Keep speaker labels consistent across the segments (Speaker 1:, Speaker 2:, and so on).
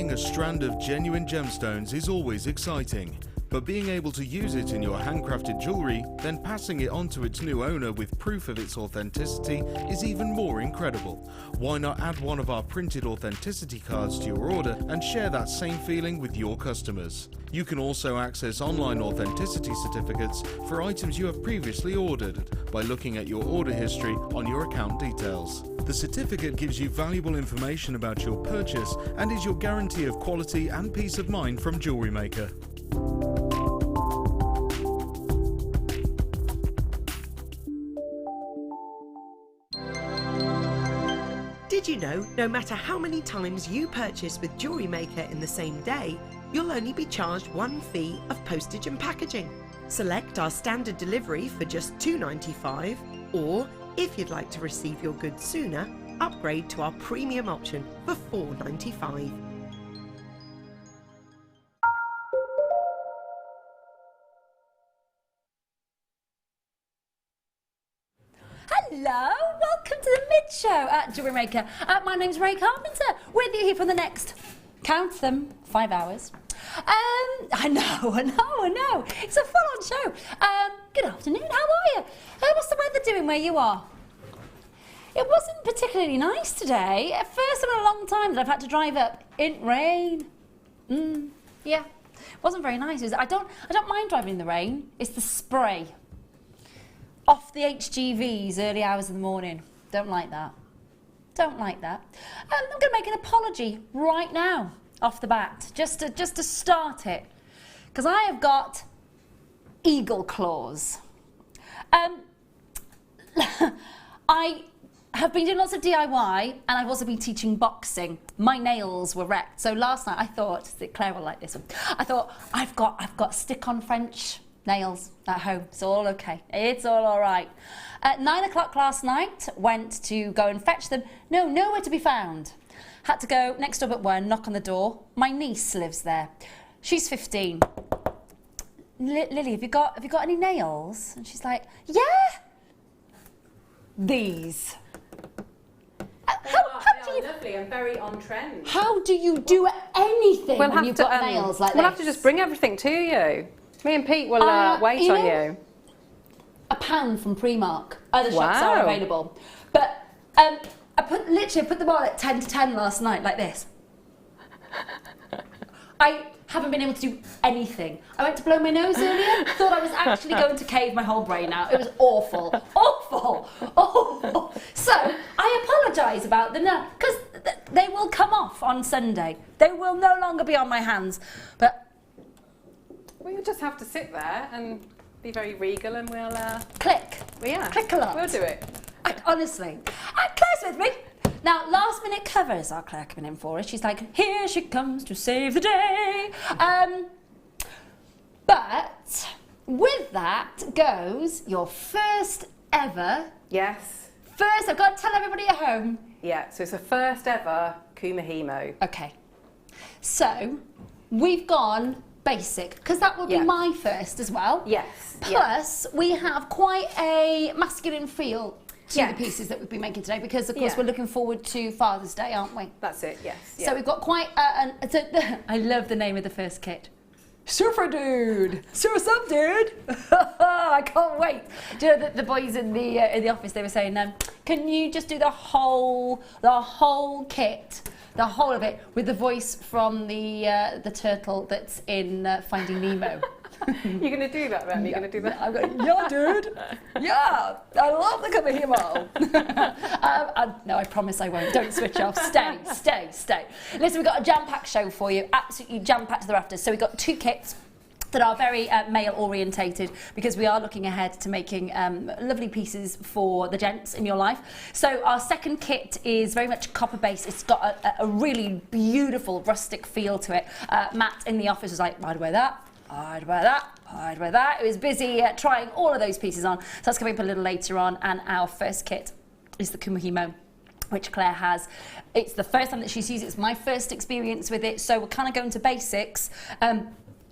Speaker 1: Buying a strand of genuine gemstones is always exciting, but being able to use it in your handcrafted jewellery, then passing it on to its new owner with proof of its authenticity is even more incredible. Why not add one of our printed authenticity cards to your order and share that same feeling with your customers? You can also access online authenticity certificates for items you have previously ordered by looking at your order history on your account details. The certificate gives you valuable information about your purchase and is your guarantee of quality and peace of mind from Jewellery Maker.
Speaker 2: Did you know, no matter how many times you purchase with Jewellery Maker in the same day, you'll only be charged one fee of postage and packaging. Select our standard delivery for just $2.95, or if you'd like to receive your goods sooner, upgrade to our premium option for $4.95.
Speaker 3: Hello, welcome to the Mid Show at Jewellery Maker. My name's Rae Carpenter, with you here for the next, count them, 5 hours. I know. It's a full-on show. Good afternoon, how are you? What's the weather doing where you are? It wasn't particularly nice today. First in a long time that I've had to drive up in rain. Yeah, it wasn't very nice. I don't mind driving in the rain. It's the spray. Off the HGVs early hours of the morning. Don't like that. Don't like that. I'm going to make an apology right now, off the bat, just to start it, because I have got eagle claws. I have been doing lots of DIY, and I've also been teaching boxing. My nails were wrecked, so last night I thought that Claire will like this one. I thought I've got stick-on French nails at home. It's all okay. It's all right. At 9 o'clock last night, went to go and fetch them. No, nowhere to be found. Had to go next door but one, knock on the door. My niece lives there. She's 15. Lily, have you got any nails? And she's like, yeah. These.
Speaker 4: They are lovely and very on trend.
Speaker 3: How do you do anything when you've got nails like this?
Speaker 4: We'll have to just bring everything to you. Me and Pete will wait on you.
Speaker 3: £1 from Primark. Other shops are available. But I literally put them on at 10 to 10 last night, like this. I haven't been able to do anything. I went to blow my nose earlier, thought I was actually going to cave my whole brain out. It was awful. Awful. So I apologise about them now, because they will come off on Sunday. They will no longer be on my hands. But
Speaker 4: well, you'll just have to sit there and be very regal, and we'll
Speaker 3: click.
Speaker 4: Well, yeah,
Speaker 3: click a lot.
Speaker 4: We'll do it.
Speaker 3: Honestly, Claire's with me. Now, last minute covers are Claire coming in for us. She's like, here she comes to save the day. But with that goes your first ever.
Speaker 4: Yes.
Speaker 3: First, I've got to tell everybody at home.
Speaker 4: Yeah, so it's the first ever Kumahimo.
Speaker 3: Okay. So we've gone basic, because that will be my first as well.
Speaker 4: Yes.
Speaker 3: Plus, we have quite a masculine feel to the pieces that we've been making today, because of course we're looking forward to Father's Day, aren't we?
Speaker 4: That's it, yes.
Speaker 3: So we've got quite I love the name of the first kit. Surfer Dude! Surf up, dude! I can't wait. Do you know the boys in the office, they were saying, can you just do the whole kit, the whole of it, with the voice from the turtle that's in Finding Nemo?
Speaker 4: You're going to do that then? You're going to do that?
Speaker 3: I'm going, yeah, dude. Yeah, I love the Kumahimo. No, I promise I won't. Don't switch off. Stay. Listen, we've got a jam-packed show for you. Absolutely jam-packed to the rafters. So we've got 2 kits that are very male orientated, because we are looking ahead to making lovely pieces for the gents in your life. So our second kit is very much copper based. It's got a really beautiful rustic feel to it. Matt in the office was like, I'd wear that. I'd wear that. It was busy trying all of those pieces on. So that's coming up a little later on. And our first kit is the Kumahimo, which Claire has. It's the first time that she's used it. It's my first experience with it. So we're kind of going to basics.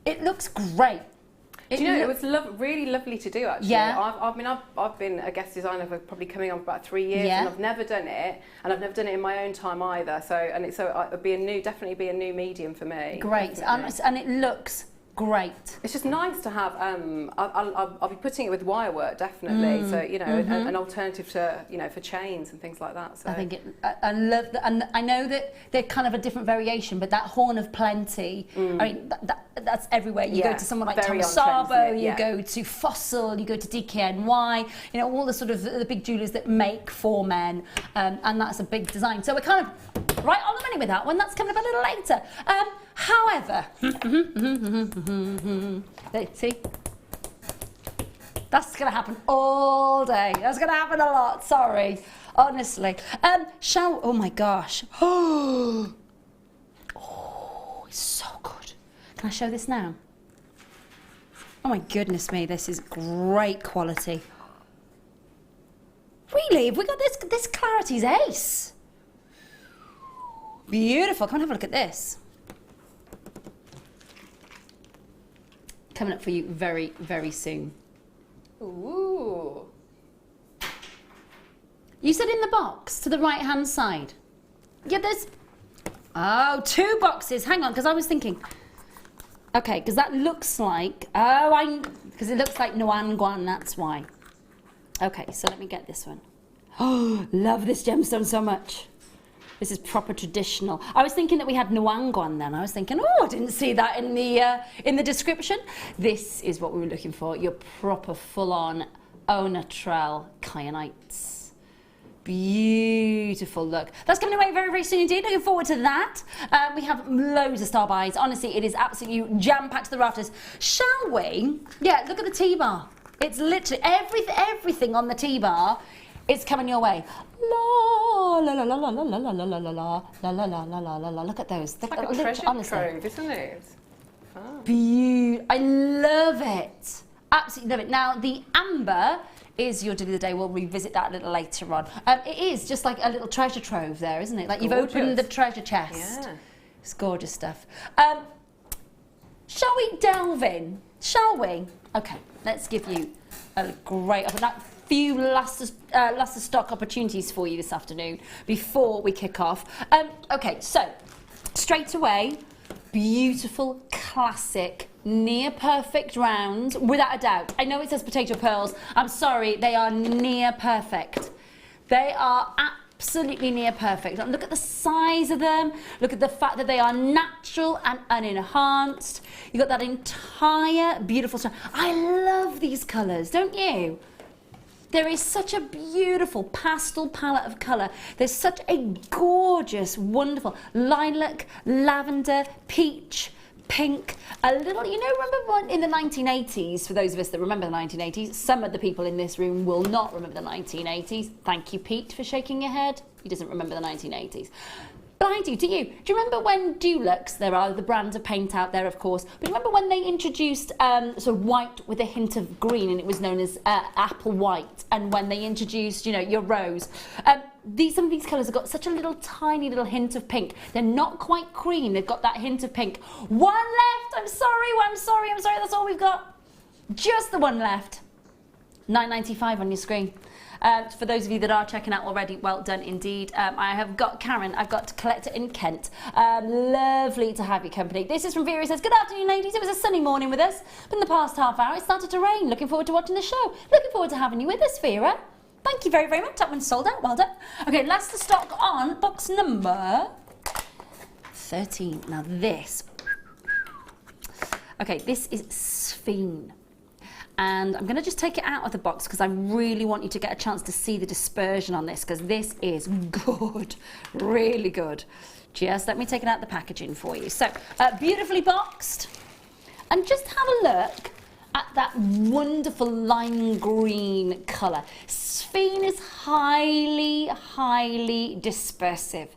Speaker 3: It looks great.
Speaker 4: Do you know, it was really lovely to do, actually.
Speaker 3: Yeah.
Speaker 4: I've been a guest designer for probably coming on for about 3 years,
Speaker 3: Yeah.
Speaker 4: and I've never done it, and I've never done it in my own time either. So it'd be definitely be a new medium for me.
Speaker 3: Great, and it looks great.
Speaker 4: It's just nice to have. I'll be putting it with wire work, definitely. So an alternative to for chains and things like that. So
Speaker 3: I think I love that, and I know that they're kind of a different variation, but that horn of plenty. I mean, that's everywhere. You go to someone like
Speaker 4: Very
Speaker 3: Thomas
Speaker 4: on trend,
Speaker 3: Sabo,
Speaker 4: isn't it?
Speaker 3: you go to Fossil, you go to DKNY. You know, all the sort of the big jewelers that make for men, and that's a big design. So we're kind of right on the money with that one. That's coming up a little later. However, see, that's going to happen all day. That's going to happen a lot. Sorry, honestly. Oh my gosh. Oh, it's so good. Can I show this now? Oh my goodness me, this is great quality. Really, have we got this? This clarity's ace. Beautiful. Come and have a look at this. Coming up for you very, very soon.
Speaker 4: ooh,
Speaker 3: You said in the box to the right hand side. Yeah, there's 2 boxes. Hang on, because I was thinking. Okay, because that looks like because it looks like Nguyen, that's why. Okay, so let me get this one. Oh, love this gemstone so much. This is proper traditional. I was thinking that we had Nguyen then. I was thinking, oh, I didn't see that in the description. This is what we were looking for. Your proper full-on au naturel kyanites. Beautiful look. That's coming away very, very soon indeed. Looking forward to that. We have loads of star buys. Honestly, it is absolutely jam-packed to the rafters. Shall we? Yeah, look at the T-bar. It's literally everything on the T-bar. It's coming your way. La la la la la la la la la la la la la la la la la la. Look at those.
Speaker 4: it's like a treasure trove, isn't it? It's fun.
Speaker 3: I love it. Absolutely love it. Now the amber is your deal of the day. We'll revisit that a little later on. It is just like a little treasure trove there, isn't it? Like you've opened the treasure chest.
Speaker 4: Yeah.
Speaker 3: It's gorgeous stuff. Shall we delve in? Shall we? Okay, let's give you a great few last of stock opportunities for you this afternoon before we kick off. Okay, so straight away, beautiful, classic, near perfect round, without a doubt. I know it says potato pearls. I'm sorry, they are near perfect. They are absolutely near perfect. Look at the size of them. Look at the fact that they are natural and unenhanced. You've got that entire beautiful stone. I love these colours, don't you? There is such a beautiful pastel palette of colour. There's such a gorgeous, wonderful lilac, lavender, peach, pink, a little, remember what in the 1980s, for those of us that remember the 1980s, some of the people in this room will not remember the 1980s. Thank you, Pete, for shaking your head. He doesn't remember the 1980s. But I do. Do you? Do you remember when Dulux, there are the brands of paint out there, of course, but remember when they introduced sort of white with a hint of green, and it was known as apple white, and when they introduced, your rose. Some of these colours have got such a tiny little hint of pink. They're not quite cream. They've got that hint of pink. One left. I'm sorry. That's all we've got. Just the one left. £9.95 on your screen. For those of you that are checking out already, well done indeed. I have got Karen, I've got Collector in Kent. Lovely to have your company. This is from Vera, says, good afternoon ladies, it was a sunny morning with us, but in the past half hour it started to rain. Looking forward to watching the show. Looking forward to having you with us, Vera. Thank you very, very much. That one's sold out, well done. Okay, last to stock on box number 13. Now this. Okay, this is Sphene. And I'm going to just take it out of the box because I really want you to get a chance to see the dispersion on this, because this is good, really good. Just let me take it out of the packaging for you. So, beautifully boxed. And just have a look at that wonderful lime green colour. Sphene is highly, highly dispersive.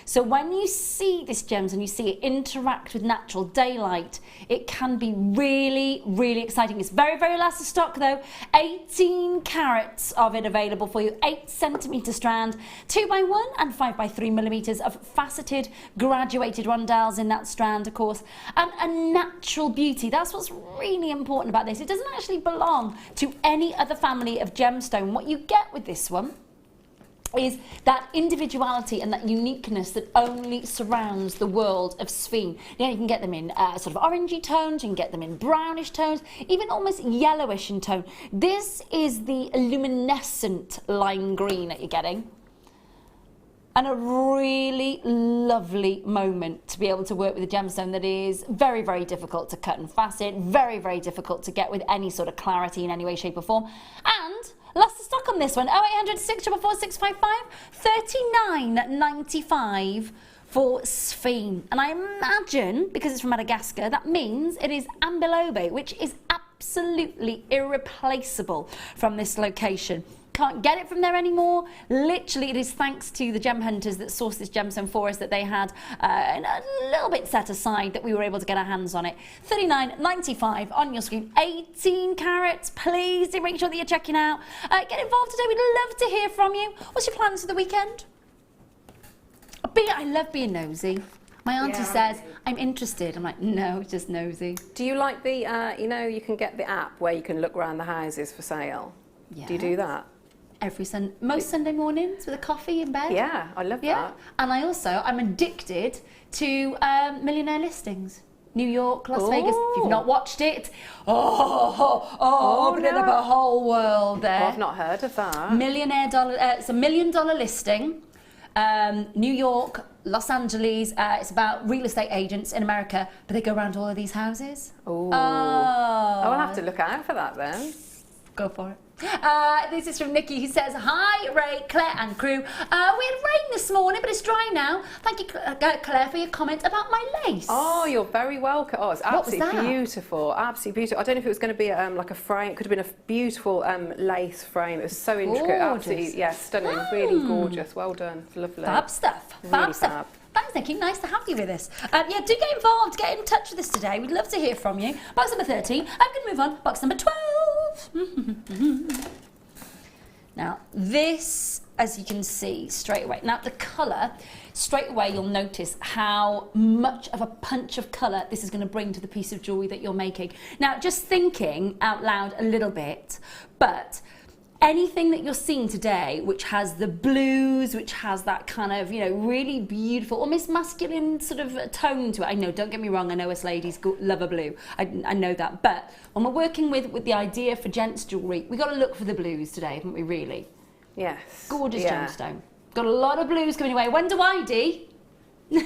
Speaker 3: So when you see this gems and you see it interact with natural daylight, it can be really, really exciting. It's very, very last of stock though. 18 carats of it available for you, 8 centimetre strand, 2x1 and 5x3 millimetres of faceted graduated rondelles in that strand, of course, and a natural beauty. That's what's really important about this. It doesn't actually belong to any other family of gemstone. What you get with this one is that individuality and that uniqueness that only surrounds the world of sphene. You know, you can get them in sort of orangey tones, you can get them in brownish tones, even almost yellowish in tone. This is the luminescent lime green that you're getting. And a really lovely moment to be able to work with a gemstone that is very, very difficult to cut and facet, very, very difficult to get with any sort of clarity in any way, shape or form. And lost the stock on this one, 0800 644 655, $39.95 for sphene. And I imagine, because it's from Madagascar, that means it is ambilobe, which is absolutely irreplaceable from this location. Can't get it from there anymore. Literally, it is thanks to the gem hunters that sourced this gemstone for us that they had a little bit set aside that we were able to get our hands on it. $39.95 on your screen, 18 carats. Please do make sure that you're checking out. Get involved today. We'd love to hear from you. What's your plans for the weekend? I love being nosy. My auntie says, I'm interested. I'm like, no, just nosy.
Speaker 4: Do you like the, you know, you can get the app where you can look around the houses for sale?
Speaker 3: Yeah.
Speaker 4: Do you do that?
Speaker 3: Most Sunday mornings with a coffee in bed.
Speaker 4: Yeah, I love that.
Speaker 3: And I'm addicted to millionaire listings. New York, Las Vegas. If you've not watched it, opening up a whole world there.
Speaker 4: Well, I've not heard of that.
Speaker 3: It's $1 million listing. New York, Los Angeles. It's about real estate agents in America, but they go around all of these houses.
Speaker 4: Oh, I'll have to look out for that then.
Speaker 3: Go for it. This is from Nikki, who says, hi Rae, Claire and crew. We had rain this morning, but it's dry now. Thank you, Claire, for your comment about my lace.
Speaker 4: Oh, you're very welcome. Oh, it's absolutely beautiful. Absolutely beautiful. I don't know if it was going to be like a frame. It could have been a beautiful lace frame. It was so intricate. Absolutely, yeah, stunning. Really gorgeous. Well done. Lovely.
Speaker 3: Fab stuff.
Speaker 4: Really fab.
Speaker 3: Thanks, Nikki. Nice to have you with us. Yeah, do get involved. Get in touch with us today. We'd love to hear from you. Box number 13. I'm going to move on. Box number 12. Now, this, as you can see straight away. Now, the colour, straight away you'll notice how much of a punch of colour this is going to bring to the piece of jewellery that you're making. Now, just thinking out loud a little bit, but anything that you're seeing today which has the blues, which has that kind of, you know, really beautiful, almost masculine sort of tone to it. I know, don't get me wrong, I know us ladies love a blue. I know that. But when we're working with the idea for gents jewellery, we've got to look for the blues today, haven't we, really?
Speaker 4: Yes.
Speaker 3: Gorgeous gemstone. Got a lot of blues coming away. I wonder why, Dee? I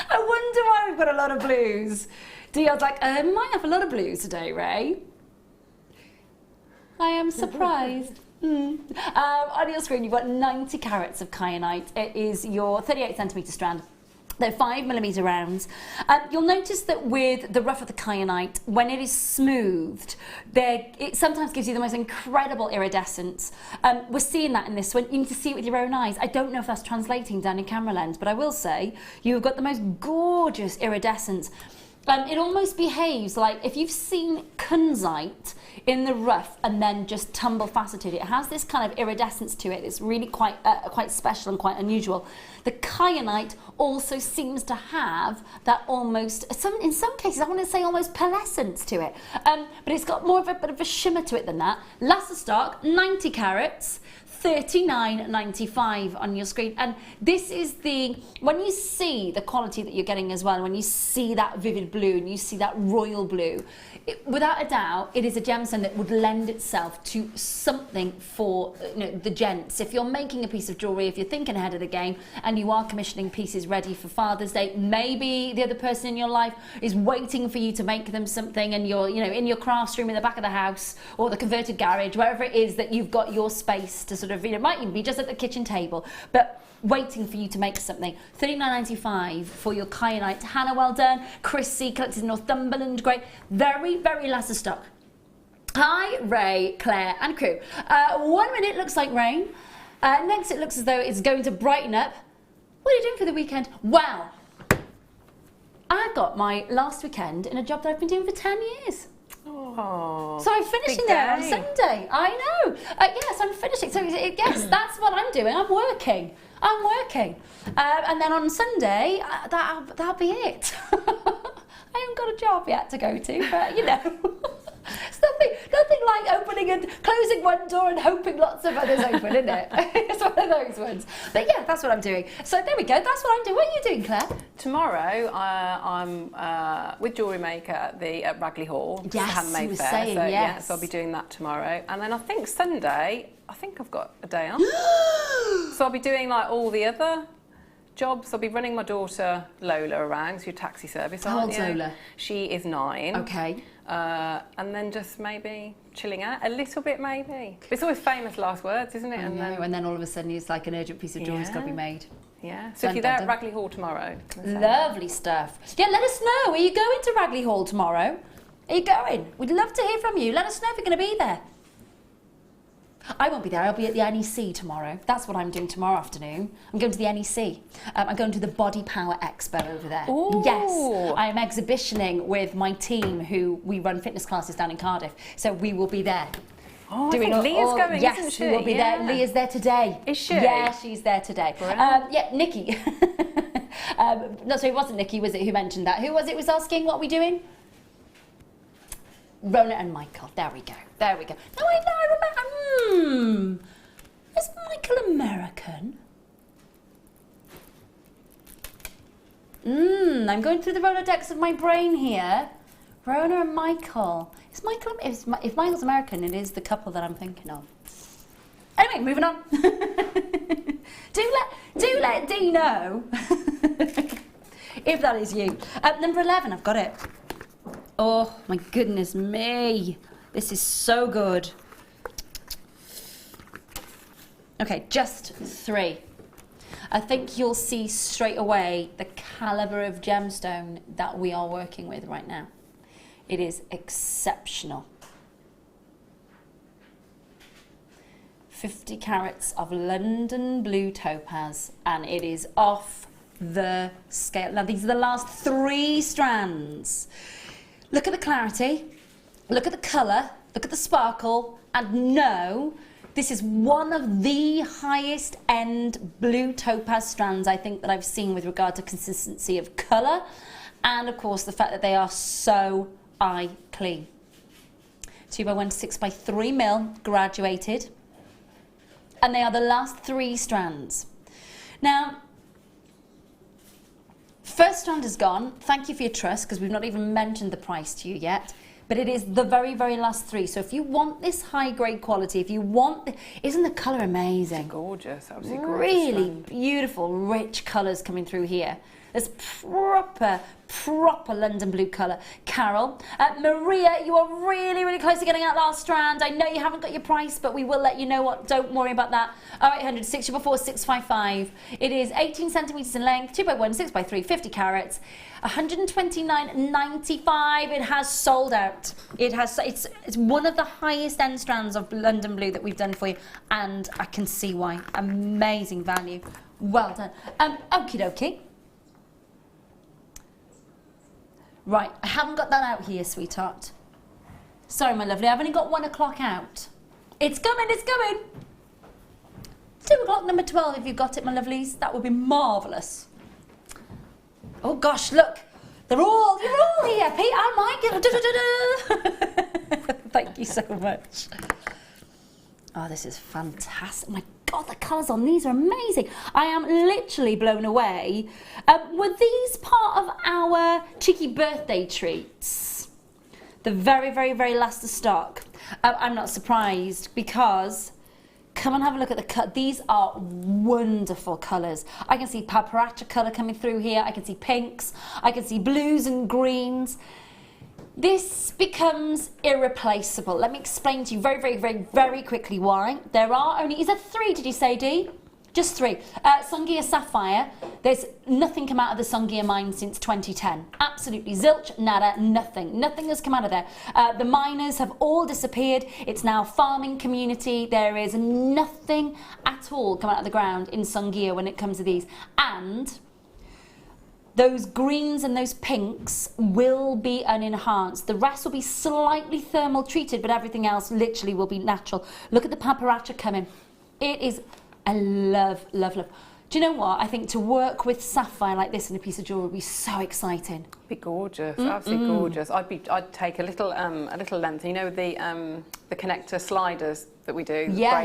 Speaker 3: wonder why we've got a lot of blues. Dee, I was like, I might have a lot of blues today, Rae. I am surprised. On your screen, you've got 90 carats of kyanite. It is your 38 centimetre strand. They're 5mm rounds. You'll notice that with the rough of the kyanite, when it is smoothed, it sometimes gives you the most incredible iridescence. We're seeing that in this one. You need to see it with your own eyes. I don't know if that's translating down your camera lens, but I will say you've got the most gorgeous iridescence. It almost behaves like if you've seen kunzite in the rough and then just tumble faceted. It has this kind of iridescence to it. It's really quite special and quite unusual. The kyanite also seems to have that almost, in some cases, I want to say almost pearlescence to it. But it's got more of a bit of a shimmer to it than that. Last of stock, 90 carats. $39.95 on your screen, and this is when you see the quality that you're getting as well, when you see that vivid blue and you see that royal blue, without a doubt it is a gemstone that would lend itself to something for the gents. If you're making a piece of jewellery, if you're thinking ahead of the game and you are commissioning pieces ready for Father's Day, maybe the other person in your life is waiting for you to make them something, and you're in your crafts room in the back of the house or the converted garage, wherever it is that you've got your space to sort of, it might even be just at the kitchen table, but waiting for you to make something. $39.95 for your kyanite. Hannah, well done. Chris C, collected in Northumberland, great. Very, very last of stock. Hi, Rae, Claire and crew. 1 minute looks like rain. Next it looks as though it's going to brighten up. What are you doing for the weekend? Well, I got my last weekend in a job that I've been doing for 10 years.
Speaker 4: Oh,
Speaker 3: so I'm finishing there on Sunday. I know. Yes, I'm finishing. So yes, that's what I'm doing. I'm working. And then on Sunday, that'll be it. I haven't got a job yet to go to, but you know. It's nothing like opening and closing one door and hoping lots of others open, isn't it? It's one of those ones. But yeah, that's what I'm doing. So there we go, that's what I'm doing. What are you doing, Claire?
Speaker 4: Tomorrow, I'm with Jewellery Maker at Ragley Hall.
Speaker 3: Yes,
Speaker 4: handmade
Speaker 3: you were
Speaker 4: fair.
Speaker 3: saying,
Speaker 4: so,
Speaker 3: yes.
Speaker 4: Yeah, so I'll be doing that tomorrow. And then I think Sunday, I've got a day off. So I'll be doing like all the other jobs. I'll be running my daughter Lola around, your taxi service.
Speaker 3: How old's Lola?
Speaker 4: She is 9.
Speaker 3: Okay.
Speaker 4: And then just maybe chilling out a little bit, maybe. It's always famous last words, isn't it?
Speaker 3: And then all of a sudden it's like an urgent piece of jewellery's got to be made.
Speaker 4: Yeah. So if you're there at Ragley Hall tomorrow,
Speaker 3: lovely stuff. Yeah, let us know. Are you going to Ragley Hall tomorrow? Are you going? We'd love to hear from you. Let us know if you're going to be there. I won't be there. I'll be at the NEC tomorrow. That's what I'm doing tomorrow afternoon. I'm going to the NEC. I'm going to the Body Power Expo over there.
Speaker 4: Ooh.
Speaker 3: Yes, I am exhibitioning with my team who we run fitness classes down in Cardiff. So we will be there.
Speaker 4: Oh, I think Leah's going,
Speaker 3: yes,
Speaker 4: isn't she?
Speaker 3: She will be there. Leah's there today.
Speaker 4: Is she?
Speaker 3: Yeah, she's there today. Yeah, Nikki. No, sorry, it wasn't Nikki, was it, who mentioned that? Who was it was asking what are we doing? Rona and Michael. There we go. No, I remember. Is Michael American? I'm going through the Rolodex of my brain here. Rona and Michael. If Michael's American, it is the couple that I'm thinking of. Anyway, moving on. do let Dee know if that is you. Number 11, I've got it. Oh my goodness me. This is so good. Okay, just 3. I think you'll see straight away the calibre of gemstone that we are working with right now. It is exceptional. 50 carats of London blue topaz, and it is off the scale. Now these are the last 3 strands. Look at the clarity, look at the colour, look at the sparkle, and no, this is one of the highest end blue topaz strands I think that I've seen with regard to consistency of colour, and of course the fact that they are so eye clean. 2x1 6x3 mil graduated, and they are the last 3 strands. Now, first strand is gone. Thank you for your trust, because we've not even mentioned the price to you yet. But it is the very, very last 3. So if you want this high grade quality, if you want, isn't the colour amazing?
Speaker 4: It's gorgeous, absolutely gorgeous.
Speaker 3: Really
Speaker 4: strand.
Speaker 3: beautiful, rich colours coming through here. There's proper London blue colour. Carol, Maria, you are really, really close to getting that last strand. I know you haven't got your price, but we will let you know what. Don't worry about that. 0800 644 655. It is 18 centimetres in length, 2x1, 6x3, 50 carats, 129.95. It has sold out. It's one of the highest end strands of London blue that we've done for you, and I can see why. Amazing value. Well done. Okie dokie. Right, I haven't got that out here, sweetheart. Sorry, my lovely, I've only got 1 o'clock out. It's coming, it's coming. 2 o'clock, number 12, if you've got it, my lovelies. That would be marvellous. Oh gosh, look. You're all here, Pete and Mike. Thank you so much. Oh, this is fantastic. My God, the colours on these are amazing. I am literally blown away. Were these part of our cheeky birthday treats? The very, very, very last of stock. I'm not surprised, because come and have a look at the cut. These are wonderful colours. I can see paparazzi colour coming through here. I can see pinks. I can see blues and greens. This becomes irreplaceable. Let me explain to you very, very, very, very quickly why. There are only, is there 3, did you say, Dee? Just 3. Sangia Sapphire. There's nothing come out of the Sangia mine since 2010. Absolutely zilch, nada, nothing. Nothing has come out of there. The miners have all disappeared. It's now a farming community. There is nothing at all come out of the ground in Sangia when it comes to these. And those greens and those pinks will be unenhanced. The rest will be slightly thermal treated, but everything else literally will be natural. Look at the paparazzi coming. It is a love, love, love. Do you know what? I think to work with sapphire like this in a piece of jewellery would be so exciting.
Speaker 4: It'd be gorgeous, absolutely gorgeous. I'd take a little length. You know the connector sliders that we do.
Speaker 3: Yeah.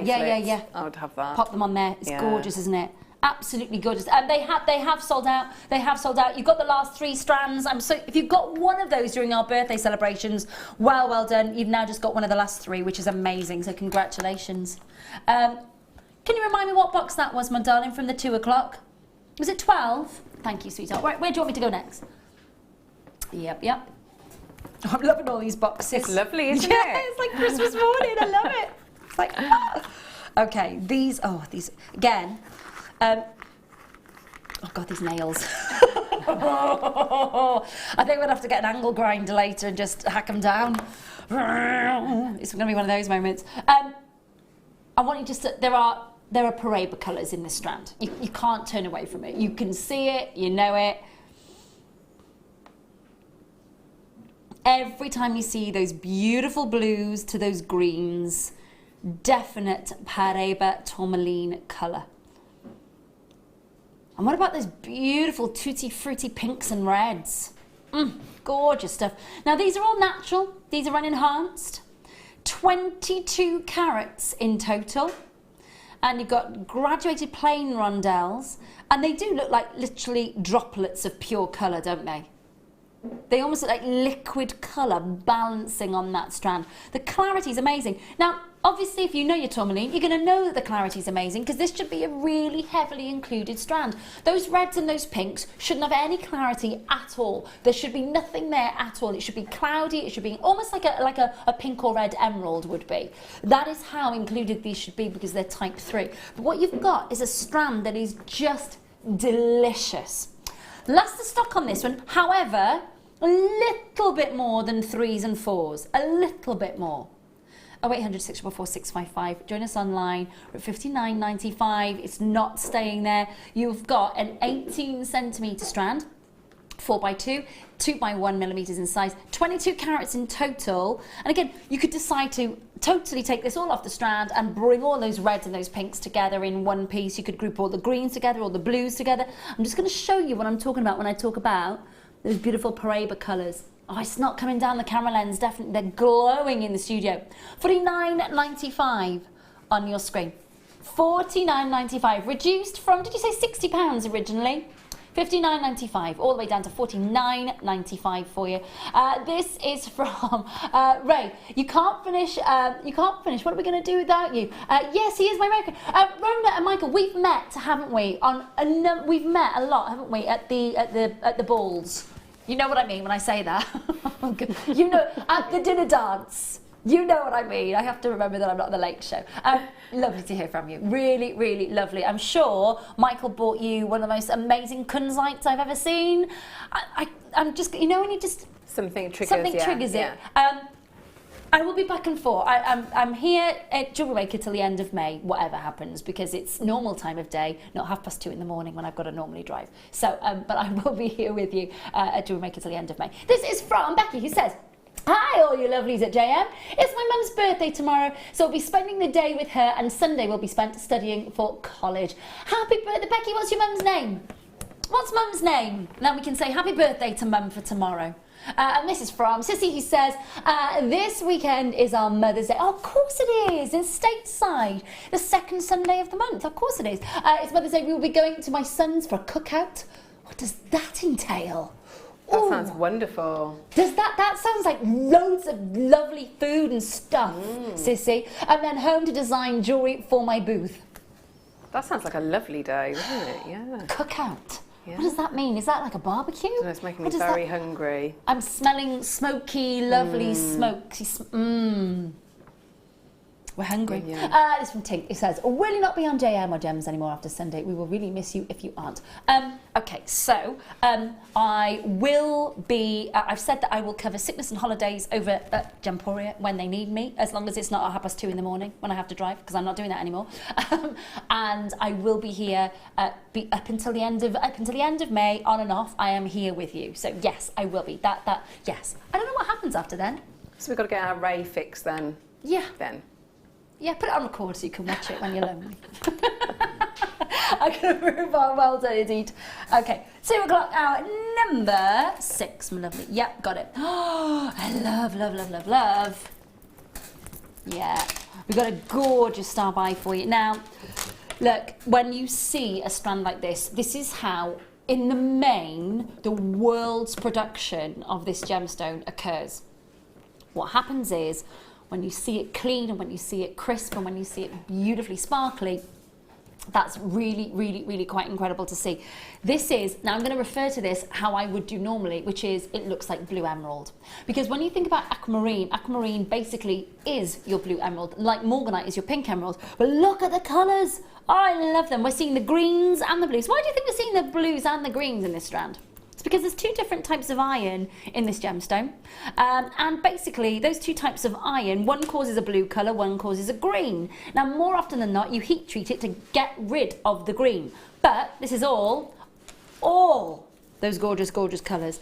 Speaker 4: I would have that.
Speaker 3: Pop them on there. It's gorgeous, isn't it? Absolutely gorgeous. And they have sold out. They have sold out. You've got the last 3 strands. If you've got one of those during our birthday celebrations, well done. You've now just got one of the last 3, which is amazing. So congratulations. Can you remind me what box that was, my darling, from the 2 o'clock? Was it 12? Thank you, sweetheart. Right, where do you want me to go next? Yep. I'm loving all these boxes.
Speaker 4: It's lovely, isn't it?
Speaker 3: Yeah, it's like Christmas morning. I love it. It's like, Okay, these again. Oh God, these nails. I think we'll have to get an angle grinder later and just hack them down. It's going to be one of those moments. I want you just to, there are Paraiba colours in this strand. You can't turn away from it. You can see it, you know it. Every time you see those beautiful blues to those greens, definite Paraiba tourmaline colour. And what about those beautiful tutti frutti pinks and reds? Gorgeous stuff. Now these are all natural. These are unenhanced. 22 carats in total. And you've got graduated plain rondelles. And they do look like literally droplets of pure colour, don't they? They almost look like liquid colour balancing on that strand. The clarity is amazing. Now, obviously, if you know your tourmaline, you're going to know that the clarity is amazing because this should be a really heavily included strand. Those reds and those pinks shouldn't have any clarity at all. There should be nothing there at all. It should be cloudy. It should be almost like a pink or red emerald would be. That is how included these should be because they're type 3. But what you've got is a strand that is just delicious. Last of stock on this one, however, a little bit more than 3s and 4s. A little bit more. 0800 644 655. Join us online. We're at $59.95. It's not staying there. You've got an 18 centimetre strand, 4x2, 2x1 millimetres in size, 22 carats in total. And again, you could decide to totally take this all off the strand and bring all those reds and those pinks together in one piece. You could group all the greens together, all the blues together. I'm just going to show you what I'm talking about when I talk about those beautiful Paraiba colours. Oh, it's not coming down the camera lens, definitely. They're glowing in the studio. $49.95 on your screen. $49.95, reduced from, did you say £60 originally? $59.95, all the way down to $49.95 for you. This is from Ray. You can't finish. What are we going to do without you? Yes, he is my American. Rona and Michael, we've met, haven't we? We've met a lot, haven't we? At the balls. You know what I mean when I say that. You know, at the dinner dance. You know what I mean. I have to remember that I'm not at the Lake Show. Lovely to hear from you. Really, really lovely. I'm sure Michael bought you one of the most amazing kunzites I've ever seen. I'm just, you know, when you just...
Speaker 4: Something triggers
Speaker 3: it. I will be back and forth. I'm here at Jewellery Maker till the end of May, whatever happens, because it's normal time of day, not 2:30 in the morning when I've got to normally drive. So, but I will be here with you at Jewellery Maker till the end of May. This is from Becky, who says, hi all you lovelies at JM. It's my mum's birthday tomorrow, so I'll be spending the day with her and Sunday will be spent studying for college. Happy birthday, Becky, what's your mum's name? What's mum's name? Now we can say happy birthday to mum for tomorrow. And this is from Sissy, who says, this weekend is our Mother's Day. Oh, of course it is, in Stateside, the second Sunday of the month. Of course it is. It's Mother's Day. We will be going to my son's for a cookout. What does that entail?
Speaker 4: That sounds wonderful.
Speaker 3: Does that sounds like loads of lovely food and stuff, Sissy. And then home to design jewellery for my booth.
Speaker 4: That sounds like a lovely day, doesn't it? Yeah.
Speaker 3: Cookout. Yeah. What does that mean? Is that like a barbecue?
Speaker 4: No, it's making me very hungry.
Speaker 3: I'm smelling smoky, lovely, smoky. We're hungry.
Speaker 4: Yeah.
Speaker 3: This from Tink. It says, will you not be on JM or Gems anymore after Sunday? We will really miss you if you aren't. Okay, so I will be, I've said that I will cover sickness and holidays over at Gemporia when they need me, as long as it's not at 2:30 in the morning when I have to drive, because I'm not doing that anymore. And I will be here up until the end of May, on and off. I am here with you. So yes, I will be. Yes. I don't know what happens after then.
Speaker 4: So we've got to get our Rae fix then.
Speaker 3: Yeah.
Speaker 4: Then.
Speaker 3: Yeah, put it on record so you can watch it when you're lonely. I'm going to move on. Well done, indeed. Okay, 2 o'clock hour number 6, my lovely. Yep, got it. Oh, I love. Yeah, we've got a gorgeous star by for you. Now, look, when you see a strand like this is how, in the main, the world's production of this gemstone occurs. What happens is, when you see it clean and when you see it crisp and when you see it beautifully sparkly, that's really quite incredible to see. This is, now I'm going to refer to this how I would do normally, which is it looks like blue emerald. Because when you think about aquamarine basically is your blue emerald, like morganite is your pink emerald. But look at the colours. Oh, I love them. We're seeing the greens and the blues. Why do you think we're seeing the blues and the greens in this strand? It's because there's 2 different types of iron in this gemstone, and basically those 2 types of iron, one causes a blue colour, one causes a green. Now more often than not you heat treat it to get rid of the green, but this is all those gorgeous colours.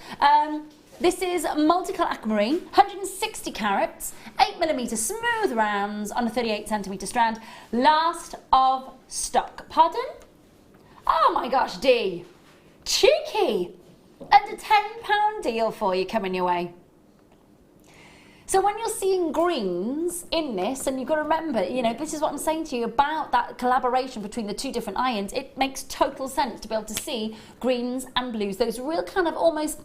Speaker 3: This is multicolour aquamarine, 160 carats, 8mm smooth rounds on a 38cm strand, last of stock. Pardon? Oh my gosh, Dee, cheeky! And a £10 deal for you coming your way. So when you're seeing greens in this, and you've got to remember, you know, this is what I'm saying to you about that collaboration between the 2 different irons. It makes total sense to be able to see greens and blues, those real kind of almost,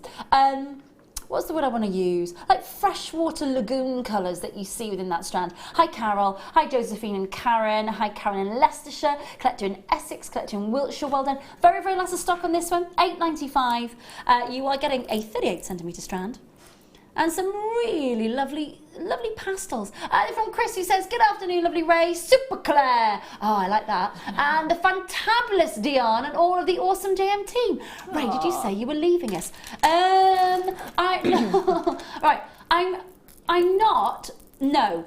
Speaker 3: what's the word I want to use? Like freshwater lagoon colours that you see within that strand. Hi Carol, hi Josephine and Karen, hi Karen in Leicestershire, collector in Essex, collector in Wiltshire, well done. Very last of stock on this one, £8.95. You are getting a 38cm strand. And some really lovely pastels. From Chris, who says, good afternoon, lovely Rae, super Claire. Oh, I like that. And the fantabulous Dion and all of the awesome JM team. Rae, did you say you were leaving us? Right, I'm not, no.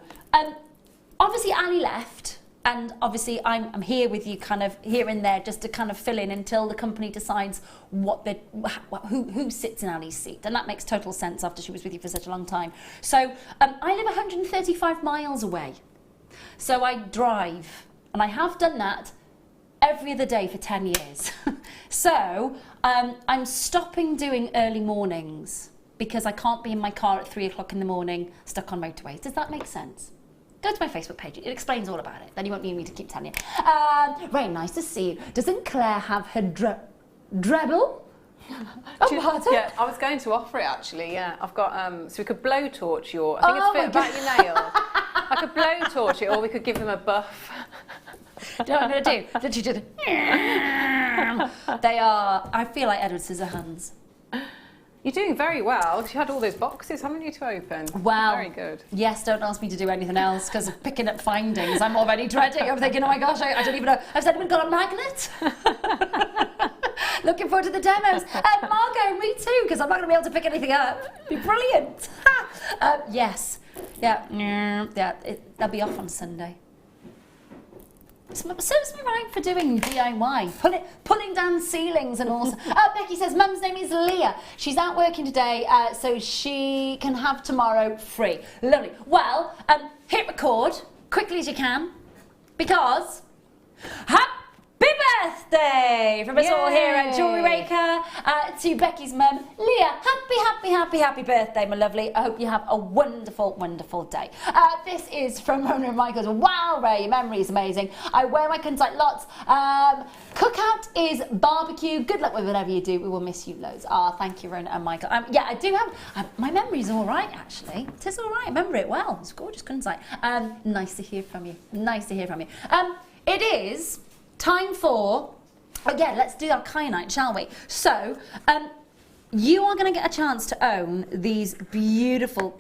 Speaker 3: Obviously Ali left. And obviously I'm here with you kind of here and there just to kind of fill in until the company decides who sits in Ali's seat. And that makes total sense after she was with you for such a long time. So I live 135 miles away. So I drive, and I have done that every other day for 10 years. So I'm stopping doing early mornings because I can't be in my car at 3 o'clock in the morning stuck on motorways. Does that make sense? Go to my Facebook page, it explains all about it. Then you won't need me to keep telling you. Very nice to see you. Doesn't Claire have her Dreble?
Speaker 4: Yeah, I was going to offer it actually, yeah. I've got, so we could blowtorch your, I think it's a bit about your nail. I could blowtorch it, or we could give them a buff.
Speaker 3: Do you know what I'm going to do? Literally just, they are, I feel like Edward Scissorhands.
Speaker 4: You're doing very well. You had all those boxes, haven't you, to open?
Speaker 3: Well,
Speaker 4: very good.
Speaker 3: Yes, don't ask me to do anything else because of picking up findings. I'm already dreading. I'm thinking, oh my gosh, I don't even know. Has anyone got a magnet? Looking forward to the demos. Margot, me too, because I'm not going to be able to pick anything up. It'll be brilliant. Yes. Yeah. They'll be off on Sunday. Serves me right for doing DIY, pulling down ceilings and all. Becky says, Mum's name is Leah. She's out working today, so she can have tomorrow free. Lovely. Well, hit record quickly as you can, because happy birthday from us all here at Jewellery Maker to Becky's mum, Leah. Happy birthday, my lovely. I hope you have a wonderful day. This is from Rona and Michael's. Wow, Rae, your memory is amazing. I wear my contact lots. Cookout is barbecue. Good luck with whatever you do. We will miss you loads. Thank you, Rona and Michael. Yeah, I do have, my memory's all right, actually. It is all right. I remember it well. It's gorgeous, couldn't I? Nice to hear from you. It is time for, again, let's do our kyanite, shall we? So, you are going to get a chance to own these beautiful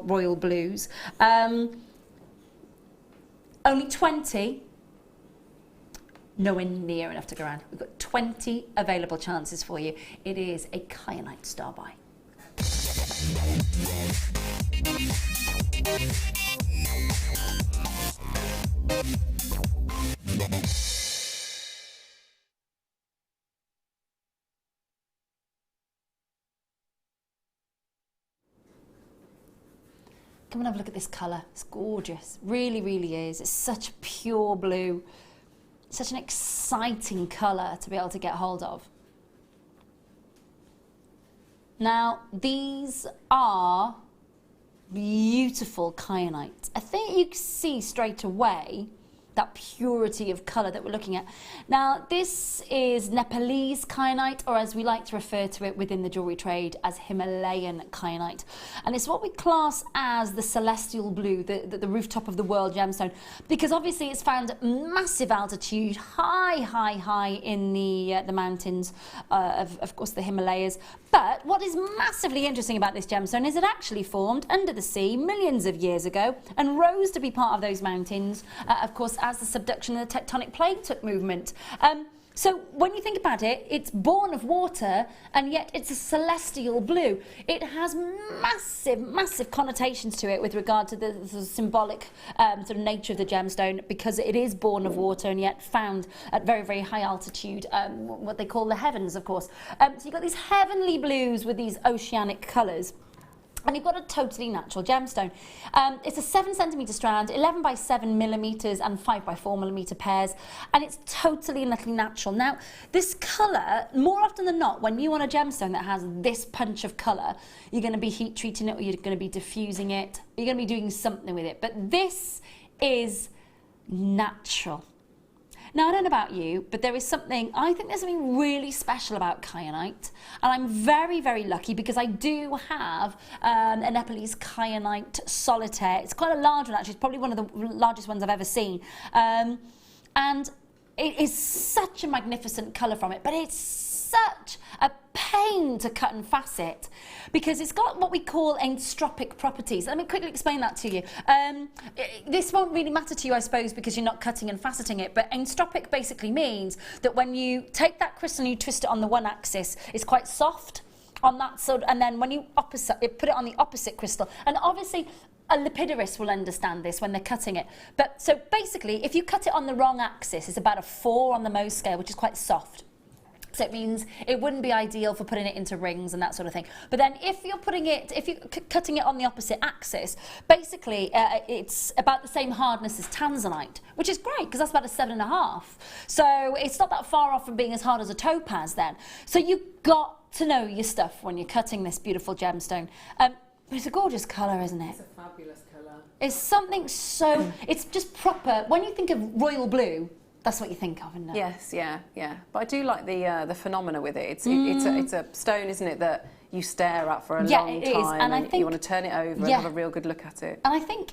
Speaker 3: royal blues. Only 20. Nowhere near enough to go around. We've got 20 available chances for you. It is a kyanite star buy. Come and have a look at this colour. It's gorgeous. Really, really is. It's such a pure blue. Such an exciting colour to be able to get hold of. Now, these are beautiful kyanites. I think you can see straight away that purity of colour that we're looking at. Now, this is Nepalese kyanite, or as we like to refer to it within the jewellery trade as Himalayan kyanite. And it's what we class as the celestial blue, the rooftop of the world gemstone, because obviously it's found at massive altitude, high in the mountains of course, the Himalayas. But what is massively interesting about this gemstone is it actually formed under the sea millions of years ago and rose to be part of those mountains, of course, as the subduction of the tectonic plate took movement. So when you think about it, it's born of water, and yet it's a celestial blue. It has massive connotations to it with regard to the symbolic sort of nature of the gemstone, because it is born of water and yet found at very high altitude, what they call the heavens, of course. So you've got these heavenly blues with these oceanic colours. And you've got a totally natural gemstone. It's a 7 centimetre strand, 11 by 7 millimetres and 5 by 4 millimetre pairs, and it's totally natural. Now, this colour, more often than not, when you want a gemstone that has this punch of colour, you're going to be heat treating it, or you're going to be diffusing it, you're going to be doing something with it. But this is natural. Now, I don't know about you, but I think there's something really special about kyanite, and I'm very lucky because I do have a Nepalese kyanite solitaire. It's quite a large one, actually. It's probably one of the largest ones I've ever seen. And it is such a magnificent colour from it, but it's such a pain to cut and facet because it's got what we call entropic properties. Let me quickly explain that to you. This won't really matter to you, I suppose, because you're not cutting and faceting it, but entropic basically means that when you take that crystal and you twist it on the one axis, it's quite soft on that side, and then when you put it on the opposite crystal, and obviously a lepidorist will understand this when they're cutting it. But so basically, if you cut it on the wrong axis, it's about a 4 on the Mohs scale, which is quite soft. So it means it wouldn't be ideal for putting it into rings and that sort of thing. But then if you're cutting it on the opposite axis, basically it's about the same hardness as tanzanite, which is great because that's about a 7.5. So it's not that far off from being as hard as a topaz then. So you've got to know your stuff when you're cutting this beautiful gemstone. But it's a gorgeous colour, isn't it?
Speaker 4: It's a fabulous colour.
Speaker 3: It's something so, it's just proper. When you think of royal blue, that's what you think of, isn't it?
Speaker 4: Yes, yeah. But I do like the phenomena with it. It's a stone, isn't it, that you stare at for a long time, and I think you want to turn it over and have a real good look at it.
Speaker 3: And I think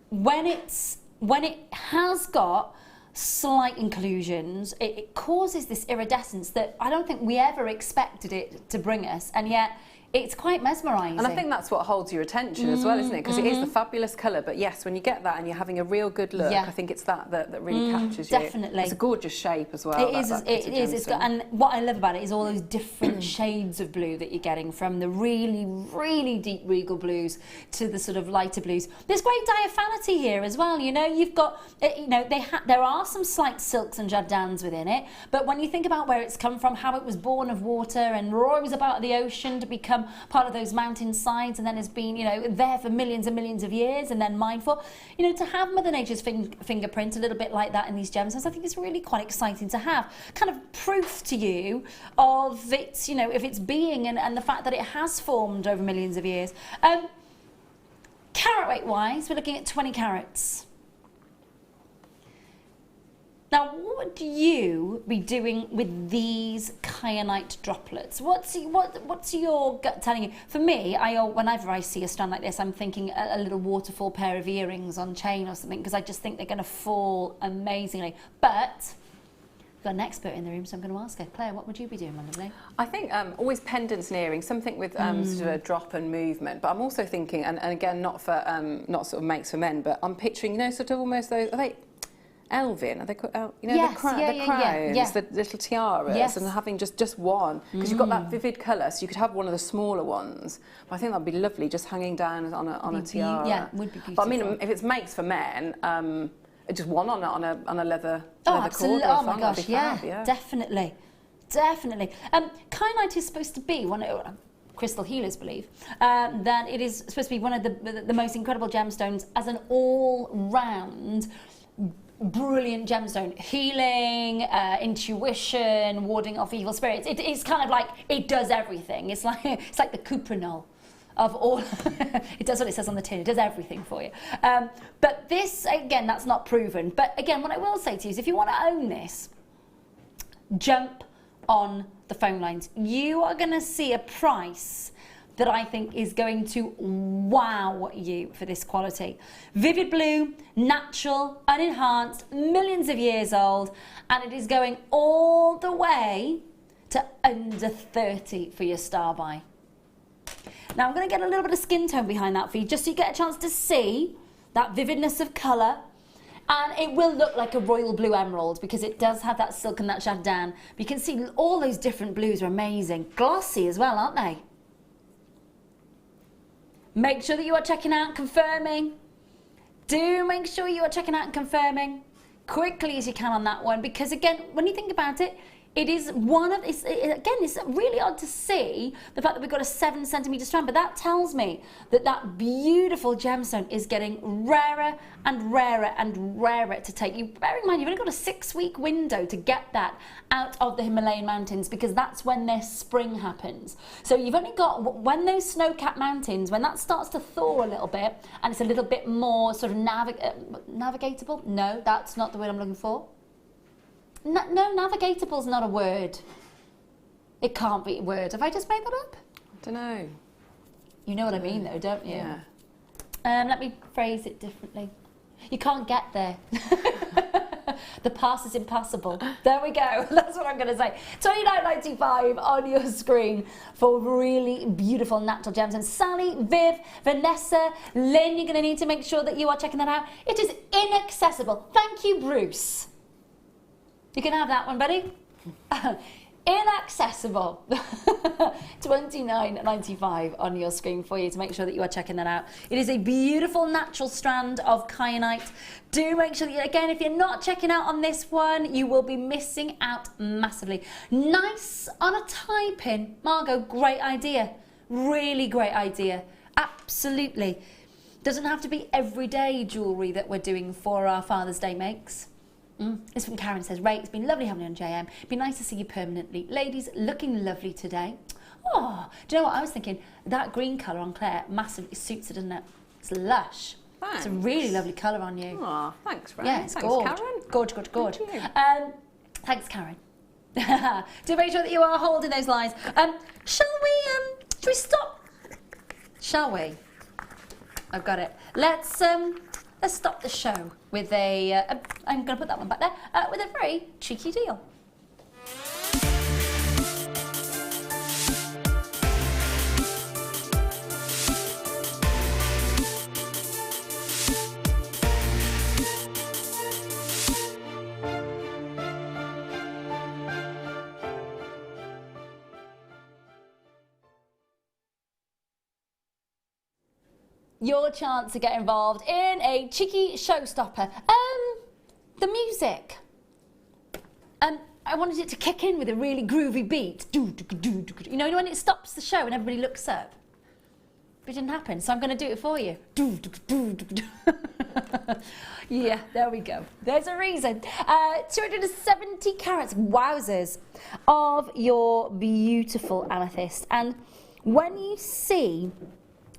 Speaker 3: when it has got slight inclusions, it causes this iridescence that I don't think we ever expected it to bring us, and yet it's quite mesmerising.
Speaker 4: And I think that's what holds your attention as well, isn't it? Because it is the fabulous colour, but yes, when you get that and you're having a real good look, I think it's that really captures you.
Speaker 3: Definitely.
Speaker 4: It's a gorgeous shape as well.
Speaker 3: It is. It's got, and what I love about it is all those different shades of blue that you're getting, from the really deep regal blues to the sort of lighter blues. There's great diaphanity here as well. You know, you've got, there are some slight silks and jardins within it, but when you think about where it's come from, how it was born of water and roars about the ocean to become part of those mountain sides, and then has been, there for millions and millions of years, and then mindful, to have Mother Nature's fingerprint a little bit like that in these gemstones, I think it's really quite exciting to have kind of proof to you of its, of its being and the fact that it has formed over millions of years. Carat weight wise, we're looking at 20 carats. Now, what would you be doing with these kyanite droplets? What's your gut telling you? For me, whenever I see a strand like this, I'm thinking a little waterfall pair of earrings on chain or something, because I just think they're going to fall amazingly. But we've got an expert in the room, so I'm going to ask her. Claire, what would you be doing, my lovely? I
Speaker 4: think always pendants and earrings, something with sort of a drop and movement. But I'm also thinking, and again, not sort of makes for men, but I'm picturing, sort of almost those, Elvin, are they called, you know,
Speaker 3: Yes,
Speaker 4: the crowns, the little tiaras, and having just one, because you've got that vivid colour, so you could have one of the smaller ones. But I think that'd be lovely, just hanging down on a tiara.
Speaker 3: Yeah, it would be beautiful.
Speaker 4: But I mean, if it's makes for men, just one on a leather
Speaker 3: Oh,
Speaker 4: cord.
Speaker 3: absolutely.
Speaker 4: Or
Speaker 3: Oh my gosh,
Speaker 4: fab,
Speaker 3: yeah, definitely. Definitely. Kyanite is supposed to be crystal healers believe that it is supposed to be one of the most incredible gemstones as an all-round brilliant gemstone, healing, intuition, warding off evil spirits. It's kind of like it does everything. It's like the cuprinol of all. It does what it says on the tin. It does everything for you. But this, again, that's not proven. But again, what I will say to you is, if you want to own this, jump on the phone lines. You are going to see a price that I think is going to wow you for this quality. Vivid blue, natural, unenhanced, millions of years old, and it is going all the way to under 30 for your star buy. Now I'm going to get a little bit of skin tone behind that for you, just so you get a chance to see that vividness of colour. And it will look like a royal blue emerald because it does have that silk and that jardin. But you can see all those different blues are amazing. Glossy as well, aren't they? Make sure that you are checking out and confirming. Do make sure you are checking out and confirming quickly as you can on that one, because again, when you think about it, it is one of, it's really odd to see the fact that we've got a 7 centimetre strand, but that tells me that that beautiful gemstone is getting rarer and rarer and rarer to take. You bear in mind, you've only got a 6-week window to get that out of the Himalayan mountains, because that's when their spring happens. So you've only got, when those snow-capped mountains, when that starts to thaw a little bit, and it's a little bit more sort of navigatable. No, that's not the word I'm looking for. No, navigatable's not a word. It can't be a word. Have I just made that up?
Speaker 4: I don't know.
Speaker 3: You know what I mean, though, don't you?
Speaker 4: Yeah.
Speaker 3: Let me phrase it differently. You can't get there. The past is impossible. There we go. That's what I'm going to say. $29.95 on your screen for really beautiful natural gems. And Sally, Viv, Vanessa, Lynn, you're going to need to make sure that you are checking that out. It is inaccessible. Thank you, Bruce. You can have that one, buddy. Inaccessible. $29.95 on your screen for you to make sure that you are checking that out. It is a beautiful natural strand of kyanite. Do make sure that, again, if you're not checking out on this one, you will be missing out massively. Nice on a tie pin. Margot, great idea. Really great idea. Absolutely. Doesn't have to be everyday jewellery that we're doing for our Father's Day makes. This from Karen says, Ray, it's been lovely having you on JM. It'd be nice to see you permanently. Ladies, looking lovely today. Oh, do you know what I was thinking? That green colour on Claire massively suits it, doesn't it? It's lush.
Speaker 4: Thanks.
Speaker 3: It's a really lovely colour on you.
Speaker 4: Oh, thanks, Ray.
Speaker 3: Yeah, it's
Speaker 4: thanks,
Speaker 3: gorge.
Speaker 4: Karen.
Speaker 3: Gorge. Thanks, Karen. Do make sure that you are holding those lines. Shall we stop? Shall we? I've got it. Let's stop the show with I'm going to put that one back there, with a very cheeky deal. Your chance to get involved in a cheeky showstopper. The music. I wanted it to kick in with a really groovy beat. You know when it stops the show and everybody looks up? But it didn't happen, so I'm going to do it for you. Yeah, there we go. There's a reason. 270 carats, wowzers, of your beautiful amethyst. And when you see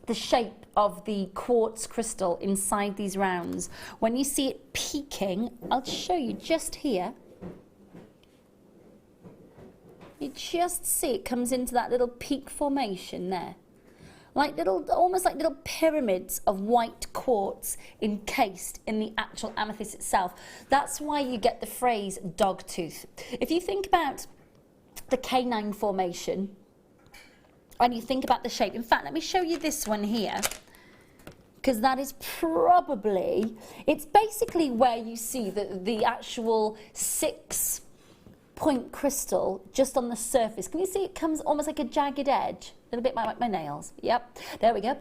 Speaker 3: the shape of the quartz crystal inside these rounds, when you see it peaking, I'll show you just here. You just see it comes into that little peak formation there. Like almost like little pyramids of white quartz encased in the actual amethyst itself. That's why you get the phrase dog tooth. If you think about the canine formation, and you think about the shape, in fact, let me show you this one here. because that is probably, it's basically where you see the actual 6-point crystal just on the surface. Can you see it comes almost like a jagged edge? A little bit like my nails. Yep, there we go.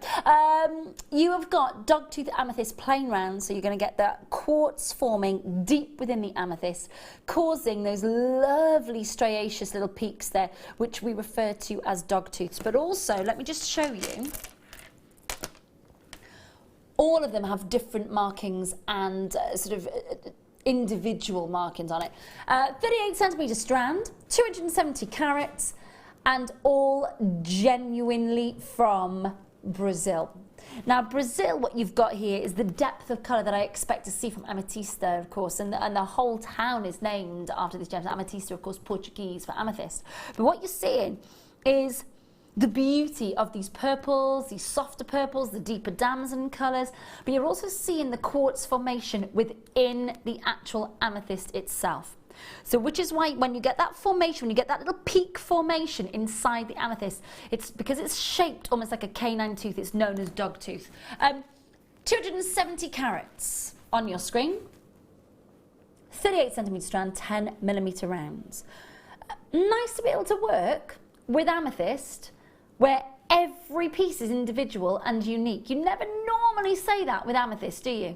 Speaker 3: You have got dogtooth amethyst plain round, so you're going to get that quartz forming deep within the amethyst, causing those lovely striaceous little peaks there, which we refer to as dogtooths. But also, let me just show you, all of them have different markings and individual markings on it. 38 centimetre strand, 270 carats, and all genuinely from Brazil. Now, Brazil, what you've got here is the depth of colour that I expect to see from Ametista, of course, and the whole town is named after this gem. Ametista, of course, Portuguese for amethyst. But what you're seeing is the beauty of these purples, these softer purples, the deeper damson colours, but you're also seeing the quartz formation within the actual amethyst itself. So which is why when you get that formation, when you get that little peak formation inside the amethyst, it's because it's shaped almost like a canine tooth, it's known as dog tooth. 270 carats on your screen, 38 centimetre strand, 10mm rounds. Nice to be able to work with amethyst where every piece is individual and unique. You never normally say that with amethyst, do you?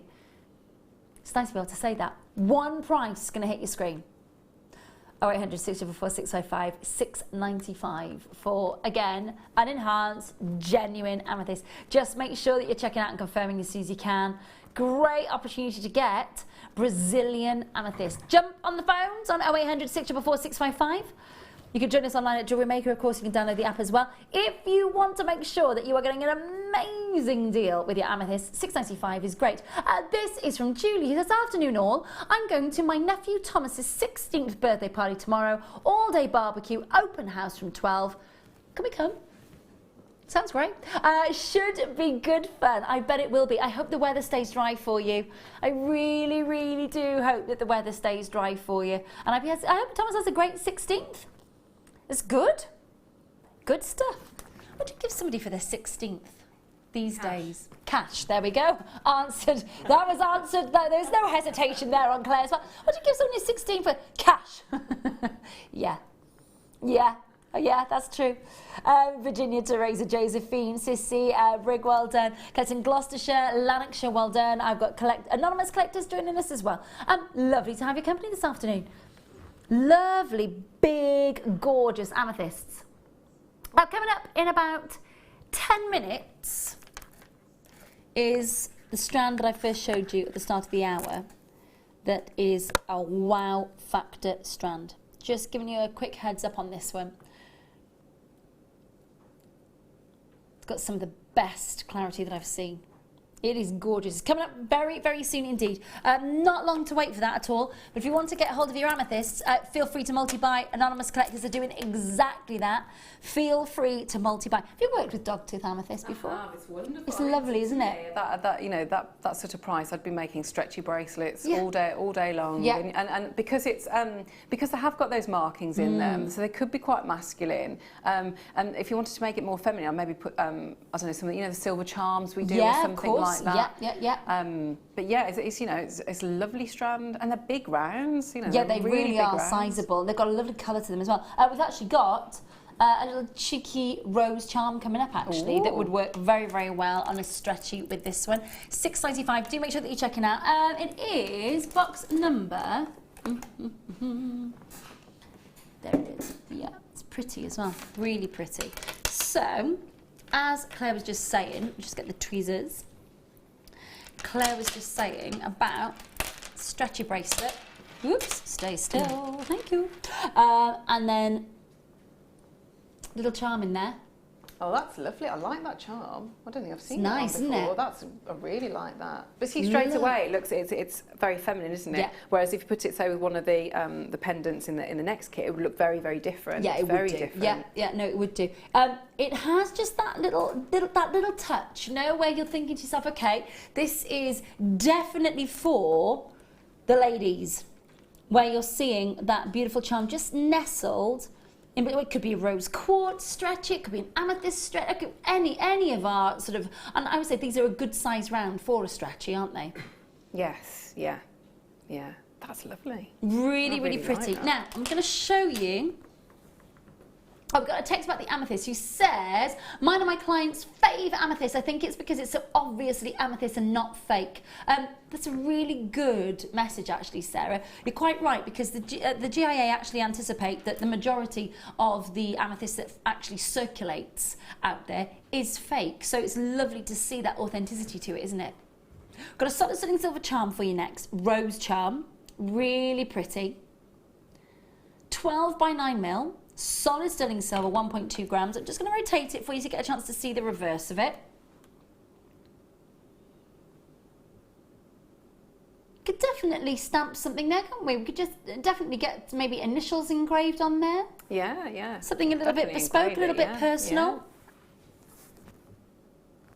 Speaker 3: It's nice to be able to say that. One price is going to hit your screen. 0800 644 655 695 for, again, an enhanced, genuine amethyst. Just make sure that you're checking out and confirming as soon as you can. Great opportunity to get Brazilian amethyst. Jump on the phones on 0800 644 655. You can join us online at Jewellery Maker. Of course, you can download the app as well. If you want to make sure that you are getting an amazing deal with your amethyst, $6.95 is great. This is from Julie. This afternoon all, I'm going to my nephew Thomas's 16th birthday party tomorrow. All-day barbecue, open house from 12. Can we come? Sounds great. Should be good fun. I bet it will be. I hope the weather stays dry for you. I really, really do hope that the weather stays dry for you. And I hope Thomas has a great 16th. It's good. Good stuff. What do you give somebody for their 16th these days? Cash. There we go. Answered. That was answered. There's no hesitation there on Claire's part. What do you give somebody 16 for? Cash. Yeah. Yeah. Yeah, that's true. Virginia, Teresa, Josephine, Sissy, Brig, well done. Collecting Gloucestershire, Lanarkshire, well done. I've got anonymous collectors joining us as well. Lovely to have your company this afternoon. Lovely, big, gorgeous amethysts. Now, coming up in about 10 minutes is the strand that I first showed you at the start of the hour. That is a wow factor strand. Just giving you a quick heads up on this one. It's got some of the best clarity that I've seen. It is gorgeous. It's coming up very, very soon indeed. Not long to wait for that at all. But if you want to get hold of your amethysts, feel free to multi-buy. Anonymous collectors are doing exactly that. Feel free to multi-buy. Have you worked with dogtooth amethyst before?
Speaker 4: It's wonderful.
Speaker 3: It's lovely, isn't it?
Speaker 4: That sort of price, I'd be making stretchy bracelets all day long.
Speaker 3: Yeah.
Speaker 4: And because it's because they have got those markings in them, so they could be quite masculine. And if you wanted to make it more feminine, I'd maybe put I don't know, something, the silver charms we do or something like that.
Speaker 3: Yeah.
Speaker 4: But yeah, it's a lovely strand, and they're big rounds.
Speaker 3: Yeah, they really are sizable. They've got a lovely colour to them as well. We've actually got a little cheeky rose charm coming up actually that would work very, very well on a stretchy with this one. $6.95. Do make sure that you're checking out. It is box number. There it is. Yeah, it's pretty as well. Really pretty. So, as Claire was just saying, we'll just get the tweezers. Claire was just saying about stretchy bracelet. Whoops, stay still. Thank you. And then little charm in there.
Speaker 4: Oh, that's lovely. I like that charm. I don't think I've seen
Speaker 3: that
Speaker 4: one before. I really like that. But see, straight away, it looks it's very feminine, isn't it?
Speaker 3: Yeah.
Speaker 4: Whereas if you put it, say, with one of the pendants in the next kit, it would look very, very different.
Speaker 3: Yeah, it would do.
Speaker 4: Different.
Speaker 3: Yeah, no, it would do. It has just that little touch, where you're thinking to yourself, okay, this is definitely for the ladies, where you're seeing that beautiful charm just nestled It could be a rose quartz stretch, it could be an amethyst stretch, it could any of our sort of, and I would say these are a good size round for a stretchy, aren't they?
Speaker 4: Yes, yeah, yeah, that's lovely.
Speaker 3: Really, really pretty.
Speaker 4: Like
Speaker 3: now, I'm going to show you. I've got a text about the amethyst who says, mine are my clients' fave amethyst. I think it's because it's so obviously amethyst and not fake. That's a really good message, actually, Sarah. You're quite right, because the GIA actually anticipate that the majority of the amethyst that actually circulates out there is fake. So it's lovely to see that authenticity to it, isn't it? Got a solid sterling silver charm for you next. Rose charm. Really pretty. 12 by 9 mil. Solid sterling silver, 1.2 grams. I'm just going to rotate it for you to get a chance to see the reverse of it. Could definitely stamp something there, can't we? We could just definitely get maybe initials engraved on there.
Speaker 4: Yeah, yeah.
Speaker 3: Something a little bit bespoke, a little bit personal.
Speaker 4: Yeah.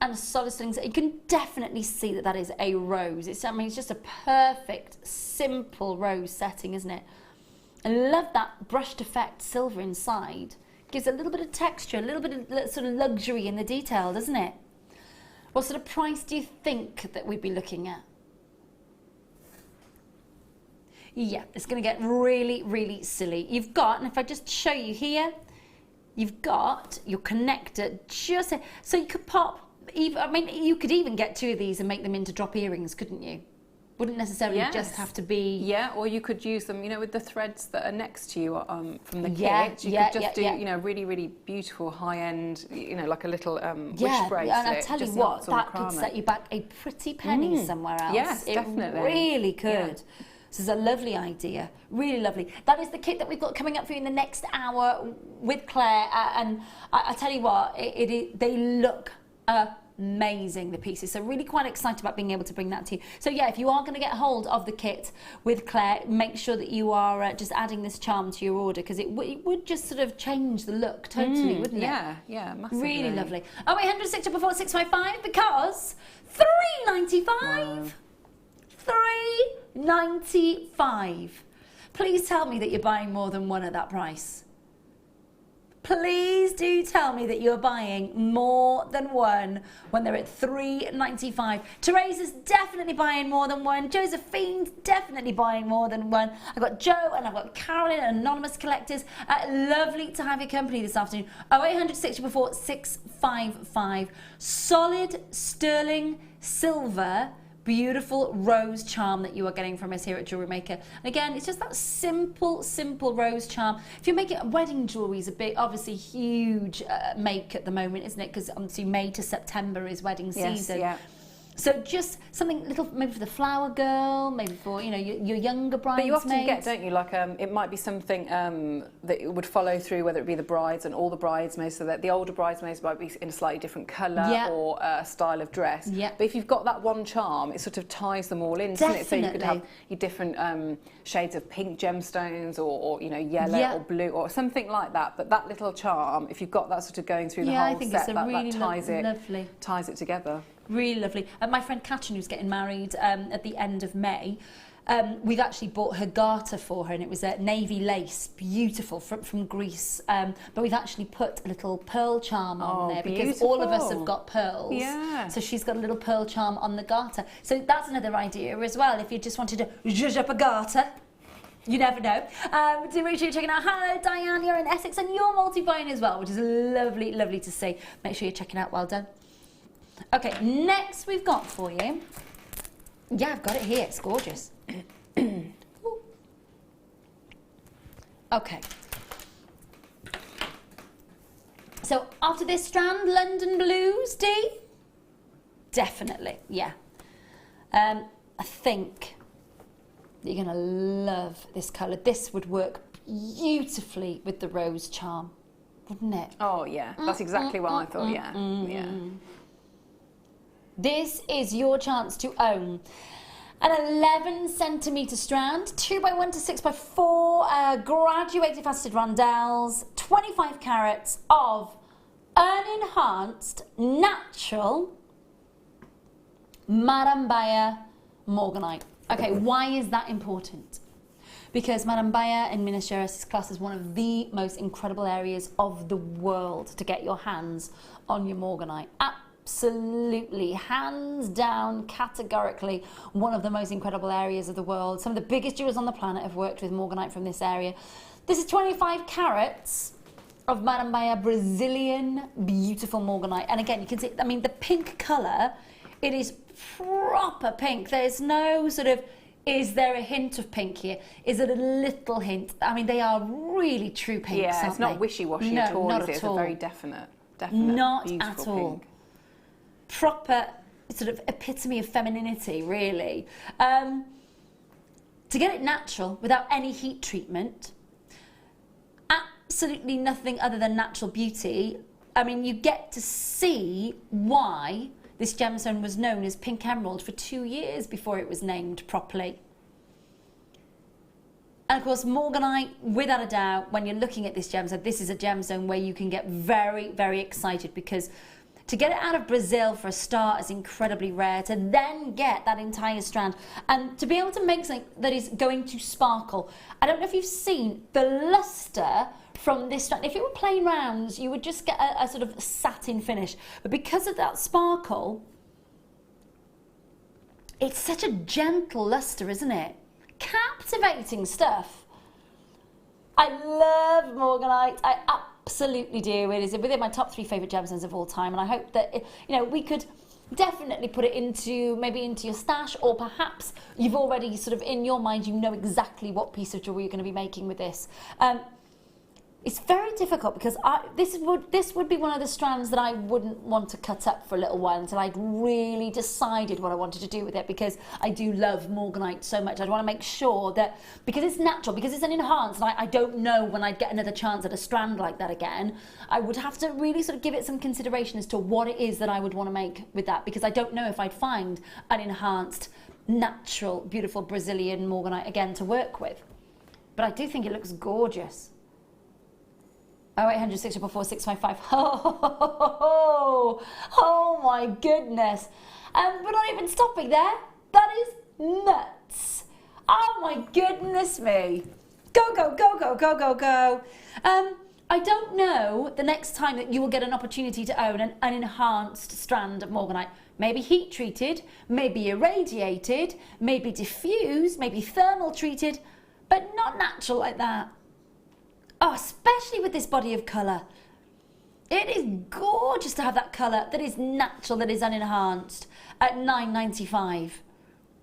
Speaker 3: And a solid sterling silver. You can definitely see that that is a rose. I mean, it's just a perfect, simple rose setting, isn't it? I love that brushed effect silver inside. Gives a little bit of texture, a little bit of sort of luxury in the detail, doesn't it? What sort of price do you think that we'd be looking at? Yeah, it's going to get really, really silly. You've got, and if I just show you here, you've got your connector just, so you could pop, even, I mean, you could even get 2 of these and make them into drop earrings, couldn't you? Wouldn't necessarily just have to be...
Speaker 4: Yeah, or you could use them, you know, with the threads that are next to you from the kit. You could just do, you know, really, really beautiful high-end, you know, like a little wish bracelet.
Speaker 3: And I tell you what, that could set you back a pretty penny somewhere else.
Speaker 4: Yes, definitely.
Speaker 3: It really could.
Speaker 4: Yeah.
Speaker 3: This is a lovely idea, really lovely. That is the kit that we've got coming up for you in the next hour with Claire. And I tell you what, they look amazing, the pieces. So really quite excited about being able to bring that to you. So yeah, if you are going to get hold of the kit with Claire, make sure that you are just adding this charm to your order, because it would just sort of change the look totally, wouldn't it?
Speaker 4: Yeah, yeah, massively.
Speaker 3: Really lovely. 0800 before 655 because £3.95.
Speaker 4: Wow.
Speaker 3: £3.95. Please tell me that you're buying more than one at that price. Please do tell me that you're buying more than one when they're at £3.95. Teresa's definitely buying more than one. Josephine's definitely buying more than one. I've got Joe and I've got Carolyn, anonymous collectors. Lovely to have your company this afternoon. 0800 655. Solid sterling silver. Beautiful rose charm that you are getting from us here at Jewellery Maker. And again, it's just that simple, simple rose charm. If you're making wedding jewellery, is a big, obviously huge make at the moment, isn't it? Because obviously May to September is wedding season. Yeah. So just something little, maybe for the flower girl, maybe for, you know, your younger bridesmaids.
Speaker 4: But you often get, don't you, like it might be something that would follow through, whether it be the brides and all the bridesmaids, so that the older bridesmaids might be in a slightly different colour or style of dress. Yeah. But if you've got that one charm, it sort of ties them all in, doesn't it? So you could have your different shades of pink gemstones or you know, yellow or blue or something like that. But that little charm, if you've got that sort of going through the whole set, that ties it together.
Speaker 3: Really lovely. My friend Katrin, who's getting married at the end of May, we've actually bought her garter for her, and it was a navy lace, beautiful, from Greece. But we've actually put a little pearl charm on there because all of us have got pearls. Yeah. So she's got a little pearl charm on the garter. So that's another idea as well. If you just wanted to zhuzh up a garter, you never know. Do make sure you're checking out. Hello, Diane, you're in Essex, and you're multi-buying as well, which is lovely, lovely to see. Make sure you're checking out. Well done. Okay, next we've got for you. Yeah, I've got it here. It's gorgeous. Okay. So after this strand, London Blues, Dee? Definitely, yeah. I think that you're going to love this colour. This would work beautifully with the rose charm, wouldn't it?
Speaker 4: Oh, yeah. That's exactly what I thought, yeah. Yeah.
Speaker 3: This is your chance to own an 11 centimetre strand, 2x1 to 6x4 graduated faceted rondelles, 25 carats of unenhanced natural Marambaya morganite. Okay, why is that important? because Madame Bayer in Minas Gerais is classed as one of the most incredible areas of the world to get your hands on your morganite. Absolutely, hands down, categorically, one of the most incredible areas of the world. Some of the biggest jewelers on the planet have worked with morganite from this area. This is 25 carats of Madame Bayer Brazilian beautiful morganite. And again, you can see, I mean, the pink colour, it is proper pink. There's no sort of, is there a hint of pink here? Is it a little hint? I mean, they are really true pinks,
Speaker 4: yeah, it's not wishy-washy at all, is it? It's a very definite
Speaker 3: not
Speaker 4: beautiful
Speaker 3: at all.
Speaker 4: pink.
Speaker 3: Proper sort of epitome of femininity, really. To get it natural without any heat treatment, absolutely nothing other than natural beauty. I mean, you get to see why this gemstone was known as pink emerald for 2 years before it was named properly. And of course, morganite, without a doubt, when you're looking at this gemstone, this is a gemstone where you can get very, very excited, because to get it out of Brazil for a start is incredibly rare. To then get that entire strand and to be able to make something that is going to sparkle. I don't know if you've seen the luster from this strand. If it were plain rounds, you would just get a sort of satin finish. But because of that sparkle, it's such a gentle luster, isn't it? Captivating stuff. I love morganite. I absolutely do. It is within my top 3 favourite gemstones of all time, and I hope that we could definitely put it into your stash, or perhaps you've already sort of in your mind, you know exactly what piece of jewellery you're going to be making with this. It's very difficult because this would be one of the strands that I wouldn't want to cut up for a little while until I'd really decided what I wanted to do with it, because I do love morganite so much. I'd want to make sure that, because it's natural, because it's an enhanced, and I don't know when I'd get another chance at a strand like that again, I would have to really sort of give it some consideration as to what it is that I would want to make with that, because I don't know if I'd find an enhanced, natural, beautiful Brazilian morganite again to work with. But I do think it looks gorgeous. 0800 644 655. Oh my goodness. We're not even stopping there. That is nuts. Oh my goodness me. Go, go, go, go, go, go, go. I don't know the next time that you will get an opportunity to own an enhanced strand of morganite. Maybe heat treated, maybe irradiated, maybe diffused, maybe thermal treated, but not natural like that. Oh, especially with this body of colour. It is gorgeous to have that colour that is natural, that is unenhanced at $9.95.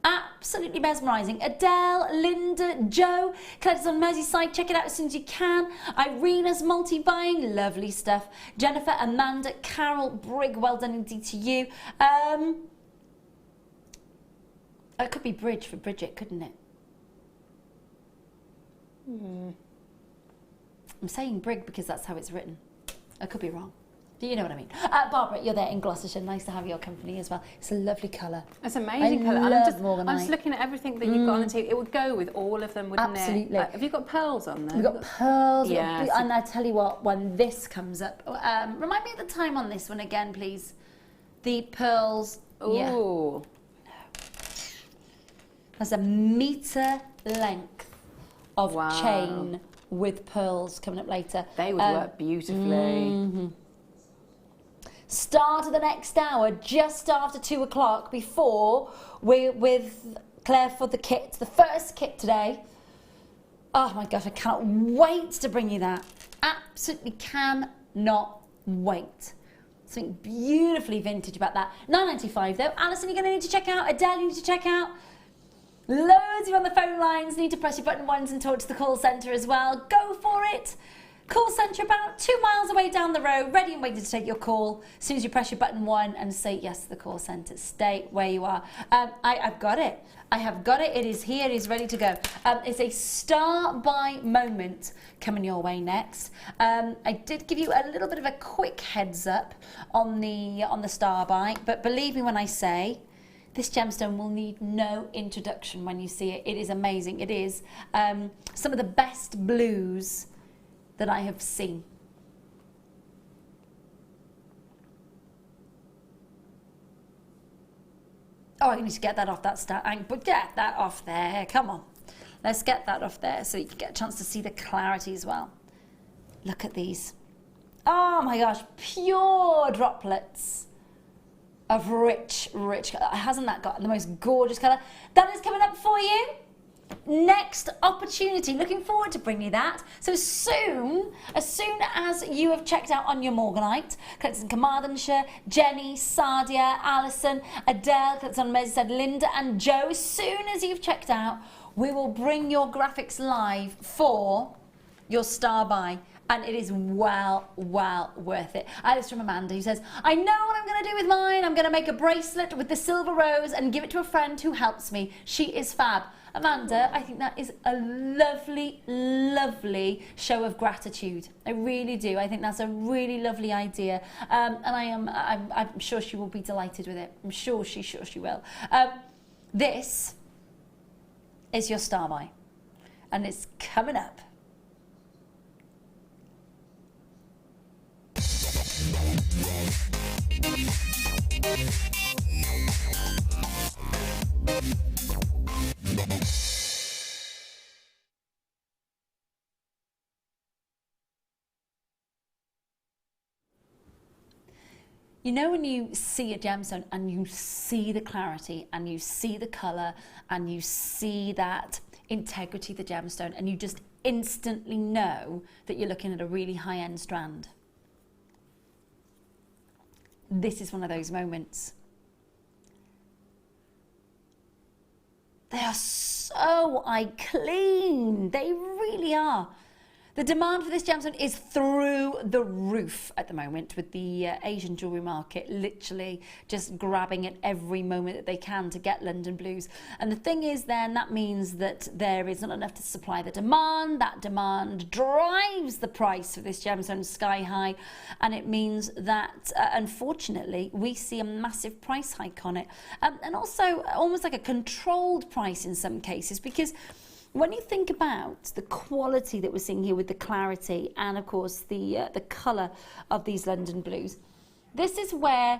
Speaker 3: Absolutely mesmerising. Adele, Linda, Joe, Claire's on Merseyside. Check it out as soon as you can. Irina's multi-buying. Lovely stuff. Jennifer, Amanda, Carol, Brig, well done indeed to you. It could be Bridge for Bridget, couldn't it? I'm saying Brig because that's how it's written. I could be wrong. Do you know what I mean? Barbara, you're there in Gloucestershire. Nice to have your company as well. It's a lovely colour.
Speaker 4: It's amazing colour. I'm just looking at everything that you've got on the table. It would go with all of them, wouldn't it?
Speaker 3: Absolutely.
Speaker 4: Have you got pearls on there?
Speaker 3: We've got pearls.
Speaker 4: Yeah.
Speaker 3: And I tell you what, when this comes up, remind me of the time on this one again, please. The pearls.
Speaker 4: Ooh.
Speaker 3: Yeah. No. There's a metre length of chain with pearls coming up later.
Speaker 4: They would work beautifully.
Speaker 3: Start of the next hour, just after 2 o'clock, before we're with Claire for the kit, the first kit today. Oh my gosh, I cannot wait to bring you that. Absolutely cannot wait. Something beautifully vintage about that. $9.95 though. Alison, you're going to need to check out. Adele, you need to check out. Loads of you on the phone lines. Need to press your button once and talk to the call centre as well. Go for it. Call centre about 2 miles away down the road, ready and waiting to take your call. As soon as you press your button 1 and say yes to the call centre, stay where you are. I've got it. I have got it. It is here. It is ready to go. It's a star by moment coming your way next. I did give you a little bit of a quick heads up on the star by, but believe me when I say, this gemstone will need no introduction when you see it. It is amazing. It is some of the best blues that I have seen. Oh, I need to get that off that stand. But get that off there. Come on. Let's get that off there so you can get a chance to see the clarity as well. Look at these. Oh my gosh, pure droplets of rich colour. Hasn't that got the most gorgeous colour? That is coming up for you. Next opportunity, looking forward to bringing you that. So as soon as you have checked out on your Morganite, collected in Carmarthenshire, Jenny, Sadia, Alison, Adele, collected on Merseyside, Linda and Joe, as soon as you've checked out, we will bring your graphics live for your star buy. And it is well worth it. This is from Amanda, who says, I know what I'm going to do with mine. I'm going to make a bracelet with the silver rose and give it to a friend who helps me. She is fab. Amanda, I think that is a lovely show of gratitude. I really do. I think that's a really lovely idea. And I'm sure she will be delighted with it. I'm sure she will. This is your star buy. And it's coming up. You know when you see a gemstone and you see the clarity and you see the colour and you see that integrity of the gemstone and you just instantly know that you're looking at a really high-end strand? This is one of those moments. They are so eye clean. They really are. The demand for this gemstone is through the roof at the moment, with the Asian jewellery market literally just grabbing at every moment that they can to get London blues. And the thing is then, that means that there is not enough to supply the demand. That demand drives the price of this gemstone sky high. And it means that, unfortunately, we see a massive price hike on it. And also almost like a controlled price in some cases, because when you think about the quality that we're seeing here with the clarity and, of course, the colour of these London blues, this is where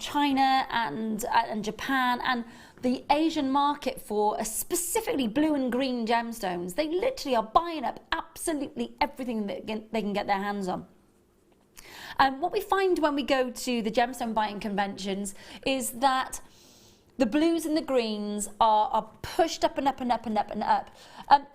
Speaker 3: China and Japan and the Asian market for specifically blue and green gemstones, they literally are buying up absolutely everything that they can get their hands on. What we find when we go to the gemstone buying conventions is that the blues and the greens are pushed up and up and up and up and up.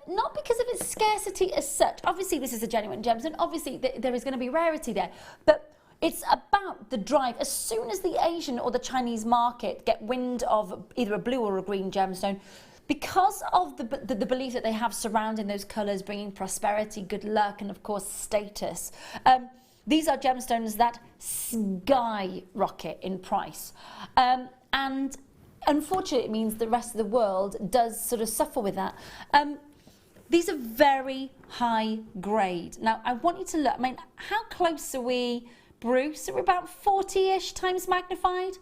Speaker 3: Not because of its scarcity as such. Obviously, this is a genuine gemstone. Obviously, there is going to be rarity there. But it's about the drive. As soon as the Asian or the Chinese market get wind of either a blue or a green gemstone, because of the belief that they have surrounding those colours, bringing prosperity, good luck, and, of course, status, these are gemstones that skyrocket in price. And unfortunately, it means the rest of the world does sort of suffer with that. These are very high grade. Now, I want you to look. I mean, how close are we, Bruce? Are we about 40-ish times magnified?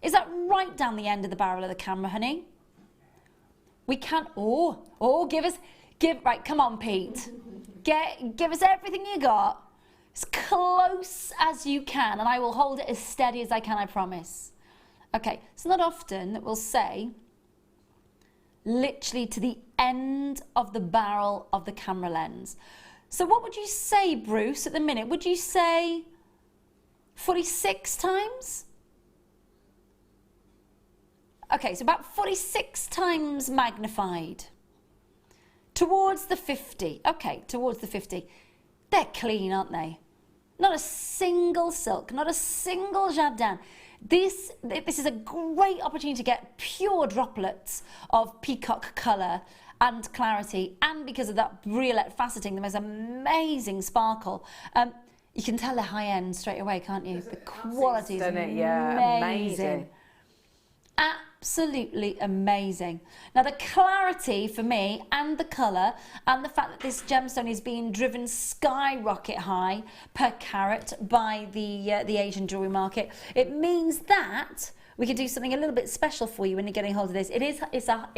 Speaker 3: Is that right down the end of the barrel of the camera, honey? We can't. Right, come on, Pete. Give us everything you got, as close as you can, and I will hold it as steady as I can, I promise. Okay, it's not often that we'll say literally to the end of the barrel of the camera lens. So what would you say, Bruce, at the minute? Would you say 46 times? Okay, so about 46 times magnified. Towards the 50. Okay, towards the 50. They're clean, aren't they? Not a single silk, not a single jardin. This is a great opportunity to get pure droplets of peacock colour and clarity, and because of that briolette faceting, the most amazing sparkle. You can tell they're high end straight away, can't you? The quality is amazing. Absolutely amazing. Now, the clarity for me and the colour and the fact that this gemstone is being driven skyrocket high per carat by the Asian jewellery market, it means that we can do something a little bit special for you when you're getting hold of this. It is a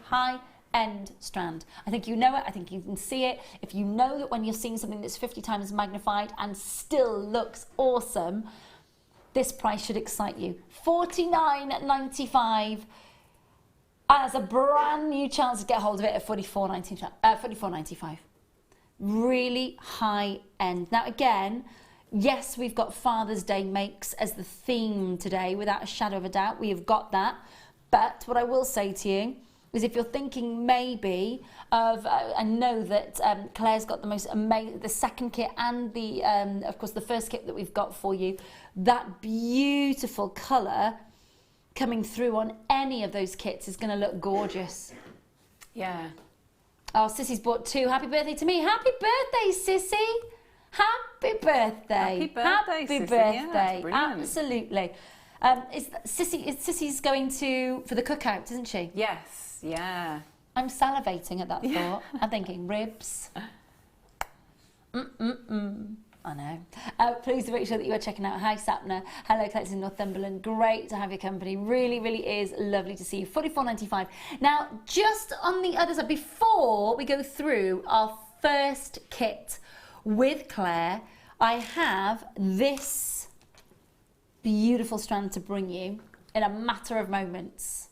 Speaker 3: high-end strand. I think you know it. I think you can see it. If you know that when you're seeing something that's 50 times magnified and still looks awesome, this price should excite you. $49.95. And it's a brand new chance to get hold of it at $44.95. Really high end. Now again, yes, we've got Father's Day makes as the theme today, without a shadow of a doubt. We have got that. But what I will say to you is if you're thinking maybe of, I know that Claire's got the most amazing, the second kit and the, of course, the first kit that we've got for you, that beautiful colour coming through on any of those kits is going to look gorgeous.
Speaker 4: Yeah.
Speaker 3: Oh, Sissy's bought 2. Happy birthday to me. Happy birthday, Sissy. Happy birthday.
Speaker 4: Happy birthday,
Speaker 3: Happy
Speaker 4: Sissy.
Speaker 3: birthday.
Speaker 4: Yeah,
Speaker 3: absolutely. Sissy's going for the cookout, isn't she?
Speaker 4: Yes, yeah.
Speaker 3: I'm salivating at that thought. I'm thinking ribs. I know. Please make sure that you are checking out Hi Sapna. Hello, Collectors in Northumberland. Great to have your company. Really, really is lovely to see you. $44.95. Now, just on the other side, before we go through our first kit with Claire, I have this beautiful strand to bring you in a matter of moments.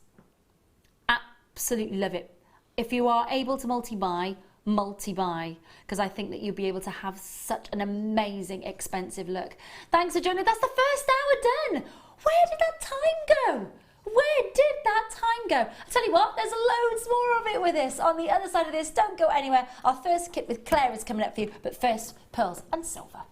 Speaker 3: Absolutely love it. If you are able to multi-buy, because I think that you'll be able to have such an amazing expensive look. Thanks for joining. That's the first hour done. Where did that time go? Where did that time go? I tell you what, there's loads more of it with this on the other side of this. Don't go anywhere. Our first kit with Claire is coming up for you, but first, pearls and silver.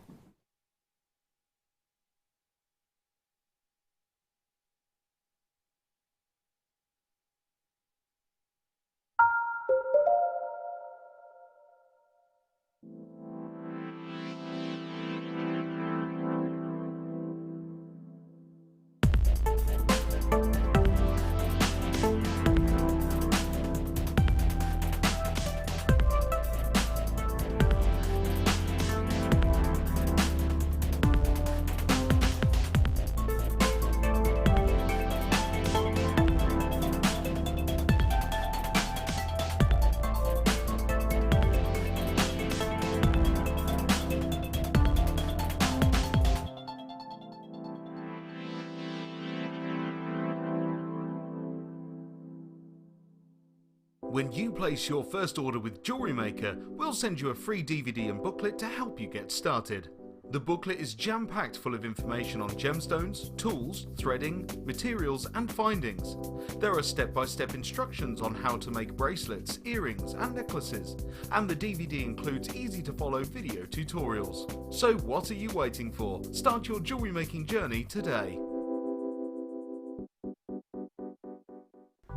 Speaker 1: When you place your first order with Jewellery Maker, we'll send you a free DVD and booklet to help you get started. The booklet is jam-packed full of information on gemstones, tools, threading, materials and findings. There are step-by-step instructions on how to make bracelets, earrings and necklaces, and the DVD includes easy-to-follow video tutorials. So what are you waiting for? Start your jewellery making journey today.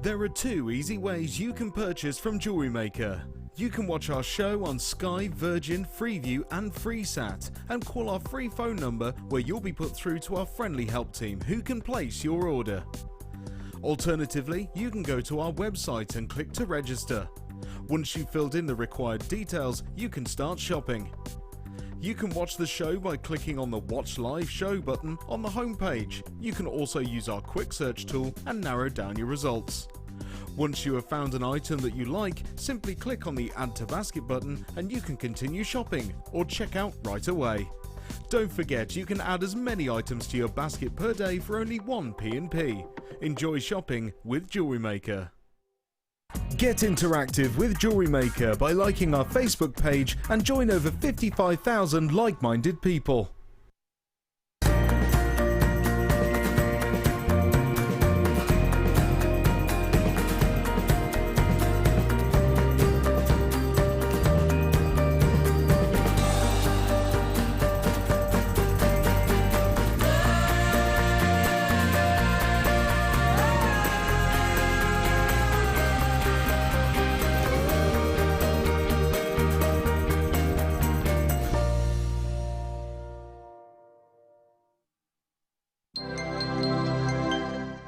Speaker 1: There are 2 easy ways you can purchase from Jewellery Maker. You can watch our show on Sky, Virgin, Freeview and FreeSat and call our free phone number where you'll be put through to our friendly help team who can place your order. Alternatively, you can go to our website and click to register. Once you've filled in the required details, you can start shopping. You can watch the show by clicking on the Watch Live Show button on the homepage. You can also use our quick search tool and narrow down your results. Once you have found an item that you like, simply click on the Add to Basket button and you can continue shopping or check out right away. Don't forget you can add as many items to your basket per day for only 1 P&P. Enjoy shopping with Jewellery Maker. Get interactive with Jewellery Maker by liking our Facebook page and join over 55,000 like-minded people.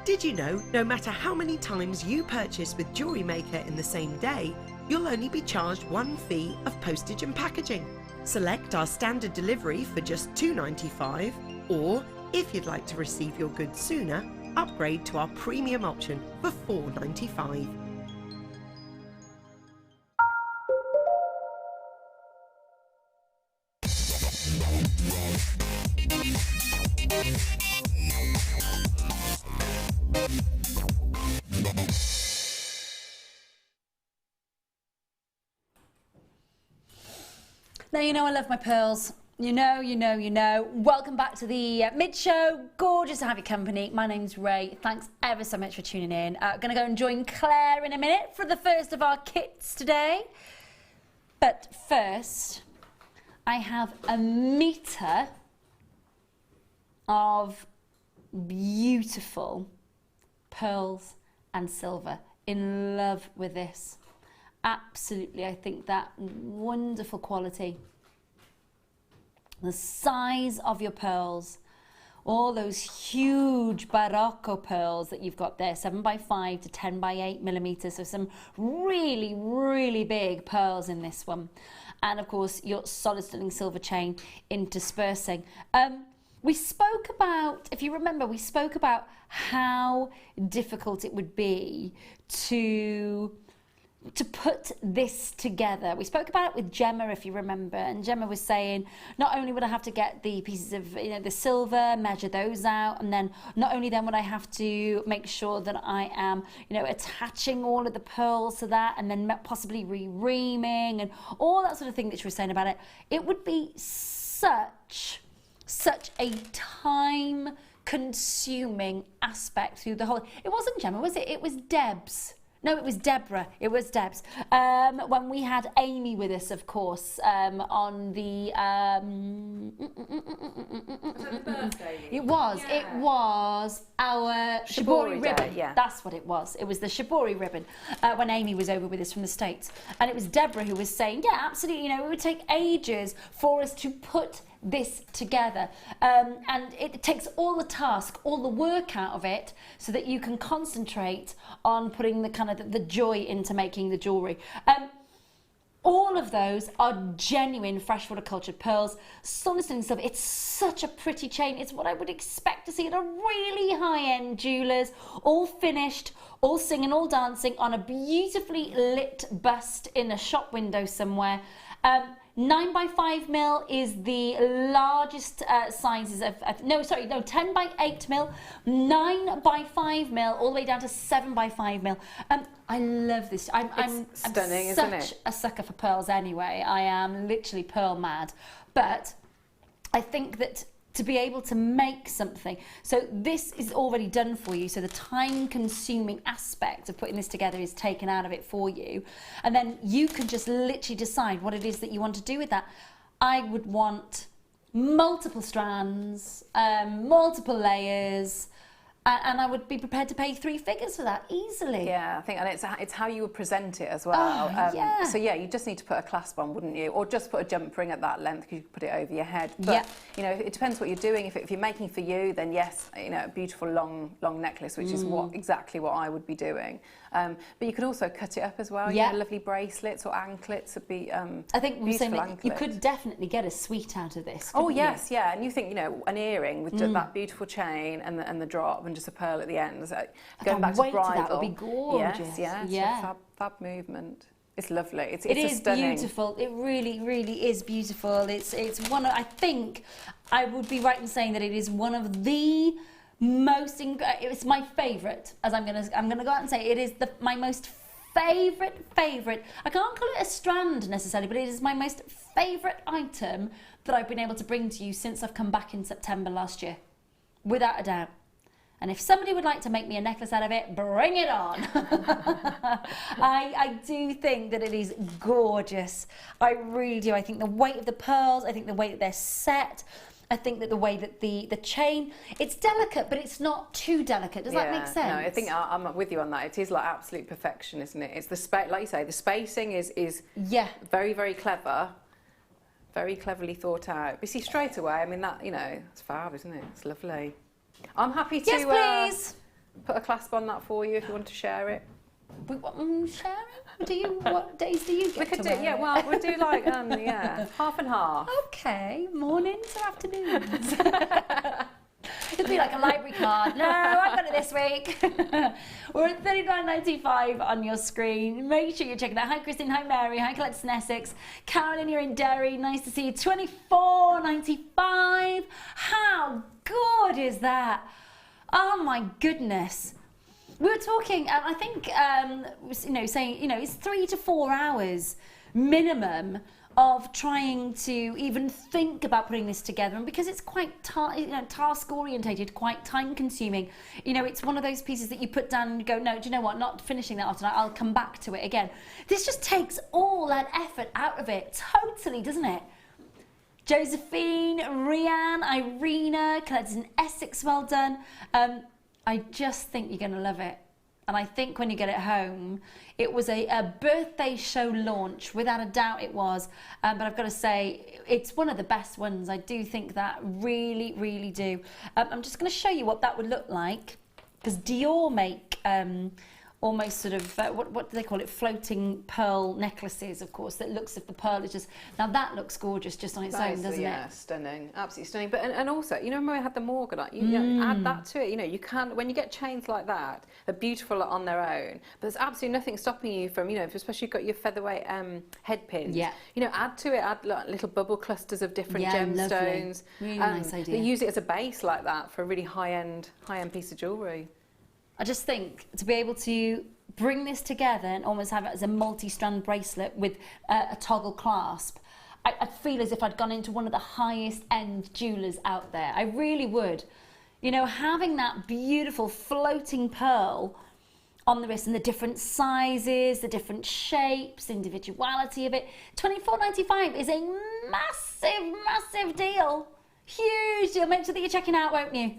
Speaker 2: Did you know, no matter how many times you purchase with Jewellery Maker in the same day, you'll only be charged 1 fee of postage and packaging. Select our standard delivery for just $2.95, or if you'd like to receive your goods sooner, upgrade to our premium option for $4.95.
Speaker 3: Now you know I love my pearls. You know. Welcome back to the mid-show. Gorgeous to have your company. My name's Rae. Thanks ever so much for tuning in. Gonna go and join Claire in a minute for the first of our kits today. But first, I have a meter of beautiful pearls and silver. In love with this. Absolutely, I think that wonderful quality. The size of your pearls, all those huge Barocco pearls that you've got there, 7x5 to 10x8 millimeters, so some really, really big pearls in this one. And of course, your solid sterling silver chain interspersing. We spoke about, if you remember, we spoke about how difficult it would be to put this together. We spoke about it with Gemma, if you remember, and Gemma was saying not only would I have to get the pieces of the silver, measure those out, and then not only then would I have to make sure that I am attaching all of the pearls to that, and then possibly re-reaming and all that sort of thing that she was saying about it. It would be such a time consuming aspect through the whole. It wasn't Gemma, was it? It was Debs. No, it was Deborah. It was Debs. When we had Amy with us, of course, on the...
Speaker 4: Was it the birthday?
Speaker 3: It was. Yeah. It was our Shibori ribbon.
Speaker 4: Yeah.
Speaker 3: That's what it was. It was the Shibori ribbon when Amy was over with us from the States. And it was Deborah who was saying, yeah, absolutely, it would take ages for us to put this together, and it takes all the task, all the work out of it, so that you can concentrate on putting the kind of the joy into making the jewellery. All of those are genuine freshwater cultured pearls, solid sterling silver. It's such a pretty chain. It's what I would expect to see at a really high-end jewellers, all finished, all singing, all dancing on a beautifully lit bust in a shop window somewhere. 9x5 is the largest sizes of 10x8 mil, 9x5 all the way down to 7x5. I love this. I'm
Speaker 4: stunning,
Speaker 3: isn't
Speaker 4: it?
Speaker 3: Such a sucker for pearls anyway. I am literally pearl mad. But I think that to be able to make something, so this is already done for you, so the time consuming aspect of putting this together is taken out of it for you, and then you can just literally decide what it is that you want to do with that. I would want multiple strands, multiple layers, and I would be prepared to pay 3 figures for that easily.
Speaker 4: Yeah, I think, and it's how you would present it as well.
Speaker 3: Yeah.
Speaker 4: So yeah, you just need to put a clasp on, wouldn't you? Or just put a jump ring at that length, because you could put it over your head. But it depends what you're doing. If you're making for you, then yes, a beautiful long necklace, which is exactly what I would be doing. But you could also cut it up as well.
Speaker 3: Yeah.
Speaker 4: Lovely bracelets or anklets would be.
Speaker 3: I think we're saying
Speaker 4: that
Speaker 3: you could definitely get a suite out of this.
Speaker 4: Oh yes, yeah. And you think an earring with that beautiful chain and the drop and just a pearl at the end. So going back to bridal,
Speaker 3: that would be gorgeous.
Speaker 4: Yes, yeah. Fab movement. It's lovely. It
Speaker 3: is
Speaker 4: stunning.
Speaker 3: Beautiful. It really, really is beautiful. It's one of, I think I would be right in saying that it is one of the most. It's my favourite. As I'm gonna go out and say it is my most favourite. I can't call it a strand necessarily, but it is my most favourite item that I've been able to bring to you since I've come back in September last year, without a doubt. And if somebody would like to make me a necklace out of it, bring it on. I do think that it is gorgeous. I really do. I think the weight of the pearls, I think the way that they're set, I think that the way that the chain, it's delicate, but it's not too delicate. Does that make sense?
Speaker 4: No, I think I'm with you on that. It is like absolute perfection, isn't it? It's like you say, the spacing is very, very clever. Very cleverly thought out. But see, straight away, I mean, that, it's fab, isn't it? It's lovely. I'm happy to
Speaker 3: please.
Speaker 4: Put a clasp on that for you if you want to share it.
Speaker 3: Share it? What days do you get?
Speaker 4: We could do, we'll do like half and half.
Speaker 3: Okay, mornings or afternoons? It'd be like a library card. No, I've got it this week. We're at $39.95 on your screen. Make sure you're checking out. Hi, Christine. Hi, Mary. Hi, Colette in Essex. Carolyn, you're in Derry. Nice to see you. $24.95. How good is that? Oh, my goodness. We were talking, I think, saying, it's 3 to 4 hours minimum of trying to even think about putting this together, and because it's quite task orientated, quite time consuming, you know, it's one of those pieces that you put down and you go, no, do you know what, not finishing that off tonight, I'll come back to it again. This just takes all that effort out of it, totally, doesn't it? Josephine, Rianne, Irina, collected in Essex, well done. I just think you're going to love it. And I think when you get it home, it was a birthday show launch, without a doubt it was. But I've got to say, it's one of the best ones. I do think that, really, really do. I'm just going to show you what that would look like, because Dior make almost sort of, what do they call it, floating pearl necklaces, of course, that looks, if the pearl is just, now that looks gorgeous just on its own, doesn't it?
Speaker 4: Yeah, stunning, absolutely stunning. But and also, you know, when we had the Morganite, you know, add that to it. You know, you can, when you get chains like that, they're beautiful on their own, but there's absolutely nothing stopping you from, you know, especially you've got your featherweight head pins. Yeah. You know, add to it, add like little bubble clusters of different gemstones.
Speaker 3: Really nice idea.
Speaker 4: They use it as a base like that for a really high-end piece of jewellery.
Speaker 3: I just think to be able to bring this together and almost have it as a multi-strand bracelet with a toggle clasp, I feel as if I'd gone into one of the highest end jewellers out there. I really would. You know, having that beautiful floating pearl on the wrist and the different sizes, the different shapes, the individuality of it. $24.95 is a massive, massive deal. Huge deal. Make sure that you're checking out, won't you?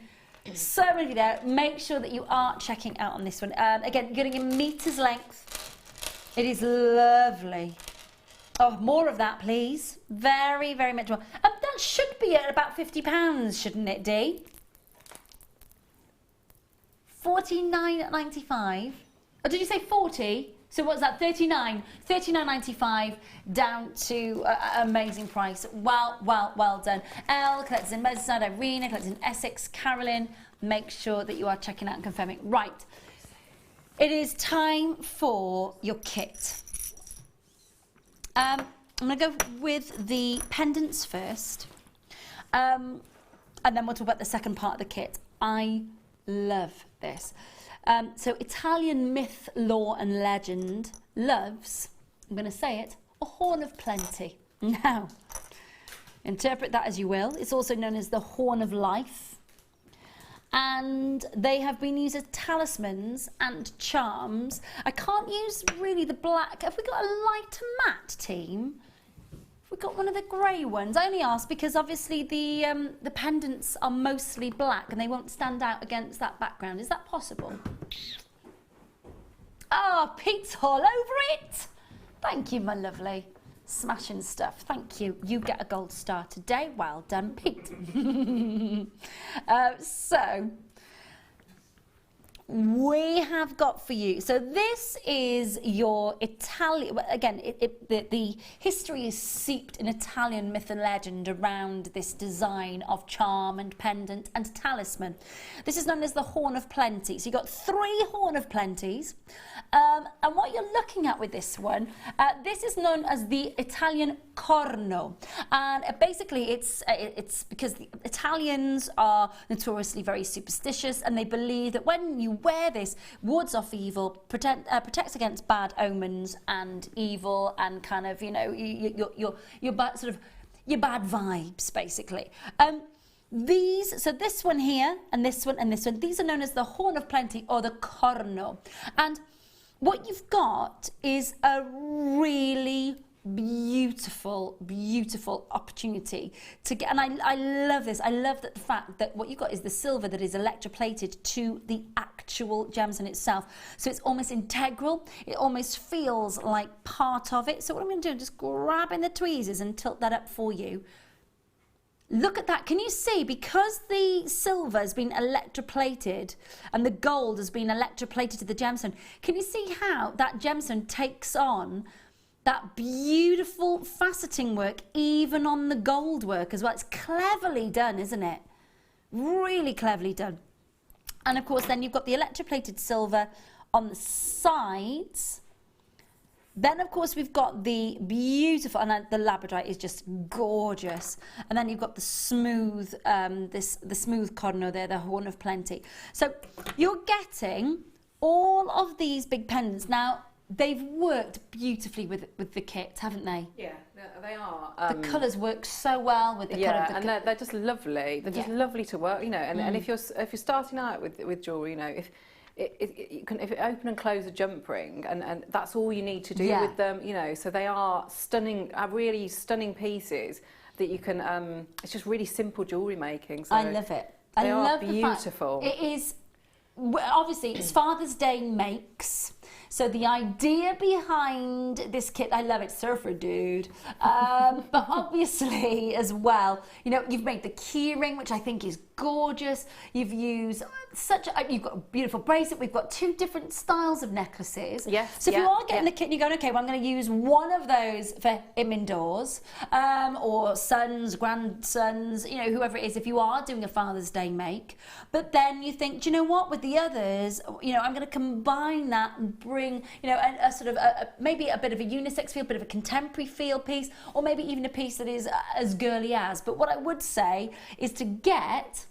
Speaker 3: So many of you there. Make sure that you are checking out on this one. Again, you're getting a meter's length. It is lovely. Oh, more of that, please. Very, very much more. That should be at about £50, shouldn't it, Dee? $49.95. Oh, did you say 40? So what's that? 39. $39.95 down to amazing price. Well done. Elle collects in Merseyside, Irina collects in Essex, Carolyn. Make sure that you are checking out and confirming. Right. It is time for your kit. I'm going to go with the pendants first. And then we'll talk about the second part of the kit. I love this. So Italian myth, lore and legend loves, I'm going to say it, a horn of plenty. Now, interpret that as you will. It's also known as the horn of life. And they have been used as talismans and charms. I can't use really the black. Have we got a light matte team? We've got one of the grey ones. I only ask because obviously the pendants are mostly black and they won't stand out against that background. Is that possible? Oh, Pete's all over it. Thank you, my lovely. Smashing stuff. Thank you. You get a gold star today. Well done, Pete. So we have got for you, so this is your Italian, again, the history is seeped in Italian myth and legend around this design of charm and pendant and talisman. This is known as the Horn of Plenty. So you've got 3 Horn of Plenties, and what you're looking at with this one, this is known as the Italian corno, and basically it's because the Italians are notoriously very superstitious, and they believe that when you wear this, wards off evil, protects against bad omens and evil, and kind of, you know, your bad sort of your bad vibes, basically. So this one here and this one and this one, these are known as the Horn of Plenty or the corno, and what you've got is a really beautiful opportunity to get, and I love this. I love that the fact that what you've got is the silver that is electroplated to the actual gemstone itself, so it's almost integral. It almost feels like part of it. So what I'm going to do is just grab in the tweezers and tilt that up for you. Look at that. Can you see, because the silver has been electroplated and the gold has been electroplated to the gemstone, can you see how that gemstone takes on that beautiful faceting work even on the gold work as well? It's cleverly done, isn't it? Really cleverly done. And of course then you've got the electroplated silver on the sides. Then of course we've got the beautiful, and the labradorite is just gorgeous. And then you've got the smooth, the smooth corno there, the Horn of Plenty. So you're getting all of these big pendants. Now, they've worked beautifully with the kit, haven't they?
Speaker 4: Yeah, they are.
Speaker 3: The colours work so well with the colour.
Speaker 4: And they're just lovely. They're just lovely to work, you know. And if you're starting out with jewellery, you know, if you open and close a jump ring, and that's all you need to do with them, you know. So they are stunning, really stunning pieces that you can. It's just really simple jewellery making. So
Speaker 3: I love it.
Speaker 4: They are
Speaker 3: love
Speaker 4: beautiful.
Speaker 3: It is. Obviously, it's Father's Day makes. So the idea behind this kit, I love it, surfer dude. But obviously as well, you know, you've made the key ring, which I think is gorgeous. You've used you've got a beautiful bracelet. We've got 2 different styles of necklaces.
Speaker 4: Yes.
Speaker 3: So if you are getting the kit and you're going, okay, well, I'm going to use one of those for him indoors, or sons, grandsons, you know, whoever it is, if you are doing a Father's Day make. But then you think, do you know what, with the others, you know, I'm going to combine that and bring, you know, a sort of maybe a bit of a unisex feel, a bit of a contemporary feel piece, or maybe even a piece that is as girly as. But what I would say is to get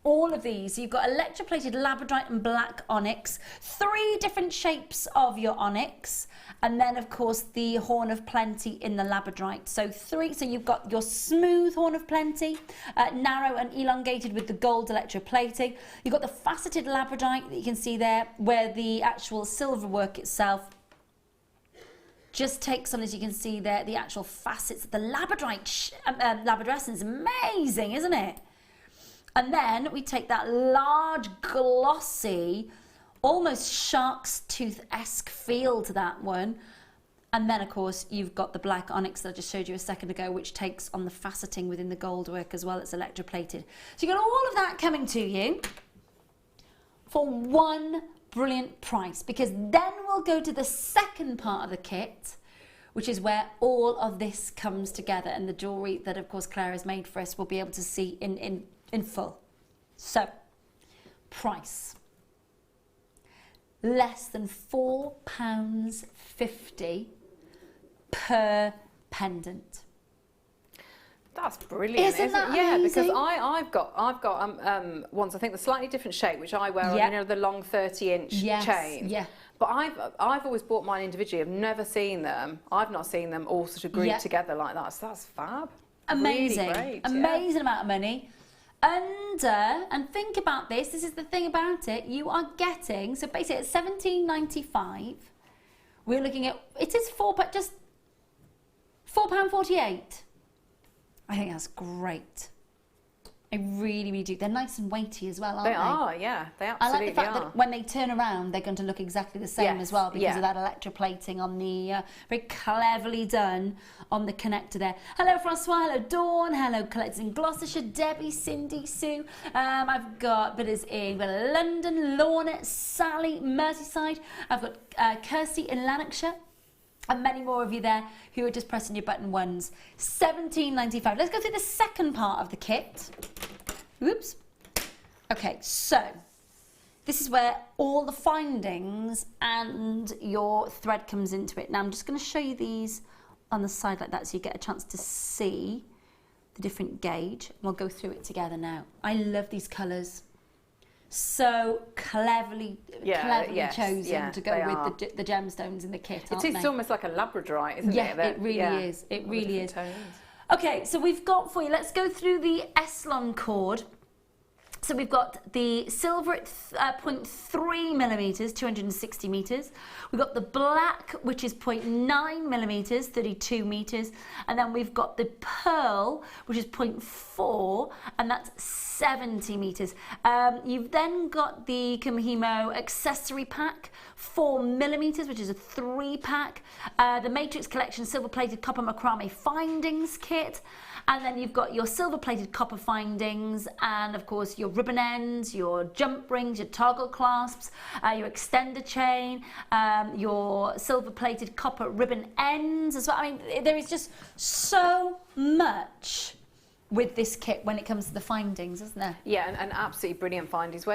Speaker 3: all of these. You've got electroplated labradorite and black onyx, 3 different shapes of your onyx, and then of course the horn of plenty in the labradorite. So 3. So you've got your smooth horn of plenty, narrow and elongated with the gold electroplating. You've got the faceted labradorite that you can see there, where the actual silver work itself just takes on, as you can see there, the actual facets. The labradorite labradorescence is amazing, isn't it? And then we take that large, glossy, almost shark's tooth-esque feel to that one. And then, of course, you've got the black onyx that I just showed you a second ago, which takes on the faceting within the gold work as well. It's electroplated. So you've got all of that coming to you for one brilliant price, because then we'll go to the second part of the kit, which is where all of this comes together, and the jewellery that, of course, Claire has made for us will be able to see in full. So, price. Less than £4.50 per pendant.
Speaker 4: That's brilliant, isn't
Speaker 3: that
Speaker 4: it? Yeah,
Speaker 3: amazing?
Speaker 4: because I've got ones, I think the slightly different shape, which I wear on, you know, the long 30-inch chain.
Speaker 3: Yeah.
Speaker 4: But I've always bought mine individually. I've never seen them. I've not seen them all sort of grouped together like that. So that's fab.
Speaker 3: Amazing.
Speaker 4: Really great,
Speaker 3: Amazing amount of money. And think about this. This is the thing about it. You are getting, so basically at £17.95, we're looking at, it is just £4.48. I think that's great. I really, really do. They're nice and weighty as well, aren't they?
Speaker 4: They are, yeah. They absolutely are.
Speaker 3: I like the fact that when they turn around, they're going to look exactly the same as well, because of that electroplating on the, very cleverly done on the connector there. Hello, Francois. Hello, Dawn. Hello, Colette in Gloucestershire. Debbie, Cindy, Sue. I've got bidders in London, Lorna, Sally, Merseyside. I've got Kirsty in Lanarkshire. And many more of you there who are just pressing your button ones. £17.95. Let's go through the second part of the kit. Oops. Okay, so this is where all the findings and your thread comes into it. Now I'm just going to show you these on the side like that so you get a chance to see the different gauge. And we'll go through it together now. I love these colours. So cleverly chosen to go with the gemstones in the kit, aren't they?
Speaker 4: It is almost like a labradorite, isn't it?
Speaker 3: Yeah, it really is. It really is. Okay, so we've got for you, let's go through the Eslon cord. So we've got the silver at 0.3 millimetres, 260 metres. We've got the black, which is 0.9 millimetres, 32 metres. And then we've got the pearl, which is 0.4, and that's 70 metres. You've then got the Kumihimo accessory pack, 4 millimetres, which is a 3-pack. The Matrix Collection silver-plated copper macrame findings kit. And then you've got your silver-plated copper findings, and of course your ribbon ends, your jump rings, your toggle clasps, your extender chain, your silver-plated copper ribbon ends as well. I mean, there is just so much with this kit when it comes to the findings, isn't there? Yeah,
Speaker 4: and absolutely brilliant findings.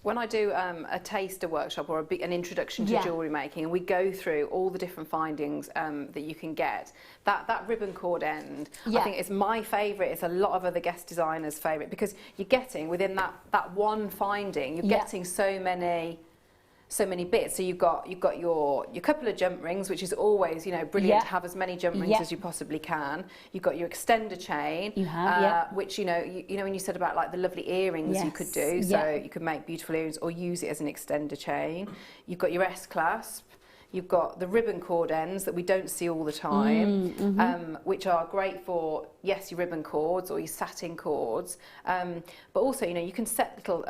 Speaker 4: When I do a taster workshop or an introduction to jewellery making, and we go through all the different findings that you can get, that ribbon cord end, I think it's my favourite. It's a lot of other guest designers' favourite, because you're getting, within that one finding, you're getting so many so many bits. So you've got your couple of jump rings, which is always, you know, brilliant to have as many jump rings as you possibly can. You've got your extender chain, which, you know when you said about like the lovely earrings you could do, so you could make beautiful earrings or use it as an extender chain. You've got your S-clasp. You've got the ribbon cord ends that we don't see all the time, which are great for, yes, your ribbon cords or your satin cords, but also, you know, you can set little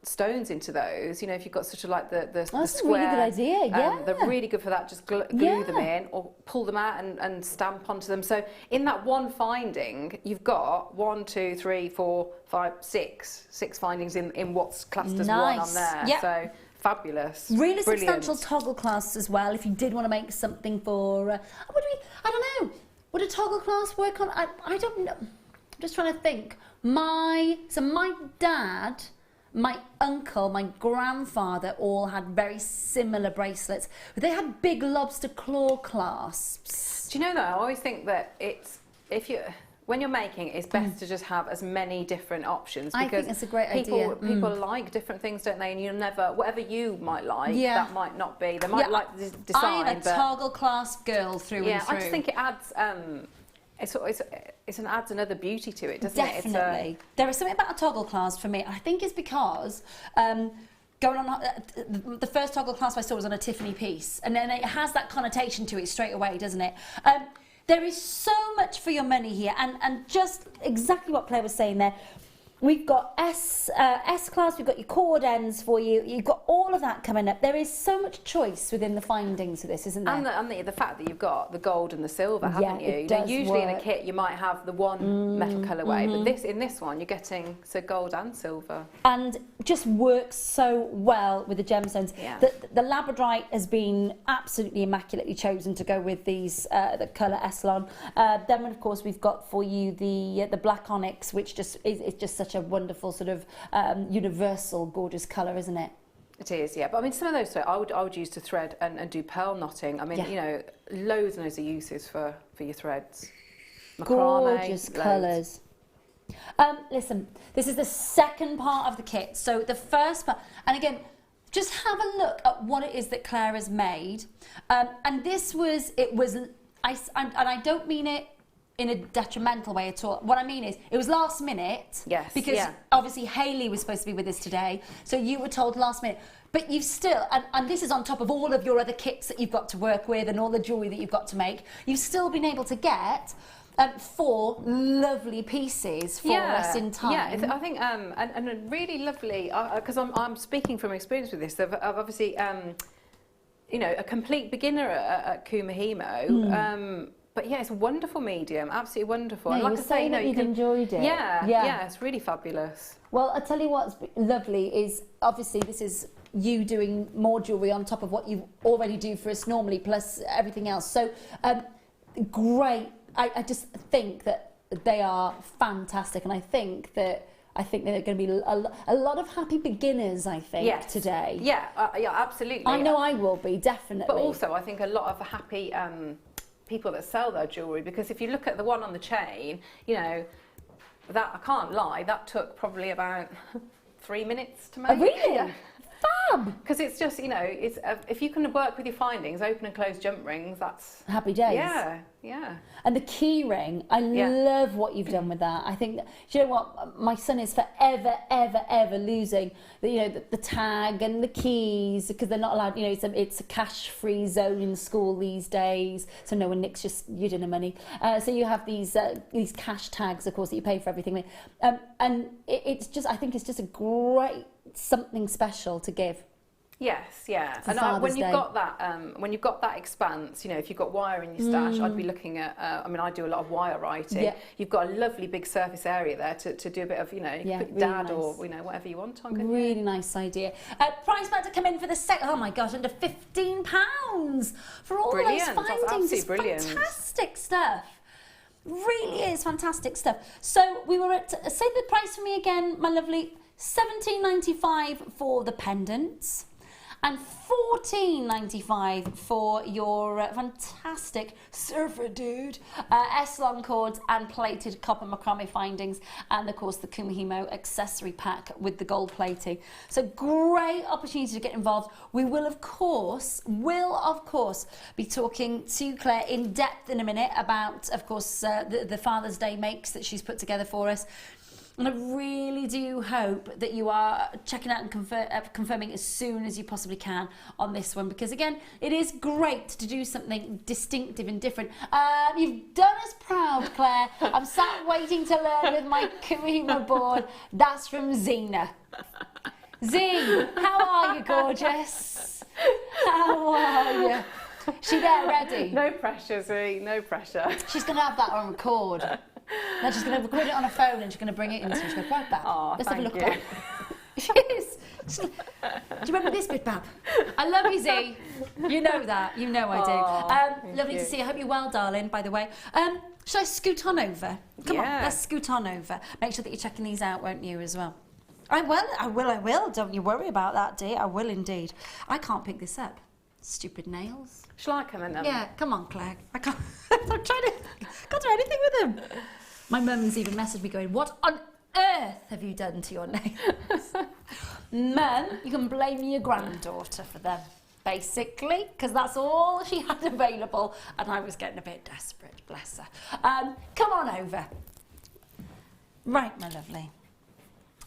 Speaker 4: stones into those. You know, if you've got sort of like the
Speaker 3: that's
Speaker 4: square,
Speaker 3: a really good idea.
Speaker 4: they're really good for that. Just glue them in or pull them out and stamp onto them. So in that one finding, you've got 1, 2, 3, 4, 5, 6 findings in what's classed as one on there. So fabulous.
Speaker 3: Really substantial toggle clasps as well. If you did want to make something for, I don't know. Would a toggle clasp work on? I don't know. I'm just trying to think. My dad, my uncle, my grandfather all had very similar bracelets, but they had big lobster claw clasps.
Speaker 4: Do you know that? I always think that when you're making, it's best to just have as many different options, because
Speaker 3: I think it's a great idea.
Speaker 4: People like different things, don't they? And you'll never, whatever you might like, that might not be. They might like the design.
Speaker 3: I'm a toggle clasp girl through and through.
Speaker 4: I just think it adds. It adds another beauty to it, doesn't it?
Speaker 3: Definitely. There is something about a toggle clasp for me. I think it's because. Going on, the first toggle clasp I saw was on a Tiffany piece, and then it has that connotation to it straight away, doesn't it? There is so much for your money here, and just exactly what Claire was saying there. We've got S-class, we've got your cord ends for you, you've got all of that coming up. There is so much choice within the findings of this, isn't there?
Speaker 4: And the fact that you've got the gold and the silver, haven't you?
Speaker 3: It does
Speaker 4: usually
Speaker 3: work.
Speaker 4: in a kit you might have the one metal colourway, but in this one you're getting gold and silver. And
Speaker 3: just works so well with the gemstones.
Speaker 4: Yeah.
Speaker 3: The labradorite has been absolutely immaculately chosen to go with these the colour Eslon. Then of course we've got for you the black onyx, which just is just such a wonderful sort of universal gorgeous colour, isn't it?
Speaker 4: It is, yeah. But I mean, some of those I would use to thread and do pearl knotting. I mean, you know, loads and loads of uses for your threads. Macrame,
Speaker 3: gorgeous colours. Listen, this is the second part of the kit. So the first part, and again, just have a look at what it is that Claire has made. And this was, and I don't mean it in a detrimental way at all. What I mean is, it was last minute.
Speaker 4: Yes.
Speaker 3: Because obviously Hayley was supposed to be with us today, so you were told last minute. But you've still, and this is on top of all of your other kits that you've got to work with and all the jewellery that you've got to make, you've still been able to get 4 lovely pieces for us in time.
Speaker 4: Yeah, I think, and a really lovely, because I'm speaking from experience with this, I've obviously, you know, a complete beginner at Kumihimo, but yeah, it's a wonderful medium, absolutely wonderful.
Speaker 3: No,
Speaker 4: and like I say,
Speaker 3: you've enjoyed it.
Speaker 4: Yeah, it's really fabulous.
Speaker 3: Well, I'll tell you what's lovely is, obviously this is you doing more jewellery on top of what you already do for us normally, plus everything else. So, great. I just think that they are fantastic, and I think they're going to be a lot of happy beginners, I think, today.
Speaker 4: Yeah, absolutely.
Speaker 3: I know I will be, definitely.
Speaker 4: But also, I think a lot of happy people that sell their jewellery, because if you look at the one on the chain, you know, that, I can't lie, that took probably about 3 minutes to make.
Speaker 3: Oh, really?
Speaker 4: Yeah.
Speaker 3: Fab!
Speaker 4: Because it's just, you know, it's if you can work with your findings, open and close jump rings, that's...
Speaker 3: Happy days.
Speaker 4: Yeah.
Speaker 3: And the key ring, I love what you've done with that. I think, do you know what, my son is forever, ever losing the tag and the keys, because they're not allowed, you know, it's a cash-free zone in school these days, so no one nicks your dinner money. So you have these cash tags, of course, that you pay for everything with. And it's just, I think it's just a great something special to give.
Speaker 4: Yes, yeah. And when you've got that expanse, you know, if you've got wire in your stash, I'd be looking at. I mean, I do a lot of wire writing. Yeah. You've got a lovely big surface area there to do a bit of, you know, you can put
Speaker 3: really
Speaker 4: dad
Speaker 3: nice.
Speaker 4: Or you know whatever you want on.
Speaker 3: Really nice idea. Price about to come in for the second. Oh my gosh, under £15 for all those findings. It's
Speaker 4: brilliant.
Speaker 3: Fantastic stuff. Really is fantastic stuff. So we were at, say the price for me again, my lovely. £17.95 for the pendants, and $14.95 for your fantastic surfer dude S-long cords and plated copper macrame findings, and of course the Kumihimo accessory pack with the gold plating. So great opportunity to get involved. We will of course be talking to Claire in depth in a minute about, of course, the Father's Day makes that she's put together for us. And I really do hope that you are checking out and confirming as soon as you possibly can on this one, because again, it is great to do something distinctive and different. You've done us proud, Claire. I'm sat waiting to learn with my Kumihimo board. That's from Zena. Z, how are you, gorgeous? How are you? She there ready?
Speaker 4: No pressure, Z, no pressure.
Speaker 3: She's going to have that on record. Then she's going to record it on her phone and she's going to bring it in. So she's going to right back. Let's have a look at that. She is. Do you remember this bit, Bab? I love you, Z. You know that. You know I do. Lovely to see you. I hope you're well, darling, by the way. Shall I scoot on over? Come on, let's scoot on over. Make sure that you're checking these out, won't you, as well? I will. Don't you worry about that, dear. I will indeed. I can't pick this up. Stupid nails.
Speaker 4: Shall I come in then?
Speaker 3: Yeah, come on, Claire. I can't. I'm trying to. Can't do anything with them. My mum's even messaged me going, "What on earth have you done to your nails?" Mum, you can blame your granddaughter for them, basically, because that's all she had available, and I was getting a bit desperate. Bless her. Come on over. Right, my lovely.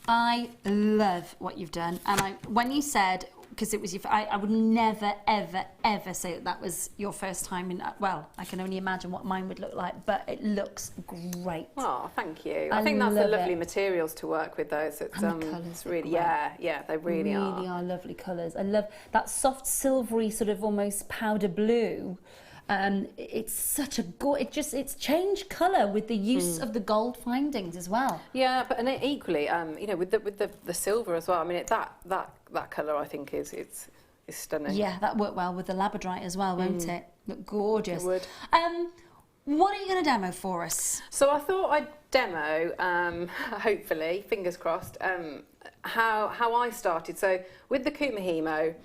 Speaker 3: I love what you've done, and when you said, because it was I would never, ever, ever say that was your first time in. Well, I can only imagine what mine would look like, but it looks great.
Speaker 4: Oh, thank you. I think that's the lovely materials to work with. Those, it's
Speaker 3: and the colours,
Speaker 4: it's really, yeah, they really are.
Speaker 3: Really are lovely colours. I love that soft silvery sort of almost powder blue. It's such a it's changed colour with the use of the gold findings as well.
Speaker 4: Yeah, but and equally, you know, with the silver as well. I mean, that colour I think is stunning.
Speaker 3: Yeah, that worked well with the labradorite as well, won't it? Look gorgeous.
Speaker 4: It would.
Speaker 3: What are you going to demo for us?
Speaker 4: So I thought I'd demo, hopefully, fingers crossed, how I started. So with the Kumihimo,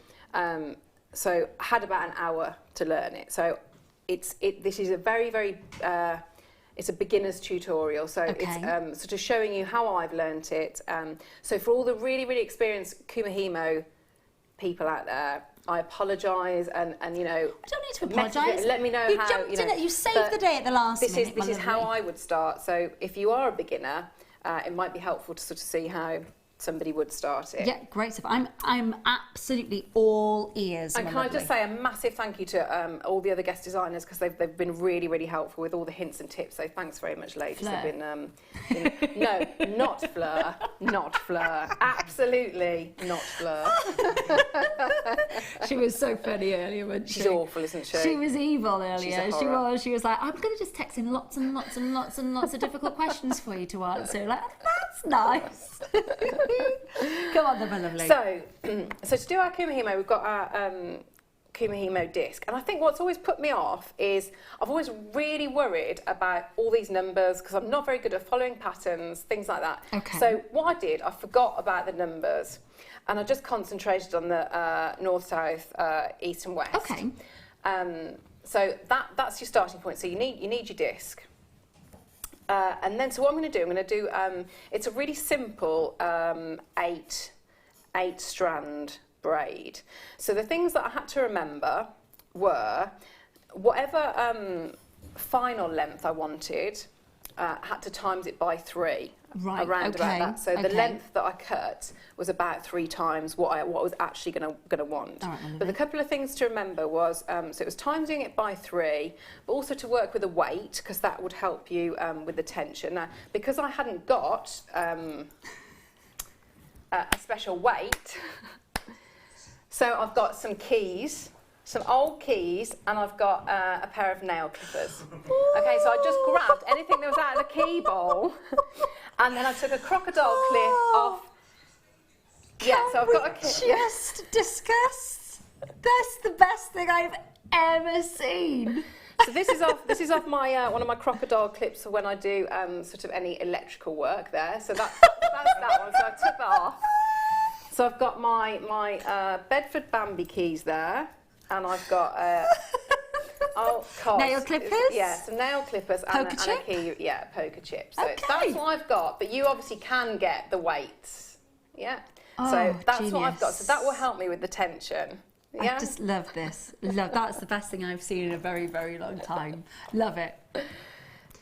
Speaker 4: so I had about an hour to learn it. So this is a very it's a beginner's tutorial, so it's sort of showing you how I've learnt it. So for all the really experienced Kumihimo people out there, I apologise, and you know,
Speaker 3: I don't need to apologise.
Speaker 4: Let me know
Speaker 3: you
Speaker 4: how
Speaker 3: jumped
Speaker 4: you know.
Speaker 3: In it. You saved the day at the last minute.
Speaker 4: This is how I would start. So if you are a beginner, it might be helpful to sort of see how somebody would start it.
Speaker 3: Yeah, great stuff. I'm absolutely all ears.
Speaker 4: And can I just say a massive thank you to all the other guest designers, because they've been really helpful with all the hints and tips. So thanks very much, ladies.
Speaker 3: Fleur.
Speaker 4: They've been no, not Fleur, not Fleur, absolutely not Fleur.
Speaker 3: She was so funny earlier, wasn't she?
Speaker 4: She's awful, isn't she?
Speaker 3: She was evil earlier.
Speaker 4: She's a horror.
Speaker 3: She was like, I'm going to just text in lots of difficult questions for you to answer. Like, that's nice. Come on then, my lovely.
Speaker 4: So to do our Kumihimo, we've got our Kumihimo disc. And I think what's always put me off is I've always really worried about all these numbers, because I'm not very good at following patterns, things like that.
Speaker 3: Okay.
Speaker 4: So what I did, I forgot about the numbers, and I just concentrated on the north, south, east and west.
Speaker 3: Okay.
Speaker 4: So that's your starting point. So you need your disc. And then, so what I'm going to do, it's a really simple 8-strand braid. So the things that I had to remember were whatever final length I wanted, had to times it by 3.
Speaker 3: Right,
Speaker 4: around about that. So the length that I cut was about 3 times what I was actually going to want.
Speaker 3: Right,
Speaker 4: but the couple of things to remember was, so it was timesing it by 3, but also to work with a weight, because that would help you with the tension. Now, because I hadn't got a special weight, so I've got some keys, some old keys, and I've got a pair of nail clippers. Okay, so I just grabbed anything that was out of the key bowl, and then I took a crocodile clip off. Yeah, so I've got a key.
Speaker 3: Just discuss. That's the best thing I've ever seen.
Speaker 4: So this is off my one of my crocodile clips for when I do sort of any electrical work there. So that's that one. So I took that off. So I've got my Bedford Bambi keys there, and I've got
Speaker 3: nail clippers.
Speaker 4: Yeah, some nail clippers and a key. Yeah, poker chip. So that's what I've got. But you obviously can get the weights. Yeah. So that's what I've got. So that will help me with the tension. Yeah?
Speaker 3: I just love this. That's the best thing I've seen in a very, very long time. Love it.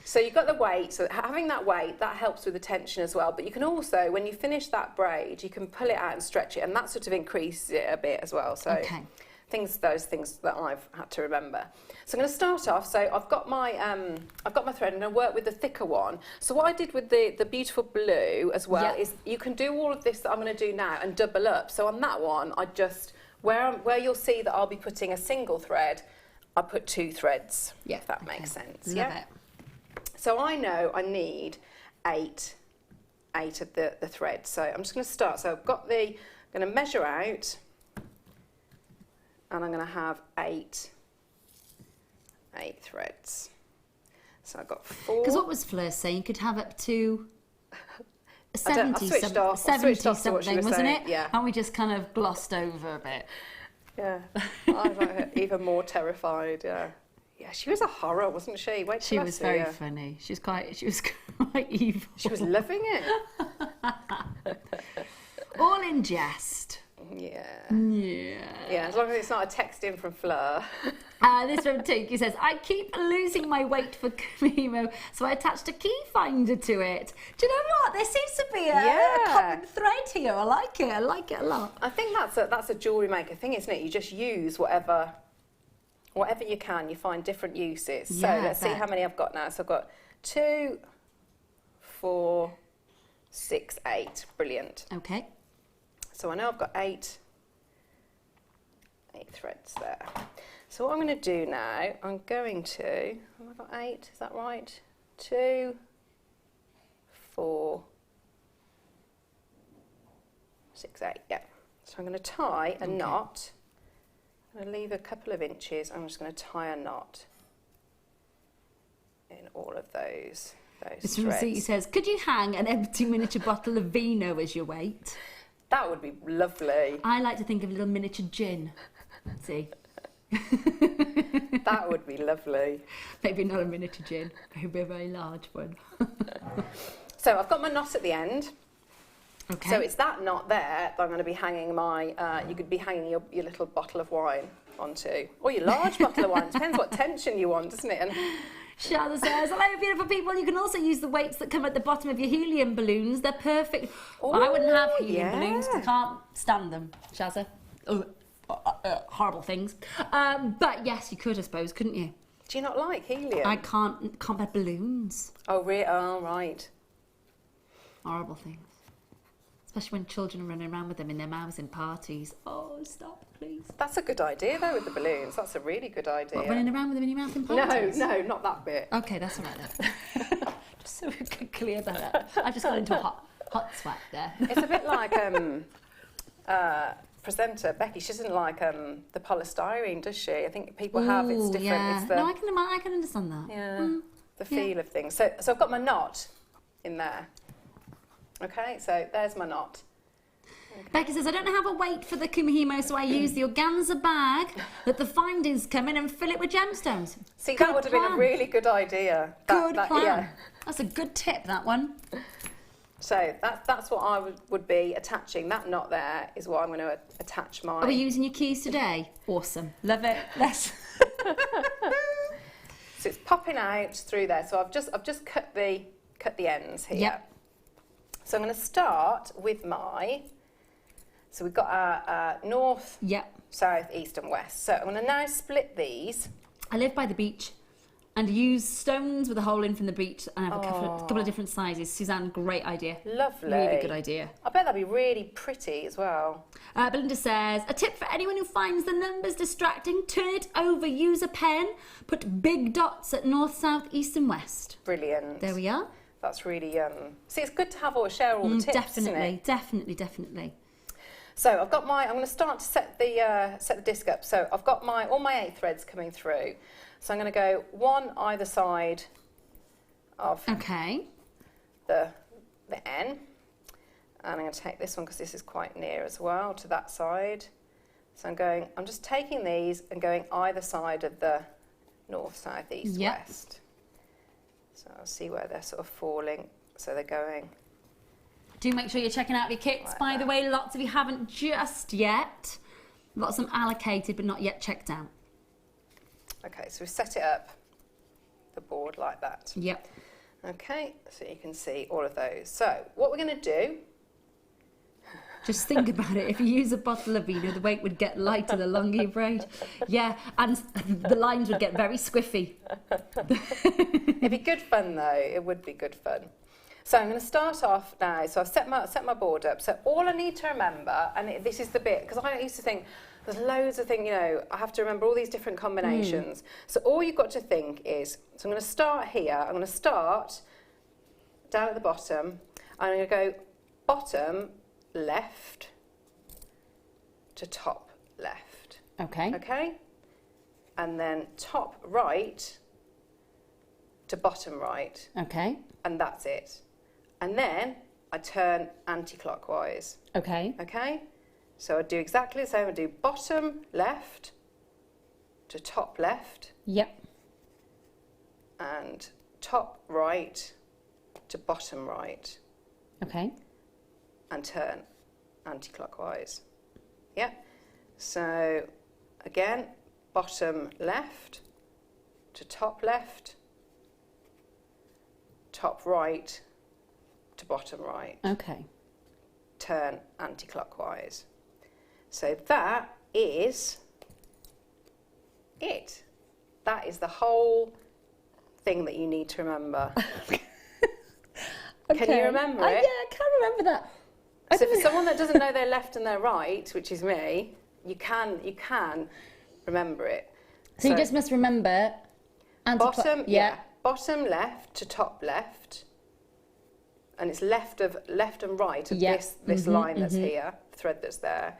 Speaker 4: So you've got the weight, so having that weight, that helps with the tension as well. But you can also, when you finish that braid, you can pull it out and stretch it, and that sort of increases it a bit as well. So those things that I've had to remember. So I'm going to start off. So I've got my thread, and I work with the thicker one. So what I did with the beautiful blue as well is you can do all of this that I'm going to do now and double up. So on that one, I just where you'll see that I'll be putting a single thread, I put 2 threads. Yeah, if that makes sense.
Speaker 3: Love it.
Speaker 4: So I know I need 8 of the threads. So I'm just going to start. So I'm going to measure out, and I'm going to have 8 threads. So I've got 4.
Speaker 3: Because what was Fleur saying? You could have up to 70 something, wasn't it?
Speaker 4: Yeah.
Speaker 3: And we just kind of glossed over a bit.
Speaker 4: Yeah. I was even more terrified. Yeah. Yeah, she was a horror, wasn't she?
Speaker 3: She was very funny. She was quite evil.
Speaker 4: She was loving it.
Speaker 3: All in jest.
Speaker 4: Yeah.
Speaker 3: Yeah.
Speaker 4: Yeah, as long as it's not a text in from Fleur.
Speaker 3: This from Tiki says, I keep losing my weight for Camimo, so I attached a key finder to it. Do you know what? There seems to be a common thread here. I like it. I like it a lot.
Speaker 4: I think that's a jewellery maker thing, isn't it? You just use whatever you can. You find different uses. So let's see how many I've got now. So I've got 2, 4, 6, 8. Brilliant.
Speaker 3: Okay.
Speaker 4: So I know I've got 8 threads there. So what I'm going to do now, have I got 8? Is that right? 2, 4, 6, 8. Yeah. So I'm going to tie a knot. I'm going to leave a couple of inches. I'm just going to tie a knot in all of those threads.
Speaker 3: He says, could you hang an empty miniature bottle of vino as your weight?
Speaker 4: That would be lovely.
Speaker 3: I like to think of a little miniature gin. See?
Speaker 4: That would be lovely.
Speaker 3: Maybe not a miniature gin, maybe a very large one.
Speaker 4: So I've got my knot at the end.
Speaker 3: Okay.
Speaker 4: So it's that knot there that I'm going to be hanging you could be hanging your little bottle of wine onto, or your large bottle of wine. Depends what tension you want, doesn't it? And
Speaker 3: Shada says, hello beautiful people, you can also use the weights that come at the bottom of your helium balloons. They're perfect. I wouldn't have helium balloons because I can't stand them, Shazza. Horrible things. But yes, you could, I suppose, couldn't you?
Speaker 4: Do you not like helium?
Speaker 3: I can't bear balloons.
Speaker 4: Oh, really? Oh, right.
Speaker 3: Horrible things. Especially when children are running around with them in their mouths in parties. Oh, stop, please.
Speaker 4: That's a good idea, though, with the balloons. That's a really good idea.
Speaker 3: What, running around with them in your mouth in parties?
Speaker 4: No, not that bit.
Speaker 3: Okay, that's all right then. Just so we can clear that up. I just got into a hot sweat there.
Speaker 4: It's a bit like presenter Becky. She doesn't like the polystyrene, does she? I think people have. It's different.
Speaker 3: Yeah.
Speaker 4: It's the,
Speaker 3: no, I can understand that.
Speaker 4: Yeah, the feel of things. So I've got my knot in there. Okay, so there's my knot. Okay.
Speaker 3: Becky says, I don't have a weight for the kumihimo, so I use the organza bag that the findings come in and fill it with gemstones.
Speaker 4: See, that would have been a really good idea.
Speaker 3: Good plan.
Speaker 4: Yeah.
Speaker 3: That's a good tip, that one.
Speaker 4: So that's what I would be attaching. That knot there is what I'm going to attach my...
Speaker 3: Are we using your keys today? Awesome. Love it. Let's...
Speaker 4: So it's popping out through there. So I've just cut the ends here.
Speaker 3: Yep.
Speaker 4: So I'm going to start with so we've got our north, south, east and west. So I'm going to now split these.
Speaker 3: I live by the beach and use stones with a hole in from the beach, and I have a couple of different sizes. Suzanne, great idea.
Speaker 4: Lovely.
Speaker 3: Really good idea.
Speaker 4: I bet that'd be really pretty as well.
Speaker 3: Belinda says, a tip for anyone who finds the numbers distracting, turn it over, use a pen, put big dots at north, south, east and west.
Speaker 4: Brilliant.
Speaker 3: There we are.
Speaker 4: That's really, see, it's good to share all the tips,
Speaker 3: definitely,
Speaker 4: isn't it?
Speaker 3: Definitely.
Speaker 4: So I've got I'm going to start to set the disc up. So I've got all my 8 threads coming through. So I'm going to go one either side of the N. And I'm going to take this one because this is quite near as well to that side. So I'm just taking these and going either side of the north, south, east, west. So I'll see where they're sort of falling. So they're going.
Speaker 3: Do make sure you're checking out your kits, like by the way. Lots of you haven't just yet. Lots of them allocated, but not yet checked out.
Speaker 4: Okay, so we set it up, the board like that.
Speaker 3: Yep.
Speaker 4: Okay, so you can see all of those. So what we're going to do...
Speaker 3: Just think about it. If you use a bottle of vino, the weight would get lighter the longer you braid. Yeah, and the lines would get very squiffy.
Speaker 4: It'd be good fun, though. It would be good fun. So I'm going to start off now. So I've set my board up. So all I need to remember, and this is the bit, because I used to think there's loads of things, you know, I have to remember all these different combinations. So all you've got to think is, so I'm going to start here. I'm going to start down at the bottom. I'm going to go bottom left to top left.
Speaker 3: Okay.
Speaker 4: Okay? And then top right to bottom right.
Speaker 3: Okay.
Speaker 4: And that's it. And then I turn anti-clockwise.
Speaker 3: Okay.
Speaker 4: Okay? So I do exactly the same. I do bottom left to top left.
Speaker 3: Yep.
Speaker 4: And top right to bottom right.
Speaker 3: Okay.
Speaker 4: And turn anti-clockwise. Yeah. So again, bottom left to top left, top right to bottom right.
Speaker 3: Okay.
Speaker 4: Turn anti-clockwise. So that is it. That is the whole thing that you need to remember.
Speaker 3: Okay.
Speaker 4: Can you remember it?
Speaker 3: Yeah, I can remember that.
Speaker 4: So for someone that doesn't know their left and their right, which is me, you can remember it.
Speaker 3: So you just must remember
Speaker 4: bottom, bottom left to top left, and it's left and right of this line that's here, thread that's there.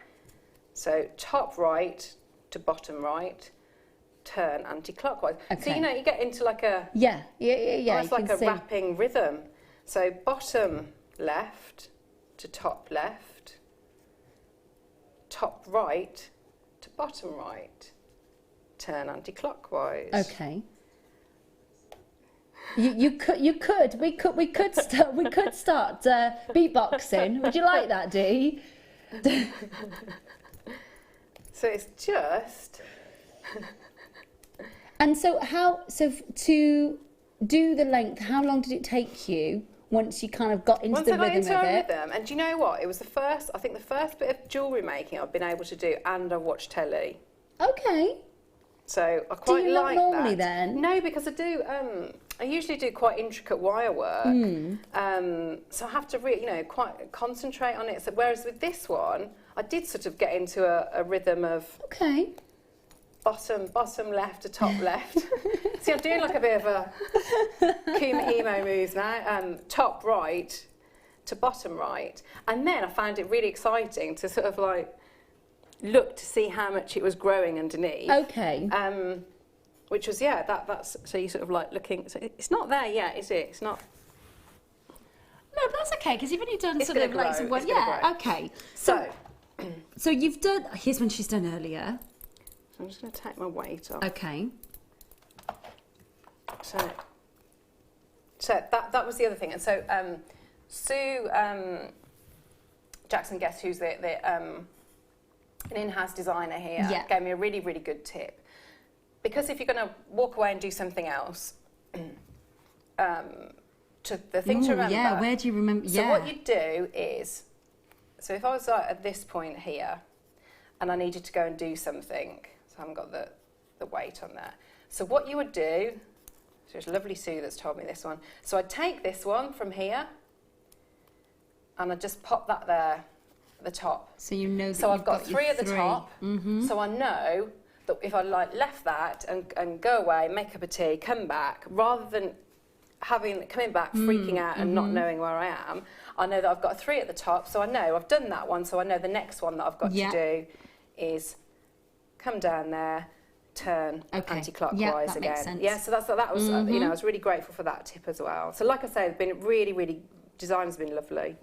Speaker 4: So top right to bottom right, turn anti-clockwise. Okay. So you know you get into like a almost like a wrapping rhythm. So bottom left to top left, top right to bottom right, turn anti-clockwise.
Speaker 3: Okay. We could start beatboxing. Would you like that, Dee?
Speaker 4: So it's just.
Speaker 3: And so to do the length, how long did it take you? Once you kind of got into the rhythm of it. Once I got into a rhythm, and do you know what? It was the first bit of jewellery making I've been able to do, and I watched telly. Okay.
Speaker 4: So I quite like that.
Speaker 3: Do you not normally then?
Speaker 4: No, because I do. I usually do quite intricate wire work. So I have to really, quite concentrate on it. So whereas with this one, I did sort of get into a rhythm of.
Speaker 3: Okay.
Speaker 4: Bottom left to top left. See, I'm doing like a bit of a Kuma emo moves now. Top right to bottom right. And then I found it really exciting to sort of like look to see how much it was growing underneath.
Speaker 3: Okay.
Speaker 4: Which was, that's, so you sort of like looking, so it's not there yet, is it? It's not.
Speaker 3: No, but that's okay, because you've only done sort of like some work. Yeah, okay. So you've done, here's one she's done earlier.
Speaker 4: I'm just going to take my weight off.
Speaker 3: Okay.
Speaker 4: So that was the other thing. And so Sue Jackson Guest, who's an in-house designer here, gave me a really, really good tip. Because if you're going to walk away and do something else, the thing to remember...
Speaker 3: Yeah, where do you remember?
Speaker 4: So what you do is... So if I was at this point here, and I needed to go and do something... So I haven't got the weight on there. So what you would do, so it's lovely Sue that's told me this one. So I'd take this one from here, and I'd just pop that there at the top.
Speaker 3: So you know that
Speaker 4: so I've got three at the top, so I know that if I like left that and go away, make a cup of tea, come back, rather than coming back, freaking out and not knowing where I am, I know that I've got three at the top, so I know I've done that one, so I know the next one that I've got to do is come down there, turn anti-clockwise again.
Speaker 3: Makes sense.
Speaker 4: Yeah, so that was I was really grateful for that tip as well. So like I say, I've been really, really design's been lovely.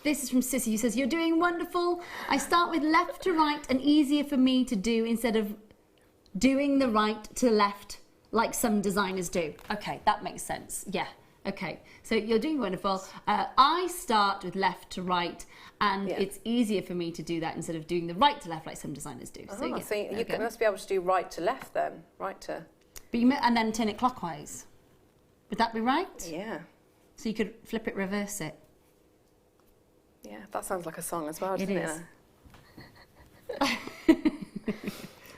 Speaker 3: This is from Sissy, who says, you're doing wonderful. I start with left to right and easier for me to do instead of doing the right to left like some designers do. Okay, that makes sense. Yeah. Okay, so you're doing wonderful. I start with left to right, and it's easier for me to do that instead of doing the right to left like some designers do.
Speaker 4: So you must be able to do right to left then, right to...
Speaker 3: And then turn it clockwise. Would that be right?
Speaker 4: Yeah.
Speaker 3: So you could flip it, reverse it.
Speaker 4: Yeah, that sounds like a song as well, doesn't it?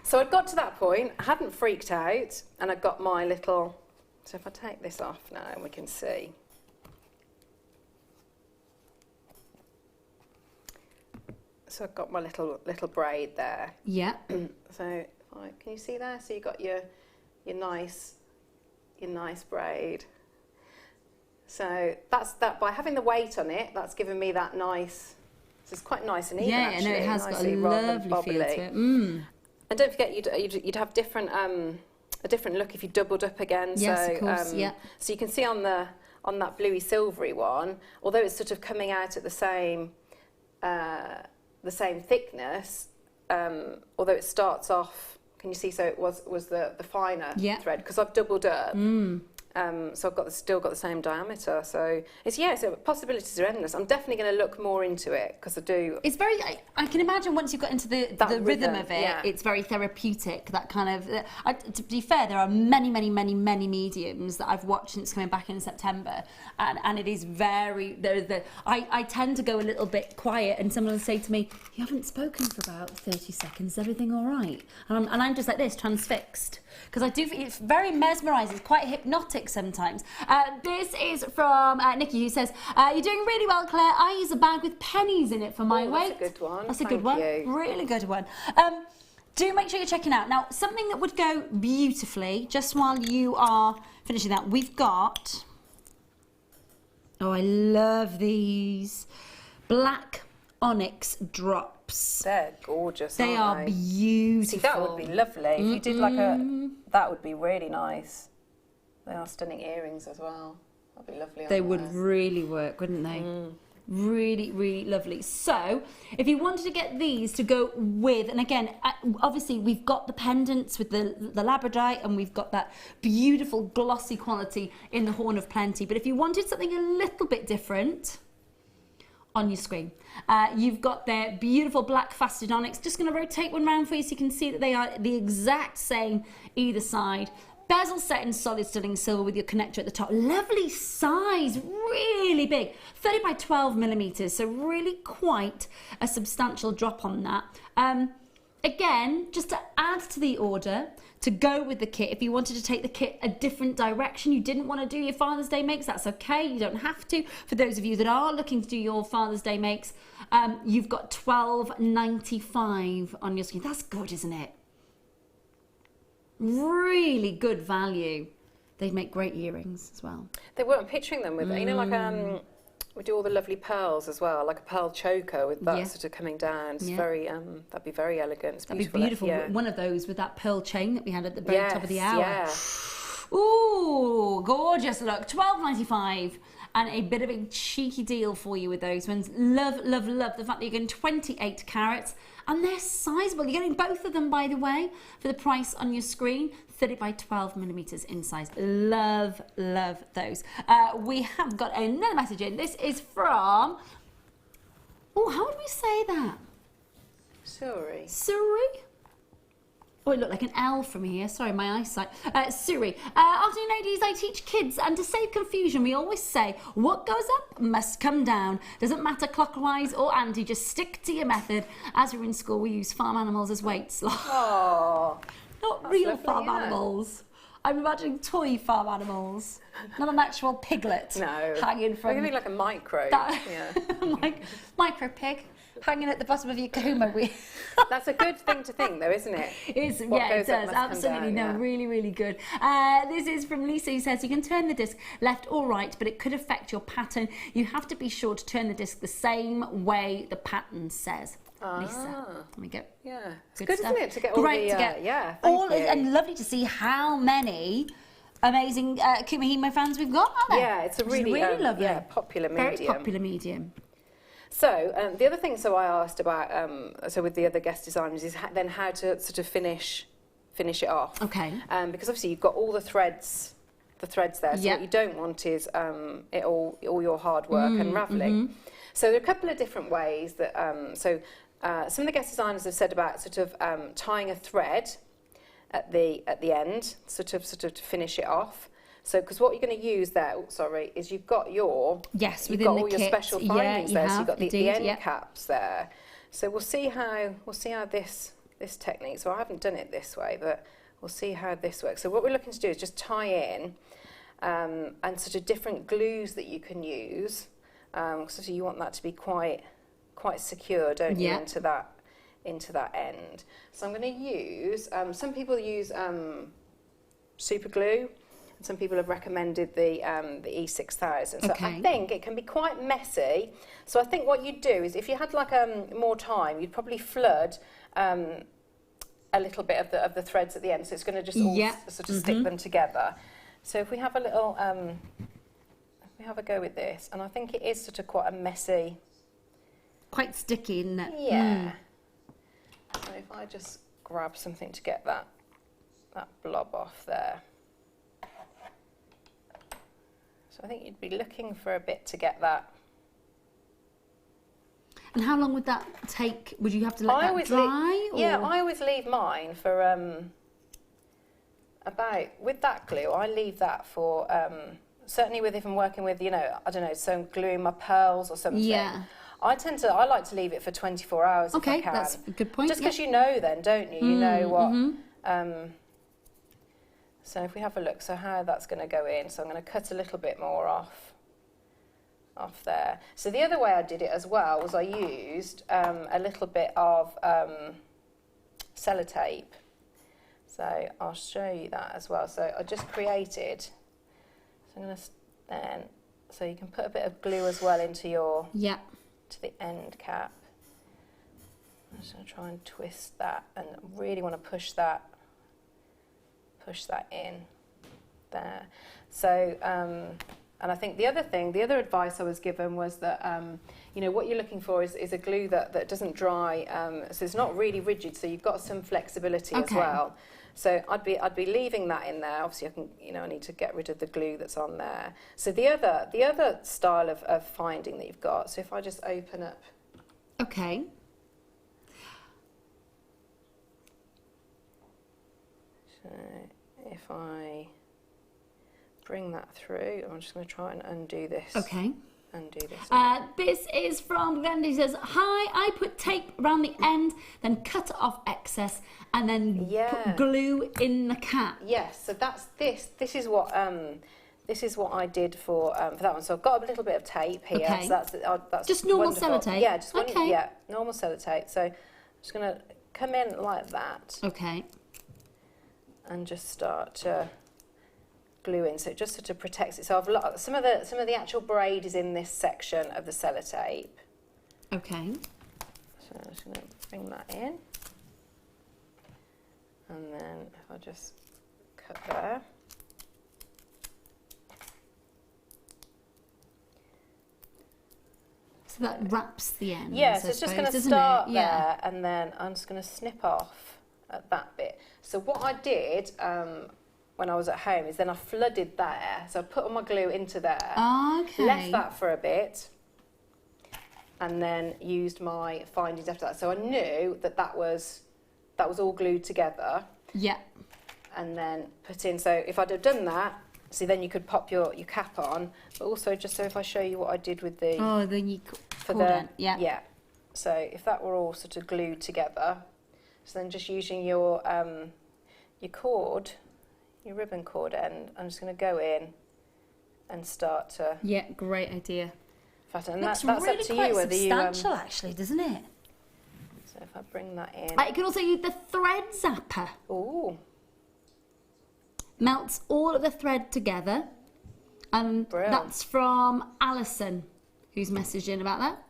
Speaker 4: So I'd got to that point, I hadn't freaked out, and I got my little... So if I take this off now, we can see. So I've got my little braid there.
Speaker 3: Yeah.
Speaker 4: So can you see there? So you got your nice braid. So that's that. By having the weight on it, that's given me that nice. So it's quite nice and even.
Speaker 3: Yeah,
Speaker 4: actually,
Speaker 3: no, it has got a lovely feel to it. And
Speaker 4: don't forget, you'd have different. A different look if you doubled up again.
Speaker 3: Yes,
Speaker 4: so,
Speaker 3: of course, yeah.
Speaker 4: So you can see on that bluey silvery one, although it's sort of coming out at the same thickness, although it starts off. Can you see? So it was the finer thread because I've doubled up. So I've still got the same diameter. So so possibilities are endless. I'm definitely going to look more into it because I do.
Speaker 3: It's very. I can imagine once you've got into the rhythm of it, it's very therapeutic. That kind of. To be fair, there are many mediums that I've watched since coming back in September, and it is very. I tend to go a little bit quiet, and someone will say to me, "You haven't spoken for about 30 seconds. Is everything all right?" And I'm just like this, transfixed. Because I do, it's very mesmerising, it's quite hypnotic sometimes. This is from Nikki, who says, you're doing really well, Claire. I use a bag with pennies in it for my weight.
Speaker 4: That's a good one.
Speaker 3: That's a good one. Really good one. Do make sure you're checking out. Now, something that would go beautifully, just while you are finishing that, we've got, oh, I love these, black onyx drops.
Speaker 4: They're gorgeous,
Speaker 3: They are beautiful.
Speaker 4: See, that would be lovely. If you did like that would be really nice. They are stunning earrings as well. That'd be lovely.
Speaker 3: They would really work, wouldn't they? Really, really lovely. So, if you wanted to get these to go with, and again, obviously we've got the pendants with the labradorite, and we've got that beautiful glossy quality in the Horn of Plenty. But if you wanted something a little bit different, on your screen, you've got their beautiful black faceted onyx. Just going to rotate one round for you so you can see that they are the exact same either side. Bezel set in solid sterling silver with your connector at the top. Lovely size, really big, 30 by 12 millimeters, so really quite a substantial drop on that. Again, just to add to the order, to go with the kit, if you wanted to take the kit a different direction, you didn't want to do your Father's Day makes, that's okay, you don't have to. For those of you that are looking to do your Father's Day makes, you've got $12.95 on your screen. That's good, isn't it? Really good value. They make great earrings as well.
Speaker 4: They weren't picturing them with, you know, like we do all the lovely pearls as well, like a pearl choker with that sort of coming down. It's very, that'd be very elegant. It's
Speaker 3: that'd be beautiful. One of those with that pearl chain that we had at the very top of the hour.
Speaker 4: Yeah.
Speaker 3: Ooh, gorgeous look. $12.95. And a bit of a cheeky deal for you with those ones. Love, love, love the fact that you're getting 28 carats. And they're sizable. You're getting both of them, by the way, for the price on your screen. 30 by 12 millimeters in size. Love, love those. We have got another message in. This is from, oh, how would we say that?
Speaker 4: Surrey.
Speaker 3: Surrey? Oh, it looked like an L from here. Sorry, my eyesight. Surrey. Afternoon, ladies. I teach kids, and to save confusion, we always say, what goes up must come down. Doesn't matter clockwise or anti, just stick to your method. As we're in school, we use farm animals as weights.
Speaker 4: Oh,
Speaker 3: not real farm animals. I'm imagining toy farm animals, not an actual piglet.
Speaker 4: No.
Speaker 3: Hanging from.
Speaker 4: Maybe like a micro.
Speaker 3: Micro pig. Hanging at the bottom of your coma.
Speaker 4: That's a good thing to think, though, isn't it?
Speaker 3: It does. Absolutely. Really, really good. This is from Lisa, who says you can turn the disc left or right, but it could affect your pattern. You have to be sure to turn the disc the same way the pattern says. Lisa, let me go.
Speaker 4: Yeah, it's good, isn't it, to get all
Speaker 3: Great
Speaker 4: the
Speaker 3: to get
Speaker 4: thank you.
Speaker 3: And lovely to see how many amazing Kumihimo fans we've got, aren't there?
Speaker 4: Yeah, it's a really
Speaker 3: lovely.
Speaker 4: Yeah, popular medium.
Speaker 3: Very popular medium.
Speaker 4: So the other thing, I asked about, so with the other guest designers, is then how to sort of finish it off.
Speaker 3: Okay.
Speaker 4: Because obviously you've got all the threads there. So what you don't want is all your hard work unravelling. So there are a couple of different ways that. Some of the guest designers have said about sort of tying a thread at the end, sort of to finish it off. So, because what you're going to use there, is you've got all your special findings there. So you've got the end caps there. So we'll see how this technique. So I haven't done it this way, but we'll see how this works. So what we're looking to do is just tie in and sort of different glues that you can use. So you want that to be quite secure, don't you, into that end. So I'm going to use. Some people use super glue. Some people have recommended the E6000. So I think it can be quite messy. So I think what you'd do is, if you had like more time, you'd probably flood a little bit of the threads at the end. So it's going to just all sort of stick them together. So if we have a little, if we have a go with this, and I think it is sort of quite a messy,
Speaker 3: quite sticky, isn't it?
Speaker 4: Yeah. So if I just grab something to get that blob off there. So I think you'd be looking for a bit to get that.
Speaker 3: And how long would that take? Would you have to let that dry?
Speaker 4: Yeah, I always leave mine for with that glue, I leave that for, certainly if I'm working with, I don't know, so gluing my pearls or something. Yeah. I like to leave it for 24 hours if I can. Okay, that's a good point. Just because you know then, don't you? You know what... So if we have a look, so how that's going to go in. So I'm going to cut a little bit more off there. So the other way I did it as well was I used a little bit of sellotape. So I'll show you that as well. So I just created, so I'm going to so you can put a bit of glue as well into your, to the end cap. I'm just going to try and twist that and really want to push that in there. So, and I think the other advice I was given was that, what you're looking for is a glue that doesn't dry, so it's not really rigid, so you've got some flexibility as well. So I'd be leaving that in there. Obviously, I need to get rid of the glue that's on there. So the other style of finding that you've got. So if I just open up.
Speaker 3: Okay.
Speaker 4: So if I bring that through, I'm just going to try and undo this.
Speaker 3: Okay.
Speaker 4: Undo this.
Speaker 3: This is from Glendy. He says, "Hi, I put tape around the end, then cut off excess, and then put glue in the cap."
Speaker 4: Yes. So that's this. This is what I did for that one. So I've got a little bit of tape here. Okay. So that's
Speaker 3: just normal
Speaker 4: wonderful.
Speaker 3: sellotape.
Speaker 4: Yeah. Just normal sellotape. So I'm just going to come in like that.
Speaker 3: Okay.
Speaker 4: And just start to glue in, so it just sort of protects it. So some of the actual braid is in this section of the sellotape.
Speaker 3: Okay.
Speaker 4: So I'm just going to bring that in, and then if I just cut there.
Speaker 3: So that wraps the end.
Speaker 4: Yeah, so it's just going to start there, and then I'm just going to snip off at that bit. So what I did when I was at home is then I flooded there. So I put all my glue into there, left that for a bit, and then used my findings after that. So I knew that was all glued together. Yeah. And then put in. So if I'd have done that, see, then you could pop your cap on. But also, just so if I show you what I did with the
Speaker 3: then you
Speaker 4: yeah. So if that were all sort of glued together. So then just using your cord, your ribbon cord end, I'm just going to go in and start to...
Speaker 3: Yeah, great idea.
Speaker 4: And that's really up to you whether you...
Speaker 3: substantial actually, doesn't it?
Speaker 4: So if I bring that in...
Speaker 3: You can also use the thread zapper.
Speaker 4: Ooh.
Speaker 3: Melts all of the thread together. That's from Alison, who's messaged in about that.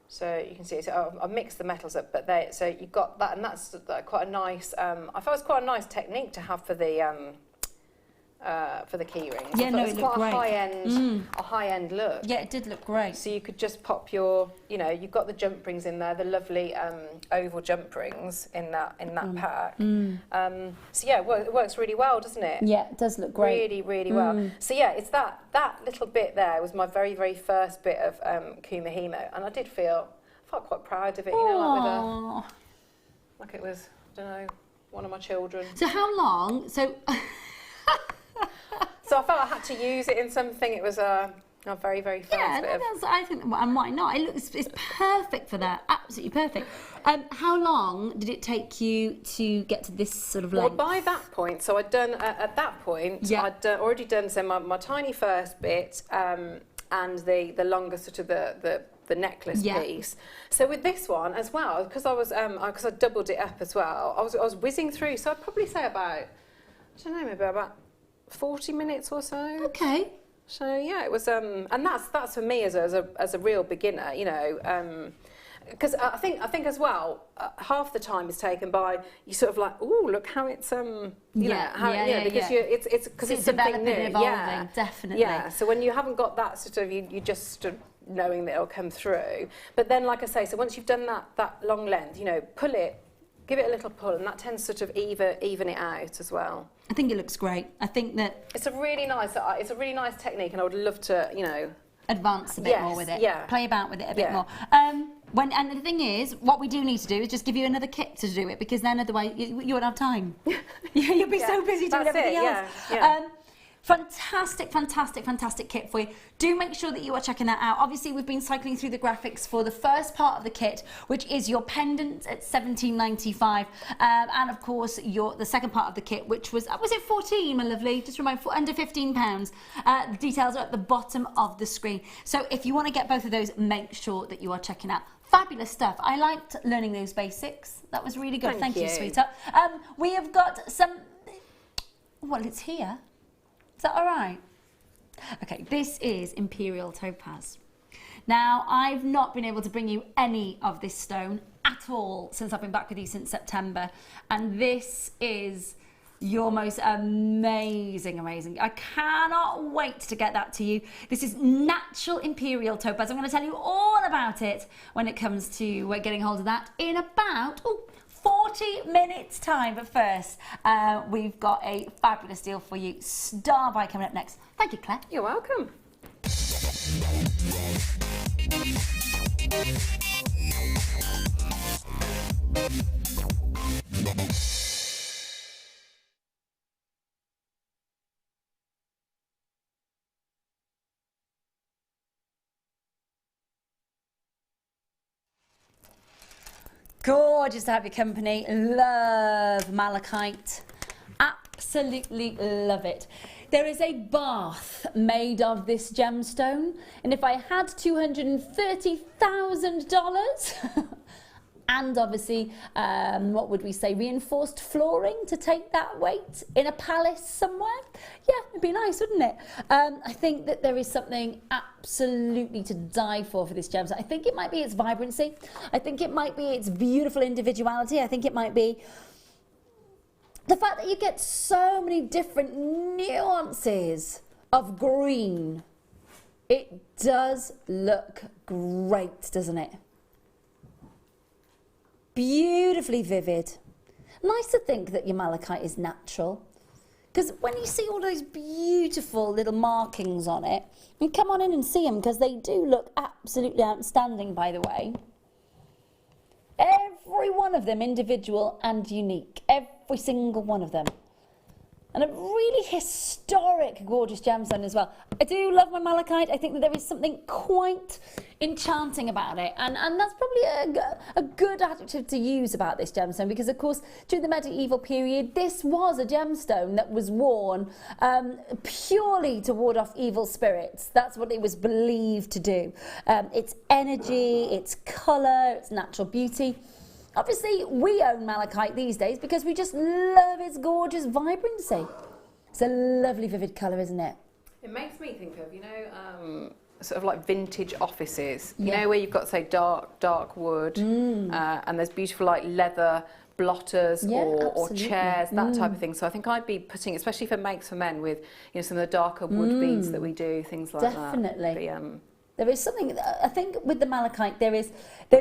Speaker 4: So you can see, so I've mixed the metals up, but so you've got that, and that's quite a nice. I thought it was quite a nice technique to have for the for the key rings.
Speaker 3: Yeah, no, it looked great.
Speaker 4: A high-end look.
Speaker 3: Yeah, it did look great.
Speaker 4: So you could just pop your, you know, you've got the jump rings in there, the lovely oval jump rings in that pack. So yeah, it works really well, doesn't it?
Speaker 3: Yeah, it does look great.
Speaker 4: Really, really well. So yeah, it's that little bit there was my very, very first bit of Kumihimo, and I felt quite proud of it, you know, like it was, I don't know, one of my children.
Speaker 3: So how long? So
Speaker 4: I felt I had to use it in something. It was a very, very first bit of...
Speaker 3: I think, and why not? It's perfect for that. Absolutely perfect. How long did it take you to get to this sort of length?
Speaker 4: Well, by that point, so I'd done at that point, I'd already done my tiny first bit and the longer sort of the necklace piece. So with this one as well, because I doubled it up as well, I was whizzing through. So I'd probably say about, I don't know, maybe about 40 minutes or so.
Speaker 3: Okay.
Speaker 4: So yeah, it was, and that's for me as a real beginner, you know, because I think as well, half the time is taken by you sort of like, oh, look how it's you know how because it's because it's something new,
Speaker 3: evolving, definitely.
Speaker 4: Yeah. So when you haven't got that sort of you just knowing that it'll come through, but then like I say, so once you've done that long length, you know, pull it. Give it a little pull, and that tends to sort of even it out as well.
Speaker 3: I think it looks great. I think that
Speaker 4: it's a really nice technique, and I would love to, you know,
Speaker 3: advance a bit more with it. Yeah. Play about with it a bit more. And the thing is, what we do need to do is just give you another kit to do it, because then otherwise you won't have time. You'll be so busy doing everything else.
Speaker 4: Yeah.
Speaker 3: Fantastic, fantastic, fantastic kit for you. Do make sure that you are checking that out. Obviously, we've been cycling through the graphics for the first part of the kit, which is your pendant at $17.95, and of course the second part of the kit, which was it 14, my lovely? Just remind, under £15. The details are at the bottom of the screen. So if you want to get both of those, make sure that you are checking out. Fabulous stuff. I liked learning those basics. That was really good. Thank you, sweetheart. We have got some. Well, it's here. Is that all right? Okay, this is Imperial Topaz. Now, I've not been able to bring you any of this stone at all since I've been back with you since September. And this is your most amazing. I cannot wait to get that to you. This is natural Imperial Topaz. I'm going to tell you all about it when it comes to getting hold of that in about 40 minutes time. But first, we've got a fabulous deal for you. Star Buy coming up next. Thank you, Claire.
Speaker 4: You're welcome.
Speaker 3: Gorgeous to have your company. Love malachite. Absolutely love it. There is a bath made of this gemstone, and if I had $230,000 and obviously, what would we say, reinforced flooring to take that weight in a palace somewhere, yeah, it'd be nice, wouldn't it? I think that there is something absolutely to die for this gemstone. I think it might be its vibrancy. I think it might be its beautiful individuality. I think it might be the fact that you get so many different nuances of green. It does look great, doesn't it? Beautifully vivid. Nice to think that your malachite is natural, because when you see all those beautiful little markings on it, and come on in and see them, because they do look absolutely outstanding, by the way. Every one of them individual and unique, every single one of them. And a really historic, gorgeous gemstone as well. I do love my malachite. I think that there is something quite enchanting about it. And that's probably a good adjective to use about this gemstone, because, of course, during the medieval period, this was a gemstone that was worn purely to ward off evil spirits. That's what it was believed to do. Its energy, its colour, its natural beauty. Obviously, we own malachite these days because we just love its gorgeous vibrancy. It's a lovely, vivid colour, isn't it?
Speaker 4: It makes me think of, sort of like vintage offices. You know, where you've got, say, dark wood, and there's beautiful, like, leather blotters or
Speaker 3: absolutely.
Speaker 4: chairs, that type of thing. So I think I'd be putting, especially for Makes for Men, with some of the darker wood beads that we do, things like
Speaker 3: Definitely.
Speaker 4: that.
Speaker 3: There is something, I think with the malachite, there's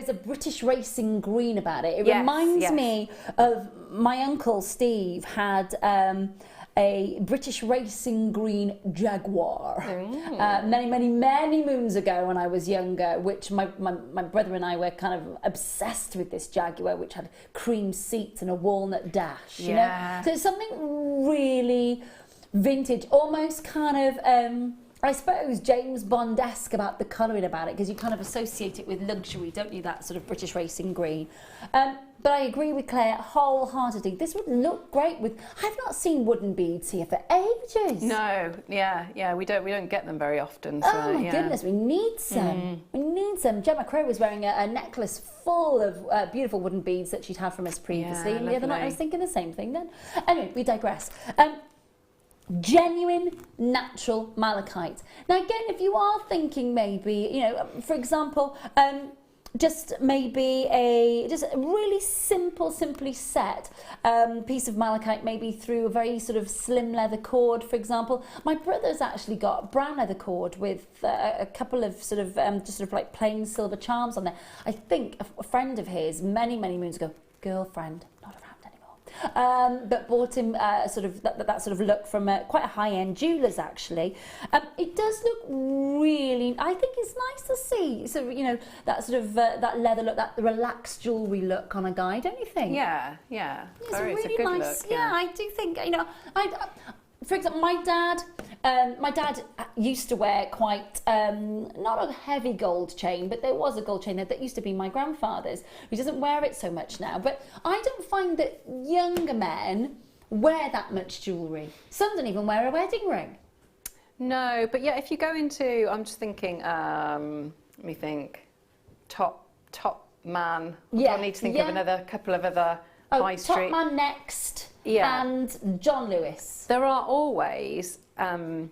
Speaker 3: a British racing green about it. It reminds me of my uncle Steve had a British racing green Jaguar many moons ago when I was younger, which my brother and I were kind of obsessed with this Jaguar, which had cream seats and a walnut dash, you know? So it's something really vintage, almost kind of... I suppose James Bond-esque about the colouring about it, because you kind of associate it with luxury, don't you, that sort of British racing green. But I agree with Claire wholeheartedly. This would look great with... I've not seen wooden beads here for ages.
Speaker 4: No, we don't get them very often. So,
Speaker 3: oh my goodness, we need some. We need some. Gemma Crow was wearing a necklace full of beautiful wooden beads that she'd had from us previously, and the other night I was thinking the same thing then. Anyway, we digress. Genuine natural malachite. Now again, if you are thinking maybe, for example, just maybe a really simply set piece of malachite, maybe through a very sort of slim leather cord, for example. My brother's actually got brown leather cord with a couple of sort of just sort of like plain silver charms on there. I think a friend of his many moons ago, girlfriend, not around anymore, but bought him sort of that sort of look from quite a high-end jeweller's actually. It does look really, I think it's nice to see, so that sort of that leather look, that relaxed jewellery look on a guy, don't you think?
Speaker 4: Yeah.
Speaker 3: It's
Speaker 4: Very,
Speaker 3: really
Speaker 4: it's a good
Speaker 3: nice.
Speaker 4: look.
Speaker 3: Yeah, I do think, for example, my dad used to wear quite, not a heavy gold chain, but there was a gold chain that used to be my grandfather's. He doesn't wear it so much now, but I don't find that younger men wear that much jewellery. Some don't even wear a wedding ring.
Speaker 4: No, but yeah, if you go into, I'm just thinking, let me think, top man. I need to think of another couple of other high street.
Speaker 3: Top Man Next. And John Lewis.
Speaker 4: There are always, stands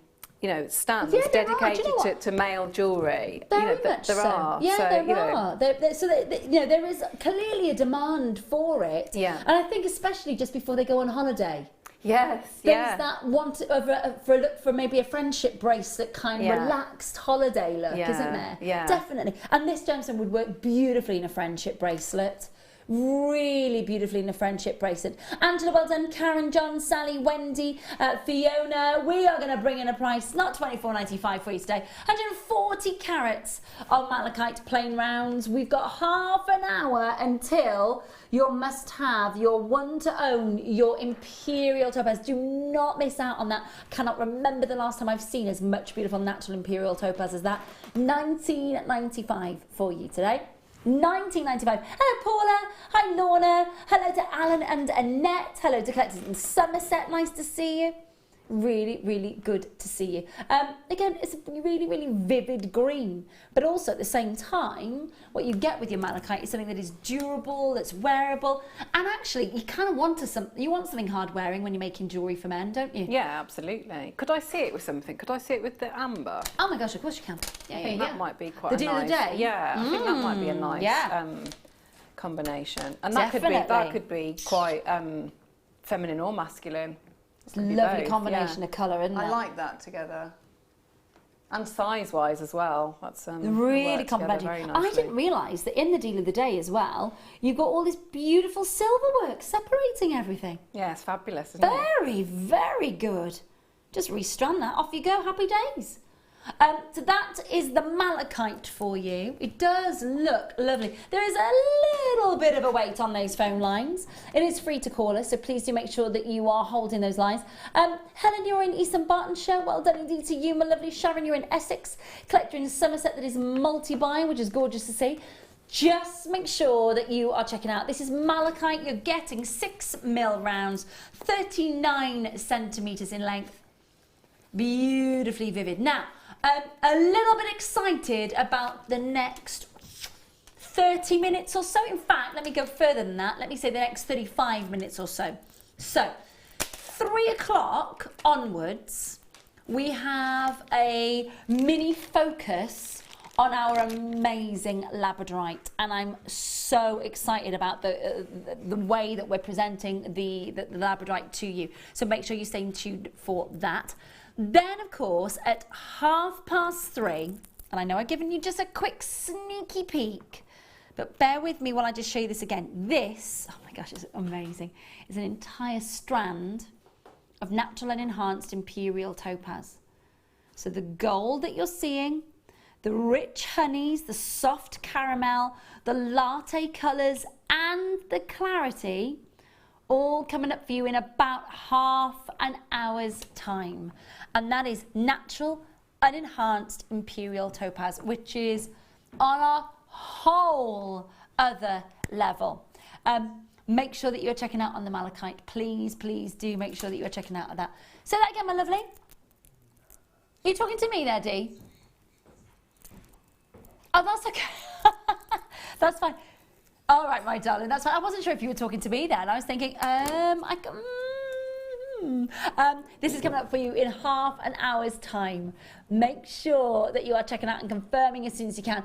Speaker 4: dedicated to male jewellery.
Speaker 3: Very much
Speaker 4: there
Speaker 3: so.
Speaker 4: are.
Speaker 3: Yeah,
Speaker 4: so,
Speaker 3: there are. There is clearly a demand for it.
Speaker 4: Yeah.
Speaker 3: And I think especially just before they go on holiday.
Speaker 4: Yes,
Speaker 3: There's that want for a look for maybe a friendship bracelet kind of relaxed holiday look, isn't there?
Speaker 4: Yeah.
Speaker 3: Definitely. And this gemstone would work beautifully in a friendship bracelet. Really beautifully in a friendship bracelet. Angela, well done. Karen, John, Sally, Wendy, Fiona. We are going to bring in a price, not $24.95 for you today. 140 carats of malachite plain rounds. We've got half an hour until your must-have, your one to own, your imperial topaz. Do not miss out on that. Cannot remember the last time I've seen as much beautiful natural imperial topaz as that. $19.95 for you today. $19.95. Hello Paula, hi Lorna, hello to Alan and Annette, hello to collectors in Somerset, nice to see you. Really good to see you. Again, it's a really vivid green, but also at the same time, what you get with your malachite is something that is durable, that's wearable, and actually you kind of want something hard wearing when you're making jewellery for men, don't you?
Speaker 4: Yeah, absolutely. Could I see it with something? Could I see it with the amber?
Speaker 3: Oh my gosh, of course you can.
Speaker 4: Yeah, that might be quite
Speaker 3: the
Speaker 4: a
Speaker 3: deal
Speaker 4: nice.
Speaker 3: of the day.
Speaker 4: Yeah, I think that might be a nice combination, and that could be quite feminine or masculine.
Speaker 3: It's a lovely combination of colour, isn't it?
Speaker 4: I like that together. And size-wise as well. That's
Speaker 3: really complementary. I didn't realise that in the deal of the day as well, you've got all this beautiful silver work separating everything.
Speaker 4: Yeah, it's fabulous, isn't it?
Speaker 3: Very good. Just restrand that. Off you go. Happy days. So that is the malachite for you. It does look lovely. There is a little bit of a wait on those phone lines. It is free to call us, so please do make sure that you are holding those lines. Helen, you're in Eastern Bartonshire. Well done indeed to you, my lovely. Sharon, you're in Essex. Collector in Somerset that is multi-buy, which is gorgeous to see. Just make sure that you are checking out. This is malachite. You're getting 6mm rounds, 39 centimetres in length. Beautifully vivid. Now, a little bit excited about the next 30 minutes or so. In fact, let me go further than that. Let me say the next 35 minutes or so. So, 3 o'clock onwards, we have a mini focus on our amazing labradorite, and I'm so excited about the way that we're presenting the labradorite to you. So make sure you stay tuned for that. Then, of course, at 3:30, and I know I've given you just a quick sneaky peek, but bear with me while I just show you this again. This, oh my gosh, it's amazing. It's an entire strand of natural and enhanced imperial topaz. So the gold that you're seeing, the rich honeys, the soft caramel, the latte colours and the clarity, all coming up for you in about half an hour's time. And that is natural and enhanced imperial topaz, which is on a whole other level. Make sure that you're checking out on the malachite. Please, please do make sure that you're checking out of that. Say that again, my lovely. Are you talking to me there, Dee? Oh, that's okay. That's fine. All right, my darling, that's fine. I wasn't sure if you were talking to me then. I was thinking, this is coming up for you in half an hour's time. Make sure that you are checking out and confirming as soon as you can.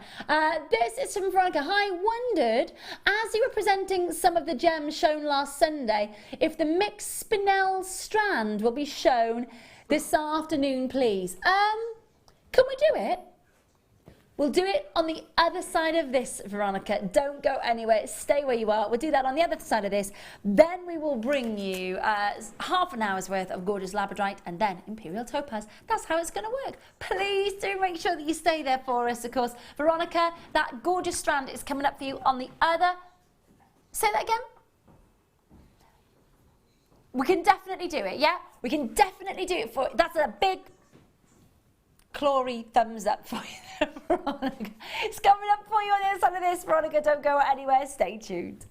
Speaker 3: This is from Veronica. Hi, wondered, as you were presenting some of the gems shown last Sunday, if the mixed spinel strand will be shown this afternoon, please. Can we do it? We'll do it on the other side of this, Veronica. Don't go anywhere. Stay where you are. We'll do that on the other side of this. Then we will bring you half an hour's worth of gorgeous labradorite and then imperial topaz. That's how it's going to work. Please do make sure that you stay there for us, of course. Veronica, that gorgeous strand is coming up for you on the other... Say that again? We can definitely do it, yeah? We can definitely do it for... That's a big... Clory thumbs up for you, Veronica. It's coming up for you on the other side of this, Veronica. Don't go anywhere. Stay tuned.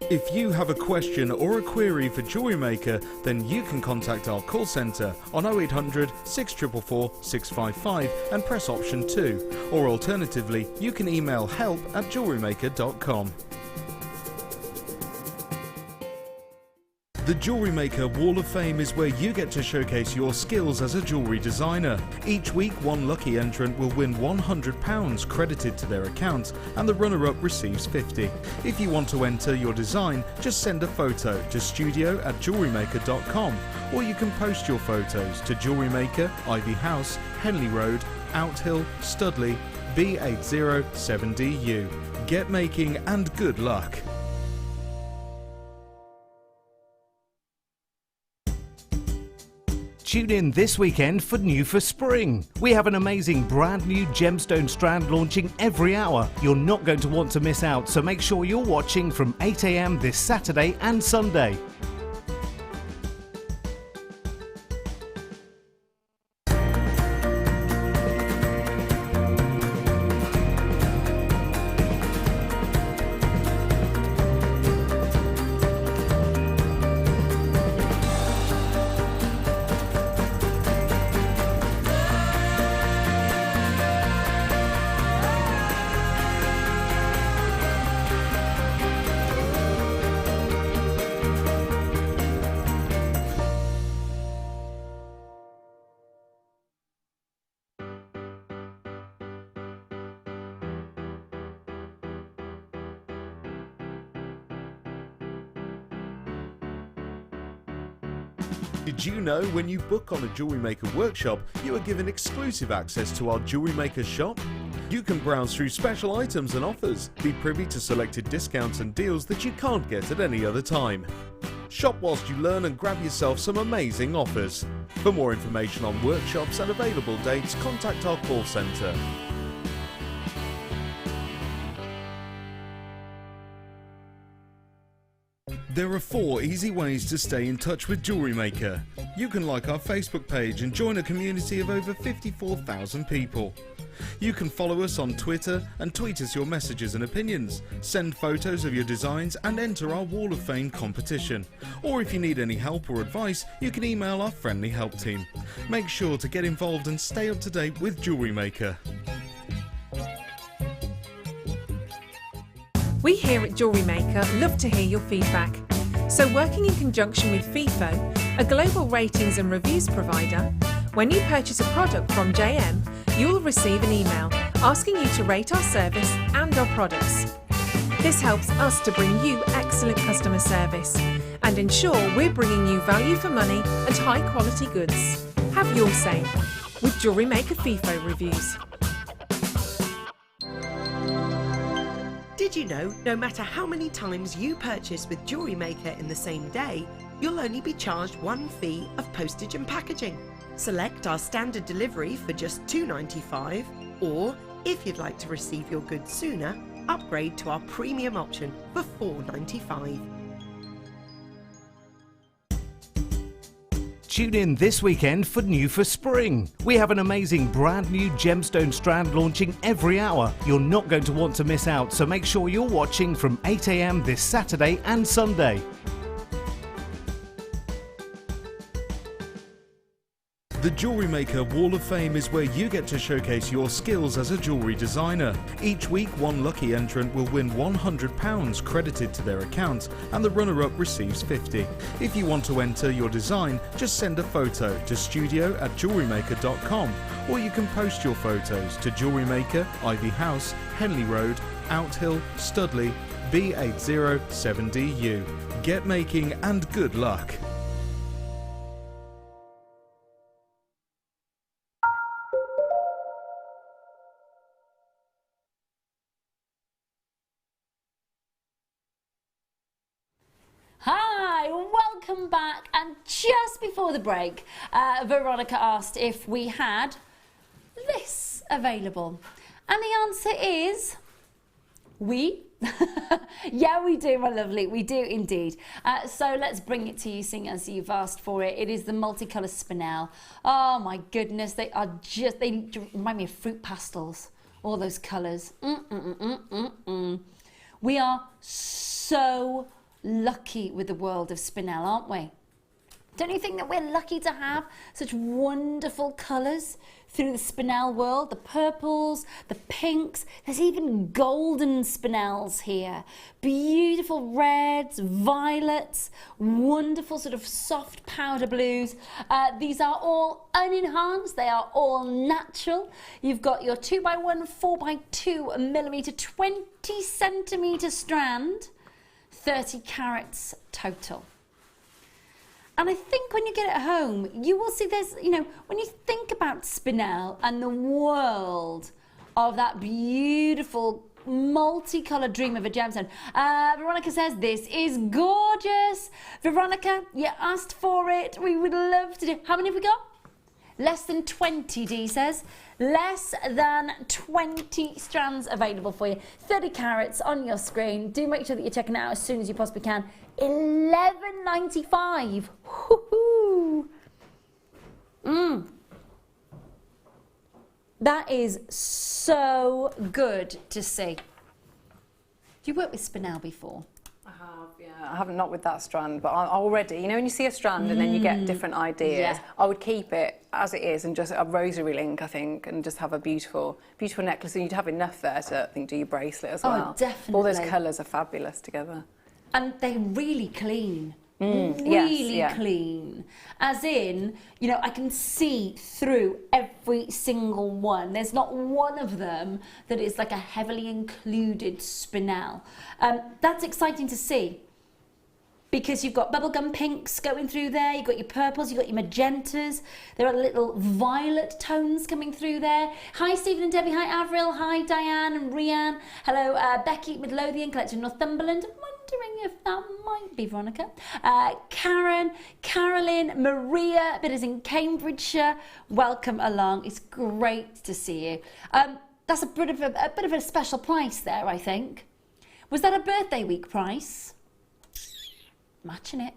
Speaker 1: If you have a question or a query for Jewellery Maker, then you can contact our call centre on 0800 644 655 and press option 2. Or alternatively, you can email help@jewellerymaker.com. The Jewellery Maker Wall of Fame is where you get to showcase your skills as a jewellery designer. Each week, one lucky entrant will win £100 credited to their account, and the runner-up receives £50. If you want to enter your design, just send a photo to studio@jewellerymaker.com, or you can post your photos to Jewellery Maker, Ivy House, Henley Road, Outhill, Studley, B807DU. Get making and good luck.
Speaker 5: Tune in this weekend for New for Spring. We have an amazing brand new gemstone strand launching every hour. You're not going to want to miss out, so make sure you're watching from 8 AM this Saturday and Sunday.
Speaker 1: Did you know when you book on a Jewellery Maker workshop, you are given exclusive access to our Jewellery Maker shop? You can browse through special items and offers, be privy to selected discounts and deals that you can't get at any other time. Shop whilst you learn and grab yourself some amazing offers. For more information on workshops and available dates, contact our call centre. There are 4 easy ways to stay in touch with Jewellery Maker. You can like our Facebook page and join a community of over 54,000 people. You can follow us on Twitter and tweet us your messages and opinions, send photos of your designs and enter our Wall of Fame competition. Or if you need any help or advice, you can email our friendly help team. Make sure to get involved and stay up to date with Jewellery Maker.
Speaker 6: We here at Jewellery Maker love to hear your feedback. So working in conjunction with FIFO, a global ratings and reviews provider, when you purchase a product from JM, you will receive an email asking you to rate our service and our products. This helps us to bring you excellent customer service and ensure we're bringing you value for money and high quality goods. Have your say with Jewellery Maker FIFO reviews.
Speaker 2: Did you know no matter how many times you purchase with Jewellery Maker in the same day, you'll only be charged one fee of postage and packaging? Select our standard delivery for just $2.95, or if you'd like to receive your goods sooner, upgrade to our premium option for $4.95.
Speaker 5: Tune in this weekend for New for Spring. We have an amazing brand new gemstone strand launching every hour. You're not going to want to miss out, so make sure you're watching from 8 AM this Saturday and Sunday.
Speaker 1: The Jewellery Maker Wall of Fame is where you get to showcase your skills as a jewellery designer. Each week, one lucky entrant will win £100 credited to their account, and the runner-up receives £50. If you want to enter your design, just send a photo to studio@jewellerymaker.com, or you can post your photos to Jewellery Maker, Ivy House, Henley Road, Outhill, Studley, B807DU. Get making and good luck.
Speaker 3: Hi, welcome back. And just before the break, Veronica asked if we had this available. And the answer is we. Yeah, we do, my lovely. We do indeed. So let's bring it to you, seeing as you've asked for it. It is the multicolour spinel. Oh my goodness, they remind me of fruit pastels. All those colours. We are so lucky with the world of spinel, aren't we? Don't you think that we're lucky to have such wonderful colours through the spinel world? The purples, the pinks, there's even golden spinels here. Beautiful reds, violets, wonderful sort of soft powder blues. These are all unenhanced, they are all natural. You've got your 2x1, 4x2 millimetre, 20 centimetre strand, 30 carats total. And I think when you get it home, you will see there's, you know, when you think about spinel and the world of that beautiful multicoloured dream of a gemstone. Veronica says, this is gorgeous. Veronica, you asked for it. We would love to do. How many have we got? Less than 20, Dee says. Less than 20 strands available for you. 30 carats on your screen. Do make sure that you're checking it out as soon as you possibly can. $11.95. Woohoo! That is so good to see. Do you work with spinel before?
Speaker 4: I have, yeah. I haven't, not with that strand, but I already, you know, when you see a strand and then you get different ideas,
Speaker 3: Yeah.
Speaker 4: I would keep it as it is and just a rosary link, I think, and just have a beautiful, beautiful necklace. And you'd have enough there to, I think, do your bracelet as well.
Speaker 3: Oh, definitely.
Speaker 4: All those colours are fabulous together.
Speaker 3: And they're really clean.
Speaker 4: Really
Speaker 3: clean. As in, you know, I can see through every single one. There's not one of them that is like a heavily included spinel. That's exciting to see, because you've got bubblegum pinks going through there, you've got your purples, you've got your magentas, there are little violet tones coming through there. Hi Stephen and Debbie, hi Avril, hi Diane and Rianne, hello Becky, Midlothian, Collection Northumberland. I'm wondering if that might be Veronica. Karen, Carolyn, Maria, that is in Cambridgeshire, welcome along, it's great to see you. That's a bit of a special price there, I think. Was that a birthday week price? matching it,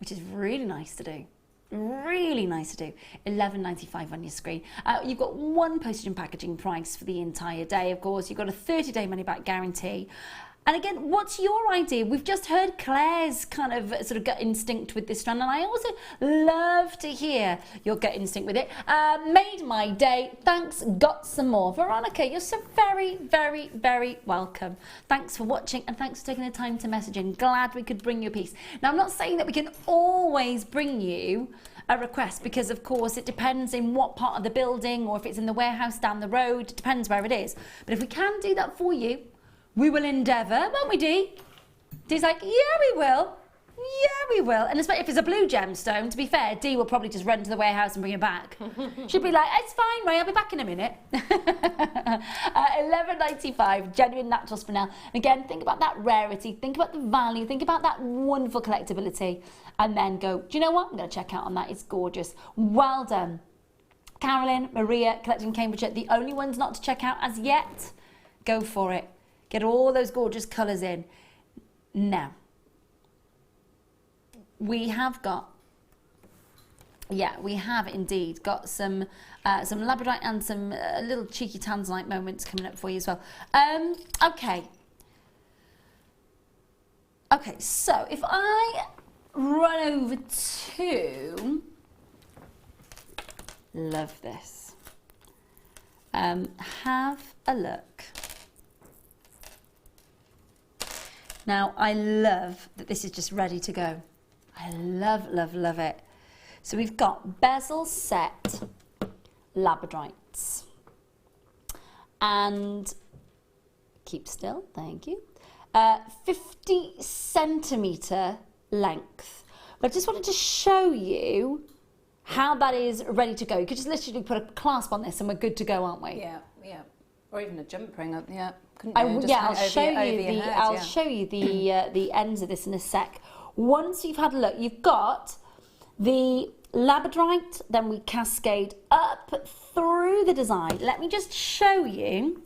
Speaker 3: which is really nice to do. Really nice to do. $11.95 on your screen. You've got one postage and packaging price for the entire day, of course. You've got a 30-day money-back guarantee. And again, what's your idea? We've just heard Claire's kind of sort of gut instinct with this strand, and I also love to hear your gut instinct with it. Made my day. Thanks. Got some more. Veronica, you're so very, very, very welcome. Thanks for watching, and thanks for taking the time to message in. Glad we could bring you a piece. Now, I'm not saying that we can always bring you a request, because of course it depends in what part of the building, or if it's in the warehouse down the road, it depends where it is. But if we can do that for you, we will endeavour, won't we, Dee? Dee's like, yeah, we will. Yeah, we will. And especially if it's a blue gemstone, to be fair, Dee will probably just run to the warehouse and bring it back. She'll be like, it's fine, Ray, I'll be back in a minute. $11.95, genuine natural spinel. And again, think about that rarity, think about the value, think about that wonderful collectability, and then go, do you know what? I'm going to check out on that. It's gorgeous. Well done. Carolyn, Maria, collecting in Cambridgeshire, the only ones not to check out as yet. Go for it. Get all those gorgeous colours in. Now, we have got, we have indeed got some labradorite and some little cheeky tanzanite moments coming up for you as well. Okay, so if I run over to, love this, have a look. Now, I love that this is just ready to go. I love, love, love it. So we've got bezel set labradorites. And, keep still, thank you. 50 centimetre length. But I just wanted to show you how that is ready to go. You could just literally put a clasp on this and we're good to go, aren't we?
Speaker 4: Yeah, yeah. Or even a jump ring, yeah.
Speaker 3: I'll show you the ends of this in a sec. Once you've had a look, you've got the labradorite, then we cascade up through the design. Let me just show you.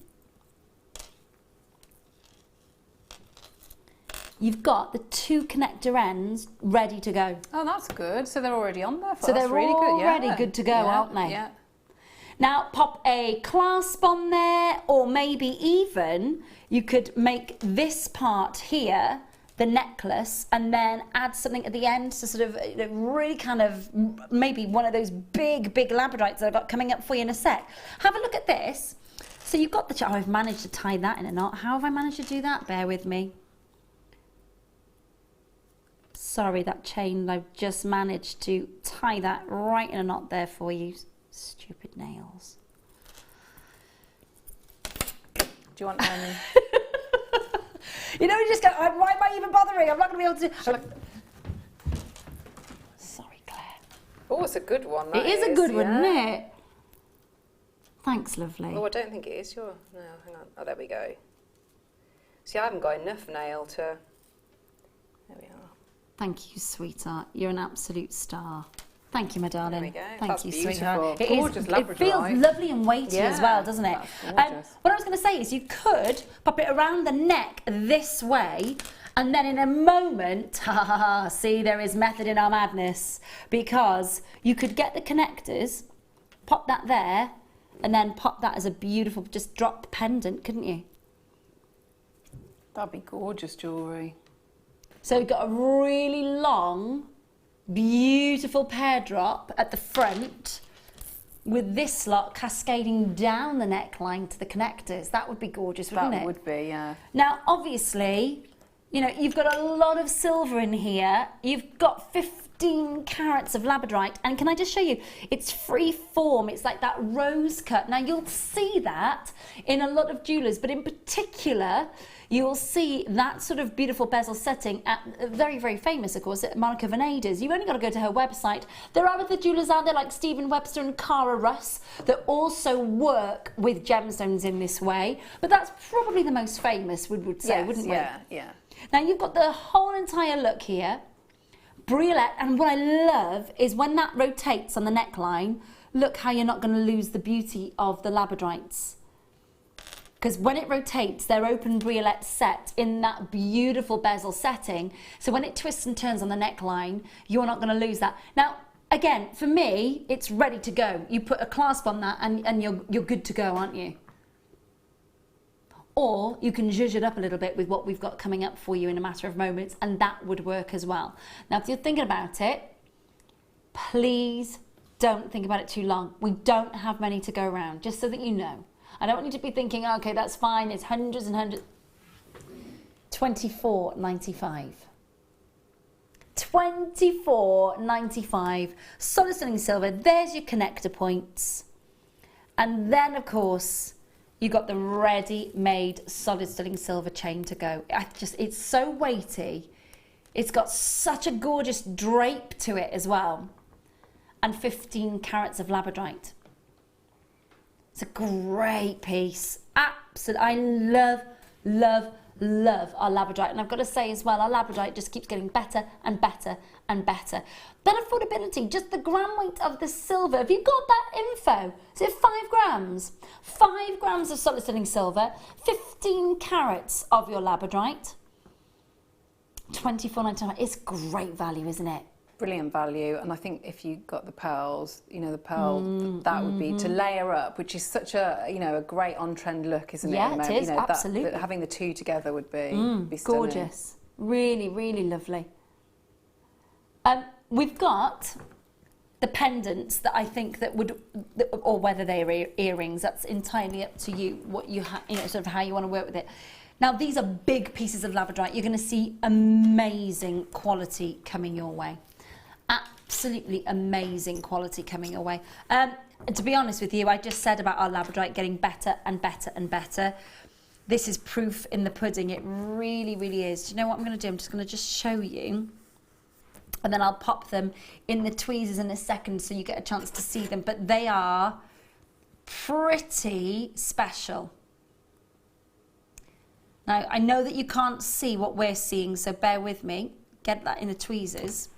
Speaker 3: You've got the two connector ends ready to go.
Speaker 4: Oh, that's good. So they're already on there for us.
Speaker 3: So they're
Speaker 4: really
Speaker 3: already good to go, aren't they?
Speaker 4: Yeah.
Speaker 3: Now, pop a clasp on there, or maybe even you could make this part here the necklace and then add something at the end to sort of really kind of maybe one of those big labradorites that I've got coming up for you in a sec. Have a look at this. So you've got the, I've managed to tie that in a knot. How have I managed to do that? Bear with me. Sorry, that chain, I've just managed to tie that right in a knot there for you. Stupid nails.
Speaker 4: Do you want
Speaker 3: you know, you just go, why am I even bothering? I'm not going to be able to do... Sorry, Claire.
Speaker 4: Oh, it's a good one.
Speaker 3: It is a good one, isn't it? Thanks, lovely.
Speaker 4: Oh, I don't think it is your... No, hang on. Oh, there we go. See, I haven't got enough nail to... There we are.
Speaker 3: Thank you, sweetheart. You're an absolute star. Thank you, my darling.
Speaker 4: There we go.
Speaker 3: Thank
Speaker 4: That's
Speaker 3: you,
Speaker 4: beautiful.
Speaker 3: sweetheart. It
Speaker 4: Gorgeous
Speaker 3: feels lovely and weighty as well, doesn't it?
Speaker 4: What
Speaker 3: I was going to say is you could pop it around the neck this way, and then in a moment, see, there is method in our madness, because you could get the connectors, pop that there, and then pop that as a beautiful, just drop pendant, couldn't you?
Speaker 4: That'd be gorgeous jewellery.
Speaker 3: So you've got a really long, beautiful pear drop at the front with this lot cascading down the neckline to the connectors. That would be gorgeous, wouldn't it?
Speaker 4: That would be, yeah.
Speaker 3: Now, obviously, you know, you've got a lot of silver in here. You've got 15 carats of labradorite. And can I just show you? It's free form. It's like that rose cut. Now, you'll see that in a lot of jewellers, but in particular, you'll see that sort of beautiful bezel setting at very, very famous, of course, at Monica Venada's. You've only got to go to her website. There are other jewellers out there like Stephen Webster and Cara Russ that also work with gemstones in this way. But that's probably the most famous, we would say, wouldn't we?
Speaker 4: Yeah.
Speaker 3: Now, you've got the whole entire look here. Briolette, and what I love is when that rotates on the neckline, look how you're not going to lose the beauty of the labradorites. because when it rotates, they're open briolet set in that beautiful bezel setting. So when it twists and turns on the neckline, you're not going to lose that. Now, again, for me, it's ready to go. You put a clasp on that and you're good to go, aren't you? Or you can zhuzh it up a little bit with what we've got coming up for you in a matter of moments, and that would work as well. Now, if you're thinking about it, please don't think about it too long. We don't have many to go around, just so that you know. I don't want you to be thinking, okay, that's fine, it's hundreds and hundreds. $24.95. $24.95. Solid sterling silver. There's your connector points. And then, of course, you got the ready-made solid sterling silver chain to go. It's so weighty. It's got such a gorgeous drape to it as well. And 15 carats of labradorite. It's a great piece. Absolutely. I love, love, love our labradorite. And I've got to say as well, our labradorite just keeps getting better and better and better. Then affordability, just the gram weight of the silver. Have you got that info? Is it 5 grams? 5 grams of solid sterling silver, 15 carats of your labradorite. $24.99. It's great value, isn't it?
Speaker 4: Brilliant value, and I think if you got the pearls, you know, the pearl, that would be to layer up, which is such a, you know, a great on-trend look, isn't it?
Speaker 3: Yeah, it is,
Speaker 4: you know,
Speaker 3: absolutely.
Speaker 4: Having the two together would be stunning.
Speaker 3: Gorgeous. Really, really lovely. We've got the pendants that I think that would, or whether they're earrings, that's entirely up to you, what you you know, sort of how you want to work with it. Now, these are big pieces of labradorite. You're going to see amazing quality coming your way. Absolutely amazing quality coming your way. And to be honest with you, I just said about our labradorite getting better and better and better. This is proof in the pudding. It really, really is. Do you know what I'm going to do? I'm just going to show you. And then I'll pop them in the tweezers in a second so you get a chance to see them. But they are pretty special. Now, I know that you can't see what we're seeing, so bear with me. Get that in the tweezers.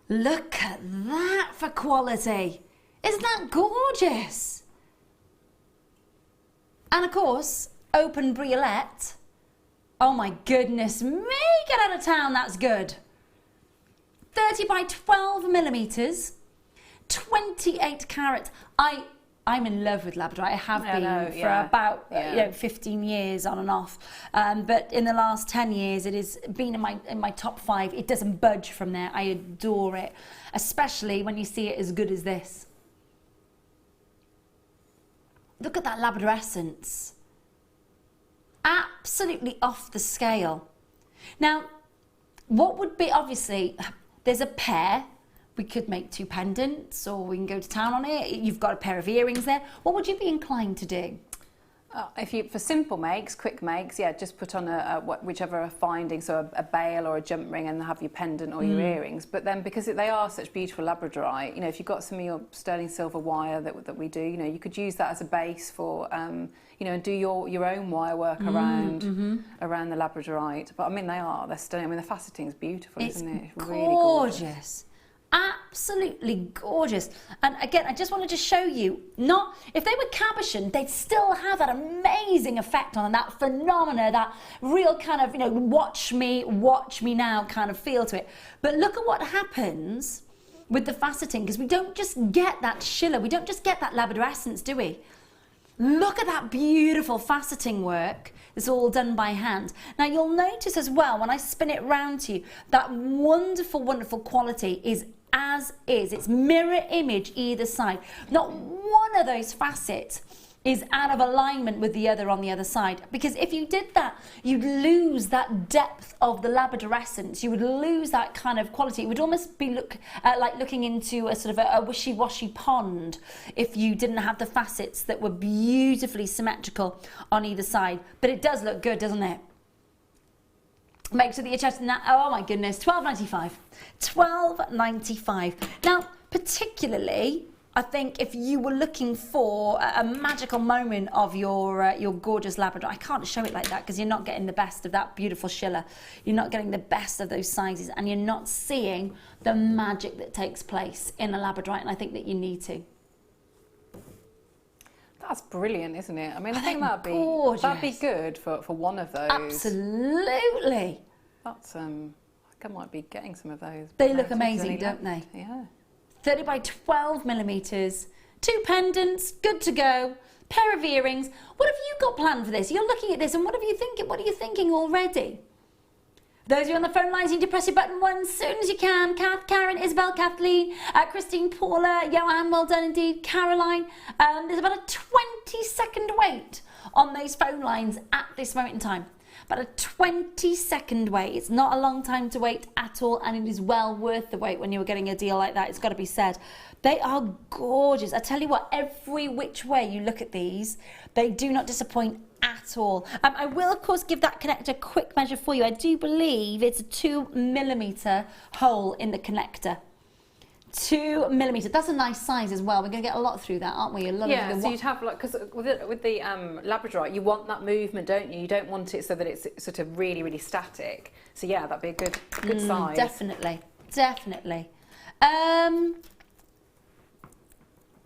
Speaker 3: Look at that for quality. Isn't that gorgeous? And of course, open briolet. Oh my goodness me, get out of town, that's good. 30 by 12 millimeters, 28 carat. I'm in love with labradorite. I have been for about 15 years on and off. But in the last 10 years, it has been in my top 5. It doesn't budge from there. I adore it, especially when you see it as good as this. Look at that labradorescence. Absolutely off the scale. Now, what would be, obviously, there's a pair. We could make 2 pendants, or we can go to town on it. You've got a pair of earrings there. What would you be inclined to do?
Speaker 4: For simple makes, quick makes, yeah, just put on whichever finding, so a bail or a jump ring, and have your pendant or your earrings. But then, because they are such beautiful labradorite, you know, if you've got some of your sterling silver wire that we do, you know, you could use that as a base for, you know, and do your own wire work around the labradorite. But I mean, they're stunning. I mean, the faceting's beautiful, isn't it? It's really gorgeous.
Speaker 3: Absolutely gorgeous. And again, I just wanted to show you, if they were cabochon, they'd still have that amazing effect on them, that phenomena, that real kind of, you know, watch me now kind of feel to it. But look at what happens with the faceting, because we don't just get that schiller, we don't just get that labradorescence, do we? Look at that beautiful faceting work. It's all done by hand. Now, you'll notice as well, when I spin it round to you, that wonderful, wonderful quality is as is. It's mirror image either side. Not one of those facets is out of alignment with the other on the other side. Because if you did that, you'd lose that depth of the labradorescence. You would lose that kind of quality. It would almost be like looking into a sort of a wishy-washy pond if you didn't have the facets that were beautifully symmetrical on either side. But it does look good, doesn't it? Make sure that you're checking that. Oh my goodness, $12.95. $12.95. Now, particularly, I think if you were looking for a magical moment of your gorgeous Labrador, I can't show it like that because you're not getting the best of that beautiful schiller. You're not getting the best of those sizes, and you're not seeing the magic that takes place in a Labradorite, and I think that you need to.
Speaker 4: That's brilliant, isn't it? I mean, I think that'd be good for one of those.
Speaker 3: Absolutely.
Speaker 4: That's I think I might be getting some of those.
Speaker 3: They look amazing, don't they?
Speaker 4: Yeah.
Speaker 3: 30 by 12 millimetres, 2 pendants, good to go, pair of earrings. What have you got planned for this? You're looking at this and what are you thinking already? Those of you on the phone lines, you need to press your button 1 as soon as you can. Kath, Karen, Isabel, Kathleen, Christine, Paula, Joanne, well done indeed, Caroline. There's about a 20-second wait on those phone lines at this moment in time. About a 20-second wait. It's not a long time to wait at all, and it is well worth the wait when you're getting a deal like that. It's got to be said. They are gorgeous. I tell you what, every which way you look at these, they do not disappoint at all. I will, of course, give that connector a quick measure for you. I do believe it's a 2mm hole in the connector. 2mm. That's a nice size as well. We're going to get a lot through that, aren't we? A lot
Speaker 4: yeah,
Speaker 3: of
Speaker 4: so you'd have, like, because with the Labradorite, you want that movement, don't you? You don't want it so that it's sort of really, really static. So yeah, that'd be a good size.
Speaker 3: Definitely, definitely.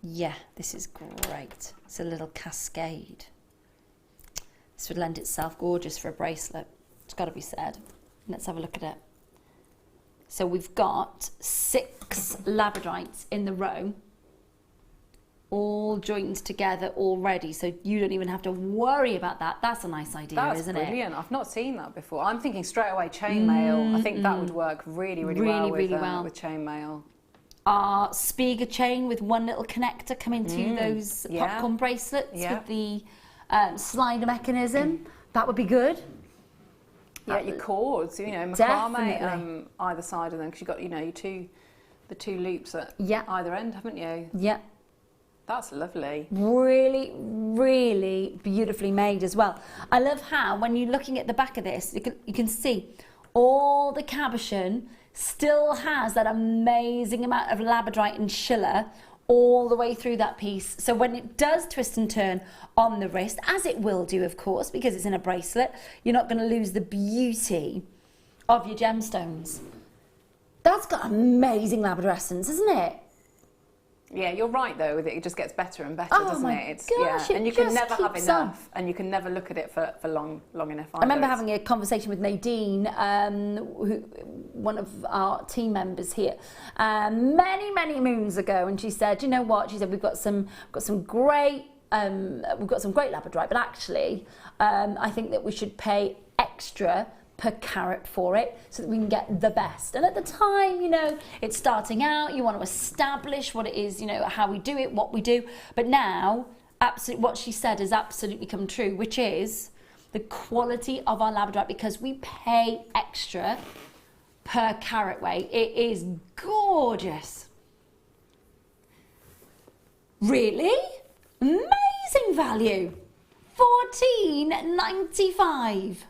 Speaker 3: Yeah, this is great. It's a little cascade. This would lend itself gorgeous for a bracelet. It's got to be said. Let's have a look at it. So we've got 6 labradorites in the row, all joined together already. So you don't even have to worry about that. That's a nice idea, isn't it?
Speaker 4: That's brilliant. I've not seen that before. I'm thinking straight away chainmail. I think that would work really well with chainmail.
Speaker 3: Our Spiga chain with 1 little connector coming to those popcorn bracelets with the slider mechanism. That would be good.
Speaker 4: Yeah, your cords, macrame either side of them, because you've got, the 2 loops at either end, haven't you?
Speaker 3: Yeah.
Speaker 4: That's lovely.
Speaker 3: Really, really beautifully made as well. I love how, when you're looking at the back of this, you can see all the cabochon still has that amazing amount of labradorite and schiller all the way through that piece. So when it does twist and turn on the wrist, as it will do, of course, because it's in a bracelet, you're not going to lose the beauty of your gemstones. That's got amazing labradorescence, isn't it?
Speaker 4: Yeah, you're right though. It just gets better and better, doesn't it?
Speaker 3: Gosh,
Speaker 4: and you can never have enough, and you can never look at it for long enough.
Speaker 3: I remember having a conversation with Nadine, one of our team members here, many moons ago, and she said, "You know what?" She said, "We've got some great labradorite, but actually, I think that we should pay extra per carat for it so that we can get the best." And at the time, it's starting out, you want to establish what it is, how we do it, what we do. But now, absolutely, what she said has absolutely come true, which is the quality of our labradorite, because we pay extra per carat weight. It is gorgeous. Really? Amazing value. $14.95.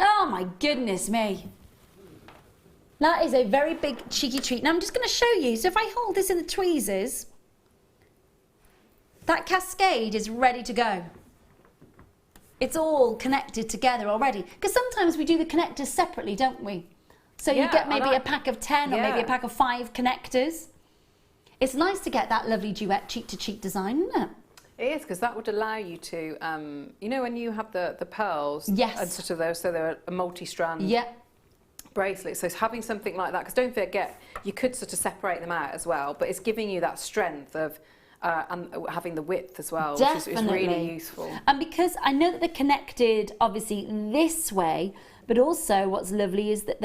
Speaker 3: Oh my goodness me. That is a very big cheeky treat. Now I'm just going to show you. So if I hold this in the tweezers, that cascade is ready to go. It's all connected together already. Because sometimes we do the connectors separately, don't we? So you get maybe a pack of 10 or maybe a pack of 5 connectors. It's nice to get that lovely duet cheek-to-cheek design, isn't it?
Speaker 4: It is, because that would allow you to, when you have the pearls,
Speaker 3: yes,
Speaker 4: and sort of those, so they're a multi-strand bracelet. So having something like that, because don't forget, you could sort of separate them out as well, but it's giving you that strength of and having the width as well, which is really useful. And
Speaker 3: because I know that they're connected, obviously this way, but also what's lovely is that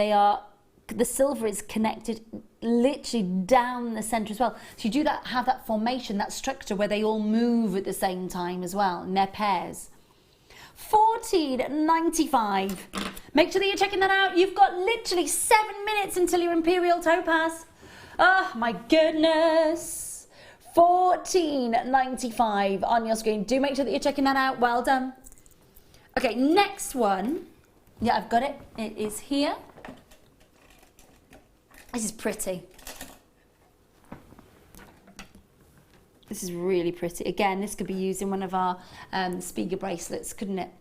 Speaker 3: the silver is connected literally down the centre as well. So you do have that formation, that structure where they all move at the same time as well, in their pairs. $14.95. Make sure that you're checking that out. You've got literally 7 minutes until your Imperial Topaz. Oh my goodness. $14.95 on your screen. Do make sure that you're checking that out. Well done. Okay, next one. Yeah, I've got it. It is here. This is pretty. This is really pretty. Again, this could be used in one of our Spiga bracelets, couldn't it?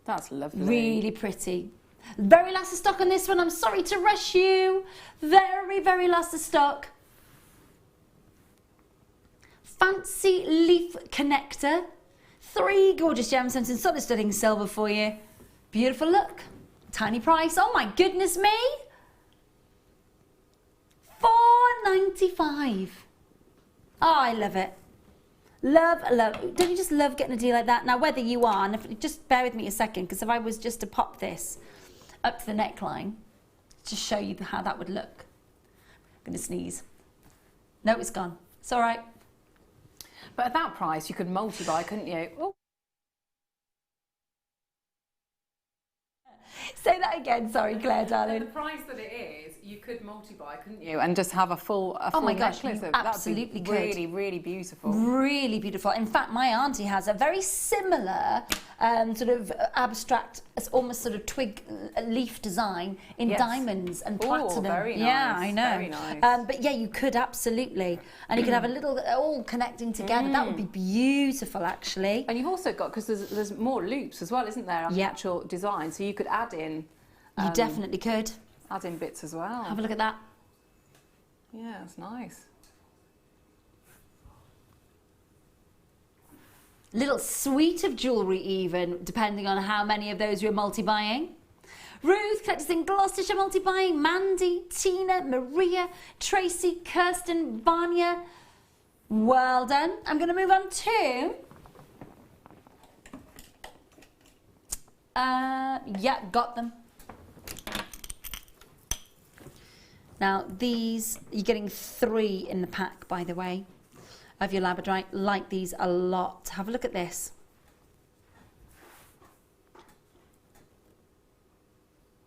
Speaker 4: That's lovely.
Speaker 3: Really pretty. Very last of stock on this one. I'm sorry to rush you. Very last of stock. fancy leaf connector. 3 gorgeous gemstones in solid studding silver for you. Beautiful look. Tiny price. Oh my goodness me. $4.95. Oh, I love it. Love. Don't you just love getting a deal like that? Now, whether you are, and if, just bear with me a second, because if I was just to pop this up to the neckline, to show you how that would look. I'm going to sneeze. No, it's gone. It's all right.
Speaker 4: But at that price, you could multi-buy, couldn't you? Ooh.
Speaker 3: Say that again, sorry, Claire, darling.
Speaker 4: The price that it is, you could multi-buy, couldn't you? And just have a full
Speaker 3: oh my gosh,
Speaker 4: necklace.
Speaker 3: you absolutely could.
Speaker 4: Really, really beautiful.
Speaker 3: Really beautiful. In fact, my auntie has a very similar sort of abstract, almost sort of twig leaf design in diamonds and platinum.
Speaker 4: Very nice.
Speaker 3: Yeah, I know.
Speaker 4: Very nice.
Speaker 3: But yeah, you could absolutely. And you could have a little, all connecting together. That would be beautiful, actually.
Speaker 4: And you've also got, because there's more loops as well, isn't there, on the actual design. So you could add in...
Speaker 3: you definitely could.
Speaker 4: Add in bits as well.
Speaker 3: Have a look at that.
Speaker 4: Yeah, it's nice.
Speaker 3: Little suite of jewellery even, depending on how many of those you're multi-buying. Ruth, collectors in Gloucestershire multi-buying. Mandy, Tina, Maria, Tracy, Kirsten, Vanya. Well done. I'm going to move on to... yeah, got them. Now these, you're getting 3 in the pack, by the way, of your labradorite. Like these a lot. Have a look at this.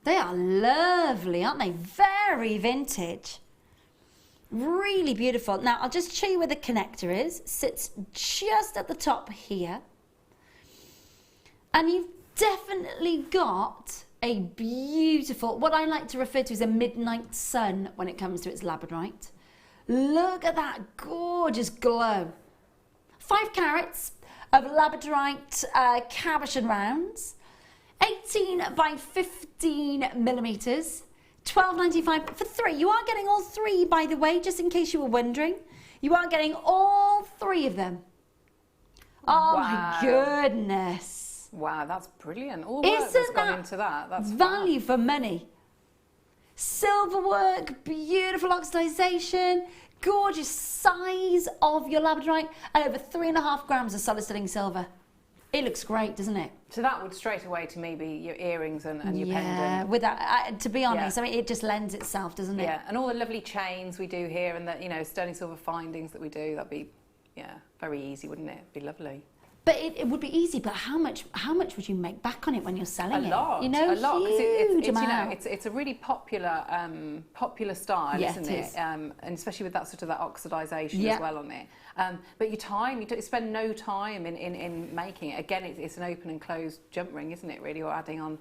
Speaker 3: They are lovely, aren't they? Very vintage. Really beautiful. Now I'll just show you where the connector is. Sits just at the top here. And you've definitely got a beautiful, what I like to refer to as a midnight sun when it comes to its labradorite. Look at that gorgeous glow. 5 carats of labradorite cabochon rounds, 18 by 15 millimeters, $12.95 for 3. You are getting all 3, by the way, just in case you were wondering. You are getting all 3 of them. Oh my goodness.
Speaker 4: Wow, that's brilliant. All the work that's gone into that. That's
Speaker 3: value for money. Silver work, beautiful oxidization, gorgeous size of your labradorite, and over 3.5 grams of solid studding silver. It looks great, doesn't it?
Speaker 4: So that would straight away to me be your earrings and your pendant.
Speaker 3: Yeah, with that, to be honest, I mean, it just lends itself, doesn't it?
Speaker 4: Yeah, and all the lovely chains we do here and the, you know, sterling silver findings that we do, that'd be, yeah, very easy, wouldn't it? It'd be lovely.
Speaker 3: But it would be easy. But how much would you make back on it when you're selling it?
Speaker 4: A lot,
Speaker 3: you know,
Speaker 4: a lot.
Speaker 3: Huge
Speaker 4: it's
Speaker 3: amount.
Speaker 4: it's a really popular style, isn't it?
Speaker 3: Is.
Speaker 4: And especially with that sort of that oxidization as well on it. But you spend no time in making it. Again, it's an open and closed jump ring, isn't it? Really, or adding on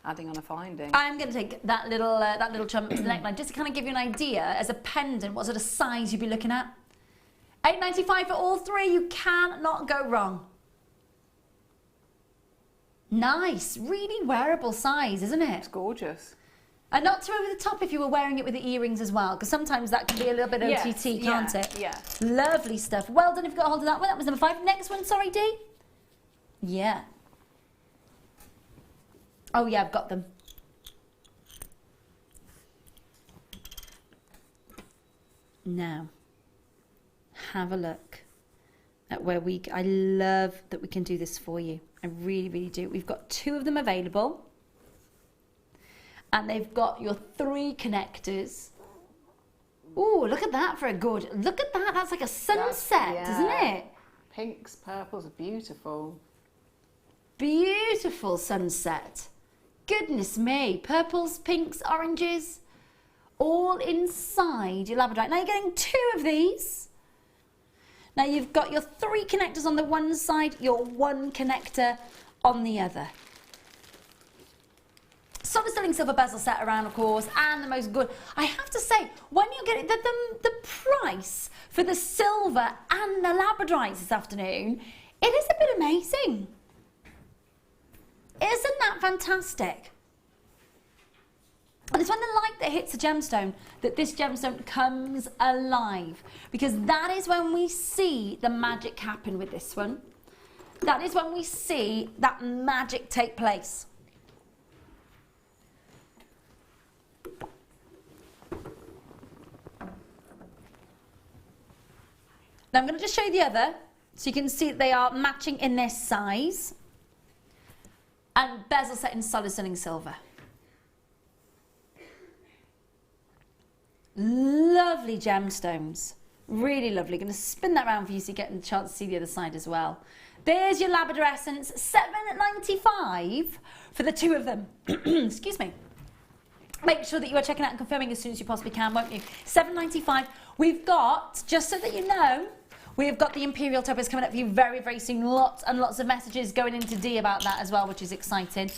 Speaker 4: a finding.
Speaker 3: I'm going to take that little jump to the neckline just to kind of give you an idea as a pendant. What sort of size you'd be looking at? $8.95 for all 3. You cannot go wrong. Nice, really wearable size, isn't it?
Speaker 4: It's gorgeous.
Speaker 3: And not too over the top if you were wearing it with the earrings as well, because sometimes that can be a little bit OTT, can't it?
Speaker 4: Yeah.
Speaker 3: Lovely stuff. Well done if you got a hold of that one. That was number 5. Next one, sorry, Dee. Yeah. Oh yeah, I've got them. Now, have a look at where I love that we can do this for you. I really, really do. We've got 2 of them available. And they've got your 3 connectors. Ooh, look at that for a gorgeous... Look at that. That's like a sunset, isn't it?
Speaker 4: Pinks, purples are beautiful.
Speaker 3: Beautiful sunset. Goodness me. Purples, pinks, oranges. All inside your labradorite. Now you're getting 2 of these. Now you've got your 3 connectors on the one side, your 1 connector on the other. Solid sterling silver bezel set around, of course, and the most good. I have to say, when you're getting the price for the silver and the labradorites this afternoon, it is a bit amazing. Isn't that fantastic? And it's when the light that hits the gemstone that this gemstone comes alive, because that is when we see the magic happen with this one. That is when we see that magic take place. Now I'm going to just show you the other, so you can see that they are matching in their size. And bezel set in solid stunning silver. Lovely gemstones. Really lovely. Going to spin that around for you so you get a chance to see the other side as well. There's your Labrador Essence, $7.95 for the two of them. Excuse me. Make sure that you are checking out and confirming as soon as you possibly can, won't you? $7.95. We've got, just so that you know, we've got the Imperial Topaz coming up for you very, very soon. Lots and lots of messages going into D about that as well, which is exciting.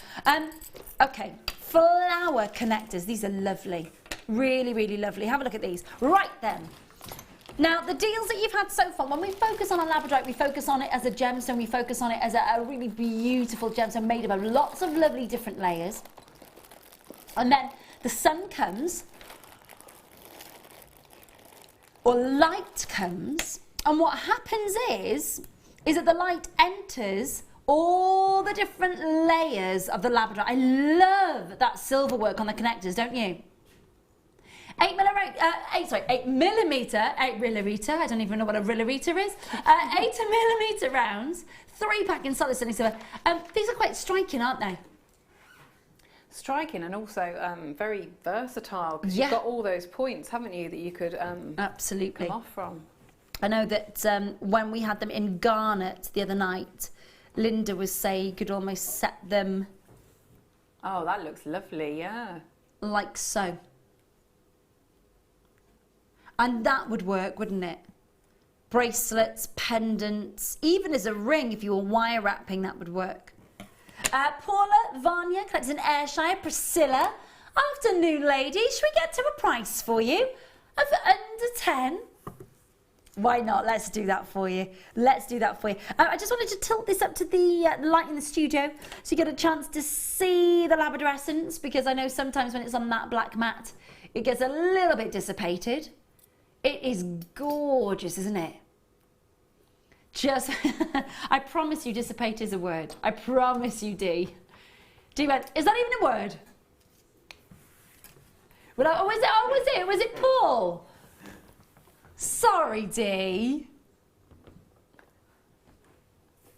Speaker 3: Okay, flower connectors. These are lovely. Really, really lovely. Have a look at these. Right then. Now, the deals that you've had so far, when we focus on a labradorite, we focus on it as a gemstone, we focus on it as a really beautiful gemstone made up of lots of lovely different layers. And then the sun comes, or light comes, and what happens is that the light enters all the different layers of the labradorite. I love that silver work on the connectors, don't you? 8 millimeter, I don't even know what a milliliter is. 8 millimeter rounds, 3-pack in solid stunning silver. These are quite striking, aren't they?
Speaker 4: Striking and also very versatile, because you've got all those points, haven't you, that you could
Speaker 3: absolutely
Speaker 4: come off from.
Speaker 3: I know that when we had them in garnet the other night, Linda was saying you could almost set them.
Speaker 4: Oh, that looks lovely, yeah.
Speaker 3: Like so. And that would work, wouldn't it? Bracelets, pendants, even as a ring, if you were wire wrapping, that would work. Paula, Vanya, collected in Ayrshire. Priscilla, afternoon lady. Should we get to a price for you of under 10? Why not? Let's do that for you. Let's do that for you. I just wanted to tilt this up to the light in the studio so you get a chance to see the Labrador Essence, because I know sometimes when it's on that black mat, it gets a little bit dissipated. It is gorgeous, isn't it? Just, I promise you, dissipate is a word. I promise you, D. D went, is that even a word? Well, was it Paul? Sorry, D.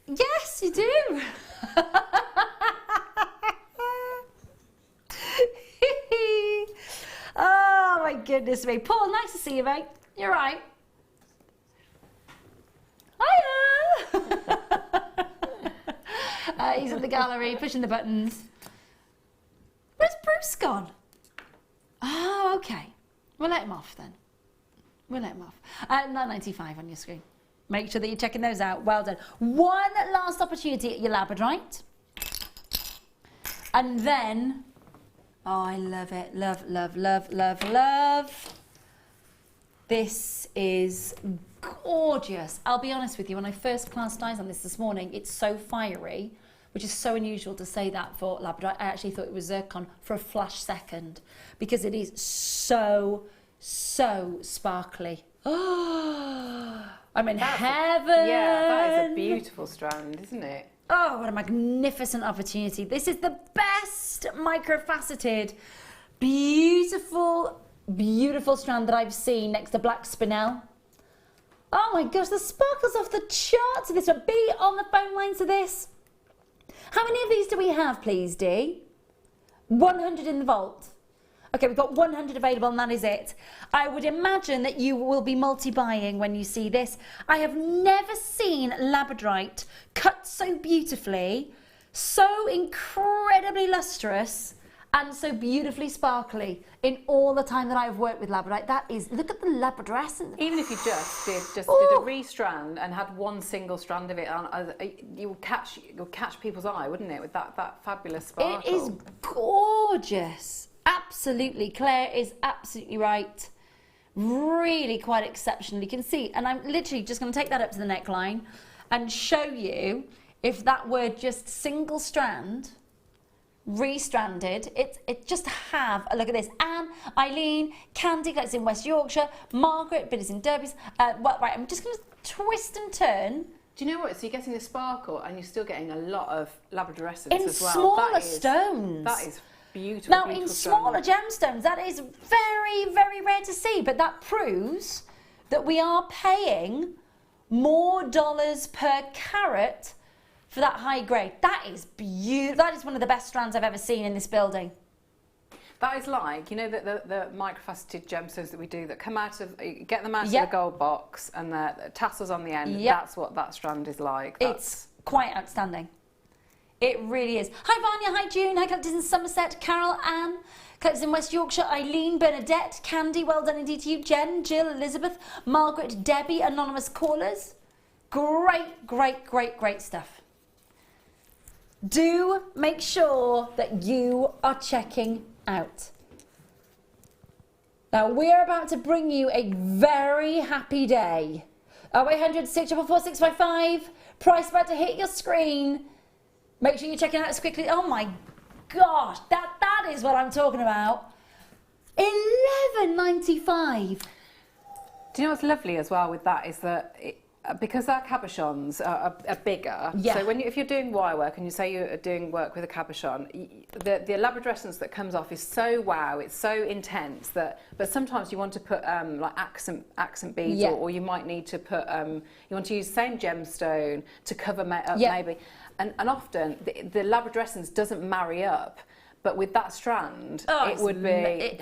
Speaker 3: Yes, you do. Oh, my goodness me. Paul, nice to see you, mate. You're right. Hiya! He's in the gallery, pushing the buttons. Where's Bruce gone? Oh, okay. We'll let him off then. We'll let him off. $9.95 on your screen. Make sure that you're checking those out. Well done. One last opportunity at your labradorite. And then, oh, I love it. Love, love, love, love, love. This is gorgeous. I'll be honest with you, when I first cast eyes on this morning, it's so fiery, which is so unusual to say that for labradorite. I actually thought it was zircon for a flash second, because it is so sparkly. Oh, I'm in heaven.
Speaker 4: Yeah, that is a beautiful strand, isn't it?
Speaker 3: Oh, what a magnificent opportunity. This is the best microfaceted, beautiful strand that I've seen next to black spinel. Oh my gosh, the sparkles off the charts of this one. Be on the phone lines to this. How many of these do we have, please, Dee? 100 in the vault. Okay, we've got 100 available and that is it. I would imagine that you will be multi-buying when you see this. I have never seen labradorite cut so beautifully, so incredibly lustrous, and so beautifully sparkly in all the time that I've worked with labradorite. That is, look at the Labrador Essence.
Speaker 4: Even if you just did a restrand and had one single strand of it on, you'll catch people's eye, wouldn't it, with that fabulous sparkle?
Speaker 3: It is gorgeous. Absolutely. Claire is absolutely right. Really quite exceptional. You can see, and I'm literally just going to take that up to the neckline and show you if that were just single strand, restranded. It just have a look at this. Anne, Eileen, Candy, that's in West Yorkshire. Margaret, Billy's in Derby's. Well, right, I'm just going to twist and turn.
Speaker 4: Do you know what? So you're getting the sparkle and you're still getting a lot of labradorescence as well.
Speaker 3: In smaller stones.
Speaker 4: That is beautiful.
Speaker 3: Now,
Speaker 4: beautiful
Speaker 3: in
Speaker 4: stone.
Speaker 3: smaller gemstones, that is very, very rare to see, but that proves that we are paying more dollars per carat for that high grade. That is beautiful. That is one of the best strands I've ever seen in this building.
Speaker 4: That is like, you know, the microfaceted gemstones that we do that come out of, you get them out of the gold box and the tassels on the end. That's what that strand is like.
Speaker 3: It's quite outstanding. It really is. Hi Vanya, hi June, hi collectors in Somerset, Carol, Anne, collectors in West Yorkshire, Eileen, Bernadette, Candy, well done indeed to you, Jen, Jill, Elizabeth, Margaret, Debbie, anonymous callers. Great, great, great, great stuff. Do make sure that you are checking out. Now we're about to bring you a very happy day. 0800 644 655. Price about to hit your screen. Make sure you check it out as quickly. Oh my gosh, that is what I'm talking about. $11.95.
Speaker 4: Do you know what's lovely as well with that is that because our cabochons are bigger, so if you're doing wire work and you say you're doing work with a cabochon, the labradorescence that comes off is so wow, it's so intense that, but sometimes you want to put like accent beads or you might need to put, you want to use the same gemstone to cover up maybe, and often the labradorescence doesn't marry up, but with that strand, that would be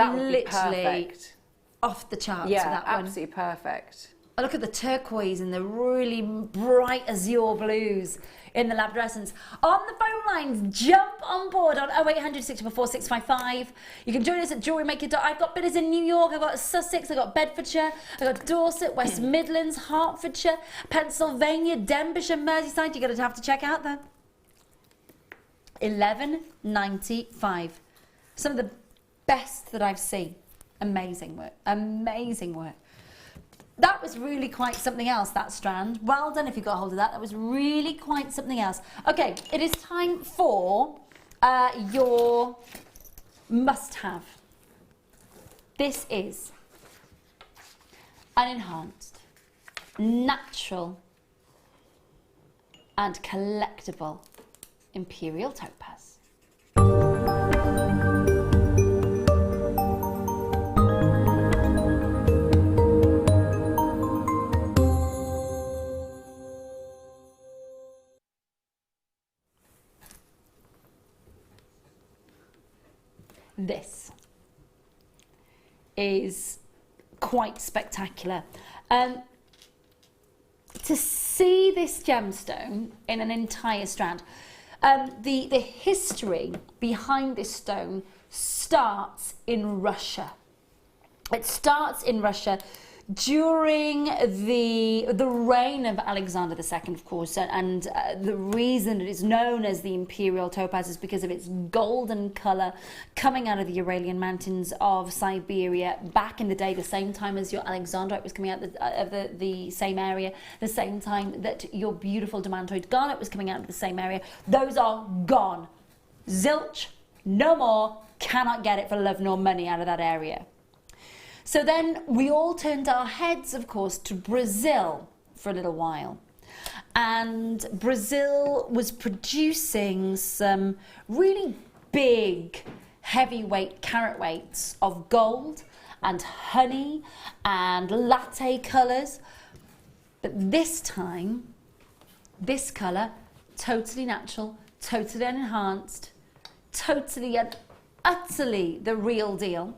Speaker 4: perfect.
Speaker 3: Off the charts for that one.
Speaker 4: Absolutely perfect.
Speaker 3: Oh, look at the turquoise and the really bright azure blues in the labradorescence. On the phone lines, jump on board on 0800 644 655. You can join us at JewelleryMaker. I've got bidders in New York, I've got Sussex, I've got Bedfordshire, I've got Dorset, West Midlands, Hertfordshire, Pennsylvania, Denbighshire, Merseyside. You're going to have to check out there. $11.95. Some of the best that I've seen. Amazing work. Amazing work. That was really quite something else, that strand. Well done if you got hold of that. That was really quite something else. Okay, it is time for your must-have. This is an enhanced, natural and collectible imperial topaz. This is quite spectacular. To see this gemstone in an entire strand, the history behind this stone starts in Russia. It starts in Russia during the reign of Alexander II, of course, and the reason it is known as the imperial topaz is because of its golden colour coming out of the Uralian mountains of Siberia back in the day, the same time as your alexandrite was coming out of the same area, the same time that your beautiful demantoid garnet was coming out of the same area. Those are gone. Zilch, no more, cannot get it for love nor money out of that area. So then we all turned our heads, of course, to Brazil for a little while. And Brazil was producing some really big, heavyweight carat weights of gold and honey and latte colours. But this time, this colour, totally natural, totally unenhanced, totally and utterly the real deal,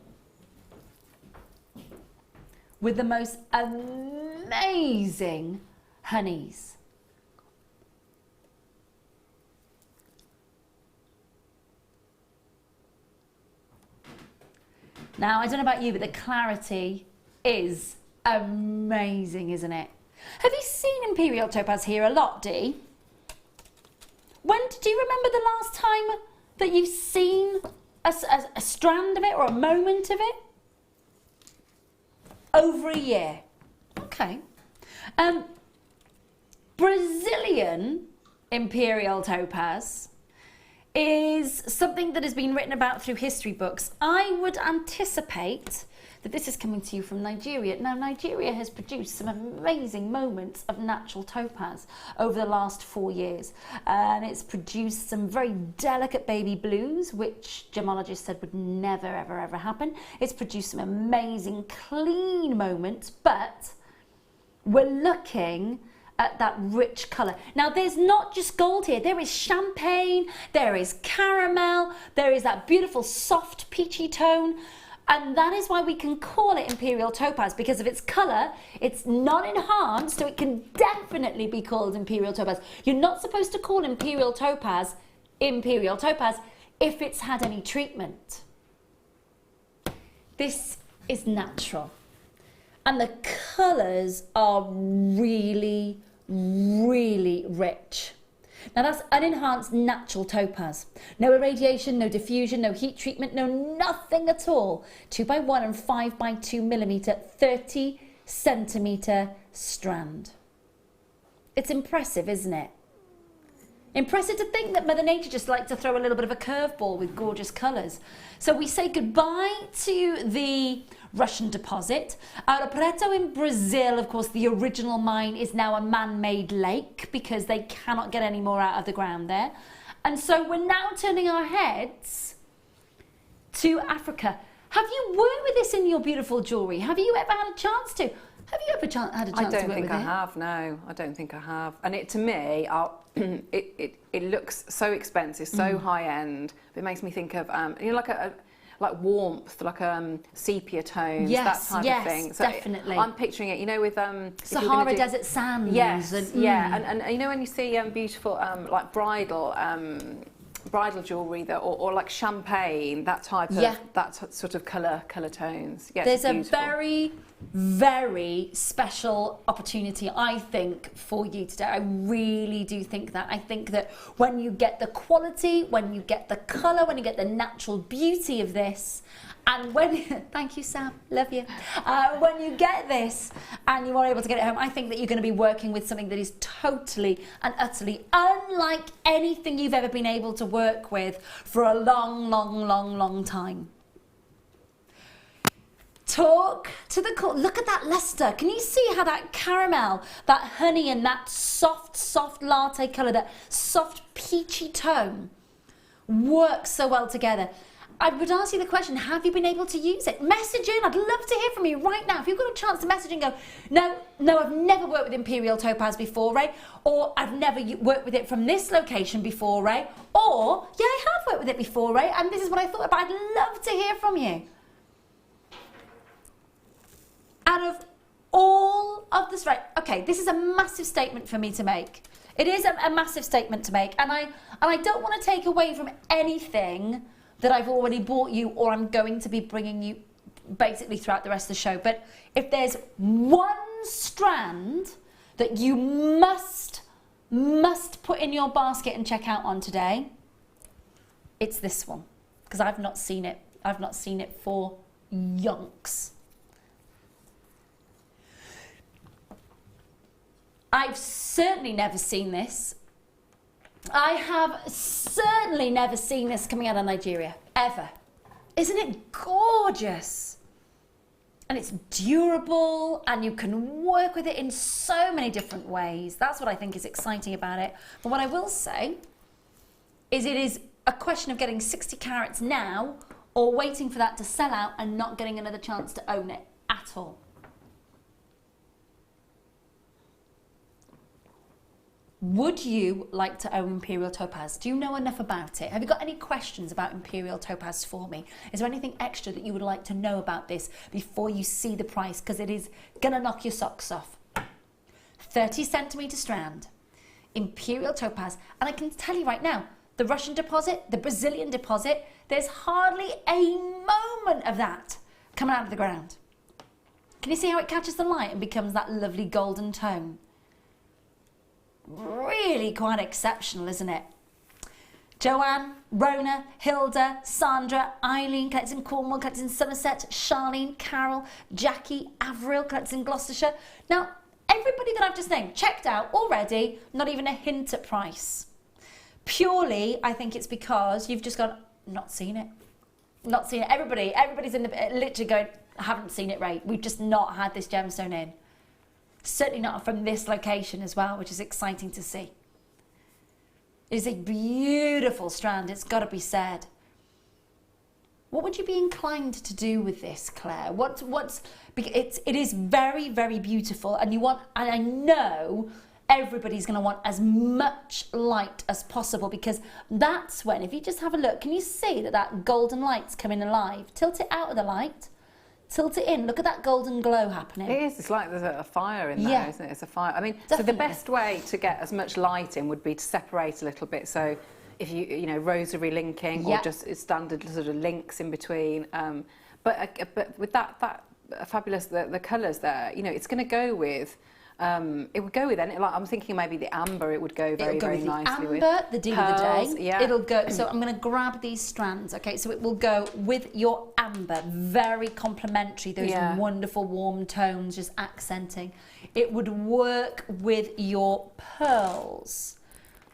Speaker 3: with the most amazing honeys. Now, I don't know about you, but the clarity is amazing, isn't it? Have you seen imperial topaz here a lot, Dee? Do you remember the last time that you've seen a strand of it or a moment of it? Over a year. Okay. Brazilian imperial topaz is something that has been written about through history books. I would anticipate that this is coming to you from Nigeria. Now, Nigeria has produced some amazing moments of natural topaz over the last 4 years. And it's produced some very delicate baby blues, which gemologists said would never, ever, ever happen. It's produced some amazing clean moments, but we're looking at that rich colour. Now, there's not just gold here. There is champagne, there is caramel, there is that beautiful soft peachy tone. And that is why we can call it imperial topaz, because of its colour. It's not enhanced, so it can definitely be called imperial topaz. You're not supposed to call imperial topaz if it's had any treatment. This is natural. And the colours are really, really rich. Now that's unenhanced natural topaz. No irradiation, no diffusion, no heat treatment, no nothing at all. 2x1 and 5x2 millimetre, 30 centimetre strand. It's impressive, isn't it? Impressive to think that Mother Nature just likes to throw a little bit of a curveball with gorgeous colours. So we say goodbye to the Russian deposit. Ouro Preto in Brazil, of course, the original mine is now a man-made lake because they cannot get any more out of the ground there. And so we're now turning our heads to Africa. Have you worked with this in your beautiful jewellery? Have you ever had a chance to? Have you ever had a chance to work with it?
Speaker 4: I don't think I have, no. I don't think I have. And it, to me, it looks so expensive, so high-end. It makes me think of, you know, like warmth, like sepia tones,
Speaker 3: yes,
Speaker 4: that type of thing. So
Speaker 3: definitely.
Speaker 4: I'm picturing it, you know, with
Speaker 3: Sahara Desert sands.
Speaker 4: Yes,
Speaker 3: and,
Speaker 4: and you know when you see beautiful like bridal jewellery or like champagne, that type of that sort of colour tones. Yeah,
Speaker 3: there's a very, very special opportunity, I think, for you today. I really do think that. I think that when you get the quality, when you get the colour, when you get the natural beauty of this, and when, thank you Sam, love you. When you get this and you are able to get it home, I think that you're going to be working with something that is totally and utterly unlike anything you've ever been able to work with for a long, long, long, long time. Talk to the core. Look at that luster. Can you see how that caramel, that honey and that soft, soft latte colour, that soft peachy tone works so well together? I would ask you the question, have you been able to use it? Message in, I'd love to hear from you right now. If you've got a chance to message and go, no, I've never worked with imperial topaz before, Rae, or I've never worked with it from this location before, Rae, or yeah, I have worked with it before, Rae, and this is what I thought about. I'd love to hear from you. Out of all of this, right, okay, this is a massive statement for me to make. It is a massive statement to make, and I don't want to take away from anything that I've already bought you or I'm going to be bringing you basically throughout the rest of the show. But if there's one strand that you must put in your basket and check out on today, it's this one, because I've not seen it. I've not seen it for yonks. I've certainly never seen this. I have certainly never seen this coming out of Nigeria, ever. Isn't it gorgeous? And it's durable, and you can work with it in so many different ways. That's what I think is exciting about it. But what I will say is it is a question of getting 60 carats now or waiting for that to sell out and not getting another chance to own it at all. Would you like to own imperial topaz? Do you know enough about it? Have you got any questions about imperial topaz for me? Is there anything extra that you would like to know about this before you see the price? Because it is going to knock your socks off. 30 centimetre strand, imperial topaz. And I can tell you right now, the Russian deposit, the Brazilian deposit, there's hardly a moment of that coming out of the ground. Can you see how it catches the light and becomes that lovely golden tone? Really quite exceptional, isn't it? Joanne, Rona, Hilda, Sandra, Eileen, collects in Cornwall, collects in Somerset, Charlene, Carol, Jackie, Avril, collects in Gloucestershire. Now, everybody that I've just named checked out already, not even a hint at price. Purely, I think it's because you've just gone, not seen it. Not seen it. Everybody's in the literally going, I haven't seen it, Rae. We've just not had this gemstone in. Certainly not from this location as well, which is exciting to see. It is a beautiful strand, it's got to be said. What would you be inclined to do with this, Claire? It is very, very beautiful, and I know everybody's going to want as much light as possible, because that's when, if you just have a look, can you see that golden light's coming alive? Tilt it out of the light, tilt it in. Look at that golden glow happening.
Speaker 4: It is. It's like there's a fire in there, isn't it? It's a fire. I mean, definitely. So the best way to get as much light in would be to separate a little bit. So if you know, rosary linking or just standard sort of links in between. But with that fabulous, the colours there, you know, it's going to go with. It would go with any, like I'm thinking maybe the amber, it would go very nicely with.
Speaker 3: Amber, the deal of the day.
Speaker 4: Yeah.
Speaker 3: It'll go, so I'm going to grab these strands, okay, so it will go with your amber, very complementary, those wonderful warm tones just accenting. It would work with your pearls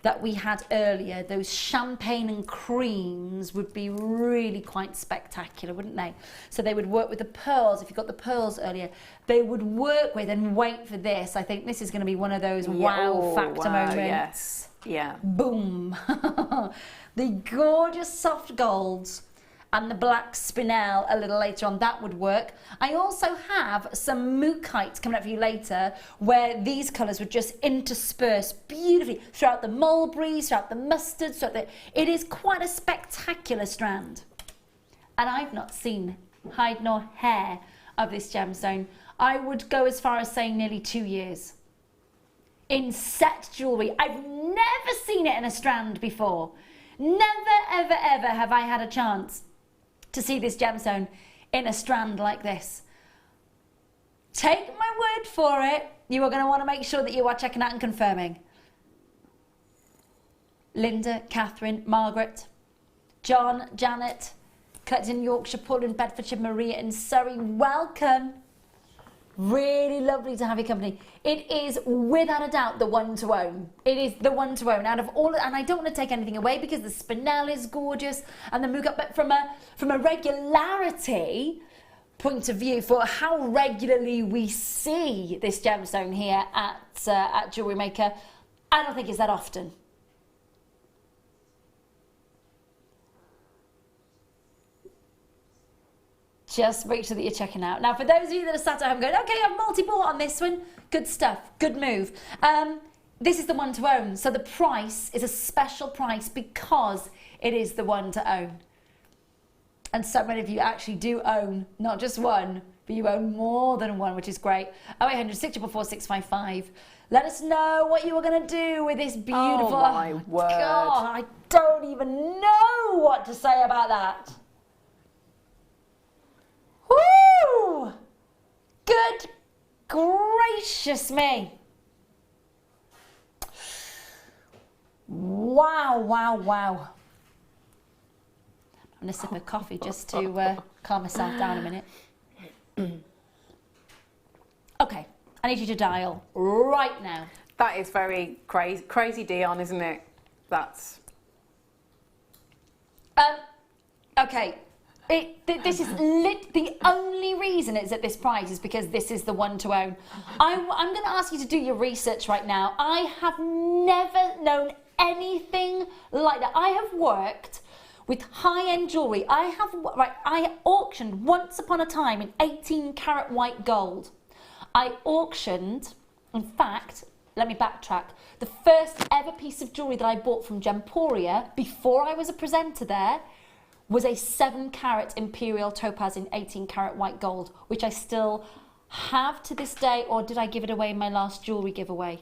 Speaker 3: that we had earlier. Those champagne and creams would be really quite spectacular, wouldn't they? So they would work with the pearls. If you got the pearls earlier, they would work with, and wait for this, I think this is going to be one of those wow factor moments.
Speaker 4: Yes. Yeah.
Speaker 3: Boom. The gorgeous soft golds and the black spinel a little later on, that would work. I also have some mookites coming up for you later, where these colours would just intersperse beautifully throughout the mulberries, throughout the mustards, it is quite a spectacular strand. And I've not seen hide nor hair of this gemstone. I would go as far as saying nearly 2 years. In set jewellery, I've never seen it in a strand before. Never, ever, ever have I had a chance to see this gemstone in a strand like this. Take my word for it, you are going to want to make sure that you are checking out and confirming. Linda, Catherine, Margaret, John, Janet, collected in Yorkshire, Paul in Bedfordshire, Maria in Surrey, welcome. Really lovely to have your company. It is without a doubt the one to own. It is the one to own out of all, and I don't want to take anything away because the spinel is gorgeous and the mookup, but from a regularity point of view, for how regularly we see this gemstone here at Jewellery Maker, I don't think it's that often. Just make sure that you're checking out. Now, for those of you that are sat at home going, okay, I've multi-bought on this one, good stuff, good move. This is the one to own. So the price is a special price because it is the one to own. And so many of you actually do own not just one, but you own more than one, which is great. 0800 644 655. Let us know what you are going to do with this beautiful...
Speaker 4: Oh, my word.
Speaker 3: God, I don't even know what to say about that. Woo! Good gracious me. Wow, wow, wow. I'm going to sip a coffee just to calm myself down a minute. Okay, I need you to dial right now.
Speaker 4: That is very crazy Dion, isn't it? That's...
Speaker 3: Okay. This is the only reason it's at this price is because this is the one to own. I'm going to ask you to do your research right now. I have never known anything like that. I have worked with high-end jewellery. I auctioned once upon a time in 18 karat white gold. I auctioned, in fact, let me backtrack. The first ever piece of jewellery that I bought from Gemporia before I was a presenter there was a 7 carat imperial topaz in 18 karat white gold, which I still have to this day, or did I give it away in my last jewellery giveaway?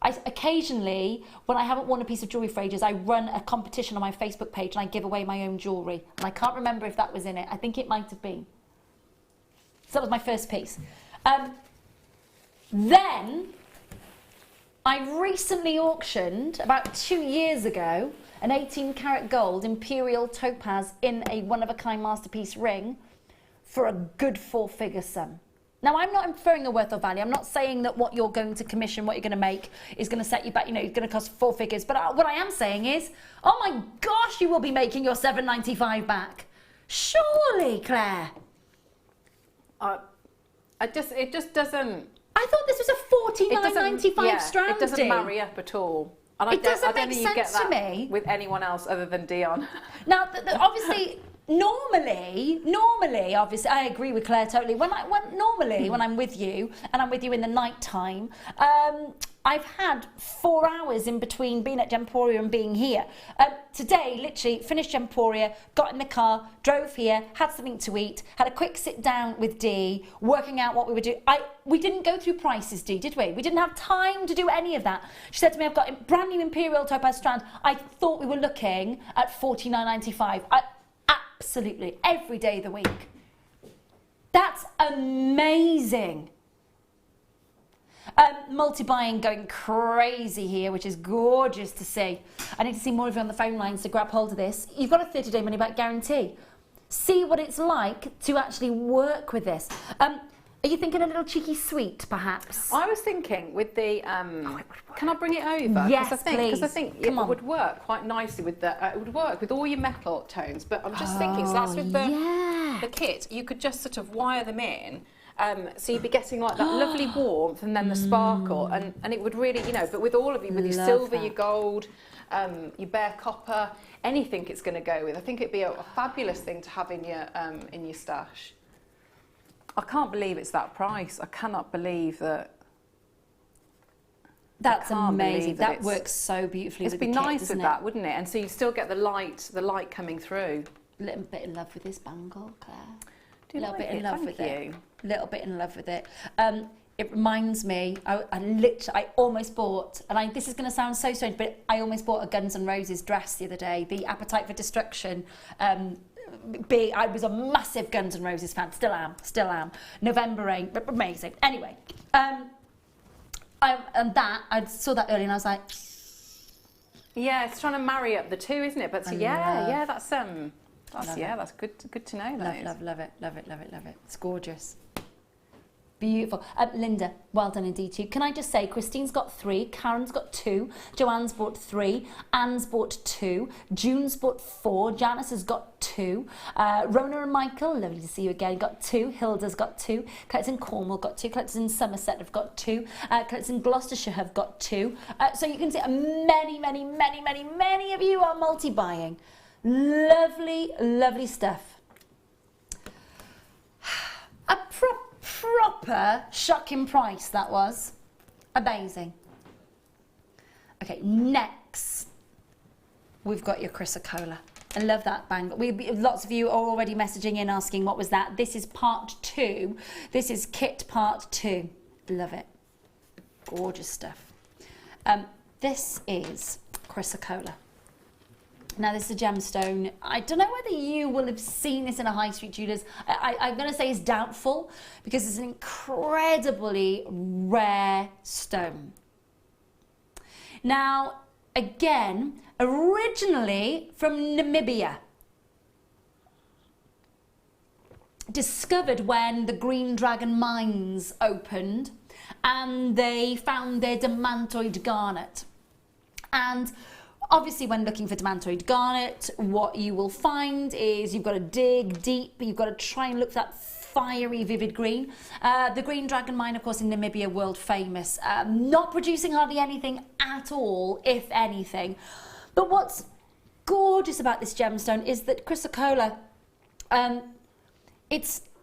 Speaker 3: Occasionally, when I haven't worn a piece of jewellery for ages, I run a competition on my Facebook page and I give away my own jewellery. And I can't remember if that was in it. I think it might have been. So that was my first piece. Then, I recently auctioned, about 2 years ago, an 18 karat gold imperial topaz in a one-of-a-kind masterpiece ring for a good 4-figure sum. Now, I'm not inferring a worth or value. I'm not saying that what you're going to commission, what you're going to make, is going to set you back, you know, it's going to cost 4 figures. But what I am saying is, oh my gosh, you will be making your £7.95 back. Surely, Claire.
Speaker 4: It just doesn't...
Speaker 3: I thought this was a £49.95 strand.
Speaker 4: It doesn't marry up at all. And
Speaker 3: it doesn't make
Speaker 4: think you get
Speaker 3: sense to
Speaker 4: that
Speaker 3: me.
Speaker 4: with anyone else other than Dion.
Speaker 3: Now, obviously... Normally, obviously, I agree with Claire totally. When I'm with you, and I'm with you in the night time, I've had 4 hours in between being at Gemporia and being here. Today, literally, finished Gemporia, got in the car, drove here, had something to eat, had a quick sit down with Dee, working out what we would do. We didn't go through prices, Dee, did we? We didn't have time to do any of that. She said to me, I've got a brand new Imperial Topaz strand. I thought we were looking at $49.95. Absolutely, every day of the week. That's amazing. Multi-buying going crazy here, which is gorgeous to see. I need to see more of you on the phone lines to grab hold of this. You've got a 30-day money-back guarantee. See what it's like to actually work with this. Are you thinking a little cheeky sweet, perhaps?
Speaker 4: I was thinking with the... can I bring it over?
Speaker 3: Yes,
Speaker 4: please. Because I think it
Speaker 3: Come on.
Speaker 4: would work quite nicely with the... it would work with all your metal tones, but I'm just thinking, so that's with the kit. You could just sort of wire them in, so you'd be getting like that lovely warmth and then the sparkle, and it would really, you know, but with all of you, with your silver, your gold, your bare copper, anything it's going to go with. I think it'd be a fabulous thing to have in your stash. I can't believe it's that price. I cannot believe that.
Speaker 3: That's amazing. That works so beautifully.
Speaker 4: It'd be nice with that, wouldn't it? And so you still get the light coming through.
Speaker 3: A little bit in love with this bangle, Claire.
Speaker 4: Do you
Speaker 3: a little
Speaker 4: like
Speaker 3: bit in
Speaker 4: it?
Speaker 3: love
Speaker 4: Thank
Speaker 3: with
Speaker 4: you.
Speaker 3: it. A little bit in love with it. It reminds me. I almost bought, and this is going to sound so strange, but I almost bought a Guns N' Roses dress the other day. The Appetite for Destruction. I was a massive Guns N' Roses fan, still am. November Rain, amazing. Anyway, I saw that earlier and I was like,
Speaker 4: yeah, it's trying to marry up the two, isn't it? But so, that's good to know.
Speaker 3: Love it. It's gorgeous. Beautiful. Linda, well done indeed to you. Can I just say, Christine's got 3, Karen's got 2, Joanne's bought 3, Anne's bought 2, June's bought 4, Janice has got 2, Rona and Michael, lovely to see you again, got 2, Hilda's got 2, collectors in Cornwall got 2, collectors in Somerset have got 2, collectors in Gloucestershire have got 2. So you can see many of you are multi-buying. Lovely stuff. A proper shocking price that was. Amazing. Okay, next we've got your chrysocolla. I love that bangle. Lots of you are already messaging in asking what was that. This is part 2. This is kit part 2. Love it. Gorgeous stuff. This is chrysocolla. Now, this is a gemstone. I don't know whether you will have seen this in a high street jeweller's. I'm going to say it's doubtful because it's an incredibly rare stone. Now, again, originally from Namibia. Discovered when the Green Dragon mines opened and they found their demantoid garnet. And obviously, when looking for demantoid garnet, what you will find is you've got to dig deep, you've got to try and look for that fiery, vivid green. The Green Dragon mine, of course, in Namibia, world famous, not producing hardly anything at all, if anything. But what's gorgeous about this gemstone is that chrysocolla,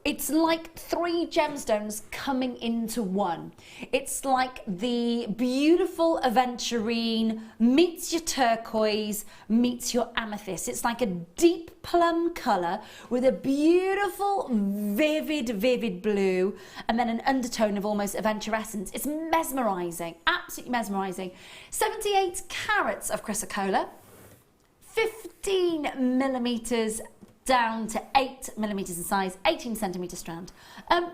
Speaker 3: it's like 3 gemstones coming into one. It's like the beautiful aventurine meets your turquoise, meets your amethyst. It's like a deep plum colour with a beautiful, vivid blue, and then an undertone of almost aventurescence. It's mesmerising, absolutely mesmerising. 78 carats of chrysocolla, 15 millimetres down to 8 millimetres in size, 18 centimetre strand. Now,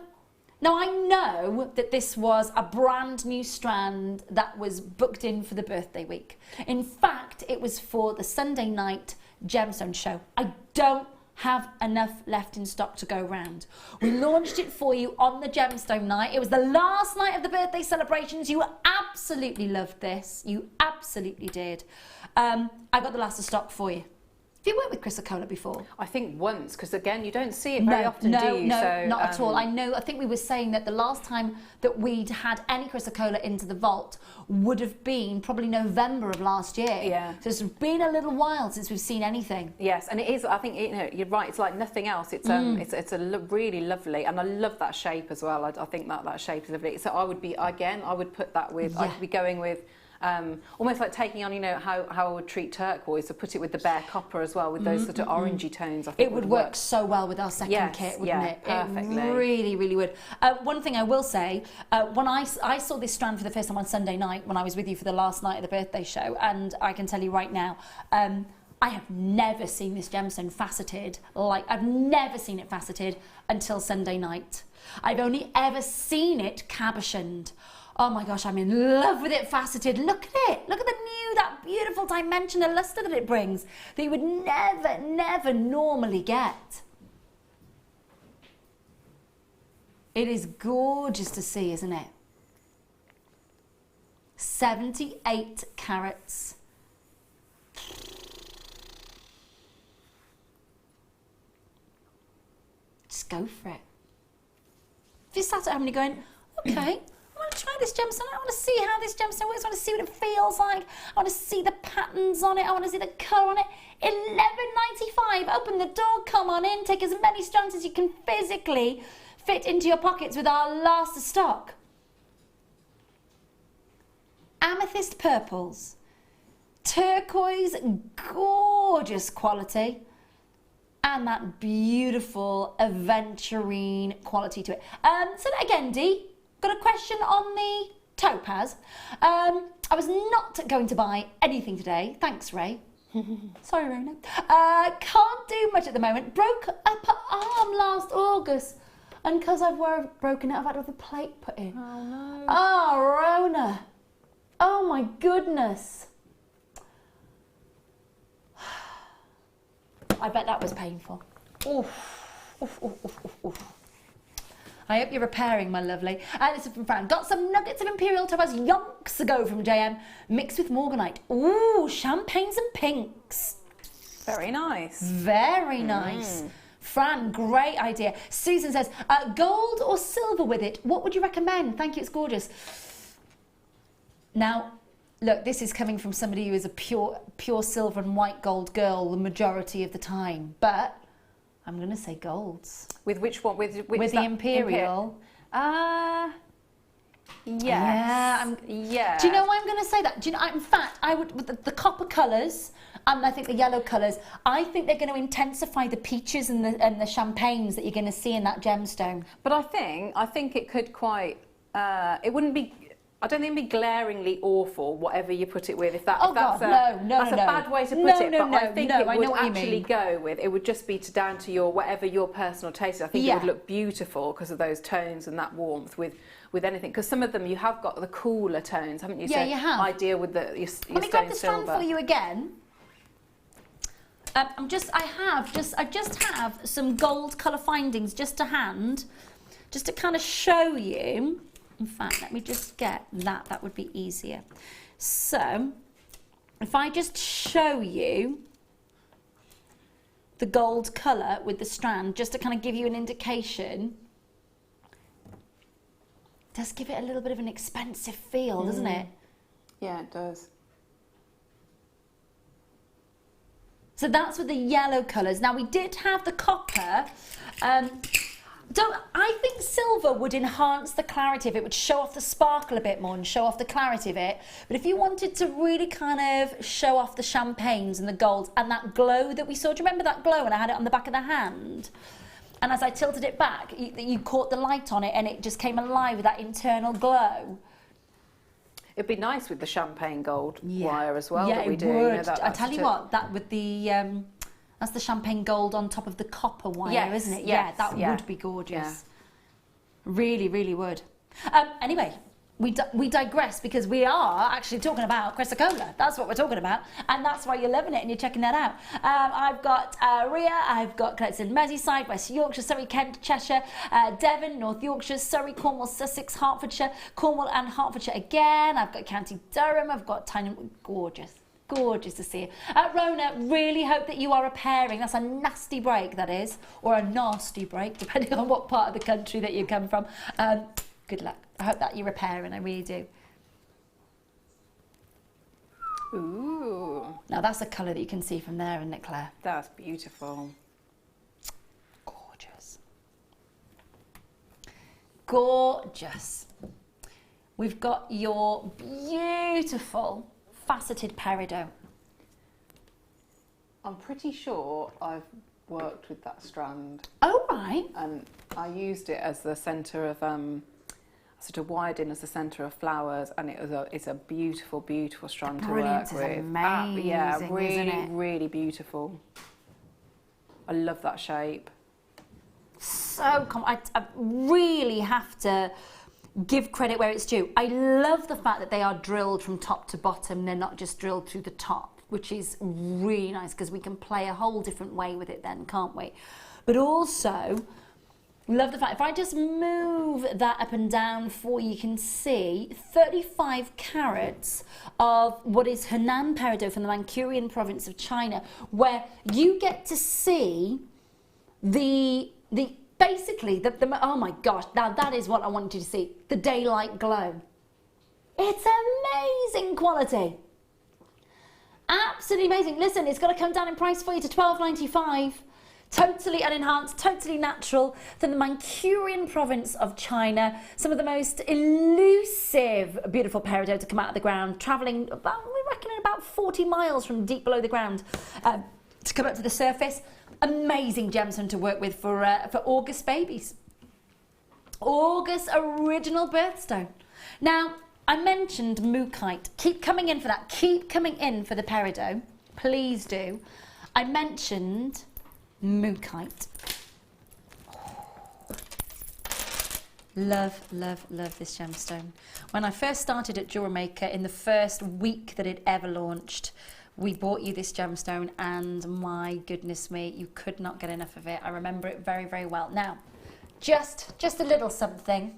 Speaker 3: I know that this was a brand new strand that was booked in for the birthday week. In fact, it was for the Sunday night gemstone show. I don't have enough left in stock to go round. We launched it for you on the gemstone night. It was the last night of the birthday celebrations. You absolutely loved this. You absolutely did. I got the last of stock for you. Have you worked with chrysocolla before?
Speaker 4: I think once, because again, you don't see it very often, do you?
Speaker 3: No,
Speaker 4: so,
Speaker 3: not at all. I think we were saying that the last time that we'd had any chrysocolla into the vault would have been probably November of last year.
Speaker 4: Yeah.
Speaker 3: So it's been a little while since we've seen anything.
Speaker 4: Yes, and it is. I think you're right. It's like nothing else. It's really lovely, and I love that shape as well. I think that shape is lovely. So I would put that with. I'd be going with. Almost like taking on, how I would treat turquoise, so put it with the bare copper as well, with those sort of orangey tones. I think
Speaker 3: it would work so well with our second kit, wouldn't it?
Speaker 4: Perfectly.
Speaker 3: It really, really would. One thing I will say, when I saw this strand for the first time on Sunday night, when I was with you for the last night of the birthday show, and I can tell you right now, I have never seen this gemstone faceted, I've never seen it faceted until Sunday night. I've only ever seen it cabochoned. Oh my gosh, I'm in love with it faceted. Look at it. Look at that beautiful dimensional luster that it brings that you would never normally get. It is gorgeous to see, isn't it? 78 carats. Just go for it. If you sat at home and you're going, okay, I want to try this gemstone. I want to see how this gemstone works. I want to see what it feels like. I want to see the patterns on it. I want to see the colour on it. $11.95. Open the door. Come on in. Take as many strands as you can physically fit into your pockets with our last of stock. Amethyst purples. Turquoise, gorgeous quality. And that beautiful aventurine quality to it. So again, Dee. Got a question on the topaz. I was not going to buy anything today. Thanks, Rae. Sorry, Rona. Can't do much at the moment. Broke up an arm last August. And because I've broken it, I've had to have the plate put in.
Speaker 4: Oh, no.
Speaker 3: Oh, Rona. Oh, my goodness. I bet that was painful. Oof. Oof, oof, oof, oof, oof. I hope you're repairing, my lovely. This is from Fran. Got some nuggets of Imperial Topaz yonks ago from JM, mixed with morganite. Ooh, champagnes and pinks.
Speaker 4: Very nice.
Speaker 3: Very nice. Fran, great idea. Susan says, gold or silver with it? What would you recommend? Thank you, it's gorgeous. Now, look, this is coming from somebody who is a pure silver and white gold girl the majority of the time, but I'm going to say golds.
Speaker 4: With which one? With
Speaker 3: the Imperial.
Speaker 4: Yes.
Speaker 3: Yeah. Do you know why I'm going to say that? Do you know? In fact, I would with the copper colours and I think the yellow colours. I think they're going to intensify the peaches and the champagnes that you're going to see in that gemstone.
Speaker 4: But I think it could quite. It wouldn't be. I don't think it'd be glaringly awful, whatever you put it with. That's a bad way to put it. But I think it would actually go with. It would just be down to whatever your personal taste is. I think it would look beautiful because of those tones and that warmth with anything. Because some of them you have got the cooler tones, haven't you?
Speaker 3: Yeah, you have.
Speaker 4: Idea with your
Speaker 3: Let me grab the strand for you again. I just have some gold colour findings just to hand, just to kind of show you. In fact, let me just get that. That would be easier. So, if I just show you the gold colour with the strand, just to kind of give you an indication, it does give it a little bit of an expensive feel, doesn't it?
Speaker 4: Yeah, it does.
Speaker 3: So that's with the yellow colours. Now, we did have the copper. I think silver would enhance the clarity of it, would show off the sparkle a bit more and show off the clarity of it. But if you wanted to really kind of show off the champagnes and the golds and that glow that we saw, do you remember that glow when I had it on the back of the hand? And as I tilted it back, you caught the light on it and it just came alive with that internal glow.
Speaker 4: It'd be nice with the champagne gold wire as well that we do.
Speaker 3: Yeah, it would. I tell you what, that with the... that's the champagne gold on top of the copper wire, isn't it?
Speaker 4: Yes,
Speaker 3: that would be gorgeous.
Speaker 4: Yeah.
Speaker 3: Really, really would. Anyway, we digress, because we are actually talking about Chrysocolla. That's what we're talking about, and that's why you're loving it and you're checking that out. I've got Rhea, I've got clients in Merseyside, West Yorkshire, Surrey, Kent, Cheshire, Devon, North Yorkshire, Surrey, Cornwall, Sussex, Hertfordshire, Cornwall and Hertfordshire again. I've got County Durham, I've got Tiny, gorgeous. Gorgeous to see you. Rona, really hope that you are repairing. That's a nasty break, that is, or a nasty break, depending on what part of the country that you come from. Good luck. I hope that you're repairing, I really do.
Speaker 4: Ooh.
Speaker 3: Now that's a colour that you can see from there, isn't it, Claire?
Speaker 4: That's beautiful.
Speaker 3: Gorgeous. Gorgeous. We've got your beautiful faceted peridot.
Speaker 4: I'm pretty sure I've worked with that strand.
Speaker 3: Oh, right.
Speaker 4: And I used it as the centre of, sort of wired in as the centre of flowers, and it's a beautiful, beautiful strand to work with.
Speaker 3: Amazing,
Speaker 4: yeah, really,
Speaker 3: isn't it?
Speaker 4: really beautiful. I love that shape.
Speaker 3: So, I really have to give credit where it's due. I love the fact that they are drilled from top to bottom. They're not just drilled through the top, which is really nice, because we can play a whole different way with it then, can't we? But also, love the fact, if I just move that up and down for you, you can see 35 carats of what is Henan peridot from the Manchurian province of China, where you get to see basically, oh my gosh, now that is what I wanted you to see, the daylight glow. It's amazing quality. Absolutely amazing. Listen, it's got to come down in price for you to $12.95. Totally unenhanced, totally natural, from the Manchurian province of China. Some of the most elusive, beautiful peridot to come out of the ground, travelling about, we reckon, about 40 miles from deep below the ground to come up to the surface. Amazing gemstone to work with for August babies. August original birthstone. Now, I mentioned mookaite. Keep coming in for that. Keep coming in for the peridot. Please do. I mentioned mookaite. Love, love, love this gemstone. When I first started at Jewellery Maker, in the first week that it ever launched, we bought you this gemstone, and my goodness me, you could not get enough of it. I remember it very, very well. Now, just a little something.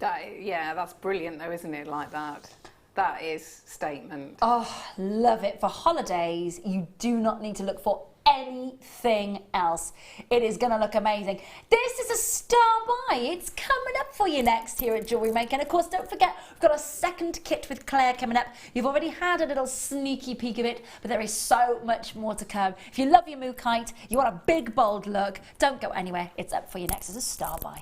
Speaker 4: Yeah, that's brilliant though, isn't it, like that? That is statement.
Speaker 3: Oh, love it. For holidays, you do not need to look for anything else. It is going to look amazing. This is a star buy. It's coming up for you next here at Jewellery Maker. And of course, don't forget, we've got a second kit with Claire coming up. You've already had a little sneaky peek of it, but there is so much more to come. If you love your mookaite, you want a big, bold look, don't go anywhere. It's up for you next as a star buy.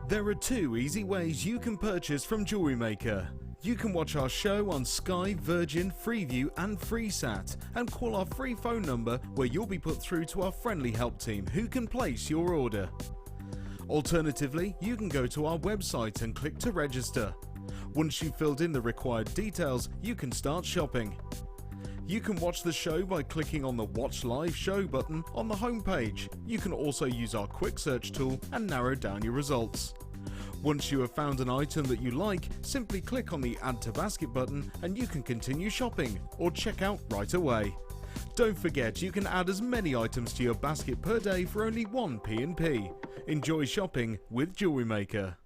Speaker 1: There are two easy ways you can purchase from Jewellery Maker. You can watch our show on Sky, Virgin, Freeview and FreeSat, and call our free phone number where you'll be put through to our friendly help team who can place your order. Alternatively, you can go to our website and click to register. Once you've filled in the required details, you can start shopping. You can watch the show by clicking on the Watch Live Show button on the homepage. You can also use our quick search tool and narrow down your results. Once you have found an item that you like, simply click on the Add to Basket button and you can continue shopping or check out right away. Don't forget, you can add as many items to your basket per day for only 1 P&P. Enjoy shopping with Jewellery Maker.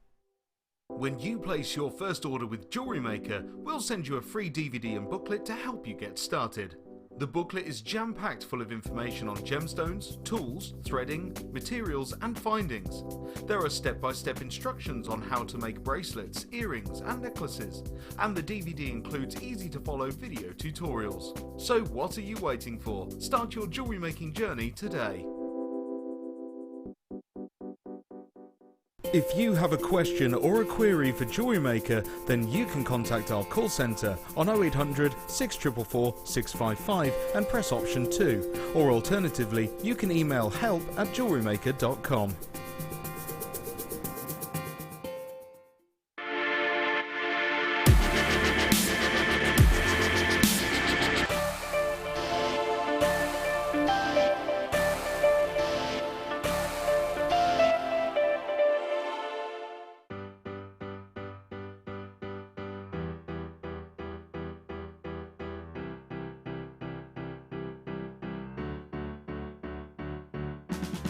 Speaker 1: When you place your first order with Jewellery Maker, we'll send you a free DVD and booklet to help you get started. The booklet is jam-packed full of information on gemstones, tools, threading, materials and findings. There are step-by-step instructions on how to make bracelets, earrings and necklaces, and the DVD includes easy-to-follow video tutorials. So what are you waiting for? Start your jewellery making journey today. If you have a question or a query for Jewellery Maker, then you can contact our call centre on 0800 644 655 and press option 2, or alternatively, you can email help@jewellerymaker.com.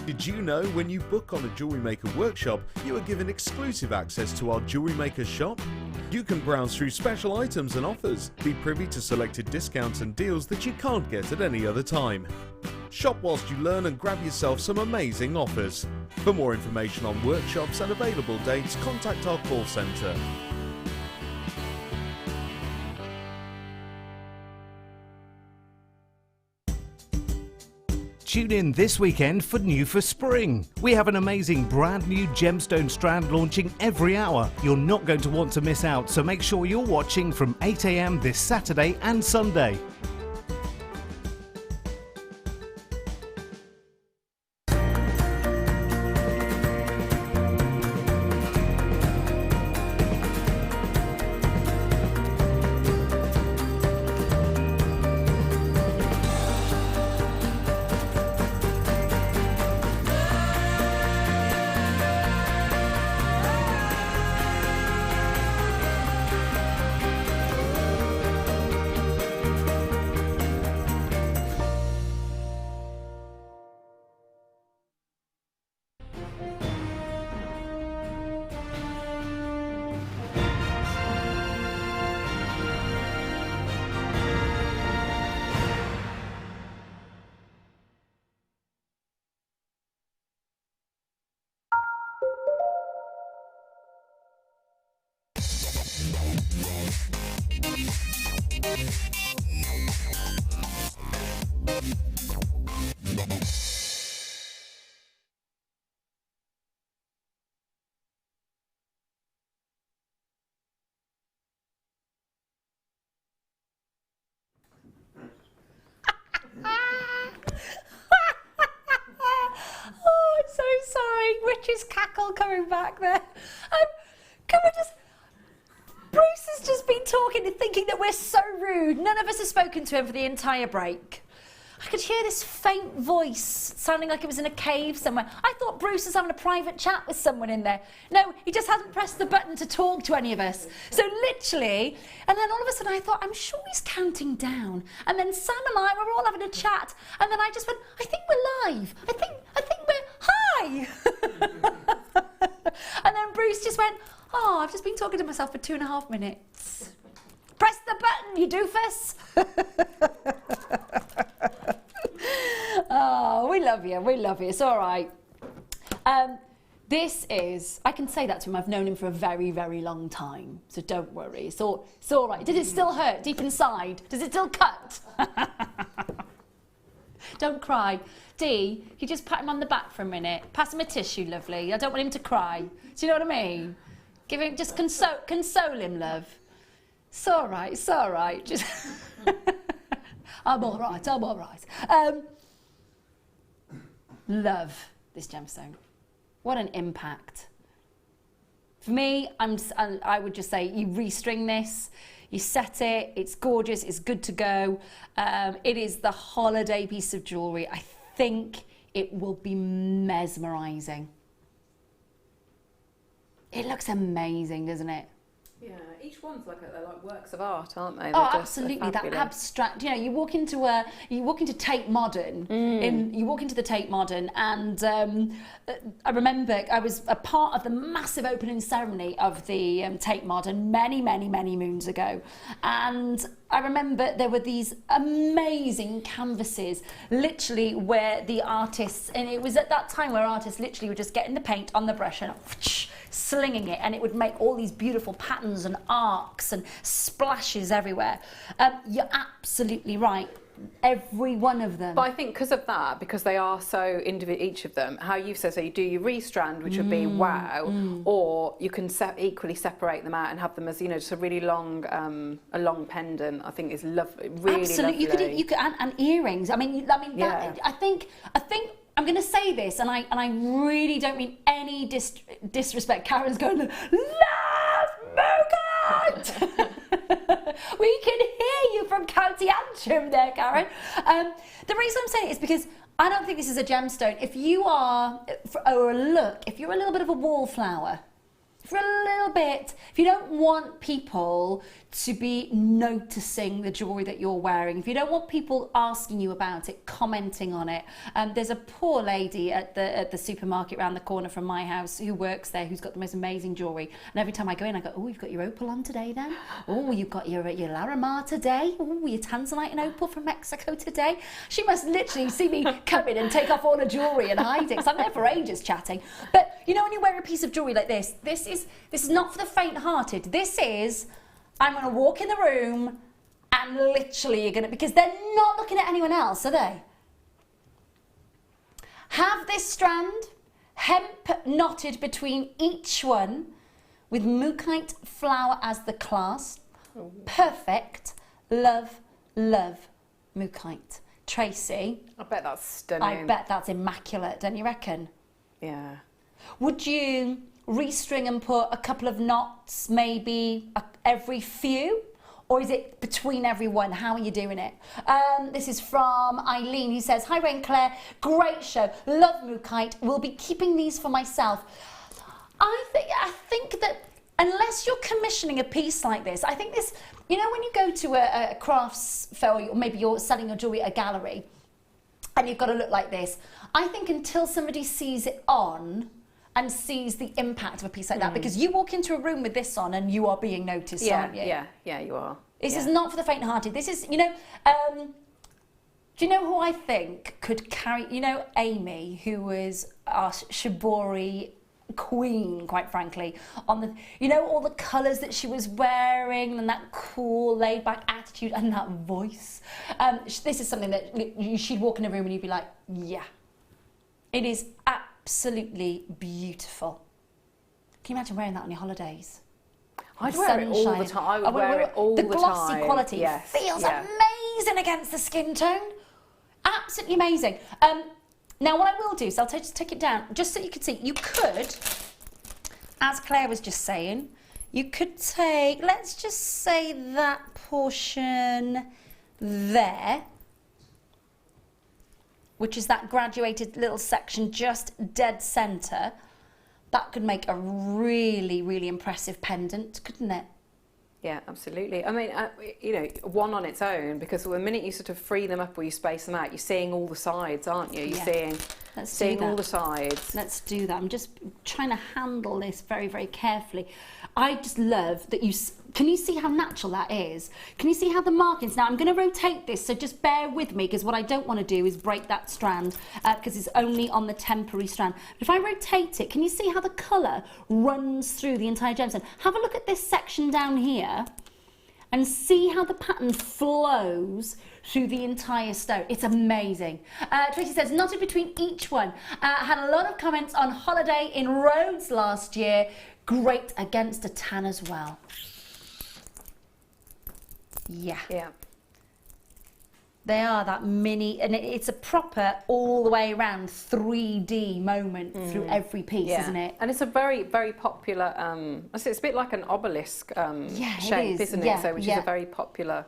Speaker 1: Did you know when you book on a Jewellery Maker workshop, you are given exclusive access to our Jewellery Maker shop? You can browse through special items and offers, be privy to selected discounts and deals that you can't get at any other time. Shop whilst you learn and grab yourself some amazing offers. For more information on workshops and available dates, contact our call centre.
Speaker 5: Tune in this weekend for New for Spring. We have an amazing brand new gemstone strand launching every hour. You're not going to want to miss out, so make sure you're watching from 8 AM this Saturday and Sunday.
Speaker 3: Oh, I'm so sorry. Rich's cackle coming back there. Can we just... Bruce has just been talking and thinking that we're so rude. None of us have spoken to him for the entire break. I could hear this faint voice sounding like it was in a cave somewhere. I thought Bruce was having a private chat with someone in there. No, he just hasn't pressed the button to talk to any of us. So literally, and then all of a sudden I thought, I'm sure he's counting down. And then Sam and I were all having a chat. And then I just went, I think we're live. I think we're, hi. And then Bruce just went, oh, I've just been talking to myself for 2.5 minutes. Press the button, you doofus. Oh, we love you, it's all right. This is, I can say that to him, I've known him for a very, very long time, so don't worry, it's all right. Does it still hurt deep inside? Does it still cut? Don't cry. Dee, you just pat him on the back for a minute. Pass him a tissue, lovely. I don't want him to cry. Do you know what I mean? Give him, just console him, love. It's all right. Just I'm all right. Love this gemstone. What an impact. For me, I would just say you restring this, you set it, it's gorgeous, it's good to go. It is the holiday piece of jewellery. I think it will be mesmerising. It looks amazing, doesn't it?
Speaker 4: Yeah, each one's like they're like works of art, aren't they?
Speaker 3: Oh, absolutely. That abstract. You know, you walk into Tate Modern. You walk into the Tate Modern, and I remember I was a part of the massive opening ceremony of the Tate Modern many moons ago, and I remember there were these amazing canvases, literally where the artists, and it was at that time where artists literally were just getting the paint on the brush and slinging it, and it would make all these beautiful patterns and arcs and splashes everywhere. You're absolutely right. Every one of them.
Speaker 4: But I think because of that, because they are so individual, each of them, how you've said, so you do your restrand, which would be wow, or you can equally separate them out and have them as, you know, just a really long, a long pendant. I think is lovely, really
Speaker 3: absolutely.
Speaker 4: lovely.
Speaker 3: You could and earrings. I mean,
Speaker 4: Yeah.
Speaker 3: I think I'm going to say this, and I really don't mean any disrespect. Karen's going, love Mogat! We can hear you from County Antrim there, Karen. The reason I'm saying it is because I don't think this is a gemstone. If you are, or a look, if you're a little bit of a wallflower, for a little bit, if you don't want people to be noticing the jewellery that you're wearing, if you don't want people asking you about it, commenting on it, there's a poor lady at the supermarket around the corner from my house who works there, who's got the most amazing jewellery. And every time I go in, I go, oh, you've got your opal on today then? Oh, you've got your Larimar today? Oh, your tanzanite and opal from Mexico today? She must literally see me come in and take off all the jewellery and hide it, because I'm there for ages chatting. But you know, when you wear a piece of jewellery like this, this is not for the faint-hearted. This is, I'm going to walk in the room and literally you're going to, because they're not looking at anyone else, are they? Have this strand, hemp knotted between each one with mookaite flower as the clasp. Perfect. Love, love mookaite. Tracy.
Speaker 4: I bet that's stunning.
Speaker 3: I bet that's immaculate, don't you reckon?
Speaker 4: Yeah.
Speaker 3: Would you restring and put a couple of knots maybe every few? Or is it between every one? How are you doing it? This is from Eileen, who says, hi Rae and Claire, great show, love mookaite, will be keeping these for myself. I think that unless you're commissioning a piece like this, I think this, you know, when you go to a crafts fair, or maybe you're selling your jewellery at a gallery, and you've got to look like this, I think until somebody sees it on and sees the impact of a piece like that, because you walk into a room with this on and you are being noticed, aren't you?
Speaker 4: Yeah, you are.
Speaker 3: This is not for the faint-hearted. This is, you know, do you know who I think could carry, you know, Amy, who was our shibori queen, quite frankly, on the, you know, all the colours that she was wearing and that cool laid-back attitude and that voice. This is something that she'd walk in a room and you'd be like, yeah, it is absolutely beautiful. Can you imagine wearing that on your holidays?
Speaker 4: I'd wear it all the time. I would wear it all the time.
Speaker 3: The glossy quality feels
Speaker 4: yeah.
Speaker 3: amazing against the skin tone. Absolutely amazing. Now what I will do is I'll just take it down, just so you can see. You could, as Claire was just saying, you could take, let's just say that portion there, which is that graduated little section just dead centre. That could make a really, really impressive pendant, couldn't it?
Speaker 4: Yeah, absolutely. I mean, you know, one on its own, because the minute you sort of free them up or you space them out, you're seeing all the sides, aren't you? You're seeing all the sides.
Speaker 3: Let's do that. I'm just trying to handle this very, very carefully. I just love that can you see how natural that is? Can you see how the markings, now I'm going to rotate this, so just bear with me, because what I don't want to do is break that strand, because it's only on the temporary strand. But if I rotate it, can you see how the colour runs through the entire gemstone? Have a look at this section down here and see how the pattern flows through the entire stone. It's amazing. Tracy says, knotted between each one. Had a lot of comments on holiday in Rhodes last year. Great against a tan as well. Yeah.
Speaker 4: Yeah.
Speaker 3: They are that mini, and it's a proper all the way around 3D moment through every piece, isn't it?
Speaker 4: And it's a very, very popular, it's a bit like an obelisk shape, isn't it? So, which is a very popular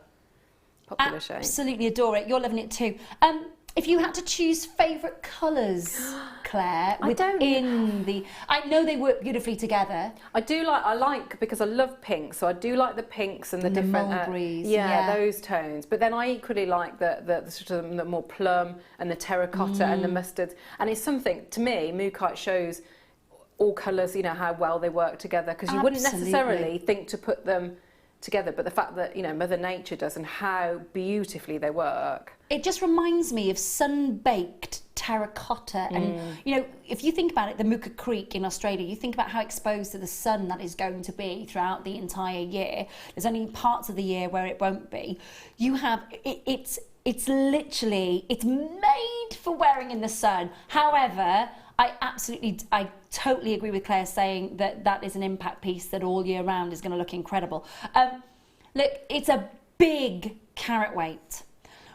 Speaker 4: shape.
Speaker 3: Absolutely adore it. You're loving it too. If you had to choose favourite colours, Claire, I know they work beautifully together.
Speaker 4: I like, because I love pink, so I do like the pinks and the different,
Speaker 3: mulberries,
Speaker 4: those tones. But then I equally like the sort of the more plum and the terracotta and the mustard. And it's something, to me, mookaite shows all colours, you know, how well they work together, because you wouldn't necessarily think to put them together, but the fact that, you know, Mother Nature does and how beautifully they work.
Speaker 3: It just reminds me of sun-baked terracotta, and you know, if you think about it, the Mooka Creek in Australia, you think about how exposed to the sun that is going to be throughout the entire year. There's only parts of the year where it won't be. You have it's literally, it's made for wearing in the sun. However, I totally agree with Claire saying that that is an impact piece that all year round is going to look incredible. Look, it's a big carat weight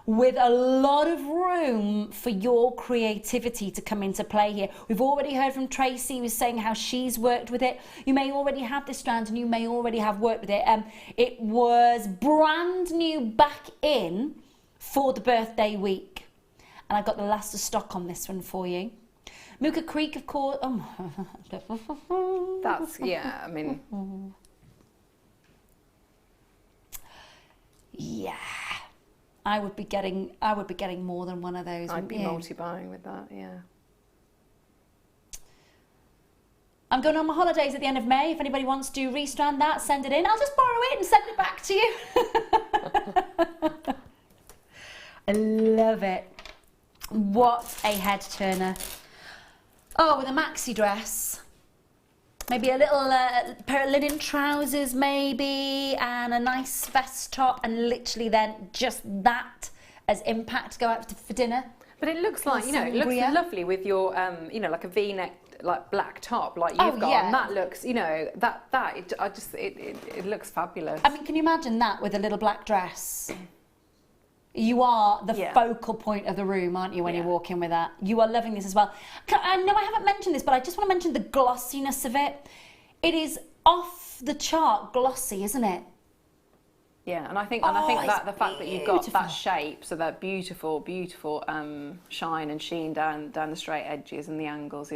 Speaker 3: with a lot of room for your creativity to come into play here. We've already heard from Tracy, who was saying how she's worked with it. You may already have this strand and you may already have worked with it. It was brand new back in for the birthday week. And I got the last of stock on this one for you. Mooka Creek, of course. Oh.
Speaker 4: That's, yeah, I mean...
Speaker 3: Yeah. I would be getting more than one of those.
Speaker 4: I'd be multi-buying with that, yeah.
Speaker 3: I'm going on my holidays at the end of May. If anybody wants to restrand that, send it in. I'll just borrow it and send it back to you. I love it. What a head turner. Oh, with a maxi dress. Maybe a little pair of linen trousers maybe, and a nice vest top, and literally then just that as impact, go out for dinner.
Speaker 4: But it looks like, you know, it looks lovely with your, you know, like a V-neck, like black top, like you've got, and that looks, you know, it looks fabulous. I
Speaker 3: mean, can you imagine that with a little black dress? You are the focal point of the room, aren't you, when you walk in with that? You are loving this as well. I know I haven't mentioned this, but I just want to mention the glossiness of it. It is off the chart glossy, isn't it?
Speaker 4: Yeah, and I think that the fact that you've got that shape, so that beautiful, beautiful shine and sheen down the straight edges and the angles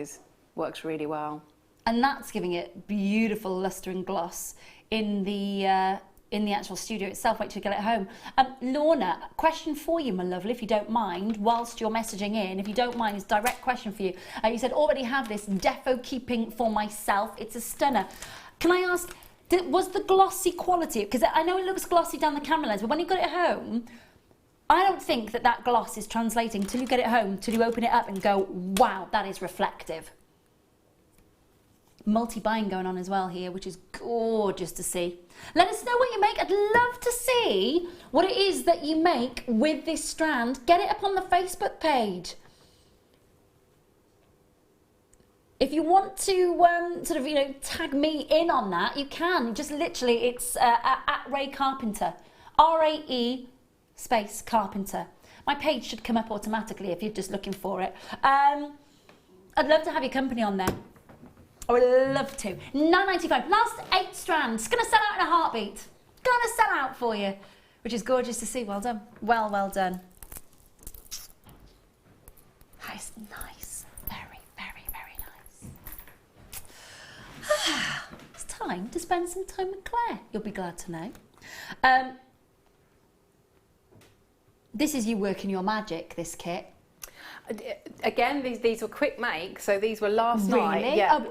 Speaker 4: works really well.
Speaker 3: And that's giving it beautiful luster and gloss in the actual studio itself. Wait till you get it home. Lorna, question for you, my lovely, if you don't mind, whilst you're messaging in, if you don't mind, it's a direct question for you. You said, already have this defo keeping for myself. It's a stunner. Can I ask, was the glossy quality, because I know it looks glossy down the camera lens, but when you got it home, I don't think that gloss is translating till you get it home, till you open it up and go, wow, that is reflective. Multi-buying going on as well here, which is gorgeous to see. Let us know what you make. I'd love to see what it is that you make with this strand. Get it up on the Facebook page. If you want to sort of, you know, tag me in on that, you can. Just literally, it's at Rae Carpenter. R-A-E space Carpenter. My page should come up automatically if you're just looking for it. I'd love to have your company on there. I would love to. £9.95. Last 8 strands. Gonna sell out in a heartbeat. Gonna sell out for you. Which is gorgeous to see. Well done. Well done. That's nice. Very, very, very nice. It's time to spend some time with Claire. You'll be glad to know. This is you working your magic, this kit.
Speaker 4: Again, these were quick make, so these were last night. Yeah.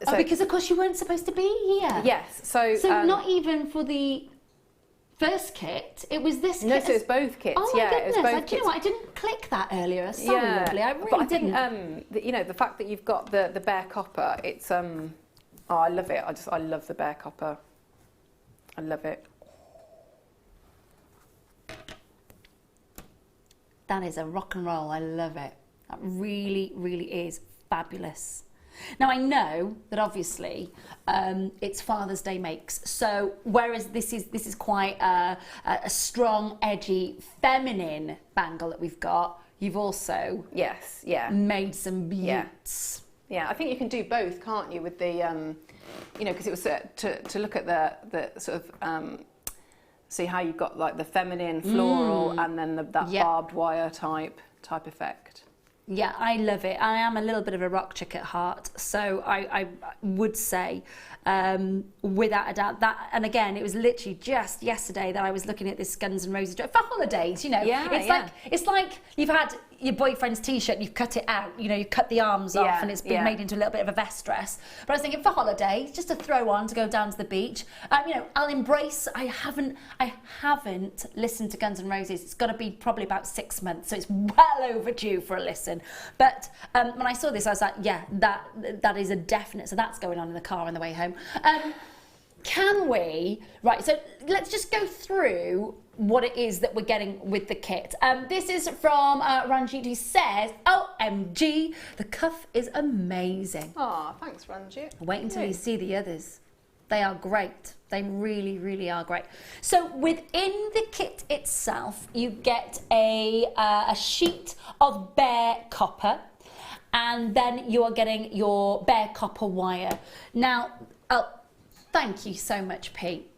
Speaker 3: So, because of course you weren't supposed to be here.
Speaker 4: Yes. So
Speaker 3: not even for the first kit, it was this kit.
Speaker 4: No, so it's both kits.
Speaker 3: Oh my goodness! Do you know what? I didn't click that earlier. Sorry, lovely. I really didn't.
Speaker 4: You know, the fact that you've got the bare copper, it's oh, I love it. I love the bare copper. I love it.
Speaker 3: That is a rock and roll. I love it. That really, really is fabulous. Now I know that obviously it's Father's Day makes, so whereas this is quite a strong, edgy, feminine bangle that we've got, you've also made some beauts.
Speaker 4: Yeah, I think you can do both, can't you? With the you know, because it was to look at the sort of see how you've got like the feminine floral and then that barbed wire type effect.
Speaker 3: Yeah, I love it. I am a little bit of a rock chick at heart, so I would say, without a doubt, that. And again, it was literally just yesterday that I was looking at this Guns N' Roses dress for holidays. You know, it's like you've had your boyfriend's t-shirt, you've cut it out. You know, you've cut the arms off, and it's been made into a little bit of a vest dress. But I was thinking for holidays, just to throw on to go down to the beach. You know, I'll embrace. I haven't listened to Guns N' Roses. It's got to be probably about 6 months, so it's well overdue for a listen. But when I saw this, I was like, yeah, that is a definite. So that's going on in the car on the way home. Can we? Right. So let's just go through what it is that we're getting with the kit. This is from Ranjit, who says, OMG, the cuff is amazing.
Speaker 4: Oh, thanks, Ranjit.
Speaker 3: Wait until you see the others. They are great. They really, really are great. So within the kit itself, you get a sheet of bare copper, and then you are getting your bare copper wire. Now, thank you so much, Pete.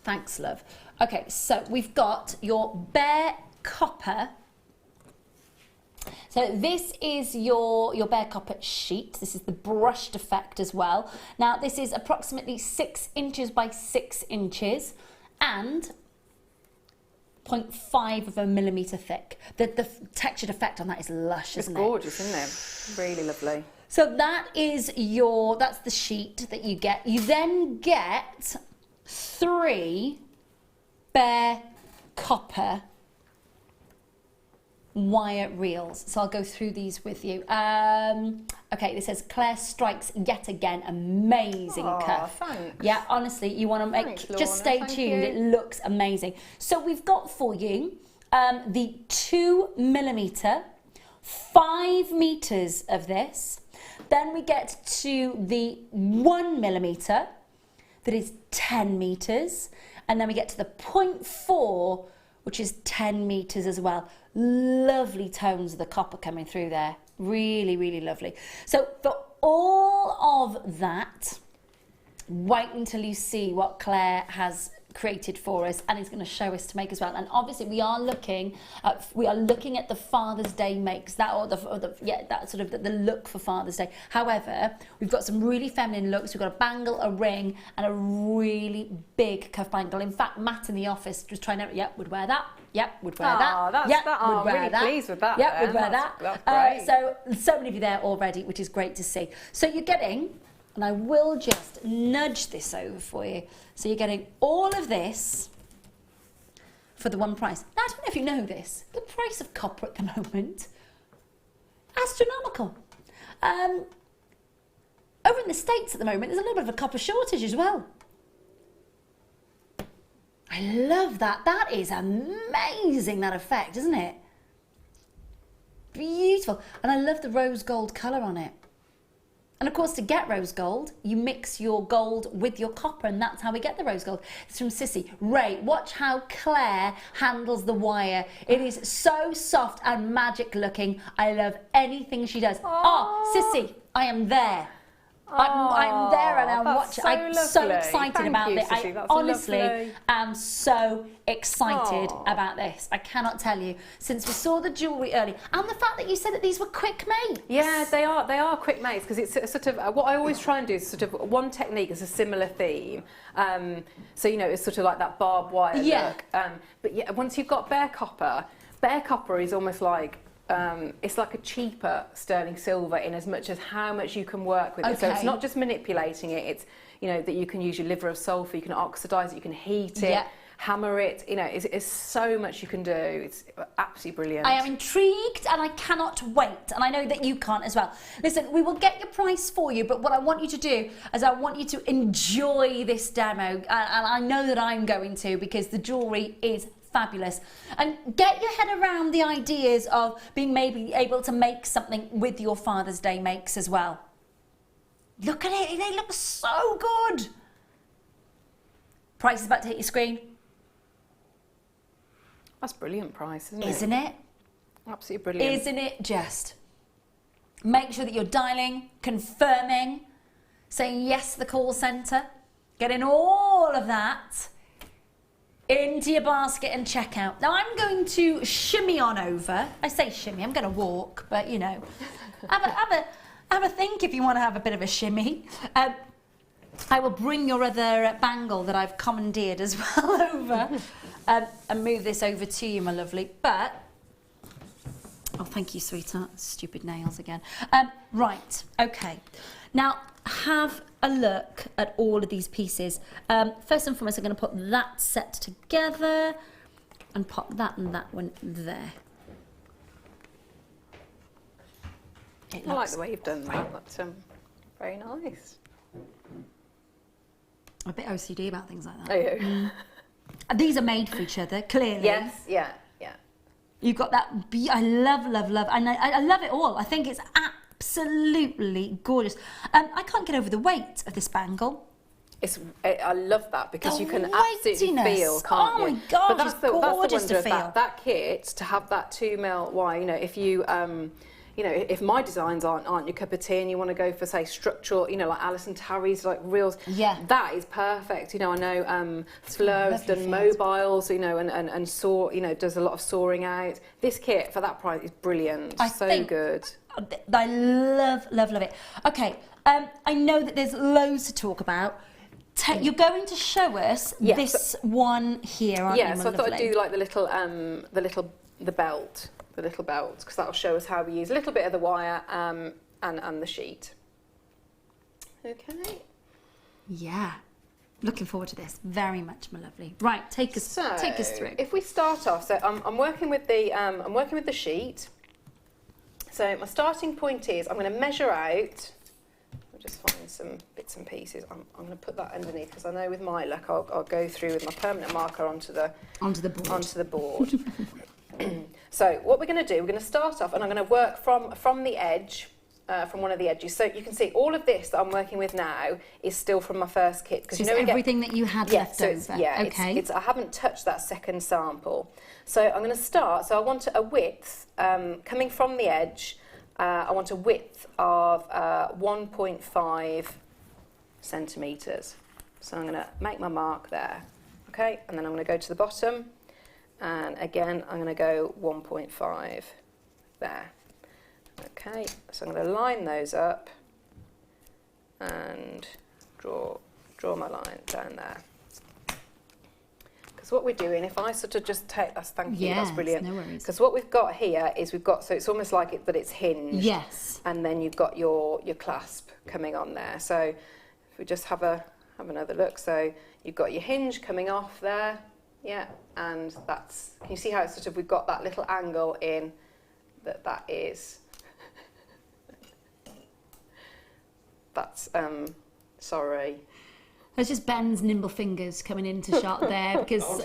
Speaker 3: Thanks, love. Okay, so we've got your bare copper So this is your bare copper sheet. This is the brushed effect as well. Now this is approximately 6 inches by 6 inches and 0.5 of a millimetre thick. The textured effect on that is lush, isn't it?
Speaker 4: It's gorgeous, isn't it? Really lovely.
Speaker 3: So that's the sheet that you get. You then get 3 bare copper wire reels. So I'll go through these with you. Okay, this says Claire strikes yet again. Amazing cuff.
Speaker 4: Thanks.
Speaker 3: Yeah, honestly, you want to make,
Speaker 4: Thanks,
Speaker 3: just stay
Speaker 4: Lorna,
Speaker 3: tuned.
Speaker 4: thank you.
Speaker 3: It looks amazing. So we've got for you the 2 millimetre, 5 meters of this. Then we get to the 1 millimetre, that is 10 meters. And then we get to the 0.4, which is 10 meters as well. Lovely tones of the copper coming through there. Really, really lovely. So for all of that, wait until you see what Claire has created for us and is going to show us to make as well. And obviously we are looking at the Father's Day makes, that that sort of the look for Father's Day. However, we've got some really feminine looks. We've got a bangle, a ring, and a really big cuff bangle. In fact, Matt in the office was trying out. Yep, would wear that. Yep, would wear that.
Speaker 4: Yep, I'm really pleased with that.
Speaker 3: Yep, would wear that.
Speaker 4: That's great.
Speaker 3: So many of you there already, which is great to see. So you're getting, and I will just nudge this over for you. So you're getting all of this for the one price. Now, I don't know if you know this, the price of copper at the moment, astronomical. Over in the States at the moment, there's a little bit of a copper shortage as well. I love that. That is amazing, that effect, isn't it? Beautiful. And I love the rose gold colour on it. And of course, to get rose gold, you mix your gold with your copper, and that's how we get the rose gold. It's from Sissy. Rae, watch how Claire handles the wire. It is so soft and magic looking. I love anything she does. Sissy, I am there. I'm there and I'm watching. I'm so excited about this. I honestly am so excited about this. I cannot tell you. Since we saw the jewellery early, and the fact that you said that these were quick made.
Speaker 4: Yeah, they are quick mates, because it's sort of what I always try and do is sort of one technique is a similar theme. So you know, it's sort of like that barbed wire look. But yeah, once you've got bare copper is almost like it's like a cheaper sterling silver in as much as how much you can work with it. So it's not just manipulating it, it's, you know, that you can use your liver of sulphur, you can oxidise it, you can heat it, hammer it, you know, it's so much you can do. It's absolutely brilliant.
Speaker 3: I am intrigued and I cannot wait, and I know that you can't as well. Listen, we will get your price for you, but what I want you to do is I want you to enjoy this demo, and I know that I'm going to, because the jewellery is fabulous. And get your head around the ideas of being maybe able to make something with your Father's Day makes as well. Look at it, they look so good. Price is about to hit your screen.
Speaker 4: That's brilliant price, isn't it?
Speaker 3: Isn't it?
Speaker 4: Absolutely brilliant.
Speaker 3: Isn't it just? Make sure that you're dialing, confirming, saying yes to the call centre, getting all of that into your basket and check out. Now I'm going to shimmy on over. I say shimmy, I'm going to walk, but you know, have a think if you want to have a bit of a shimmy. I will bring your other bangle that I've commandeered as well over and move this over to you, my lovely. But, oh, thank you, sweetheart. Stupid nails again. Right, okay. Now, have a look at all of these pieces. First and foremost, I'm going to put that set together and pop that and that one there.
Speaker 4: I like the way you've done that. That's very nice.
Speaker 3: I'm a bit OCD about things like that.
Speaker 4: Are you?
Speaker 3: These are made for each other, clearly.
Speaker 4: Yes, yeah.
Speaker 3: You've got that, I love, and I love it all. I think it's absolutely gorgeous. I can't get over the weight of this bangle.
Speaker 4: I love that, because
Speaker 3: The
Speaker 4: you can
Speaker 3: weightiness.
Speaker 4: absolutely feel, can't you?
Speaker 3: Oh my gosh,
Speaker 4: but that's
Speaker 3: it's
Speaker 4: the
Speaker 3: gorgeous
Speaker 4: wonder
Speaker 3: to
Speaker 4: of
Speaker 3: feel.
Speaker 4: that kit, to have that 2 mil wire. You know, if you you know, if my designs aren't your cup of tea and you want to go for, say, structural, you know, like Alison Tarry's, like reels, that is perfect. You know, I know Fleur has done mobiles, you know, and saw, you know, does a lot of soaring out. This kit for that price is brilliant. So good.
Speaker 3: I love it. Okay, I know that there's loads to talk about. You're going to show us this one here, aren't you, my
Speaker 4: so I thought
Speaker 3: lovely?
Speaker 4: I'd do like the belt, because that'll show us how we use a little bit of the wire and the sheet. Okay.
Speaker 3: Yeah, looking forward to this very much, my lovely. Right, take us through.
Speaker 4: If we start off, so I'm working with the sheet. So my starting point is I'm going to measure out. Just find some bits and pieces. I'm going to put that underneath because I know with my luck I'll go through with my permanent marker onto the board. So what we're going to do, we're going to start off and I'm going to work from the edge, from one of the edges. So you can see all of this that I'm working with now is still from my first kit.
Speaker 3: So you know everything that you had left over.
Speaker 4: Okay. I haven't touched that second sample. So I'm going to start. So I want a width coming from the edge. I want a width of 1.5 centimetres. So I'm going to make my mark there, okay? And then I'm going to go to the bottom, and again, I'm going to go 1.5 there. Okay, so I'm going to line those up and draw my line down there. What we're doing, if I sort of just take that's that's brilliant.
Speaker 3: No worries.
Speaker 4: Because what we've got here is so it's almost like it, but it's hinged.
Speaker 3: Yes.
Speaker 4: And then you've got your clasp coming on there. So if we just have another look, so you've got your hinge coming off there, and that's. Can you see how it's sort of we've got that little angle in that is. That's sorry.
Speaker 3: It's just Ben's nimble fingers coming into shot there because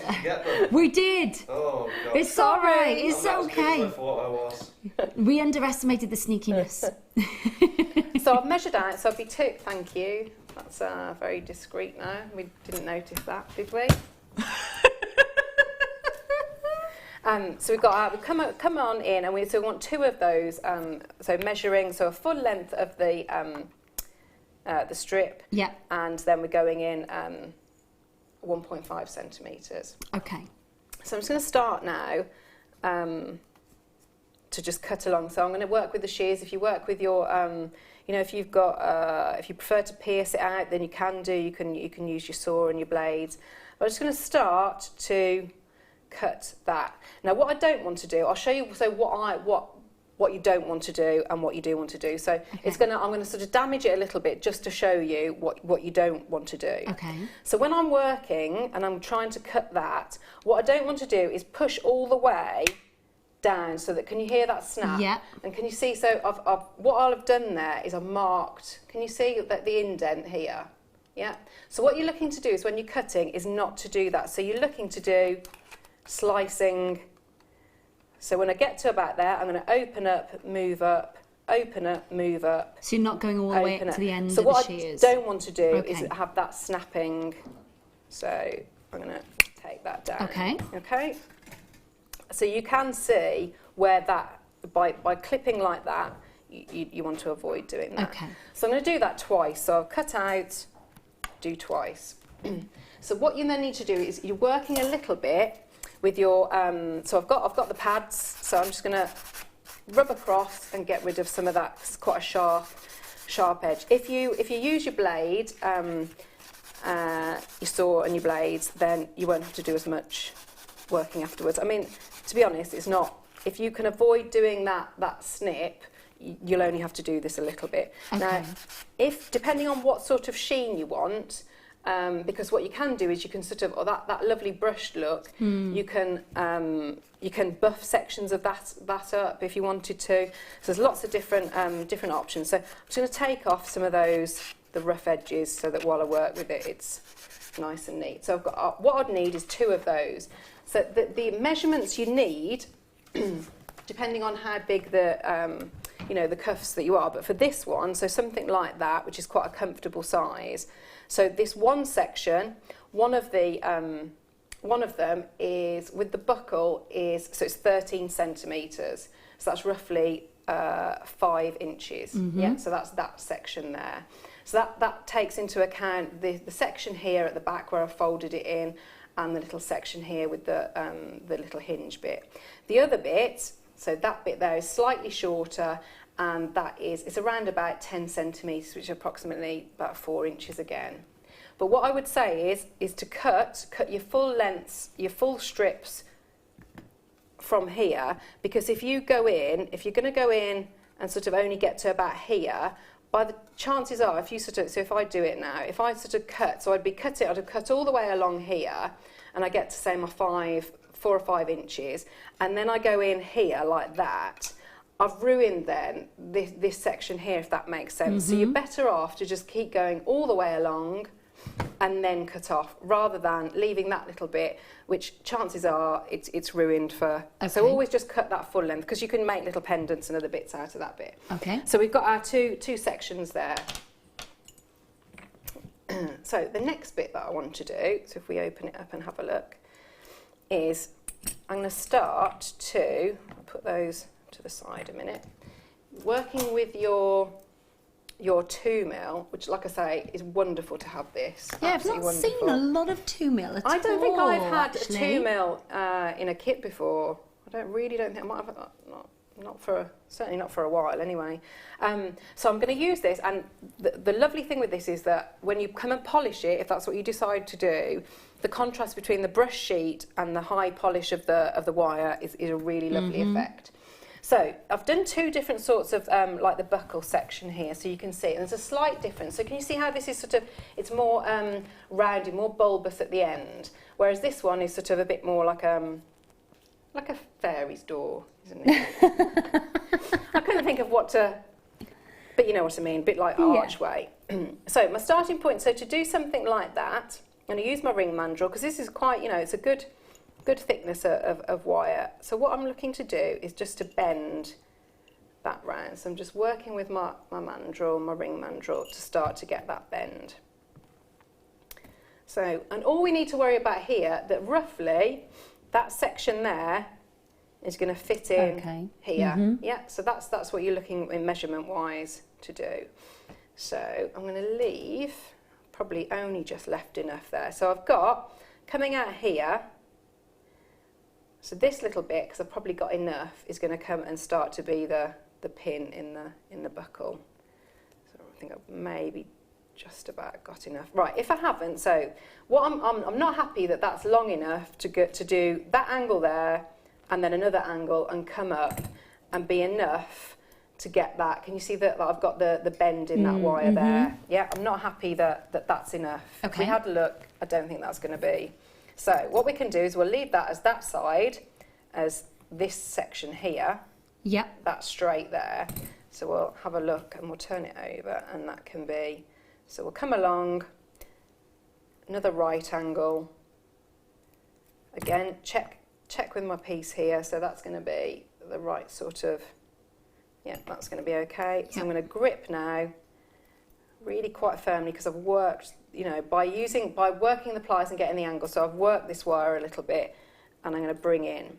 Speaker 3: we did.
Speaker 7: Oh, God.
Speaker 3: It's all right. It's okay.
Speaker 7: I thought I was.
Speaker 3: We underestimated the sneakiness.
Speaker 4: So I've measured out. So I'll be two. Thank you. That's very discreet now. We didn't notice that, did we? So we've got we come on in, and we want two of those. So measuring, so a full length of the strip, and then we're going in 1.5 centimetres.
Speaker 3: Okay.
Speaker 4: So I'm just going to start now to just cut along. So I'm going to work with the shears. If you work with your, you know, if you've got, if you prefer to pierce it out, then you can do. You can use your saw and your blades. But I'm just going to start to cut that. Now, what I don't want to do, I'll show you. So what you don't want to do and what you do want to do. So I'm going to sort of damage it a little bit just to show you what you don't want to do.
Speaker 3: Okay.
Speaker 4: So when I'm working and I'm trying to cut that, what I don't want to do is push all the way down so that, can you hear that snap?
Speaker 3: Yeah.
Speaker 4: And can you see, so what I'll have done there is I've marked, can you see that the indent here? Yeah. So what you're looking to do is when you're cutting is not to do that. So you're looking to do slicing. So when I get to about there, I'm going to open up, move up, open up, move up.
Speaker 3: So you're not going all the way up to the end of the shears?
Speaker 4: So what I don't want to do is have that snapping. So I'm going to take that down.
Speaker 3: Okay.
Speaker 4: Okay. So you can see where that, by clipping like that, you want to avoid doing that.
Speaker 3: Okay.
Speaker 4: So I'm going to do that twice. So I'll cut out, do twice. So what you then need to do is you're working a little bit with your, so I've got the pads, so I'm just going to rub across and get rid of some of that. It's quite a sharp edge. If you use your blade, your saw and your blades, then you won't have to do as much working afterwards. I mean, to be honest, it's not. If you can avoid doing that snip, you'll only have to do this a little bit.
Speaker 3: Okay.
Speaker 4: Now, depending on what sort of sheen you want. Because what you can do is you can sort of, or that lovely brushed look, you can buff sections of that up if you wanted to. So there's lots of different options. So I'm just going to take off some of the rough edges so that while I work with it, it's nice and neat. So I've got what I'd need is two of those. So the measurements you need, depending on how big the the cuffs that you are, but for this one, so something like that, which is quite a comfortable size. So this one section, one of them is with the buckle so it's 13 centimetres. So that's roughly 5 inches. Yeah, so that's that section there. So that takes into account the section here at the back where I've folded it in, and the little section here with the little hinge bit. The other bit, so that bit there is slightly shorter, and it's around about 10 centimetres, which is approximately about 4 inches again. But what I would say is to cut your full lengths, your full strips from here, because if you're going to go in and sort of only get to about here, chances are, if I do it now, if I sort of cut, so I'd have cut all the way along here, and I get to say my 4 or 5 inches, and then I go in here like that, I've ruined then this section here, if that makes sense. So you're better off to just keep going all the way along and then cut off, rather than leaving that little bit, which chances are it's ruined for. Okay. So always just cut that full length, because you can make little pendants and other bits out of that bit. Okay. So we've got our two sections there. So the next bit that I want to do, so if we open it up and have a look, is I'm going to start to put those to the side a minute, working with your 2mm, which, like I say, is wonderful to have this. Yeah,
Speaker 3: I've not seen a lot of 2mm at all.
Speaker 4: I don't think I've had a 2mm in a kit before. I really don't think I might have. Certainly not for a while anyway. So I'm going to use this, and the lovely thing with this is that when you come and polish it, if that's what you decide to do, the contrast between the brush sheet and the high polish of the wire is a really lovely effect. So I've done 2 different sorts of like the buckle section here, so you can see there's a slight difference. So can you see how this is sort of, it's more rounded, more bulbous at the end, whereas this one is sort of a bit more like a fairy's door, isn't it? I couldn't think of what to, but you know what I mean, a bit like archway. So my starting point, so to do something like that, I'm going to use my ring mandrel, because this is quite, it's a good thickness of wire. So what I'm looking to do is just to bend that round. So I'm just working with my mandrel, my ring mandrel, to start to get that bend. So, and all we need to worry about here, that roughly that section there is going to fit in here. Yeah, so that's what you're looking in measurement wise to do. So I'm going to leave, probably only just left enough there. So I've got, coming out here, so this little bit, because I've probably got enough, is going to come and start to be the pin in the buckle. So I think I've maybe just about got enough. Right, if I haven't, so what I'm not happy that that's long enough to get to do that angle there, and then another angle, and come up and be enough to get that. Can you see that I've got the bend in that wire there? Yeah, I'm not happy that that's enough. Okay. If we had a look, I don't think that's going to be. So what we can do is we'll leave that as that side, as this section here. Yep. That's straight there. So we'll have a look and we'll turn it over, and that can be, so we'll come along, another right angle. Again, check with my piece here, so that's going to be the right sort of, yeah, that's going to be okay. So I'm going to grip now, really quite firmly, because I've worked, by working the pliers and getting the angle, so I've worked this wire a little bit, and I'm going to bring in.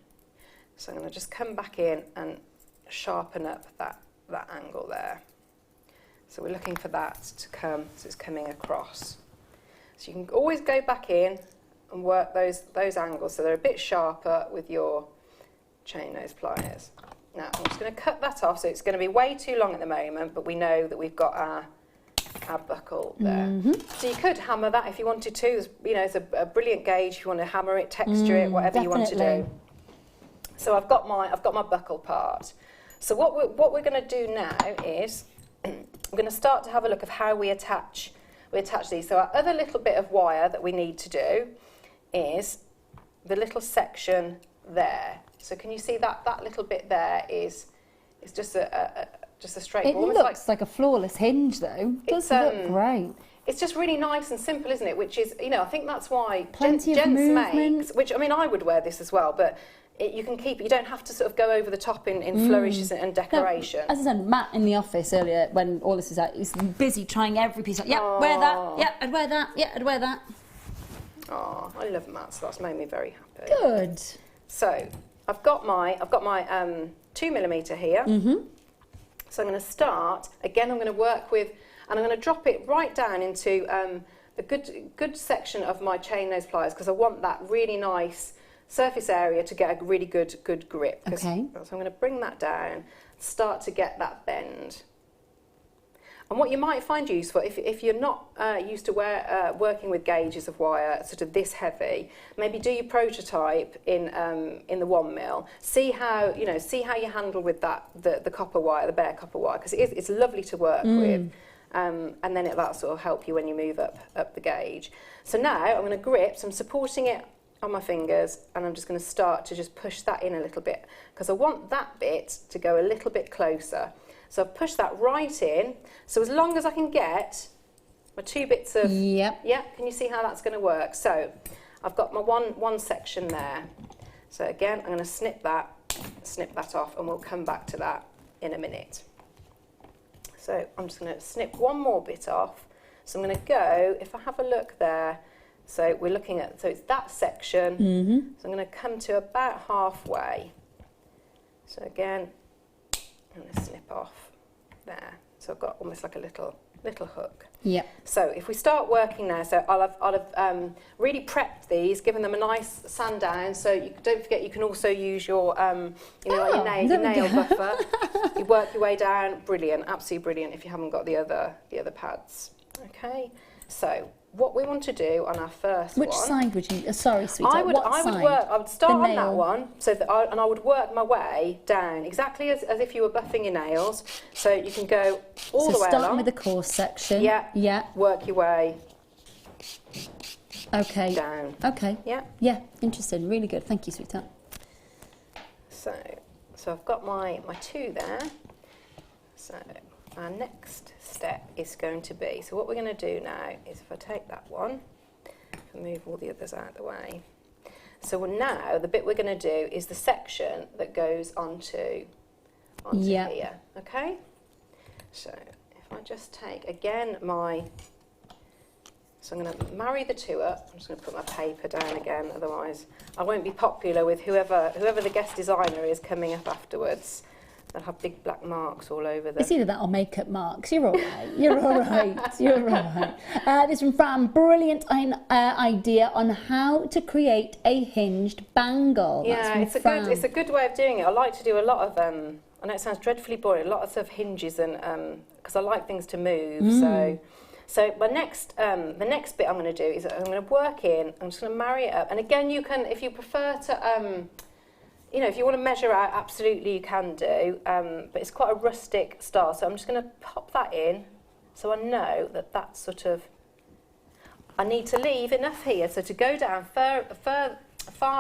Speaker 4: So I'm going to just come back in and sharpen up that angle there. So we're looking for that to come, so it's coming across. So you can always go back in and work those angles so they're a bit sharper with your chain nose pliers. Now I'm just going to cut that off, so it's going to be way too long at the moment, but we know that we've got our buckle there. So you could hammer that if you wanted to. It's a brilliant gauge if you want to hammer it, texture it, whatever you want to do. So I've got my buckle part. So what we're going to do now is we're going to start to have a look of how we attach these. So our other little bit of wire that we need to do is the little section there. So can you see that little bit there is just a straight ball.
Speaker 3: It looks like a flawless hinge though. It does look great.
Speaker 4: It's just really nice and simple, isn't it? Which is, I think that's why
Speaker 3: Plenty of movement.
Speaker 4: Makes, which, I would wear this as well, but you can keep it. You don't have to sort of go over the top in flourishes and decoration.
Speaker 3: No, as I said, Matt in the office earlier, when all this is out, he's busy trying every piece. Wear that. Yeah, I'd wear that. Yeah, I'd wear that.
Speaker 4: Oh, I love Matt, so that's made me very happy.
Speaker 3: Good.
Speaker 4: So I've got my 2mm here. So I'm going to start, again I'm going to work with, and I'm going to drop it right down into a good section of my chain nose pliers, because I want that really nice surface area to get a really good grip.
Speaker 3: Okay.
Speaker 4: So I'm going to bring that down, start to get that bend. And what you might find useful, if you're not used to working with gauges of wire sort of this heavy, maybe do your prototype in the 1mm. See how you handle with that the copper wire, the bare copper wire, because it's lovely to work with. And then that'll sort of help you when you move up the gauge. So now I'm going to grip, so I'm supporting it on my fingers, and I'm just going to start to just push that in a little bit, because I want that bit to go a little bit closer. So I've pushed that right in. So as long as I can get my 2 bits of...
Speaker 3: Yep.
Speaker 4: Yeah, can you see how that's going to work? So I've got my one section there. So again, I'm going to snip that off, and we'll come back to that in a minute. So I'm just going to snip one more bit off. So I'm going to go, if I have a look there, so we're looking at, so it's that section. So I'm going to come to about halfway. So again, I'm going to snip off there. So I've got almost like a little hook.
Speaker 3: Yeah.
Speaker 4: So if we start working now, so I'll have really prepped these, given them a nice sand down. So don't forget, you can also use your your nail buffer. You work your way down. Brilliant, absolutely brilliant. If you haven't got the other pads, okay. So what we want to do on our first
Speaker 3: Which
Speaker 4: one...
Speaker 3: side would you... sorry, sweetheart,
Speaker 4: I would start on that one, and I would work my way down, exactly as if you were buffing your nails. So you can go all the way along.
Speaker 3: So starting with the coarse section.
Speaker 4: Yeah.
Speaker 3: Yeah.
Speaker 4: Work your way
Speaker 3: okay.
Speaker 4: down.
Speaker 3: Okay.
Speaker 4: Yeah.
Speaker 3: Yeah, interesting. Really good. Thank you, sweetheart.
Speaker 4: So I've got my 2 there. So our next step is going to be, so what we're going to do now is, if I take that one, move all the others out of the way. So now the bit we're going to do is the section that goes onto here, okay? So if I just take, again, so I'm going to marry the 2 up. I'm just going to put my paper down again, otherwise I won't be popular with whoever the guest designer is coming up afterwards. They'll have big black marks all over them.
Speaker 3: It's either that or makeup marks. You're all right. You're all right. You're all right. This from Fran, brilliant idea on how to create a hinged bangle.
Speaker 4: Yeah, it's a good way of doing it. I like to do a lot of I know it sounds dreadfully boring. Lots of hinges, and because I like things to move. So my the next bit I'm going to do is I'm going to work in. I'm just going to marry it up. And again, you can, if you prefer to. If you want to measure out, absolutely you can do, but it's quite a rustic style. So I'm just going to pop that in, so I know that that's sort of, I need to leave enough here, so to go down far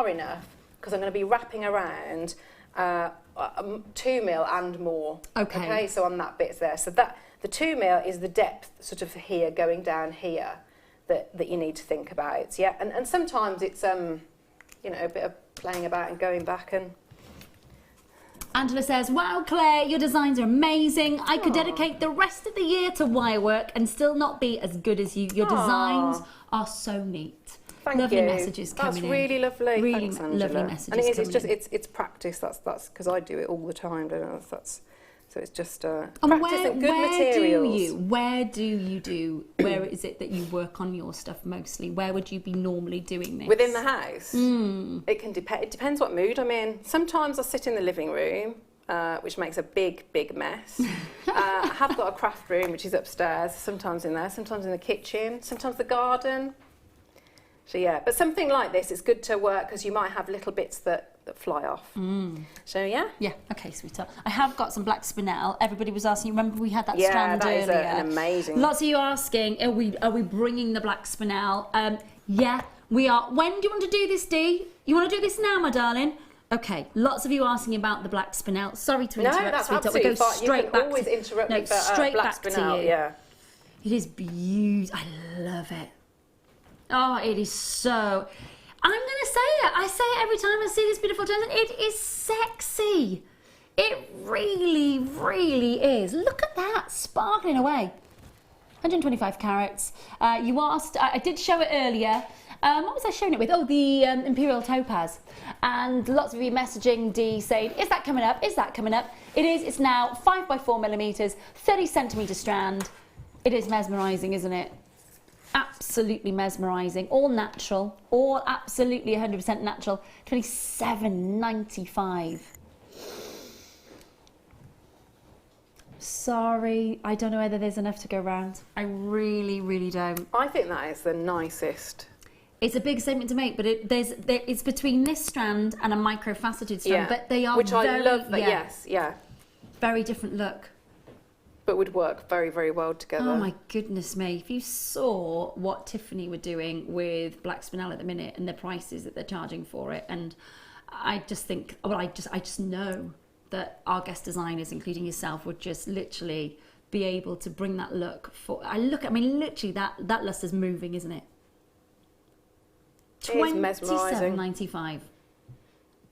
Speaker 4: enough, because I'm going to be wrapping around 2mm and more. Okay, so on that bit there. So that the 2mm is the depth sort of here, going down here, that you need to think about. Yeah, and sometimes it's a bit of playing about and going back. And
Speaker 3: Angela says, wow, Claire, your designs are amazing. I could dedicate the rest of the year to wire work and still not be as good as you. Your designs are so neat.
Speaker 4: Thank
Speaker 3: lovely
Speaker 4: you.
Speaker 3: messages coming in.
Speaker 4: That's really lovely.
Speaker 3: Really
Speaker 4: Thanks,
Speaker 3: lovely messages.
Speaker 4: And
Speaker 3: it's
Speaker 4: just it's practice. That's because I do it all the time. Don't I? So it's just practice and good materials.
Speaker 3: Where is it that you work on your stuff mostly? Where would you be normally doing this?
Speaker 4: Within the house? It can depend. It depends what mood I'm in. Sometimes I sit in the living room, which makes a big mess. I have got a craft room, which is upstairs, sometimes in there, sometimes in the kitchen, sometimes the garden. So yeah, but something like this, it's good to work because you might have little bits that fly off. So yeah?
Speaker 3: Yeah, okay, sweetheart. I have got some black spinel. Everybody was asking, remember we had that strand earlier?
Speaker 4: Yeah, that is an amazing...
Speaker 3: Lots of you asking, are we bringing the black spinel? Yeah, we are. When do you want to do this, Dee? You want to do this now, my darling? Okay, lots of you asking about the black spinel. Sorry to interrupt,
Speaker 4: that's
Speaker 3: sweetheart.
Speaker 4: Absolutely
Speaker 3: we go
Speaker 4: fine.
Speaker 3: straight
Speaker 4: you can
Speaker 3: back
Speaker 4: always
Speaker 3: to,
Speaker 4: interrupt me for
Speaker 3: straight
Speaker 4: black
Speaker 3: back
Speaker 4: spinel,
Speaker 3: to you.
Speaker 4: yeah.
Speaker 3: It is beautiful. I love it. Oh, it is so... I'm going to say it. I say it every time I see this beautiful gem. It is sexy. It really, really is. Look at that, sparkling away. 125 carats. You asked, I did show it earlier. What was I showing it with? Oh, the Imperial Topaz. And lots of you messaging Dee saying, is that coming up? Is that coming up? It's now 5 by 4 millimeters, 30 centimeter strand. It is mesmerising, isn't it? Absolutely mesmerising. All natural, all absolutely 100% natural. $27.95. Sorry, I don't know whether there's enough to go around. I really, really don't.
Speaker 4: I think that is the nicest.
Speaker 3: It's a big statement to make, but it's between this strand and a microfaceted strand, but they are
Speaker 4: I love, but yes,
Speaker 3: very different look.
Speaker 4: But would work very, very well together.
Speaker 3: Oh my goodness me. If you saw what Tiffany were doing with Black Spinel at the minute and the prices that they're charging for it, and I just think, well, I just know that our guest designers, including yourself, would just literally be able to bring that look for, literally that luster's moving, isn't it?
Speaker 4: It is mesmerising.
Speaker 3: $27.95.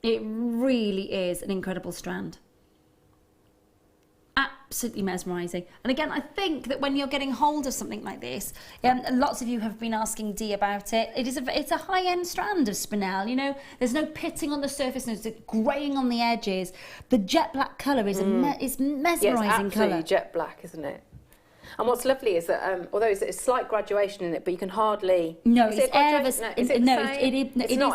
Speaker 3: It really is an incredible strand. Absolutely mesmerising. And again, I think that when you're getting hold of something like this, and lots of you have been asking Dee about it, it's a high-end strand of spinel, you know. There's no pitting on the surface, there's greying on the edges. The jet black colour is mesmerising colour.
Speaker 4: It's jet black, isn't it? And what's lovely is that, although there's a slight graduation in it, but you can hardly...
Speaker 3: No,
Speaker 4: is
Speaker 3: it's ever...
Speaker 4: It's not,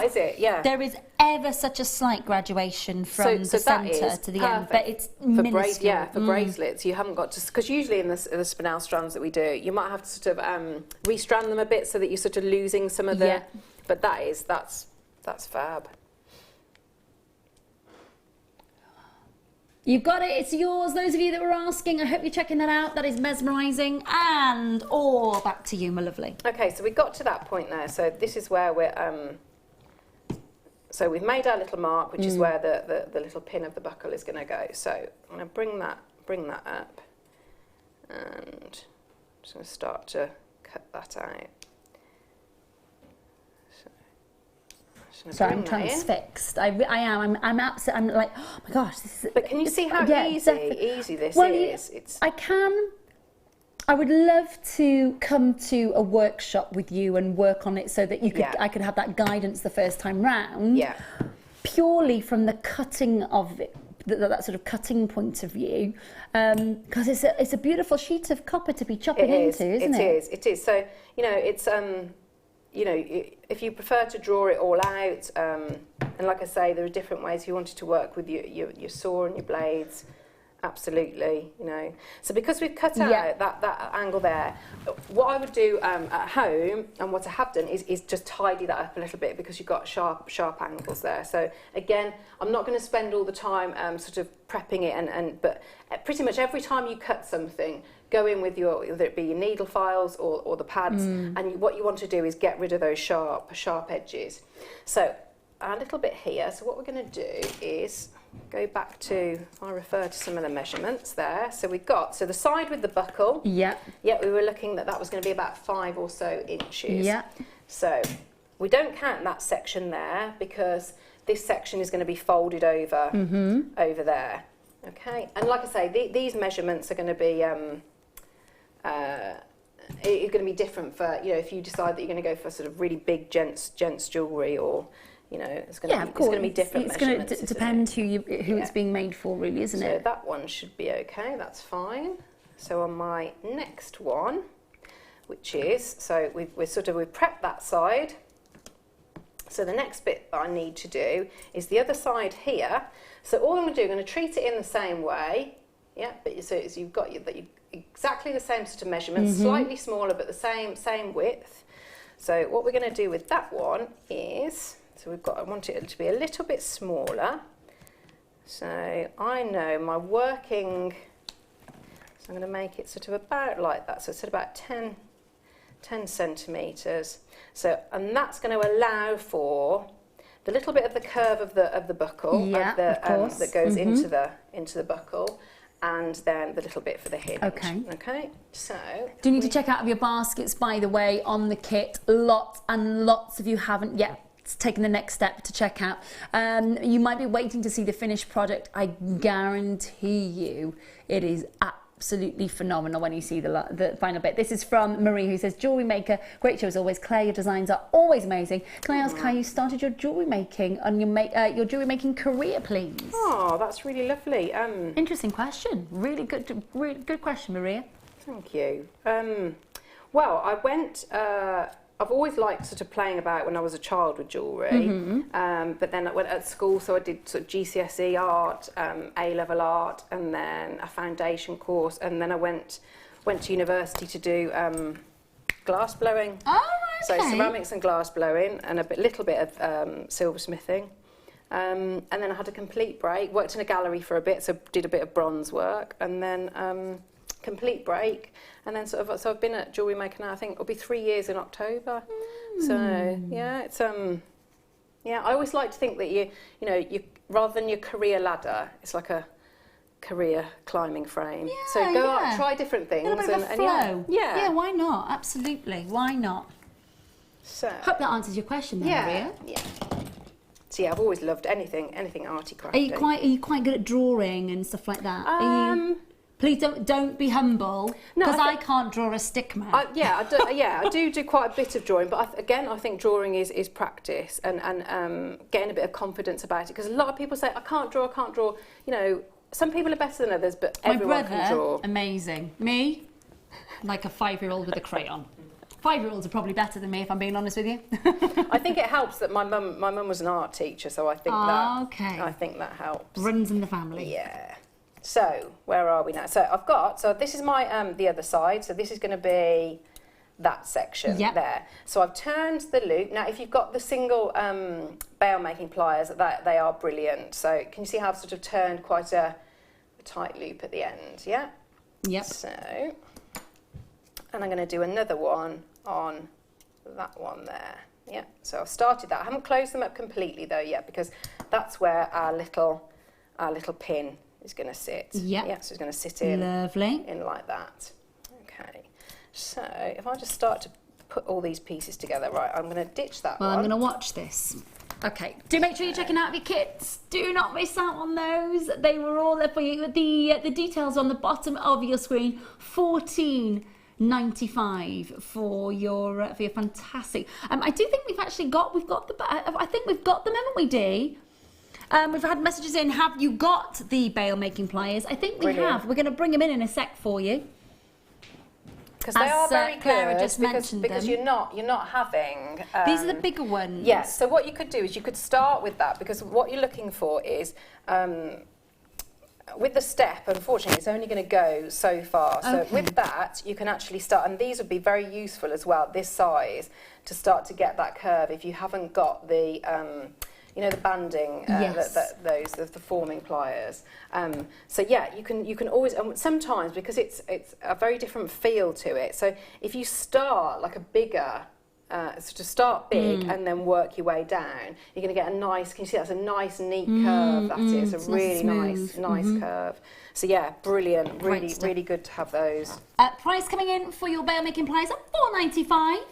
Speaker 4: is it? Yeah.
Speaker 3: There is ever such a slight graduation from the centre to the end, but it's minuscule.
Speaker 4: For bracelets, you haven't got to... Because usually in the spinel strands that we do, you might have to sort of restrand them a bit so that you're sort of losing some of the... Yeah. But that's fab.
Speaker 3: You've got it, it's yours. Those of you that were asking, I hope you're checking that out. That is mesmerising. And back to you, my lovely.
Speaker 4: Okay, so we got to that point there. So this is where we're, so we've made our little mark, which is where the little pin of the buckle is going to go. So I'm going to bring that up, and I'm just going to start to cut that out.
Speaker 3: So I'm transfixed. I am. I'm absolutely. I'm like, oh my gosh, this is.
Speaker 4: But can you see how easy this is?
Speaker 3: I would love to come to a workshop with you and work on it so that you could. I could have that guidance the first time round.
Speaker 4: Yeah.
Speaker 3: Purely from the cutting of it, that sort of cutting point of view, because it's a beautiful sheet of copper to be chopping into, isn't it?
Speaker 4: It is. So it's you know, if you prefer to draw it all out, and like I say, there are different ways if you wanted to work with your saw and your blades. Absolutely, you know. So because we've cut out that angle there, what I would do at home, and what I have done, is just tidy that up a little bit, because you've got sharp angles there. So again, I'm not going to spend all the time sort of prepping it, but pretty much every time you cut something, go in with whether it be your needle files or the pads, and what you want to do is get rid of those sharp edges. So a little bit here. So what we're going to do is go back to, I refer to some of the measurements there. So we've got, the side with the buckle.
Speaker 3: Yeah.
Speaker 4: Yeah, we were looking that was going to be about 5 or so inches.
Speaker 3: Yeah.
Speaker 4: So we don't count that section there, because this section is going to be folded over over there. Okay. And like I say, these measurements are going to be it's going to be different for, if you decide that you're going to go for sort of really big gents jewellery, or it's going to be different measurements.
Speaker 3: It's going to depend who it's being made for, really, isn't it?
Speaker 4: So that one should be okay, that's fine. So on my next one, which is, we've prepped that side. So the next bit that I need to do is the other side here. So all I'm going to do, I'm going to treat it in the same way. Yeah, but so you've got exactly the same sort of measurements, slightly smaller but the same width. So what we're going to do with that one is, I want it to be a little bit smaller. So I know my working, so I'm going to make it sort of about like that. So it's at about 10 centimetres. So, and that's going to allow for the little bit of the curve of the buckle, that goes into the buckle, and then the little bit for the hinge. Okay. So
Speaker 3: do you need to check out of your baskets, by the way, on the kit? Lots and lots of you haven't yet taken the next step to check out. You might be waiting to see the finished product. I guarantee you it is absolutely phenomenal when you see the final bit. This is from Marie, who says, Jewellery Maker, great show as always. Claire, your designs are always amazing. Can I ask how you started your jewellery making and your jewellery making career, please?
Speaker 4: Oh, that's really lovely.
Speaker 3: Interesting question. Really good question, Maria.
Speaker 4: Thank you. Well, I went. I've always liked sort of playing about when I was a child with jewellery, but then I went at school, so I did sort of GCSE art, A-level art, and then a foundation course, and then I went to university to do glass blowing.
Speaker 3: Oh, okay.
Speaker 4: So ceramics and glass blowing, and little bit of silversmithing. And then I had a complete break, worked in a gallery for a bit, so did a bit of bronze work, and then complete break, and then so I've been at Jewellery Maker now, I think it'll be 3 years in October. So yeah, it's yeah, I always like to think that you rather than your career ladder, it's like a career climbing frame.
Speaker 3: Yeah,
Speaker 4: so go out, try different things,
Speaker 3: a bit of a flow.
Speaker 4: Yeah,
Speaker 3: why not? Absolutely, why not?
Speaker 4: So
Speaker 3: hope that answers your question then, Maria.
Speaker 4: Yeah. So yeah, I've always loved anything arty crafty.
Speaker 3: Are you quite good at drawing and stuff like that? Please don't be humble, because I can't draw a stick man.
Speaker 4: I do quite a bit of drawing, but I think drawing is practice and getting a bit of confidence about it. Because a lot of people say, I can't draw. You know, some people are better than others, but everyone can draw.
Speaker 3: Amazing. Me, like a 5-year-old with a crayon. 5-year-olds are probably better than me, if I'm being honest with you.
Speaker 4: I think it helps that my mum was an art teacher, so I think I think that helps.
Speaker 3: Runs in the family.
Speaker 4: Yeah. So where are we now? So this is my the other side. So this is going to be that section there. So I've turned the loop. Now, if you've got the single bail making pliers, they are brilliant. So can you see how I've sort of turned quite a tight loop at the end? Yeah.
Speaker 3: Yep.
Speaker 4: So, and I'm going to do another one on that one there. Yeah. So I've started that. I haven't closed them up completely though yet, because that's where our little pin is going to sit.
Speaker 3: Yep.
Speaker 4: Yeah, so it's going to sit in.
Speaker 3: Lovely.
Speaker 4: In like that. Okay. So if I just start to put all these pieces together, right, I'm going to ditch that one.
Speaker 3: Well, I'm going to watch this. Okay. Do make sure you're checking out your kits. Do not miss out on those. They were all there for you. The details on the bottom of your screen. $14.95 for your fantastic. I do think we've got the. I think we've got them, haven't we, Dee? We've had messages in, have you got the bail making pliers? I think we have. We're going to bring them in a sec for you.
Speaker 4: Because they are very
Speaker 3: Clara
Speaker 4: good,
Speaker 3: just mentioned
Speaker 4: because
Speaker 3: them.
Speaker 4: you're not having...
Speaker 3: These are the bigger ones.
Speaker 4: Yes, so what you could do is you could start with that, because what you're looking for is... with the step, unfortunately, it's only going to go so far. So with that, you can actually start, and these would be very useful as well, this size, to start to get that curve if you haven't got the... you know, the banding, the forming pliers. So yeah, you can always, and sometimes because it's a very different feel to it. So if you start like a bigger, so to start big and then work your way down, you're going to get a nice. Can you see that's a nice, neat curve? That is a really nice curve. So yeah, brilliant. Really good to have those.
Speaker 3: Price coming in for your bail making pliers at $4.95.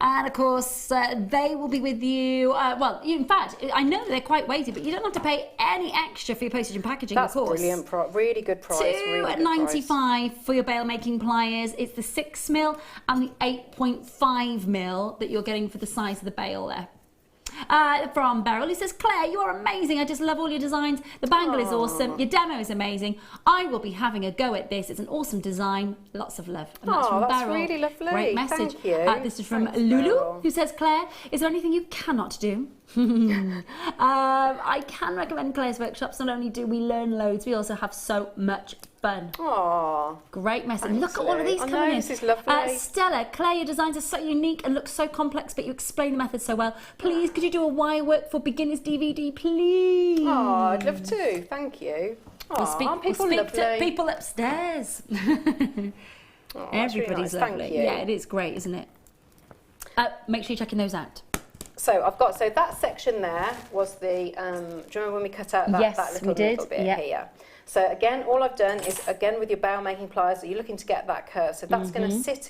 Speaker 3: And of course, they will be with you. Well, in fact, I know they're quite weighty, but you don't have to pay any extra for your postage and packaging.
Speaker 4: That's
Speaker 3: of course.
Speaker 4: Brilliant, really good price.
Speaker 3: $2.95 for your bail making pliers. It's the 6mm and the 8.5mm that you're getting for the size of the bail there. From Beryl, he says, Claire, you are amazing. I just love all your designs. The bangle is awesome. Your demo is amazing. I will be having a go at this. It's an awesome design. Lots of love. And that's from
Speaker 4: that's
Speaker 3: Beryl.
Speaker 4: Really lovely.
Speaker 3: Great message.
Speaker 4: Thank you.
Speaker 3: This is from Lulu, who says, Claire, is there anything you cannot do? I can recommend Claire's workshops. Not only do we learn loads, we also have so much fun.
Speaker 4: Aww.
Speaker 3: Great message. Look at all of these coming in.
Speaker 4: This is lovely.
Speaker 3: Stella, Claire, your designs are so unique and look so complex, but you explain the method so well. Please, could you do a why work for beginners DVD, please?
Speaker 4: Oh, I'd love to. Thank you.
Speaker 3: We'll speak to people upstairs. Everybody's
Speaker 4: really nice.
Speaker 3: lovely.
Speaker 4: Thank you.
Speaker 3: Yeah, it is great, isn't it? Make sure you're checking those out.
Speaker 4: So I've got, so that section there was the, do you remember when we cut out that little bit here? So again, all I've done is, again, with your bail making pliers, you're looking to get that curve. So that's going to sit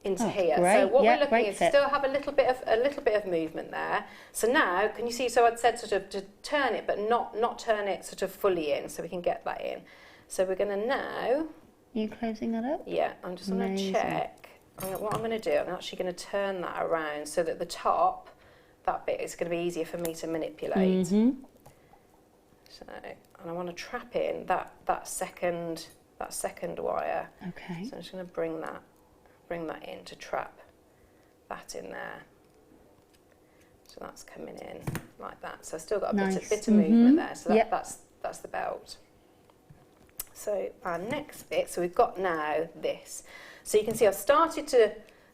Speaker 4: into here.
Speaker 3: Great.
Speaker 4: So what we're looking is still have a little bit of movement there. So now, can you see, so I'd said sort of to turn it, but not turn it sort of fully in, so we can get that in. So we're going to now...
Speaker 3: Are you closing that up?
Speaker 4: Yeah, I'm just going to check. What I'm going to do, I'm actually going to turn that around so that the top, that bit, is going to be easier for me to manipulate. So, and I want to trap in that second wire.
Speaker 3: Okay.
Speaker 4: So I'm just going to bring that in to trap that in there. So that's coming in like that. So I've still got a bit of movement there. So that's the belt. So our next bit, so we've got now this. So you can see I've started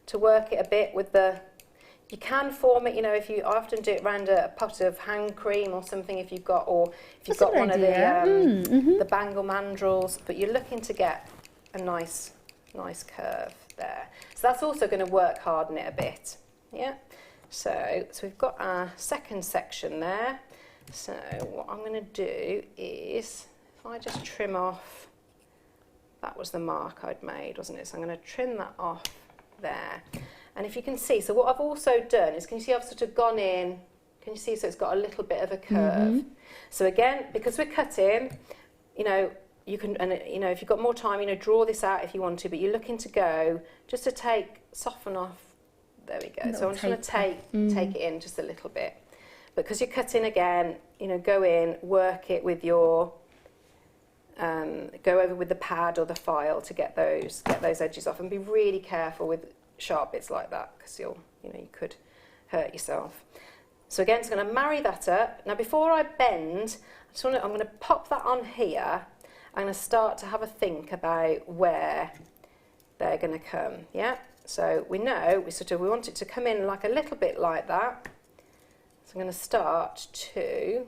Speaker 4: to work it a bit with the, you can form it, you know, I often do it around a pot of hand cream or something if you've got, or if you've got one of the bangle mandrels, but you're looking to get a nice curve there. So that's also going to work harden it a bit. Yeah. So we've got our second section there. So what I'm going to do is, if I just trim off, that was the mark I'd made, wasn't it? So I'm going to trim that off there. And if you can see, so what I've also done is, can you see I've sort of gone in, can you see, so it's got a little bit of a curve. So again, because we're cutting, you know, you can, and you know, if you've got more time, you know, draw this out if you want to, but you're looking to go, just to soften off, there we go. So I'm just going to take it in just a little bit. But because you're cutting again, you know, go in, work it with your, go over with the pad or the file to get those edges off, and be really careful with sharp bits like that, because you could hurt yourself. So again, it's going to marry that up. Now before I bend, I'm going to pop that on here. I'm going to start to have a think about where they're going to come. Yeah. So we know we want it to come in like a little bit like that. So I'm going to start to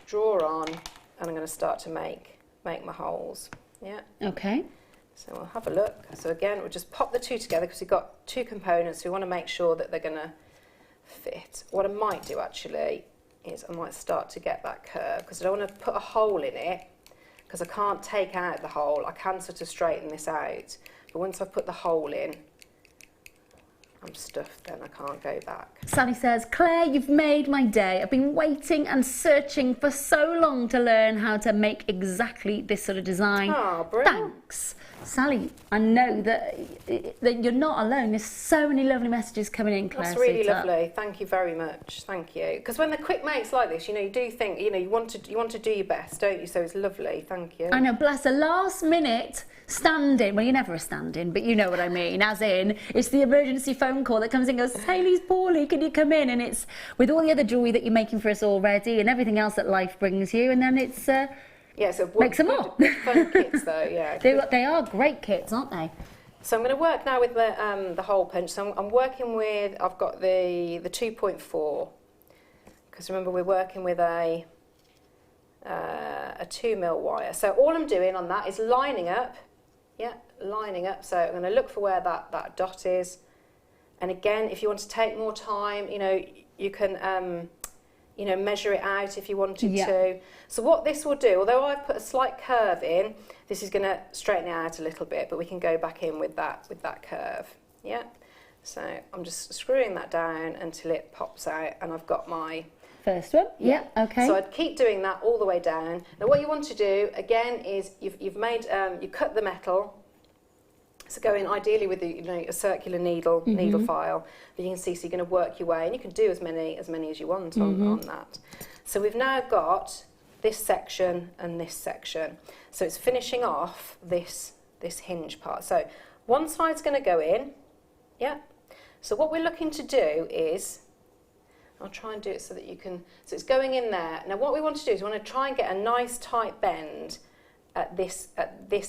Speaker 4: draw on, and I'm going to start to make my holes. Yeah.
Speaker 3: Okay.
Speaker 4: So we'll have a look. So again, we'll just pop the two together because we've got two components. So we want to make sure that they're going to fit. What I might do actually is I might start to get that curve, because I don't want to put a hole in it, because I can't take out the hole. I can sort of straighten this out, but once I've put the hole in, I'm stuffed, then I can't go back.
Speaker 3: Sally says, Claire, you've made my day. I've been waiting and searching for so long to learn how to make exactly this sort of design.
Speaker 4: Oh, brilliant.
Speaker 3: Thanks. Sally, I know that you're not alone. There's so many lovely messages coming in, Claire.
Speaker 4: That's really lovely. Thank you very much. Thank you. Because when they're quick makes like this, you know, you do think, you know, you want to do your best, don't you? So it's lovely. Thank you.
Speaker 3: I know, bless her. Last minute stand-in. Well, you're never a stand-in, but you know what I mean. As in, it's the emergency phone call that comes in and goes, Hayley's poorly, can you come in? And it's with all the other jewellery that you're making for us already and everything else that life brings you. And then it's...
Speaker 4: yeah, so
Speaker 3: make some more.
Speaker 4: Fun kits though, yeah.
Speaker 3: They are great kits, aren't they?
Speaker 4: So I'm going to work now with the hole punch. So I'm working with, I've got the 2.4, because remember we're working with a 2mm wire. So all I'm doing on that is lining up. Yeah, lining up. So I'm going to look for where that dot is. And again, if you want to take more time, you know, you can you know, measure it out if you wanted to. So what this will do, although I've put a slight curve in, this is going to straighten it out a little bit, but we can go back in with that curve. Yeah. So I'm just screwing that down until it pops out, and I've got my
Speaker 3: first one. Yeah. Okay.
Speaker 4: So I'd keep doing that all the way down. Now what you want to do again is you've made you cut the metal. So go in ideally with a circular needle file, but you can see, so you're going to work your way, and you can do as many as you want on that. So we've now got this section and this section. So it's finishing off this hinge part. So one side's going to go in, yeah. So what we're looking to do is, I'll try and do it so that you can, so it's going in there. Now what we want to do is we want to try and get a nice tight bend at this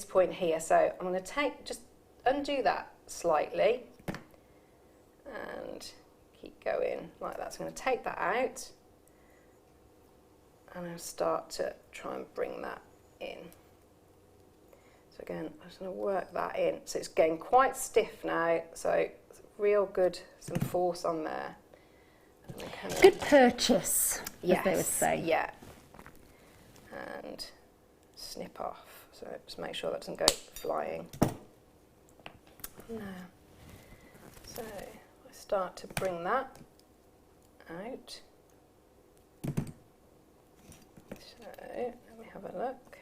Speaker 4: point here. So I'm going to just undo that slightly and keep going like that. So I'm going to take that out, and I'll start to try and bring that in. So again, I'm just going to work that in. So it's getting quite stiff now, so it's real good, some force on there.
Speaker 3: Good purchase,
Speaker 4: yes,
Speaker 3: as they would say.
Speaker 4: Yeah. And snip off. So just make sure that doesn't go flying. Now, so I start to bring that out. So let me have a look.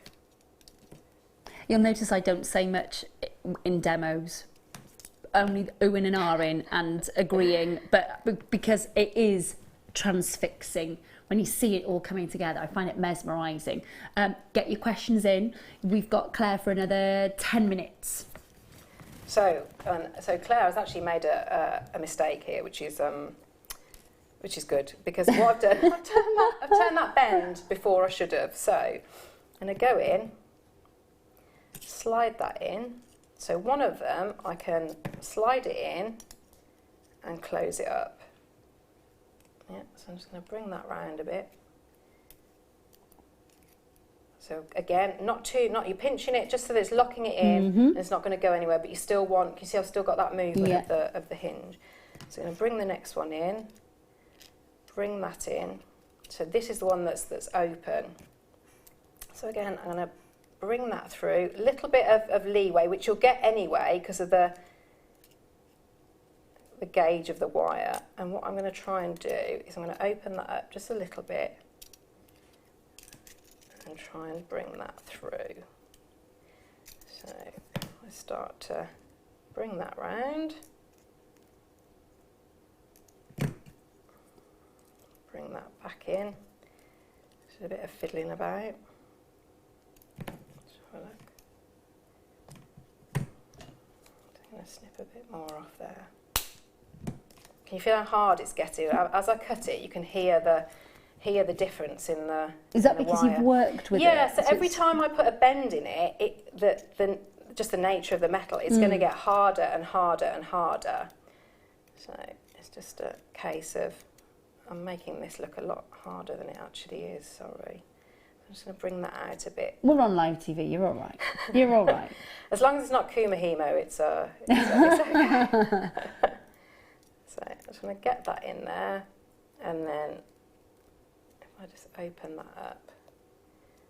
Speaker 3: You'll notice I don't say much in demos. Only the oohing and ahhing and agreeing, but because it is transfixing when you see it all coming together. I find it mesmerising. Get your questions in. We've got Claire for another 10 minutes.
Speaker 4: So Claire has actually made a mistake here, which is good, because what I've done, I've turned that bend before I should have. So I'm going to go in, slide that in. So one of them, I can slide it in and close it up. Yeah, so I'm just going to bring that round a bit. So again, not you're pinching it just so that it's locking it in, and it's not going to go anywhere, but you still want, you see I've still got that movement of the hinge. So I'm going to bring the next one in, bring that in. So this is the one that's open. So again, I'm going to bring that through, a little bit of leeway, which you'll get anyway because of the gauge of the wire. And what I'm going to try and do is I'm going to open that up just a little bit and try and bring that through. So I start to bring that round, bring that back in, just a bit of fiddling about. I'm going to snip a bit more off there. Can you feel how hard it's getting? As I cut it, you can hear the difference in the
Speaker 3: Is that
Speaker 4: in the
Speaker 3: because
Speaker 4: wire.
Speaker 3: you've worked with it?
Speaker 4: Yeah, so every time I put a bend in it, just the nature of the metal, it's going to get harder and harder and harder. So it's just a case of, I'm making this look a lot harder than it actually is, sorry. I'm just going to bring that out a bit.
Speaker 3: We're on live TV, you're all right. You're all right.
Speaker 4: As long as it's not Kumahimo, it's okay. So I'm just going to get that in there, and then if I just open that up.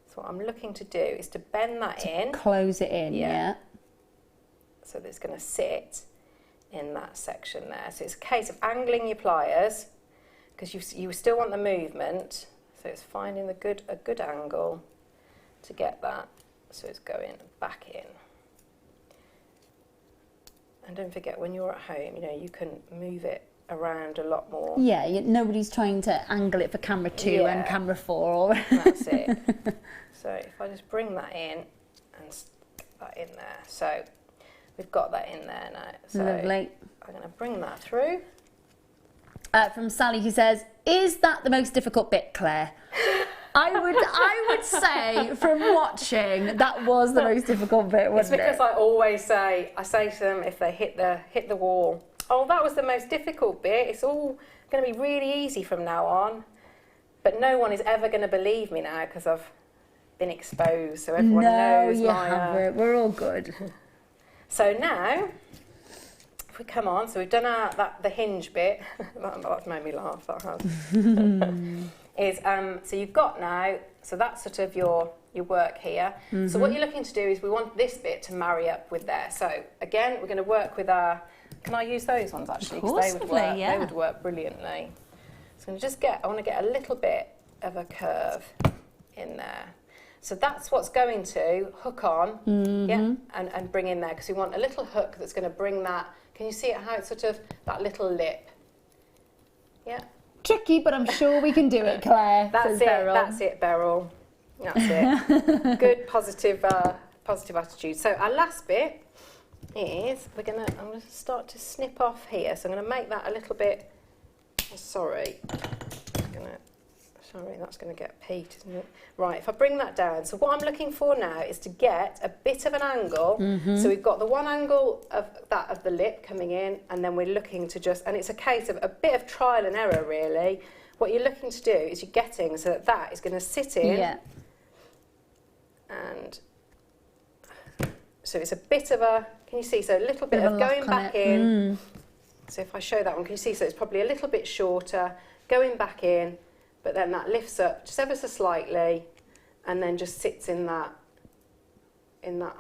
Speaker 4: So what I'm looking to do is to bend that in.
Speaker 3: Close it in, yeah.
Speaker 4: So that it's going to sit in that section there. So it's a case of angling your pliers, because you still want the movement. So it's finding a good angle to get that, so it's going back in. And don't forget, when you're at home, you can move it around a lot more.
Speaker 3: Yeah, nobody's trying to angle it for camera 2 and camera 4.
Speaker 4: That's it. So if I just bring that in and stick that in there. So we've got that in there now. So
Speaker 3: lovely.
Speaker 4: I'm going to bring that through.
Speaker 3: From Sally, who says, "Is that the most difficult bit, Claire?" I would say, from watching, that was the most difficult bit, wasn't it?
Speaker 4: It's because I always say to them if they hit the wall, "Oh, that was the most difficult bit. It's all going to be really easy from now on." But no one is ever going to believe me now because I've been exposed, so everyone knows
Speaker 3: we're all good.
Speaker 4: So now, if we come on, so we've done the hinge bit. That's made me laugh, that has. So you've got now, so that's sort of your work here. So what you're looking to do is we want this bit to marry up with there. So again, we're going to work with our, can I use those ones actually? Because they would work brilliantly. So I want to get a little bit of a curve in there. So that's what's going to hook on, and bring in there, because we want a little hook that's going to bring that. Can you see it, how it's sort of that little lip? Yeah.
Speaker 3: Tricky, but I'm sure we can do it, Claire.
Speaker 4: That's it, Beryl. That's it. Good, positive attitude. So our last bit is I'm going to start to snip off here. So I'm going to make that a little bit. Sorry, that's going to get peaked, isn't it? Right, if I bring that down. So what I'm looking for now is to get a bit of an angle. So we've got the one angle of the lip coming in, and then we're looking to and it's a case of a bit of trial and error, really. What you're looking to do is you're getting so that is going to sit in. Yeah. And so it's a bit of a, can you see? So a little bit of going back in. So if I show that one, can you see? So it's probably a little bit shorter, going back in, but then that lifts up just ever so slightly, and then just sits in that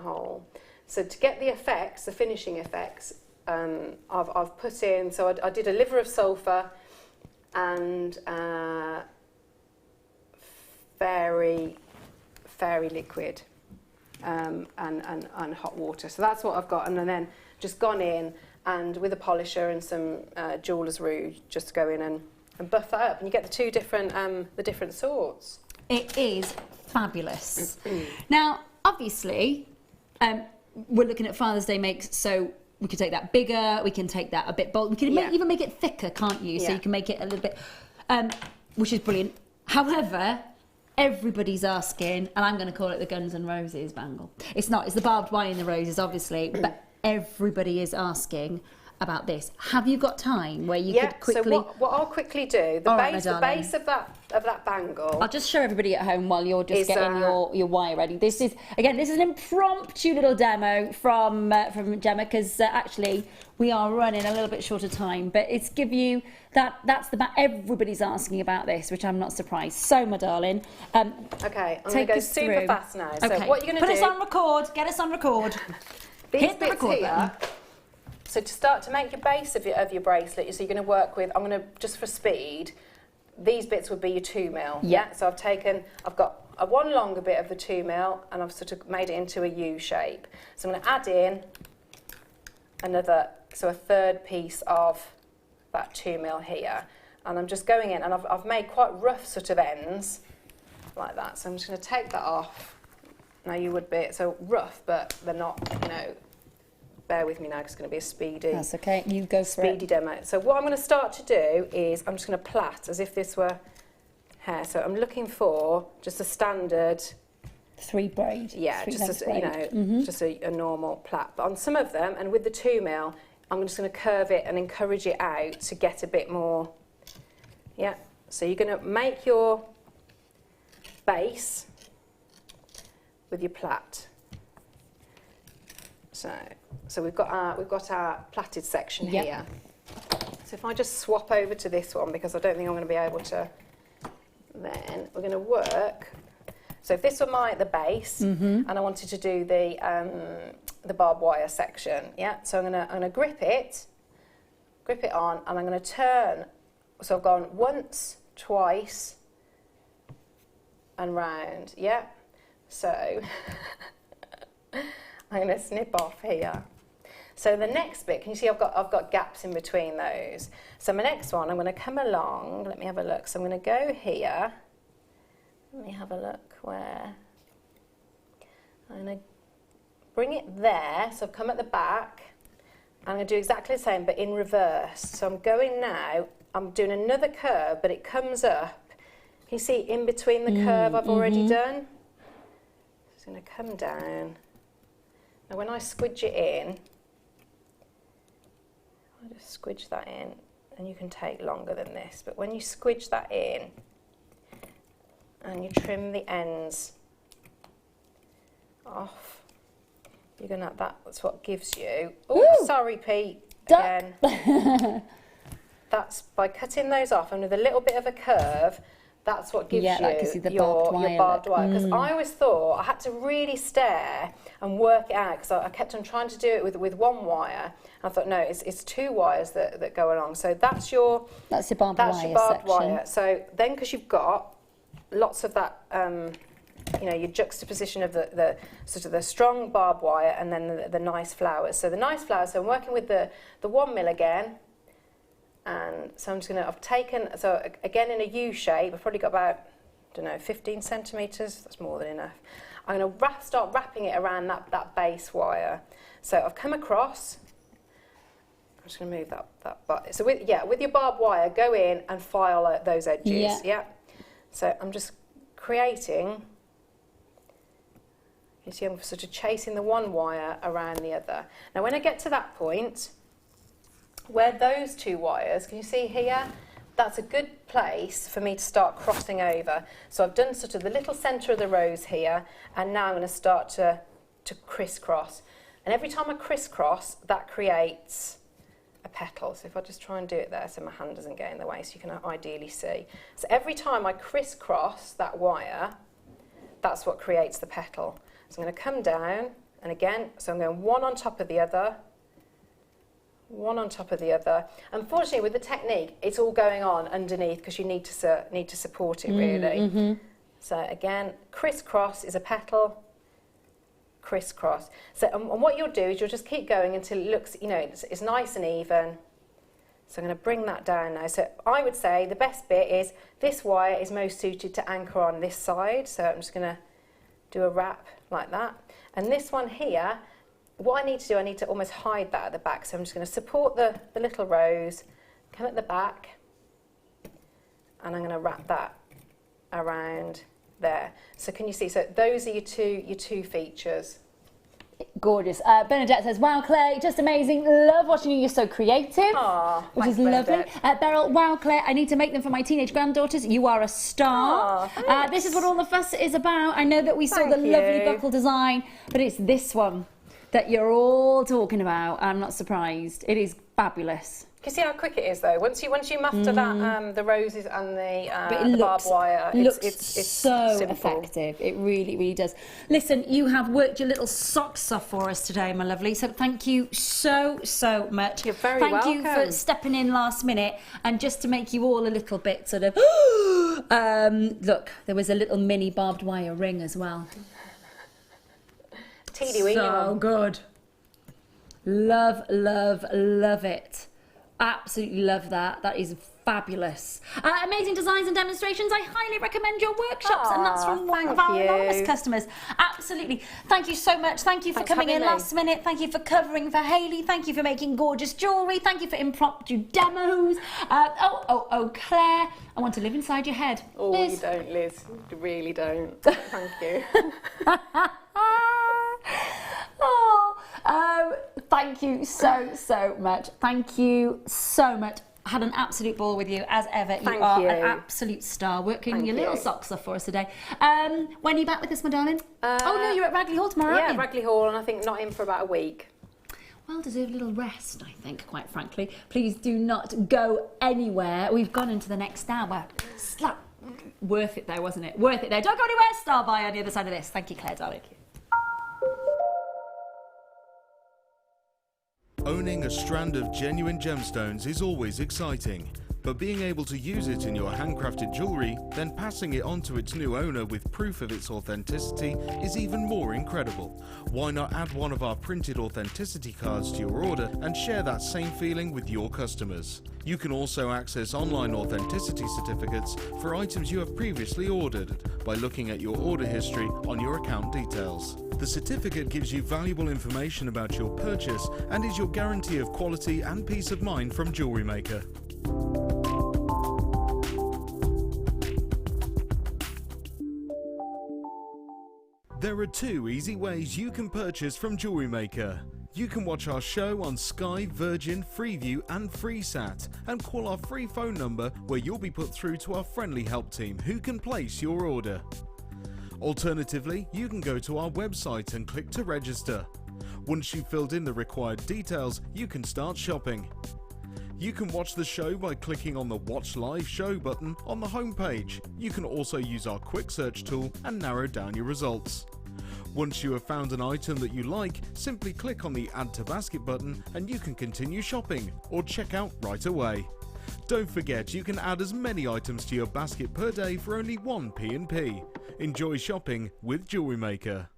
Speaker 4: hole. So to get the effects, the finishing effects, I've put in. So I did a liver of sulphur and fairy liquid. and hot water. So that's what I've got, and then just gone in and with a polisher and some Jeweller's Rouge, just go in and buff that up, and you get the different sorts.
Speaker 3: It is fabulous. Now, obviously, we're looking at Father's Day makes, so we can take that bigger, we can take that a bit bold, we can even make it thicker, can't you? So you can make it a little bit, which is brilliant. However, everybody's asking, and I'm going to call it the Guns N' Roses bangle. It's not, it's the barbed wire and the roses, obviously, but everybody is asking about this. Have you got time where you could quickly...
Speaker 4: So what I'll quickly do, the base of that bangle...
Speaker 3: I'll just show everybody at home while you're just getting your wire ready. This is an impromptu little demo from Gemma, because actually we are running a little bit short of time, but it's give you that's everybody's asking about this, which I'm not surprised. So, my darling,
Speaker 4: okay, I'm going to go super fast now. So
Speaker 3: okay.
Speaker 4: What you're going to do...
Speaker 3: Put us on record. Get us on record.
Speaker 4: Hit the record button. So to start to make your base of your bracelet, so you're going to work with, I'm going to, just for speed, these bits would be your 2 mil.
Speaker 3: Yeah.
Speaker 4: So I've got a one longer bit of the 2 mil, and I've sort of made it into a U shape. So I'm going to add in a third piece of that 2 mil here. And I'm just going in, and I've made quite rough sort of ends, like that. So I'm just going to take that off. Now you would be, so rough, but they're not, bear with me now, because it's going to be a speedy...
Speaker 3: That's okay, you go for
Speaker 4: speedy demo. So what I'm going to start to do is I'm just going to plait as if this were hair. So I'm looking for just a standard...
Speaker 3: 3 braid.
Speaker 4: Yeah, just a normal plait. But on some of them, and with the 2 mil, I'm just going to curve it and encourage it out to get a bit more... Yeah, so you're going to make your base with your plait. So we've got our plaited section here. So if I just swap over to this one, because I don't think I'm going to be able to, then we're going to work. So if this were the base, and I wanted to do the barbed wire section, so I'm going to grip it on, and I'm going to turn. So I've gone once, twice, and round. So I'm going to snip off here. So the next bit, can you see I've got gaps in between those? So my next one, I'm going to come along. Let me have a look. So I'm going to go here. Let me have a look where. I'm going to bring it there. So I've come at the back. I'm going to do exactly the same, but in reverse. So I'm going now. I'm doing another curve, but it comes up. Can you see in between the curve I've already done? So it's going to come down. Now when I squidge it in, I just squidge that in, and you can take longer than this, but when you squidge that in and you trim the ends off, you're gonna, that's what gives you, oh, sorry Pete, again. That's by cutting those off, and with a little bit of a curve, that's what gives you your barbed wire. Because I always thought I had to really stare and work it out, because I kept on trying to do it with one wire. And I thought, no, it's 2 wires that go along. So that's your barbed wire. So then, because you've got lots of that, your juxtaposition of the sort of the strong barbed wire and then the nice flowers. So the nice flowers. So I'm working with the 1 mil again. And so I'm just going to, I've taken, so again in a U shape, I've probably got about, I don't know, 15 centimetres, that's more than enough. I'm going to start wrapping it around that base wire. So I've come across, I'm just going to move that. So with your barbed wire, go in and file those edges. Yeah. So I'm just creating, you see I'm sort of chasing the one wire around the other. Now when I get to that point, where those 2 wires, can you see here? That's a good place for me to start crossing over. So I've done sort of the little centre of the rose here, and now I'm going to start to crisscross. And every time I crisscross, that creates a petal. So if I just try and do it there so my hand doesn't get in the way, so you can ideally see. So every time I crisscross that wire, that's what creates the petal. So I'm going to come down, and again, so I'm going one on top of the other, one on top of the other. Unfortunately, with the technique, it's all going on underneath because you need to support it really. So again, crisscross is a petal, crisscross. So, and what you'll do is you'll just keep going until it looks, you know, it's nice and even. So I'm going to bring that down now. So I would say the best bit is this wire is most suited to anchor on this side. So I'm just going to do a wrap like that. And this one here, what I need to do, I need to almost hide that at the back. So I'm just going to support the little rose, come at the back, and I'm going to wrap that around there. So can you see? So those are your two features.
Speaker 3: Gorgeous. Bernadette says, wow, Claire, just amazing. Love watching you. You're so creative.
Speaker 4: Aww,
Speaker 3: which is lovely. Beryl, wow, Claire, I need to make them for my teenage granddaughters. You are a star.
Speaker 4: Aww,
Speaker 3: this is what all the fuss is about. I know that we saw the lovely buckle design, but it's this one that you're all talking about. I'm not surprised. It is fabulous.
Speaker 4: Can you see how quick it is, though? Once you master that, the roses and the barbed wire, it's
Speaker 3: so
Speaker 4: simple.
Speaker 3: effective. It really, really does. Listen, you have worked your little socks off for us today, my lovely. So thank you so much.
Speaker 4: You're very welcome.
Speaker 3: Thank you for stepping in last minute, and just to make you all a little bit sort of. Look, there was a little mini barbed wire ring as well. So good. Love it. Absolutely love that. That is fabulous. Amazing designs and demonstrations. I highly recommend your workshops, and that's from one of our anonymous customers. Absolutely. Thank you so much. Thank you for coming in last minute. Thank you for covering for Hayley. Thank you for making gorgeous jewellery. Thank you for impromptu demos. Claire, I want to live inside your head.
Speaker 4: Oh, Liz. You don't, Liz. You really don't. Thank you.
Speaker 3: Thank you so much. Thank you so much. I had an absolute ball with you, as ever. You are an absolute star, working your little socks off for us today. When are you back with us, my darling? Oh no, you're at Ragley Hall tomorrow, aren't you?
Speaker 4: Yeah, Ragley Hall, and I think not in for about a week.
Speaker 3: Well-deserved little rest, I think, quite frankly. Please do not go anywhere. We've gone into the next hour. Slap. Worth it though, wasn't it? Worth it though. Don't go anywhere. Star by on the other side of this. Thank you, Claire, darling.
Speaker 1: Owning a strand of genuine gemstones is always exciting, but being able to use it in your handcrafted jewellery, then passing it on to its new owner with proof of its authenticity is even more incredible. Why not add one of our printed authenticity cards to your order and share that same feeling with your customers? You can also access online authenticity certificates for items you have previously ordered by looking at your order history on your account details. The certificate gives you valuable information about your purchase and is your guarantee of quality and peace of mind from Jewellery Maker. There are two easy ways you can purchase from Jewellery Maker. You can watch our show on Sky, Virgin, Freeview and FreeSat and call our free phone number where you'll be put through to our friendly help team who can place your order. Alternatively, you can go to our website and click to register. Once you've filled in the required details, you can start shopping. You can watch the show by clicking on the Watch Live Show button on the homepage. You can also use our quick search tool and narrow down your results. Once you have found an item that you like, simply click on the Add to Basket button and you can continue shopping or check out right away. Don't forget, you can add as many items to your basket per day for only one P&P. Enjoy shopping with Jewellery Maker.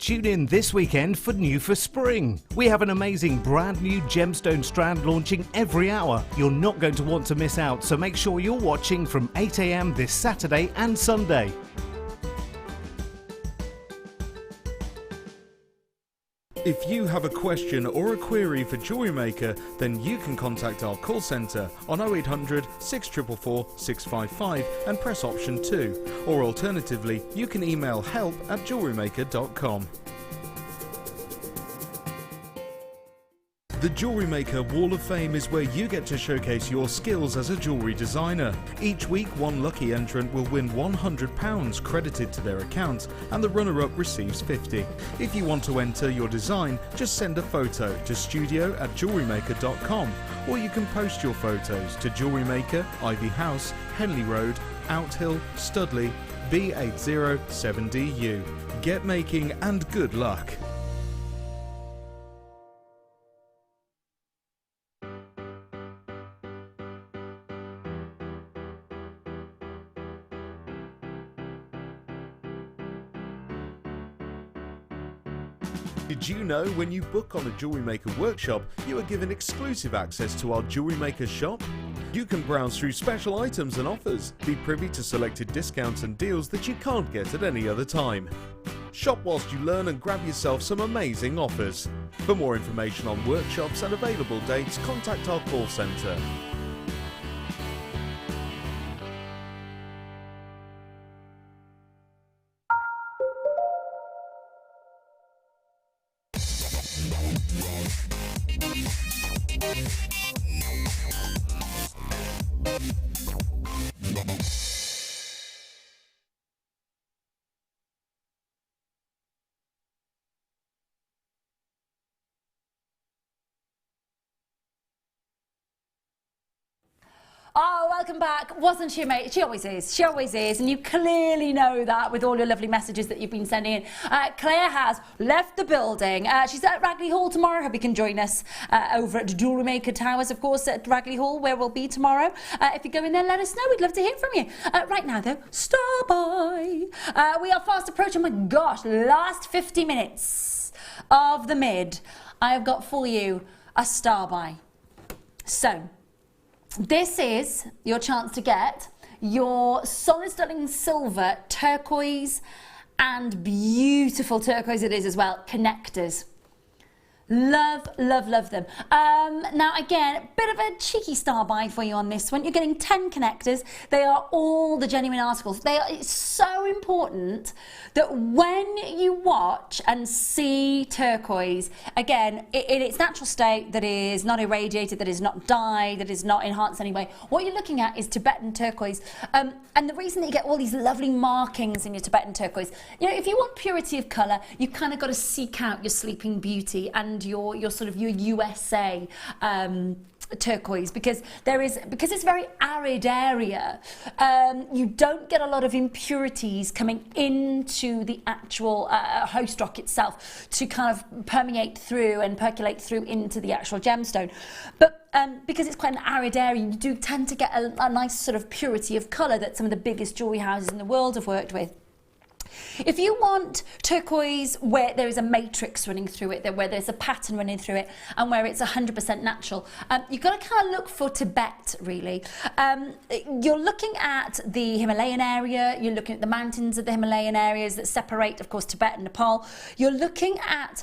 Speaker 5: Tune in this weekend for New for Spring. We have an amazing brand new gemstone strand launching every hour. You're not going to want to miss out, so make sure you're watching from 8 AM this Saturday and Sunday.
Speaker 1: If you have a question or a query for Jewellery Maker, then you can contact our call centre on 0800 644 655 and press option 2, or alternatively you can email help@jewellerymaker.com. The Jewellery Maker Wall of Fame is where you get to showcase your skills as a jewellery designer. Each week, one lucky entrant will win £100 credited to their account, and the runner-up receives £50. If you want to enter your design, just send a photo to studio@jewellerymaker.com, or you can post your photos to Jewellery Maker, Ivy House, Henley Road, Outhill, Studley, B807DU. Get making and good luck. Did you know when you book on a Jewellery Maker workshop, you are given exclusive access to our Jewellery Maker shop? You can browse through special items and offers, be privy to selected discounts and deals that you can't get at any other time. Shop whilst you learn and grab yourself some amazing offers. For more information on workshops and available dates, contact our call centre.
Speaker 3: Oh, welcome back. Wasn't she amazing? She always is. She always is. And you clearly know that with all your lovely messages that you've been sending in. Claire has left the building. She's at Ragley Hall tomorrow. Hope you can join us over at Jewellery Maker Towers, of course, at Ragley Hall, where we'll be tomorrow. If you go in there, let us know. We'd love to hear from you. Right now, though, Star By. We are fast approaching, oh my gosh, last 50 minutes of the mid. I have got for you a Star By. So, this is your chance to get your solid sterling silver, turquoise, and beautiful turquoise it is as well, connectors. Love, love, love them. Now again, a bit of a cheeky Star By for you on this one. You're getting 10 connectors. They are all the genuine articles. It's so important that when you watch and see turquoise, again, in its natural state, that is not irradiated, that is not dyed, that is not enhanced in any way, what you're looking at is Tibetan turquoise. And the reason that you get all these lovely markings in your Tibetan turquoise, you know, if you want purity of colour, you've kind of got to seek out your Sleeping Beauty and your sort of your USA turquoise, because it's a very arid area. You don't get a lot of impurities coming into the actual host rock itself to kind of permeate through and percolate through into the actual gemstone. But because it's quite an arid area, you do tend to get a nice sort of purity of colour that some of the biggest jewellery houses in the world have worked with. If you want turquoise where there is a matrix running through it, where there's a pattern running through it, and where it's 100% natural, you've got to kind of look for Tibet, really. You're looking at the Himalayan area, you're looking at the mountains of the Himalayan areas that separate, of course, Tibet and Nepal. You're looking at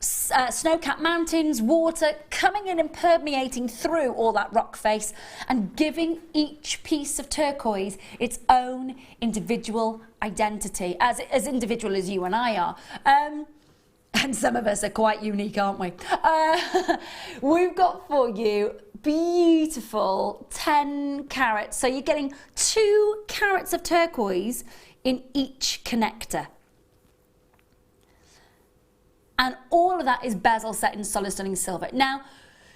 Speaker 3: snow-capped mountains, water coming in and permeating through all that rock face and giving each piece of turquoise its own individual identity, as individual as you and I are. And some of us are quite unique, aren't we? We've got for you beautiful 10 carats. So you're getting 2 carats of turquoise in each connector. And all of that is bezel set in solid sterling silver. Now,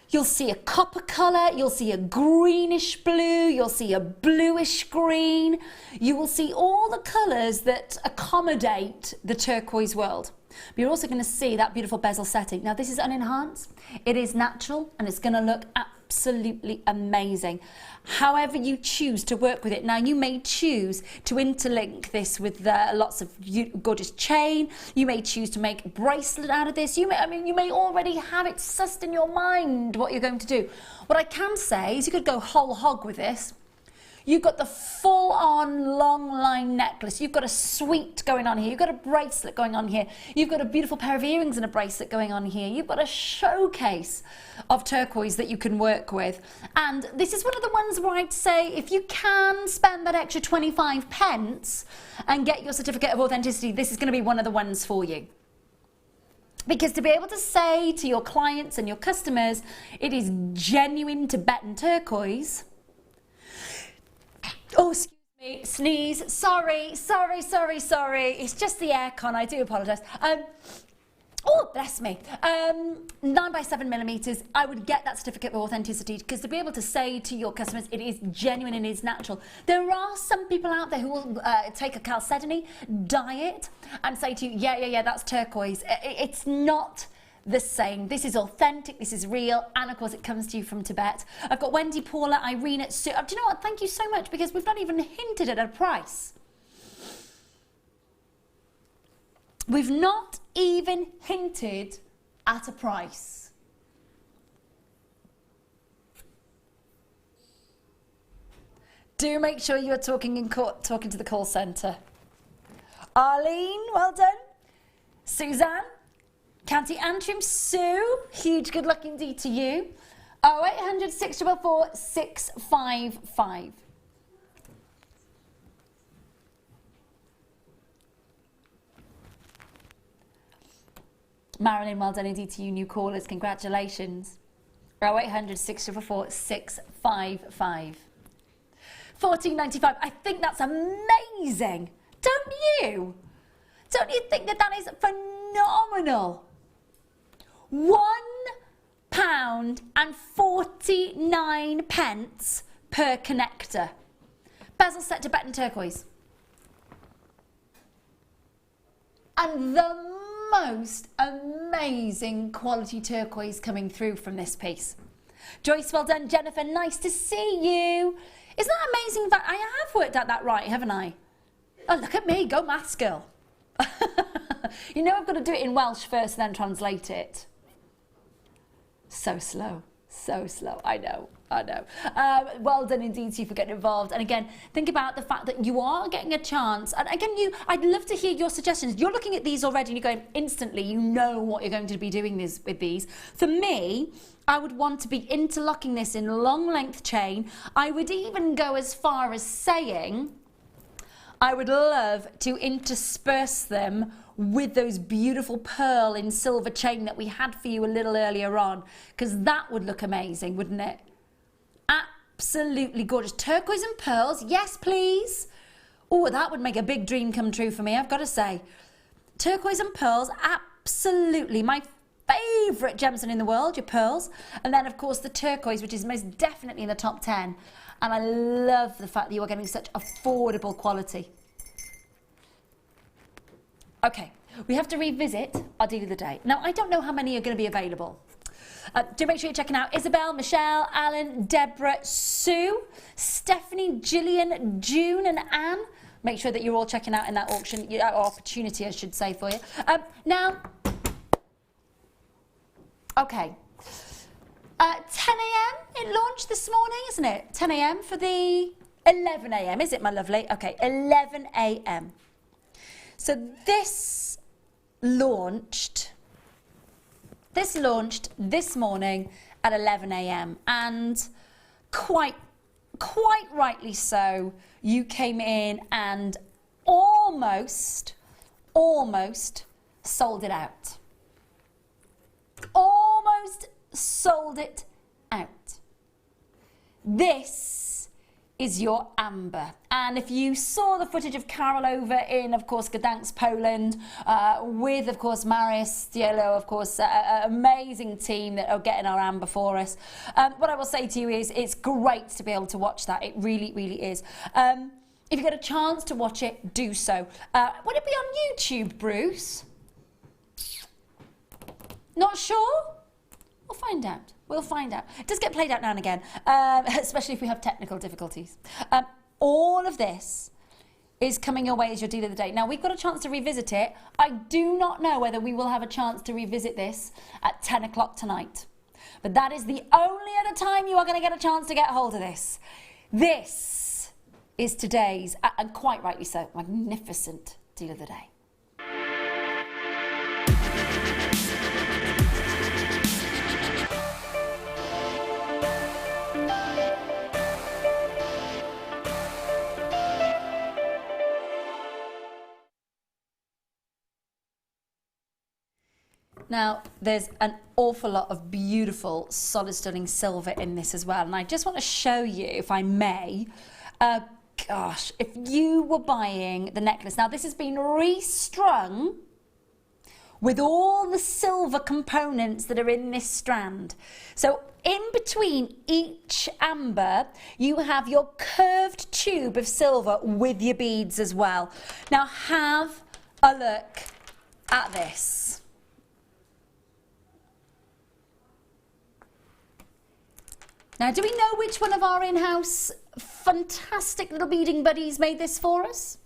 Speaker 3: you'll see a copper colour, you'll see a greenish blue, you'll see a bluish green. You will see all the colours that accommodate the turquoise world. But you're also going to see that beautiful bezel setting. Now, this is unenhanced, it is natural, and it's going to look absolutely amazing. However you choose to work with it. Now, you may choose to interlink this with lots of gorgeous chain. You may choose to make a bracelet out of this. You may already have it sussed in your mind what you're going to do. What I can say is you could go whole hog with this. You've got the full-on long line necklace. You've got a suite going on here. You've got a bracelet going on here. You've got a beautiful pair of earrings and a bracelet going on here. You've got a showcase of turquoise that you can work with. And this is one of the ones where I'd say if you can spend that extra 25 pence and get your certificate of authenticity, this is going to be one of the ones for you. Because to be able to say to your clients and your customers, it is genuine Tibetan turquoise. Oh, excuse me, sneeze. Sorry. It's just the aircon. I do apologise. Oh, bless me. 9 by 7 millimeters. I would get that certificate of authenticity, because to be able to say to your customers it is genuine and it is natural. There are some people out there who will take a chalcedony, dye it, and say to you, yeah, that's turquoise. It's not the same. This is authentic, this is real, and of course it comes to you from Tibet. I've got Wendy, Paula, Irene, Sue. Do you know what? Thank you so much, because we've not even hinted at a price. We've not even hinted at a price. Do make sure you are talking to the call centre. Arlene, well done. Suzanne, County Antrim, Sue, huge good luck indeed to you. 0800 644 655. Marilyn, well done indeed to you new callers. Congratulations. 0800 644 655. $14.95. I think that's amazing. Don't you? Don't you think that that is phenomenal? £1.49 per connector. Bezel set Tibetan turquoise. And the most amazing quality turquoise coming through from this piece. Joyce, well done. Jennifer, nice to see you. Isn't that amazing? That I have worked out that right, haven't I? Oh, look at me. Go maths girl. You know I've got to do it in Welsh first and then translate it. So slow. So slow. I know. Well done indeed to you for getting involved. And again, think about the fact that you are getting a chance. And again, I'd love to hear your suggestions. You're looking at these already and you're going, instantly, you know what you're going to be doing with these. For me, I would want to be interlocking this in long length chain. I would even go as far as saying, I would love to intersperse them with those beautiful pearl in silver chain that we had for you a little earlier on, because that would look amazing, wouldn't it? Absolutely gorgeous. Turquoise and pearls, yes please. Oh, that would make a big dream come true for me, I've got to say. Turquoise and pearls, absolutely my favourite gemstone in the world, your pearls. And then of course the turquoise, which is most definitely in the top 10. And I love the fact that you are getting such affordable quality. Okay, we have to revisit our deal of the day. Now, I don't know how many are going to be available. Do make sure you're checking out Isabel, Michelle, Alan, Deborah, Sue, Stephanie, Gillian, June and Anne. Make sure that you're all checking out in that auction, opportunity, I should say, for you. Now, okay. 10 a.m. it launched this morning, isn't it? 10 a.m. for the 11 a.m. Is it, my lovely? Okay, 11 a.m. So this launched this morning at 11 a.m. and quite rightly so, you came in and almost sold it out. Almost sold it out. This is your amber. And if you saw the footage of Carol over in, of course, Gdansk, Poland, with, of course, Marius, Diello, of course, amazing team that are getting our amber for us. What I will say to you is it's great to be able to watch that. It really, really is. If you get a chance to watch it, do so. Would it be on YouTube, Bruce? Not sure? We'll find out. We'll find out. It does get played out now and again, especially if we have technical difficulties. All of this is coming your way as your deal of the day. Now, we've got a chance to revisit it. I do not know whether we will have a chance to revisit this at 10 o'clock tonight. But that is the only other time you are going to get a chance to get hold of this. This is today's, and quite rightly so, magnificent deal of the day. Now, there's an awful lot of beautiful, solid, stunning silver in this as well. And I just want to show you, if I may, gosh, if you were buying the necklace. Now, this has been restrung with all the silver components that are in this strand. So in between each amber, you have your curved tube of silver with your beads as well. Now, have a look at this. Now, do we know which one of our in-house fantastic little beading buddies made this for us?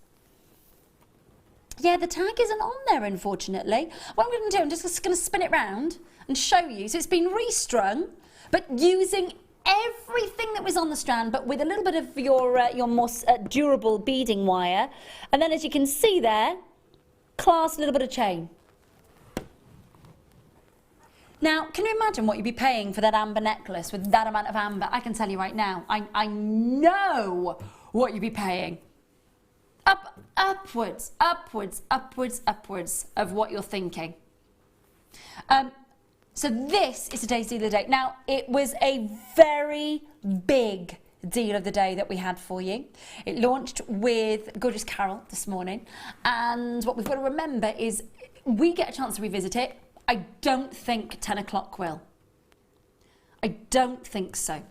Speaker 3: Yeah, the tag isn't on there, unfortunately. What I'm going to do, I'm just going to spin it round and show you. So it's been restrung, but using everything that was on the strand, but with a little bit of your more durable beading wire. And then, as you can see there, clasped a little bit of chain. Now, can you imagine what you'd be paying for that amber necklace with that amount of amber? I can tell you right now, I know what you'd be paying. Upwards of what you're thinking. So this is today's deal of the day. Now, it was a very big deal of the day that we had for you. It launched with Gorgeous Carol this morning. And what we've got to remember is we get a chance to revisit it. I don't think 10 o'clock will. I don't think so.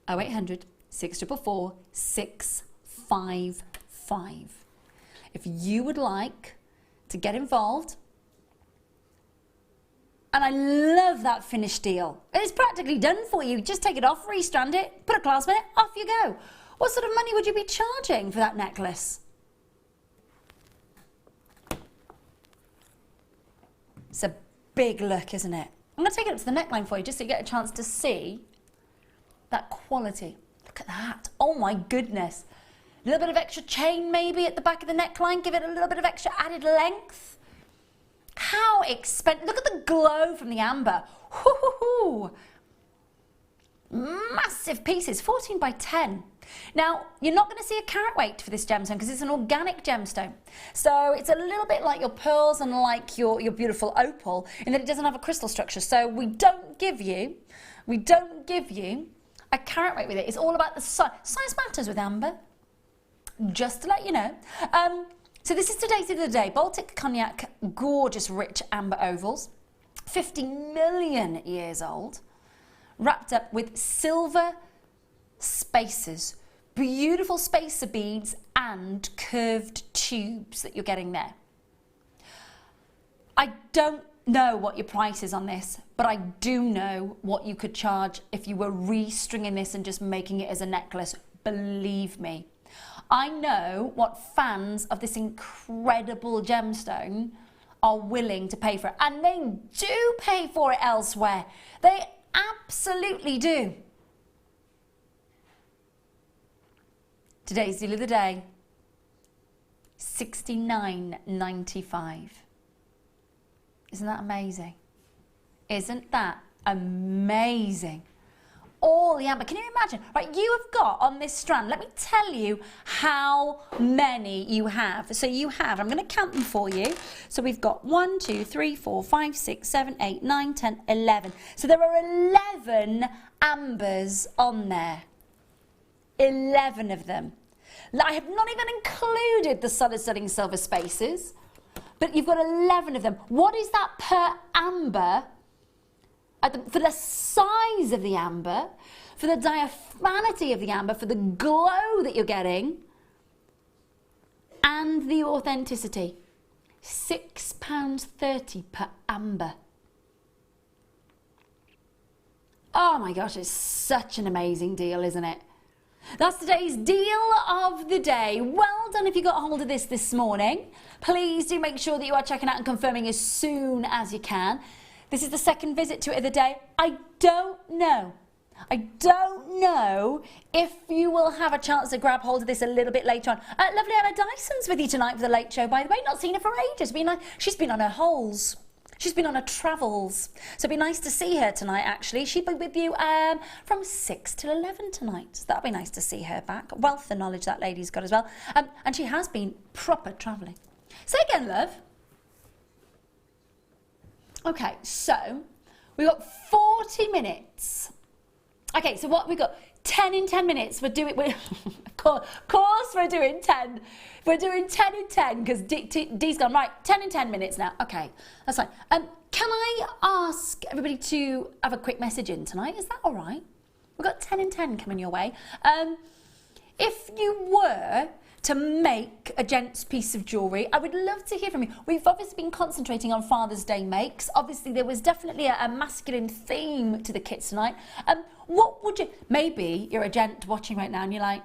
Speaker 3: 0800 644 655. If you would like to get involved, and I love that finished deal. It's practically done for you. Just take it off, restrand it, put a clasp in it, off you go. What sort of money would you be charging for that necklace? It's a big look, isn't it? I'm going to take it up to the neckline for you just so you get a chance to see that quality. Look at that. Oh my goodness. A little bit of extra chain maybe at the back of the neckline. Give it a little bit of extra added length. How expensive. Look at the glow from the amber. Hoo-hoo-hoo. Massive pieces, 14 by 10. Now, you're not going to see a carat weight for this gemstone because it's an organic gemstone. So it's a little bit like your pearls and like your beautiful opal in that it doesn't have a crystal structure. So we don't give you a carat weight with it. It's all about the size. Size matters with amber, just to let you know. So this is today's deal of the day. Baltic cognac, gorgeous rich amber ovals, 50 million years old, wrapped up with silver spacers, beautiful spacer beads and curved tubes that you're getting there. I don't know what your price is on this, but I do know what you could charge if you were restringing this and just making it as a necklace. Believe me. I know what fans of this incredible gemstone are willing to pay for it, and they do pay for it elsewhere. They absolutely do. Today's deal of the day, $69.95. Isn't that amazing? Isn't that amazing? All the amber. Can you imagine? Right, you have got on this strand, let me tell you how many you have. So you have, I'm going to count them for you. So we've got 1, 2, 3, 4, 5, 6, 7, 8, 9, 10, 11. So there are 11 ambers on there. 11 of them. I have not even included the solid studding silver spaces, but you've got 11 of them. What is that per amber? For the size of the amber, for the diaphanity of the amber, for the glow that you're getting, and the authenticity. £6.30 per amber. Oh my gosh, it's such an amazing deal, isn't it? That's today's deal of the day. Well done if you got a hold of this morning. Please do make sure that you are checking out and confirming as soon as you can. This is the second visit to it of the day. I don't know if you will have a chance to grab hold of this a little bit later on. Lovely Emma Dyson's with you tonight for the late show, by the way. Not seen her for ages. She's been on her holes. She's been on her travels. So it'd be nice to see her tonight, actually. She'll be with you from 6 till 11 tonight. So that'll be nice to see her back. Wealth of knowledge that lady's got as well. And she has been proper travelling. Say again, love. Okay, so we've got 40 minutes. Okay, so what we got? 10 in 10 minutes. Of course we're doing 10. We're doing 10 in 10 because Dee's gone, right, 10 in 10 minutes now. Okay, that's fine. Can I ask everybody to have a quick message in tonight? Is that all right? We've got 10 in 10 coming your way. If you were to make a gent's piece of jewellery, I would love to hear from you. We've obviously been concentrating on Father's Day makes. Obviously, there was definitely a masculine theme to the kits tonight. What would you... Maybe you're a gent watching right now and you're like,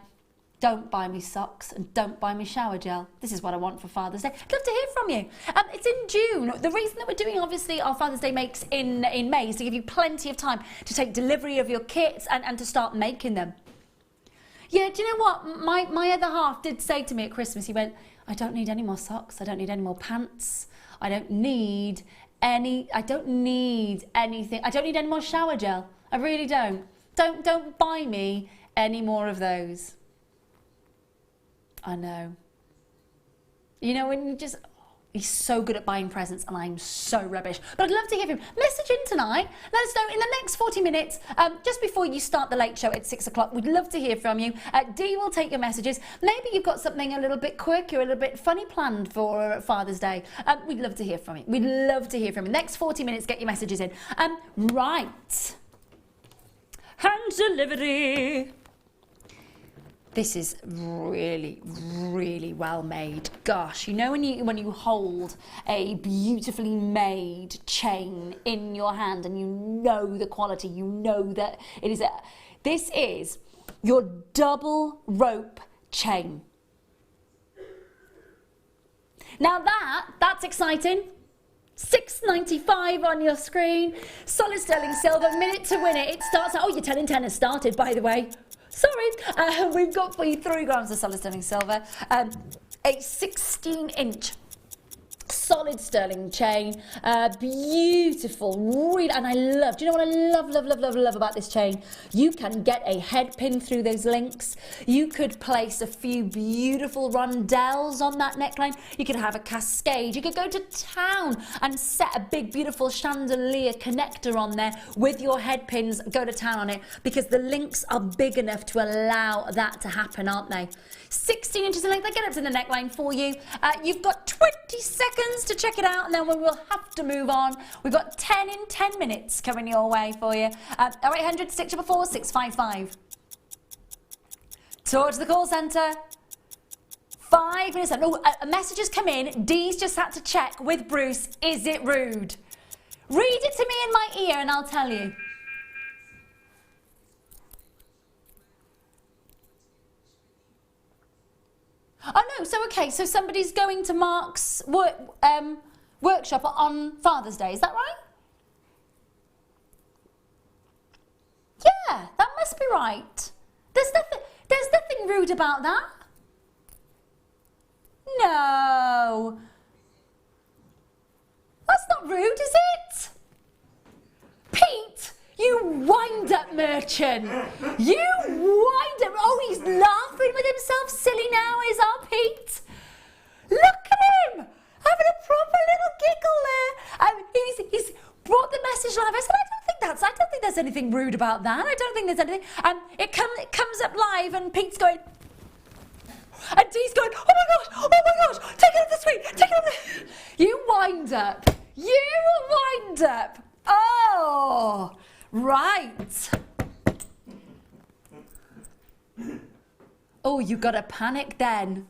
Speaker 3: don't buy me socks and don't buy me shower gel. This is what I want for Father's Day. I'd love to hear from you. It's in June. The reason that we're doing, obviously, our Father's Day makes in May is to give you plenty of time to take delivery of your kits and to start making them. Yeah, do you know what? My other half did say to me at Christmas, he went, I don't need any more socks. I don't need any more pants. I don't need anything. I don't need any more shower gel. I really don't. Don't buy me any more of those. I know. You know, when you just... He's so good at buying presents and I'm so rubbish. But I'd love to hear from him. Message in tonight. Let us know in the next 40 minutes, just before you start the late show at 6 o'clock. We'd love to hear from you. Dee will take your messages. Maybe you've got something a little bit quick or a little bit funny planned for Father's Day. We'd love to hear from you. We'd love to hear from you. Next 40 minutes, get your messages in. Right. Hand delivery. This is really, really well made. Gosh, you know when you hold a beautifully made chain in your hand and you know the quality, you know that it is this is your double rope chain. Now that's exciting. $6.95 on your screen. Solid sterling silver, minute to win it. It starts out, oh, your 10 in 10 has started, by the way. Sorry, we've got for you 3 grams of solid sterling silver, a 16-inch solid sterling chain, beautiful, really, and I love, do you know what I love about this chain? You can get a head pin through those links. You could place a few beautiful rondelles on that neckline. You could have a cascade. You could go to town and set a big, beautiful chandelier connector on there with your head pins, go to town on it, because the links are big enough to allow that to happen, aren't they? 16 inches in length, I get up to the neckline for you. You've got 20 seconds to check it out and then we will have to move on. We've got 10 in 10 minutes coming your way for you. 0800 644 655. Talk to the call centre. 5 minutes. Oh, a message has come in. Dee's just had to check with Bruce. Is it rude? Read it to me in my ear and I'll tell you. Oh no, so okay, so somebody's going to Mark's workshop on Father's Day, is that right? Yeah, that must be right. There's nothing rude about that. No. That's not rude, is it? Pete, you wind-up merchant. You wind-up. Oh, he's laughing with himself. Silly now is our Pete. Look at him. Having a proper little giggle there. He's brought the message live. I said, I don't think there's anything rude about that. I don't think there's anything. It comes up live and Pete's going, and Dee's going, oh my gosh, take it up the screen, take it up the... You wind up. You wind up. Oh, right. Oh, you got to panic then.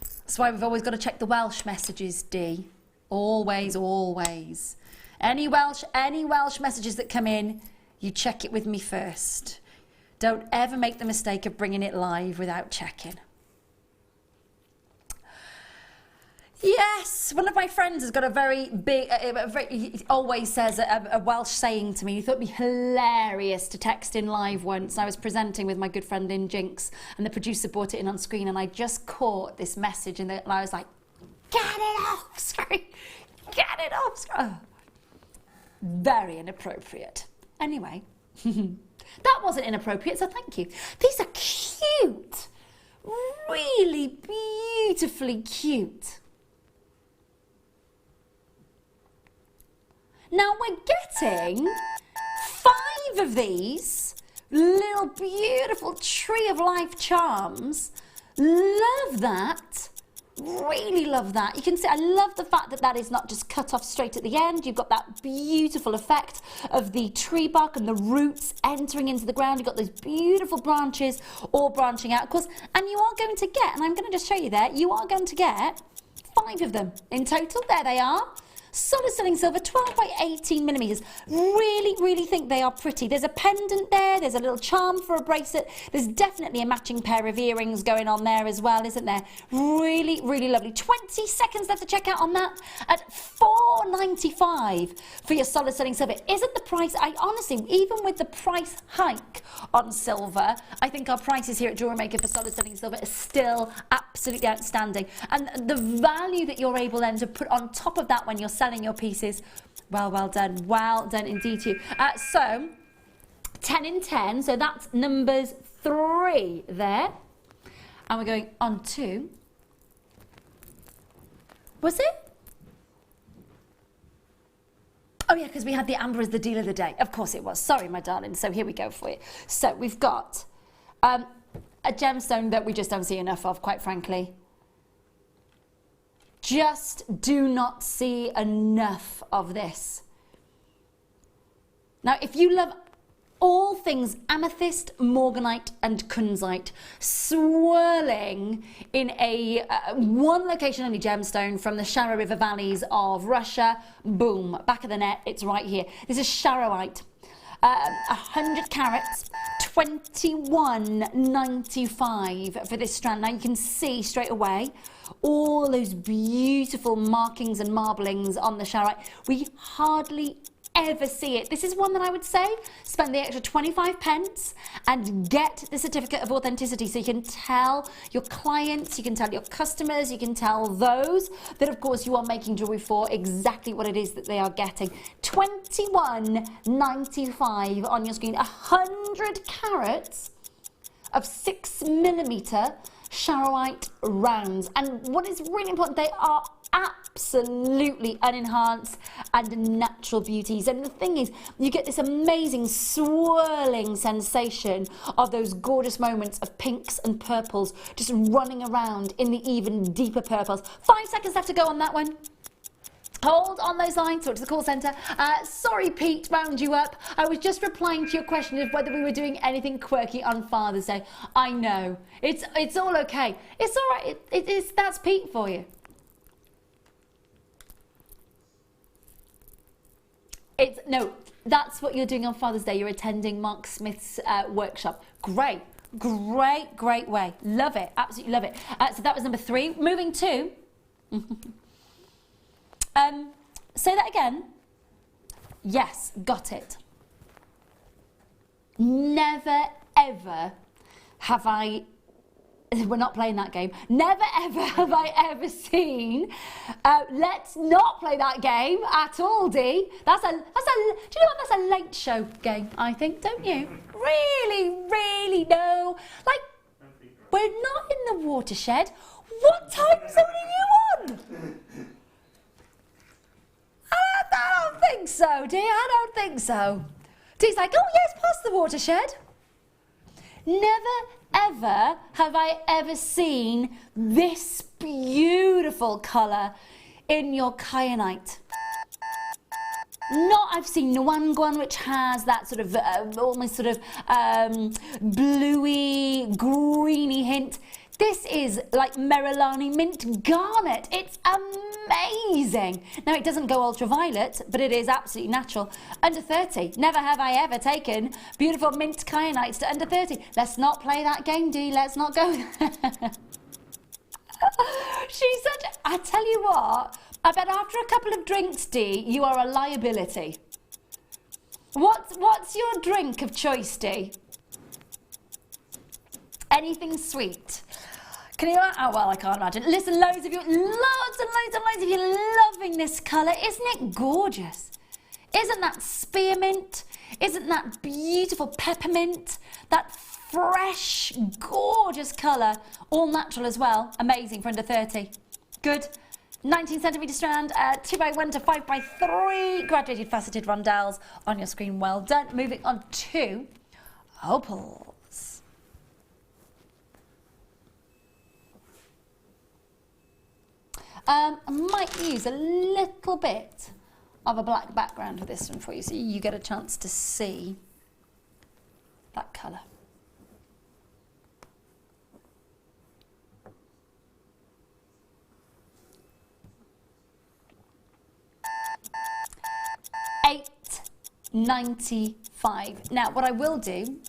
Speaker 3: That's why we've always got to check the Welsh messages, Dee. Always, always. Any Welsh messages that come in, you check it with me first. Don't ever make the mistake of bringing it live without checking. Yes, one of my friends has got a very big, he always says a Welsh saying to me. He thought it'd be hilarious to text in live once. I was presenting with my good friend in Jinx and the producer brought it in on screen and I just caught this message and I was like, get it off screen, get it off screen. Oh, very inappropriate. Anyway, that wasn't inappropriate, so thank you. These are cute, really beautifully cute. Now we're getting 5 of these little beautiful Tree of Life charms. Love that. Really love that. You can see I love the fact that that is not just cut off straight at the end. You've got that beautiful effect of the tree bark and the roots entering into the ground. You've got those beautiful branches all branching out, of course, and you are going to get, and I'm going to just show you there, you are going to get 5 of them in total. There they are. Solid sterling silver, 12 by 18 millimeters. Really think they are pretty. There's a pendant there. There's a little charm for a bracelet. There's definitely a matching pair of earrings going on there as well, isn't there? Really lovely. 20 seconds left to check out on that at $4.95 for your solid sterling silver. Isn't the price, I honestly, even with the price hike on silver, I think our prices here at Jewellery Maker for solid sterling silver is still absolutely outstanding. And the value that you're able then to put on top of that when you're selling your pieces, well done indeed to you. So 10 in 10, so that's numbers 3 there, and we're going on to, was it? Oh yeah, because we had the amber as the deal of the day. Of course it was. Sorry, my darling. So here we go for you. So we've got a gemstone that we just don't see enough of, quite frankly. Just do not see enough of this. Now, if you love all things amethyst, morganite and kunzite swirling in a one location only gemstone from the Shara River valleys of Russia, boom, back of the net, it's right here. This is Sharoite. 100 carats, $21.95 for this strand. Now you can see straight away all those beautiful markings and marblings on the Sharoite. We hardly ever see it. This is one that I would say spend the extra 25 pence and get the certificate of authenticity, so you can tell your clients, you can tell your customers, you can tell those that of course you are making jewelry for exactly what it is that they are getting. $21.95 on your screen. 100 carats of 6mm Sharoite rounds, and what is really important, they are absolutely unenhanced and natural beauties. And the thing is, you get this amazing swirling sensation of those gorgeous moments of pinks and purples just running around in the even deeper purples. 5 seconds left to go on that one. Hold on those lines, talk to the call centre. Sorry, Pete, wound you up. I was just replying to your question of whether we were doing anything quirky on Father's Day. I know. It's all okay. It's all right. That's Pete for you. No, that's what you're doing on Father's Day. You're attending Mark Smith's workshop. Great way. Love it. Absolutely love it. So that was number 3. Moving to... say that again. Yes, got it. Never ever have I, we're not playing that game, never ever have I ever seen, let's not play that game at all, Dee. Do you know what, that's a late show game, I think, don't you? Really, no. Like, we're not in the watershed. What time zone are you on? I don't think so, Dee. I don't think so. Dee's like, oh yes, past the watershed. Never ever have I ever seen this beautiful colour in your kyanite. I've seen Nwangwan, which has that sort of almost sort of bluey, greeny hint. This is like Merilani Mint Garnet. It's amazing. Now, it doesn't go ultraviolet, but it is absolutely natural. Under 30. Never have I ever taken beautiful mint kyanites to under 30. Let's not play that game, Dee. Let's not go there. She's such a... I tell you what, I bet after a couple of drinks, Dee, you are a liability. What's your drink of choice, Dee? Anything sweet? Can you? Oh, well, I can't imagine. Listen, loads of you loving this colour. Isn't it gorgeous? Isn't that spearmint? Isn't that beautiful peppermint? That fresh, gorgeous colour. All natural as well. Amazing for under 30. Good. 19 centimetre strand, 2x1 to 5x3 graduated faceted rondelles on your screen. Well done. Moving on to opals. I might use a little bit of a black background for this one for you, so you get a chance to see that colour. $8.95. Now, what I will do,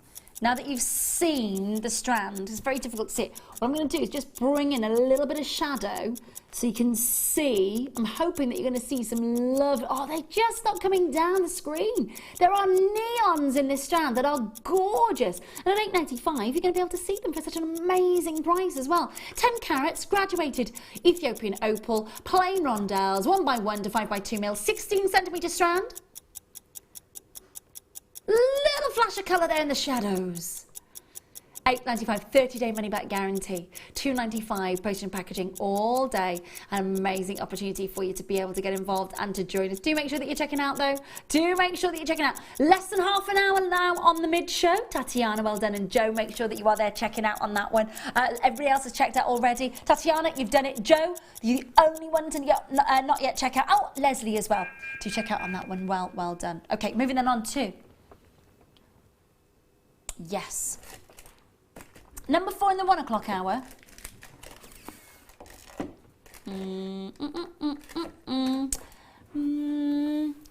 Speaker 3: now that you've seen the strand, it's very difficult to see it. What I'm going to do is just bring in a little bit of shadow so you can see. I'm hoping that you're going to see some love. Oh, they're just not coming down the screen. There are neons in this strand that are gorgeous. And at $8.95, you're going to be able to see them for such an amazing price as well. 10 carats, graduated Ethiopian opal, plain rondelles, 1x1 to 5x2 mil, 16 centimetre strand. Little flash of colour there in the shadows. $8.95, 30-day money-back guarantee. $2.95, postage and packaging all day. An amazing opportunity for you to be able to get involved and to join us. Do make sure that you're checking out, though. Do make sure that you're checking out. Less than half an hour now on the mid-show. Tatiana, well done, and Joe, make sure that you are there checking out on that one. Everybody else has checked out already. Tatiana, you've done it. Joe, you're the only one to not yet check out. Oh, Leslie as well. Do check out on that one. Well done. Okay, moving then on to... Yes. Number 4 in the 1 o'clock hour.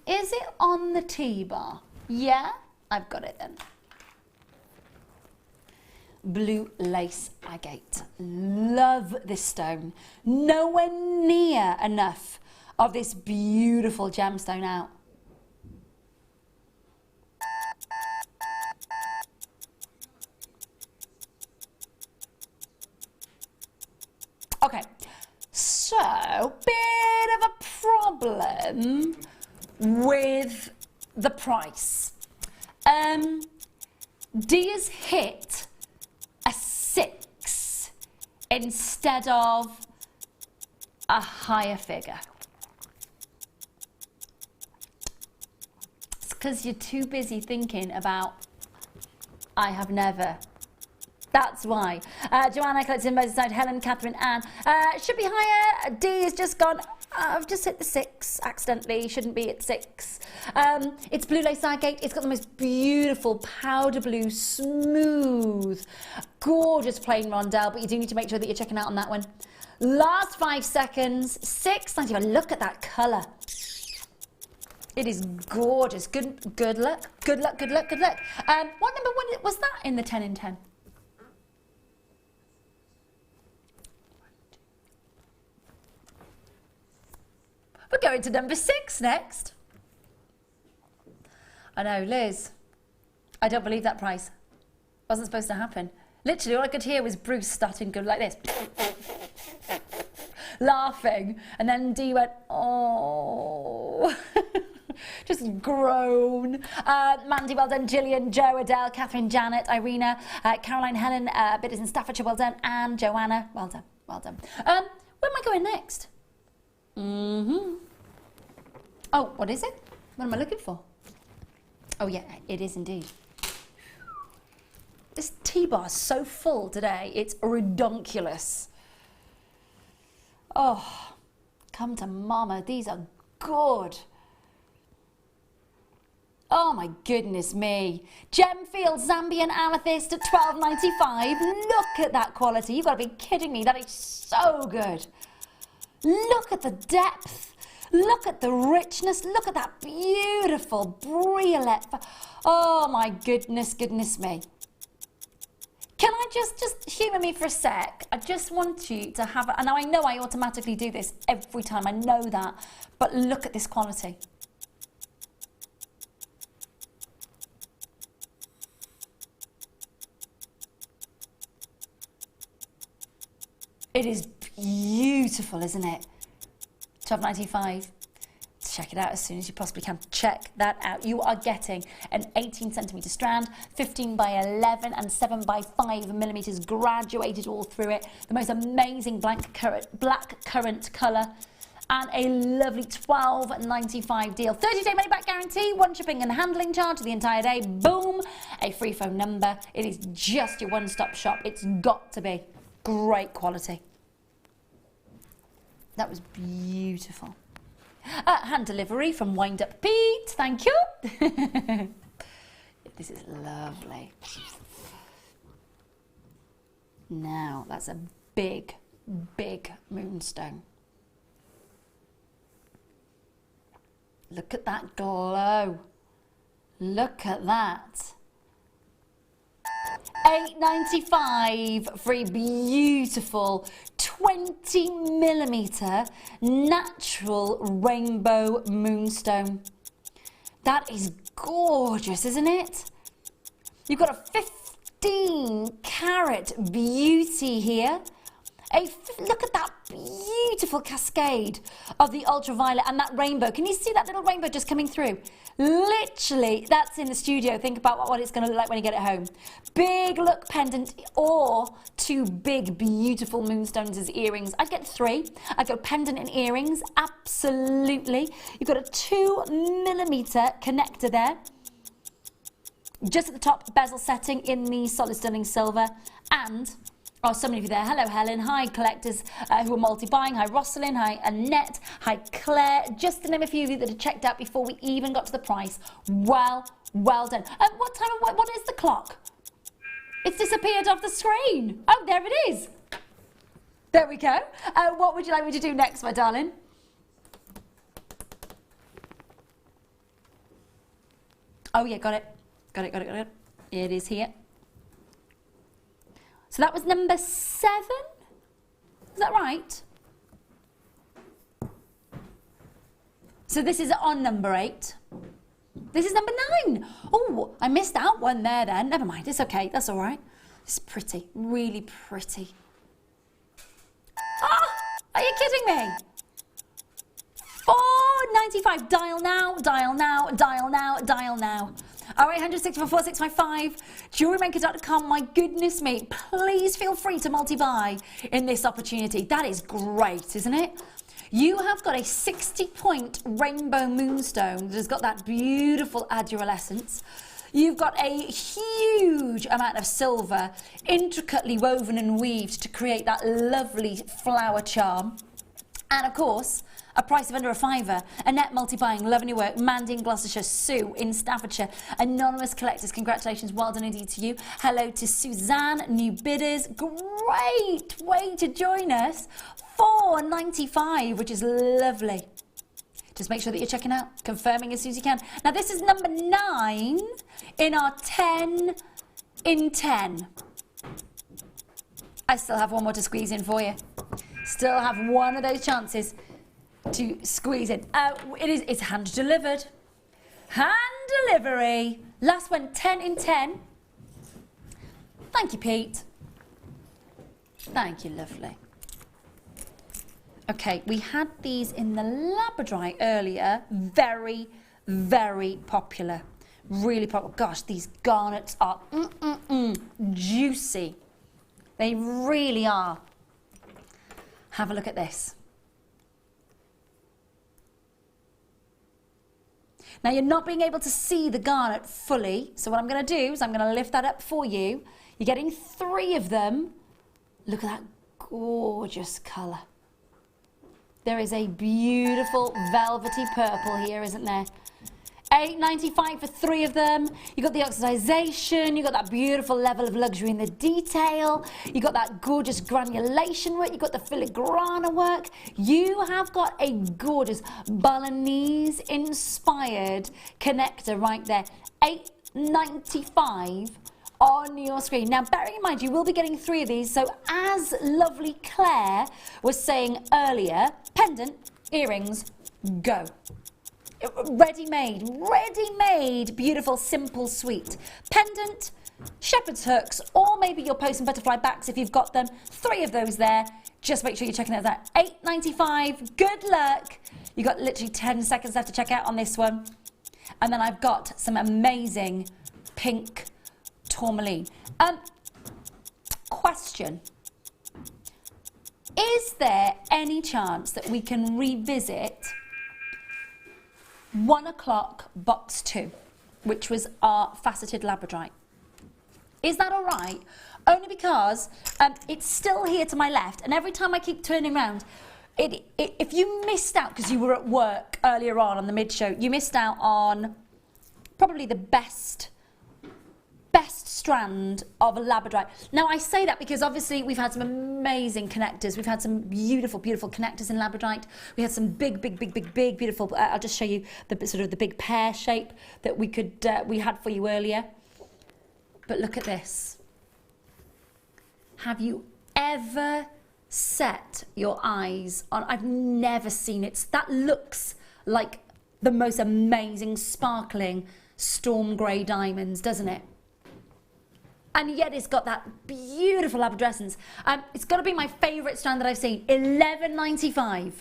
Speaker 3: Is it on the T-bar? Yeah, I've got it then. Blue lace agate. Love this stone. Nowhere near enough of this beautiful gemstone out. Okay, so bit of a problem with the price. Dee's hit a 6 instead of a higher figure. It's because you're too busy thinking about I have never. That's why. Joanna, Collected, Merseyside, Helen, Catherine, Anne. Should be higher. D has just gone. I've just hit the 6 accidentally. Shouldn't be at 6. It's blue lace agate. It's got the most beautiful powder blue, smooth, gorgeous plain rondelle. But you do need to make sure that you're checking out on that one. Last 5 seconds. $6.95. Look at that colour. It is gorgeous. Good luck. Good luck. Good luck. Good luck. What number was that in the 10 in 10? We're going to number 6 next. I know, Liz. I don't believe that price. Wasn't supposed to happen. Literally, all I could hear was Bruce starting good like this. Laughing. And then Dee went, oh. Just groan. Mandy, well done. Gillian, Joe, Adele, Catherine, Janet, Irina, Caroline, Helen, Bitters in Staffordshire, well done. Anne, Joanna, well done. Well done. Where am I going next? Oh, what is it? What am I looking for? Oh yeah, it is indeed. This T-bar is so full today, it's redonkulous. Oh, come to mama, these are good. Oh my goodness me. Gemfield Zambian Amethyst at $12.95. Look at that quality. You've got to be kidding me. That is so good. Look at the depth. Look at the richness. Look at that beautiful briolet. Oh my goodness me. Can I just humour me for a sec? I just want you to have, and I know I automatically do this every time, I know that, but look at this quality. It is beautiful, isn't it? $12.95. Check it out as soon as you possibly can. Check that out. You are getting an 18 centimetre strand, 15 by 11 and 7 by 5 millimetres graduated all through it. The most amazing black currant colour. and a lovely £12.95 deal. 30-day money-back guarantee, one shipping and handling charge the entire day. Boom, a free phone number. It is just your one-stop shop. It's got to be. Great quality. That was beautiful. Hand delivery from Wind Up Pete. Thank you. This is lovely. Now, that's a big, big moonstone. Look at that glow. Look at that. £8.95 for a beautiful 20mm natural rainbow moonstone. That is gorgeous, isn't it? You've got a 15-carat beauty here. Look at that beautiful cascade of the ultraviolet and that rainbow. Can you see that little rainbow just coming through? Literally, that's in the studio. Think about what it's going to look like when you get it home. Big look pendant or two big, beautiful moonstones as earrings. I'd get three. I'd go pendant and earrings, absolutely. You've got a 2mm connector there. Just at the top, bezel setting in the solid stunning silver. And oh, so many of you there. Hello, Helen. Hi, collectors who are multi-buying. Hi, Rosalind. Hi, Annette. Hi, Claire. Just to name a few of you that had checked out before we even got to the price. Well done. What time? What is the clock? It's disappeared off the screen. Oh, there it is. There we go. What would you like me to do next, my darling? Oh, yeah, got it. Got it. It is here. So that was number 7. Is that right? So this is on number 8. This is number 9. Oh, I missed out one there then. Never mind, it's okay, that's all right. It's pretty, really pretty. Ah, are you kidding me? £4.95. Dial now, dial now, dial now, dial now. 0800 644 655, JewelleryMaker.com. My goodness me, please feel free to multi-buy in this opportunity. That is great, isn't it? You have got a 60-point rainbow moonstone that has got that beautiful adolescence. You've got a huge amount of silver intricately woven and weaved to create that lovely flower charm. And of course, a price of under a £5. Annette multi-buying, loving your work. Mandy in Gloucestershire, Sue in Staffordshire. Anonymous collectors, congratulations, well done indeed to you. Hello to Suzanne, new bidders. Great way to join us. £4.95, which is lovely. Just make sure that you're checking out, confirming as soon as you can. Now this is number 9 in our 10 in 10. I still have one more to squeeze in for you. Still have one of those chances to squeeze in. It's hand delivered. Hand delivery. Last one, 10 in 10. Thank you, Pete. Thank you, lovely. Okay, we had these in the Labradorite earlier. Very, very popular. Really popular. Gosh, these garnets are juicy. They really are. Have a look at this. Now you're not being able to see the garnet fully, so what I'm going to do is I'm going to lift that up for you. You're getting 3 of them. Look at that gorgeous colour. There is a beautiful velvety purple here, isn't there? £8.95 for 3 of them. You've got the oxidization, you've got that beautiful level of luxury in the detail, you've got that gorgeous granulation work, you've got the filigrana work. You have got a gorgeous Balinese inspired connector right there. £8.95 on your screen. Now, bearing in mind, you will be getting 3 of these, so as lovely Claire was saying earlier, pendant, earrings, go. Ready-made, beautiful, simple, sweet. Pendant, shepherd's hooks, or maybe your post and butterfly backs if you've got them. 3 of those there. Just make sure you're checking those out. £8.95. Good luck. You've got literally 10 seconds left to check out on this one. And then I've got some amazing pink tourmaline. Question. is there any chance that we can revisit 1 o'clock box 2, which was our faceted labradorite? Is that all right? Only because it's still here to my left, and every time I keep turning around, if you missed out because you were at work earlier on the mid-show, you missed out on probably the best strand of a labradorite. Now, I say that because obviously we've had some amazing connectors. We've had some beautiful, beautiful connectors in labradorite. We had some big, beautiful. I'll just show you the sort of the big pear shape that we had for you earlier. But look at this. Have you ever set your eyes on? I've never seen it. That looks like the most amazing, sparkling storm grey diamonds, doesn't it? And yet it's got that beautiful labradescence. It's got to be my favourite strand that I've seen. $11.95.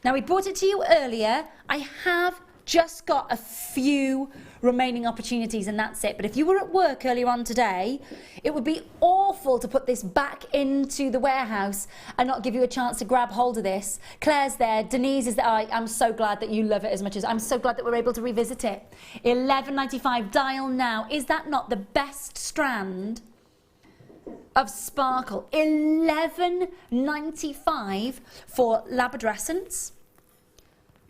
Speaker 3: Now, we brought it to you earlier. I have just got a few remaining opportunities, and that's it. But if you were at work earlier on today, it would be awful to put this back into the warehouse and not give you a chance to grab hold of this. Claire's there, Denise is there. I'm so glad that you love it as much as I'm so glad that we're able to revisit it. $11.95, dial now. Is that not the best strand of sparkle? $11.95 for labradescence.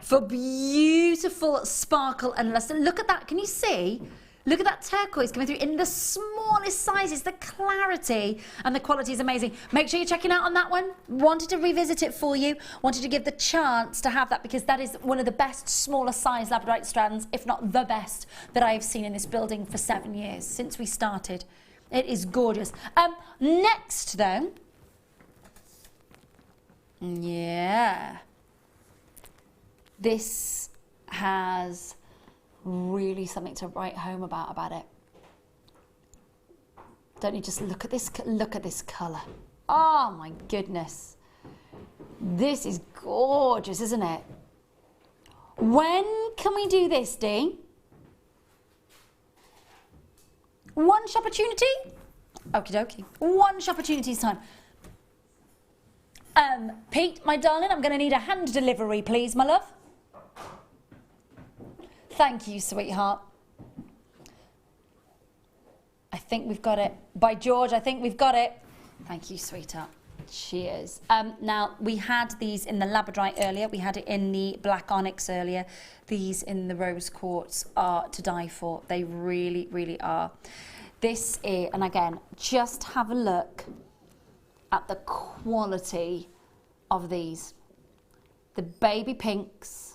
Speaker 3: For beautiful sparkle and luster. Look at that, can you see? Look at that turquoise coming through in the smallest sizes. The clarity and the quality is amazing. Make sure you're checking out on that one. Wanted to revisit it for you. Wanted to give the chance to have that because that is one of the best smaller size labradorite strands, if not the best, that I have seen in this building for 7 years, since we started. It is gorgeous. Next though, yeah. This has really something to write home about it. Don't you just look at this colour. Oh my goodness. This is gorgeous, isn't it? When can we do this, Dee? One shop opportunity? Okie dokie. One shop opportunity time. Pete, my darling, I'm going to need a hand delivery, please, my love. Thank you, sweetheart. I think we've got it. By George, I think we've got it. Thank you, sweetheart. Cheers. Now, we had these in the labradorite earlier. We had it in the black onyx earlier. These in the rose quartz are to die for. They really, really are. This is, and again, just have a look at the quality of these. The baby pinks.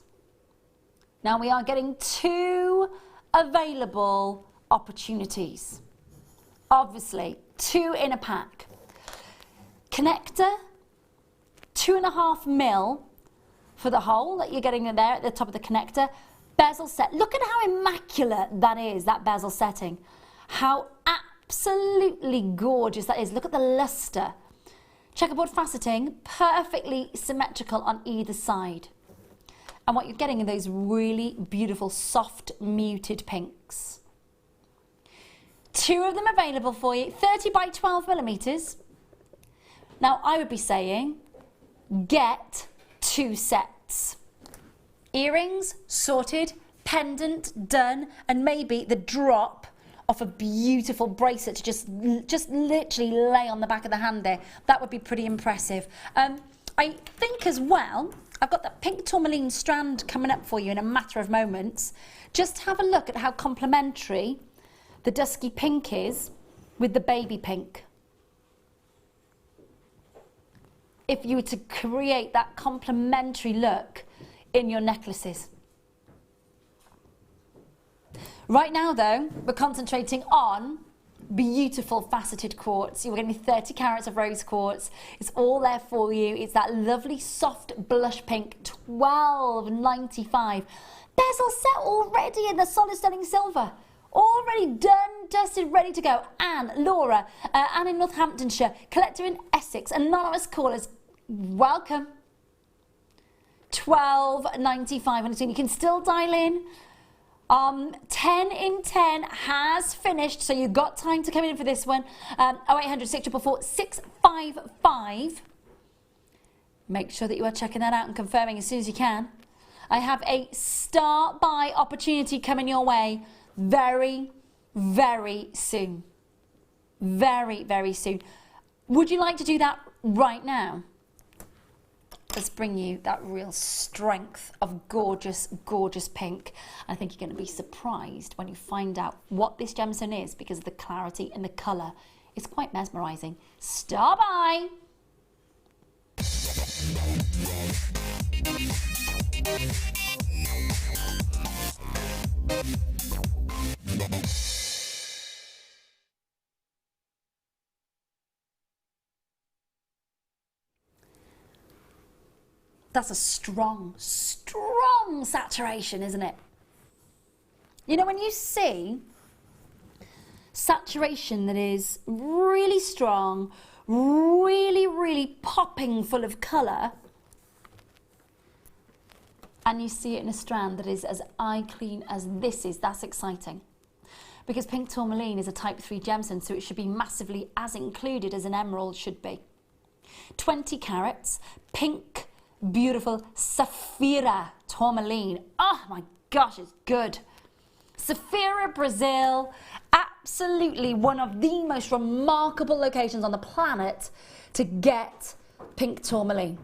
Speaker 3: Now we are getting 2 available opportunities. Obviously, 2 in a pack. Connector, 2.5 mil for the hole that you're getting in there at the top of the connector. Bezel set. Look at how immaculate that is, that bezel setting. How absolutely gorgeous that is. Look at the luster. Checkerboard faceting, perfectly symmetrical on either side. And what you're getting are those really beautiful, soft, muted pinks. 2 of them available for you, 30 by 12 millimeters. Now, I would be saying, get 2 sets. Earrings, sorted, pendant, done, and maybe the drop off a beautiful bracelet to just literally lay on the back of the hand there. That would be pretty impressive. I think as well, I've got that pink tourmaline strand coming up for you in a matter of moments. Just have a look at how complementary the dusky pink is with the baby pink. If you were to create that complementary look in your necklaces. Right now though, we're concentrating on beautiful faceted quartz. You're going to be 30 carats of rose quartz. It's all there for you. It's that lovely soft blush pink, $12.95. Bezel set already in the solid sterling silver. Already done, dusted, ready to go. Anne, Laura, Anne in Northamptonshire, collector in Essex, anonymous callers, welcome. $12.95. And so you can still dial in. 10 in 10 has finished, so you've got time to come in for this one. 0800 644 655. Make sure that you are checking that out and confirming as soon as you can. I have a start buy opportunity coming your way very, very soon. Very, very soon. Would you like to do that right now? Let's bring you that real strength of gorgeous, gorgeous pink. I think you're going to be surprised when you find out what this gemstone is because of the clarity and the colour. It's quite mesmerising. Start by. That's a strong, strong saturation, isn't it? You know, when you see saturation that is really strong, really, really popping full of colour, and you see it in a strand that is as eye clean as this is, that's exciting. Because pink tourmaline is a type 3 gemstone, so it should be massively as included as an emerald should be. 20 carats, pink, beautiful Saphira tourmaline. Oh my gosh, it's good. Saphira, Brazil, absolutely one of the most remarkable locations on the planet to get pink tourmaline.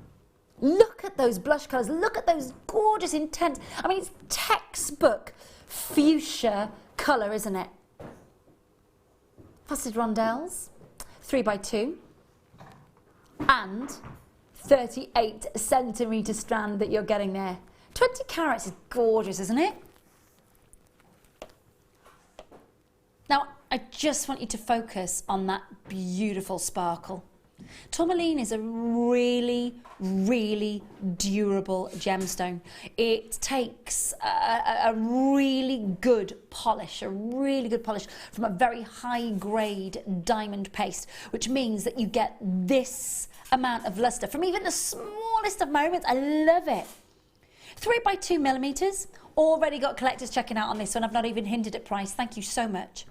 Speaker 3: Look at those blush colours, look at those gorgeous intense, I mean it's textbook fuchsia colour, isn't it? Faceted rondelles, 3x2 and 38 centimetre strand that you're getting there. 20 carats is gorgeous, isn't it? Now, I just want you to focus on that beautiful sparkle. Tourmaline is a really, really durable gemstone. It takes a really good polish, from a very high grade diamond paste, which means that you get this amount of luster from even the smallest of moments. I love it. 3x2 millimeters. Already got collectors checking out on this one. I've not even hinted at price. Thank you so much.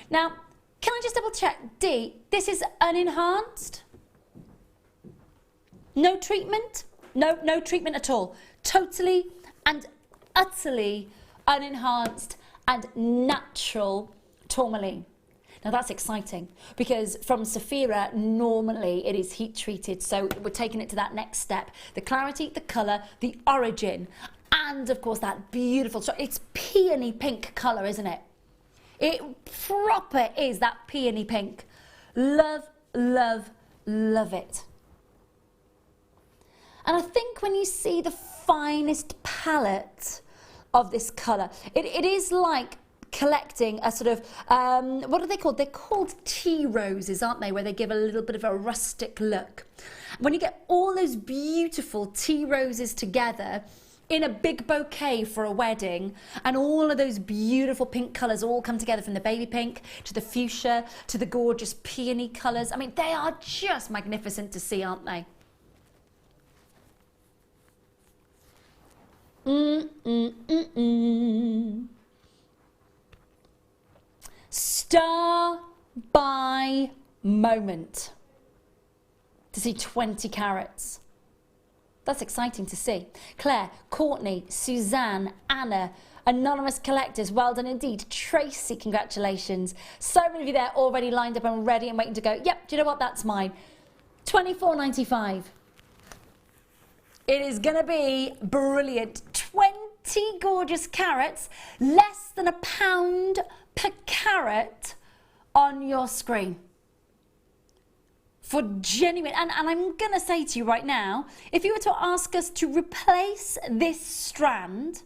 Speaker 3: Now, can I just double check? D, this is unenhanced? No treatment? No treatment at all. Totally and utterly unenhanced and natural tourmaline. Now that's exciting because from Saphira, normally it is heat treated. So we're taking it to that next step. The clarity, the colour, the origin, and of course that beautiful, it's peony pink colour, isn't it? It proper is that peony pink. Love, love, love it. And I think when you see the finest palette of this colour, it is like collecting a sort of, what are they called? They're called tea roses, aren't they? Where they give a little bit of a rustic look. When you get all those beautiful tea roses together in a big bouquet for a wedding, and all of those beautiful pink colours all come together, from the baby pink to the fuchsia to the gorgeous peony colours. I mean, they are just magnificent to see, aren't they? Star by moment to see 20 carats. That's exciting to see. Claire, Courtney, Suzanne, Anna, anonymous collectors, well done indeed. Tracy, congratulations. So many of you there already lined up and ready and waiting to go. Yep, do you know what? That's mine. $24.95. It is going to be brilliant. 20 gorgeous carats, less than £1 per carat on your screen. For genuine, and I'm going to say to you right now, if you were to ask us to replace this strand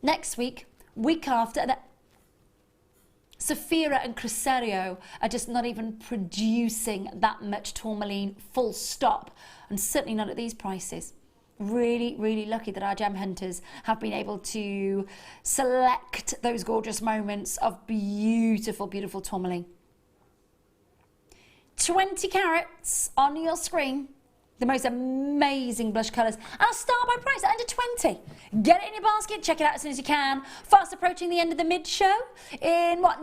Speaker 3: next week, week after, Saphira and Crucerio are just not even producing that much tourmaline, full stop, and certainly not at these prices. Really, really lucky that our gem hunters have been able to select those gorgeous moments of beautiful, beautiful tourmaline. 20 carats on your screen, The most amazing blush colours. And I'll start by price at under 20. Get it in your basket, check it out as soon as you can. Fast approaching the end of the mid-show. In, 9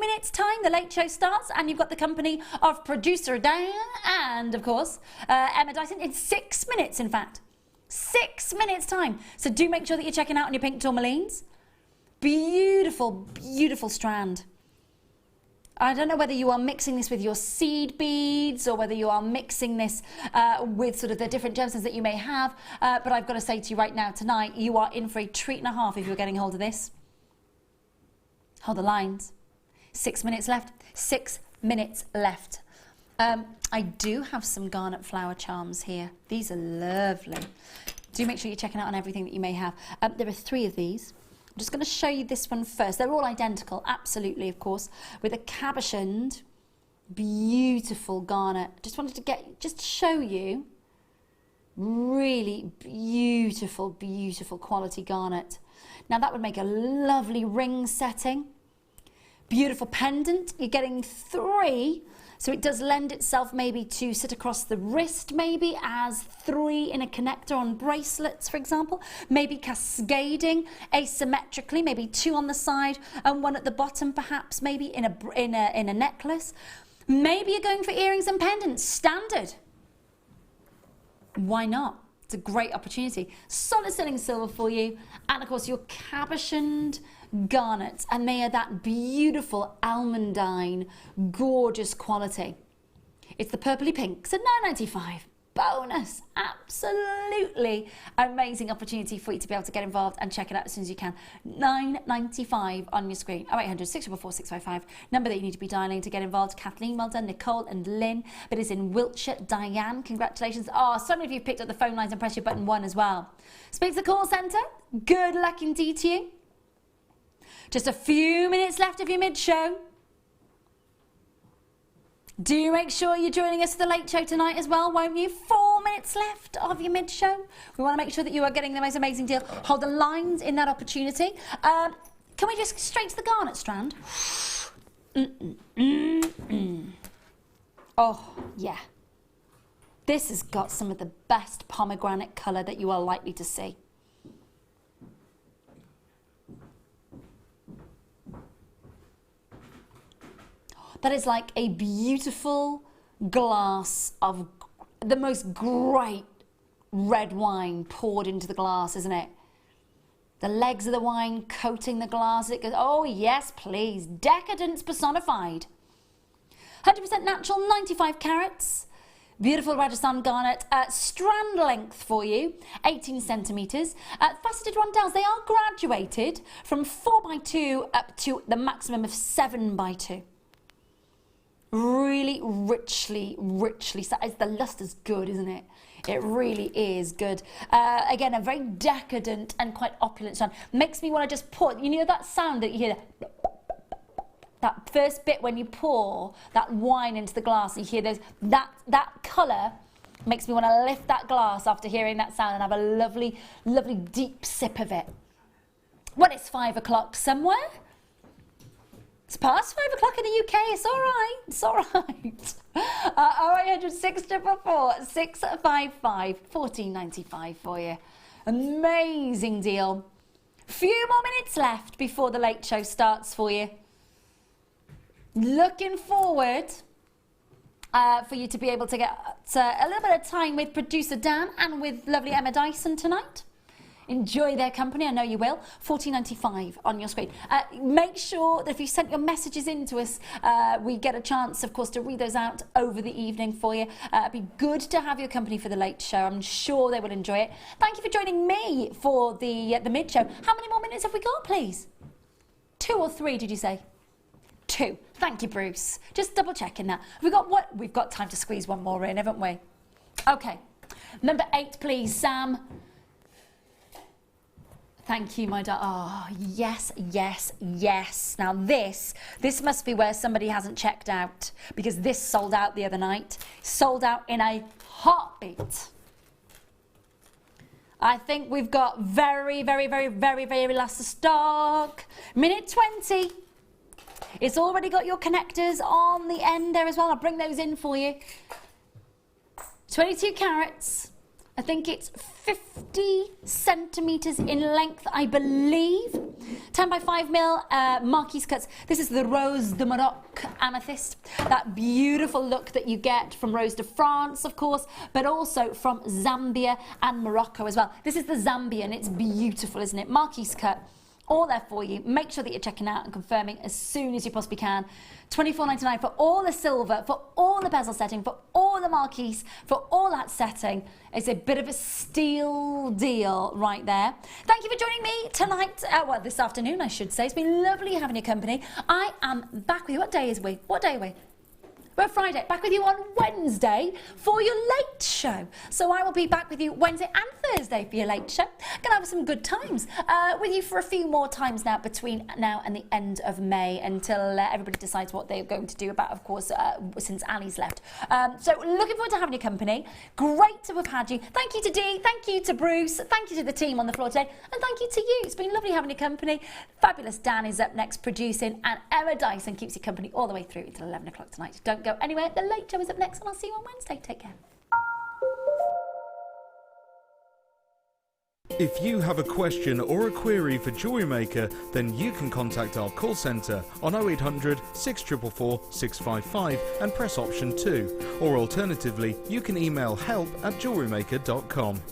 Speaker 3: minutes' time, the late show starts, and you've got the company of producer Dan and, of course, Emma Dyson in 6 minutes, in fact. 6 minutes' time. So do make sure that you're checking out on your pink tourmalines. Beautiful, beautiful strand. I don't know whether you are mixing this with your seed beads or whether you are mixing this with sort of the different gemstones that you may have, but I've got to say to you right now, tonight, you are in for a treat and a half if you're getting hold of this. Hold the lines. 6 minutes left. 6 minutes left. I do have some garnet flower charms here. These are lovely. Do make sure you're checking out on everything that you may have. There are 3 of these. I'm just going to show you this one first. They're all identical, absolutely, of course, with a cabochoned, beautiful garnet. Just wanted to show you really beautiful, beautiful quality garnet. Now that would make a lovely ring setting. Beautiful pendant. You're getting 3. So it does lend itself maybe to sit across the wrist, maybe as 3 in a connector on bracelets, for example. Maybe cascading asymmetrically, maybe 2 on the side and 1 at the bottom, perhaps, maybe in a necklace. Maybe you're going for earrings and pendants, standard. Why not? It's a great opportunity. Solid sterling silver for you, and of course your cabochoned garnets, and they are that beautiful almondine, gorgeous quality. It's the purpley pinks at £9.95. Bonus, absolutely amazing opportunity for you to be able to get involved and check it out as soon as you can. £9.95 on your screen. 0800 644 655. Number that you need to be dialing to get involved. Kathleen, well done. Nicole and Lynn. But it's in Wiltshire. Diane, congratulations. Oh, so many of you have picked up the phone lines and pressed your button 1 as well. Speak to the call centre. Good luck indeed to you. Just a few minutes left of your mid-show. Do make sure you're joining us for the late show tonight as well, won't you? 4 minutes left of your mid-show. We want to make sure that you are getting the most amazing deal. Hold the lines in that opportunity. Can we just straight to the garnet strand? Oh, yeah. This has got some of the best pomegranate colour that you are likely to see. That is like a beautiful glass of the most great red wine poured into the glass, isn't it? The legs of the wine coating the glass. It goes, oh yes, please. Decadence personified. 100% natural, 95 carats. Beautiful Rajasthan garnet. Strand length for you, 18 centimetres. Faceted rondelles, they are graduated from 4x2 up to the maximum of 7x2. Really richly sized. The luster's good, isn't it? It really is good. Again, a very decadent and quite opulent sound. Makes me want to just pour. You know that sound that you hear? That first bit when you pour that wine into the glass, and you hear those. That colour makes me want to lift that glass after hearing that sound and have a lovely, lovely deep sip of it. Well, it's 5 o'clock somewhere. It's past 5 o'clock in the UK. It's all right. It's all right. 0800 644 655 14.95 for you. Amazing deal. Few more minutes left before the late show starts for you. Looking forward for you to be able to get a little bit of time with producer Dan and with lovely Emma Dyson tonight. Enjoy their company, I know you will. $14.95 on your screen. Make sure that if you sent your messages in to us, we get a chance, of course, to read those out over the evening for you. It'd be good to have your company for the late show. I'm sure they will enjoy it. Thank you for joining me for the mid show. How many more minutes have we got, please? 2 or 3, did you say? 2. Thank you, Bruce. Just double checking that. We've got time to squeeze one more in, haven't we? Okay. Number 8, please, Sam. Thank you, my darling. Oh, yes, yes, yes. Now this must be where somebody hasn't checked out, because this sold out the other night. Sold out in a heartbeat. I think we've got very, very, very, very, very last stock. Minute 20. It's already got your connectors on the end there as well. I'll bring those in for you. 22 carats. I think it's 50 centimetres in length, I believe. 10 by 5 mil Marquise cuts. This is the Rose de Maroc amethyst. That beautiful look that you get from Rose de France, of course, but also from Zambia and Morocco as well. This is the Zambian. It's beautiful, isn't it? Marquise cut. All there for you. Make sure that you're checking out and confirming as soon as you possibly can. $24.99 for all the silver, for all the bezel setting, for all the marquise, for all that setting. It's a bit of a steal deal right there. Thank you for joining me tonight, well, this afternoon, I should say. It's been lovely having your company. I am back with you. What day is we? What day are we? We're Friday, back with you on Wednesday for your late show. So I will be back with you Wednesday and Thursday for your late show. Gonna have some good times with you for a few more times now between now and the end of May until everybody decides what they're going to do about, of course, since Ali's left. So looking forward to having your company. Great to have had you. Thank you to Dee, thank you to Bruce, thank you to the team on the floor today, and thank you to you. It's been lovely having your company. Fabulous Dan is up next producing, and Emma Dyson keeps you company all the way through until 11 o'clock tonight. Don't go anywhere. The late show is up next, and I'll see you on Wednesday. Take care.
Speaker 1: If you have a question or a query for Jewellery Maker, then you can contact our call centre on 0800 644 655 and press option 2. Or alternatively, you can email help@jewellerymaker.com.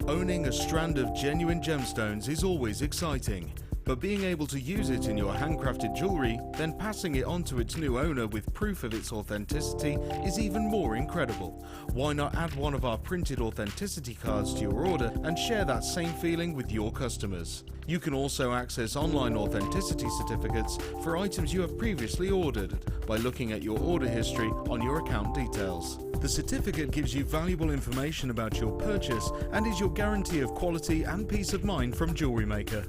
Speaker 1: Owning a strand of genuine gemstones is always exciting. But being able to use it in your handcrafted jewellery, then passing it on to its new owner with proof of its authenticity is even more incredible. Why not add one of our printed authenticity cards to your order and share that same feeling with your customers? You can also access online authenticity certificates for items you have previously ordered by looking at your order history on your account details. The certificate gives you valuable information about your purchase and is your guarantee of quality and peace of mind from Jewellery Maker.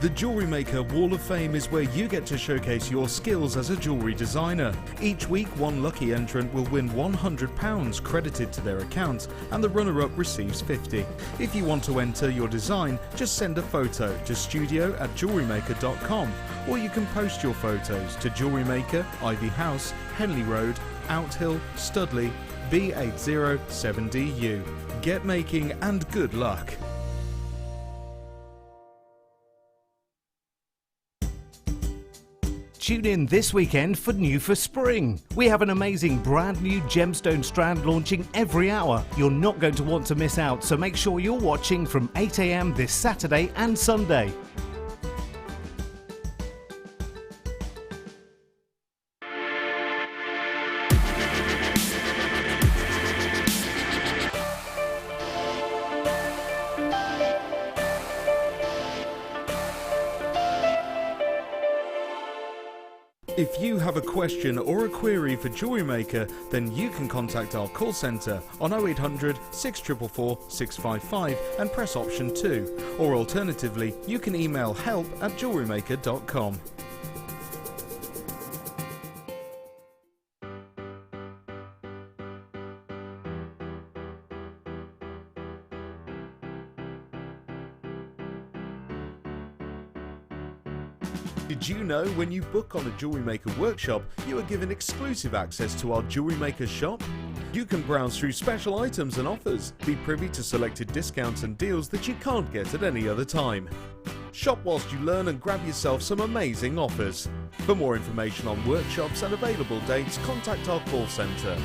Speaker 1: The Jewellery Maker Wall of Fame is where you get to showcase your skills as a jewellery designer. Each week, one lucky entrant will win £100 credited to their account, and the runner-up receives £50. If you want to enter your design, just send a photo to studio@jewellerymaker.com, or you can post your photos to Jewellery Maker, Ivy House, Henley Road, Outhill, Studley, B807DU. Get making and good luck.
Speaker 5: Tune in this weekend for New for Spring. We have an amazing brand new gemstone strand launching every hour. You're not going to want to miss out, so make sure you're watching from 8 AM this Saturday and Sunday.
Speaker 1: If you have a question or a query for Jewellery Maker, then you can contact our call centre on 0800 644 655 and press option 2. Or alternatively, you can email help@jewellerymaker.com. Did you know when you book on a Jewellery Maker workshop, you are given exclusive access to our Jewellery Maker shop? You can browse through special items and offers, be privy to selected discounts and deals that you can't get at any other time. Shop whilst you learn and grab yourself some amazing offers. For more information on workshops and available dates, contact our call centre.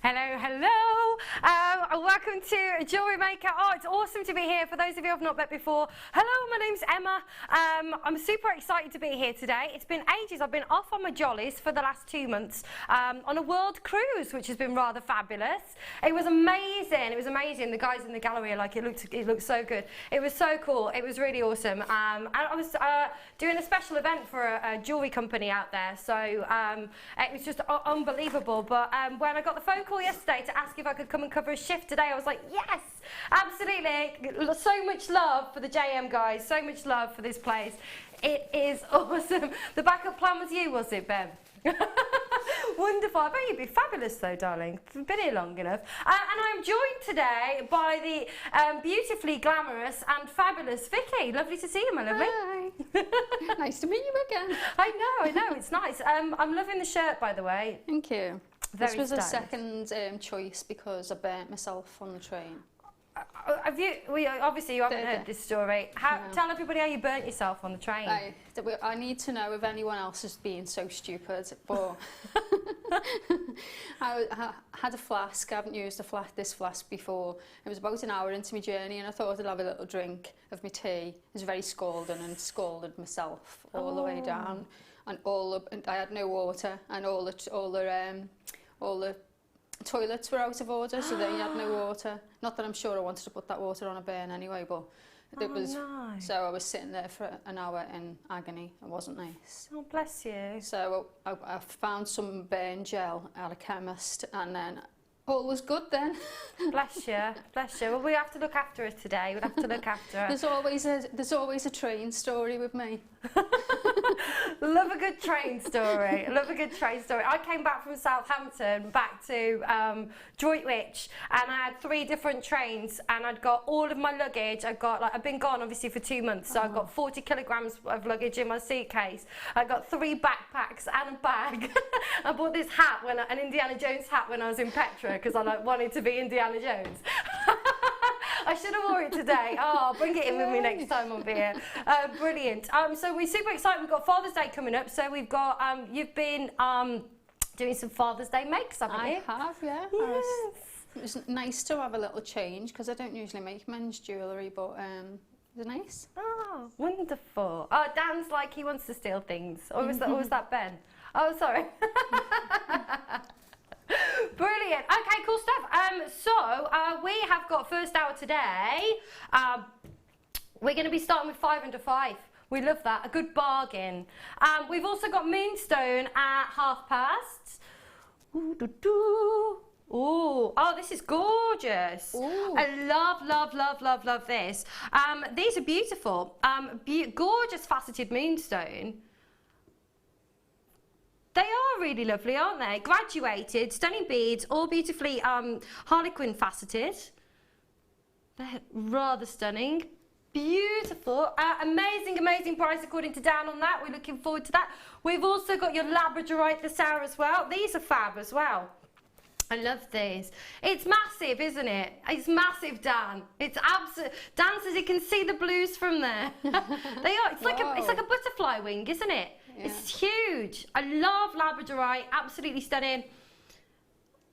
Speaker 7: Hello, hello. Welcome to Jewellery Maker. Oh, it's awesome to be here. For those of you who I've not met before, hello, my name's Emma. I'm super excited to be here today. It's been ages. I've been off on my jollies for the last 2 months on a world cruise, which has been rather fabulous. It was amazing. It was amazing. The guys in the gallery are like, it looked so good. It was so cool. It was really awesome. And I was doing a special event for a jewellery company out there, so it was just unbelievable. But when I got the phone call yesterday to ask if I could could come and cover a shift today. I was like, yes, absolutely. So much love for the JM guys. So much love for this place. It is awesome. The backup plan was you, was it, Ben? Wonderful. I bet you'd be fabulous though, darling. You've been here long enough. And I'm joined today by the beautifully glamorous and fabulous Vicky. Lovely to see you, my lovely.
Speaker 8: Hi. Nice to meet you again.
Speaker 7: I know, it's nice. I'm loving the shirt, by the way.
Speaker 8: Thank you.
Speaker 7: Very
Speaker 8: this was
Speaker 7: stylish.
Speaker 8: a second choice because I burnt myself on the train.
Speaker 7: Have you? Obviously, you haven't heard this story. Tell everybody how you burnt yourself on the train.
Speaker 8: I need to know if anyone else is being so stupid, but I had a flask. I haven't used this flask before. It was about an hour into my journey, and I thought I'd have a little drink of my tea. It was very scalding, and scalded myself all the way down, and I had no water, and all the toilets were out of order, so then you had no water. Not that I'm sure I wanted to put that water on a burn anyway, but it was.
Speaker 7: No.
Speaker 8: So I was sitting there for an hour in agony. It wasn't nice.
Speaker 7: Oh, bless you.
Speaker 8: So I found some burn gel at a chemist, and then all was good then.
Speaker 7: Bless you, bless you. Well, we have to look after her today. We'll have to look after her.
Speaker 8: There's always a train story with me.
Speaker 7: Love a good train story. Love a good train story. I came back from Southampton back to Droitwich, and I had 3 different trains, and I'd got all of my luggage. I've been gone obviously for 2 months, so I've got 40 kilograms of luggage in my suitcase. I got 3 backpacks and a bag. I bought this hat, an Indiana Jones hat, when I was in Petra, because I wanted to be Indiana Jones. I should have wore it today. Oh, I'll bring it in with me next time I'm here. Brilliant. So we're super excited. We've got Father's Day coming up. So we've got, you've been doing some Father's Day makes, haven't you?
Speaker 8: I have, yeah.
Speaker 7: Yes.
Speaker 8: It was nice to have a little change, because I don't usually make men's jewellery, but they're nice.
Speaker 7: Oh, wonderful. Oh, Dan's like he wants to steal things. Or was that Ben? Oh, sorry. Brilliant. Okay, cool stuff. So we have got first hour today. We're going to be starting with 5 under 5. We love that. A good bargain. We've also got Moonstone at past. Ooh, doo, doo. Ooh. Oh, this is gorgeous. Ooh. I love this. These are beautiful. Gorgeous faceted moonstone. They are really lovely, aren't they? Graduated, stunning beads, all beautifully harlequin faceted. They're rather stunning. Beautiful. Amazing price according to Dan on that. We're looking forward to that. We've also got your Labradorite Lassar as well. These are fab as well. I love these. It's massive, isn't it? It's massive, Dan. It's absolute. Dan says he can see the blues from there. They are. It's like a butterfly wing, isn't it? Yeah. It's huge. I love Labradorite. Absolutely stunning.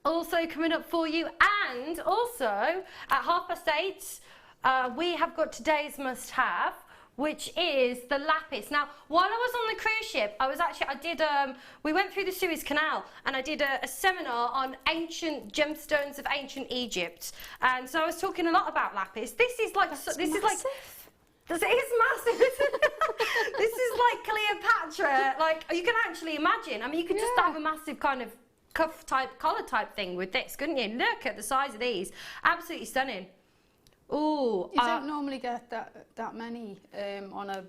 Speaker 7: Also coming up for you, and also at 8:30, we have got today's must-have, which is the lapis. Now, while I was on the cruise ship, we went through the Suez Canal, and I did a seminar on ancient gemstones of ancient Egypt, and so I was talking a lot about lapis. This is like
Speaker 8: massive.
Speaker 7: It is massive. This is like Cleopatra. Like, you can actually imagine. I mean, you could just have a massive kind of cuff type, collar type thing with this, couldn't you? Look at the size of these. Absolutely stunning. Ooh.
Speaker 8: You don't normally get that many on a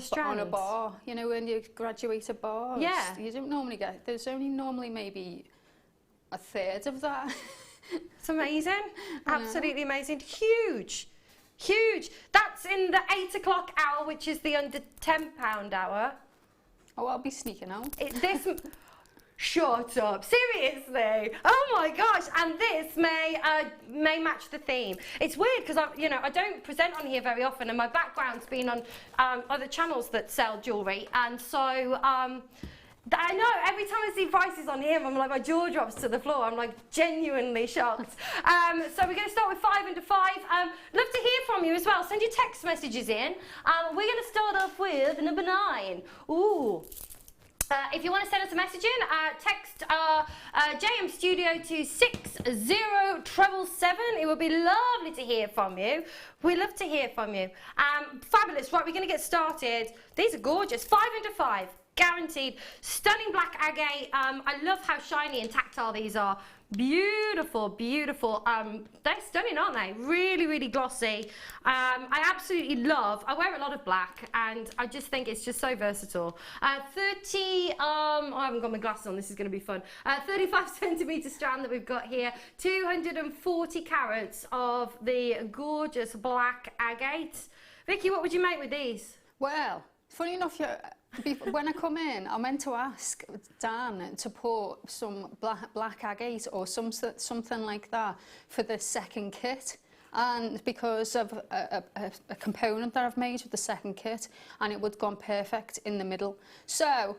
Speaker 8: strand. On a bar. You know, when you graduate a bar.
Speaker 7: Yeah.
Speaker 8: You don't normally get. There's only normally maybe a third of that.
Speaker 7: It's amazing. Absolutely amazing. Huge. That's in the 8 o'clock hour, which is the under £10 hour.
Speaker 8: Oh, I'll be sneaking out.
Speaker 7: Shut up. Seriously. Oh my gosh. And this may match the theme. It's weird because I don't present on here very often, and my background's been on other channels that sell jewellery, and so I know every time I see prices on here, I'm like, my jaw drops to the floor. I'm like genuinely shocked. So we're going to start with 5 under 5. Love to hear from you as well. Send your text messages in. We're going to start off with number 9. Ooh. If you want to send us a message in, text JM Studio to 60777. It would be lovely to hear from you. We love to hear from you. Fabulous. Right, we're going to get started. These are gorgeous. 5 under 5. guaranteed. Stunning black agate. I love how shiny and tactile these are. Beautiful, beautiful. They're stunning, aren't they? Really, really glossy. I absolutely love, I wear a lot of black and I just think it's just so versatile. 30, I haven't got my glasses on, this is going to be fun. 35 centimetre strand that we've got here. 240 carats of the gorgeous black agate. Vicky, what would you make with these?
Speaker 8: Well, funny enough, when I come in, I meant to ask Dan to put some black agate or something like that for the second kit. And because of a component that I've made with the second kit, and it would have gone perfect in the middle. So,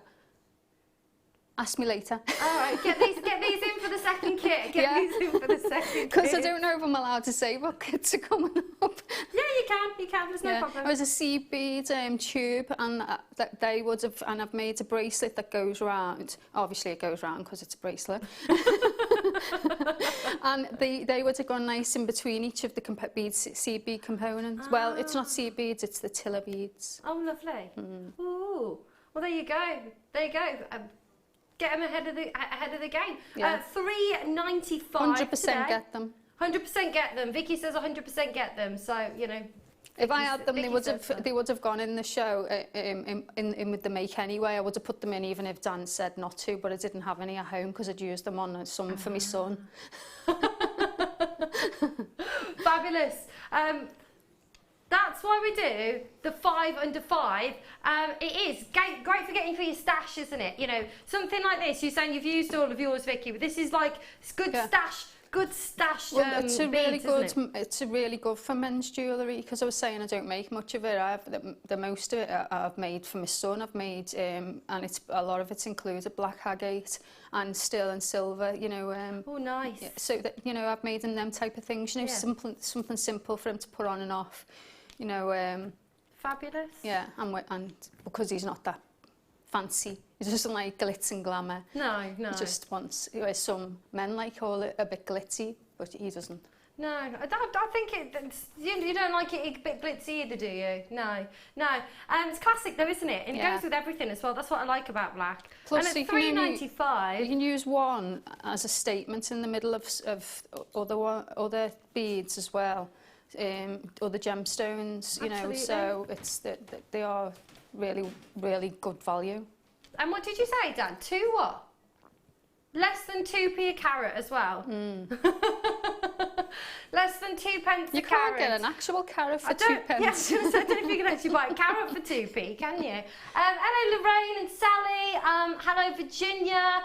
Speaker 8: ask me later.
Speaker 7: All right, get these in for the second kit. Get these in for the second kit.
Speaker 8: Because I don't know if I'm allowed to say what kits are coming up.
Speaker 7: Yeah, you can. There's no problem.
Speaker 8: It was a seed bead tube, and they would have, and I've made a bracelet that goes round. Obviously, it goes round because it's a bracelet. And they would have gone nice in between each of the seed bead components. Well, it's not seed beads; it's the tiller beads.
Speaker 7: Oh, lovely. Ooh. Well, there you go. There you go. Get them ahead of the game.
Speaker 8: Yeah.
Speaker 7: $3.95
Speaker 8: 100%
Speaker 7: today.
Speaker 8: get them.
Speaker 7: 100% get them. Vicky says 100% get them. So you know.
Speaker 8: If I had them, they would have gone in the show in with the make anyway. I would have put them in even if Dan said not to, but I didn't have any at home because I'd used them on some for my son.
Speaker 7: Fabulous. That's why we do the 5 under 5. It is great for getting for your stash, isn't it? You know, something like this. You're saying you've used all of yours, Vicky, but this is like it's good stash. Good stash.
Speaker 8: Well, it's
Speaker 7: beads,
Speaker 8: it's really good for men's jewellery because I was saying I don't make much of it. I have the most of it I've made for my son. I've made and it's a lot of it's included black agate and steel and silver. You know.
Speaker 7: Oh, nice.
Speaker 8: Yeah, so that you know I've made them type of things. You know, something simple for him to put on and off. You know.
Speaker 7: Fabulous.
Speaker 8: Yeah, and because he's not that fancy. He doesn't like glitz and glamour.
Speaker 7: No.
Speaker 8: He just wants, some men like all it a bit glitzy, but he doesn't.
Speaker 7: No, I think you don't like it a bit glitzy either, do you? No. It's classic though, isn't it? And it goes with everything as well. That's what I like about black.
Speaker 8: Plus,
Speaker 7: and at $3.95.
Speaker 8: You can use one as a statement in the middle of other beads as well, other gemstones. You know, so they are really, really good value.
Speaker 7: And what did you say, Dan? 2 what? Less than 2p a carat as well. Less than 2 pence a carat.
Speaker 8: You can't get an actual carat for 2 pence.
Speaker 7: Yeah, I don't know if you can actually buy a carat for 2p, can you? Hello Lorraine and Sally. Hello Virginia.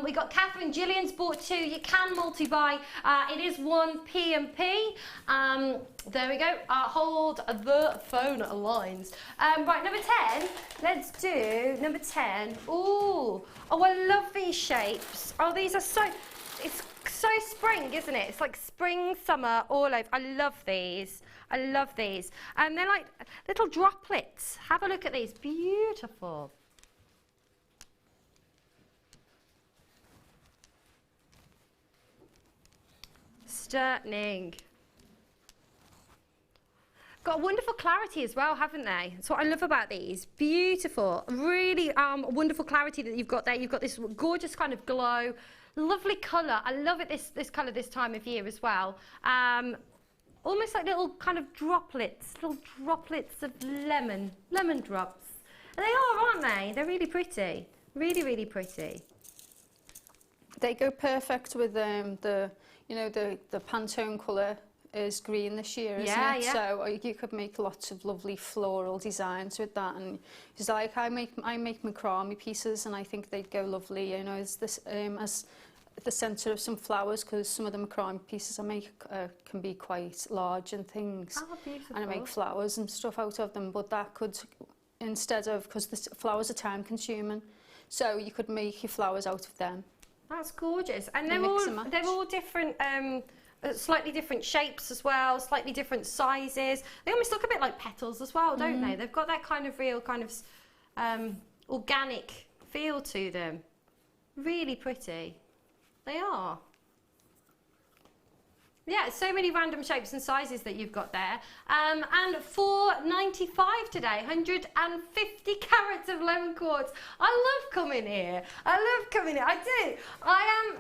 Speaker 7: We got Catherine. Gillian's bought 2. You can multi-buy. It is 1p and p. There we go. Hold the phone lines. Right, number 10. Let's do number 10. Ooh. Oh, I love these shapes. Oh, these are so... It's so spring, isn't it? It's like spring, summer, all over. I love these. I love these. They're like little droplets. Have a look at these. Beautiful. Stunning. Got a wonderful clarity as well, haven't they? That's what I love about these. Beautiful. Really wonderful clarity that you've got there. You've got this gorgeous kind of glow. Lovely colour. I love it, this colour this time of year as well. Almost like little kind of droplets of lemon drops. And they are, aren't they? They're really pretty. Really, really pretty.
Speaker 8: They go perfect with the Pantone colour is green this year, isn't it?
Speaker 7: Yeah.
Speaker 8: So you could make lots of lovely floral designs with that. And it's like I make macrame pieces, and I think they'd go lovely. You know, as the centre of some flowers, because some of the macrame pieces I make can be quite large and things.
Speaker 7: Oh, beautiful.
Speaker 8: And I make flowers and stuff out of them. But that could, instead of, because the flowers are time consuming, so you could make your flowers out of them.
Speaker 7: That's gorgeous. And they're all different. Slightly different shapes as well, slightly different sizes. They almost look a bit like petals as well, don't they? They've got that kind of real kind of organic feel to them. Really pretty. They are. Yeah, so many random shapes and sizes that you've got there. And $4.95 today, 150 carats of lemon quartz. I love coming here. I do. I am...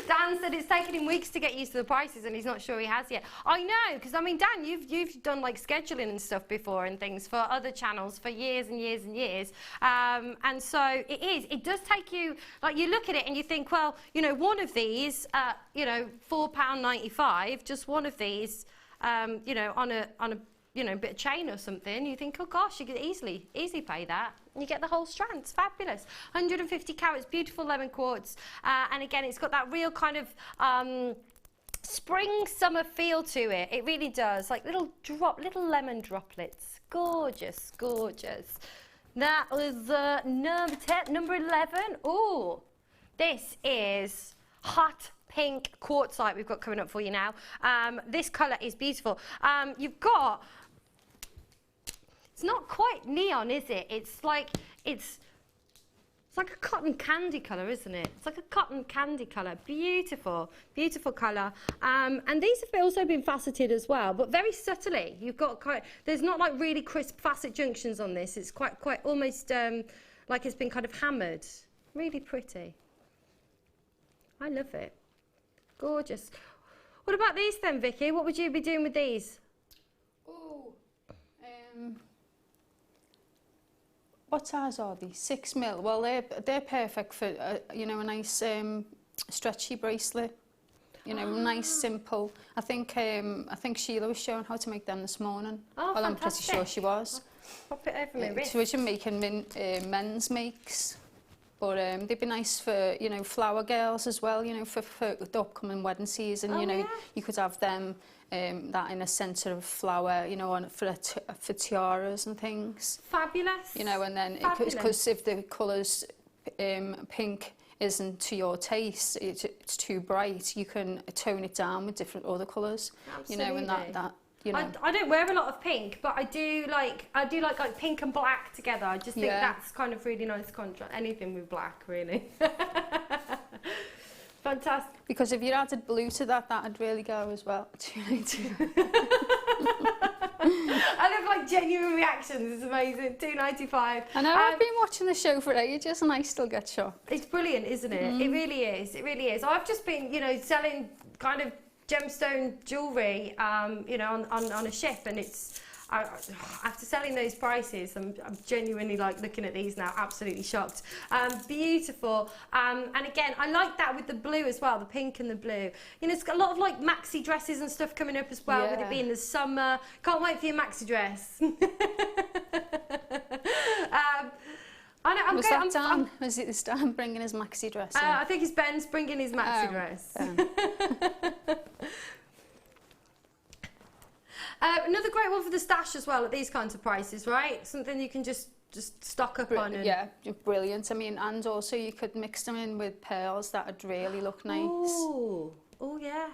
Speaker 7: Dan said it's taken him weeks to get used to the prices and he's not sure he has yet. I know, because I mean, Dan, you've done like scheduling and stuff before and things for other channels for years and years and years. And so it does take you, like you look at it and you think, well, you know, one of these, you know, £4.95, just one of these, you know, on a you know, bit of chain or something, you think, oh gosh, you could easily pay that. And you get the whole strand. It's fabulous. 150 carats, beautiful lemon quartz. And again, it's got that real kind of spring summer feel to it. It really does. Like little lemon droplets. Gorgeous, gorgeous. That was number 11. Ooh, this is hot pink quartzite we've got coming up for you now. This colour is beautiful. You've got, it's not quite neon, is it? It's like a cotton candy colour, isn't it? It's like a cotton candy colour. Beautiful, beautiful colour. And these have also been faceted as well, but very subtly. You've got there's not like really crisp facet junctions on this. It's quite almost like it's been kind of hammered. Really pretty. I love it. Gorgeous. What about these then, Vicky? What would you be doing with these?
Speaker 8: Oh, what size are these? 6 mil. Well, they're perfect for you know, a nice stretchy bracelet. You know, nice, simple. I think Sheila was showing how to make them this morning.
Speaker 7: Oh,
Speaker 8: well,
Speaker 7: fantastic.
Speaker 8: I'm pretty sure she was.
Speaker 7: Pop it over my wrist.
Speaker 8: So we're making men's makes. But they'd be nice for, you know, flower girls as well, you know, for the upcoming wedding season.
Speaker 7: Oh,
Speaker 8: you know,
Speaker 7: yeah.
Speaker 8: You could have them, that in a centre of flower, you know, for tiaras and things.
Speaker 7: Fabulous.
Speaker 8: You know, and then, because if the colours, pink isn't to your taste, it's too bright, you can tone it down with different other colours.
Speaker 7: Absolutely.
Speaker 8: You know, and that you know.
Speaker 7: I don't wear a lot of pink, but I do like pink and black together. I just think that's kind of really nice contrast. Anything with black, really. Fantastic.
Speaker 8: Because if you added blue to that, that'd really go as well.
Speaker 7: I love like genuine reactions. It's amazing. $2.95.
Speaker 8: I know. I've been watching the show for ages, and I still get shocked.
Speaker 7: It's brilliant, isn't it? It really is. It really is. I've just been, you know, selling kind of gemstone jewellery, you know, on a ship, and it's after selling those prices, I'm genuinely like looking at these now, absolutely shocked. Beautiful, and again, I like that with the blue as well, the pink and the blue. You know, it's got a lot of like maxi dresses and stuff coming up as well, with it being the summer. Can't wait for your maxi dress.
Speaker 8: Was it Dan bringing his maxi dress in?
Speaker 7: I think it's Ben's bringing his maxi dress. Another great one for the stash as well at these kinds of prices, right? Something you can just stock up on.
Speaker 8: Yeah, brilliant. I mean, and also you could mix them in with pearls. That'd really look nice.
Speaker 7: Oh yeah.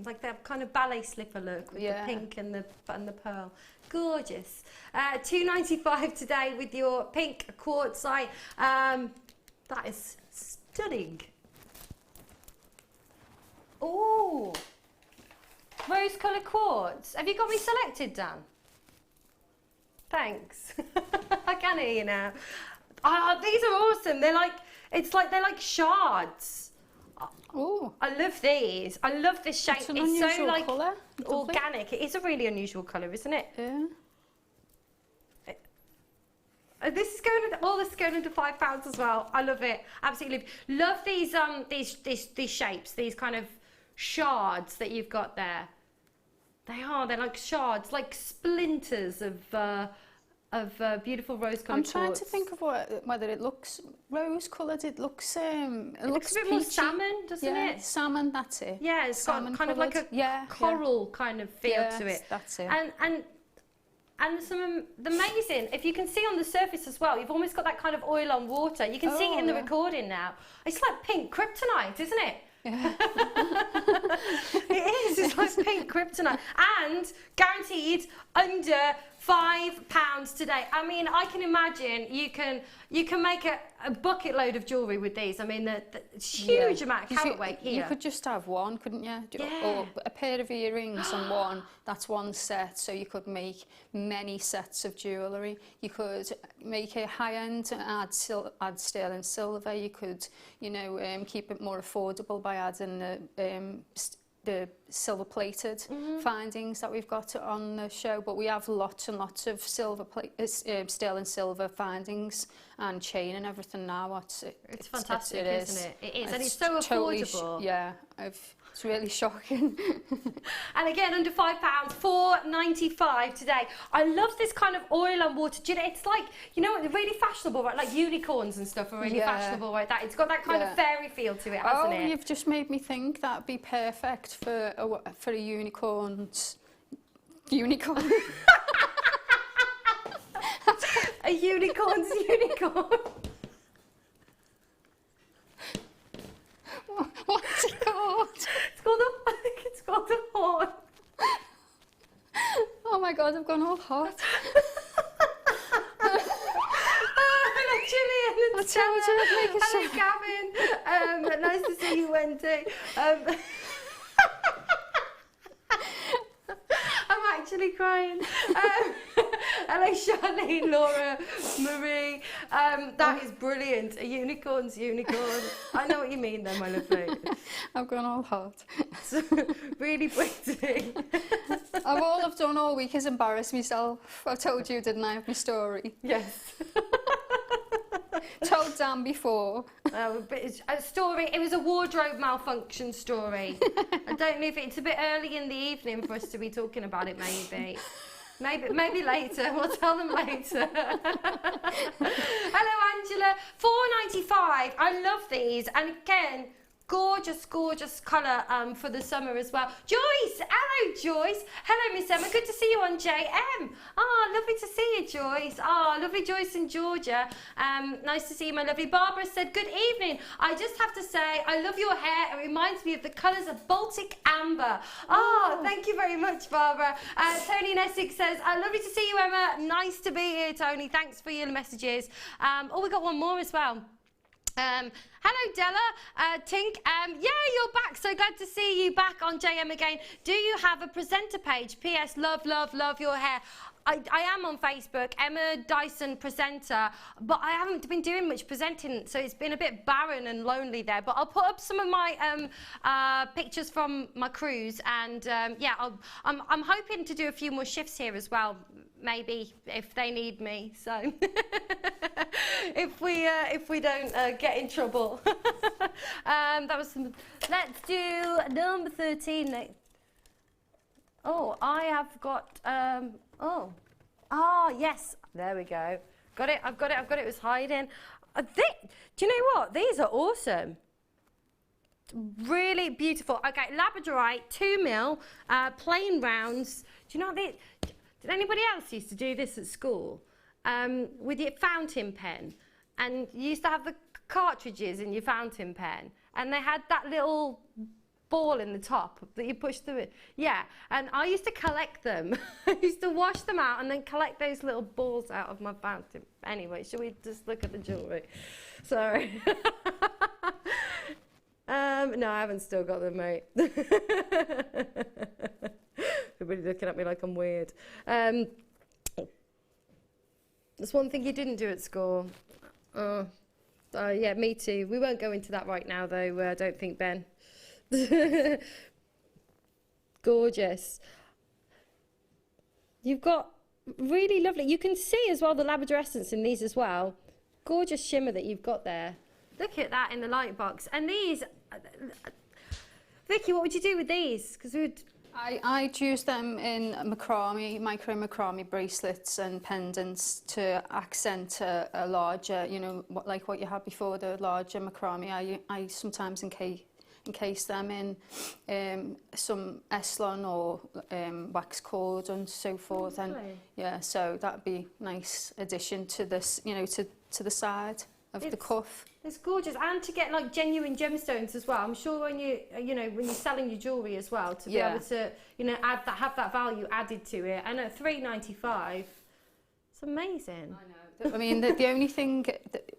Speaker 7: Like that kind of ballet slipper look with the pink and the pearl. Gorgeous. $2.95 today with your pink quartzite. That is stunning. Oh, rose colour quartz. Have you got me selected, Dan? Thanks. I can hear you now. These are awesome. They're like shards.
Speaker 8: Oh,
Speaker 7: I love these. I love this shape.
Speaker 8: It's an
Speaker 7: so
Speaker 8: unusual
Speaker 7: like
Speaker 8: colour.
Speaker 7: organic. It is a really unusual colour, isn't it?
Speaker 8: Yeah.
Speaker 7: This is going into £5 as well. I love it. Absolutely love these shapes. These kind of shards that you've got there. They're like shards, like splinters of beautiful rose-coloured quartz.
Speaker 8: I'm trying to think of whether it looks rose-coloured. It looks it looks
Speaker 7: a bit
Speaker 8: peachy.
Speaker 7: more salmon, doesn't it?
Speaker 8: Salmon. That's it.
Speaker 7: Yeah, it's got kind of like a coral kind of feel to it.
Speaker 8: That's it.
Speaker 7: And some amazing, if you can see on the surface as well, you've almost got that kind of oil on water. You can see it in the recording now. It's like pink kryptonite, isn't it? Yeah. It is. It's like pink kryptonite, and guaranteed under £5 today. I mean, I can imagine you can make a bucket load of jewellery with these. I mean, the huge amount of carat weight here.
Speaker 8: You could just have one, couldn't you?
Speaker 7: Yeah.
Speaker 8: Or a pair of earrings and one. That's one set. So you could make many sets of jewellery. You could make it high-end and add sterling silver. You could, you know, keep it more affordable by adding the silver-plated findings that we've got on the show, but we have lots and lots of sterling silver findings and chain and everything now.
Speaker 7: It's fantastic, isn't it? It is, and it's so
Speaker 8: totally
Speaker 7: affordable.
Speaker 8: It's really shocking.
Speaker 7: And again, under £5, £4.95 today. I love this kind of oil and water. Do you know, it's like, you know, really fashionable, right? Like unicorns and stuff are really fashionable, right? It's got that kind of fairy feel to it, hasn't it?
Speaker 8: You've just made me think that'd be perfect for a unicorn's unicorn.
Speaker 7: A unicorn's unicorn.
Speaker 8: What's it called?
Speaker 7: I think it's called a horn.
Speaker 8: Oh my God, I've gone all hot.
Speaker 7: Hello, Gillian and Stella. Hello, Gavin. Nice to see you, Wendy. I'm actually crying. Hello, Charlene, Laura, Marie. That is brilliant. A unicorn's unicorn. I know what you mean then, my lovely.
Speaker 8: I've gone all hot.
Speaker 7: It's really pretty.
Speaker 8: All I've done all week is embarrass myself. I told you, didn't I, of my story?
Speaker 7: Yes.
Speaker 8: Told Dan before.
Speaker 7: But it's a story. It was a wardrobe malfunction story. I don't know if it's a bit early in the evening for us to be talking about it. Maybe later. We'll tell them later. Hello, Angela. £4.95. I love these, and again, gorgeous colour for the summer as well. Joyce, hello Joyce. Hello Miss Emma, good to see you on JM. Lovely to see you, Joyce. Lovely Joyce in Georgia. Nice to see you, my lovely. Barbara said, good evening. I just have to say, I love your hair. It reminds me of the colours of Baltic amber. Thank you very much, Barbara. Tony in Essex says, lovely to see you, Emma. Nice to be here, Tony. Thanks for your messages. We got one more as well. Hello Della, Tink, yeah, you're back, so glad to see you back on JM again. Do you have a presenter page? PS, love your hair. I am on Facebook, Emma Dyson Presenter, but I haven't been doing much presenting, so it's been a bit barren and lonely there. But I'll put up some of my pictures from my cruise, and yeah, I'm hoping to do a few more shifts here as well, maybe if they need me. So if we don't get in trouble. That was some. Let's do number 13 next. I have got, yes, there we go. Got it, I've got it, it was hiding. Do you know what? These are awesome. Really beautiful. Okay, Labradorite, 2mm, plain rounds. Do you know what did anybody else used to do this at school? With your fountain pen. And you used to have the cartridges in your fountain pen. And they had that little ball in the top that you push through it. Yeah, and I used to collect them. I used to wash them out and then collect those little balls out of my fountain. Anyway, shall we just look at the jewellery? Sorry. No, I haven't still got them, mate. Everybody's looking at me like I'm weird. There's one thing you didn't do at school. Yeah, me too. We won't go into that right now, though, I don't think, Ben. Gorgeous. You've got really lovely. You can see as well the Labrador essence in these as well. Gorgeous shimmer that you've got there. Look at that in the light box. And these, Vicky, what would you do with these? Because
Speaker 8: I'd use them in macrame, micro macrame bracelets and pendants to accent a larger, you know, like what you had before, the larger macrame. I sometimes encase them in some Eslon or wax cord and so forth. And yeah, so that'd be a nice addition to this, you know, to the side of the cuff.
Speaker 7: It's gorgeous, and to get like genuine gemstones as well. I'm sure when when you're selling your jewellery as well, to be able to, you know, have that value added to it. And at $3.95, it's amazing.
Speaker 8: I know. I mean, the only thing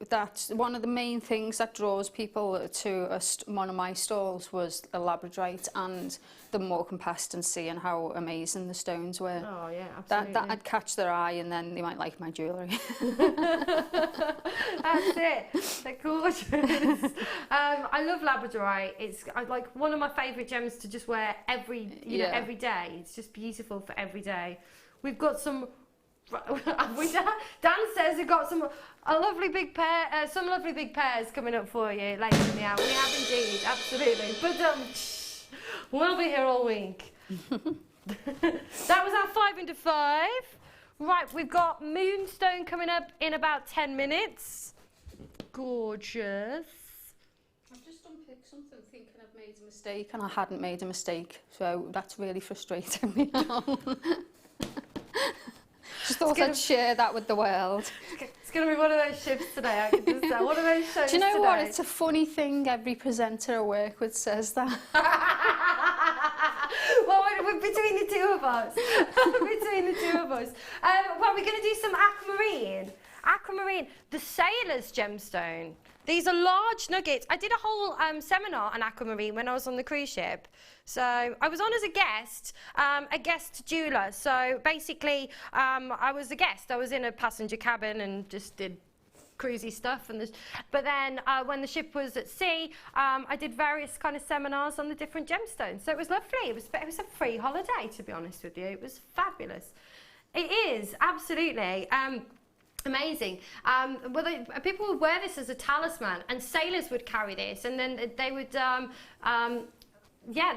Speaker 8: that one of the main things that draws people to one of my stalls was the labradorite and the more consistency and how amazing the stones were.
Speaker 7: Oh yeah, absolutely.
Speaker 8: That'd catch their eye, and then they might like my jewellery.
Speaker 7: That's it. They're gorgeous. I love labradorite. It's like one of my favourite gems to just wear every day. It's just beautiful for every day. We've got some. Dan says we've got some lovely big pairs coming up for you later in the hour. We have indeed, absolutely. But we'll be here all week. That was our 5 into 5. Right, we've got Moonstone coming up in about 10 minutes. Gorgeous.
Speaker 8: I've just unpicked something thinking I've made a mistake, and I hadn't made a mistake, so that's really frustrating me now. Just thought I'd share that with the world.
Speaker 7: It's going to be one of those shifts today, I can just tell. One of those shows.
Speaker 8: Do you know
Speaker 7: today.
Speaker 8: what? It's a funny thing. Every presenter I work with says that.
Speaker 7: Well, we're between the two of us. Well, we're going to do some aquamarine. Aquamarine, the sailor's gemstone. These are large nuggets. I did a whole seminar on aquamarine when I was on the cruise ship. So I was on as a guest jeweller. So basically, I was a guest. I was in a passenger cabin and just did cruisy stuff. But then when the ship was at sea, I did various kind of seminars on the different gemstones. So it was lovely. It was a free holiday, to be honest with you. It was fabulous. It is, absolutely. Amazing. People would wear this as a talisman, and sailors would carry this, and then they would,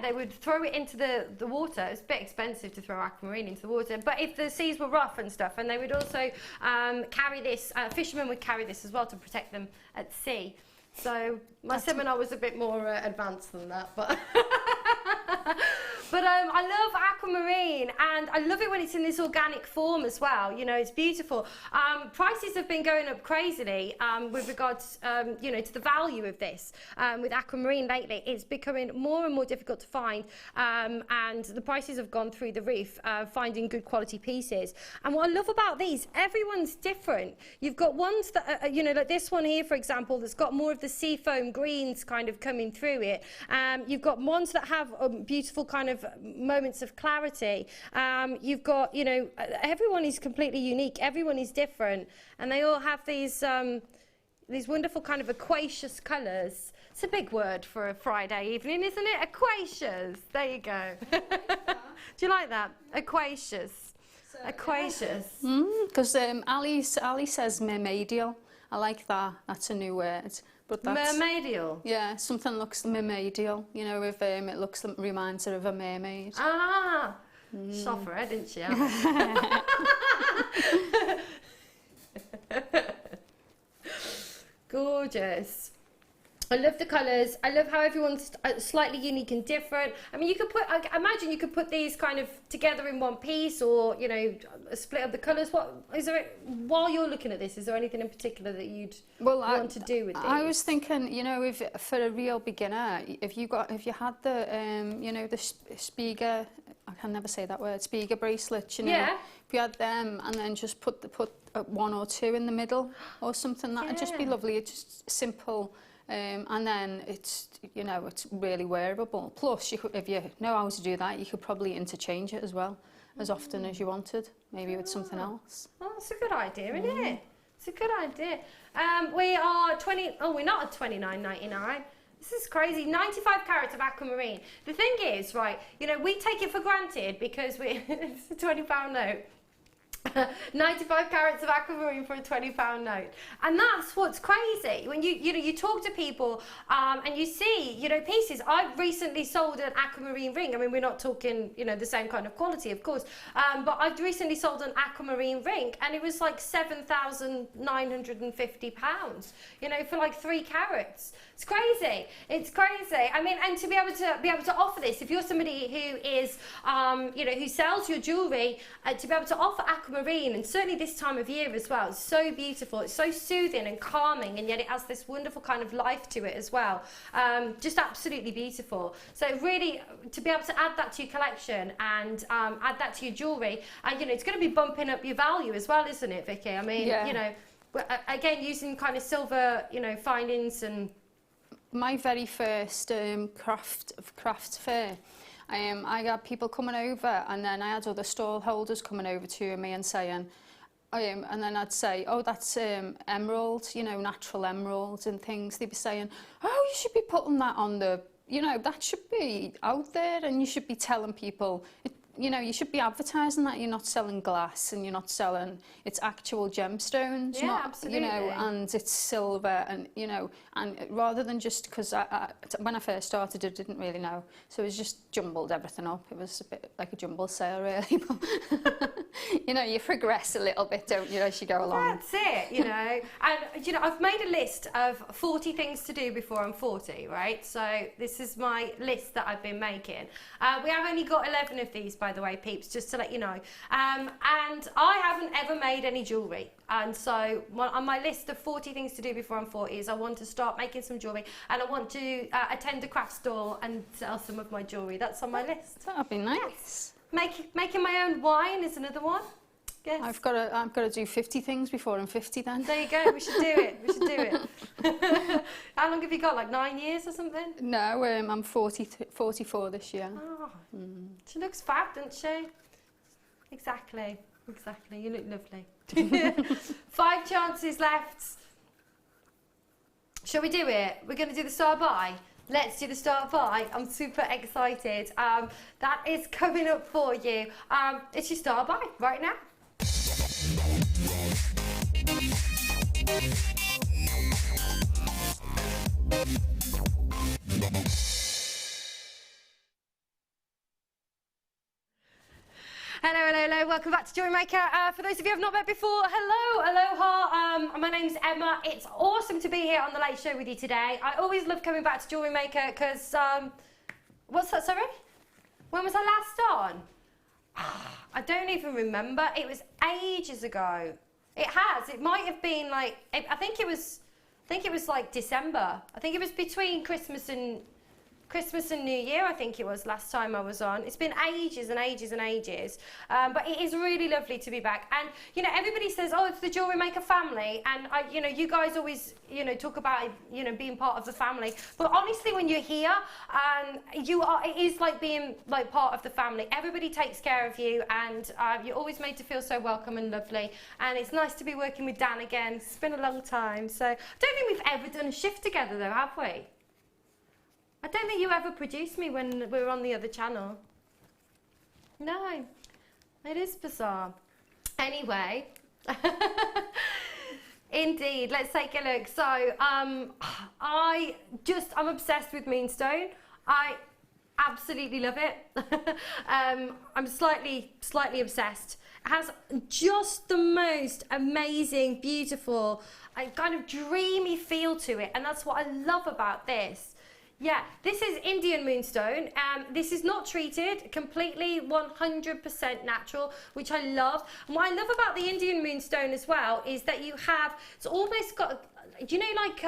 Speaker 7: they would throw it into the water. It's a bit expensive to throw aquamarine into the water, but if the seas were rough and stuff, and they would also carry this, fishermen would carry this as well to protect them at sea. So my seminar was a bit more advanced than that, but... But I love aquamarine, and I love it when it's in this organic form as well. You know, it's beautiful. Prices have been going up crazily with regards, to the value of this. With aquamarine lately, it's becoming more and more difficult to find, and the prices have gone through the roof, finding good quality pieces. And what I love about these, everyone's different. You've got ones that are, like this one here, for example, that's got more of the seafoam greens kind of coming through it. You've got ones that have beautiful kind of moments of clarity. You've got, everyone is completely unique. Everyone is different, and they all have these wonderful kind of aquacious colours. It's a big word for a Friday evening, isn't it? Aquacious. There you go. Do you like that? Aquacious. Aquacious.
Speaker 8: Because Ali says mermaidial. I like that. That's a new word. But that's,
Speaker 7: mermaidial?
Speaker 8: Yeah, something looks mermaidial. If it reminds her of a mermaid.
Speaker 7: Ah! Shot for her, didn't she? Gorgeous. I love the colours. I love how everyone's slightly unique and different. I mean, I imagine you could put these kind of together in one piece, or a split of the colours. While you're looking at this, is there anything in particular that you'd want to do with these?
Speaker 8: I was thinking, if for a real beginner, if you had the the Spiga, I can never say that word, Spiga bracelets, if you had them, and then just put one or two in the middle or something, that'd just be lovely. It's just simple. And then it's really wearable. Plus, if you know how to do that, you could probably interchange it as well, as often as you wanted, maybe with something else.
Speaker 7: Oh, that's a good idea, isn't it? It's a good idea. We are we're not at $29.99. This is crazy. 95 carats of aquamarine. The thing is, right, we take it for granted because it's a £20 note. 95 carats of aquamarine for a £20 note, and that's what's crazy when you talk to people and you see pieces. I've recently sold an aquamarine ring. I mean, we're not talking the same kind of quality, of course, but I've recently sold an aquamarine ring, and it was like £7,950 for like 3 carats. It's crazy. It's crazy. I mean, and to be able to offer this, if you're somebody who is who sells your jewellery, to be able to offer aquamarine, and certainly this time of year as well, it's so beautiful, it's so soothing and calming, and yet it has this wonderful kind of life to it as well. Just absolutely beautiful. So really, to be able to add that to your collection and add that to your jewellery, and it's going to be bumping up your value as well, isn't it, Vicky? I mean, again, using kind of silver, you know, findings and...
Speaker 8: My very first craft fair, I had people coming over, and then I had other stall holders coming over to me and saying, and then I'd say, oh, that's emerald, you know, natural emeralds and things. They'd be saying, oh, you should be putting that on the, you know, that should be out there, and you should be telling people, you know, you should be advertising that you're not selling glass and you're not selling, it's actual gemstones, not,
Speaker 7: absolutely.
Speaker 8: you know, and it's silver, and, you know, and rather than just, because when I first started, I didn't really know, so it was just jumbled everything up. It was a bit like a jumble sale, really, but, you know, you progress a little bit, don't you, as you go along.
Speaker 7: That's it, you know, and, you know, I've made a list of 40 things to do before I'm 40, right? So this is my list that I've been making. We have only got 11 of these, by the way, peeps, just to let you know. And I haven't ever made any jewellery. And so on my list of 40 things to do before I'm 40 is I want to start making some jewellery, and I want to attend a craft store and sell some of my jewellery. That's on my list.
Speaker 8: That'd be nice.
Speaker 7: Yes. Making my own wine is another one. Yes.
Speaker 8: I've got to do 50 things before I'm 50 then.
Speaker 7: There you go, we should do it, we should do it. How long have you got, like 9 years or something?
Speaker 8: No, I'm 44 this year.
Speaker 7: Oh, she looks fab, doesn't she? Exactly, you look lovely. 5 chances left. Shall we do it? We're going to do the start buy. Let's do the start buy. I'm super excited. That is coming up for you. It's your start buy right now. Hello, welcome back to Jewellery Maker. For those of you who have not met before, aloha, my name's Emma. It's awesome to be here on The Late Show with you today. I always love coming back to Jewellery Maker because, what's that, sorry? When was I last on? I don't even remember. It was ages ago. It might have been like, I think it was like December. I think it was between Christmas and New Year, I think it was last time I was on. It's been ages and ages and ages, but it is really lovely to be back. And you know, everybody says, "Oh, it's the Jewellery Maker family," and you know, you guys always, you know, talk about, you know, being part of the family. But honestly, when you're here, it is like being like part of the family. Everybody takes care of you, and you're always made to feel so welcome and lovely. And it's nice to be working with Dan again. It's been a long time, so I don't think we've ever done a shift together, though, have we? I don't think you ever produced me when we were on the other channel. No, it is bizarre. Anyway, indeed, let's take a look. So, I'm obsessed with Moonstone. I absolutely love it. I'm slightly obsessed. It has just the most amazing, beautiful, kind of dreamy feel to it, and that's what I love about this. Yeah, this is Indian Moonstone. This is not treated, completely 100% natural, which I love. And what I love about the Indian Moonstone as well is that it's almost got, do you know, like,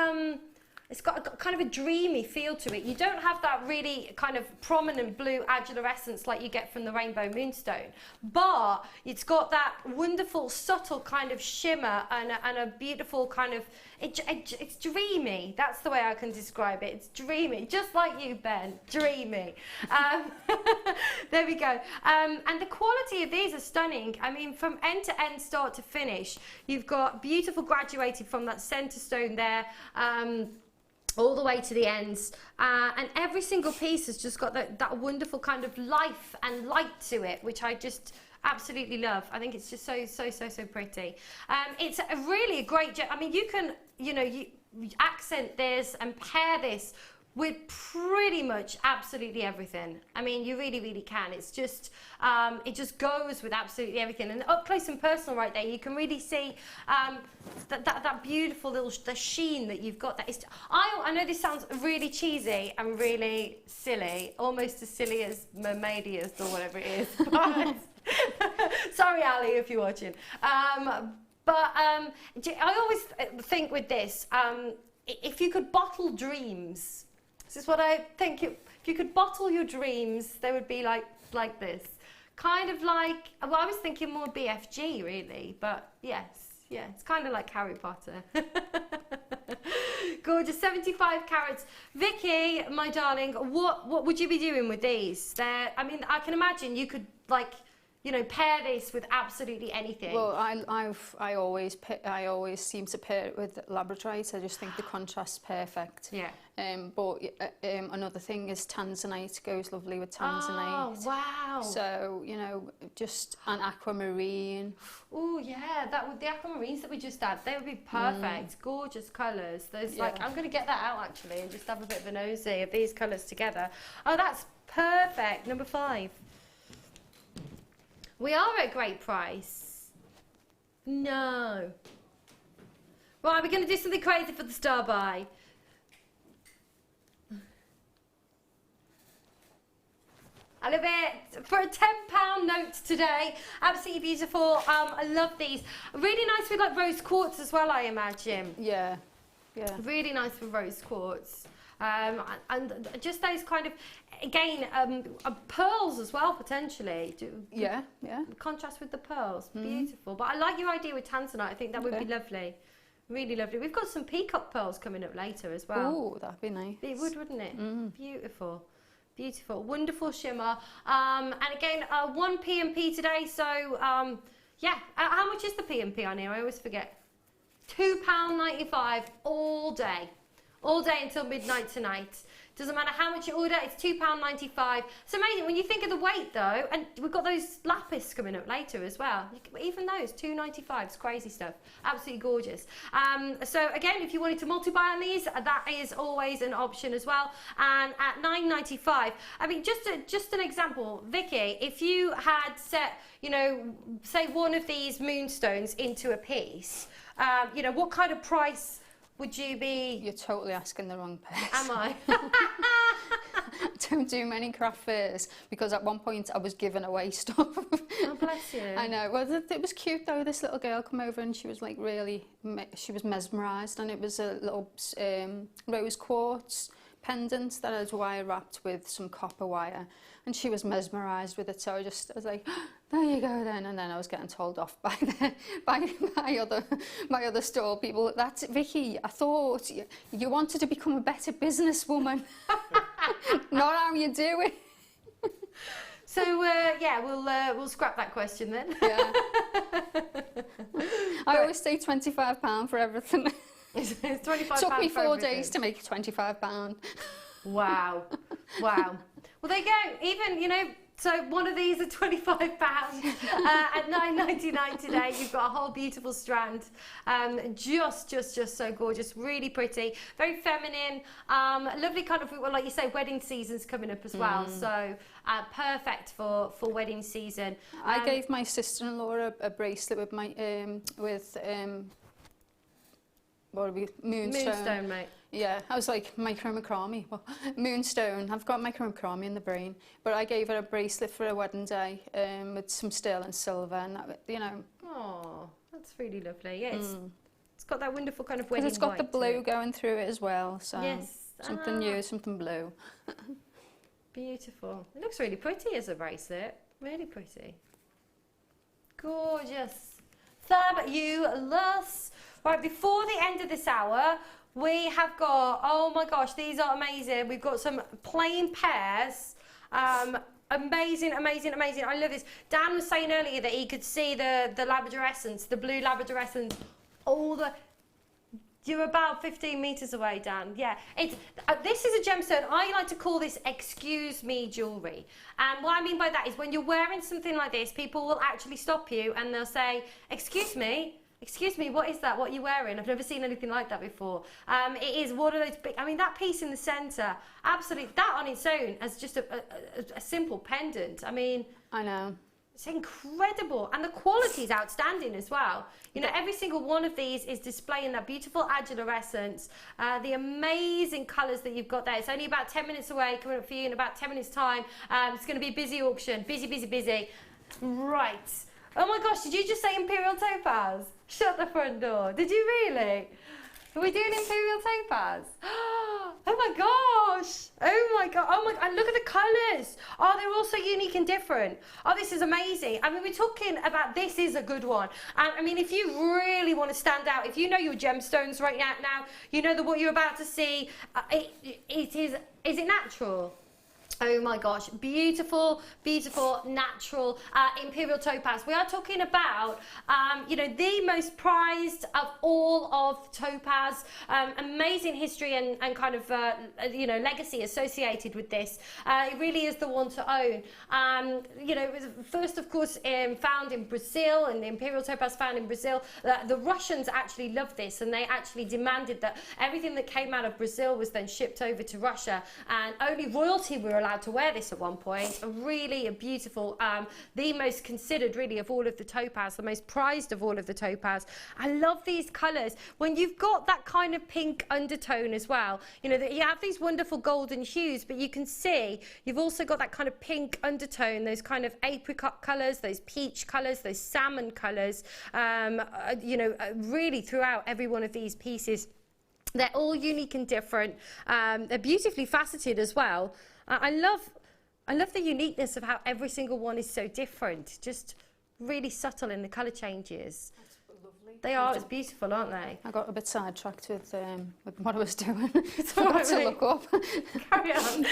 Speaker 7: it's got kind of a dreamy feel to it. You don't have that really kind of prominent blue adolescence like you get from the Rainbow Moonstone, but it's got that wonderful, subtle kind of shimmer and a beautiful kind of, it's dreamy. That's the way I can describe it. It's dreamy, just like you, Ben, dreamy. There we go. And the quality of these are stunning. I mean, from end to end, start to finish, you've got beautiful graduated from that center stone there, all the way to the ends, and every single piece has just got that wonderful kind of life and light to it, which I just absolutely love. I think it's just so pretty. It's a great, I mean, you can, you know, you accent this and pair this with pretty much absolutely everything. I mean, you really can. It's just, it just goes with absolutely everything. And up close and personal right there, you can really see that beautiful little the sheen that you've got. I know this sounds really cheesy and really silly, almost as silly as Mermaidiest or whatever it is. But sorry, Ali, if you're watching. But I always think with this, if you could bottle dreams, this is what I think. If you could bottle your dreams, they would be like this. Kind of like, well, I was thinking more BFG really, but yes, Yeah, it's kind of like Harry Potter. Gorgeous, 75 carats. Vicky, my darling, what would you be doing with these? I mean, I can imagine you could, like, you know, pair this with absolutely anything.
Speaker 8: Well, I always seem to pair it with labradorite. I just think the contrast's perfect.
Speaker 7: Yeah.
Speaker 8: But another thing is tanzanite goes lovely with tanzanite.
Speaker 7: Oh, wow.
Speaker 8: So, you know, just an aquamarine.
Speaker 7: Oh, yeah, the aquamarines that we just had, they would be perfect. Gorgeous colours. There's like, I'm going to get that out actually and just have a bit of a nosy of these colours together. Oh, that's perfect. Number 5. We are at a great price. No. Right, we're going to do something crazy for the star buy. I love it. For a £10 note today. Absolutely beautiful. I love these. Really nice with like rose quartz as well, I imagine.
Speaker 8: Yeah. Yeah.
Speaker 7: Really nice with rose quartz. And just those kind of, again, pearls as well, potentially.
Speaker 8: Yeah.
Speaker 7: Contrast with the pearls. Beautiful. But I like your idea with tanzanite. I think that would be lovely. Really lovely. We've got some peacock pearls coming up later as well.
Speaker 8: Oh, that'd be nice.
Speaker 7: It would, wouldn't it? Beautiful. Beautiful. Wonderful shimmer. And again, 1 P&P today. So, yeah. How much is the P&P on here? I always forget. £2.95 all day. All day until midnight tonight. Doesn't matter how much you order, it's £2.95. It's amazing when you think of the weight though, and we've got those lapis coming up later as well. Even those, £2.95, it's crazy stuff. Absolutely gorgeous. So again, if you wanted to multi-buy on these, that is always an option as well. And at £9.95, I mean, just an example, Vicky, if you had set, you know, say one of these moonstones into a piece, you know, what kind of price would you be?
Speaker 8: You're totally asking the wrong person.
Speaker 7: Am I?
Speaker 8: Don't do many craft fairs because at one point I was giving away stuff.
Speaker 7: Oh, bless you.
Speaker 8: I know. Well, it was cute though. This little girl come over and she was like really, she was mesmerised, and it was a little rose quartz pendant that I was wire wrapped with some copper wire, and she was mesmerised with it. So I was like, oh, there you go then. And then I was getting told off by my other store people. That's Vicky. I thought you wanted to become a better businesswoman, not how you do it.
Speaker 7: So yeah, we'll scrap that question then.
Speaker 8: Yeah. I always say £25 for everything.
Speaker 7: It's £25.
Speaker 8: Took me 4 days to make £25.
Speaker 7: Wow, wow. Well, there you go. Even, you know, so one of these are £25 at $9.99 today. You've got a whole beautiful strand. Just so gorgeous, really pretty, very feminine, lovely kind of, like you say, wedding season's coming up as well. So perfect for wedding season.
Speaker 8: I gave my sister-in-law a bracelet with my what are we? Moonstone,
Speaker 7: mate.
Speaker 8: Yeah, I was like micro-macrame. Well, moonstone. I've got micro-macrame in the brain, but I gave her a bracelet for her wedding day with some sterling silver, and that, you know.
Speaker 7: Oh, that's really lovely. Yeah, it's got that wonderful kind of wedding.
Speaker 8: It's got the blue going through it as well. So
Speaker 7: yes,
Speaker 8: something new, something blue.
Speaker 7: Beautiful. It looks really pretty as a bracelet. Really pretty. Gorgeous. Fabulous. Right, before the end of this hour, we have got, oh my gosh, these are amazing. We've got some plain pears. Amazing, amazing, amazing. I love this. Dan was saying earlier that he could see the labradorescence, the blue labradorescence, you're about 15 metres away, Dan. Yeah, this is a gemstone. I like to call this excuse me jewellery. And what I mean by that is when you're wearing something like this, people will actually stop you and they'll say, excuse me, what is that? What are you wearing? I've never seen anything like that before. It is one of those big, I mean, that piece in the centre, absolutely, that on its own as just a simple pendant. I mean,
Speaker 8: I know.
Speaker 7: It's incredible. And the quality is outstanding as well. You know, every single one of these is displaying that beautiful agilorescence, the amazing colours that you've got there. It's only about 10 minutes away, coming up for you in about 10 minutes' time. It's going to be a busy auction. Busy, busy, busy. Right. Oh my gosh, did you just say Imperial Topaz? Shut the front door. Did you really? Are we doing Imperial Topaz? Oh my gosh. Oh my God. Oh my God. Look at the colours. Oh, they're all so unique and different. Oh, this is amazing. I mean, we're talking about, this is a good one. And I mean, if you really want to stand out, if you know your gemstones right now, you know that what you're about to see, is it natural? Oh my gosh, beautiful, beautiful, natural imperial topaz. We are talking about, you know, the most prized of all of topaz. Amazing history and kind of, you know, legacy associated with this. It really is the one to own. You know, it was first, of course, found in Brazil, and the imperial topaz found in Brazil. The Russians actually loved this, and they actually demanded that everything that came out of Brazil was then shipped over to Russia, and only royalty were allowed to wear this at one point. A beautiful, the most considered really of all of the topaz, the most prized of all of the topaz. I love these colours. When you've got that kind of pink undertone as well, you know, that you have these wonderful golden hues, but you can see you've also got that kind of pink undertone, those kind of apricot colours, those peach colours, those salmon colours, you know, really throughout every one of these pieces. They're all unique and different. They're beautifully faceted as well. I love the uniqueness of how every single one is so different, just really subtle in the colour changes. That's lovely. They are, it's beautiful, aren't they?
Speaker 8: I got a bit sidetracked with what I was doing. It's forgot to look up.
Speaker 7: Carry on.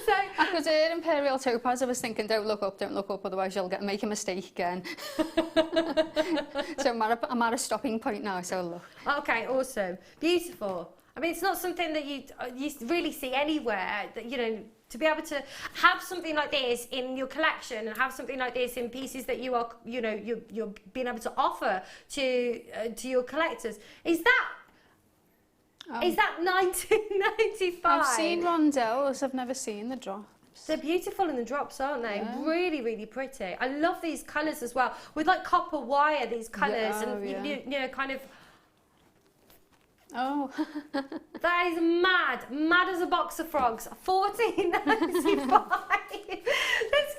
Speaker 8: So I could hear imperial topaz. I was thinking, don't look up, otherwise you'll make a mistake again. So I'm at a stopping point now, so look.
Speaker 7: Okay, awesome. Beautiful. I mean, it's not something that you really see anywhere, that, you know, to be able to have something like this in your collection and have something like this in pieces that you are, you know, you're being able to offer to your collectors. Is that 1995?
Speaker 8: I've seen rondelles, I've never seen the drops.
Speaker 7: They're beautiful in the drops, aren't they?
Speaker 8: Yeah.
Speaker 7: Really, really pretty. I love these colours as well, with like copper wire, these colours, and you know, kind of.
Speaker 8: Oh.
Speaker 7: That is mad as a box of frogs. 14.95. That's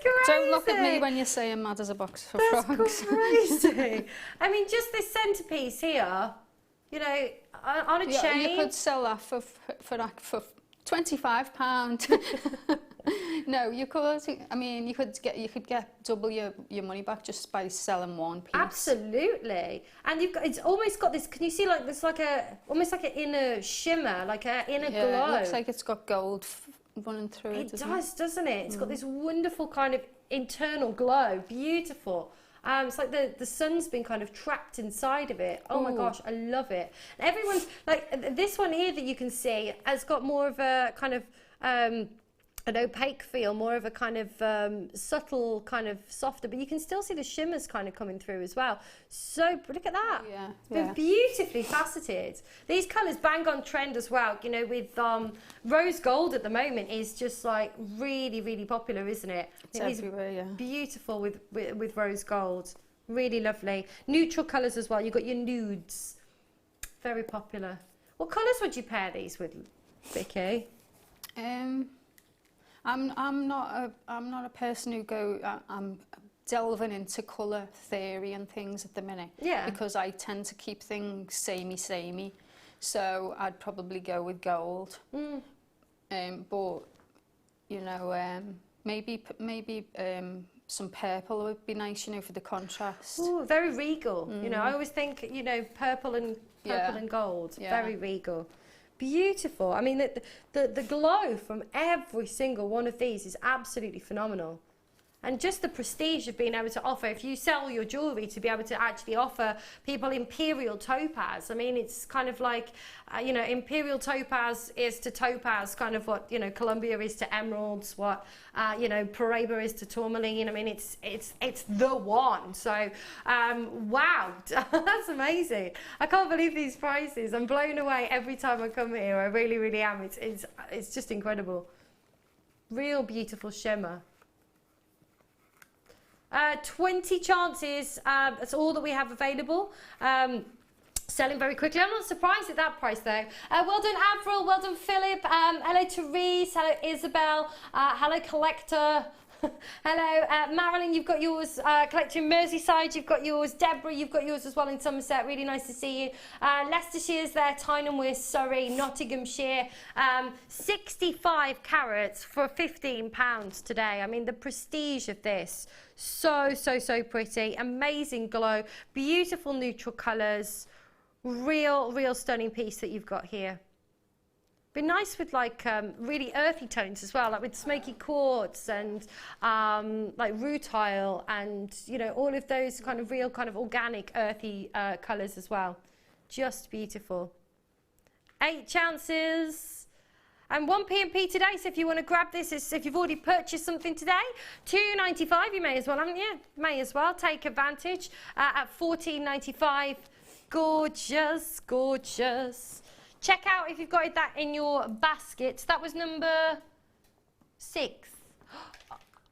Speaker 7: crazy.
Speaker 8: Don't look at me when you're saying mad as a box of frogs.
Speaker 7: That's crazy. I mean, just this centrepiece here, you know, on a chain.
Speaker 8: You could sell that for £25. No, you could. I mean, you could get double your money back just by selling one piece.
Speaker 7: Absolutely, and it's almost got this. Can you see, like, there's like almost like an inner shimmer, like an inner glow.
Speaker 8: Yeah, it looks like it's got gold running through it.
Speaker 7: It does, doesn't it? It's got this wonderful kind of internal glow. Beautiful. It's like the sun's been kind of trapped inside of it. Oh my gosh, I love it. And everyone's like, this one here that you can see has got more of a kind of an opaque feel, more of a kind of subtle, kind of softer, but you can still see the shimmers kind of coming through as well. So look at that.
Speaker 8: Yeah,
Speaker 7: They're beautifully faceted. These colours bang on trend as well. You know, with rose gold at the moment is just like really, really popular, isn't it?
Speaker 8: It's everywhere, yeah.
Speaker 7: Beautiful with rose gold. Really lovely. Neutral colours as well. You've got your nudes. Very popular. What colours would you pair these with, Vicky?
Speaker 8: I'm not a person who I'm delving into colour theory and things at the minute.
Speaker 7: Yeah.
Speaker 8: Because I tend to keep things samey. So I'd probably go with gold. But you know, maybe some purple would be nice, you know, for the contrast.
Speaker 7: Ooh, very regal. You know, I always think, you know, purple and gold.
Speaker 8: Yeah.
Speaker 7: Very regal. Beautiful. I mean, the glow from every single one of these is absolutely phenomenal. And just the prestige of being able to offer, if you sell your jewellery, to be able to actually offer people imperial topaz. I mean, it's kind of like, you know, imperial topaz is to topaz kind of what, you know, Columbia is to emeralds, what, you know, Paraiba is to tourmaline. I mean, it's the one. So, wow, that's amazing. I can't believe these prices. I'm blown away every time I come here. I really, really am. It's just incredible. Real beautiful shimmer. 20 chances, that's all that we have available. Selling very quickly. I'm not surprised at that price though. Well done Avril, well done Philip, hello Therese, hello Isabel, hello Collector. Hello, Marilyn, you've got yours collecting Merseyside, you've got yours. Deborah, you've got yours as well in Somerset. Really nice to see you. Leicestershire's there, Tynemwear, Surrey, Nottinghamshire. 65 carats for £15 today. I mean, the prestige of this. So pretty. Amazing glow. Beautiful neutral colours. Real stunning piece that you've got here. Be nice with like really earthy tones as well, like with smoky quartz and like rutile and, you know, all of those kind of real kind of organic earthy colours as well. Just beautiful. 8 ounces and 1 p&p today. So if you want to grab this, if you've already purchased something today, £2.95. You may as well, haven't you? May as well take advantage at £14.95. Gorgeous, gorgeous. Check out if you've got that in your basket. That was number 6.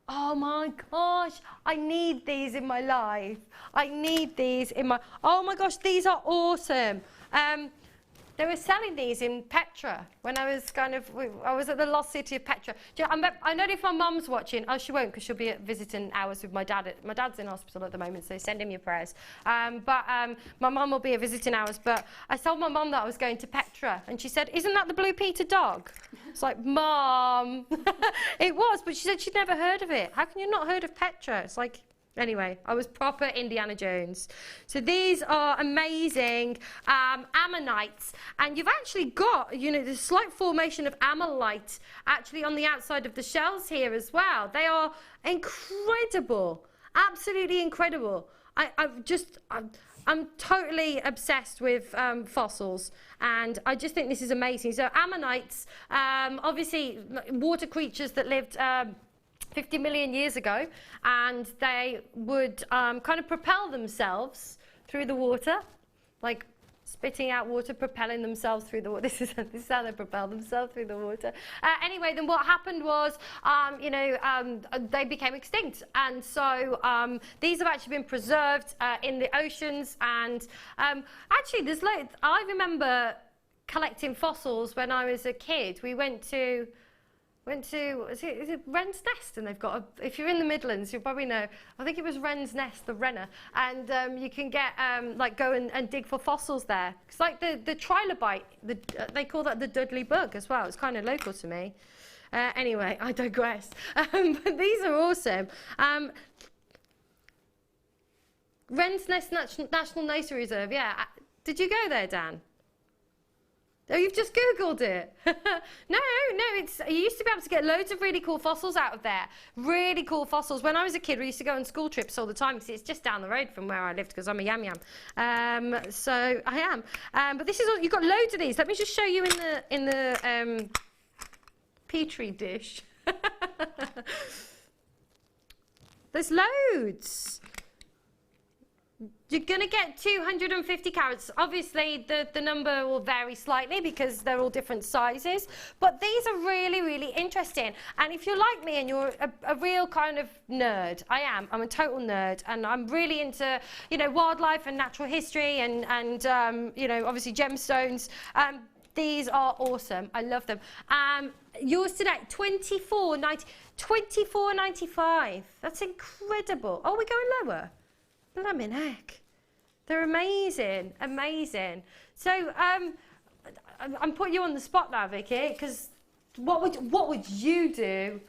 Speaker 7: Oh my gosh, I need these in my life. I need these in my, oh my gosh, these are awesome. They were selling these in Petra when I was I was at the lost city of Petra. I don't know if my mum's watching. Oh, she won't, because she'll be at visiting hours with my dad. My dad's in hospital at the moment, so send him your prayers. My mum will be at visiting hours. But I told my mum that I was going to Petra, and she said, "Isn't that the Blue Peter dog?" It's like, Mum, it was, but she said she'd never heard of it. How can you not heard of Petra? It's like. Anyway, I was proper Indiana Jones. So these are amazing ammonites. And you've actually got, you know, the slight formation of ammonite actually on the outside of the shells here as well. They are incredible. Absolutely incredible. I'm totally obsessed with fossils, and I just think this is amazing. So ammonites, obviously water creatures that lived 50 million years ago, and they would kind of propel themselves through the water, like spitting out water, propelling themselves through the water. This is how they propel themselves through the water. Anyway, then what happened was, they became extinct, and so these have actually been preserved in the oceans. And actually, there's loads. I remember collecting fossils when I was a kid. We went to is it Wren's Nest, and they've got if you're in the Midlands, you'll probably know, I think it was Wren's Nest, the Wrenner, and you can get go and dig for fossils there. It's like the trilobite, they call that the Dudley bug as well. It's kind of local to me. Anyway, I digress. But these are awesome. Wren's Nest National Nature Reserve, yeah. Did you go there, Dan? Oh, you've just Googled it. No, you used to be able to get loads of really cool fossils out of there. Really cool fossils. When I was a kid, we used to go on school trips all the time, because it's just down the road from where I lived, because I'm a yam. So I am. But this is all, you've got loads of these. Let me just show you in the petri dish. There's loads. You're going to get 250 carats. Obviously, the number will vary slightly because they're all different sizes. But these are really, really interesting. And if you're like me and you're a real kind of nerd, I'm a total nerd. And I'm really into, wildlife and natural history and obviously gemstones. These are awesome. I love them. Yours today, $24.95. That's incredible. Oh, we're going lower. Blimmin' heck. They're amazing, amazing. So I'm putting you on the spot now, Vicky, because what would you do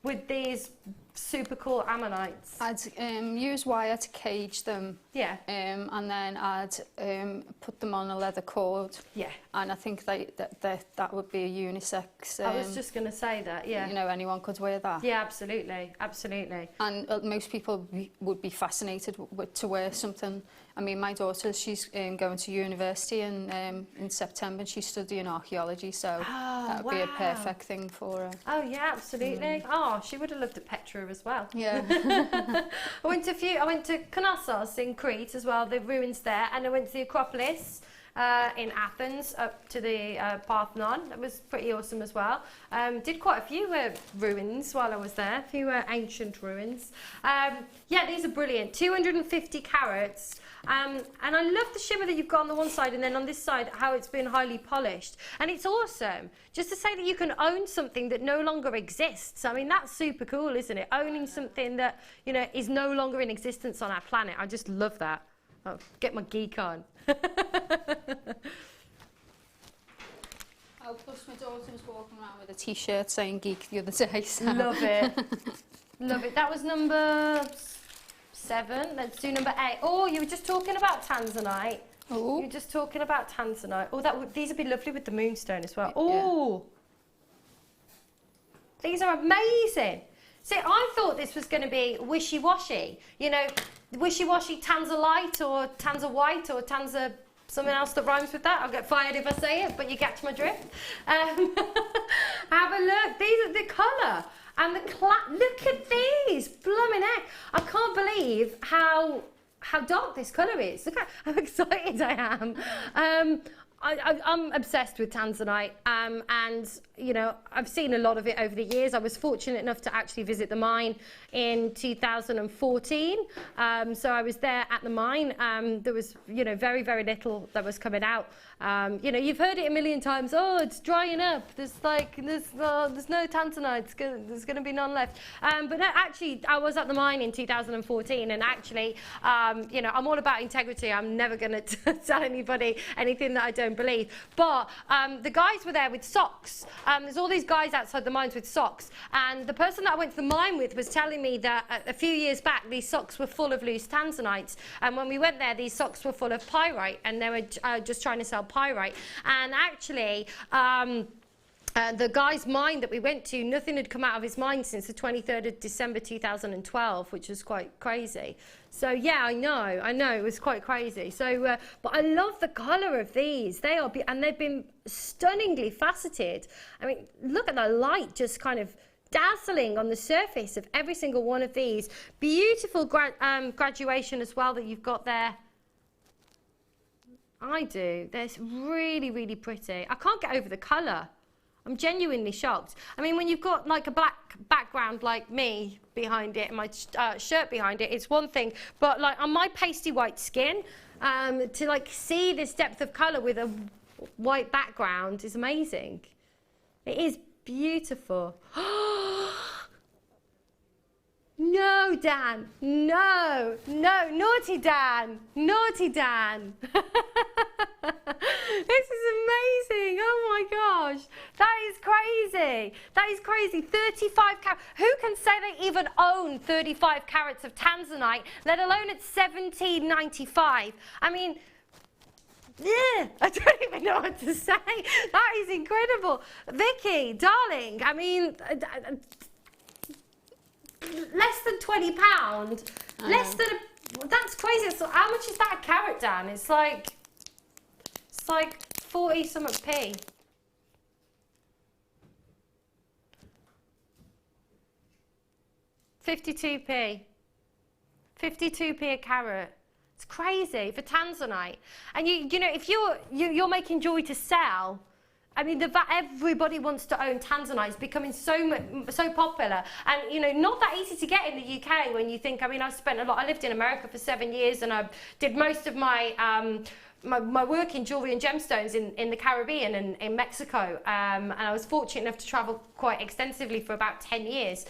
Speaker 7: with these super cool ammonites?
Speaker 8: I'd use wire to cage them.
Speaker 7: Yeah.
Speaker 8: And then I'd put them on a leather cord.
Speaker 7: Yeah.
Speaker 8: And I think that would be a unisex.
Speaker 7: I was just going to say that, yeah.
Speaker 8: Anyone could wear that.
Speaker 7: Yeah, absolutely, absolutely.
Speaker 8: And most people would be fascinated to wear something. I mean, my daughter, she's going to university in September, and she's studying archaeology, so that would be a perfect thing for her.
Speaker 7: Oh, yeah, absolutely. Oh, she would have loved a Petra as well.
Speaker 8: Yeah.
Speaker 7: I went to Knossos in Crete as well, the ruins there, and I went to the Acropolis, in Athens up to the Parthenon. That was pretty awesome as well. Did quite a few ruins while I was there, a few ancient ruins. Yeah, these are brilliant, 250 carats. And I love the shimmer that you've got on the one side, and then on this side how it's been highly polished. And it's awesome just to say that you can own something that no longer exists. I mean, that's super cool, isn't it? Owning something that, you know, is no longer in existence on our planet. I just love that. Oh, get my geek on.
Speaker 8: Oh, plus my daughter was walking around with a t-shirt saying geek the other day. So.
Speaker 7: Love it. Love it. That was number 7. Let's do number 8. Oh, you were just talking about tanzanite.
Speaker 8: Oh.
Speaker 7: You were just talking about tanzanite. Oh, these would be lovely with the moonstone as well. Oh. Yeah. These are amazing. See, I thought this was going to be wishy-washy. You know, wishy-washy tanzalite or tanza white or tanza something else that rhymes with that. I'll get fired if I say it, but you catch my drift. Have a look. These are the colour. And look at these, blooming heck. I can't believe how dark this colour is. Look how excited I am. I'm obsessed with tanzanite, and you know, I've seen a lot of it over the years. I was fortunate enough to actually visit the mine in 2014, so I was there at the mine. There was, you know, very, very little that was coming out. You know, you've heard it a million times. Oh, it's drying up. There's no tanzanite. There's going to be none left. But no, actually, I was at the mine in 2014, and actually, you know, I'm all about integrity. I'm never going to tell anybody anything that I don't believe. But the guys were there with socks. There's all these guys outside the mines with socks, and the person that I went to the mine with was telling me that a few years back these socks were full of loose tanzanites, and when we went there these socks were full of pyrite, and they were just trying to sell pyrite. And actually the guy's mine that we went to, nothing had come out of his mine since the 23rd of December 2012, which was quite crazy. So yeah, I know, it was quite crazy. So, but I love the colour of these. They are, and they've been stunningly faceted. I mean, look at the light just kind of dazzling on the surface of every single one of these. Beautiful graduation as well that you've got there. I do. They're really, really pretty. I can't get over the colour. I'm genuinely shocked. I mean, when you've got like a black background like me behind it and my shirt behind it, it's one thing. But like on my pasty white skin, to like see this depth of colour with a white background is amazing. It is beautiful. No, Dan. No, naughty Dan. Naughty Dan. This is amazing. Oh my gosh. That is crazy. That is crazy. 35 carats. Who can say they even own 35 carats of tanzanite, let alone at $17.95? I mean, yeah, I don't even know what to say. That is incredible. Vicky, darling, I mean, less than £20, less than that's crazy. So how much is that a carat, Dan? It's like 40 something p. £52p a carat. It's crazy for tanzanite. And you know, if you're making jewelry to sell, I mean, everybody wants to own tanzanite. It's becoming so popular, and you know, not that easy to get in the UK. When you think, I mean, I lived in America for 7 years, and I did most of my my work in jewellery and gemstones in the Caribbean and in Mexico, and I was fortunate enough to travel quite extensively for about 10 years,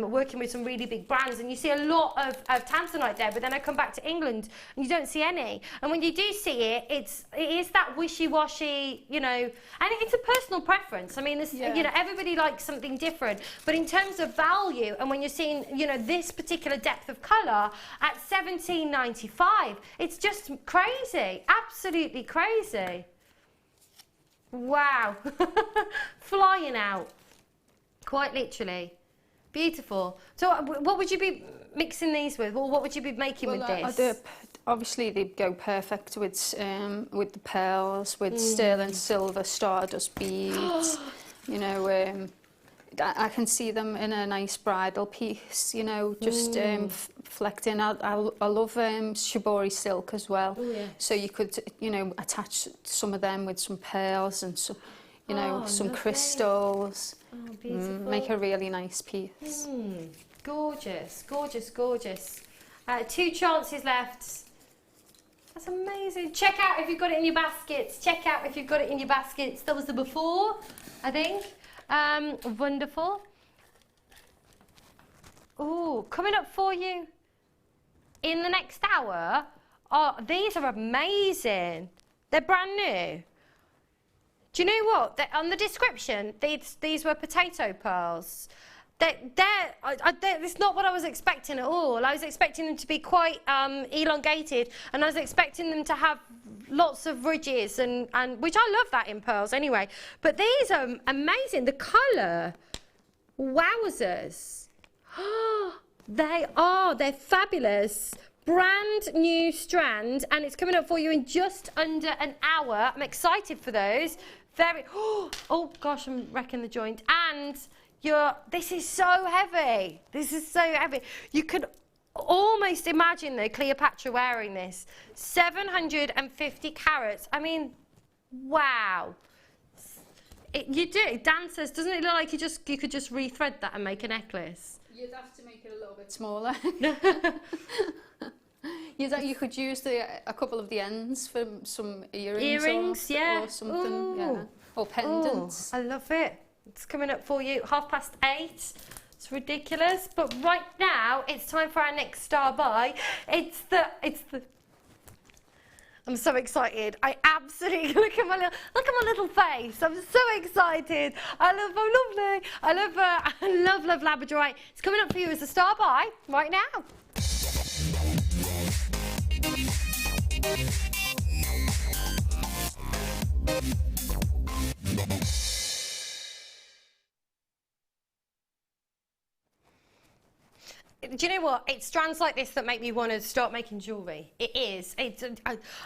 Speaker 7: working with some really big brands, and you see a lot of tanzanite there, but then I come back to England and you don't see any, and when you do see it, it is that wishy-washy, you know, and it's a personal preference. I mean, you know, everybody likes something different, but in terms of value, and when you're seeing, you know, this particular depth of colour at $17.95, it's just crazy. Absolutely crazy. Wow. Flying out. Quite literally. Beautiful. So what would you be mixing these with? Well, what would you be making with this?
Speaker 8: Obviously they go perfect with the pearls, with sterling silver, stardust beads, you know, I can see them in a nice bridal piece, you know, just reflecting. I love shibori silk as well.
Speaker 7: Ooh, yeah.
Speaker 8: So you could, you know, attach some of them with some pearls and some, you know, some crystals.
Speaker 7: Oh, beautiful.
Speaker 8: Make a really nice piece.
Speaker 7: Gorgeous, gorgeous, gorgeous. 2 chances left. That's amazing. Check out if you've got it in your baskets. Check out if you've got it in your baskets. That was the before, I think. Wonderful. Oh, coming up for you in the next hour. Oh, these are amazing. They're brand new. Do you know what? On the description, these were potato pearls. It's not what I was expecting at all. I was expecting them to be quite elongated, and I was expecting them to have lots of ridges, and which I love that in pearls anyway. But these are amazing. The colour, wowzers. They're fabulous. Brand new strand, and it's coming up for you in just under an hour. I'm excited for those. Oh gosh, I'm wrecking the joint. And this is so heavy. This is so heavy. You could almost imagine though Cleopatra wearing this. 750 carats. I mean, wow. You do dancers. Doesn't it look like you could just rethread that and make a necklace?
Speaker 8: You'd have to make it a little bit smaller. You could use a couple of the ends for some earrings
Speaker 7: yeah.
Speaker 8: or something.
Speaker 7: Ooh.
Speaker 8: Yeah. Or pendants.
Speaker 7: Ooh, I love it. It's coming up for you 8:30. It's ridiculous, but right now it's time for our next star buy. It's the. I'm so excited. I absolutely look at my little face. I'm so excited. I'm lovely. I love Labradorite. It's coming up for you as a star buy right now. Do you know what? It's strands like this that make me want to start making jewellery. It is.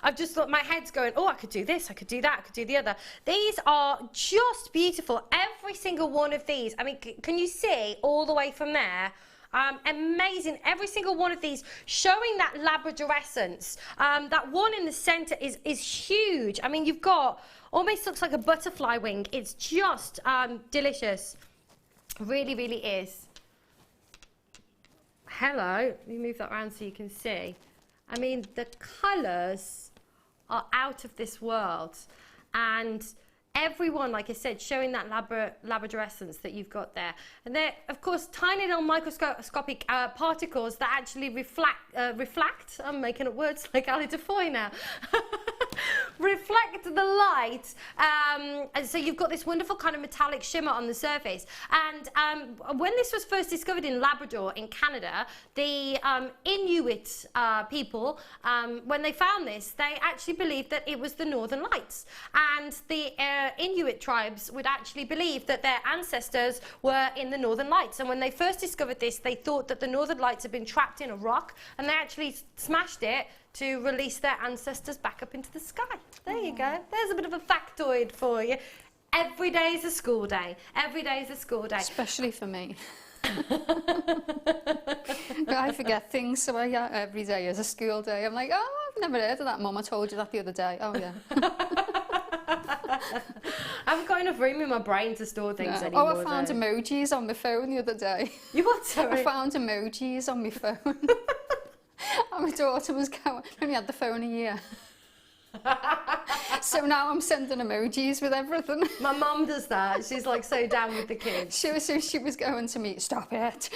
Speaker 7: I've just thought, my head's going, oh, I could do this, I could do that, I could do the other. These are just beautiful. Every single one of these. I mean, can you see all the way from there? Amazing. Every single one of these showing that Labradorescence. That one in the centre is huge. I mean, you've got, almost looks like a butterfly wing. It's just delicious. Really, really is. Hello, let me move that around so you can see. I mean, the colours are out of this world, and everyone, like I said, showing that Labradorescence that you've got there. And they're, of course, tiny little microscopic particles that actually reflect, I'm making up words like Ali Defoy now, reflect the light, and so you've got this wonderful kind of metallic shimmer on the surface. And when this was first discovered in Labrador in Canada, the Inuit people, when they found this, they actually believed that it was the Northern Lights, and the Inuit tribes would actually believe that their ancestors were in the Northern Lights. And when they first discovered this, they thought that the Northern Lights had been trapped in a rock, and they actually smashed it to release their ancestors back up into the sky. There you go. There's a bit of a factoid for you. Every day is a school day. Every day is a school day.
Speaker 8: Especially for me. I forget things, so every day is a school day. I'm like, oh, I've never heard of that, Mum. I told you that the other day. Oh, yeah.
Speaker 7: I haven't got enough room in my brain to store things anymore.
Speaker 8: Oh, I found emojis on my phone the other day.
Speaker 7: You what, sorry?
Speaker 8: I found emojis on my phone. And my daughter was going, I only had the phone a year. So now I'm sending emojis with everything.
Speaker 7: My mum does that. She's like so down with the kids.
Speaker 8: She was going to me, stop it.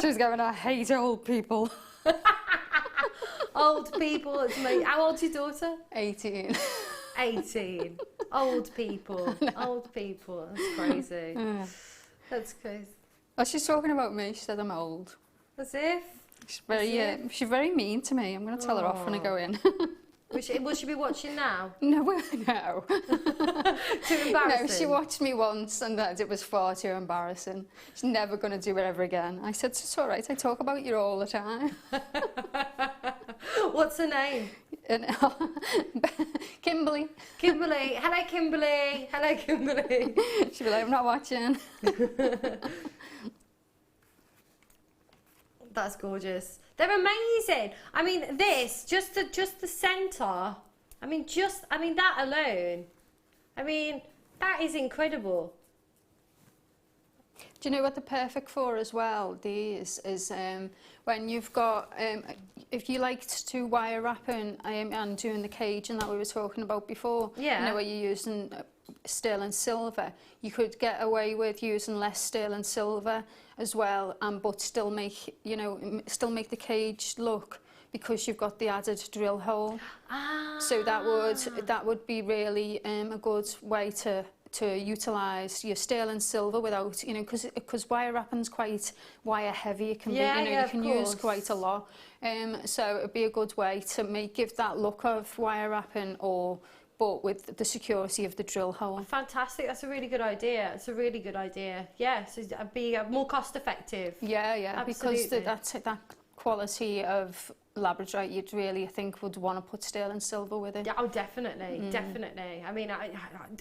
Speaker 8: She was going, I hate old people.
Speaker 7: Old people, it's me. How old's your daughter?
Speaker 8: 18.
Speaker 7: 18. Old people. Old people. That's crazy. That's crazy.
Speaker 8: Oh, she's talking about me. She said I'm old.
Speaker 7: As if.
Speaker 8: She's very mean to me. I'm going to tell her off when I go in.
Speaker 7: Will she be watching now?
Speaker 8: No.
Speaker 7: Too embarrassing?
Speaker 8: No, she watched me once and it was far too embarrassing. She's never going to do it ever again. I said, it's all right, I talk about you all the time.
Speaker 7: What's her name?
Speaker 8: Kimberly.
Speaker 7: Kimberly. Hello, Kimberly. Hello, Kimberly.
Speaker 8: She'll be like, I'm not watching.
Speaker 7: That's gorgeous. They're amazing. I mean, this, just the centre. I mean, that alone. I mean, that is incredible.
Speaker 8: Do you know what they're perfect for as well? These is when you've got, if you liked to wire wrapping and doing the cage and that we were talking about before,
Speaker 7: yeah.
Speaker 8: You know, where you're using sterling silver, you could get away with using less sterling silver as well, but still make, you know, still make the cage look, because you've got the added drill hole.
Speaker 7: Ah.
Speaker 8: So that would be really a good way to utilise your sterling silver without, you know, because wire wrapping's quite wire heavy. It can be, you know, you can use quite a lot. So it'd be a good way to give that look of wire wrapping, but with the security of the drill hole.
Speaker 7: Fantastic. That's a really good idea. It's a really good idea. Yeah, so it'd be more cost effective.
Speaker 8: Yeah,
Speaker 7: absolutely.
Speaker 8: Because that quality of labradorite, you'd really, I think, would want to put sterling silver with it.
Speaker 7: Yeah, oh, definitely, definitely. I mean,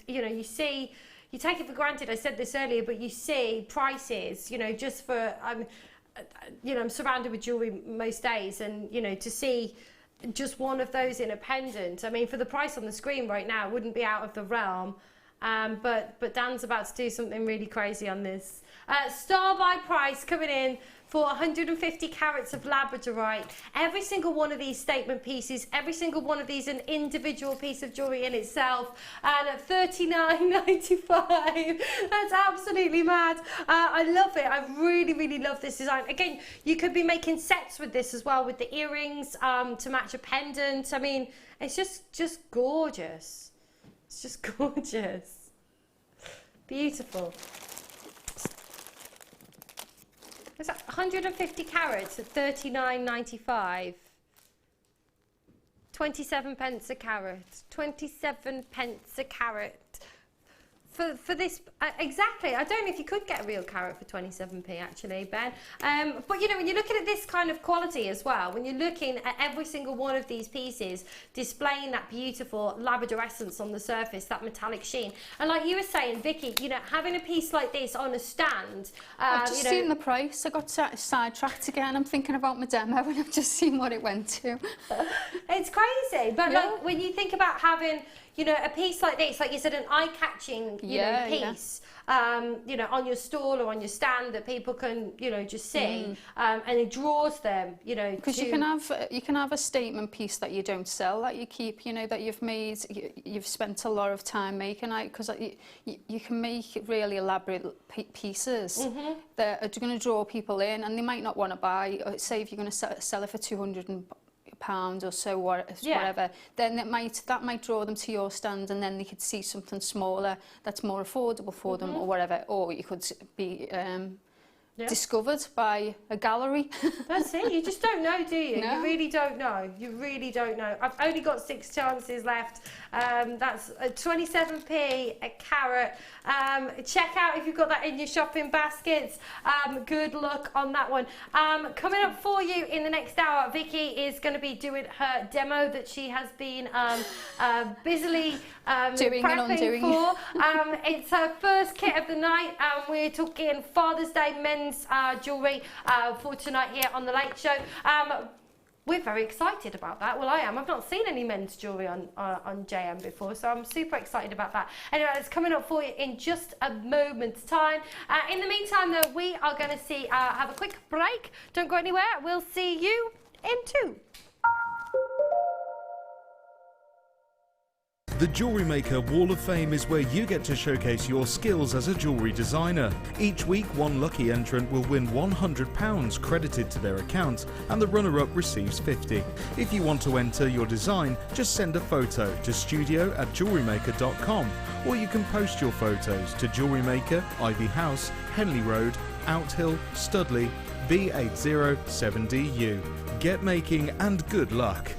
Speaker 7: you know, you take it for granted. I said this earlier, but you see prices, you know, just for, you know, I'm surrounded with jewellery most days, and, you know, to see just one of those in a pendant, I mean, for the price on the screen right now, it wouldn't be out of the realm. But Dan's about to do something really crazy on this. Star buy price coming in for 150 carats of labradorite. Every single one of these statement pieces, every single one of these an individual piece of jewellery in itself, and at $39.95. That's absolutely mad. I love it. I really, really love this design. Again, you could be making sets with this as well, with the earrings to match a pendant. I mean, it's just gorgeous. It's just gorgeous. Beautiful. Is that 150 carats at $39.95? 27 pence a carat. 27 pence a carat. For this, exactly. I don't know if you could get a real carat for 27p actually, Ben. But you know, when you're looking at this kind of quality as well, when you're looking at every single one of these pieces displaying that beautiful labradorescence on the surface, that metallic sheen, and like you were saying, Vicky, you know, having a piece like this on a stand.
Speaker 8: I've just seen the price. I got sidetracked again. I'm thinking about my demo, and I've just seen what it went to.
Speaker 7: It's crazy, but like when you think about having, you know, a piece like this, like you said, an eye-catching, you know, piece, you know, on your stall or on your stand that people can, you know, just see, and it draws them, you know,
Speaker 8: because you can have a statement piece that you don't sell, that you keep, you know, that you've made, you've spent a lot of time making, because you can make really elaborate pieces that are going to draw people in, and they might not want to buy. Say if you're going to sell it for £200 or so, whatever, then that might draw them to your stand, and then they could see something smaller that's more affordable for them, or whatever. Or you could be discovered by a gallery.
Speaker 7: That's it. You just don't know, do you?
Speaker 8: No.
Speaker 7: You really don't know. You really don't know. I've only got 6 chances left. That's 27p a carat. Check out if you've got that in your shopping baskets. Good luck on that one. Coming up for you in the next hour, Vicky is going to be doing her demo that she has been busily
Speaker 8: doing and undoing.
Speaker 7: For. It's her first kit of the night. We're talking Father's Day men's jewellery for tonight here on The Late Show. We're very excited about that. Well, I am. I've not seen any men's jewellery on JM before, so I'm super excited about that. Anyway, it's coming up for you in just a moment's time. In the meantime, though, we are going to have a quick break. Don't go anywhere. We'll see you in 2.
Speaker 1: The Jewellery Maker Wall of Fame is where you get to showcase your skills as a jewellery designer. Each week, one lucky entrant will win £100 credited to their account, and the runner-up receives £50. If you want to enter your design, just send a photo to studio@jewellerymaker.com, or you can post your photos to Jewellery Maker, Ivy House, Henley Road, Outhill, Studley, B807DU. Get making and good luck.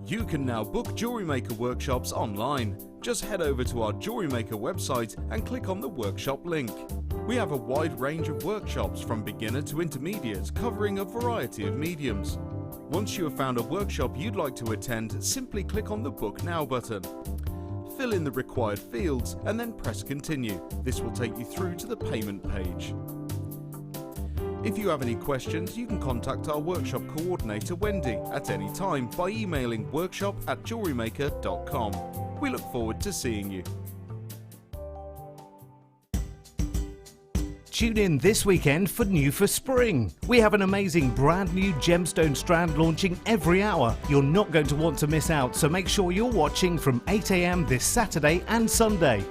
Speaker 1: You can now book Jewellery Maker workshops online. Just head over to our Jewellery Maker website and click on the workshop link. We have a wide range of workshops from beginner to intermediate, covering a variety of mediums. Once you have found a workshop you'd like to attend, simply click on the Book Now button. Fill in the required fields and then press Continue. This will take you through to the payment page. If you have any questions, you can contact our workshop coordinator Wendy at any time by emailing workshop@jewellerymaker.com. We look forward to seeing you.
Speaker 5: Tune in this weekend for New for Spring. We have an amazing brand new gemstone strand launching every hour. You're not going to want to miss out, so make sure you're watching from 8 AM this Saturday and Sunday.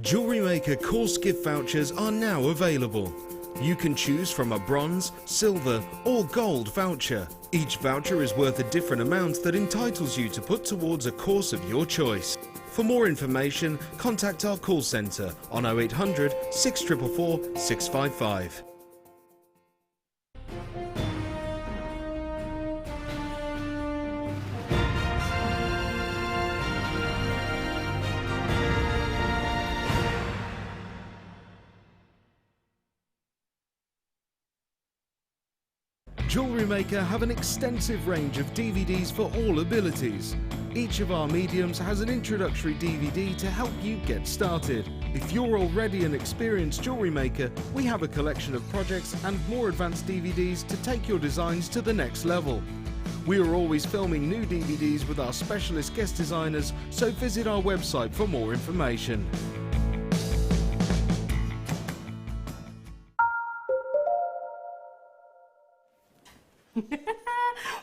Speaker 1: Jewellery Maker course gift vouchers are now available. You can choose from a bronze, silver or gold voucher. Each voucher is worth a different amount that entitles you to put towards a course of your choice. For more information, contact our call centre on 0800 644 655. Jewellery Maker have an extensive range of DVDs for all abilities. Each of our mediums has an introductory DVD to help you get started. If you're already an experienced jewellery maker, we have a collection of projects and more advanced DVDs to take your designs to the next level. We are always filming new DVDs with our specialist guest designers, so visit our website for more information.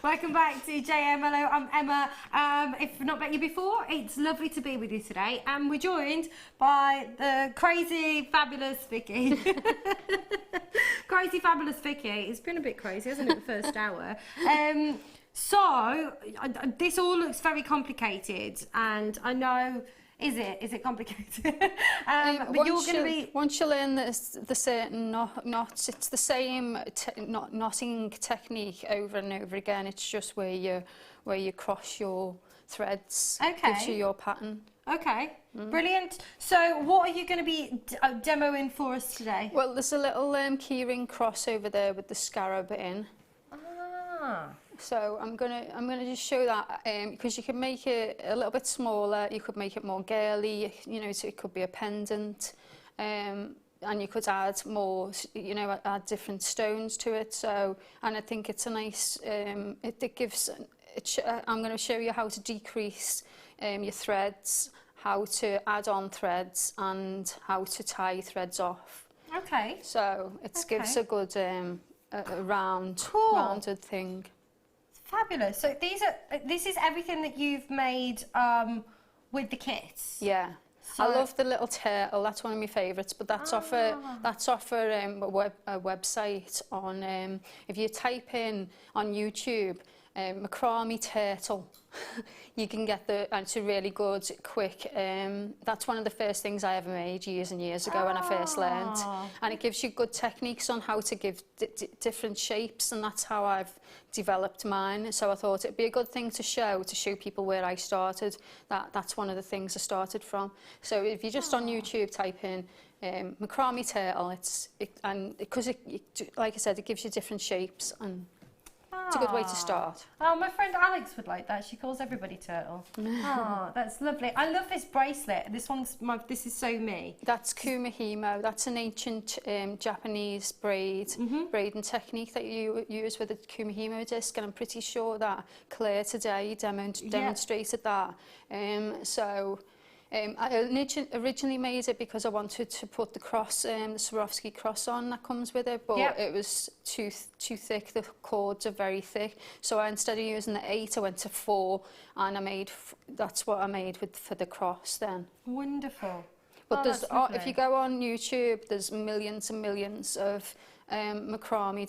Speaker 7: Welcome back to JM. Hello, I'm Emma. If I've not met you before, it's lovely to be with you today. And we're joined by the crazy, fabulous Vicky. Crazy, fabulous Vicky. It's been a bit crazy, hasn't it, the first hour? So, this all looks very complicated, and I know... Is it complicated? But you're going to be...
Speaker 8: Once you learn the certain knots, it's the same knotting technique over and over again. It's just where you cross your threads.
Speaker 7: Okay.
Speaker 8: Gives you your pattern.
Speaker 7: Okay, brilliant. So what are you going to be demoing for us today?
Speaker 8: Well, there's a little keyring cross over there with the scarab in.
Speaker 7: Ah.
Speaker 8: So I'm gonna just show that because you can make it a little bit smaller. You could make it more girly, you know, so it could be a pendant, and you could add more, you know, add different stones to it. So, and I think it's a nice. It gives. I'm going to show you how to decrease your threads, how to add on threads, and how to tie threads off.
Speaker 7: Okay.
Speaker 8: So it gives a good a rounded thing.
Speaker 7: Fabulous. So this is everything that you've made with the kits.
Speaker 8: Yeah. So I love the little turtle. That's one of my favourites. But that's off a website on. If you type in on YouTube, macrame turtle, you can get it's a really good, quick. That's one of the first things I ever made years and years ago when I first learned, and it gives you good techniques on how to give different shapes, and that's how I've developed mine. So I thought it'd be a good thing to show people where I started. That's one of the things I started from. So if you just on YouTube type in macrame turtle, and because like I said, it gives you different shapes and. It's a good way to start.
Speaker 7: Oh, my friend Alex would like that. She calls everybody turtle. Oh, that's lovely. I love this bracelet. This is so me.
Speaker 8: That's kumihimo. That's an ancient Japanese braiding technique that you use with a kumihimo disc, and I'm pretty sure that Claire today demonstrated that. I originally made it because I wanted to put the cross, the Swarovski cross on that comes with it, but it was too thick. The cords are very thick, so instead of using the 8, I went to 4, and that's what I made for the cross then.
Speaker 7: Wonderful.
Speaker 8: But if you go on YouTube, there's millions and millions of macrame,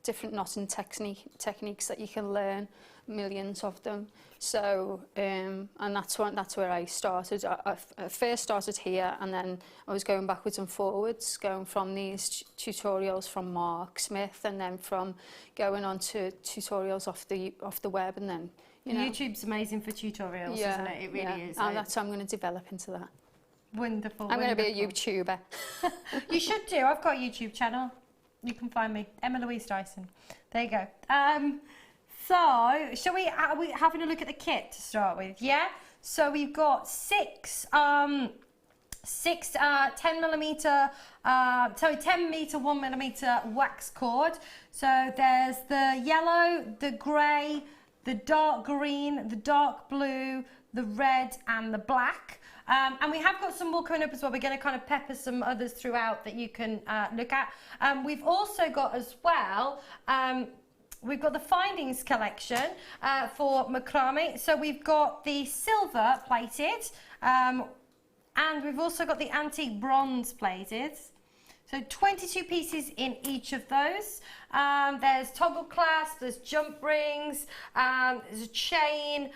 Speaker 8: different knotting techniques that you can learn, millions of them. So, and that's where I started. I first started here, and then I was going backwards and forwards, going from these tutorials from Mark Smith, and then from going on to tutorials off the web, and then
Speaker 7: YouTube's amazing for tutorials, isn't it? It really is.
Speaker 8: And that's how I'm going to develop into that.
Speaker 7: Wonderful.
Speaker 8: I'm going to be a YouTuber.
Speaker 7: You should do. I've got a YouTube channel. You can find me, Emma Louise Dyson. There you go. So, shall we are we having a look at the kit to start with? Yeah. So we've got 6 10 meter 1 millimeter wax cord. So there's the yellow, the grey, the dark green, the dark blue, the red, and the black. And we have got some more coming up as well. We're going to kind of pepper some others throughout that you can look at. We've also got as well. We've got the Findings collection for macrame. So we've got the silver plated, and we've also got the antique bronze plated. So 22 pieces in each of those. There's toggle clasp, there's jump rings, there's a chain,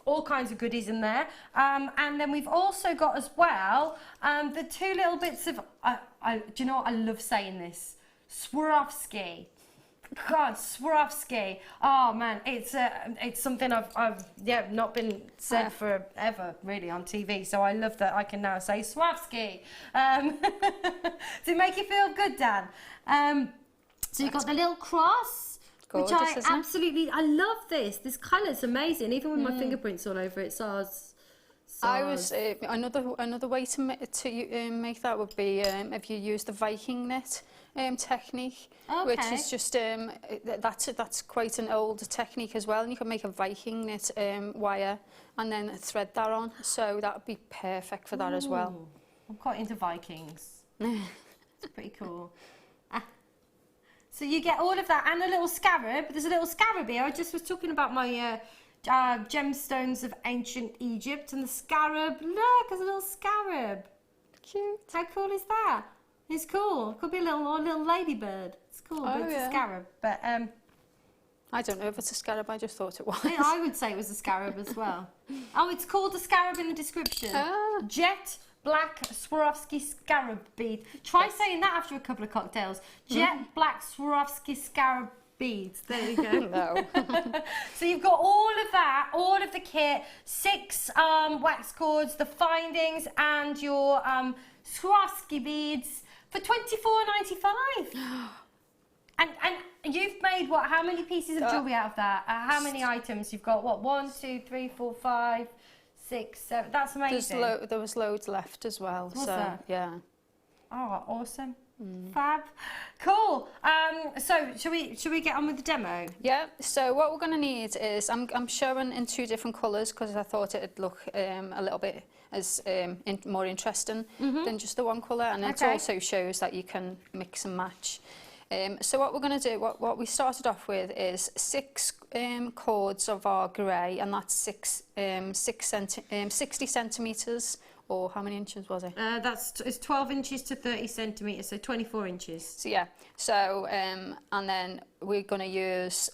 Speaker 7: all kinds of goodies in there. And then we've also got as well the 2 little bits of, do you know what, I love saying this, Swarovski. God, Swarovski. Oh man, it's something I've not been said forever really on TV. So I love that I can now say Swarovski. Does it make you feel good, Dan? So you've got the little cross,
Speaker 8: gorgeous,
Speaker 7: which I love this. This colour's amazing. Even with my fingerprints all over it,
Speaker 8: I was another way to make that would be if you use the Viking knit technique, which is just that's quite an old technique as well, and you can make a Viking knit wire and then thread that on, so that would be perfect for that as well.
Speaker 7: I'm quite into Vikings. It's pretty cool. So you get all of that and a little scarab. There's a little scarab here. I just was talking about my gemstones of ancient Egypt, and the scarab, look, there's a little scarab. Cute. How cool is that? It's cool. It could be a little ladybird. It's cool, but it's a scarab. But
Speaker 8: I don't know if it's a scarab, I just thought it was.
Speaker 7: I would say it was a scarab as well. Oh, it's called the scarab in the description. Jet black Swarovski scarab bead. Try saying that after a couple of cocktails. Jet black Swarovski scarab beads. There you go.
Speaker 8: No.
Speaker 7: So you've got all of that, all of the kit, 6 wax cords, the Findings, and your Swarovski beads for $24.95. And you've made what? How many pieces of jewellery out of that? How many items you've got? What? 1, 2, 3, 4, 5, 6, 7. That's amazing.
Speaker 8: There was loads left as well.
Speaker 7: Was
Speaker 8: so
Speaker 7: there?
Speaker 8: Yeah.
Speaker 7: Oh, awesome. Fab. Cool. So should we get on with the demo?
Speaker 8: Yeah. So what we're going to need is I'm showing in 2 different colours because I thought it'd look a little bit as more interesting than just the one colour, and it also shows that you can mix and match. So what we're going to do, what we started off with is 6 cords of our grey, and that's 60 centimetres, or how many inches was it?
Speaker 7: It's 12 inches to 30 centimetres, so 24 inches.
Speaker 8: So yeah, so and then we're going to use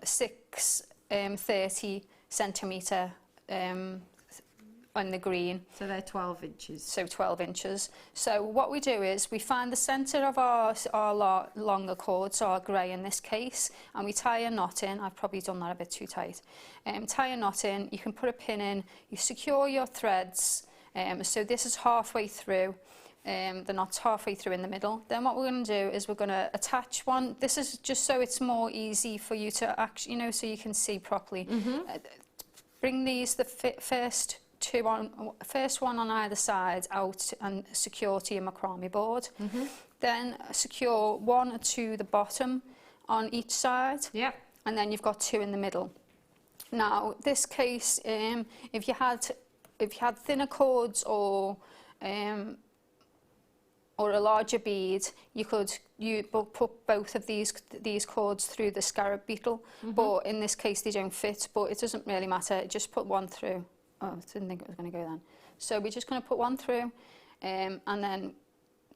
Speaker 8: 6 30 centimetre on the green.
Speaker 7: So they're 12 inches.
Speaker 8: So 12 inches. So what we do is we find the centre of our longer cord, so our grey in this case, and we tie a knot in. I've probably done that a bit too tight. Tie a knot in, you can put a pin in, you secure your threads. So this is halfway through. the knots halfway through in the middle. Then what we're going to do is we're going to attach one. This is just so it's more easy for you to actually, you know, so you can see properly. Bring these, the first one on either side out and secure to your macrame board. Then secure one to the bottom on each side. Yep. And then you've got 2 in the middle. Now, this case, if you had thinner cords or a larger bead, you could put both of these cords through the scarab beetle. But in this case, they don't fit. But it doesn't really matter. Just put one through. Oh, I didn't think it was going to go then. So we're just going to put one through, and then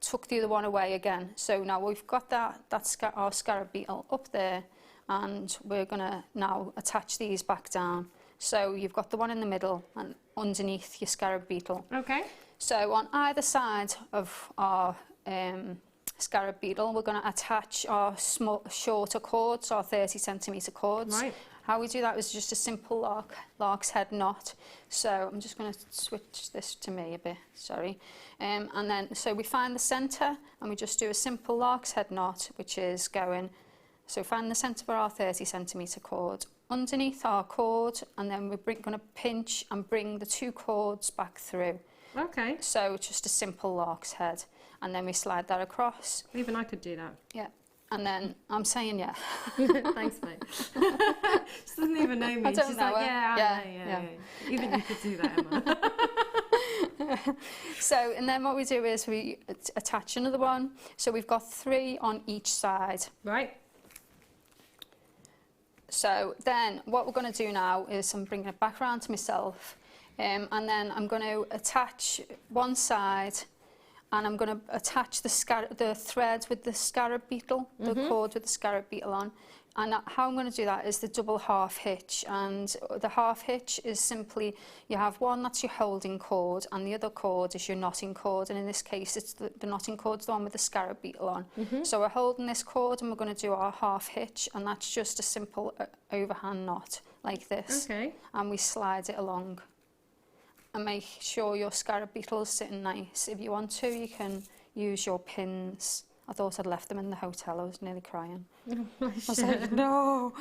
Speaker 8: tuck the other one away again. So now we've got our scarab beetle up there, and we're going to now attach these back down. So you've got the one in the middle and underneath your scarab beetle. Okay. So on either side of our scarab beetle, we're going to attach our shorter cords, our 30cm cords. Right. How we do that is just a simple lark's head knot. So I'm just going to switch this to me a bit, sorry. And then, so we find the centre and we just do a simple lark's head knot, which is going, so find the centre for our 30cm cord, underneath our cord, and then we're going to pinch and bring the 2 cords back through. Okay. So just a simple lark's head. And then we slide that across.
Speaker 7: Even I could do that.
Speaker 8: Yeah. And then I'm saying yeah.
Speaker 7: Thanks, mate. She doesn't even know me.
Speaker 8: I don't
Speaker 7: She's
Speaker 8: know
Speaker 7: like,
Speaker 8: her.
Speaker 7: yeah. Even you could do that, Emma.
Speaker 8: So, and then what we do is we attach another one. So we've got 3 on each side. Right. So then what we're going to do now is I'm bringing it back around to myself. And then I'm going to attach one side, and I'm going to attach the thread with the scarab beetle, the cord with the scarab beetle on. And how I'm going to do that is the double half hitch. And the half hitch is simply, you have one that's your holding cord, and the other cord is your knotting cord. And in this case, it's the knotting cord's the one with the scarab beetle on. So we're holding this cord, and we're going to do our half hitch, and that's just a simple overhand knot like this. Okay. And we slide it along. And make sure your scarab beetle is sitting nice. If you want to, you can use your pins. I thought I'd left them in the hotel. I was nearly crying. I was like, no.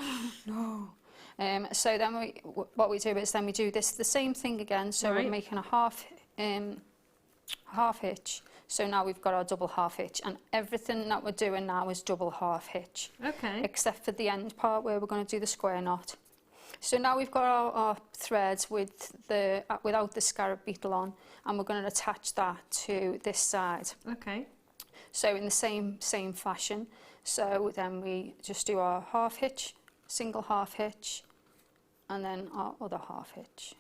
Speaker 8: So then what we do is then we do the same thing again. So we're making a half hitch. So now we've got our double half hitch, and everything that we're doing now is double half hitch. Okay. Except for the end part where we're going to do the square knot. So now we've got our threads without the scarab beetle on, and we're going to attach that to this side. Okay. So in the same fashion. So then we just do our half hitch, single half hitch, and then our other half hitch.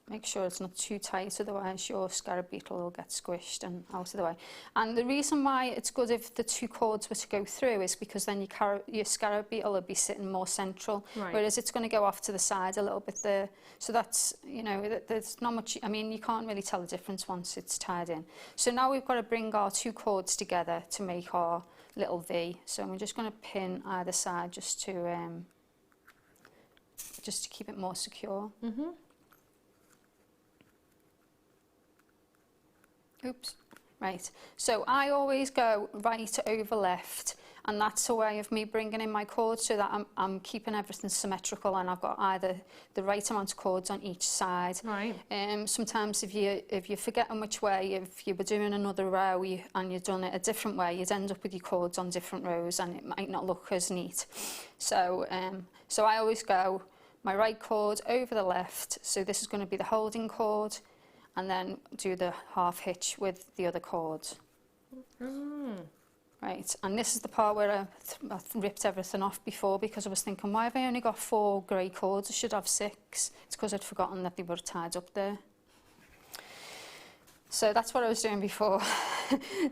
Speaker 8: Make sure it's not too tight, otherwise your scarab beetle will get squished and out of the way. And the reason why it's good if the 2 cords were to go through is because then your scarab beetle will be sitting more central, whereas it's going to go off to the side a little bit there. So that's, you know, there's not much, I mean, you can't really tell the difference once it's tied in. So now we've got to bring our 2 cords together to make our little V. So we're just going to pin either side just to keep it more secure. Oops. Right, so I always go right over left, and that's a way of me bringing in my cords so that I'm keeping everything symmetrical, and I've got either the right amount of cords on each side. Right. Sometimes if you're forgetting which way, if you were doing another row and you've done it a different way, you'd end up with your cords on different rows, and it might not look as neat. So so I always go my right cord over the left, so this is going to be the holding cord, and then do the half hitch with the other cords. Right, and this is the part where I ripped everything off before, because I was thinking, why have I only got 4 grey cords? I should have 6. It's because I'd forgotten that they were tied up there. So that's what I was doing before.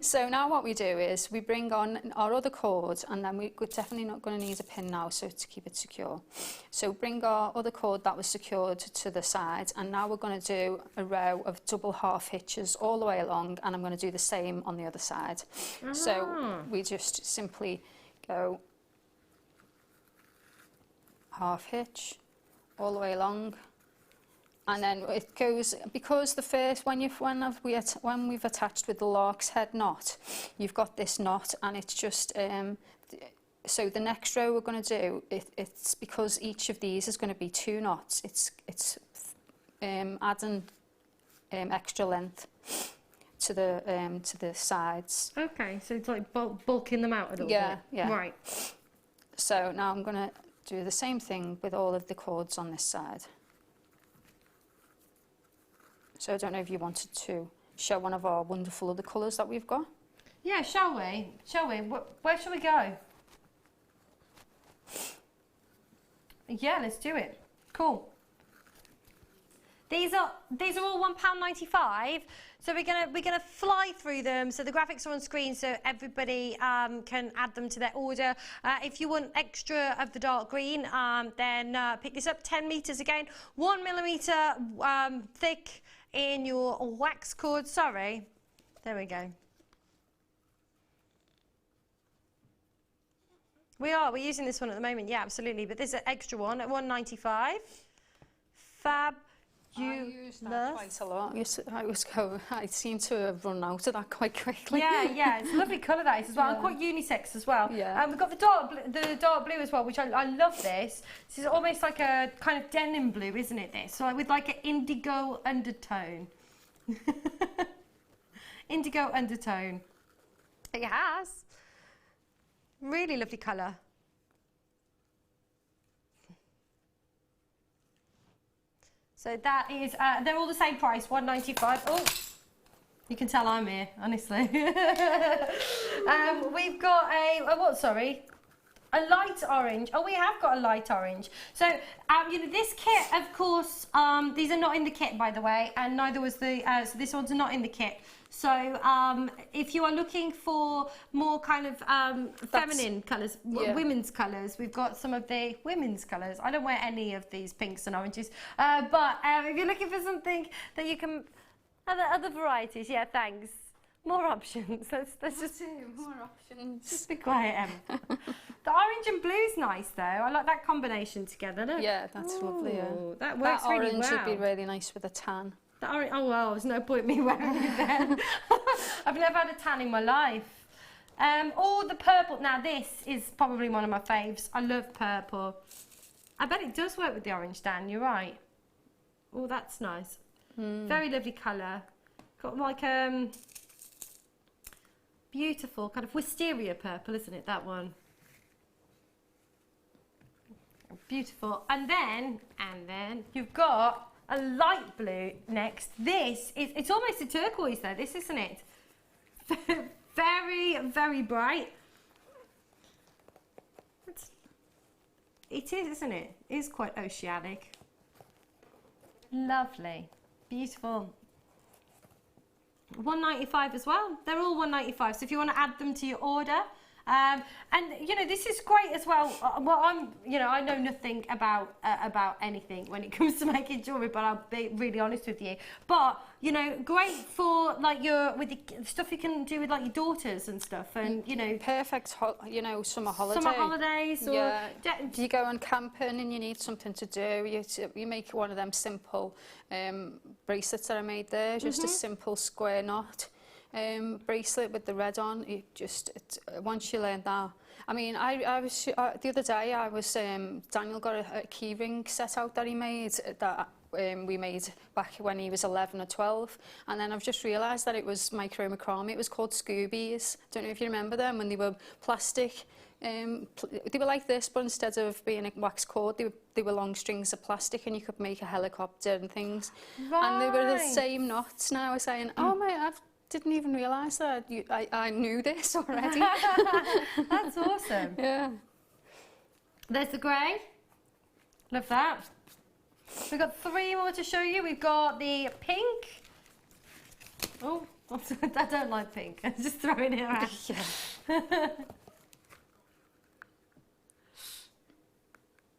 Speaker 8: So now what we do is we bring on our other cord, and then we're definitely not going to need a pin now, so to keep it secure. So bring our other cord that was secured to the side, and now we're going to do a row of double half hitches all the way along, and I'm going to do the same on the other side. So we just simply go half hitch all the way along, And then it goes, because the first, when we've attached with the lark's head knot, you've got this knot, and it's just, so the next row we're going to do, it's because each of these is going to be 2 knots, it's adding extra length to the sides.
Speaker 7: Okay, so it's like bulking them out a little bit.
Speaker 8: Yeah.
Speaker 7: Right.
Speaker 8: So now I'm going to do the same thing with all of the cords on this side. So I don't know if you wanted to show one of our wonderful other colours that we've got.
Speaker 7: Yeah, shall we? Shall we? Where shall we go? Yeah, let's do it. Cool. These are all £1.95. So we're gonna fly through them. So the graphics are on screen, so everybody can add them to their order. If you want extra of the dark green, then pick this up. 10 meters again, 1 millimeter thick in your wax cord. Sorry, there we go. We're using this one at the moment. Yeah, absolutely. But there's an extra one at £1.95. Fab.
Speaker 8: I use that quite a lot. I seem to have run out of that quite quickly.
Speaker 7: Yeah, it's a lovely colour that is as well.
Speaker 8: Yeah.
Speaker 7: And quite unisex as well.
Speaker 8: Yeah.
Speaker 7: We've got the dark blue as well, which I love this. This is almost like a kind of denim blue, isn't it? This, so with like an indigo undertone. Indigo undertone. It has. Really lovely colour. So that is, they're all the same price, £1.95. Oh, you can tell I'm here, honestly. We've got a light orange. Oh, we have got a light orange. So, this kit, of course, these are not in the kit, by the way, and neither was the, so this one's not in the kit. So, if you are looking for more kind of feminine colours, women's colours, we've got some of the women's colours. I don't wear any of these pinks and oranges, but if you're looking for something that you can, other varieties, yeah, thanks. More options. Let's just
Speaker 8: more options.
Speaker 7: Just be quiet, Em. The orange and blue's nice though. I like that combination together. Look.
Speaker 8: Yeah, that's lovely. Yeah.
Speaker 7: That works really well.
Speaker 8: That orange would be really nice with a tan.
Speaker 7: Oh well, there's no point me wearing it then. I've never had a tan in my life. Oh, the purple. Now this is probably one of my faves. I love purple. I bet it does work with the orange, Dan. You're right. Oh, that's nice. Very lovely colour. Got like beautiful kind of wisteria purple, isn't it? That one. Beautiful. And then you've got a light blue next. This is, it's almost a turquoise though, this, isn't it? Very, very bright. It is, isn't it? It is quite oceanic. Lovely. Beautiful. £1.95 as well. They're all £1.95. So if you want to add them to your order, and this is great as well. I know nothing about anything when it comes to making jewellery, but I'll be really honest with you. But great for like with the stuff you can do with like your daughters and stuff, and
Speaker 8: perfect. Summer holiday.
Speaker 7: Summer holidays. Or
Speaker 8: yeah. You go on camping and you need something to do. You make one of them simple bracelets that I made there. Just a simple square knot. Bracelet with the red on. Once you learn that, I mean, I was the other day I was Daniel got a key ring set out that he made that we made back when he was 11 or 12, and then I've just realised that it was micro macrame. It was called Scoobies. Don't know if you remember them, when they were plastic. They were like this, but instead of being a wax cord, they were long strings of plastic, and you could make a helicopter and things. Right. And they were the same knots. Now I was saying, oh my, I didn't even realise that. I knew this already.
Speaker 7: That's awesome.
Speaker 8: Yeah.
Speaker 7: There's the grey. Love that. We've got 3 more to show you. We've got the pink. Oh, I don't like pink. I'm just throwing it around.
Speaker 8: Yeah.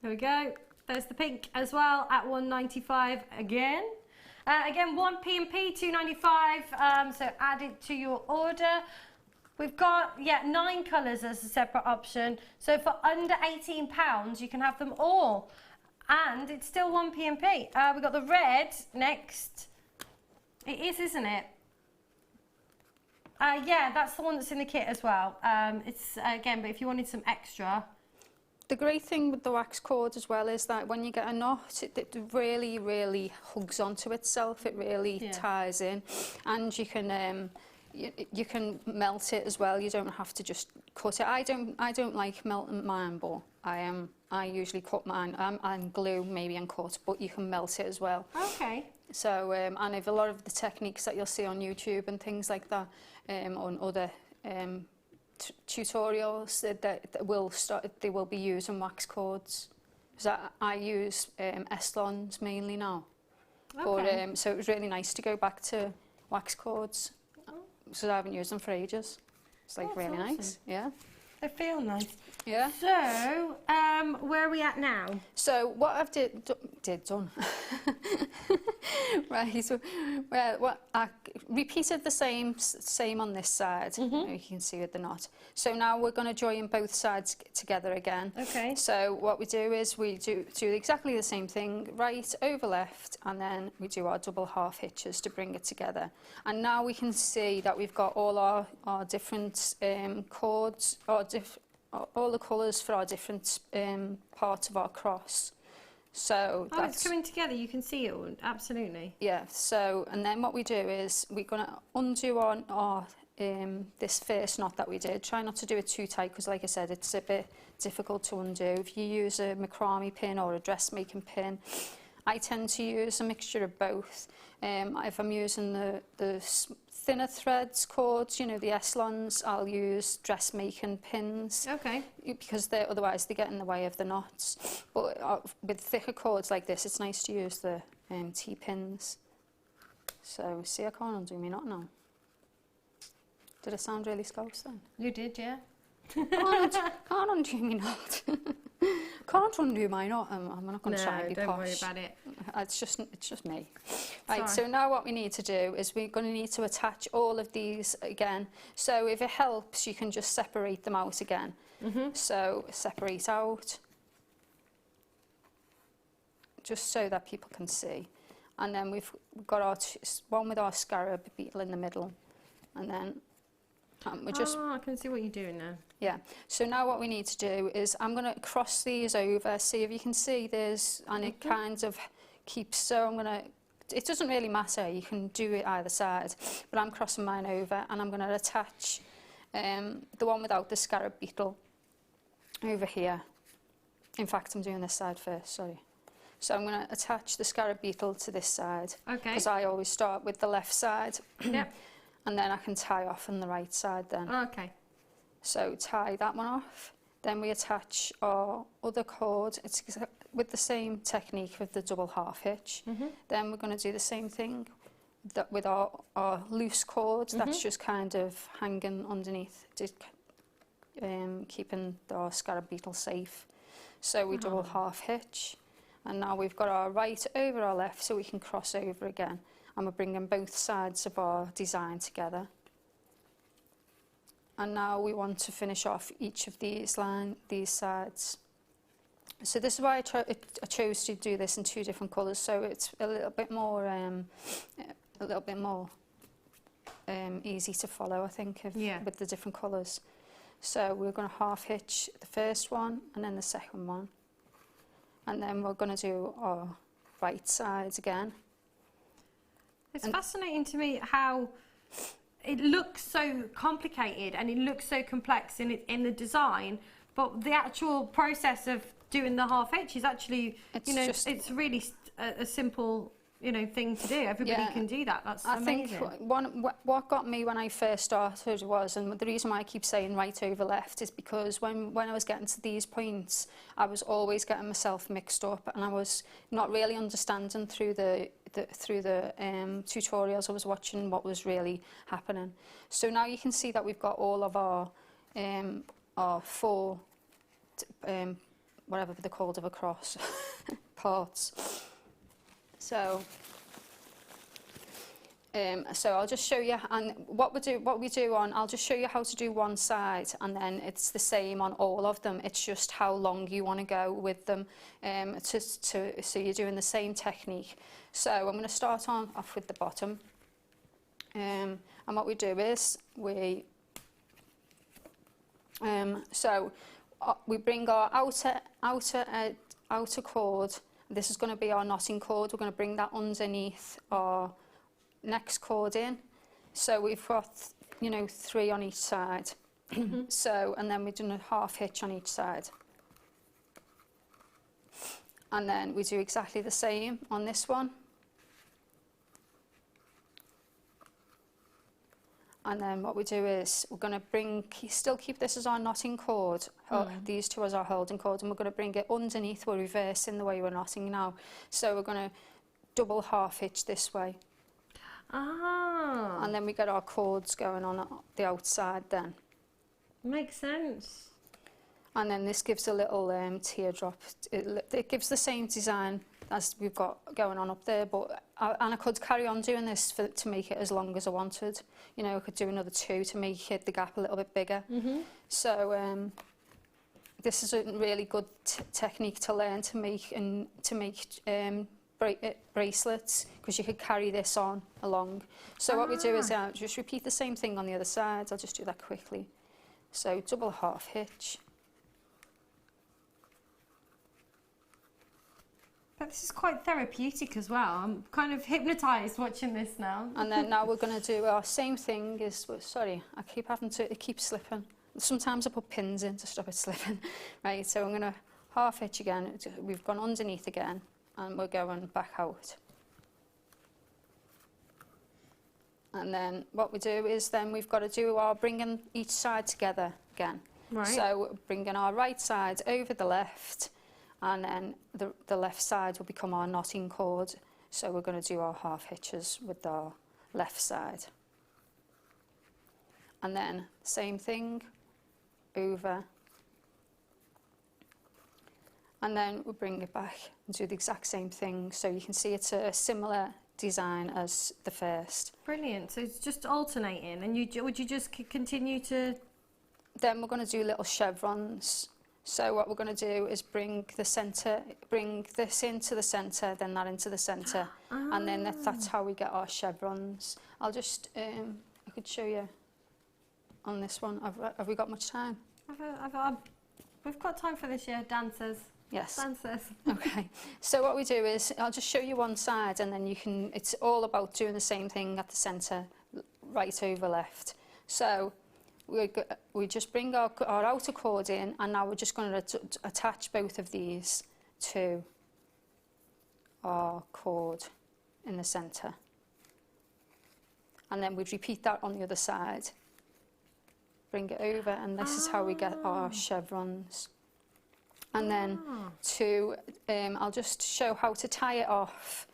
Speaker 7: There we go. There's the pink as well at £1.95 again. Again, 1p&p, £2.95. So add it to your order. We've got 9 colours as a separate option. So for under £18, you can have them all. And it's still 1 p&p. We've got the red next. It is, isn't it? Yeah, that's the one that's in the kit as well. It's, again, but if you wanted some extra.
Speaker 8: The great thing with the wax cord as well is that when you get a knot, it really, really hugs onto itself. It really ties in, and you can melt it as well. You don't have to just cut it. I don't like melting mine, but I usually cut mine and glue maybe and cut, but you can melt it as well.
Speaker 7: Okay.
Speaker 8: So and if a lot of the techniques that you'll see on YouTube and things like that, on other tutorials they will be using wax cords. So I use Eslons mainly now.
Speaker 7: Okay.
Speaker 8: But so it was really nice to go back to wax cords. So I haven't used them for ages. It's like really
Speaker 7: awesome.
Speaker 8: Nice. Yeah.
Speaker 7: They feel nice.
Speaker 8: Yeah.
Speaker 7: So, where are we at now?
Speaker 8: So what I've done, right? So, well, what I repeated the same on this side. You can see with the knot. So now we're going to join both sides together again.
Speaker 7: Okay.
Speaker 8: So what we do is we do exactly the same thing, right over left, and then we do our double half hitches to bring it together. And now we can see that we've got all our different cords, all the colours for our different parts of our cross. So that's
Speaker 7: it's coming together. You can see it all. Absolutely.
Speaker 8: Yeah. So and then what we do is we're going to undo our this first knot that we did. Try not to do it too tight because, like I said, it's a bit difficult to undo. If you use a macrame pin or a dressmaking pin, I tend to use a mixture of both. If I'm using the thinner threads cords, you know, the Eslons, I'll use dressmaking pins.
Speaker 7: Okay.
Speaker 8: Because otherwise they get in the way of the knots. But with thicker cords like this, it's nice to use the T-pins. So, see, I can't undo my knot now. Did it sound really close then?
Speaker 7: You did, yeah.
Speaker 8: Can't undo my knot. Can't undo my knot. I'm not going to try and be
Speaker 7: don't
Speaker 8: posh.
Speaker 7: worry about it.
Speaker 8: It's just me. Right, so now what we need to do is we're going to need to attach all of these again. So if it helps, you can just separate them out again. So separate out, just so that people can see. And then we've got our one with our scarab beetle in the middle, and then we're just.
Speaker 7: Oh, I can see what you're doing now.
Speaker 8: Yeah. So now what we need to do is I'm going to cross these over. See if you can see there's, and it kind of keeps. So I'm going to. It doesn't really matter. You can do it either side, but I'm crossing mine over, and I'm going to attach the one without the scarab beetle over here. In fact, I'm doing this side first. Sorry. So I'm going to attach the scarab beetle to this side.
Speaker 7: Okay.
Speaker 8: Because I always start with the left side.
Speaker 7: Yep.
Speaker 8: And then I can tie off on the right side then.
Speaker 7: Okay.
Speaker 8: So tie that one off. Then we attach our other cord. It's with the same technique with the double half hitch. Then we're going to do the same thing with our loose cord. That's just kind of hanging underneath, keeping our scarab beetle safe. So we double half hitch. And now we've got our right over our left, so we can cross over again. And we're bringing both sides of our design together. And now we want to finish off each of these sides. So this is why I chose to do this in two different colours, so it's a little bit more easy to follow, I think, with the different colours. So we're going to half hitch the first one and then the second one. And then we're going to do our right sides again.
Speaker 7: It's fascinating to me how it looks so complicated and it looks so complex in the design, but the actual process of doing the half hitch is actually, it's really a simple, thing to do. Everybody can do that. That's amazing.
Speaker 8: I think what got me when I first started was, and the reason why I keep saying right over left is because when I was getting to these points, I was always getting myself mixed up, and I was not really understanding through the tutorials I was watching what was really happening. So now you can see that we've got all of our four, whatever they're called of a cross, parts. So So I'll just show you, and what we do on, I'll just show you how to do one side, and then it's the same on all of them. It's just how long you want to go with them, so you're doing the same technique. So I'm going to start off with the bottom, and what we do is we bring our outer cord. This is going to be our knotting cord. We're going to bring that underneath our next cord in, so we've got 3 on each side. So, and then we've done a half hitch on each side, and then we do exactly the same on this one, and then what we do is we're going to still keep this as our knotting cord, these two as our holding cord, and we're going to bring it underneath. We're reversing the way we're knotting now, so we're going to double half hitch this way.
Speaker 7: Ah.
Speaker 8: And then we get our cords going on the outside then.
Speaker 7: Makes sense.
Speaker 8: And then this gives a little teardrop. It gives the same design as we've got going on up there, but and I could carry on doing this to make it as long as I wanted. I could do another 2 to make the gap a little bit bigger. So this is a really good technique to learn to make bracelets, because you could carry this on along. So what we do is just repeat the same thing on the other side. I'll just do that quickly. So double half hitch.
Speaker 7: But this is quite therapeutic as well. I'm kind of hypnotised watching this now.
Speaker 8: And then now we're going to do our same thing. It keeps slipping. Sometimes I put pins in to stop it slipping. Right, so I'm going to half hitch again. We've gone underneath again, and we're going back out. And then what we do is then we've got to do our bringing each side together again.
Speaker 7: Right.
Speaker 8: So bringing our right side over the left, and then the left side will become our knotting cord. So we're going to do our half hitches with our left side. And then same thing over. And then we'll bring it back and do the exact same thing. So you can see it's a similar design as the first.
Speaker 7: Brilliant. So it's just alternating, and would you just continue to?
Speaker 8: Then we're going to do little chevrons. So what we're going to do is bring this into the centre, then that into the centre, and then that's how we get our chevrons. I'll just, I could show you on this one. Have we got much time?
Speaker 7: We've got time for this, yeah, dancers.
Speaker 8: Yes.
Speaker 7: Dancers.
Speaker 8: Okay. So what we do is, I'll just show you one side, and then it's all about doing the same thing at the centre, right over left. So we just bring our outer cord in, and now we're just going to attach both of these to our cord in the centre. And then we'd repeat that on the other side. Bring it over, and this is how we get our chevrons. And then I'll just show how to tie it off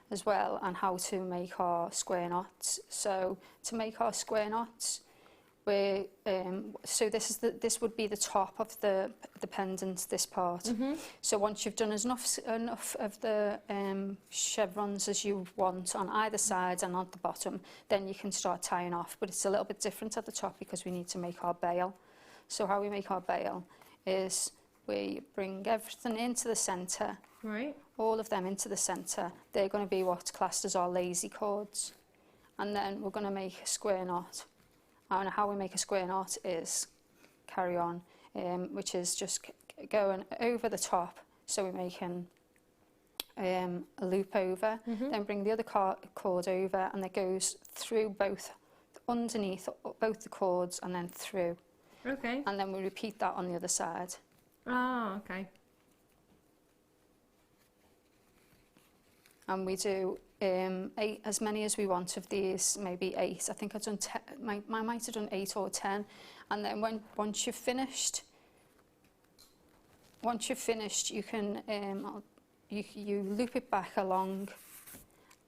Speaker 8: as well, and how to make our square knots. So to make our square knots, so this would be the top of the pendant, this part. So once you've done enough of the chevrons as you want on either side and on the bottom, then you can start tying off. But it's a little bit different at the top because we need to make our bail. So how we make our bail is we bring everything into the centre,
Speaker 7: right?
Speaker 8: All of them into the centre. They're going to be what's classed as our lazy cords. And then we're going to make a square knot. And how we make a square knot is carry on, which is just going over the top. So we're making a loop over, then bring the other cord over, and it goes through underneath both the cords, and then through.
Speaker 7: Okay.
Speaker 8: And then we repeat that on the other side.
Speaker 7: Oh, okay.
Speaker 8: And we do 8, as many as we want of these, maybe 8. I think I've done 10, I might have done 8 or 10. And then once you've finished, you can you loop it back along,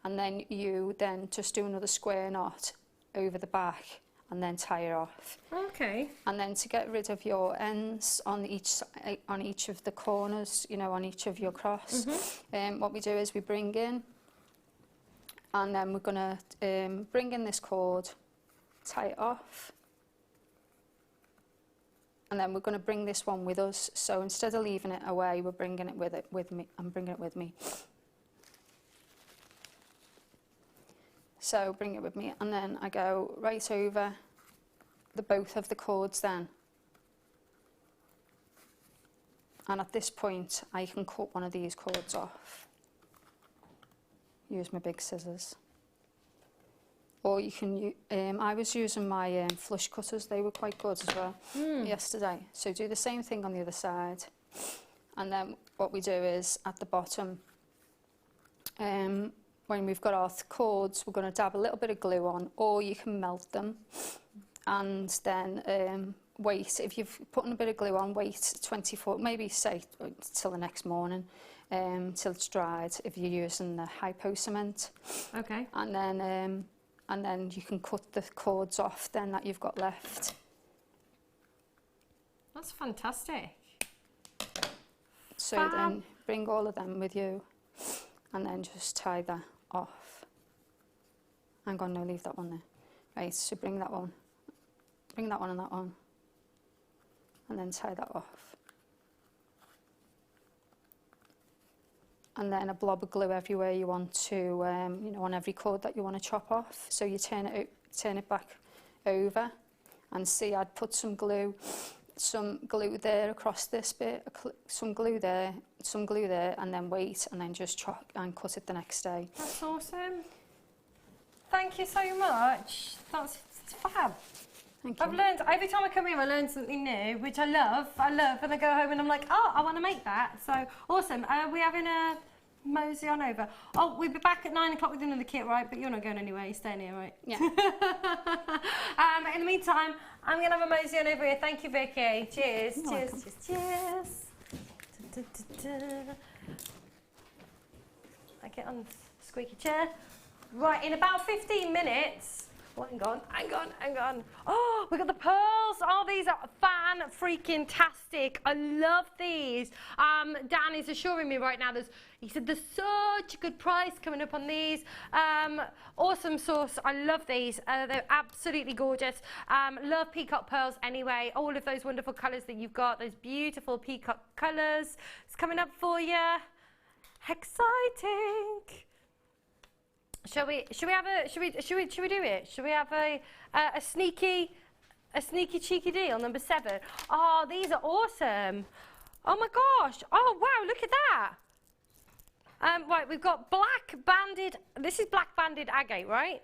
Speaker 8: and then you just do another square knot over the back, and then tie it off.
Speaker 7: Okay.
Speaker 8: And then to get rid of your ends on each of the corners, on each of your cross, what we do is we bring in, And then we're going to bring in this cord, tie it off. And then we're going to bring this one with us. So instead of leaving it away, we're bringing it with me. I'm bringing it with me. So bring it with me, and then I go right over both of the cords then. And at this point, I can cut one of these cords off. Use my big scissors. Or you can, I was using my flush cutters, they were quite good as well yesterday. So do the same thing on the other side. And then what we do is, at the bottom, when we've got our cords, we're going to dab a little bit of glue on, or you can melt them. And then wait, if you've put a bit of glue on, wait 24, maybe say till the next morning, till it's dried, if you're using the hypo cement.
Speaker 7: Okay.
Speaker 8: And then you can cut the cords off then that you've got left.
Speaker 7: That's fantastic.
Speaker 8: So then bring all of them with you, and then just tie that off. Hang on, no, leave that one there. Right, so bring that one and that one, and then tie that off. And then a blob of glue everywhere you want to, you know, on every cord that you want to chop off. So you turn it back over, and see, I'd put some glue there across this bit, some glue there, and then wait, and then just chop and cut it the next day.
Speaker 7: That's awesome. Thank you so much. That's fab.
Speaker 8: Thank you.
Speaker 7: I've learned, every time I come here I learn something new, which I love, and I go home and I'm like, oh, I want to make that. So, awesome. We're having a mosey on over. Oh, we'll be back at 9 o'clock with another kit, right? But you're not going anywhere, you're staying here, right?
Speaker 8: Yeah.
Speaker 7: In the meantime, I'm going to have a mosey on over here. Thank you, Vicky. Cheers,
Speaker 8: You're
Speaker 7: cheers,
Speaker 8: welcome.
Speaker 7: cheers, cheers. I get on the squeaky chair. Right, in about 15 minutes, hang on. Oh, we got the pearls. Oh, these are fan-freaking-tastic. I love these. Dan is assuring me right now, he said there's such a good price coming up on these. Awesome source. I love these. They're absolutely gorgeous. Love peacock pearls anyway. All of those wonderful colours that you've got, those beautiful peacock colours. It's coming up for you. Exciting. Shall we do it? Shall we have a sneaky cheeky deal, number 7? Oh, these are awesome. Oh my gosh. Oh wow, look at that. Right, we've got black banded, this is black banded agate, right?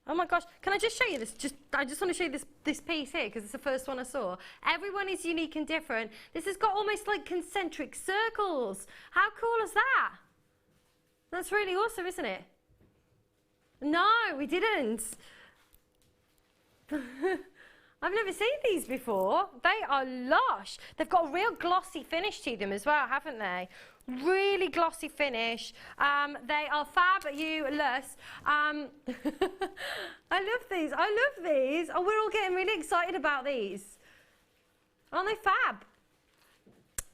Speaker 7: Oh my gosh, can I just show you this? I just want to show you this piece here, because it's the first one I saw. Everyone is unique and different. This has got almost like concentric circles. How cool is that? That's really awesome, isn't it? No, we didn't. I've never seen these before. They are lush. They've got a real glossy finish to them as well, haven't they? Really glossy finish. They are fabulous. I love these. Oh, we're all getting really excited about these. Aren't they fab?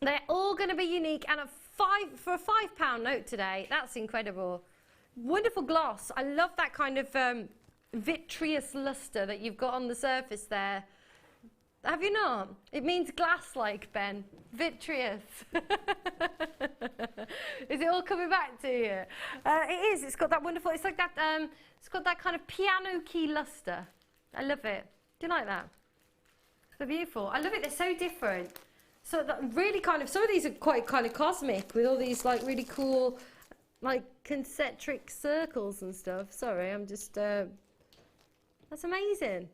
Speaker 7: They're all going to be unique, and for a £5 note today. That's incredible. Wonderful gloss. I love that kind of vitreous luster that you've got on the surface there. Have you not? It means glass-like, Ben. Vitreous. Is it all coming back to you? It is. It's got that wonderful. It's like that. It's got that kind of piano key luster. I love it. Do you like that? They're beautiful. I love it. They're so different. So that really kind of. Some of these are quite kind of cosmic with all these like really cool, like concentric circles and stuff. Sorry, I'm just. That's amazing.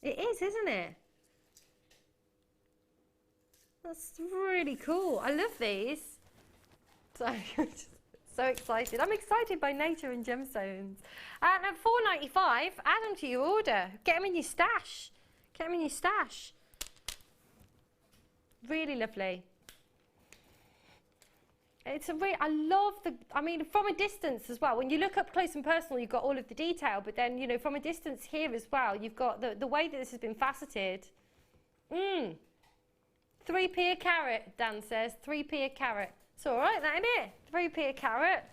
Speaker 7: It is, isn't it? That's really cool. I love these. Sorry, I'm just so excited. I'm excited by nature and gemstones. And at $4.95, add them to your order. Get them in your stash. Get them in your stash. Really lovely. It's a I love the, I mean, from a distance as well. When you look up close and personal, you've got all of the detail, but then, you know, from a distance here as well, you've got the way that this has been faceted. 3p a carat, Dan says. 3p a carat. It's all right, that, isn't it? 3p a carat.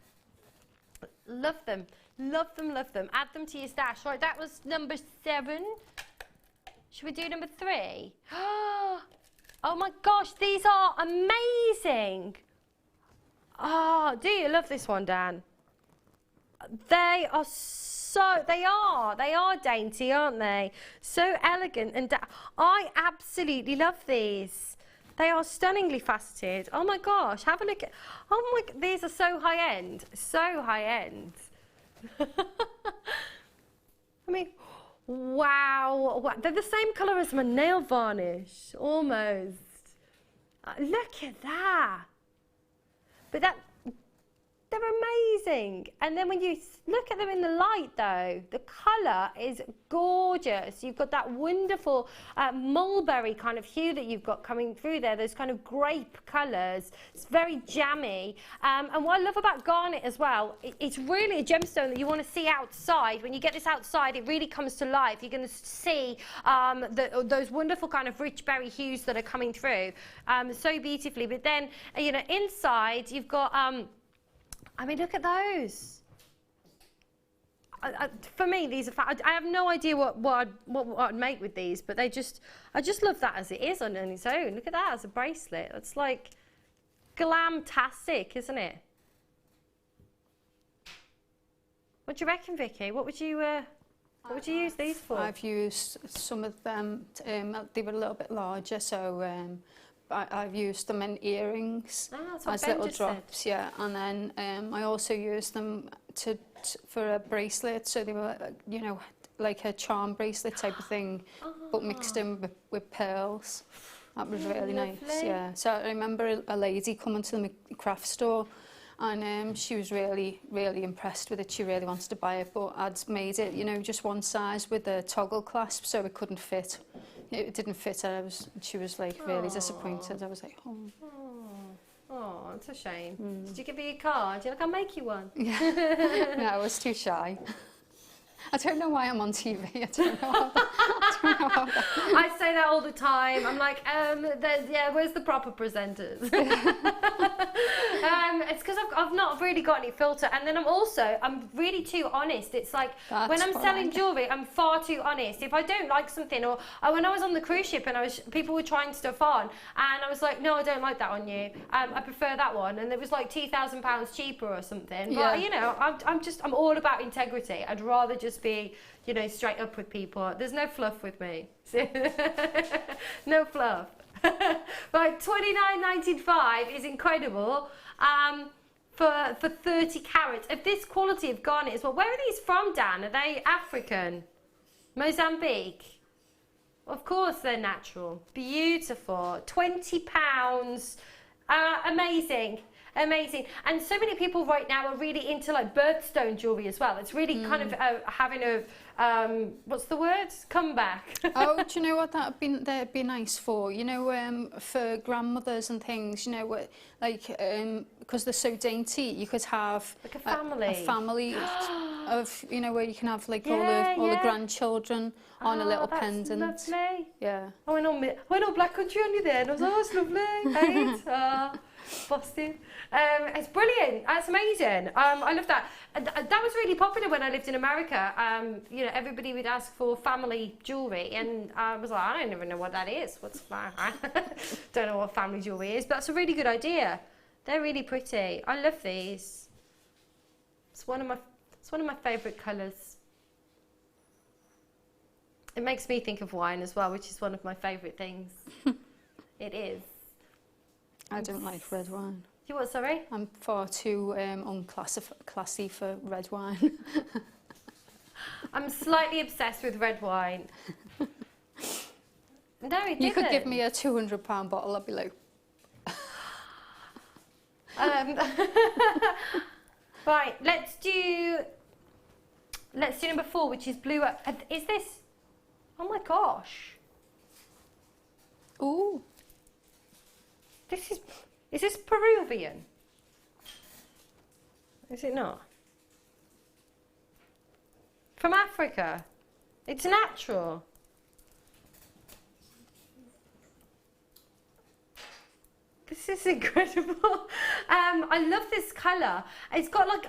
Speaker 7: Love them. Love them, love them. Add them to your stash. Right, that was number 7. Should we do number 3? Oh my gosh, these are amazing. Oh, do you love this one, Dan? They are dainty, aren't they? So elegant, and I absolutely love these. They are stunningly faceted. Oh my gosh, have a look at, oh my, these are so high end, so high end. I mean, wow, they're the same colour as my nail varnish, almost. Look at that. But they're amazing. And then when you look at them in the light though, the colour is gorgeous. You've got that wonderful mulberry kind of hue that you've got coming through there, those kind of grape colours. It's very jammy. And what I love about garnet as well, it's really a gemstone that you want to see outside. When you get this outside, it really comes to life. You're going to see those wonderful kind of rich berry hues that are coming through so beautifully. But then, you know, inside you've got... I mean, look at those. For me, these are. I have no idea what I'd make with these, but I just love that as it is on its own. Look at that as a bracelet. It's like glam-tastic, isn't it? What do you reckon, Vicky? What would you use these for?
Speaker 8: I've used some of them. They were a little bit larger, so. I've used them in earrings as little drops, yeah, and then I also used them for a bracelet, so they were, you know, like a charm bracelet type of thing, but mixed in with pearls. That was really nice, yeah. So I remember a lady coming to the craft store, and she was really, really impressed with it. She really wanted to buy it, but I'd made it, you know, just one size with a toggle clasp, so it couldn't fit. It didn't fit her. She was like really disappointed. I was like, oh.
Speaker 7: Oh, it's a shame. Did you give me a card? You're like, I'll make you one.
Speaker 8: Yeah. No, I was too shy. I don't know why I'm on TV. I don't know.
Speaker 7: I say that all the time. I'm like, yeah, where's the proper presenters? It's because I've not really got any filter, and then I'm really too honest. It's like when I'm selling jewellery, I'm far too honest. If I don't like something, or when I was on the cruise ship and people were trying stuff on, and I was like, no, I don't like that on you. I prefer that one, and it was like £2,000 cheaper or something.
Speaker 8: Yeah.
Speaker 7: But you know, I'm all about integrity. I'd rather just be, you know, straight up with people. There's no fluff with me. No fluff. Right, $29.95 is incredible for 30 carats of this quality of garnet as well. Where are these from, Dan? Are they African? Mozambique? Of course they're natural. Beautiful. £20. Amazing. Amazing. And so many people right now are really into like birthstone jewellery as well. It's really kind of having a, what's the word? Comeback.
Speaker 8: Oh, do you know what that'd be nice for? You know, for grandmothers and things, you know, like, because they're so dainty, you could have
Speaker 7: like a family.
Speaker 8: A family of, you know, where you can have like all the grandchildren on a little pendant.
Speaker 7: Lovely.
Speaker 8: Yeah.
Speaker 7: I went on Black Country only then. I was like, oh, it's lovely. Right? Boston. It's brilliant. That's amazing. I love that. That was really popular when I lived in America. You know, everybody would ask for family jewellery, and I was like, I don't even know what that is. What's that? I don't know what family jewellery is, but that's a really good idea. They're really pretty. I love these. It's one of my favourite colours. It makes me think of wine as well, which is one of my favourite things. It is.
Speaker 8: I don't like red wine.
Speaker 7: You what, sorry?
Speaker 8: I'm far too classy for red wine.
Speaker 7: I'm slightly obsessed with red wine. No, it didn't.
Speaker 8: You could give me a £200 bottle, I'd be like...
Speaker 7: Right, let's do number 4, which is blue. Is this... Oh my gosh.
Speaker 8: Ooh.
Speaker 7: Is this Peruvian? Is it not? From Africa. It's natural. This This is incredible. I love this colour. It's got like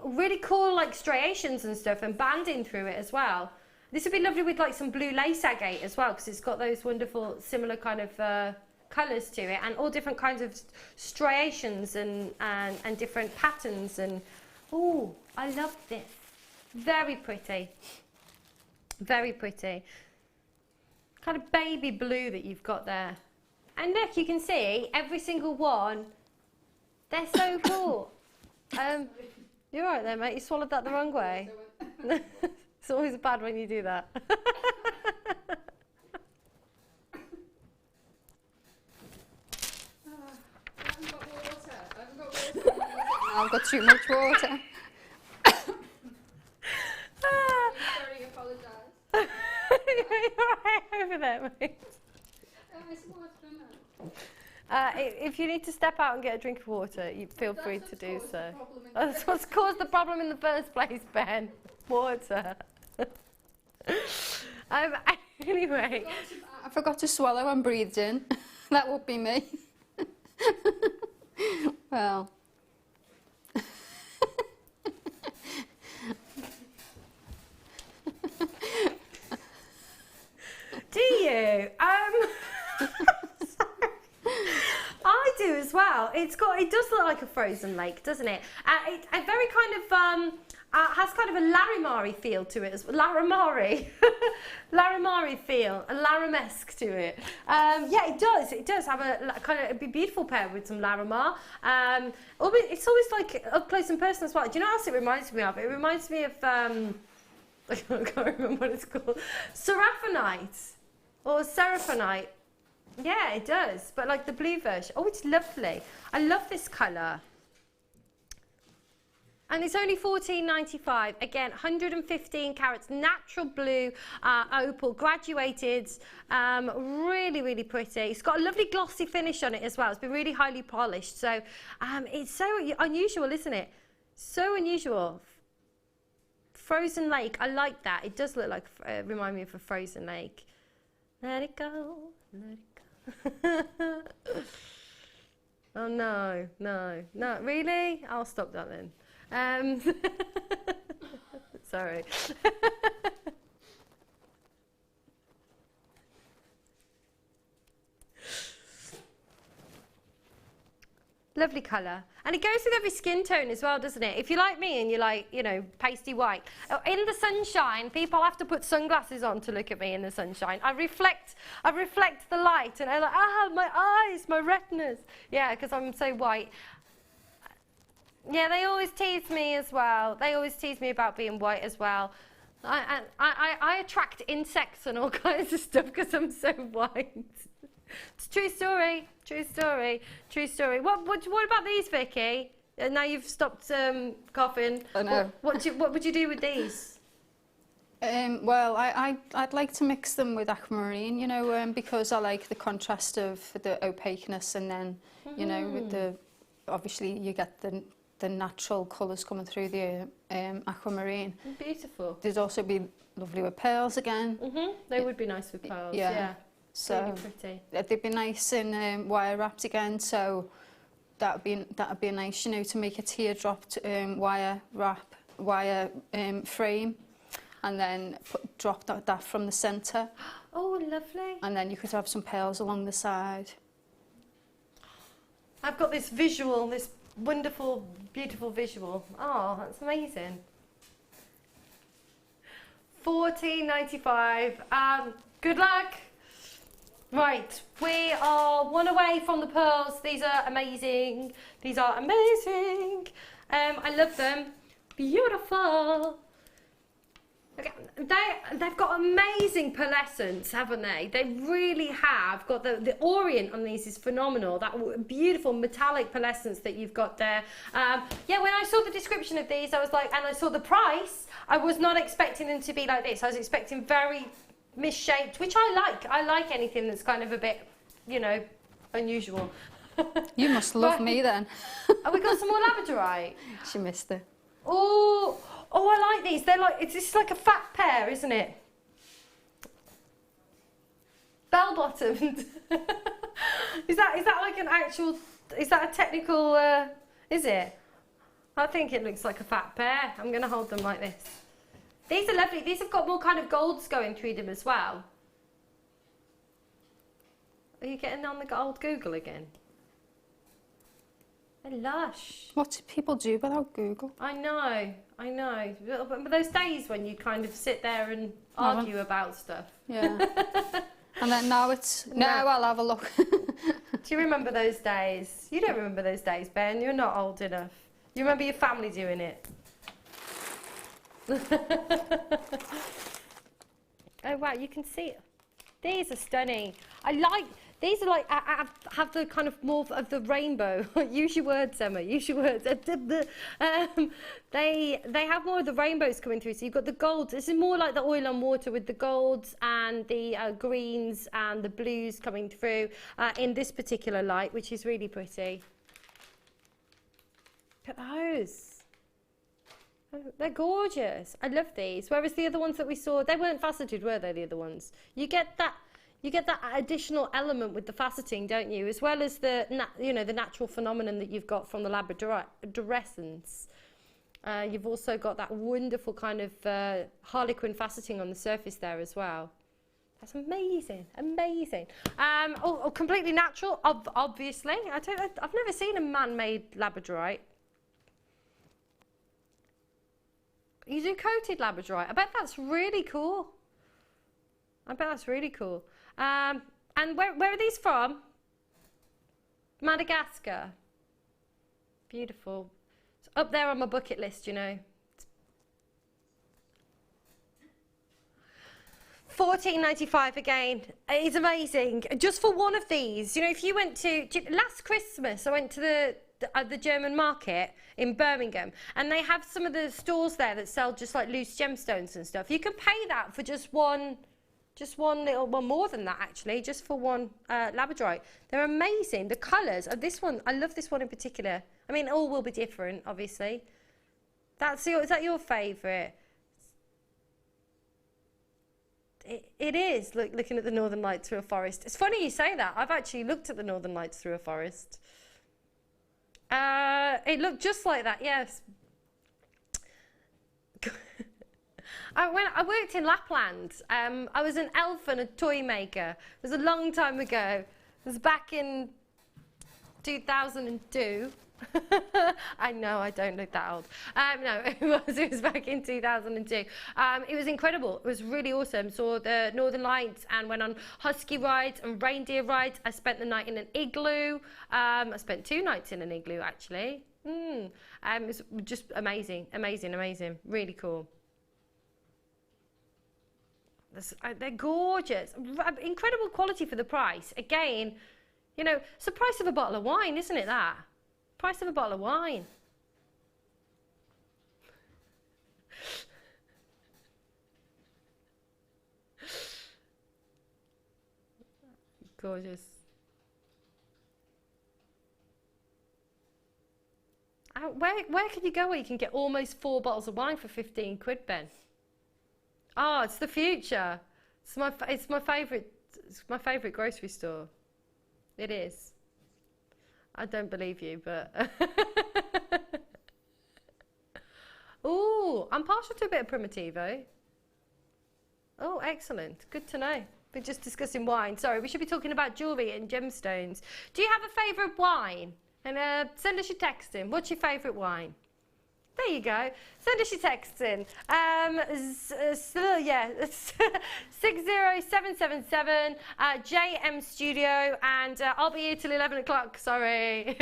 Speaker 7: really cool like striations and stuff and banding through it as well. This would be lovely with like some blue lace agate as well, because it's got those wonderful similar kind of colours to it, and all different kinds of striations and different patterns. And oh, I love this. Very pretty. Very pretty. Kind of baby blue that you've got there. And look, you can see every single one. They're so cool. You're right there, mate. You swallowed that the wrong way. It's always bad when you do that.
Speaker 8: I've got too much water. Sorry, apologise.
Speaker 7: You're right over there, mate. If you need to step out and get a drink of water, you feel free to do so. That's what's caused the problem in the first place, Ben. Water. Anyway.
Speaker 8: I forgot to swallow and breathed in. That would be me. Well.
Speaker 7: Do you? I do as well. It does look like a frozen lake, doesn't it? A very kind of has kind of a Larimari feel to it, Larimari feel, a Larimesque to it. Yeah, it does. It does have a kind of, it'd be beautiful paired with some Larimar. It's always like up close and personal as well. Do you know what else it reminds me of? It reminds me of I can't remember what it's called. Seraphonite or Seraphonite. Yeah, it does, but like the blue version. Oh, it's lovely. I love this colour. And it's only $14.95. Again, 115 carats, natural blue, opal, graduated. Really, really pretty. It's got a lovely glossy finish on it as well. It's been really highly polished. So it's so unusual, isn't it? So unusual. Frozen lake, I like that. It does look like, remind me of a frozen lake. Let it go, let it go. Oh no, no, no, really? I'll stop that then. Sorry. Lovely colour. And it goes with every skin tone as well, doesn't it? If you're like me and you're like, you know, pasty white, in the sunshine, people have to put sunglasses on to look at me in the sunshine. I reflect the light, and I'm like, my eyes, my retinas. Yeah, because I'm so white. Yeah, they always tease me as well. They always tease me about being white as well. I attract insects and all kinds of stuff because I'm so white. It's a true story. True story. True story. What about these, Vicky? Now you've stopped coughing.
Speaker 8: I know.
Speaker 7: What would you do with these?
Speaker 8: Well, I'd like to mix them with aquamarine, you know, because I like the contrast of the opaqueness, and then, you know, with the, obviously you get the natural colours coming through the aquamarine.
Speaker 7: Beautiful.
Speaker 8: There'd also be lovely with pearls again.
Speaker 7: They would be nice with pearls. Yeah.
Speaker 8: So
Speaker 7: really pretty.
Speaker 8: They'd be nice in wire wrapped again. So that'd be nice, you know, to make a teardropped wire wrap, frame, and then drop that from the centre.
Speaker 7: Oh, lovely.
Speaker 8: And then you could have some pearls along the side.
Speaker 7: I've got this visual, this wonderful, beautiful visual. Oh, that's amazing. $14.95. Good luck. Right, we are one away from the pearls. These are amazing. These are amazing. I love them. Beautiful. Okay, they've got amazing pearlescence, haven't they? They really have got the orient on these is phenomenal. That beautiful metallic pearlescence that you've got there. Yeah, when I saw the description of these, I was like, and I saw the price, I was not expecting them to be like this. I was expecting very misshaped, which I like. I like anything that's kind of a bit, you know, unusual.
Speaker 8: You must love me then.
Speaker 7: Oh, we got some more labradorite.
Speaker 8: She missed it.
Speaker 7: Oh, I like these. They're like, it's just like a fat pear, isn't it? Bell-bottomed. Is that like an actual is that a technical, is it? I think it looks like a fat pear. I'm going to hold them like this. These are lovely. These have got more kind of golds going through them as well. Are you getting on the old Google again? They're lush.
Speaker 8: What do people do without Google?
Speaker 7: I know. But those days when you kind of sit there and argue about stuff.
Speaker 8: Yeah. And then now it's, no, I'll have a look.
Speaker 7: Do you remember those days? You don't remember those days, Ben. You're not old enough. You remember your family doing it. Oh wow, you can see it. These are stunning. These are like, have the kind of more of the rainbow. Use your words, Emma, use your words. They have more of the rainbows coming through. So you've got the golds. This is more like the oil on water with the golds and the greens and the blues coming through in this particular light, which is really pretty. Look at those. They're gorgeous. I love these. Whereas the other ones that we saw, they weren't faceted, were they, the other ones? You get that additional element with the faceting, don't you? As well as the natural phenomenon that you've got from the labradorescence. You've also got that wonderful kind of harlequin faceting on the surface there as well. That's amazing, amazing. Completely natural, obviously. I've never seen a man-made labradorite. You do coated labradorite. I bet that's really cool. And where are these from? Madagascar. Beautiful. It's up there on my bucket list, you know. $14.95 again. It's amazing. Just for one of these. You know, if you went to... Last Christmas, I went to the German market in Birmingham, and they have some of the stores there that sell just like loose gemstones and stuff. You can pay that for just one more than that actually, just for one labradorite. They're amazing. The colours of this one, I love this one in particular. I mean, all will be different, obviously. Is that your favourite? It is. Looking at the Northern Lights through a forest. It's funny you say that. I've actually looked at the Northern Lights through a forest. It looked just like that, yes. I worked in Lapland. I was an elf and a toy maker. It was a long time ago. It was back in 2002. I know, I don't look that old. No, it was back in 2002. It was incredible. It was really awesome. Saw the Northern Lights and went on husky rides and reindeer rides. I spent the night in an igloo. I spent 2 nights in an igloo, actually. It was just amazing, amazing, amazing. Really cool. They're gorgeous. Incredible quality for the price. Again, you know, it's the price of a bottle of wine, isn't it, that? Price of a bottle of wine. Gorgeous. Where can you go where you can get almost 4 bottles of wine for 15 quid, Ben? Oh, it's the future. It's my favourite grocery store. It is. I don't believe you, but... Ooh, I'm partial to a bit of Primitivo. Oh, excellent. Good to know. We're just discussing wine. Sorry, we should be talking about jewellery and gemstones. Do you have a favourite wine? And send us your text in. What's your favourite wine? There you go. Send us your texts in. Yeah, 60777 JM Studio, and I'll be here till 11 o'clock. Sorry.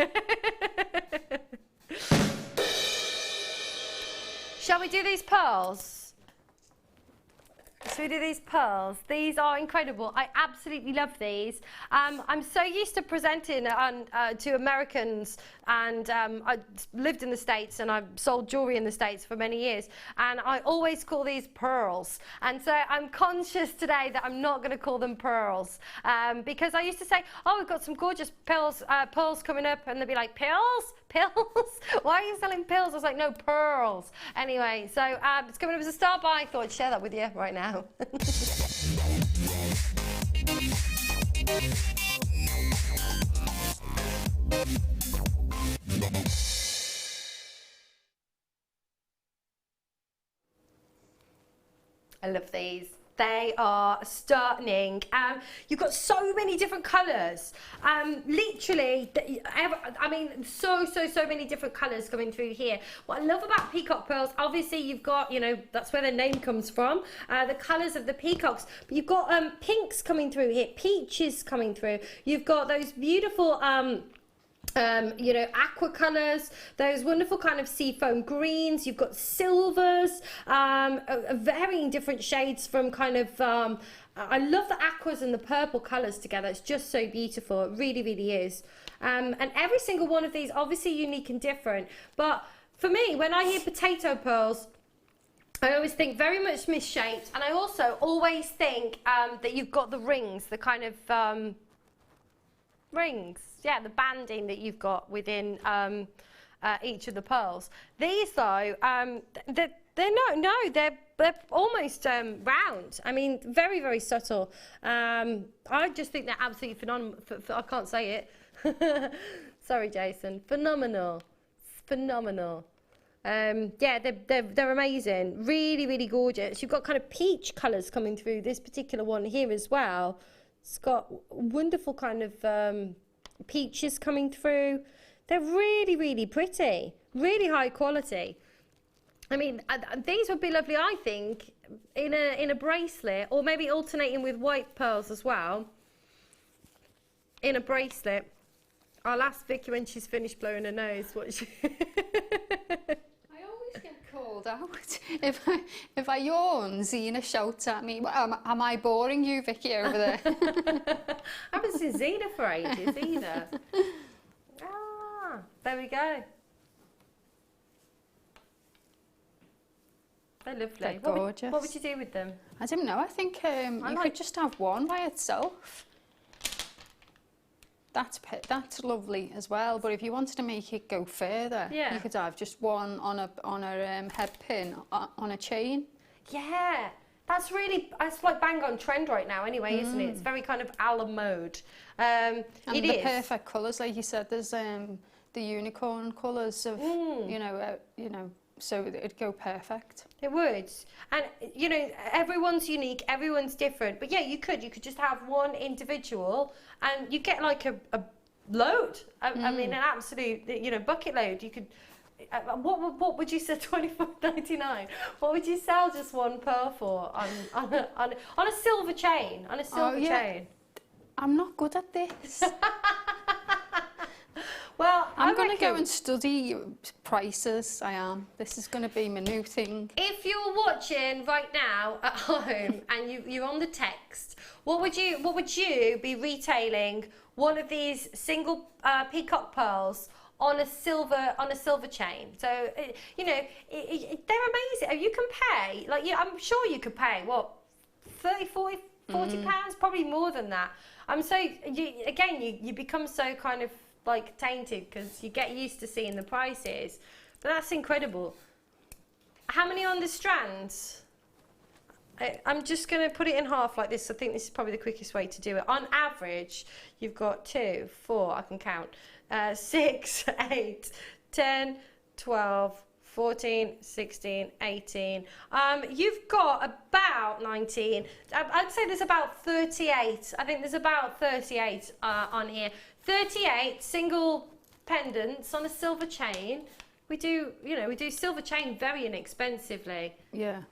Speaker 7: Shall we do these pearls? Shall we do these pearls? These are incredible. I absolutely love these. I'm so used to presenting to Americans, and I lived in the States and I've sold jewellery in the States for many years, and I always call these pearls. And so I'm conscious today that I'm not going to call them pearls, because I used to say, oh, we've got some gorgeous pearls coming up, and they'd be like, pills? Pills? Why are you selling pills? I was like, no, pearls. Anyway, so it's coming up as a star buy. I thought I'd share that with you right now. I love these. They are stunning. You've got so many different colours. Literally, I mean, so many different colours coming through here. What I love about peacock pearls, obviously you've got, you know, that's where their name comes from, the colours of the peacocks. But you've got pinks coming through here, peaches coming through. You've got those beautiful you know, aqua colours, those wonderful kind of seafoam greens. You've got silvers, varying different shades from kind of, I love the aquas and the purple colours together. It's just so beautiful. It really, really is. And every single one of these, obviously unique and different. But for me, when I hear potato pearls, I always think very much misshaped. And I also always think that you've got the rings, the kind of rings. Yeah, the banding that you've got within each of the pearls. These though, they're almost round. I mean, very, very subtle. I just think they're absolutely phenomenal. I can't say it. Sorry, Jason. Phenomenal. Phenomenal. Yeah, they're amazing. Really, really gorgeous. You've got kind of peach colours coming through this particular one here as well. It's got wonderful kind of peaches coming through. They're really, really pretty, really high quality. I mean, these would be lovely, I think, in a bracelet, or maybe alternating with white pearls as well. In a bracelet. I'll ask Vicky when she's finished blowing her nose what she...
Speaker 8: I always get called out if I yawn. Zena shouts at me, am I boring you, Vicky, over there?
Speaker 7: I haven't seen Zena for ages either. Ah, there we go. They're lovely.
Speaker 8: They're gorgeous.
Speaker 7: What would you do with them?
Speaker 8: I don't know. I think you could just have one by itself. That's lovely as well. But if you wanted to make it go further, you could have just one on a head pin on a chain.
Speaker 7: Yeah, that's like bang on trend right now anyway, isn't it? It's very kind of a la mode.
Speaker 8: And the perfect colours, like you said, there's the unicorn colours of you know, so it'd go perfect.
Speaker 7: It would. And you know, everyone's unique, everyone's different. But yeah, you could just have one individual and you get like a load. I mean, an absolute, you know, bucket load. You could what would you say, $24.99? What would you sell just one pearl for on a silver chain? On a silver chain.
Speaker 8: I'm not good at this.
Speaker 7: Well,
Speaker 8: I'm going to go and study prices. I am. This is going to be my new thing.
Speaker 7: If you're watching right now at home and you're on the text, what would you be retailing one of these single peacock pearls on a silver chain? So you know, they're amazing. You can pay, like, I'm sure you could pay what, 30, 40 pounds, probably more than that. So you become so kind of like tainted because you get used to seeing the prices, but that's incredible. How many on the strands? I'm just going to put it in half like this. I think this is probably the quickest way to do it. On average, you've got 2, 4, I can count, 6, 8, 10, 12, 14, 16, 18. You've got about 19. I'd say there's about 38. I think there's about 38 on here. 38 single pendants on a silver chain. We do silver chain very inexpensively.
Speaker 8: Yeah.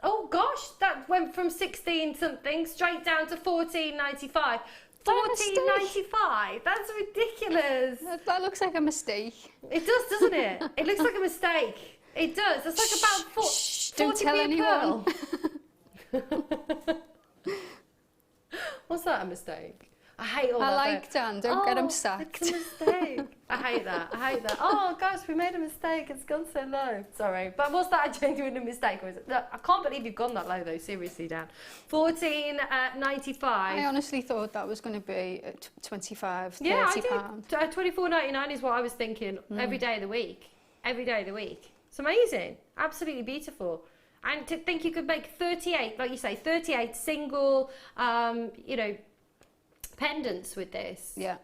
Speaker 7: Oh gosh, that went from 16 something straight down to 14.95. 14.95. That's ridiculous.
Speaker 8: That looks like a mistake.
Speaker 7: It does, doesn't it? It looks like a mistake. It does. It's like about 40p
Speaker 8: don't tell anyone.
Speaker 7: What's that, a mistake? I hate all that.
Speaker 8: I like Dan, don't get him sacked.
Speaker 7: It's a mistake. I hate that. Oh gosh, we made a mistake. It's gone so low. Sorry. But was that a genuine mistake? Or is it? I can't believe you've gone that low though, seriously, Dan. 14.95. I
Speaker 8: honestly thought that was going to be 25, 30
Speaker 7: yeah,
Speaker 8: pounds.
Speaker 7: 24.99 is what I was thinking every day of the week. Every day of the week. It's amazing. Absolutely beautiful. And to think you could make 38, like you say, 38 single, you know, pendants with this.
Speaker 8: Yeah.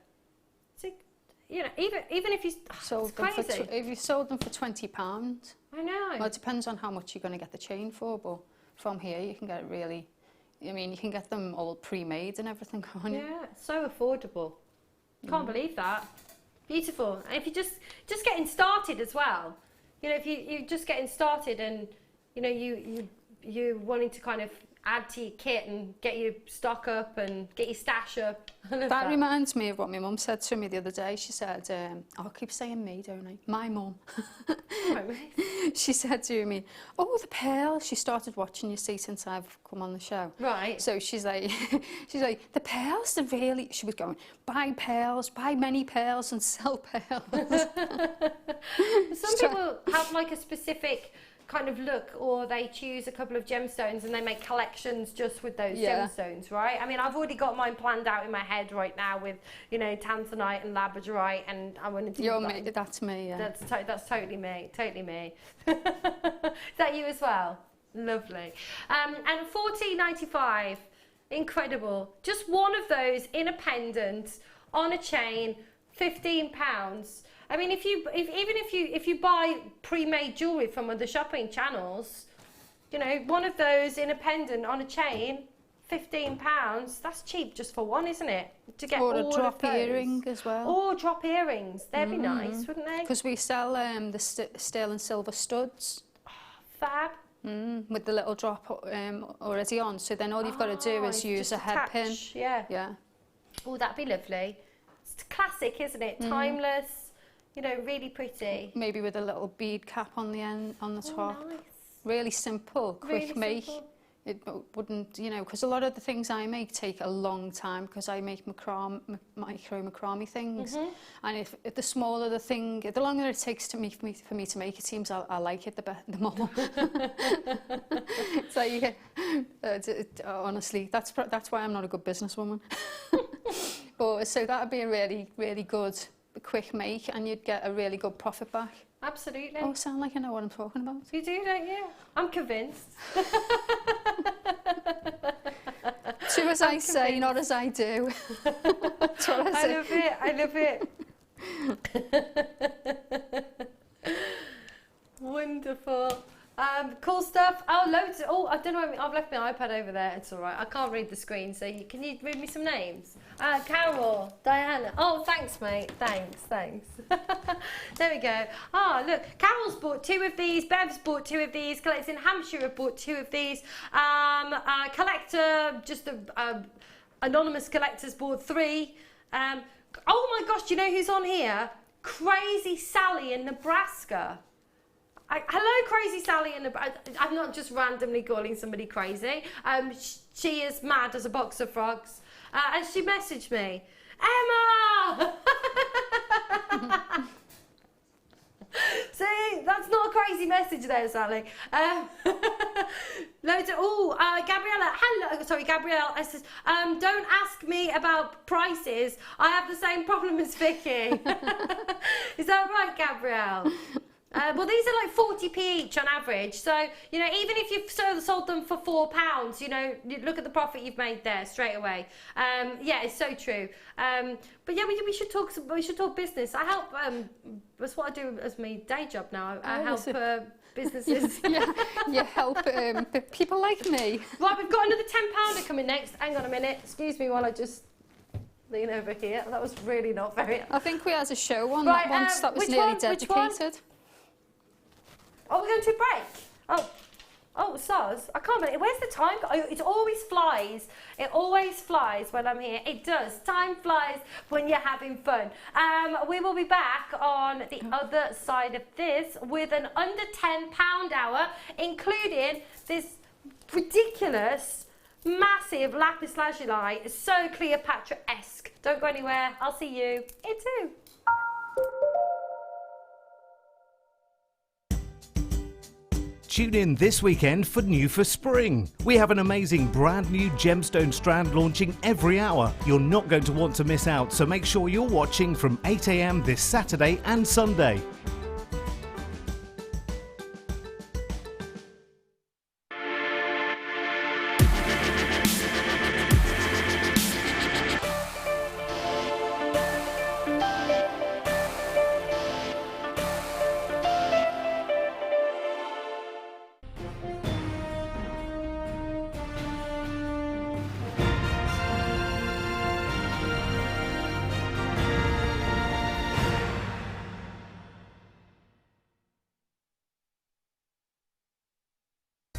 Speaker 7: So, you know, even if you
Speaker 8: Sold them for if you sold them for £20.
Speaker 7: I know.
Speaker 8: Well, it depends on how much you're going to get the chain for, but from here you can get it really. I mean, you can get them all pre-made and everything, can't you?
Speaker 7: Yeah, so affordable. Can't believe that. Beautiful. And if you're just getting started as well, you know, if you're just getting started and you know you wanting to kind of add to your kit and get your stock up and get your stash up.
Speaker 8: That reminds me of what my mum said to me the other day. She said, I keep saying me, don't I? My mum. She said to me, oh, the pearls. She started watching, you see, since I've come on the show.
Speaker 7: Right.
Speaker 8: So she's like, the pearls are really, she was going, buy pearls, buy many pearls and sell pearls.
Speaker 7: Some people have like a specific kind of look, or they choose a couple of gemstones and they make collections just with those gemstones, right? I mean, I've already got mine planned out in my head right now with, you know, tanzanite and labradorite, and I want to do that.
Speaker 8: That's me, yeah.
Speaker 7: That's totally me, totally me. Is that you as well? Lovely. And $14.95, incredible. Just one of those in a pendant on a chain, £15. I mean, if you buy pre-made jewellery from other shopping channels, you know, one of those in a pendant on a chain, £15. That's cheap just for one, isn't it? To get
Speaker 8: or
Speaker 7: all
Speaker 8: a drop
Speaker 7: of those.
Speaker 8: earring as well.
Speaker 7: Or drop earrings. They'd be nice, wouldn't they?
Speaker 8: Because we sell the sterling silver studs.
Speaker 7: Fab.
Speaker 8: With the little drop already on. So then all you've got to do is use a head pin.
Speaker 7: Yeah.
Speaker 8: Yeah.
Speaker 7: Oh, that'd be lovely. It's classic, isn't it? Timeless. You know, really pretty.
Speaker 8: Maybe with a little bead cap on the end, on the top.
Speaker 7: Nice.
Speaker 8: Really simple, quick
Speaker 7: Really
Speaker 8: make.
Speaker 7: simple.
Speaker 8: It wouldn't, you know, because a lot of the things I make take a long time because I make micro macrame things. And if the smaller the thing, the longer it takes for me to make it, seems I like it the more. So you get, honestly, that's why I'm not a good businesswoman. But so that would be a really, really good quick make, and you'd get a really good profit back.
Speaker 7: Absolutely.
Speaker 8: Oh, sound like I know what I'm talking about.
Speaker 7: You do, don't you? I'm convinced.
Speaker 8: Do as I say, not as I do. That's what I say.
Speaker 7: love it. I love it. Wonderful. Cool stuff. Oh, loads. Oh, I don't know. I've left my iPad over there. It's all right. I can't read the screen. So can you read me some names? Carol, Diana. Oh, thanks, mate. Thanks. There we go. Oh, look. Carol's bought 2 of these. Bev's bought 2 of these. Collectors in Hampshire have bought 2 of these. Collector, just anonymous collectors, bought 3. Oh my gosh, do you know who's on here? Crazy Sally in Nebraska. Hello, Crazy Sally in Nebraska. I'm not just randomly calling somebody crazy. She is mad as a box of frogs. And she messaged me, Emma! See, that's not a crazy message there, Sally. Loads of, Gabriella, hello, sorry, Gabrielle, says, don't ask me about prices. I have the same problem as Vicky. Is that right, Gabrielle? Well, these are like 40p each on average. So, you know, even if you've sold them for £4, you know, look at the profit you've made there straight away. Yeah, it's so true. But yeah, we should talk business. I help, that's what I do as my day job now. I help businesses.
Speaker 8: You help people like me.
Speaker 7: Right, we've got another £10 coming next. Hang on a minute. Excuse me while I just lean over here. That was really not very...
Speaker 8: I think we had a show on
Speaker 7: right,
Speaker 8: that once that was nearly dedicated.
Speaker 7: Oh, we're going to break. Oh, Soz, I can't believe it. Where's the time? It always flies. It always flies when I'm here. It does. Time flies when you're having fun. We will be back on the other side of this with an under £10 hour, including this ridiculous, massive lapis lazuli. It's so Cleopatra-esque. Don't go anywhere. I'll see you here too.
Speaker 5: Tune in this weekend for New for Spring. We have an amazing brand new gemstone strand launching every hour. You're not going to want to miss out, so make sure you're watching from 8 AM this Saturday and Sunday.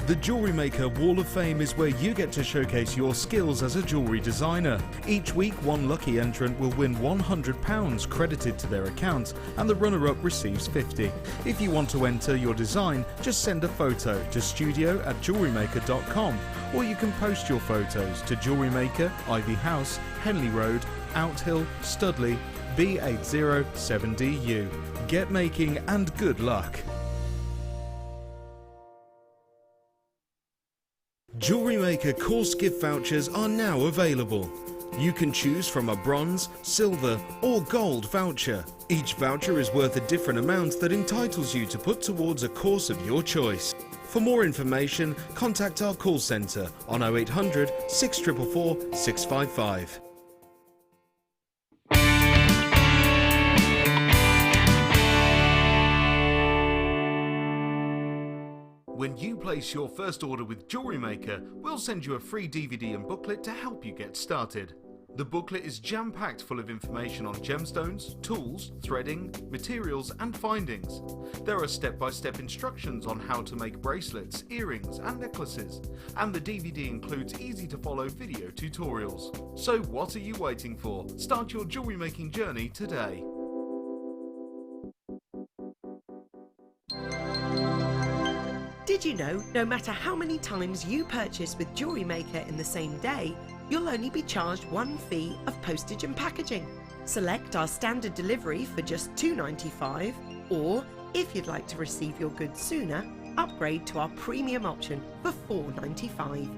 Speaker 1: The Jewellery Maker Wall of Fame is where you get to showcase your skills as a jewellery designer. Each week, one lucky entrant will win £100 credited to their account, and the runner-up receives £50. If you want to enter your design, just send a photo to studio@jewellerymaker.com, or you can post your photos to Jewellery Maker, Ivy House, Henley Road, Outhill, Studley, B807DU. Get making and good luck. Jewellery Maker course gift vouchers are now available. You can choose from a bronze, silver or gold voucher. Each voucher is worth a different amount that entitles you to put towards a course of your choice. For more information, contact our call centre on 0800 644 655. When you place your first order with Jewellery Maker, we'll send you a free DVD and booklet to help you get started. The booklet is jam-packed full of information on gemstones, tools, threading, materials and findings. There are step-by-step instructions on how to make bracelets, earrings and necklaces, and the DVD includes easy-to-follow video tutorials. So what are you waiting for? Start your jewellery making journey today.
Speaker 2: Did you know, no matter how many times you purchase with Jewellery Maker in the same day, you'll only be charged one fee of postage and packaging. Select our standard delivery for just $2.95, or if you'd like to receive your goods sooner, upgrade to our premium option for $4.95.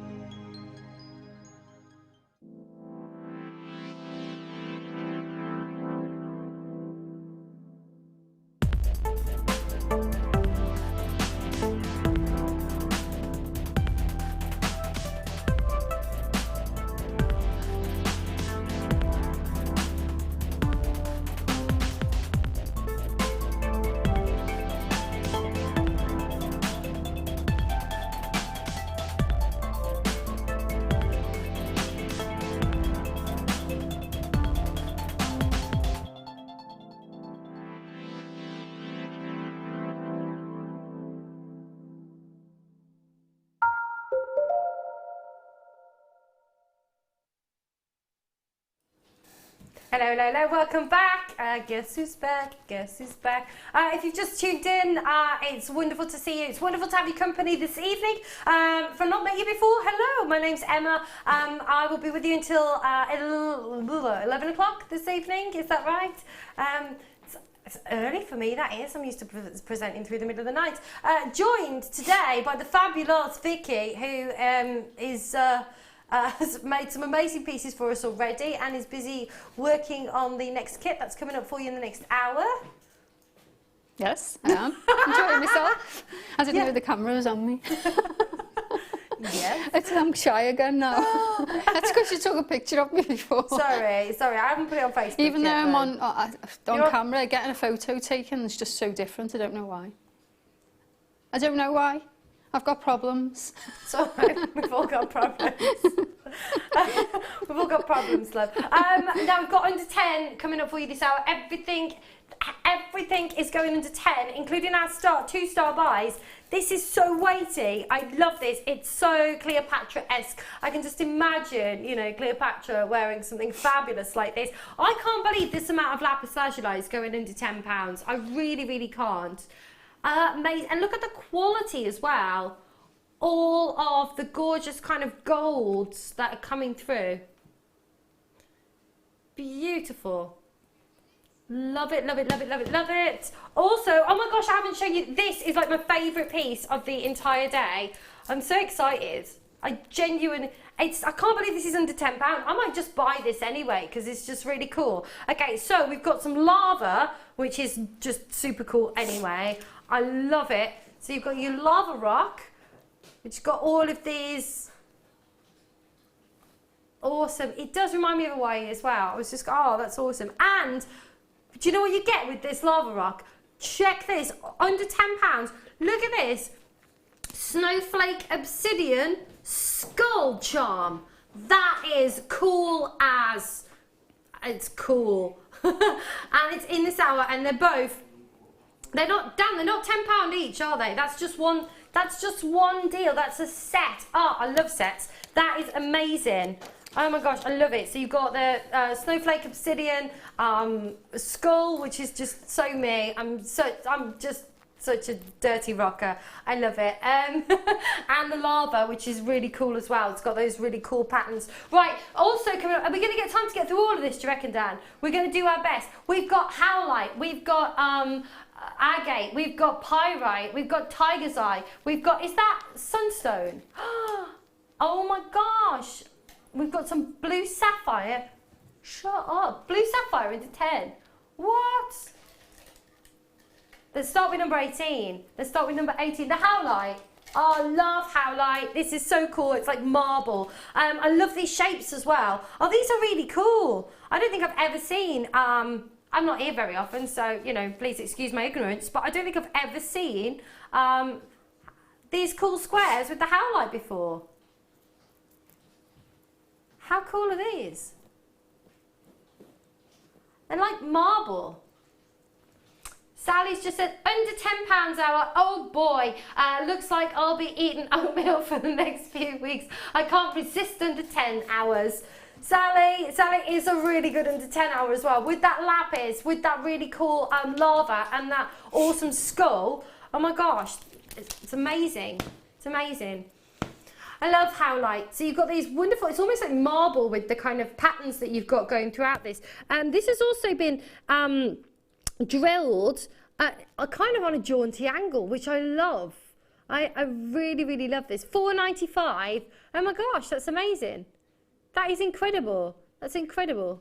Speaker 7: Hello, hello, hello, welcome back. Guess who's back? Guess who's back? If you've just tuned in, it's wonderful to see you. It's wonderful to have your company this evening. If I've not met you before, hello, my name's Emma. I will be with you until 11 o'clock this evening, is that right? It's early for me, that is. I'm used to presenting through the middle of the night. Joined today by the fabulous Vicky, who has made some amazing pieces for us already and is busy working on the next kit that's coming up for you in the next hour.
Speaker 8: Yes, I am. Enjoying myself. I didn't know the camera was on me.
Speaker 7: Yes.
Speaker 8: I'm shy again now. Oh. That's because you took a picture of me before.
Speaker 7: Sorry, I haven't put it on Facebook
Speaker 8: Even
Speaker 7: yet,
Speaker 8: though I'm on camera, getting a photo taken is just so different. I don't know why. I don't know why. I've got problems.
Speaker 7: Sorry, we've all got problems. We've all got problems, love. Now we've got under 10 coming up for you this hour. Everything is going under 10, including our 2-star buys. This is so weighty. I love this. It's so Cleopatra-esque. I can just imagine, you know, Cleopatra wearing something fabulous like this. I can't believe this amount of lapis lazuli is going under £10. I really, really can't. And look at the quality as well. All of the gorgeous kind of golds that are coming through. Beautiful. Love it, love it, love it, love it, love it. Also, oh my gosh, I haven't shown you, this is like my favourite piece of the entire day. I'm so excited. I can't believe this is under £10. I might just buy this anyway because it's just really cool. Okay, so we've got some lava, which is just super cool anyway. I love it. So you've got your lava rock, which has got all of these awesome. It does remind me of Hawaii as well. I was just, oh, that's awesome. And do you know what you get with this lava rock? Check this, under £10. Look at this. Snowflake Obsidian Skull Charm. That is cool as, it's cool. And it's in this hour, and they're not £10 each, are they? That's just one That's just one deal. That's a set. Oh, I love sets. That is amazing. Oh my gosh, I love it. So you've got the snowflake obsidian, skull, which is just so me. I'm just such a dirty rocker. I love it. And the lava, which is really cool as well. It's got those really cool patterns. Right, also coming up, are we going to get time to get through all of this, do you reckon, Dan? We're going to do our best. We've got howlite, we've got agate, we've got pyrite, we've got tiger's eye, we've got, is that sunstone? Oh my gosh. We've got some blue sapphire. Shut up. Blue sapphire into 10. What? Let's start with number 18. Let's start with number 18. The howlite. Oh, I love howlite. This is so cool. It's like marble. I love these shapes as well. Oh, these are really cool. I don't think I've ever seen... I'm not here very often, so, you know, please excuse my ignorance, but I don't think I've ever seen these cool squares with the howlite before. How cool are these? They're like marble. Sally's just said, under £10 hour, oh boy, looks like I'll be eating oatmeal for the next few weeks. I can't resist under 10 hours. Sally is a really good under 10 hour as well. With that lapis, with that really cool lava and that awesome skull. Oh my gosh, it's amazing. It's amazing. I love howlite. So you've got these wonderful, it's almost like marble with the kind of patterns that you've got going throughout this. And this has also been drilled kind of on a jaunty angle, which I love. I really, really love this. $4.95. Oh my gosh, that's amazing. That is incredible. That's incredible.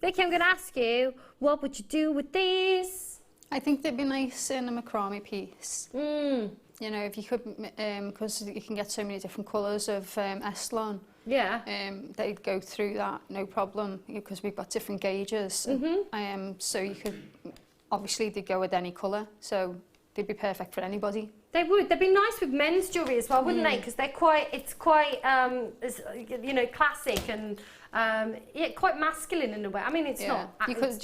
Speaker 7: Vicky, I'm going to ask you, what would you do with these?
Speaker 8: I think they'd be nice in a macrame piece. You know, if you could, because you can get so many different colours of Estlon.
Speaker 7: Yeah.
Speaker 8: They'd go through that, no problem, because we've got different gauges. So you could, obviously they'd go with any colour, so they'd be perfect for anybody. They
Speaker 7: would. They'd be nice with men's jewellery as well, wouldn't they? Because they're quite, it's quite, you know, classic and yeah, quite masculine in a way. I mean, it's not.
Speaker 8: You could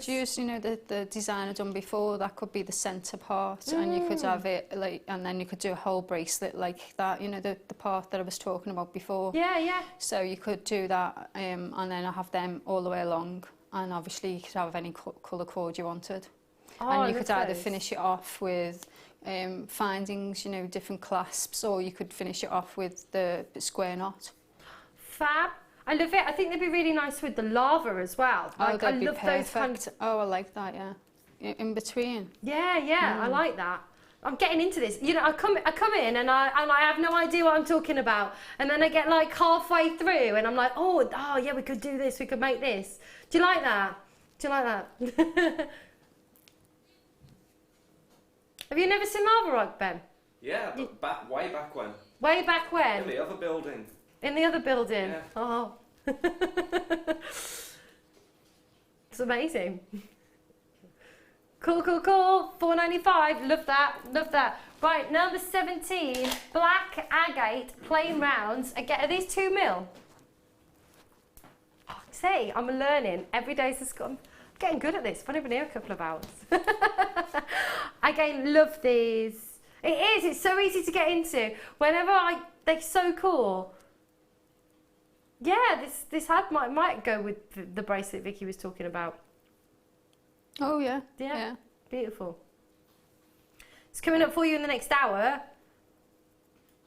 Speaker 8: use, you know, the designer done before. That could be the centre part, and you could have it like, and then you could do a whole bracelet like that. You know, the part that I was talking about before.
Speaker 7: Yeah, yeah.
Speaker 8: So you could do that, and then I have them all the way along, and obviously you could have any colour code you wanted. And you could either finish it off with findings, you know, different clasps, or you could finish it off with the square knot.
Speaker 7: Fab. I love it. I think they'd be really nice with the lava as well.
Speaker 8: Oh, like, I love those kind of... Oh, I like that, yeah. In between.
Speaker 7: Yeah, yeah, I like that. I'm getting into this. You know, I come in and I have no idea what I'm talking about. And then I get like halfway through and I'm like, oh yeah, we could do this, we could make this. Do you like that? Do you like that? Have you never seen Marble Rock, Ben?
Speaker 9: Yeah, but way back when.
Speaker 7: Way back when?
Speaker 9: In the other building.
Speaker 7: In the other building?
Speaker 9: Yeah.
Speaker 7: Oh. It's amazing. Cool, cool, cool. $4.95. Love that. Love that. Right, number 17. Black agate, plain rounds. Again, are these 2 mil? Oh, see, I'm learning. Every day's a school. I'm getting good at this. I've only been here a couple of hours. Again, love these. It is. It's so easy to get into. They're so cool. Yeah, this might go with the bracelet Vicky was talking about.
Speaker 8: Oh yeah.
Speaker 7: Yeah. Beautiful. It's coming up for you in the next hour.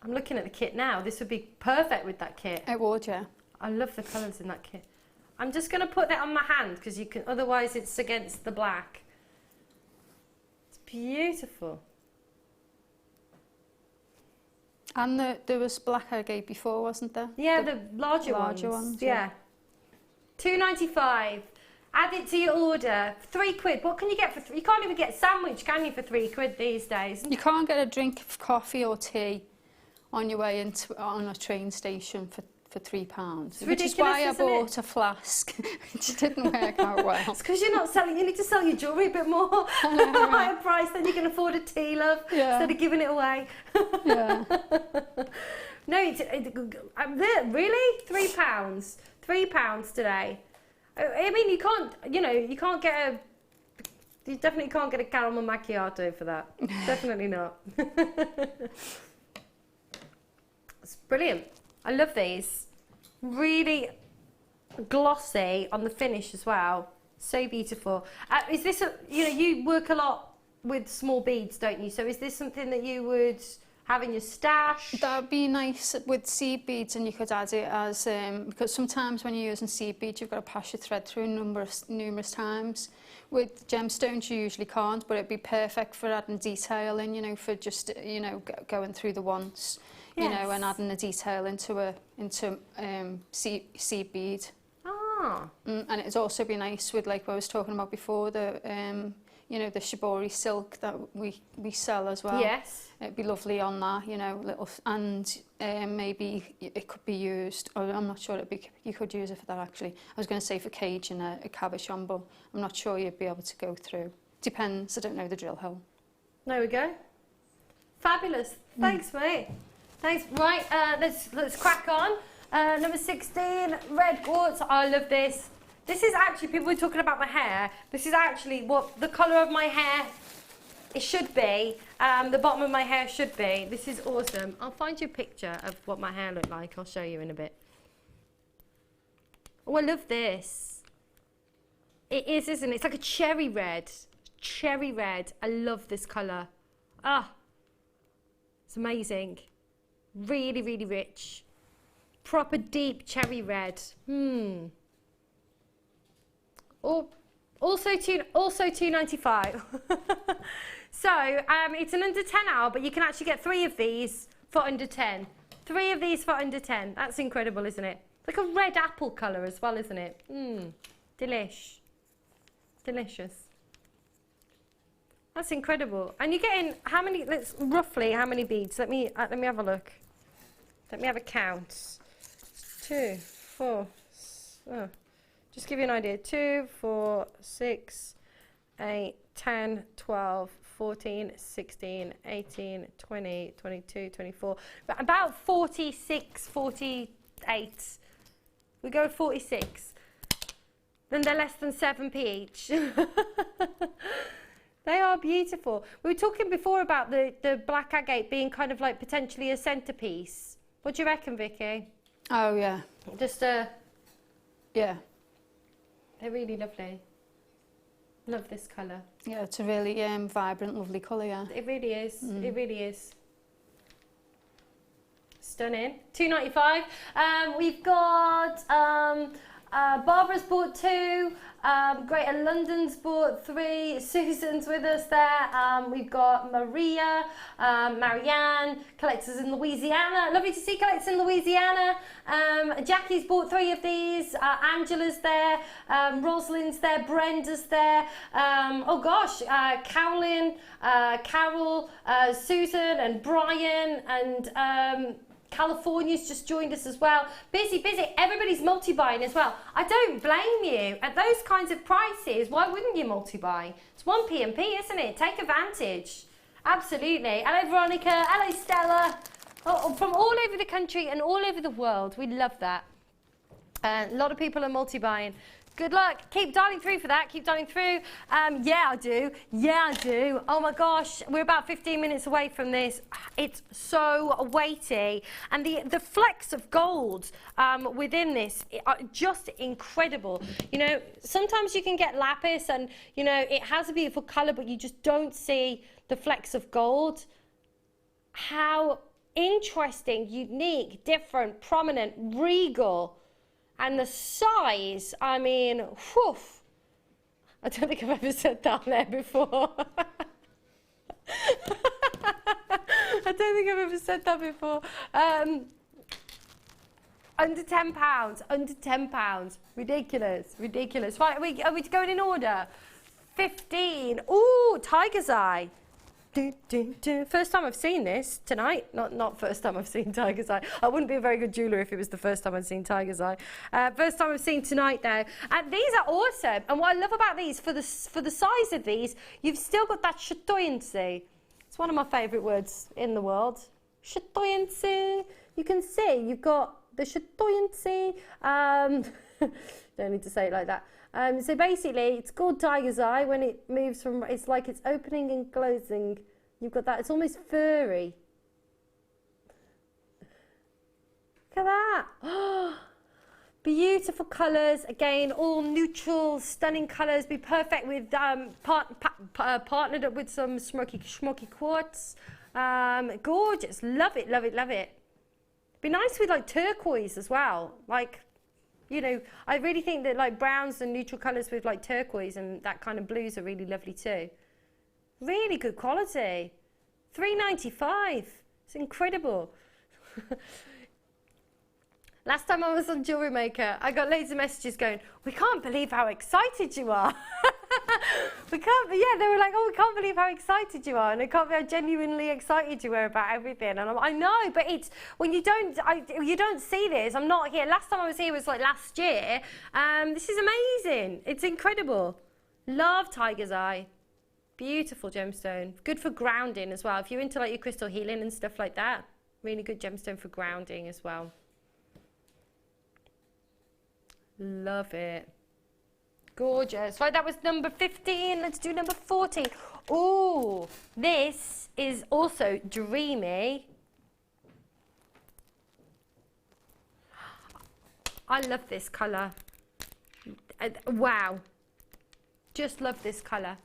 Speaker 7: I'm looking at the kit now. This would be perfect with that kit.
Speaker 8: It would, yeah.
Speaker 7: I love the colours in that kit. I'm just going to put that on my hand because you can. Otherwise, it's against the black. It's beautiful.
Speaker 8: And there was black agate before, wasn't there?
Speaker 7: Yeah, the larger ones. Yeah. $2.95. Add it to your order. £3. What can you get for £3? You can't even get a sandwich, can you, for £3 these days?
Speaker 8: You can't get a drink of coffee or tea on your way on a train station for £3. Which is why I bought a flask, which didn't work out well.
Speaker 7: It's because you're not selling. You need to sell your jewellery a bit more at a higher price, then you can afford a tea, love, instead of giving it away.
Speaker 8: Yeah.
Speaker 7: No, really? £3. £3 today. I mean, you can't get You definitely can't get a caramel macchiato for that. Definitely not. It's brilliant. I love these. Really glossy on the finish as well. So beautiful. Is this, you work a lot with small beads, don't you? So is this something that you would have in your stash?
Speaker 8: That would be nice with seed beads, and you could add it as, because sometimes when you're using seed beads, you've got to pass your thread through numerous times. With gemstones, you usually can't, but it'd be perfect for adding detail in, for just, going through the once,
Speaker 7: yes.
Speaker 8: And adding the detail into seed bead.
Speaker 7: Ah.
Speaker 8: And it'd also be nice with, like what I was talking about before, the the shibori silk that we sell as well.
Speaker 7: Yes.
Speaker 8: It'd be lovely on that, little, and maybe it could be used, or I'm not sure you could use it for that actually. I was going to say for caging a cabochon, but I'm not sure you'd be able to go through. Depends, I don't know the drill hole.
Speaker 7: There we go. Fabulous. Thanks, mate. Thanks. Right, let's crack on. Number 16, red quartz. I love this. This is actually, people were talking about my hair. This is actually what the colour of my hair it should be. The bottom of my hair should be. This is awesome. I'll find you a picture of what my hair looked like. I'll show you in a bit. Oh, I love this. It is, isn't it? It's like a cherry red. Cherry red. I love this colour. Ah, it's amazing. Really, really rich. Proper deep cherry red. Oh, also $2.95. So it's an under 10 hour, but you can actually get 3 of these for under 10. 3 of these for under 10. That's incredible, isn't it? Like a red apple colour as well, isn't it? Delish. Delicious. That's incredible. And you're getting how many? Roughly how many beads? Let me have a look. Let me have a count. 2, 4. Oh. Just give you an idea. 2, 4, 6, 8, 10, 12, 14, 16, 18, 20, 22, 24. About 46, 48. We go 46. Then they're less than 7p each. They are beautiful. We were talking before about the black agate being kind of like potentially a centerpiece. What do you reckon, Vicky?
Speaker 8: Oh, yeah.
Speaker 7: Just
Speaker 8: yeah.
Speaker 7: They're really lovely. Love this colour.
Speaker 8: Yeah, it's a really vibrant, lovely colour, yeah.
Speaker 7: It really is. It really is. Stunning. $2.95. We've got Barbara's bought 2. Greater London's bought 3. Susan's with us there. We've got Maria, Marianne, collectors in Louisiana. Lovely to see collectors in Louisiana. Jackie's bought 3 of these. Angela's there. Rosalind's there. Brenda's there. Oh gosh, Carolyn, Carol, Susan and Brian and California's just joined us as well. Busy. Everybody's multi-buying as well. I don't blame you. At those kinds of prices, why wouldn't you multi-buy? It's 1p and p, isn't it? Take advantage. Absolutely. Hello, Veronica. Hello, Stella. Oh, from all over the country and all over the world. We love that. A lot of people are multi-buying. Good luck. Keep dialing through for that. Keep dialing through. Yeah, I do. Yeah, I do. Oh my gosh, we're about 15 minutes away from this. It's so weighty. And the flecks of gold within this are just incredible. Sometimes you can get lapis and, it has a beautiful colour, but you just don't see the flecks of gold. How interesting, unique, different, prominent, regal. And the size, I mean, whew. I don't think I've ever said that there before. I don't think I've ever said that before. Under £10, under £10. Ridiculous. Right, are we going in order? 15. Ooh, tiger's eye. First time I've seen this tonight. Not first time I've seen tiger's eye. I wouldn't be a very good jeweller if it was the first time I'd seen tiger's eye. First time I've seen tonight though. And these are awesome. And what I love about these, for the size of these, you've still got that chatoyancy. It's one of my favourite words in the world. Chatoyancy. You can see you've got the chatoyancy. Don't need to say it like that. So basically, it's called Tiger's Eye when it moves from, it's like it's opening and closing. You've got that, it's almost furry. Look at that. Beautiful colours, again, all neutral, stunning colours. Be perfect with, partnered up with some schmucky quartz. Gorgeous, love it, love it, love it. Be nice with like turquoise as well. Like, you know, I really think that like browns and neutral colours with like turquoise and that kind of blues are really lovely too. Really good quality. $3.95. It's incredible. Last time I was on Jewellery Maker, I got loads of messages going, we can't believe how excited you are. They were like, oh, we can't believe how excited you are, and I can't believe how genuinely excited you were about everything. And I know, but it's, when you don't see this, I'm not here. Last time I was here was like last year. This is amazing. It's incredible. Love Tiger's Eye. Beautiful gemstone. Good for grounding as well. If you're into like your crystal healing and stuff like that, really good gemstone for grounding as well. Love it. Gorgeous. Right, that was number 15. Let's do number 14. Oh, this is also dreamy. I love this colour. Wow. Just love this colour.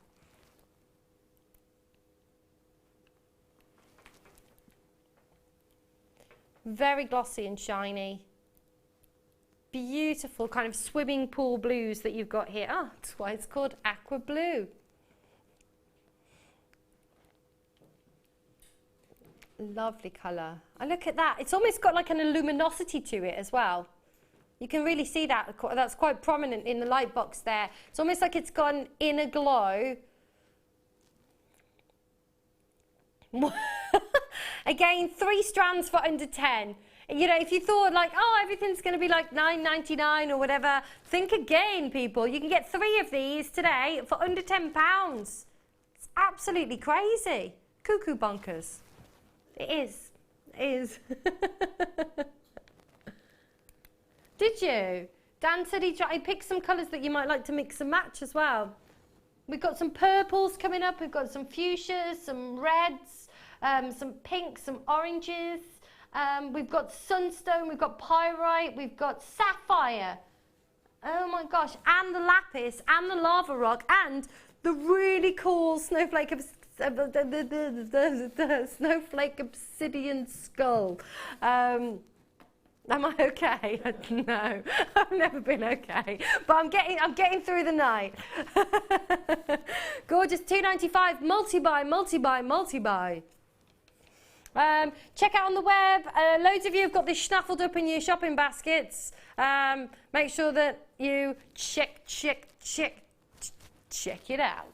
Speaker 7: Very glossy and shiny. Beautiful kind of swimming pool blues that you've got here. Oh, that's why it's called aqua blue. Lovely colour. I look at that. It's almost got like an luminosity to it as well. You can really see that. That's quite prominent in the light box there. It's almost like it's got an inner glow. Again, 3 strands for under 10. You know, if you thought like, oh, everything's going to be like $9.99 or whatever, think again, people. You can get 3 of these today for under £10. It's absolutely crazy. Cuckoo bonkers. It is. It is. Did you? Dan said he picked some colours that you might like to mix and match as well. We've got some purples coming up. We've got some fuchsias, some reds, some pinks, some oranges. We've got sunstone, we've got pyrite, we've got sapphire. Oh my gosh, and the lapis, and the lava rock, and the really cool snowflake snowflake obsidian skull. Am I okay? No, I've never been okay, but I'm getting through the night. Gorgeous, $2.95, multi-buy, multi-buy, multi-buy. Check out on the web. Loads of you have got this snaffled up in your shopping baskets. Make sure that you check it out.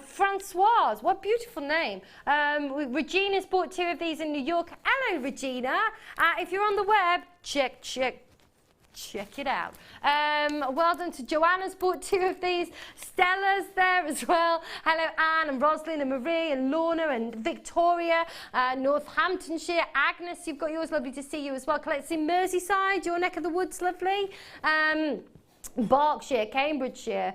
Speaker 7: Francoise, what beautiful name. Regina's bought 2 of these in New York. Hello, Regina. If you're on the web, check it out. Well done to Joanna's bought 2 of these. Stella's there as well. Hello Anne and Roslyn and Marie and Lorna and Victoria. Northamptonshire. Agnes, you've got yours. Lovely to see you as well. Collects in Merseyside, your neck of the woods, lovely. Berkshire, Cambridgeshire.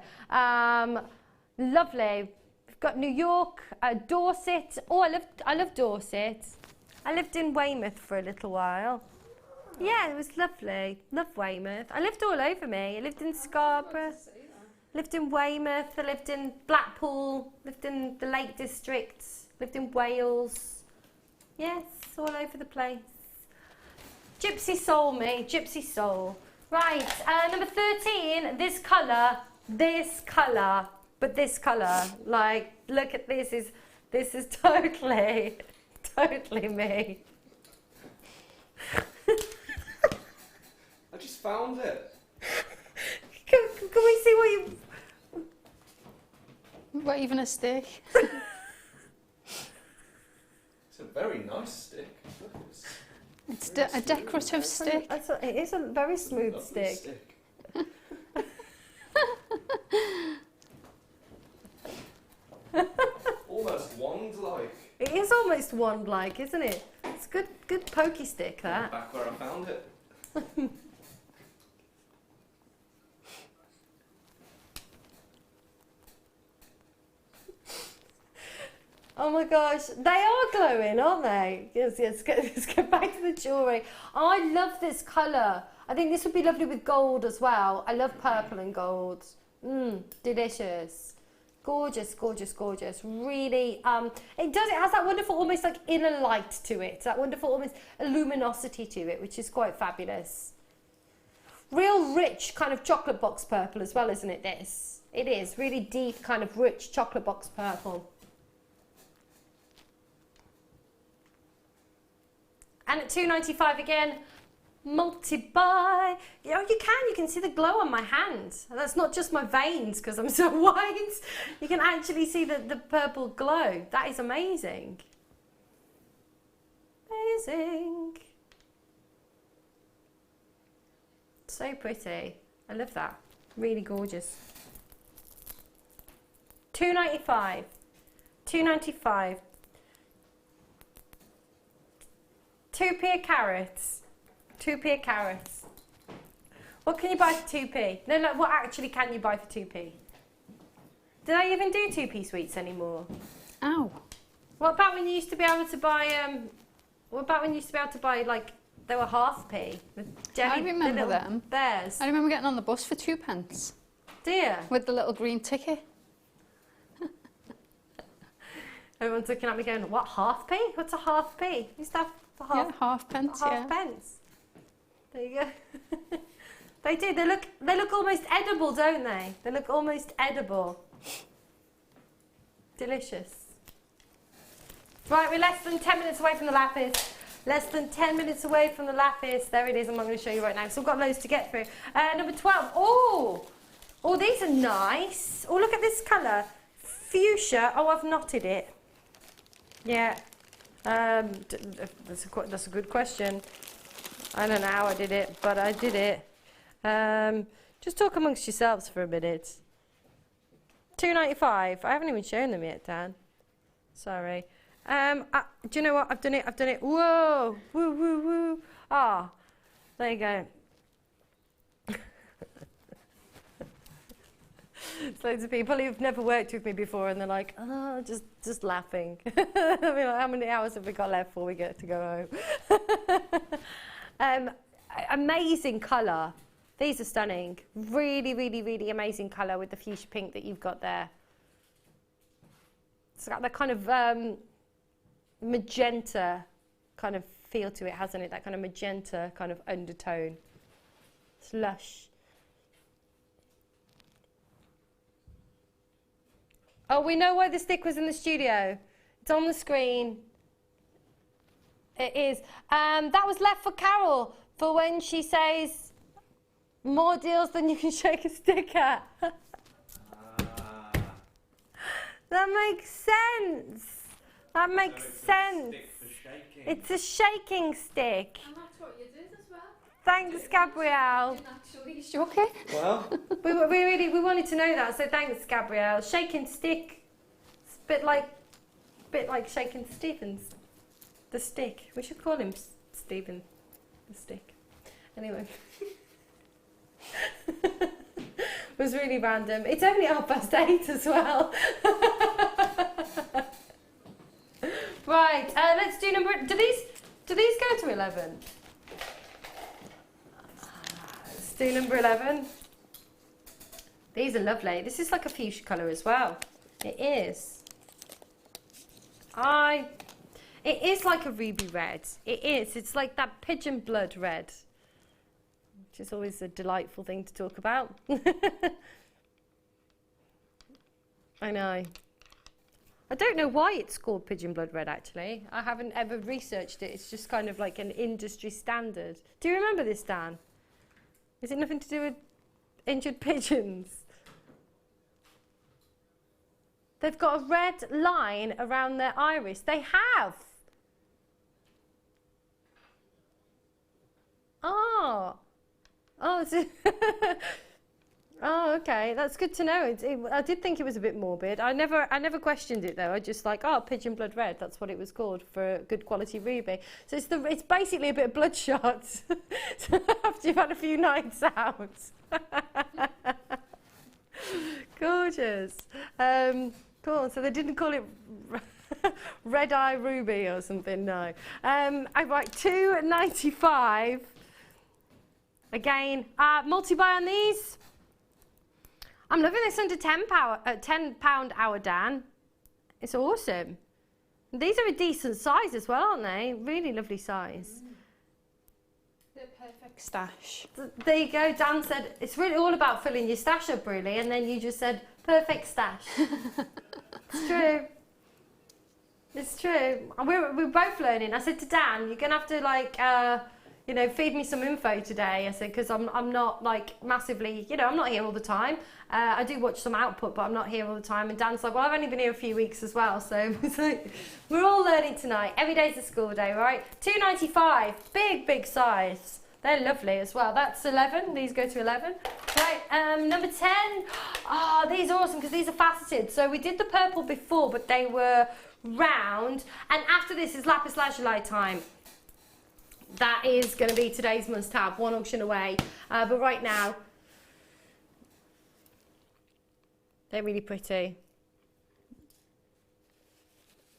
Speaker 7: Lovely. We've got New York, Dorset. Oh, I love Dorset. I lived in Weymouth for a little while. Yeah, it was lovely. Love Weymouth. I lived all over me. I lived in Scarborough, lived in Weymouth, I lived in Blackpool, lived in the Lake District, lived in Wales. Yes, all over the place. Gypsy soul, me. Gypsy soul. Right, number 13, this colour, but this colour. Like, look at this is totally me.
Speaker 9: I just found it.
Speaker 7: Can we see what you...
Speaker 8: Waving a stick.
Speaker 9: It's a very nice stick.
Speaker 8: It's a decorative stick.
Speaker 7: It is a very smooth stick.
Speaker 9: Almost wand-like.
Speaker 7: It is almost wand-like, isn't it? It's a good pokey stick, that.
Speaker 9: Back where I found it.
Speaker 7: Oh my gosh, they are glowing, aren't they? Yes, let's get back to the jewellery. I love this colour. I think this would be lovely with gold as well. I love purple and gold. Delicious. Gorgeous, gorgeous, gorgeous. Really, it has that wonderful almost like inner light to it. That wonderful almost luminosity to it, which is quite fabulous. Real rich kind of chocolate box purple as well, isn't it, this? It is, really deep kind of rich chocolate box purple. And at £2.95 again, multi-buy. You know, you can see the glow on my hand. That's not just my veins because I'm so white. You can actually see the purple glow. That is amazing. Amazing. So pretty. I love that. Really gorgeous. £2.95. £2.95. 2p a carat. 2p a carat. What can you buy for 2p? No, what actually can you buy for 2p? Do they even do 2p sweets anymore?
Speaker 8: Ow.
Speaker 7: What about when you used to be able to buy, what about when you used to be able to buy, like, they were half p? With jelly,
Speaker 8: I remember them.
Speaker 7: Bears.
Speaker 8: I remember getting on the bus for 2p.
Speaker 7: Do you?
Speaker 8: With the little green ticket.
Speaker 7: Everyone's looking at me going, what, half p? What's a half p? Used to have for half,
Speaker 8: yeah, half-pence,
Speaker 7: half pence. There you go. They do. They look almost edible, don't they? They look almost edible. Delicious. Right, we're less than 10 minutes away from the lapis. Less than 10 minutes away from the lapis. There it is. I'm not going to show you right now. So we've got loads to get through. Number 12. Oh, these are nice. Oh, look at this colour. Fuchsia. Oh, I've knotted it. Yeah. That's a good question. I don't know how I did it, but I did it. Just talk amongst yourselves for a minute. £2.95. I haven't even shown them yet, Dan. Sorry. Do you know what? I've done it. Whoa! Woo, woo, woo. Ah, there you go. It's loads of people who've never worked with me before, and they're like, oh, just laughing. I mean, like, how many hours have we got left before we get to go home? Amazing colour. These are stunning. Really, really, really amazing colour with the fuchsia pink that you've got there. It's got that kind of magenta kind of feel to it, hasn't it? That kind of magenta kind of undertone. It's lush. Oh, we know why the stick was in the studio. It's on the screen. It is. That was left for Carol for when she says more deals than you can shake a stick at. That makes sense. That makes sense. It's a shaking stick.
Speaker 8: And that's what you did as well.
Speaker 7: Thanks, Gabrielle.
Speaker 8: Actually, shook it.
Speaker 9: Well,
Speaker 7: we wanted to know that, so thanks, Gabrielle. Shaking stick. It's a bit like shaking Stevens. The stick. We should call him Stephen. The stick. Anyway. It was really random. It's only 8:30 as well. Right, let's do number. Do these go to 11? Let's do number 11. These are lovely. This is like a fuchsia colour as well. It is. It is like a ruby red. It is. It's like that pigeon blood red, which is always a delightful thing to talk about. I know. I don't know why it's called pigeon blood red, actually. I haven't ever researched it. It's just kind of like an industry standard. Do you remember this, Dan? Is it nothing to do with injured pigeons? They've got a red line around their iris. They have. Oh. Oh, oh, okay. That's good to know. I did think it was a bit morbid. I never questioned it though. I just like, oh, pigeon blood red. That's what it was called for a good quality ruby. So it's basically a bit of bloodshot after you've had a few nights out. Gorgeous. Cool. So they didn't call it. Red Eye Ruby or something, no. I write $2.95. Again, multi-buy on these. I'm loving this under £10 hour, Dan. It's awesome. These are a decent size as well, aren't they? Really lovely size.
Speaker 8: The perfect stash.
Speaker 7: There you go. Dan said it's really all about filling your stash up, really, and then you just said perfect stash. It's true. It's true. We're both learning. I said to Dan, you're gonna have to like, you know, feed me some info today. I said because I'm not like massively, you know, I'm not here all the time. I do watch some output, but I'm not here all the time. And Dan's like, well, I've only been here a few weeks as well, so it's like, we're all learning tonight. Every day's a school day, right? $2.95, big size. They're lovely as well. That's 11. These go to 11. Right, number 10. Ah, these are awesome because these are faceted. So we did the purple before, but they were round. And after this is lapis lazuli time. That is going to be today's must-have. One auction away. But right now, they're really pretty.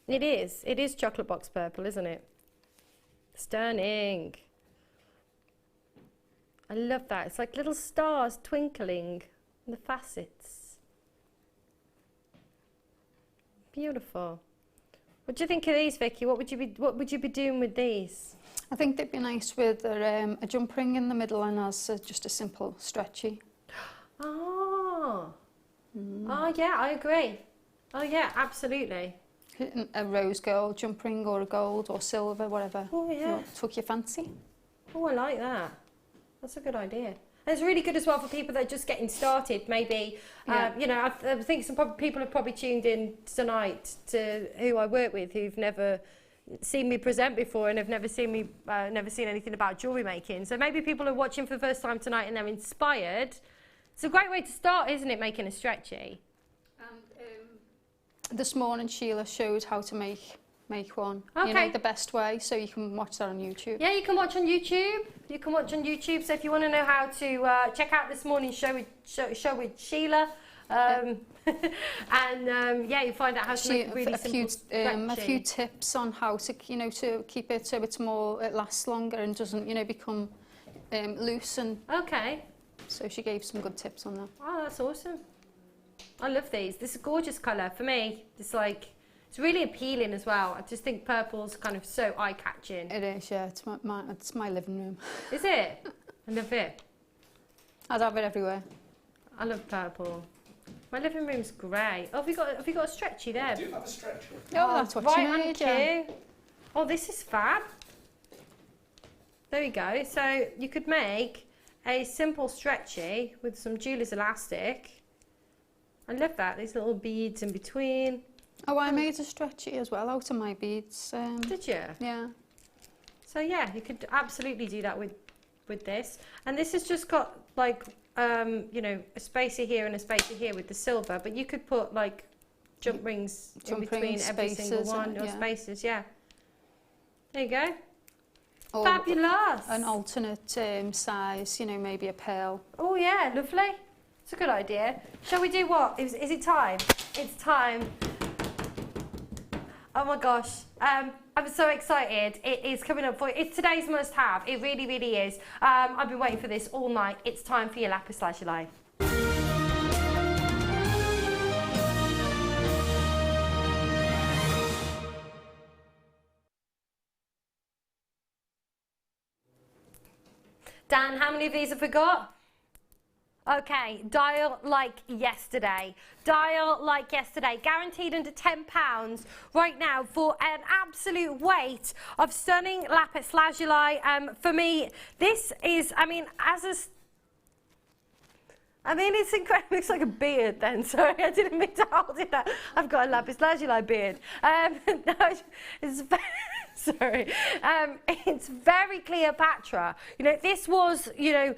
Speaker 7: It is chocolate box purple, isn't it? Stunning. I love that. It's like little stars twinkling in the facets. Beautiful. What do you think of these, Vicky? What would you be doing with these?
Speaker 8: I think they'd be nice with a jump ring in the middle and as just a simple stretchy.
Speaker 7: Oh. Oh yeah, I agree. Oh yeah, absolutely.
Speaker 8: A rose gold jump ring or a gold or silver, whatever.
Speaker 7: Oh yeah.
Speaker 8: Took your fancy.
Speaker 7: Oh, I like that. That's a good idea. And it's really good as well for people that are just getting started. Maybe, you know, I think some people have probably tuned in tonight to who I work with who've never seen me present before and have never seen me, never seen anything about jewellery making. So maybe people are watching for the first time tonight and they're inspired. It's a great way to start, isn't it, making a stretchy?
Speaker 8: And this morning Sheila showed how to make one.
Speaker 7: Okay.
Speaker 8: You know, the best way, so you can watch that on YouTube.
Speaker 7: Yeah, you can watch on YouTube. You can watch on YouTube. So if you want to know how to check out this morning's show with Sheila, and yeah, you find out how to make a really simple
Speaker 8: a few tips on how to, you know, to keep it so it's more, it lasts longer and doesn't, you know, become loose. And
Speaker 7: okay.
Speaker 8: So she gave some good tips on that.
Speaker 7: Oh, that's awesome. I love these. This is a gorgeous colour for me. It's like, it's really appealing as well. I just think purple's kind of so eye-catching.
Speaker 8: It is, yeah. It's my living room.
Speaker 7: Is it? I love it.
Speaker 8: I'd have it everywhere.
Speaker 7: I love purple. My living room's grey. Oh, have you got a stretchy there?
Speaker 9: I do have a stretchy.
Speaker 8: Oh, that's what you need,
Speaker 7: thank you. Oh, this is fab. There we go. So you could make a simple stretchy with some jeweller's elastic. I love that. These little beads in between.
Speaker 8: Oh, I made a stretchy as well out of my beads.
Speaker 7: Did you?
Speaker 8: Yeah.
Speaker 7: So yeah, you could absolutely do that with this. And this has just got like, you know, a spacer here and a spacer here with the silver, but you could put like jump rings in between every single one, or spaces, yeah. There you go. Or fabulous.
Speaker 8: An alternate size, you know, maybe a pearl.
Speaker 7: Oh yeah, lovely. It's a good idea. Shall we do what? Is it time? It's time. Oh my gosh. I'm so excited. It is coming up for you. It's today's must-have. It really, really is. I've been waiting for this all night. It's time for your lapis lazuli. Dan, how many of these have we got? Okay, dial like yesterday. Dial like yesterday. Guaranteed under £10 right now for an absolute weight of stunning lapis lazuli. For me, this is, it's incredible. It looks like a beard then. Sorry, I didn't mean to hold it there. I've got a lapis lazuli beard. No, it's very... Sorry. It's very Cleopatra. You know, this was, you know,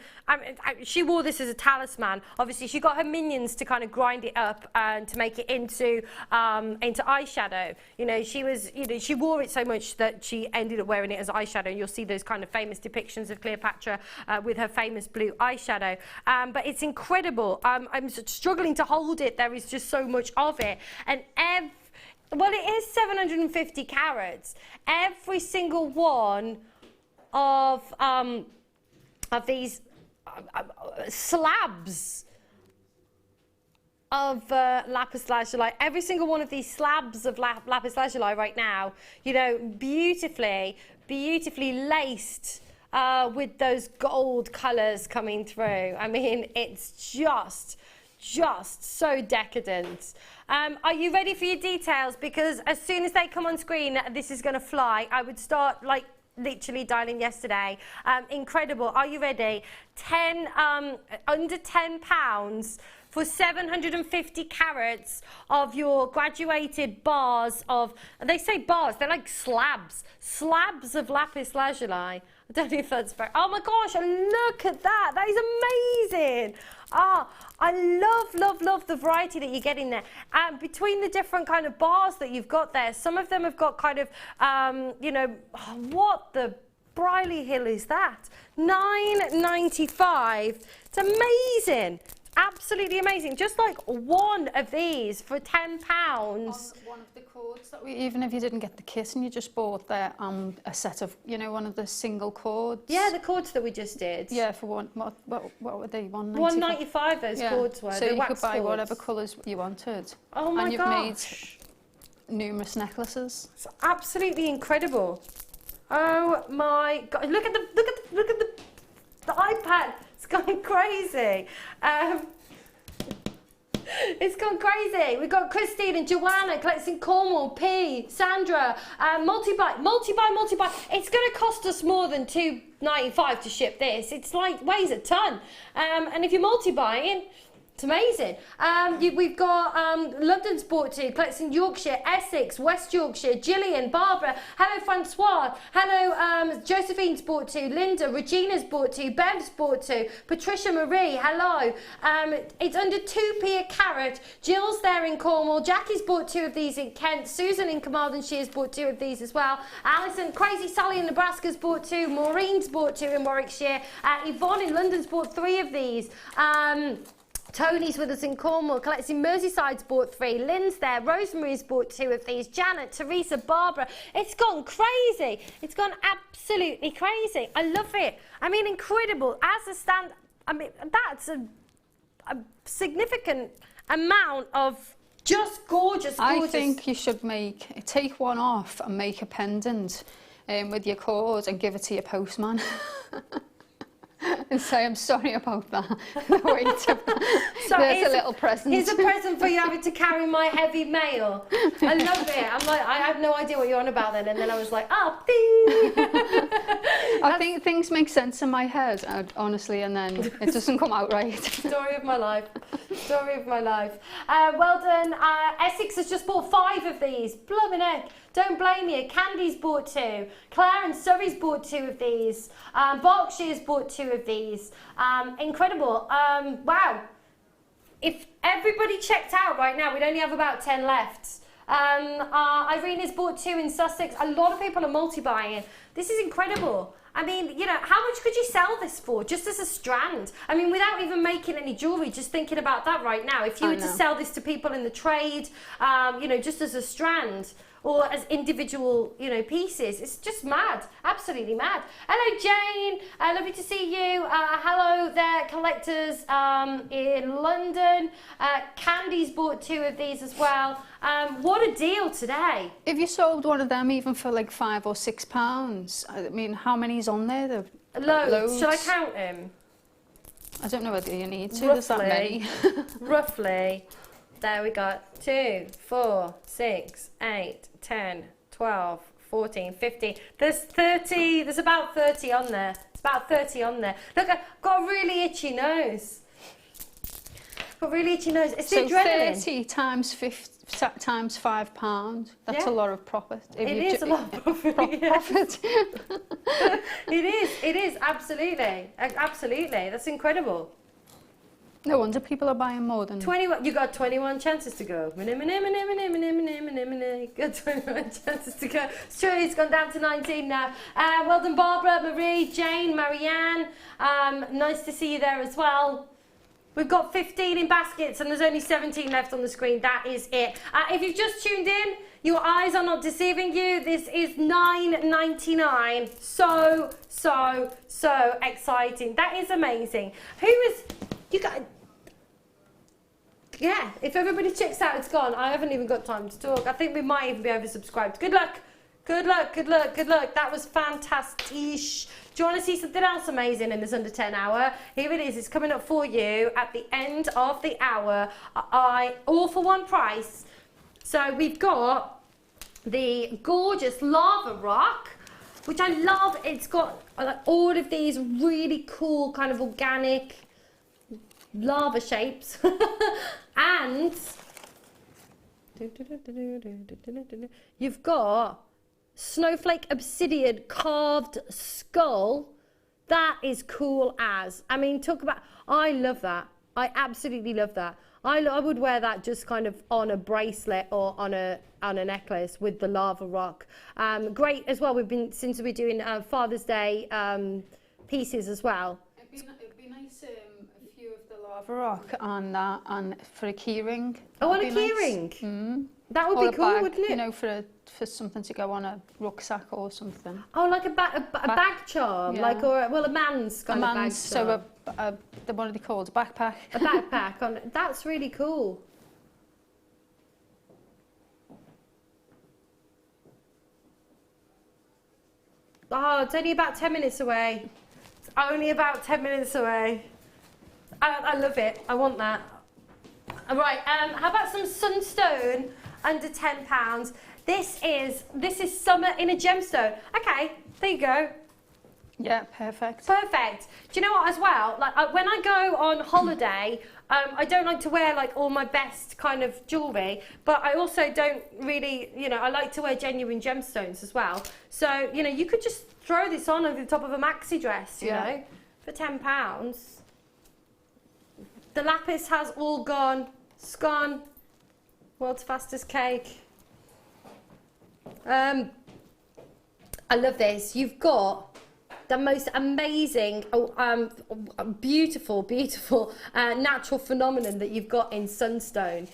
Speaker 7: she wore this as a talisman. Obviously, she got her minions to kind of grind it up and to make it into eyeshadow. You know, she wore it so much that she ended up wearing it as eyeshadow. You'll see those kind of famous depictions of Cleopatra with her famous blue eyeshadow. But it's incredible. I'm struggling to hold it. There is just so much of it. And Well, it is 750 carats. Every single one of these slabs of lapis lazuli, every single one of these slabs of lapis lazuli right now, you know, beautifully laced with those gold colours coming through. I mean, it's just so decadent. Are you ready for your details? Because as soon as they come on screen, this is going to fly. I would start like literally dialing yesterday. Incredible. Are you ready? Under £10 for 750 carats of your graduated bars of, they say bars, they're like slabs of lapis lazuli. I don't know if that's very, oh my gosh, look at that. That is amazing. Ah, I love the variety that you get in there. Between the different kind of bars that you've got there, some of them have got kind of, you know, what the Briley Hill is that? £9.95. It's amazing. Absolutely amazing. Just like one of these for £10.
Speaker 8: On one of the cords that we, even if you didn't get the kit and you just bought the a set of, you know, one of the single cords.
Speaker 7: Yeah, the cords that we just did.
Speaker 8: Yeah, for one, what were they?
Speaker 7: £1.95 those cords were.
Speaker 8: So you could buy
Speaker 7: cords.
Speaker 8: whatever colours you wanted.
Speaker 7: Oh my gosh.
Speaker 8: And you've made numerous necklaces.
Speaker 7: It's absolutely incredible. Oh my god! Look at the iPad. It's gone crazy. It's gone crazy. We've got Christine and Joanna collecting Cornwall, P, Sandra, multi-buy. It's going to cost us more than £2.95 to ship this. It's like weighs a ton. And if you're multi-buying, it's amazing. We've got London's bought to, collecting Yorkshire, Essex, West Yorkshire, Gillian, Barbara, hello Francois, hello Josephine's bought to, Linda, Regina's bought to, Bev's bought to, Patricia Marie, hello. It's under 2p a carat. Jill's there in Cornwall, Jackie's bought 2 of these in Kent, Susan in Carmarthenshire has bought 2 of these as well, Alison, Crazy Sally in Nebraska's bought 2, Maureen's bought 2 in Warwickshire, Yvonne in London's bought 3 of these. Tony's with us in Cornwall, collecting Merseyside's bought 3, Lynn's there, Rosemary's bought 2 of these, Janet, Teresa, Barbara. It's gone crazy. It's gone absolutely crazy. I love it. I mean, incredible. As a stand, I mean, that's a significant amount of just gorgeous.
Speaker 8: I think you should take one off and make a pendant with your cord and give it to your postman. And say, I'm sorry about that. Wait,
Speaker 7: so
Speaker 8: there's a little present.
Speaker 7: Here's a present for you having to carry my heavy mail. I love it. I'm like, I have no idea what you're on about then. And then I was like, bing.
Speaker 8: I think things make sense in my head, honestly, and then it doesn't come out right.
Speaker 7: Story of my life. Story of my life. Well done. Essex has just bought 5 of these. Blooming heck. Don't blame you. Candy's bought 2. Claire and Surrey's bought 2 of these. Berkshire's bought 2 of these. Incredible. Wow. If everybody checked out right now, we'd only have about 10 left. Irene has bought 2 in Sussex. A lot of people are multi-buying. This is incredible. I mean, you know, how much could you sell this for just as a strand? I mean, without even making any jewellery, just thinking about that right now. If you were to sell this to people in the trade, you know, just as a strand, or as individual, you know, pieces. It's just mad, absolutely mad. Hello, Jane, lovely to see you. Hello there, collectors in London. Candy's bought 2 of these as well. What a deal today.
Speaker 8: If you sold one of them even for like £5 or £6, I mean, how many's on there?
Speaker 7: Loads. Shall I count them?
Speaker 8: I don't know whether you need to,
Speaker 7: Roughly,
Speaker 8: there's that many.
Speaker 7: Roughly. There we got 2, 4, 6, 8, 10, 12, 14, 15. There's 30, there's about 30 on there. It's about 30 on there. Look, I've got a really itchy nose. Got a really itchy nose. It's
Speaker 8: so
Speaker 7: the adrenaline.
Speaker 8: 30 times £5. That's a lot of profit.
Speaker 7: It is a lot of profit.
Speaker 8: Profit.
Speaker 7: It is, absolutely. Absolutely. That's incredible.
Speaker 8: No wonder people are buying more than
Speaker 7: 21. You got 21 chances to go. You got 21 chances to go. It's true, it's gone down to 19 now. Well done, Barbara, Marie, Jane, Marianne. Nice to see you there as well. We've got 15 in baskets and there's only 17 left on the screen. That is it. If you've just tuned in, Your eyes are not deceiving you. This is $9.99. So exciting. That is amazing. Yeah, if everybody checks out, it's gone. I haven't even got time to talk. I think we might even be oversubscribed. Good luck. Good luck, good luck, good luck. That was fantastic. Do you want to see something else amazing in this under 10 hour? Here it is. It's coming up for you at the end of the hour. All for one price. So we've got the gorgeous lava rock, which I love. It's got all of these really cool kind of organic lava shapes. And you've got snowflake obsidian carved skull. That is cool as. I mean, talk about, I love that. I absolutely love that. I would wear that just kind of on a bracelet or on a necklace with the lava rock. Great as well. Since we're doing Father's Day pieces as well.
Speaker 8: It'd be nice a few of the lava rock on that, and for a key ring.
Speaker 7: Oh, on a key ring.
Speaker 8: Mm.
Speaker 7: That would be cool,
Speaker 8: bag,
Speaker 7: wouldn't it?
Speaker 8: You know, for something to go on a rucksack or something.
Speaker 7: Oh, like a bag charm,
Speaker 8: yeah.
Speaker 7: like a man's kind of bag charm.
Speaker 8: So what are they called? A backpack.
Speaker 7: A backpack. That's really cool. Oh, it's only about 10 minutes away. It's only about 10 minutes away. I love it. I want that. All right. How about some sunstone under £10? This is summer in a gemstone. Okay, there you go.
Speaker 8: Yeah, perfect.
Speaker 7: Perfect. Do you know what as well? Like when I go on holiday, I don't like to wear like all my best kind of jewellery, but I also don't really, I like to wear genuine gemstones as well. So, you could just throw this on over the top of a maxi dress, you know, for £10. The lapis has all gone. It's gone. World's fastest cake. I love this. You've got the most amazing, beautiful natural phenomenon that you've got in sunstone.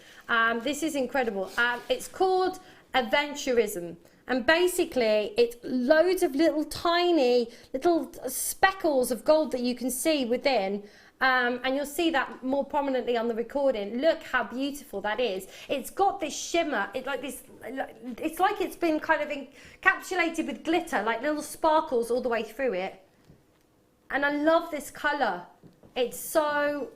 Speaker 7: This is incredible. It's called aventurism. And basically, it's loads of tiny little speckles of gold that you can see within. And you'll see that more prominently on the recording. Look how beautiful that is. It's got this shimmer. It's like it's been kind of encapsulated with glitter, like little sparkles all the way through it. And I love this colour. It's so...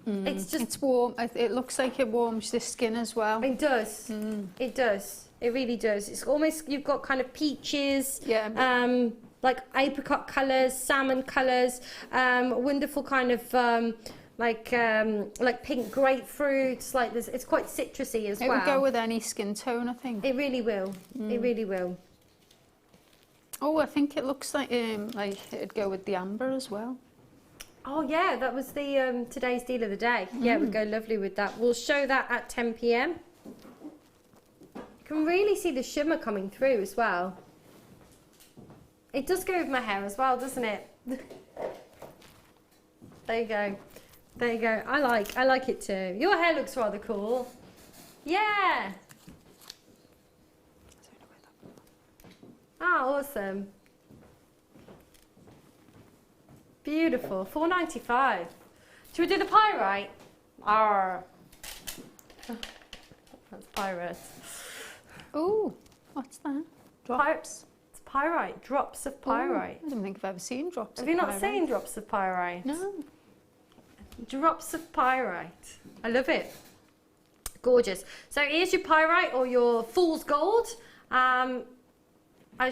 Speaker 7: It's
Speaker 8: warm. It looks like it warms the skin as well.
Speaker 7: It does. It does. It really does. It's almost, you've got kind of peaches.
Speaker 8: Yeah.
Speaker 7: Like apricot colours, salmon colours, wonderful kind of like pink grapefruits. Like this, it's quite citrusy as well.
Speaker 8: It would go with any skin tone, I think.
Speaker 7: It really will. It really will.
Speaker 8: Oh, I think it looks like it'd go with the amber as well.
Speaker 7: Oh yeah, that was the today's deal of the day. Yeah, it would go lovely with that. We'll show that at 10 p.m. You can really see the shimmer coming through as well. It does go with my hair as well, doesn't it? There you go. There you go. I like it too. Your hair looks rather cool. Yeah. Ah, awesome. Beautiful. $4.95. Should we do the pyrite? Arr. That's pyrite.
Speaker 8: Ooh, what's that? Drops.
Speaker 7: It's pyrite. Drops of pyrite.
Speaker 8: Ooh, I don't think I've ever seen drops of
Speaker 7: Have you not
Speaker 8: pyrite.
Speaker 7: seen drops of pyrite?
Speaker 8: No.
Speaker 7: Drops of pyrite. I love it. Gorgeous. So here's your pyrite or your fool's gold. As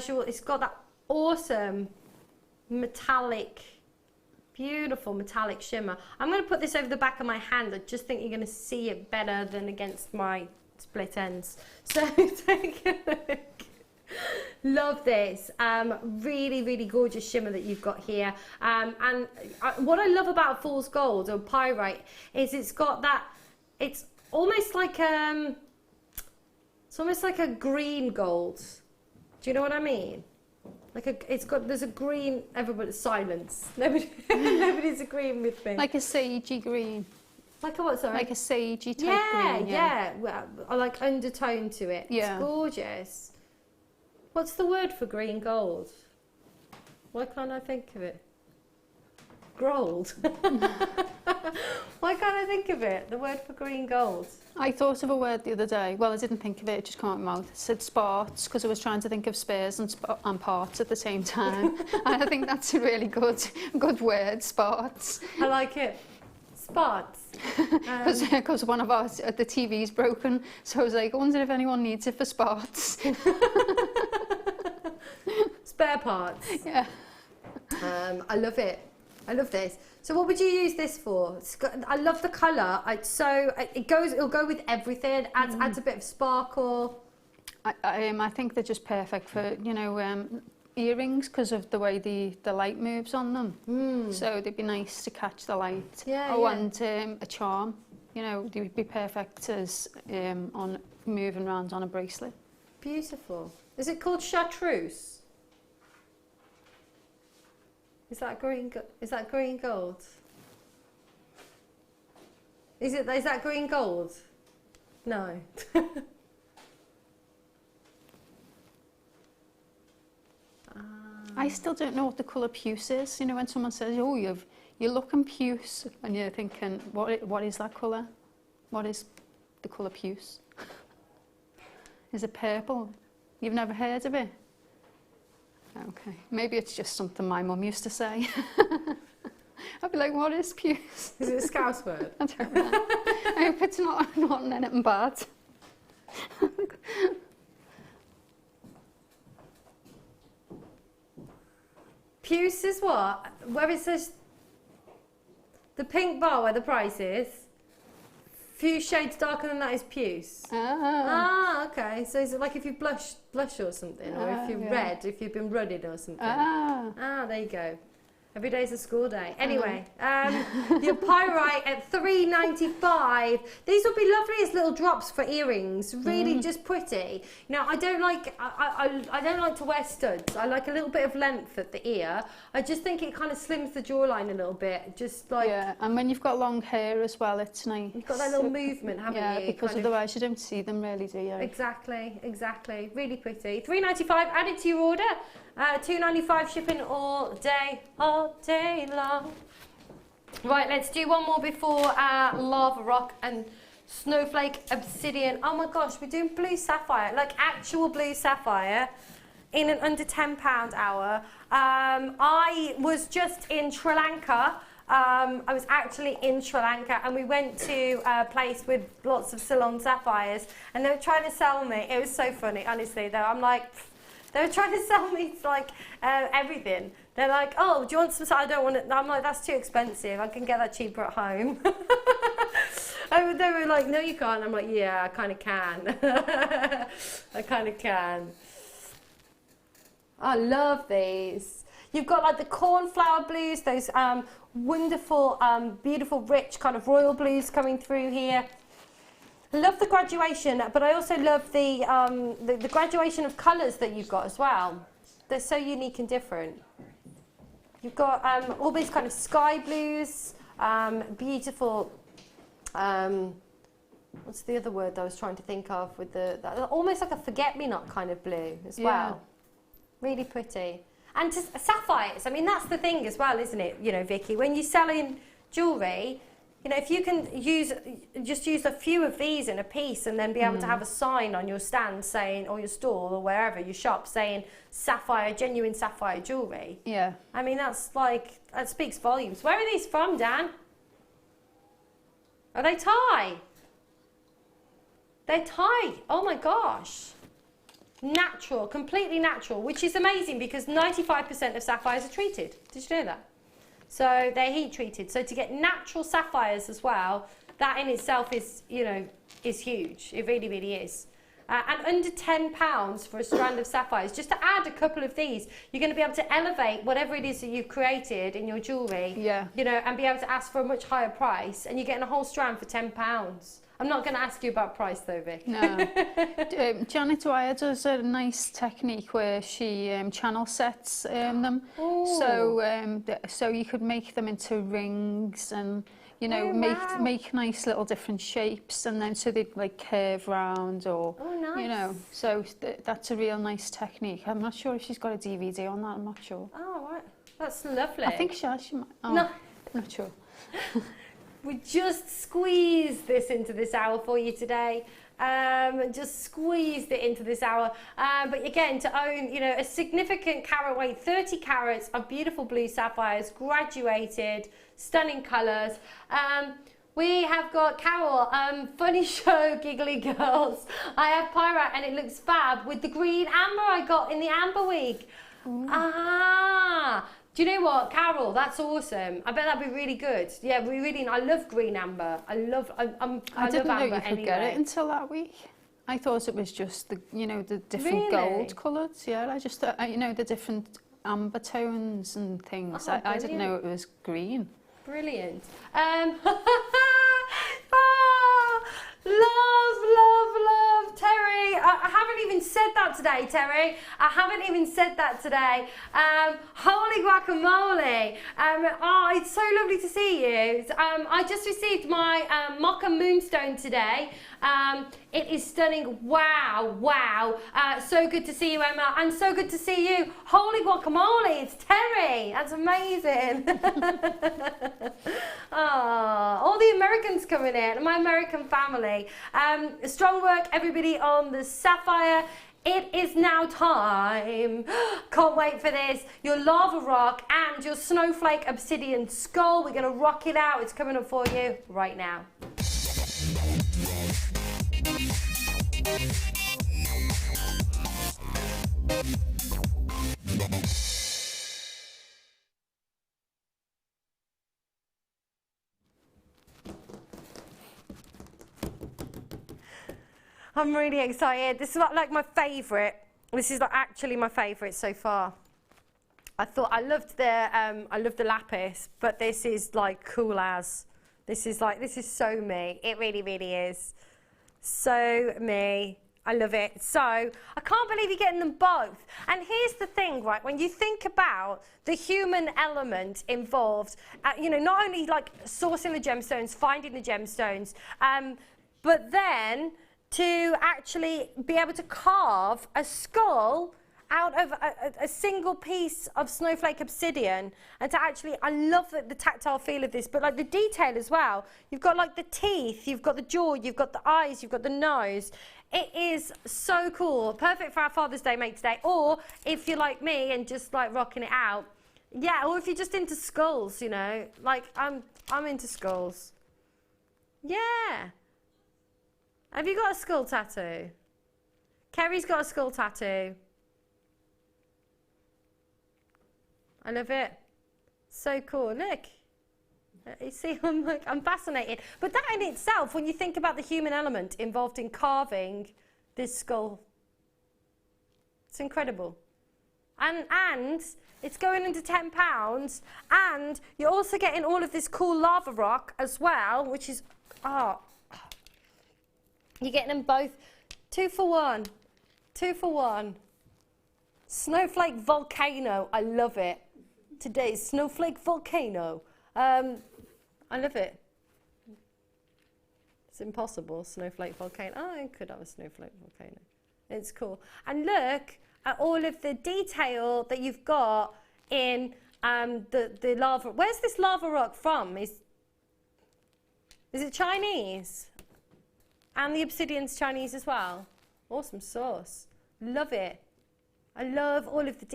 Speaker 7: usual, it's got that awesome metallic, beautiful metallic shimmer. I'm going to put this over the back of my hand. I just think you're going to see it better than against my split ends. So take a look. Love this. Really, really gorgeous shimmer that you've got here. And what I love about fool's gold or pyrite is it's got that, it's almost like a green gold. Do you know what I mean? There's a green, everybody's silence. Nobody's agreeing with me.
Speaker 8: Like a sagey green.
Speaker 7: Like a what, sorry?
Speaker 8: Like a sagey type green.
Speaker 7: Yeah. Well, I like undertone to it.
Speaker 8: Yeah.
Speaker 7: It's gorgeous. What's the word for green gold? Why can't I think of it? Gold. Why can't I think of it? The word for green gold.
Speaker 8: I thought of a word the other day. Well, I didn't think of it, it just came out of my mouth. It said sparts, because I was trying to think of spares and parts at the same time. And I think that's a really good word, sparts.
Speaker 7: I like it. Sparts.
Speaker 8: Because one of ours, the TV's broken, so I was like, I wonder if anyone needs it for sparts.
Speaker 7: Spare parts.
Speaker 8: Yeah.
Speaker 7: I love it. I love this. So what would you use this for? I love the colour. It'll go with everything. Adds a bit of sparkle.
Speaker 8: I think they're just perfect for, you know, earrings because of the way the light moves on them. So they'd be nice to catch the light. And a charm. You know, they would be perfect as on moving around on a bracelet.
Speaker 7: Beautiful. Is it called chartreuse? Is that green gold? Is that green gold? No.
Speaker 8: I still don't know what the colour puce is. You know, when someone says, "Oh, you're looking puce," and you're thinking, "What is that colour? What is the colour puce?" Is it purple? You've never heard of it? Okay, maybe it's just something my mum used to say. I'd be like, what is puce?
Speaker 7: Is it a Scouse word?
Speaker 8: I don't know. I hope it's not anything bad.
Speaker 7: Puce is what? Where it says the pink bar where the price is. Few shades darker than that is puce. Okay. So is it like if you blush or something, or if you're red, if you've been ruddied or something? There you go. Every day's a school day. Anyway, your pyrite at $3.95. These would be lovely as little drops for earrings. Really, just pretty. Now, I don't like to wear studs. I like a little bit of length at the ear. I just think it kind of slims the jawline a little bit. Just like
Speaker 8: and when you've got long hair as well, it's nice.
Speaker 7: You've got that little movement, haven't you?
Speaker 8: Yeah, because otherwise you don't see them really, do you?
Speaker 7: Exactly. Really pretty. $3.95 added to your order. $2.95 shipping all day long. Right, let's do one more before Lava Rock and Snowflake Obsidian. Oh my gosh, we're doing blue sapphire, like actual blue sapphire in an under £10 hour. I was just in Sri Lanka. I was actually in Sri Lanka and we went to a place with lots of Ceylon sapphires and they were trying to sell me. It was so funny, honestly, though. I'm like, they were trying to sell me like everything. They're like, oh, do you want some? I don't want it. I'm like, that's too expensive. I can get that cheaper at home. They were like, no, you can't. I'm like, yeah, I kind of can. I kind of can. I love these. You've got like the cornflower blues, those wonderful, beautiful, rich kind of royal blues coming through here. I love the graduation, but I also love the graduation of colours that you've got as well. They're so unique and different. You've got all these kind of sky blues, beautiful, what's the other word I was trying to think of, with almost like a forget-me-not kind of blue as well. Really pretty. And sapphires, I mean, that's the thing as well, isn't it, you know, Vicky? When you're selling jewellery, you know, if you can just use a few of these in a piece and then be able to have a sign on your stand saying, or your stall or wherever, your shop, saying sapphire, genuine sapphire jewellery. Yeah. I mean, that's like, that speaks volumes. Where are these from, Dan? Are they Thai? They're Thai. Oh my gosh. Natural, completely natural, which is amazing because 95% of sapphires are treated. Did you know that? So they're heat treated. So to get natural sapphires as well, that in itself is, you know, is huge. It really, really is. And under £10 for a strand of sapphires, just to add a couple of these, you're going to be able to elevate whatever it is that you've created in your jewellery, you know, and be able to ask for a much higher price. And you're getting a whole strand for £10. I'm not going to ask you about price though, Vic. No.
Speaker 8: Janet Dwyer does a nice technique where she channel sets them. So you could make them into rings and you know, make nice little different shapes, and then so they'd like curve round or, you know, so that's a real nice technique. I'm not sure if she's got a DVD on that, I'm not sure.
Speaker 7: Oh, right. That's lovely.
Speaker 8: I think she has, she might. Oh,
Speaker 7: no.
Speaker 8: I'm not sure.
Speaker 7: We just squeezed this into this hour for you today. Just squeezed it into this hour. But again, to own, you know, a significant carat weight, 30 carats of beautiful blue sapphires, graduated, stunning colours. We have got Carol, funny show, giggly girls. I have Pirate and it looks fab with the green amber I got in the Amber Week. Do you know what, Carol? That's awesome. I bet that'd be really good. Yeah, we really. I love green amber. I didn't know you could get it
Speaker 8: until that week. I thought it was just the, you know, the different gold colours. Yeah, I just, you know, the different amber tones and things. I didn't know it was green.
Speaker 7: Brilliant. Love, Terry. I haven't even said that today, Terry. I haven't even said that today. Holy guacamole. It's so lovely to see you. I just received my Mocha Moonstone today. It is stunning. Wow. So good to see you, Emma, and so good to see you. Holy guacamole, it's Terry. That's amazing. All the Americans coming in, my American family. Strong work, everybody, on the sapphire. It is now time. Can't wait for this. Your lava rock and your snowflake obsidian skull. We're going to rock it out. It's coming up for you right now. I'm really excited. This is like my favourite. This is like actually my favourite so far. I loved the lapis, but this is like cool as. This is so me. It really, really is. So me. I love it. So I can't believe you're getting them both. And here's the thing, right? When you think about the human element involved, you know, not only like sourcing the gemstones, finding the gemstones, but then to actually be able to carve a skull out of a single piece of snowflake obsidian, and to actually, I love the tactile feel of this, but like the detail as well. You've got like the teeth, you've got the jaw, you've got the eyes, you've got the nose. It is so cool. Perfect for our Father's Day make today, or if you're like me and just like rocking it out. Yeah, or if you're just into skulls, you know, like I'm into skulls. Yeah. Have you got a skull tattoo? Kerry's got a skull tattoo. I love it. So cool. Look. You see, I'm fascinated. But that in itself, when you think about the human element involved in carving this skull, it's incredible. And it's going into £10, and you're also getting all of this cool lava rock as well, which is, you're getting them both 2 for 1. 2 for 1. Snowflake volcano. I love it. Today's snowflake volcano. I love it. It's impossible. Snowflake volcano. Oh, I could have a snowflake volcano. It's cool. And look at all of the detail that you've got in the lava. Where's this lava rock from? Is it Chinese? And the obsidian's Chinese as well. Awesome sauce. Love it. I love all of the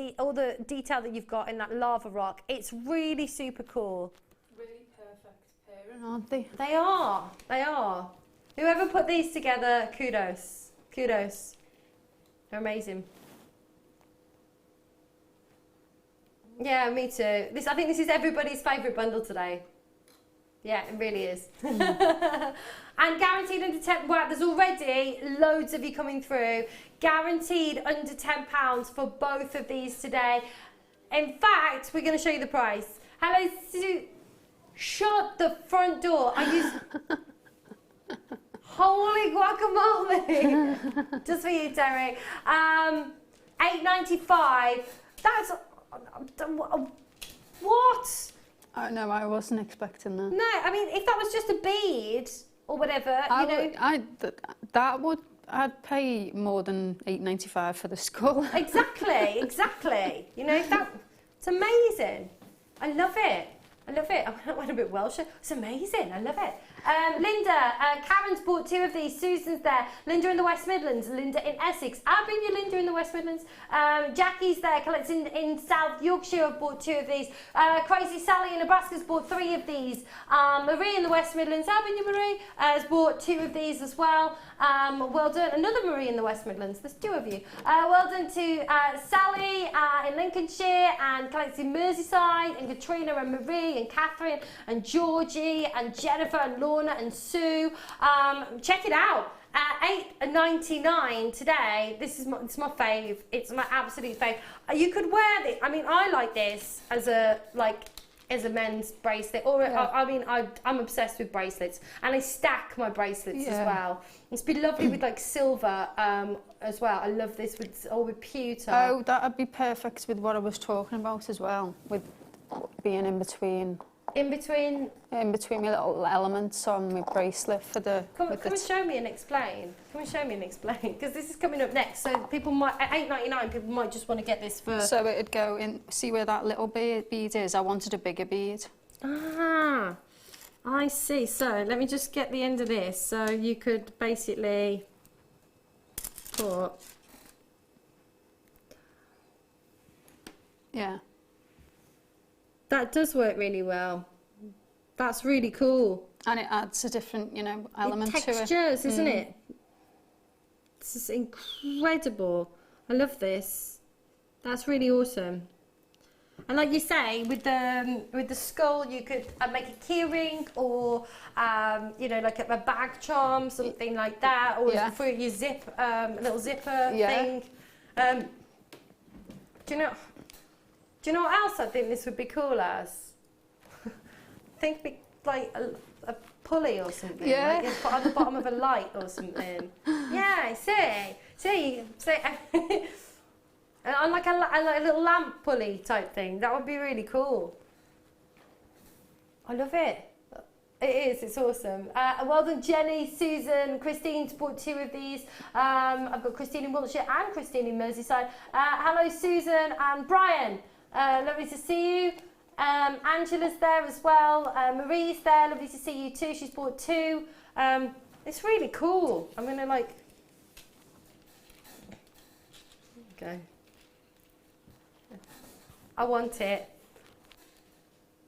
Speaker 7: detail that you've got in that lava rock. It's really super cool.
Speaker 8: Really perfect pairing, aren't they?
Speaker 7: They are. They are. Whoever put these together, kudos. Kudos. They're amazing. Yeah, me too. I think this is everybody's favourite bundle today. Yeah, it really is. And guaranteed under 10, well, there's already loads of you coming through. Guaranteed under £10 for both of these today. In fact, we're going to show you the price. Hello, Sue. Shut the front door. Holy guacamole. Just for you, Terry. $8.95. That's, what?
Speaker 8: No, I wasn't expecting that.
Speaker 7: No, I mean, if that was just a bead or whatever, you know.
Speaker 8: I'd pay more than $8.95 for the skull.
Speaker 7: Exactly, exactly. You know, it's amazing. I love it. I love it. I went a bit Welsh. It's amazing. I love it. Linda, Karen's bought 2 of these. Susan's there. Linda in the West Midlands. Linda in Essex. I'll bring you Linda in the West Midlands. Jackie's there. Colette's in South Yorkshire. I've bought 2 of these. Crazy Sally in Nebraska's bought 3 of these. Marie in the West Midlands. I'll bring you Marie. Has bought 2 of these as well. Well done. Another Marie in the West Midlands. There's 2 of you. Well done to Sally in Lincolnshire, and Colette's in Merseyside, and Katrina and Marie and Catherine and Georgie and Jennifer and Lorna and Sue. Check it out. $8.99 today. It's my fave. It's my absolute fave. You could wear this. I mean, I like this as a men's bracelet, or I'm obsessed with bracelets, and I stack my bracelets as well. It's be lovely with like silver as well. I love this with pewter.
Speaker 8: Oh, that'd be perfect with what I was talking about as well, with being in between my little elements on my bracelet for the...
Speaker 7: Come and show me and explain. Because this is coming up next. So people might, at $8.99, people might just want to get this for...
Speaker 8: So it'd go in, see where that little bead is? I wanted a bigger bead.
Speaker 7: Ah, I see. So let me just get the end of this. So you could basically put...
Speaker 8: Yeah.
Speaker 7: That does work really well. That's really cool.
Speaker 8: And it adds a different, element to it.
Speaker 7: Textures, isn't it? This is incredible. I love this. That's really awesome. And like you say, with the skull, you could make a keyring, or like a bag charm, something like that, or for your zip, little zipper thing. Do you know what else I think this would be cool as? Think like a pulley or something.
Speaker 8: Yeah.
Speaker 7: Like you put on the bottom of a light or something. Yeah, see, on like a little lamp pulley type thing. That would be really cool. I love it. It is, it's awesome. Well done, Jenny, Susan, Christine's bought 2 of these. I've got Christine in Wiltshire and Christine in Merseyside. Hello, Susan and Brian. Lovely to see you. Angela's there as well. Marie's there. Lovely to see you too. She's bought 2. It's really cool. I'm going to go. I want it.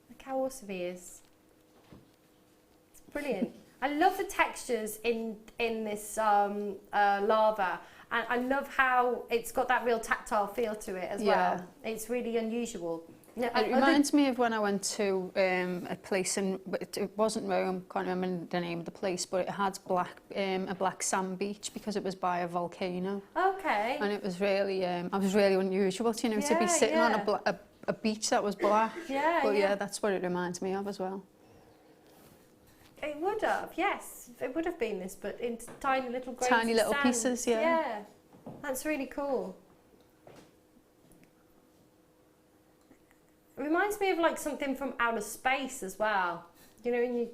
Speaker 7: Look how awesome he is. It's brilliant. I love the textures in this lava. And I love how it's got that real tactile feel to it as well. It's really unusual.
Speaker 8: It reminds me of when I went to a place it wasn't Rome, can't remember the name of the place, but it had a black sand beach because it was by a volcano.
Speaker 7: Okay.
Speaker 8: And it was really, unusual, to be sitting on a beach that was black. But that's what it reminds me of as well.
Speaker 7: It would have, yes. It would have been this, but in tiny little grains
Speaker 8: Tiny
Speaker 7: of
Speaker 8: little
Speaker 7: sand.
Speaker 8: pieces, yeah.
Speaker 7: Yeah, that's really cool. It reminds me of like something from outer space as well. There's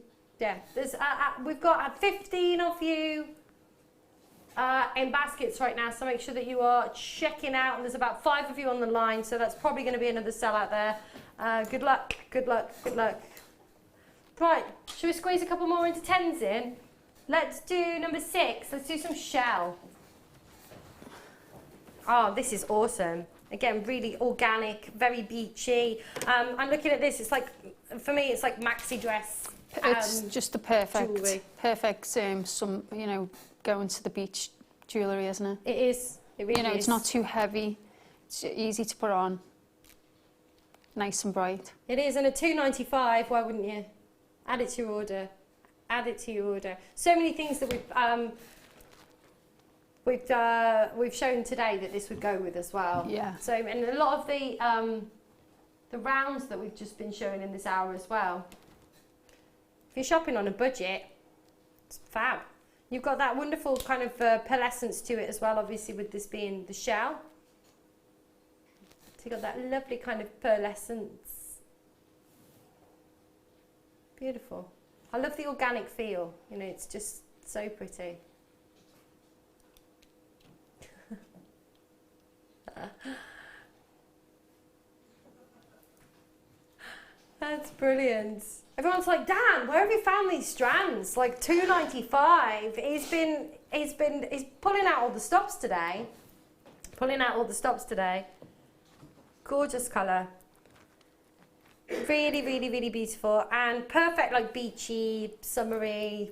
Speaker 7: we've got 15 of you in baskets right now, so make sure that you are checking out. And there's about 5 of you on the line, so that's probably going to be another sell out there. Good luck, good luck, good luck. Right, should we squeeze a couple more into 10s in? Let's do number 6. Let's do some shell. Oh, this is awesome. Again, really organic, very beachy. I'm looking at this. It's like, for me, it's like maxi dress.
Speaker 8: It's just the perfect,
Speaker 7: jewellery.
Speaker 8: going to the beach jewellery, isn't it?
Speaker 7: It is. It really is.
Speaker 8: It's not too heavy. It's easy to put on. Nice and bright.
Speaker 7: It is, and at $2.95, why wouldn't you? Add it to your order. Add it to your order. So many things that we've shown today that this would go with as well.
Speaker 8: Yeah.
Speaker 7: So, and a lot of the rounds that we've just been showing in this hour as well. If you're shopping on a budget, it's fab. You've got that wonderful kind of pearlescence to it as well, obviously with this being the shell. So you've got that lovely kind of pearlescence. Beautiful. I love the organic feel. You know, it's just so pretty. That's brilliant. Everyone's like, Dan, where have you found these strands? Like $2.95. He's pulling out all the stops today. Gorgeous colour. Really, really, really beautiful and perfect, like beachy, summery.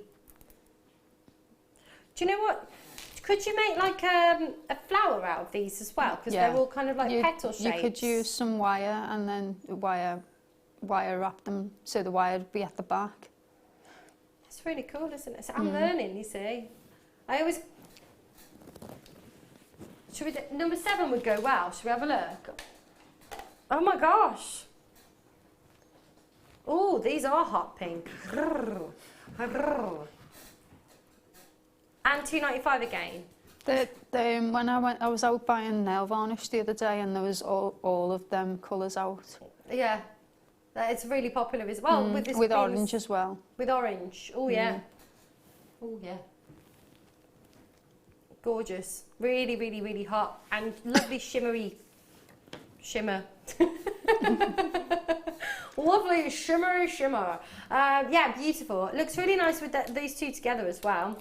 Speaker 7: Do you know what? Could you make like a flower out of these as well? Because they're all kind of like petal shapes.
Speaker 8: You could use some wire and then wire wrap them so the wire would be at the back.
Speaker 7: It's really cool, isn't it? So I'm learning, you see. I always... Should we do... Number 7 would go well. Should we have a look? Oh my gosh. Oh, these are hot pink. And $2.95 again.
Speaker 8: When I was out buying nail varnish the other day, and there was all of them colours out.
Speaker 7: Yeah, it's really popular as well. With
Speaker 8: orange as well.
Speaker 7: With orange, oh yeah. Oh yeah. Gorgeous, really, really, really hot and lovely shimmery shimmer. Lovely shimmery shimmer. Yeah, beautiful. It looks really nice with these two together as well.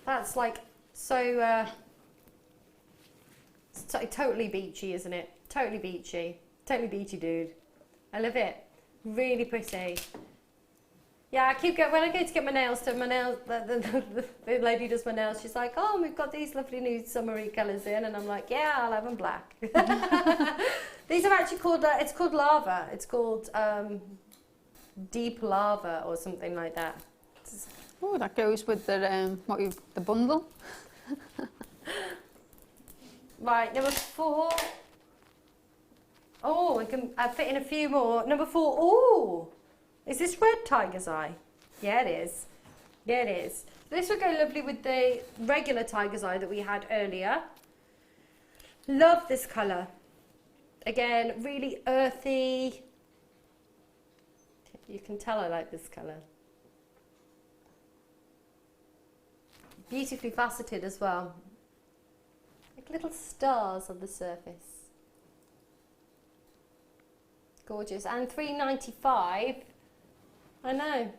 Speaker 7: That's like so totally beachy, isn't it? Totally beachy, dude. I love it. Really pretty. Yeah, I keep going when I go to get my nails done. The lady does my nails. She's like, "Oh, we've got these lovely new summery colours in," and I'm like, "Yeah, I'll have them black." These are actually called. It's called lava. It's called deep lava or something like that.
Speaker 8: Oh, that goes with the the bundle.
Speaker 7: Right, number 4. Oh, I can fit in a few more. Number 4. Oh, is this red tiger's eye? Yeah, it is. Yeah, it is. This would go lovely with the regular tiger's eye that we had earlier. Love this colour. Again, really earthy. You can tell I like this colour. Beautifully faceted as well. Like little stars on the surface. Gorgeous. And $3.95. I know.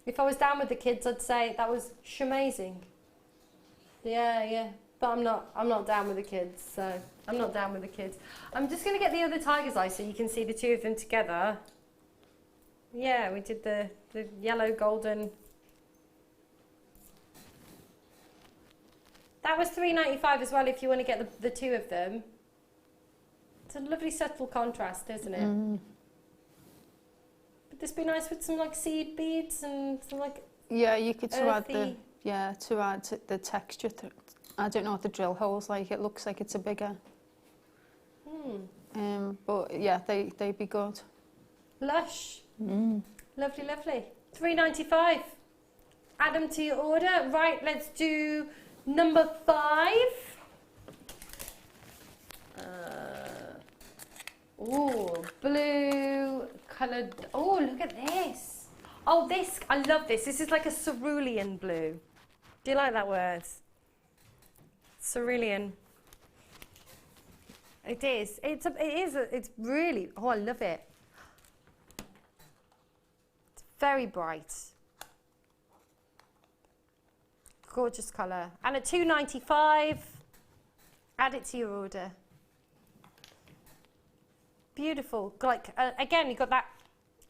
Speaker 7: If I was down with the kids, I'd say that was shamazing. Yeah. But I'm not down with the kids, so I'm not down with the kids. I'm just going to get the other tiger's eye so you can see the two of them together. Yeah, we did the yellow golden. That was $3.95 as well if you want to get the two of them. It's a lovely subtle contrast, isn't it? Would this be nice with some like seed beads and some like
Speaker 8: you could add the texture. I don't know what the drill hole's like. It looks like it's a bigger. But yeah, they'd be good. Lush.
Speaker 7: Lovely, lovely. $3.95. Add them to your order. Right, let's do number 5. Oh, blue coloured. Oh, look at this. Oh, this, I love this. This is like a cerulean blue. Do you like that word? Cerulean. It is. It's really, oh, I love it. It's very bright. Gorgeous colour. And at $2.95, add it to your order. Beautiful. Like again, you've got that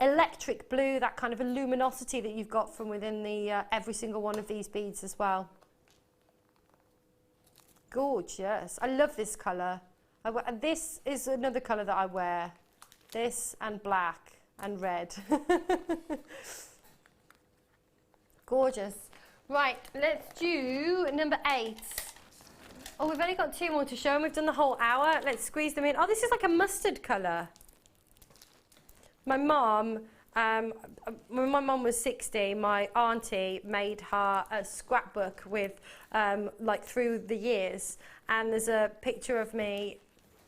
Speaker 7: electric blue, that kind of luminosity that you've got from within the every single one of these beads as well. Gorgeous. I love this colour. This is another colour that I wear. This and black and red. Gorgeous. Right, let's do number 8. Oh, we've only got 2 more to show and we've done the whole hour. Let's squeeze them in. Oh, this is like a mustard colour. My mum, when my mum was 60, my auntie made her a scrapbook with, like through the years. And there's a picture of me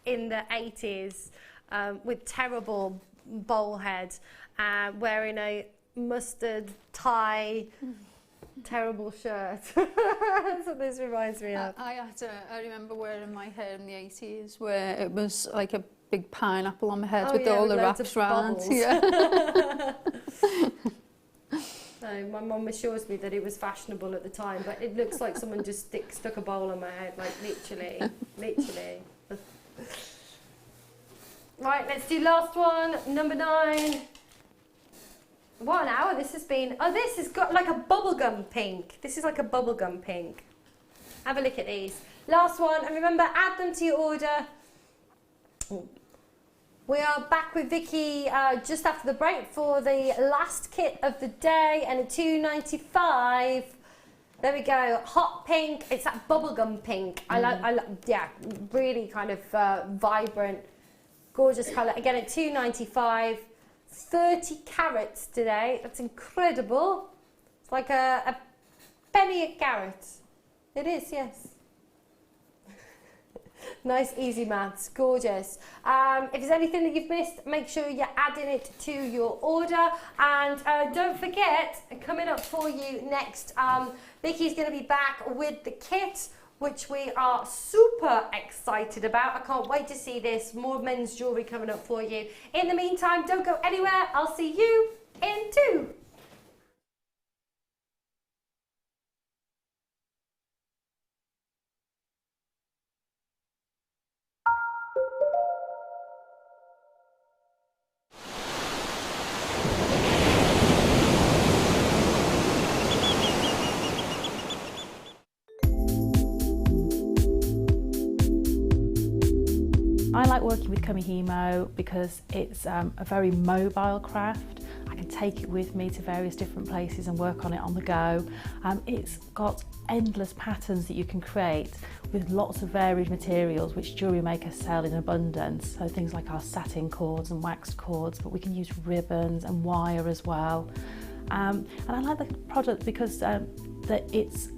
Speaker 7: in the 80s with terrible bowl head, wearing a mustard tie, terrible shirt. That's what this reminds me of.
Speaker 8: I remember wearing my hair in the 80s where it was like a big pineapple on my head with all the wraps round. Yeah.
Speaker 7: No, my mum assures me that it was fashionable at the time, but it looks like someone just stuck a bowl on my head, like literally. Right, let's do last one, number 9. What an hour this has been. Oh, this has got like a bubblegum pink. This is like a bubblegum pink. Have a look at these. Last one, and remember, add them to your order. We are back with Vicky just after the break for the last kit of the day, and a $2.95. There we go, hot pink. It's that bubblegum pink. I like, yeah, really kind of vibrant, gorgeous colour. Again, at $2.95. 30 carats today. That's incredible. It's like a penny a carat. It is, yes. Nice, easy maths. Gorgeous. If there's anything that you've missed, make sure you're adding it to your order. And don't forget, coming up for you next, Vicky's going to be back with the kit, which we are super excited about. I can't wait to see this. More men's jewellery coming up for you. In the meantime, don't go anywhere. I'll see you in 2.
Speaker 10: I like working with Kamihimo because it's a very mobile craft. I can take it with me to various different places and work on it on the go. It's got endless patterns that you can create with lots of varied materials which Jewellery Maker sell in abundance. So things like our satin cords and waxed cords, but we can use ribbons and wire as well. And I like the product because that it's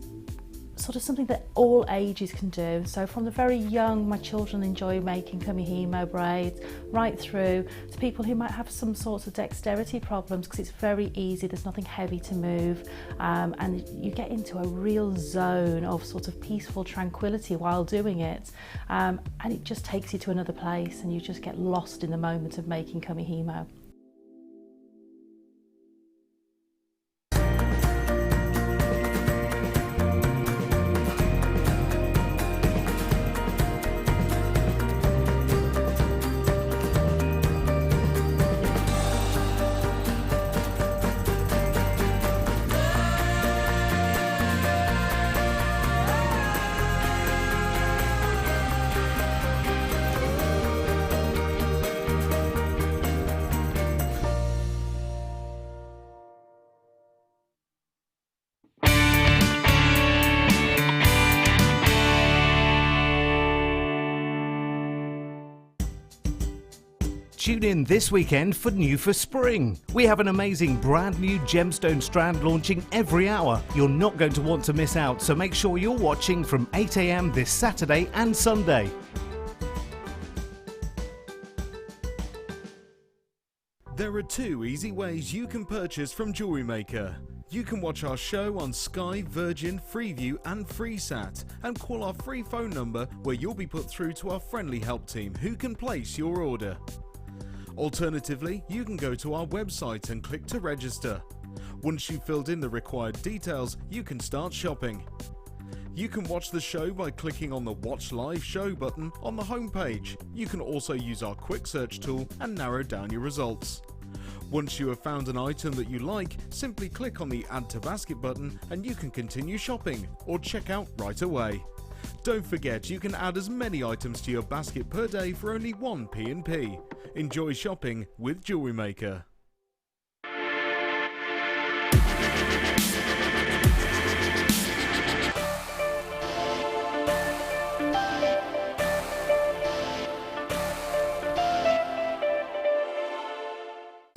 Speaker 10: sort of something that all ages can do. So from the very young, my children enjoy making Kamihimo braids, right through to people who might have some sorts of dexterity problems, because it's very easy, there's nothing heavy to move, and you get into a real zone of sort of peaceful tranquility while doing it, and it just takes you to another place and you just get lost in the moment of making Kamihimo.
Speaker 5: Tune in this weekend for New for Spring. We have an amazing brand new gemstone strand launching every hour. You're not going to want to miss out, so make sure you're watching from 8 AM this Saturday and Sunday.
Speaker 1: There are 2 easy ways you can purchase from Jewellery Maker. You can watch our show on Sky, Virgin, Freeview and FreeSat, and call our free phone number where you'll be put through to our friendly help team who can place your order. Alternatively, you can go to our website and click to register. Once you've filled in the required details, you can start shopping. You can watch the show by clicking on the Watch Live Show button on the homepage. You can also use our quick search tool and narrow down your results. Once you have found an item that you like, simply click on the Add to Basket button and you can continue shopping or check out right away. Don't forget, you can add as many items to your basket per day for only 1 P&P. Enjoy shopping with Jewellery Maker.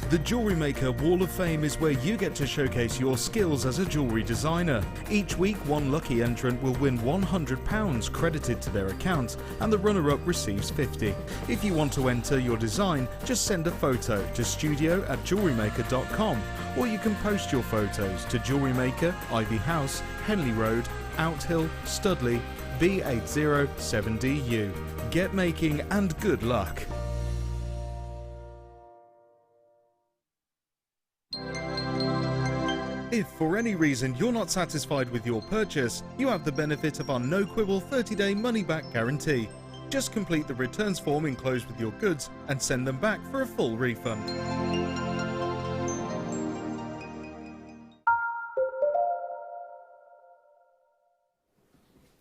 Speaker 1: The Jewellery Maker Wall of Fame is where you get to showcase your skills as a jewellery designer. Each week, one lucky entrant will win £100 credited to their account, and the runner-up receives £50. If you want to enter your design, just send a photo to studio@jewellerymaker.com, or you can post your photos to Jewellery Maker, Ivy House, Henley Road, Outhill, Studley, B807DU. Get making and good luck. If for any reason you're not satisfied with your purchase, you have the benefit of our no-quibble 30-day money-back guarantee. Just complete the returns form enclosed with your goods and send them back for a full refund.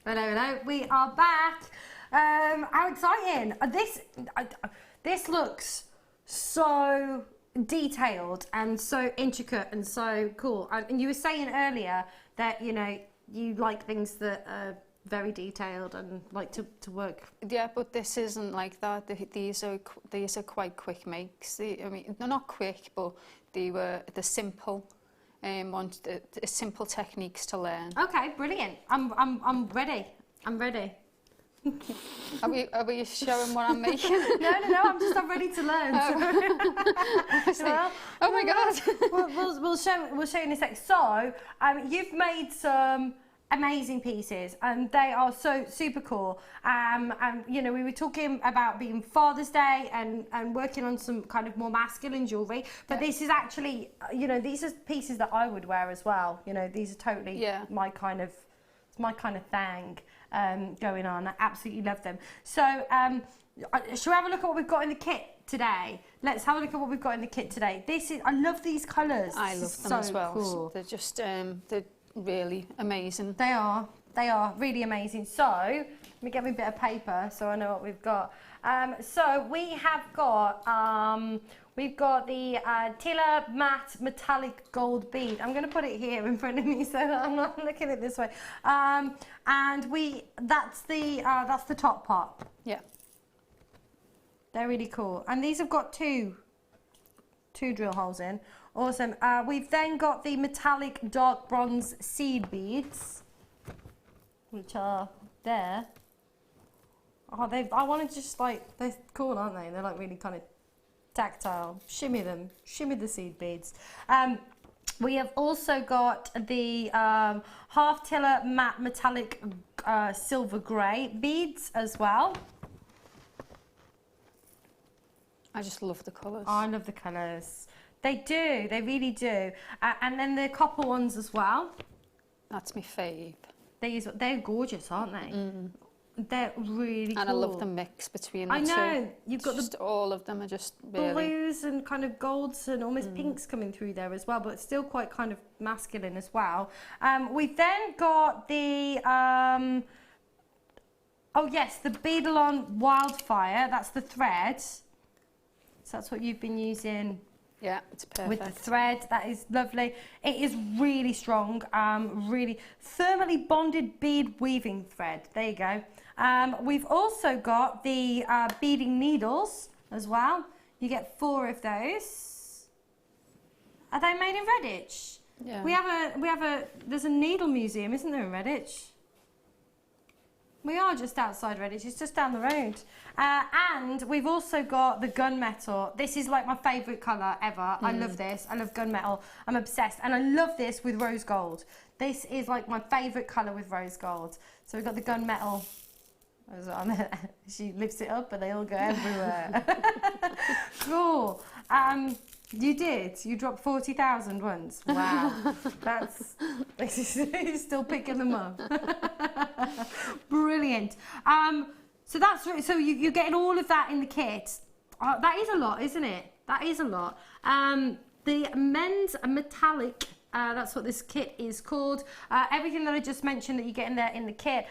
Speaker 7: Hello, we are back. How exciting! This looks so detailed and so intricate and so cool. And you were saying earlier that you like things that are very detailed and like to work.
Speaker 8: Yeah, but this isn't like that. These are quite quick makes. I mean, they're not quick, but they're simple. Simple techniques to learn.
Speaker 7: Okay, brilliant. I'm ready. I'm ready.
Speaker 8: Are we showing what I'm making?
Speaker 7: No, I'm ready to learn. Well,
Speaker 8: oh my God.
Speaker 7: we'll show you in a sec. So, you've made some amazing pieces, and they are so super cool. And we were talking about being Father's Day and working on some kind of more masculine jewellery, but this is actually, these are pieces that I would wear as well. These are totally my kind of thing going on. I absolutely love them. So, shall we have a look at what we've got in the kit today? Let's have a look at what we've got in the kit today. I love these colours.
Speaker 8: I love them as well. Cool. They're just, they're really amazing.
Speaker 7: They are really amazing. So, let me get me a bit of paper so I know what we've got. So we have got, we've got the Tilla Matte Metallic Gold Bead. I'm going to put it here in front of me so that I'm not looking at it this way. And that's the top part.
Speaker 8: Yeah.
Speaker 7: They're really cool. And these have got two drill holes in. Awesome. We've then got the metallic dark bronze seed beads, which are there. Oh, I want to just they're cool, aren't they? They're like really kind of tactile. Shimmy them, shimmy the seed beads. We have also got the half tiller matte metallic silver grey beads as well.
Speaker 8: I just love the colours.
Speaker 7: Oh, I love the colours. They do, they really do. And then the copper ones as well.
Speaker 8: That's my fave.
Speaker 7: They're gorgeous, aren't they? Mm. They're really cool.
Speaker 8: And I love the mix between the two.
Speaker 7: I know. You've got
Speaker 8: all of them are just really...
Speaker 7: blues and kind of golds and almost pinks coming through there as well, but it's still quite kind of masculine as well. We've then got the... oh yes, the Beadalon Wildfire. That's the thread. So that's what you've been using.
Speaker 8: Yeah, it's perfect.
Speaker 7: With the thread, that is lovely. It is really strong, really thermally bonded bead weaving thread. There you go. We've also got the beading needles as well. You get 4 of those. Are they made in Redditch?
Speaker 8: Yeah.
Speaker 7: There's a needle museum, isn't there, in Redditch? We are just outside Redditch, it's just down the road. And we've also got the gunmetal. This is like my favourite colour ever. I love this. I love gunmetal. I'm obsessed. And I love this with rose gold. This is like my favourite colour with rose gold. So we've got the gunmetal. She lifts it up and they all go everywhere. Cool. You did. You dropped 40,000 once. Wow. That's... You're still picking them up. Brilliant. So you're getting all of that in the kit. That is a lot, isn't it? That is a lot. The men's metallic, that's what this kit is called. Everything that I just mentioned that you get in there in the kit.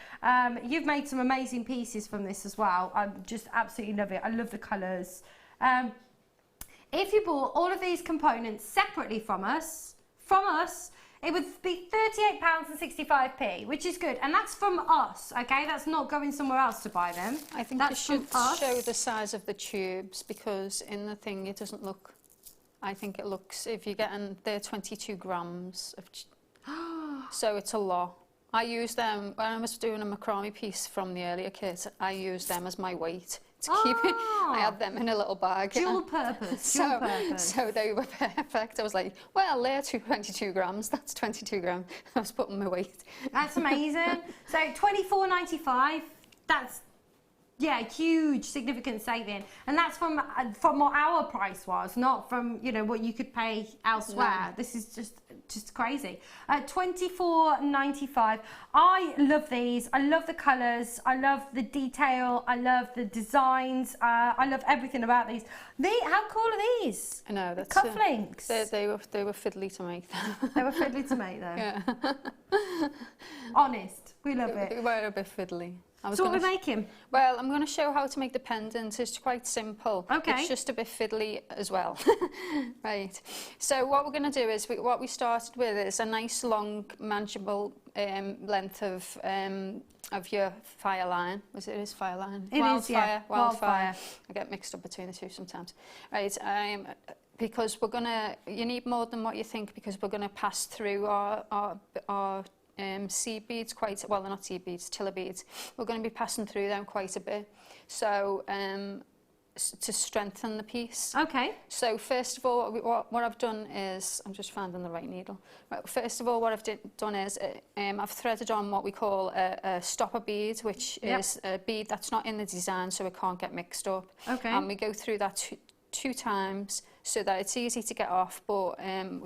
Speaker 7: You've made some amazing pieces from this as well. I just absolutely love it. I love the colours. If you bought all of these components separately from us, it would be £38.65p, which is good. And that's from us, okay? That's not going somewhere else to buy them.
Speaker 8: I think you should show the size of the tubes, because in the thing it doesn't look I think it looks, if you're getting, they're 22 grams of, so it's a lot. I use them, when I was doing a macrame piece from the earlier kit, I used them as my weight to keep it. I had them in a little bag.
Speaker 7: Dual purpose,
Speaker 8: So they were perfect. I was like, well, they're 22 grams, that's 22 grams. I was putting my weight.
Speaker 7: That's amazing. So $24.95, that's, yeah, huge, significant saving. And that's from what our price was, not from, you know, what you could pay elsewhere. No. This is just crazy. $24.95. I love these. I love the colours. I love the detail. I love the designs. I love everything about these. How cool are these?
Speaker 8: I know, that's
Speaker 7: cufflinks.
Speaker 8: They were fiddly to make.
Speaker 7: They were fiddly to make, though.
Speaker 8: Yeah.
Speaker 7: Honest, we love it.
Speaker 8: They were a bit fiddly.
Speaker 7: So what we're making?
Speaker 8: Well, I'm going to show how to make the pendant. It's quite simple.
Speaker 7: Okay.
Speaker 8: It's just a bit fiddly as well. Right. So what we're going to do is, what we started with is a nice long manageable length of your fire line. Was it his fire line?
Speaker 7: It is, yeah.
Speaker 8: Wildfire. I get mixed up between the two sometimes. Right. Because we're going to, you need more than what you think, because we're going to pass through our seed beads quite, well, they're not seed beads, tiller beads. We're going to be passing through them quite a bit. So to strengthen the piece.
Speaker 7: Okay.
Speaker 8: So first of all, what I've done is, I'm just finding the right needle. Right, first of all, what I've done is I've threaded on what we call a stopper bead, which is a bead that's not in the design, so it can't get mixed up. Okay. And we go through that two times, so that it's easy to get off, but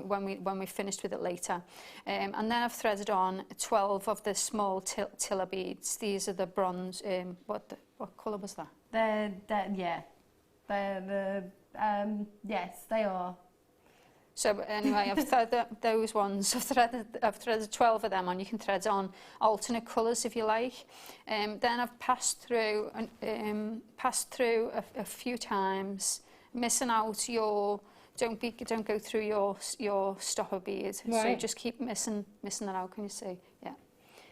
Speaker 8: when we've finished with it later. And then I've threaded on 12 of the small tiller beads. These are the bronze, what colour was that?
Speaker 7: Yes, they are.
Speaker 8: So anyway, I've threaded those ones. I've threaded 12 of them on. You can thread on alternate colours if you like. Then I've passed through a few times, missing out your, don't go through your stopper bead. Right. So just keep missing it out. Can you see? Yeah.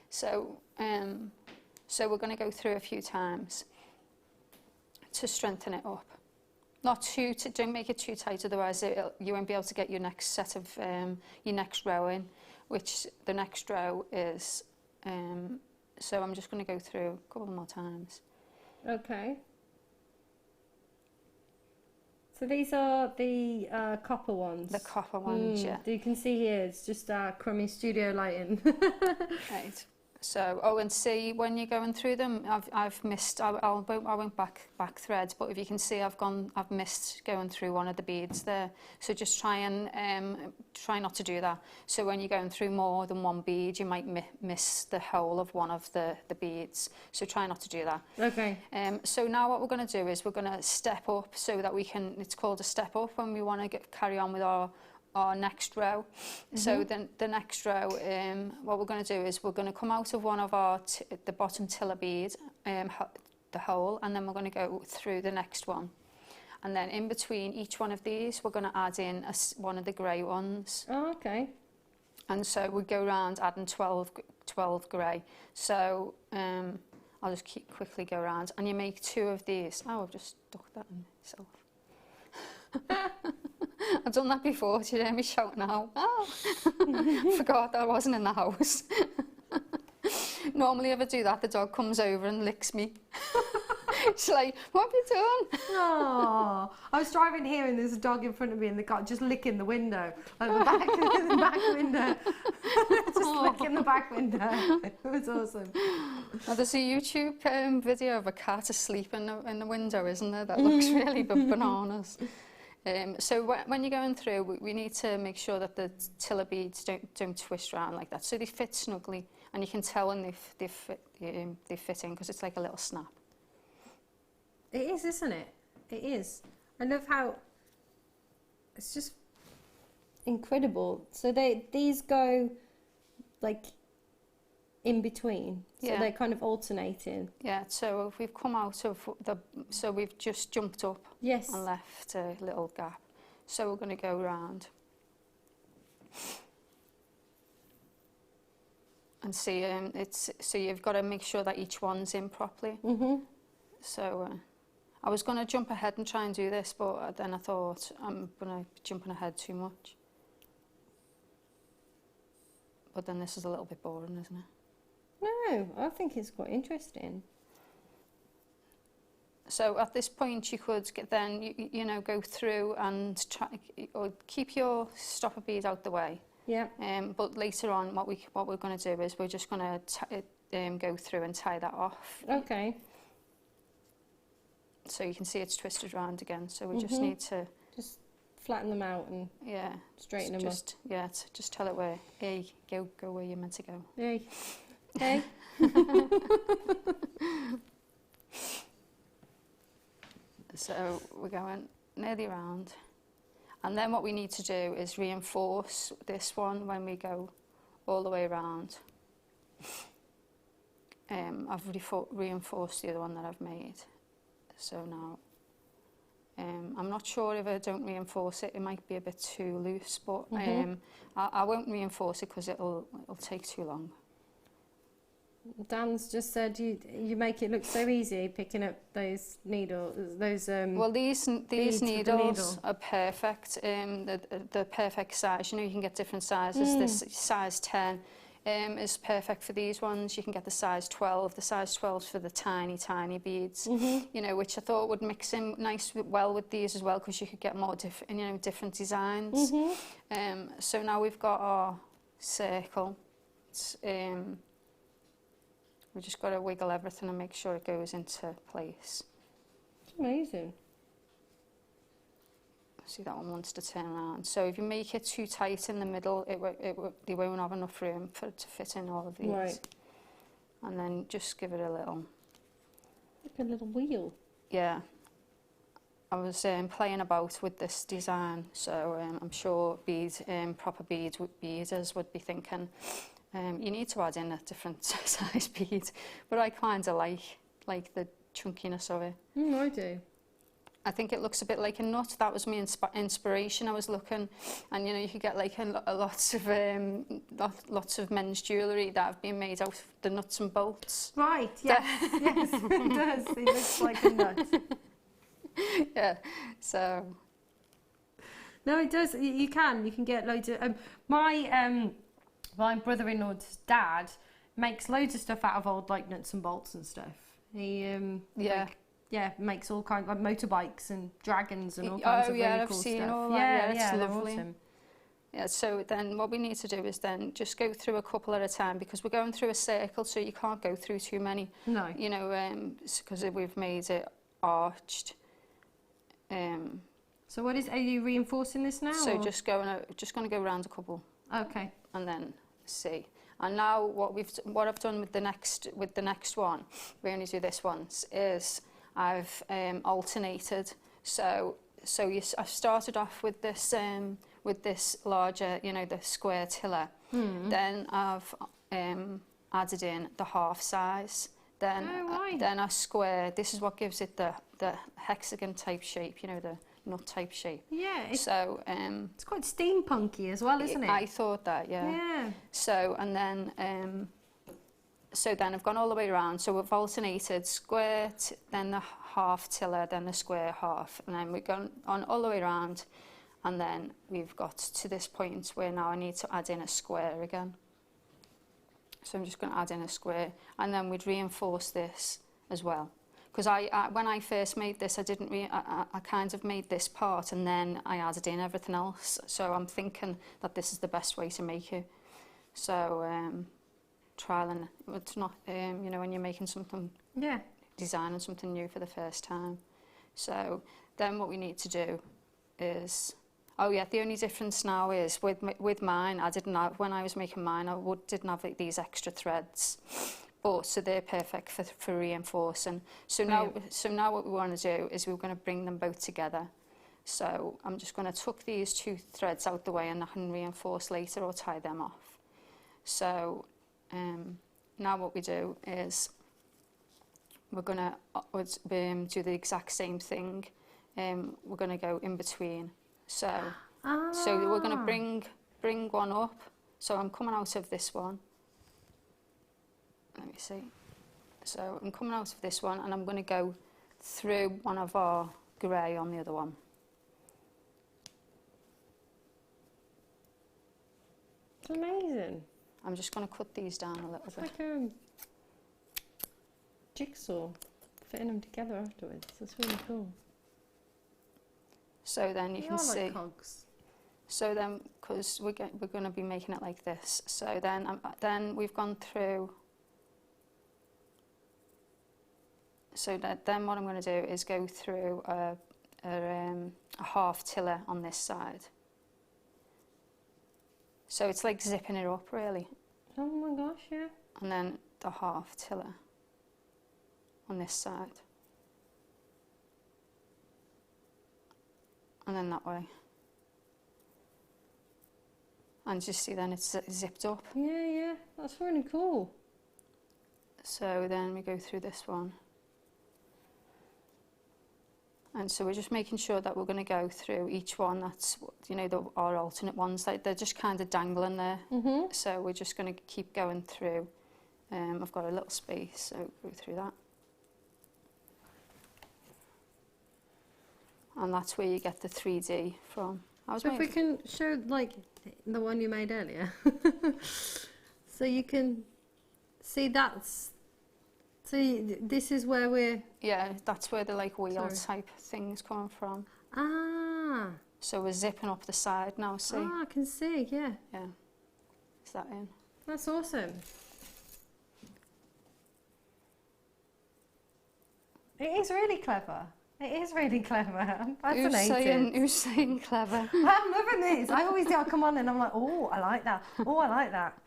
Speaker 8: So we're going to go through a few times to strengthen it up. Not too, don't make it too tight, otherwise you won't be able to get your next set of your next row in, which the next row is. So I'm just going to go through a couple more times.
Speaker 7: Okay. So these are the copper ones.
Speaker 8: The copper ones, yeah.
Speaker 7: You can see here, it's just crummy studio lighting.
Speaker 8: Right. So, and see when you're going through them, I've missed. I won't back thread, but if you can see, I've missed going through one of the beads there. So just try not to do that. So when you're going through more than one bead, you might miss the whole of one of the beads. So try not to do that. Okay. So now what we're going to do is we're going to step up so that we can. It's called a step up when we want to carry on with our next row. So then the next row, what we're going to do is we're going to come out of one of our the bottom tiller bead, the hole, and then we're going to go through the next one, and then in between each one of these we're going to add in one of the grey ones. Oh, okay. And so we go around adding 12 grey. So I'll just quickly go around, and you make 2 of these. Oh, I've just stuck that in myself. I've done that before. Did you hear me shout now? Oh, forgot that I wasn't in the house. Normally if I do that, the dog comes over and licks me. She's like, what have you done?
Speaker 7: Oh, I was driving here and there's a dog in front of me in the car just licking the window, like the back window. Just licking the back window. It was awesome.
Speaker 8: Now, there's a YouTube video of a cat asleep in the window, isn't there? That looks really bananas. So when you're going through, we need to make sure that the tiller beads don't twist around like that. So they fit snugly, and you can tell when they fit in because it's like a little snap.
Speaker 7: It is, isn't it? It is. I love how it's just incredible. So these go like in between. So they're kind of alternating.
Speaker 8: Yeah, so if we've come out of so we've just jumped up and left a little gap. So we're going to go round. And see, so you've got to make sure that each one's in properly. So I was going to jump ahead and try and do this, but then I thought I'm going to be jumping ahead too much. But then this is a little bit boring, isn't it?
Speaker 11: No, I think it's quite interesting.
Speaker 8: So at this point you could you know, go through and try, or keep your stopper bead out the way.
Speaker 11: Yeah.
Speaker 8: But later on what we're going to do is we're just going to go through and tie that off.
Speaker 11: Okay.
Speaker 8: So you can see it's twisted round again, so we just need to
Speaker 11: just flatten them out and straighten them up.
Speaker 8: Yeah, just tell it where, hey, go where you're meant to go.
Speaker 11: Hey. Hey.
Speaker 8: So we're going nearly around, and then what we need to do is reinforce this one when we go all the way around. I've reinforced the other one that I've made, so now I'm not sure if I don't reinforce it, it might be a bit too loose, but I won't reinforce it because it'll take too long.
Speaker 11: Dan's just said you make it look so easy picking up those needles, those
Speaker 8: well, these needles are perfect. The perfect size. You know, you can get different sizes. This size 10 is perfect for these ones. You can get the size 12. The size 12 is for the tiny beads. You know, which I thought would mix in well with these as well, because you could get more different designs. So now we've got our circle. We've just got to wiggle everything and make sure it goes into place.
Speaker 11: It's amazing.
Speaker 8: See, that one wants to turn around. So if you make it too tight in the middle, they won't have enough room for it to fit in all of these.
Speaker 11: Right.
Speaker 8: And then just give it a little...
Speaker 11: Like a little wheel.
Speaker 8: Yeah. I was playing about with this design, so I'm sure proper beaders would be thinking, you need to add in a different size bead, but I kind of like the chunkiness of it.
Speaker 11: I do.
Speaker 8: I think it looks a bit like a nut. That was my inspiration. I was looking, and you know, you could get like lots of men's jewellery that have been made out of the nuts and bolts.
Speaker 11: Right. Yes. Yes, it does. It looks like a nut.
Speaker 8: Yeah. So.
Speaker 11: No, it does. You can get loads of. My brother-in-law's dad makes loads of stuff out of old like nuts and bolts and stuff. He makes all kinds of motorbikes and dragons and all kinds of really cool stuff.
Speaker 8: All that.
Speaker 11: Yeah,
Speaker 8: it's
Speaker 11: they're
Speaker 8: lovely.
Speaker 11: awesome.
Speaker 8: Yeah, so then what we need to do is then just go through a couple at a time, because we're going through a circle, so you can't go through too many. No. You know, because we've made it arched.
Speaker 11: So are you reinforcing this now?
Speaker 8: So just going to go around a couple.
Speaker 11: Okay.
Speaker 8: And then see. And now what I've done with the next one, we only do this once, is I've alternated. So I've started off with this larger, you know, the square tiller. Then I've added in the half size. Then a square. This is what gives it the hexagon type shape, you know, the nut type shape. Yeah. It's
Speaker 11: quite steampunky as well, isn't it?
Speaker 8: I thought that, yeah. Yeah. So and then I've gone all the way around. So we've alternated square, then the half tiller, then the square half, and then we've gone on all the way around, and then we've got to this point where now I need to add in a square again. So I'm just going to add in a square, and then we'd reinforce this as well. Because when I first made this, I kind of made this part and then I added in everything else. So I'm thinking that this is the best way to make it. So trial and it's not, you know, when you're making something, designing something new for the first time. So then what we need to do is, the only difference now is with mine, when I was making mine, I didn't have like, these extra threads. So they're perfect for reinforcing. So now what we want to do is we're going to bring them both together. So I'm just going to tuck these two threads out the way and I can reinforce later or tie them off. So now what we do is we're going to do the exact same thing. We're going to go in between. So we're going to bring one up. So I'm coming out of this one. Let me see. So I'm coming out of this one and I'm going to go through one of our grey on the other one.
Speaker 11: It's amazing.
Speaker 8: I'm just going to cut these down a little
Speaker 11: It's
Speaker 8: bit.
Speaker 11: like a jigsaw, fitting them together afterwards. That's really cool.
Speaker 8: So then you can see.
Speaker 11: Like cogs.
Speaker 8: So then, because we're going to be making it like this. So then we've gone through. So then what I'm going to do is go through a half tiller on this side. So it's like zipping it up really.
Speaker 11: Oh my gosh, yeah.
Speaker 8: And then the half tiller on this side. And then that way. And you see then it's zipped up.
Speaker 11: Yeah, yeah, that's really cool.
Speaker 8: So then we go through this one. And so we're just making sure that we're going to go through each one that's, you know, our alternate ones. They're just kind of dangling there.
Speaker 11: Mm-hmm.
Speaker 8: So we're just going to keep going through. I've got a little space, so go through that. And that's where you get the 3D from.
Speaker 11: So if we can show, like, the one you made earlier. So you can see that's... So this is where we're...
Speaker 8: Yeah, that's where the like wheel type things come from.
Speaker 11: Ah.
Speaker 8: So we're zipping up the side now, see?
Speaker 11: Ah, I can see, yeah.
Speaker 8: Yeah. Is that in?
Speaker 11: That's awesome. It is really clever. It is really clever. I'm fascinated.
Speaker 8: Who's saying clever?
Speaker 11: I'm loving this. I always do. I come on and I'm like, oh, I like that. Oh, I like that.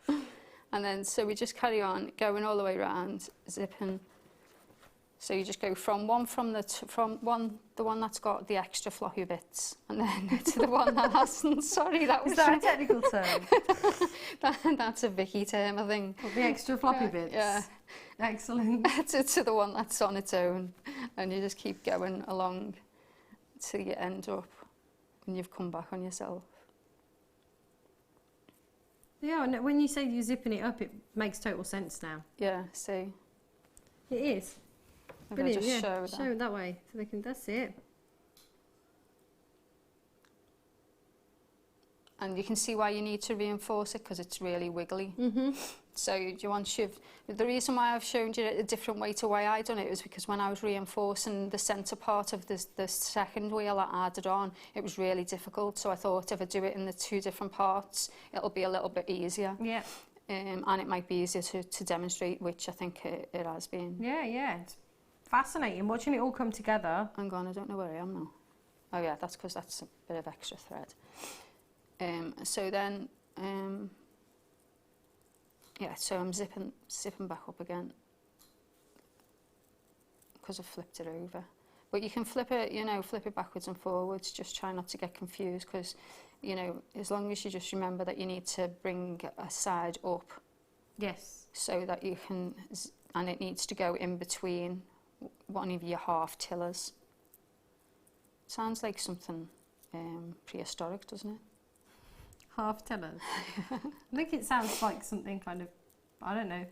Speaker 8: And then, so we just carry on, going all the way around, zipping. So you just go from the one that's got the extra floppy bits, and then to the one that hasn't. Sorry, that was...
Speaker 11: Is that a technical term?
Speaker 8: That's a Vicky term, I think.
Speaker 11: What, the extra floppy bits?
Speaker 8: Yeah.
Speaker 11: Excellent.
Speaker 8: to the one that's on its own, and you just keep going along till you end up and you've come back on yourself.
Speaker 11: Yeah, and when you say you're zipping it up, it makes total sense now.
Speaker 8: Yeah, see?
Speaker 11: It is.
Speaker 8: If
Speaker 11: Brilliant,
Speaker 8: I just
Speaker 11: yeah.
Speaker 8: show
Speaker 11: Show it that way, so they can, that's it.
Speaker 8: And you can see why you need to reinforce it, because it's really wiggly.
Speaker 11: Mm-hmm.
Speaker 8: So the reason why I've shown you a different way to why I done it was because when I was reinforcing the centre part of the second wheel that I added on, it was really difficult. So I thought if I do it in the two different parts, it'll be a little bit easier.
Speaker 11: Yeah.
Speaker 8: And it might be easier to demonstrate, which I think it has been.
Speaker 11: Yeah, yeah. It's fascinating watching it all come together.
Speaker 8: Hang on, I don't know where I am now. Oh yeah, that's because that's a bit of extra thread. So then, yeah, so I'm zipping back up again because I've flipped it over. But you can flip it, you know, flip it backwards and forwards. Just try not to get confused, because, you know, as long as you just remember that you need to bring a side up.
Speaker 11: Yes. So
Speaker 8: that you can, and it needs to go in between one of your half tillers. Sounds like something prehistoric, doesn't it?
Speaker 11: Half tillers. I think it sounds like something kind of, I don't know,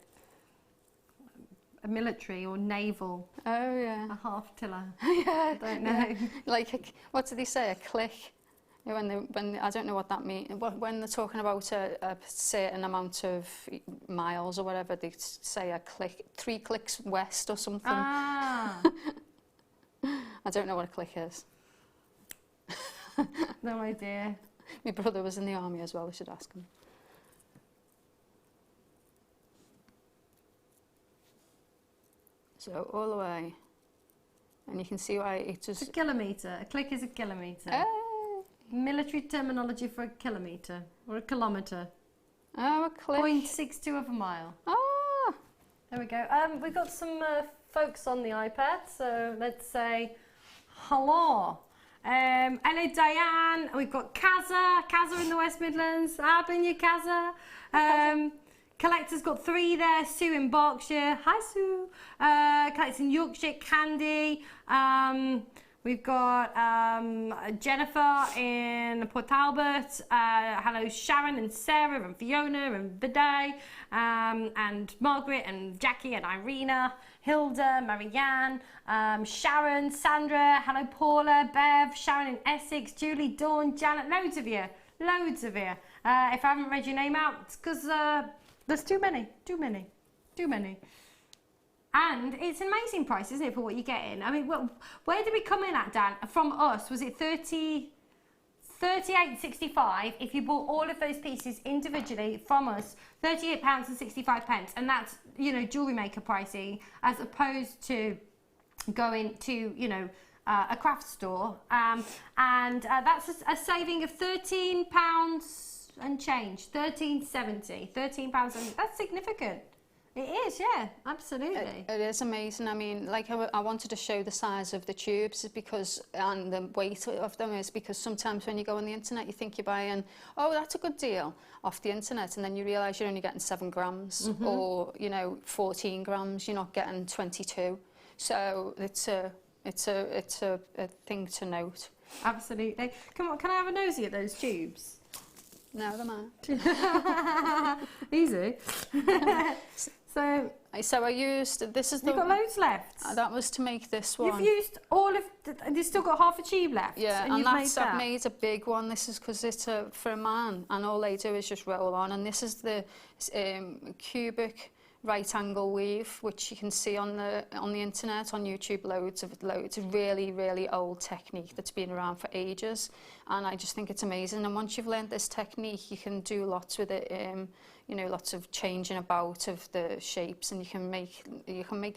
Speaker 11: a military or naval.
Speaker 8: Oh yeah.
Speaker 11: A half tiller.
Speaker 8: Yeah.
Speaker 11: I don't know.
Speaker 8: Yeah. Like what do they say? A click. When I don't know what that means. When they're talking about a certain amount of miles or whatever, they say a click, 3 clicks west or something.
Speaker 11: Ah.
Speaker 8: I don't know what a click is.
Speaker 11: No idea.
Speaker 8: My brother was in the army as well, I should ask him. So all the way, and you can see why it just...
Speaker 11: It's a kilometre. A click is a kilometre. Military terminology for a kilometre or a kilometre.
Speaker 8: Oh, a click.
Speaker 11: 0.62 of a mile.
Speaker 8: Ah!
Speaker 11: There we go. We've got some folks on the iPad, so let's say hello. Hello Diane, we've got Kaza in the West Midlands. Abin, you Kaza. Collector's got 3 there. Sue in Berkshire. Hi Sue. Collector's in Yorkshire. Candy. We've got Jennifer in Port Talbot. Hello, Sharon and Sarah and Fiona and Bidet, and Margaret and Jackie and Irina, Hilda, Marianne, Sharon, Sandra. Hello, Paula, Bev, Sharon in Essex, Julie, Dawn, Janet. Loads of you. Loads of you. If I haven't read your name out, it's because there's too many. And it's an amazing price, isn't it, for what you're getting? I mean, where did we come in at, Dan? From us, was it 38.65 if you bought all of those pieces individually from us, £38.65, and that's, you know, Jewellery Maker pricing, as opposed to going to, you know, a craft store, and that's a saving of £13 and change, £13.70, £13. That's significant. It is, yeah, absolutely.
Speaker 8: It is amazing. I mean, like I wanted to show the size of the tubes because, and the weight of them is because sometimes when you go on the internet you think you're buying, oh, that's a good deal off the internet, and then you realise you're only getting 7 grams or, you know, 14 grams, you're not getting 22. So it's a thing to note.
Speaker 11: Absolutely. Come on, can I have a nosy at those tubes?
Speaker 8: No, them aren't.
Speaker 11: Easy. So
Speaker 8: I used, this is the...
Speaker 11: You've got loads left.
Speaker 8: That was to make this one.
Speaker 11: You've used all of, and you've still got half a tube left.
Speaker 8: Yeah,
Speaker 11: and
Speaker 8: that's, I've made a big one. This is because it's for a man, and all they do is just roll on. And this is the cubic right angle weave, which you can see on the internet, on YouTube, loads. It's a really, really old technique that's been around for ages, and I just think it's amazing. And once you've learned this technique, you can do lots with it. You know, lots of changing about of the shapes, and you can make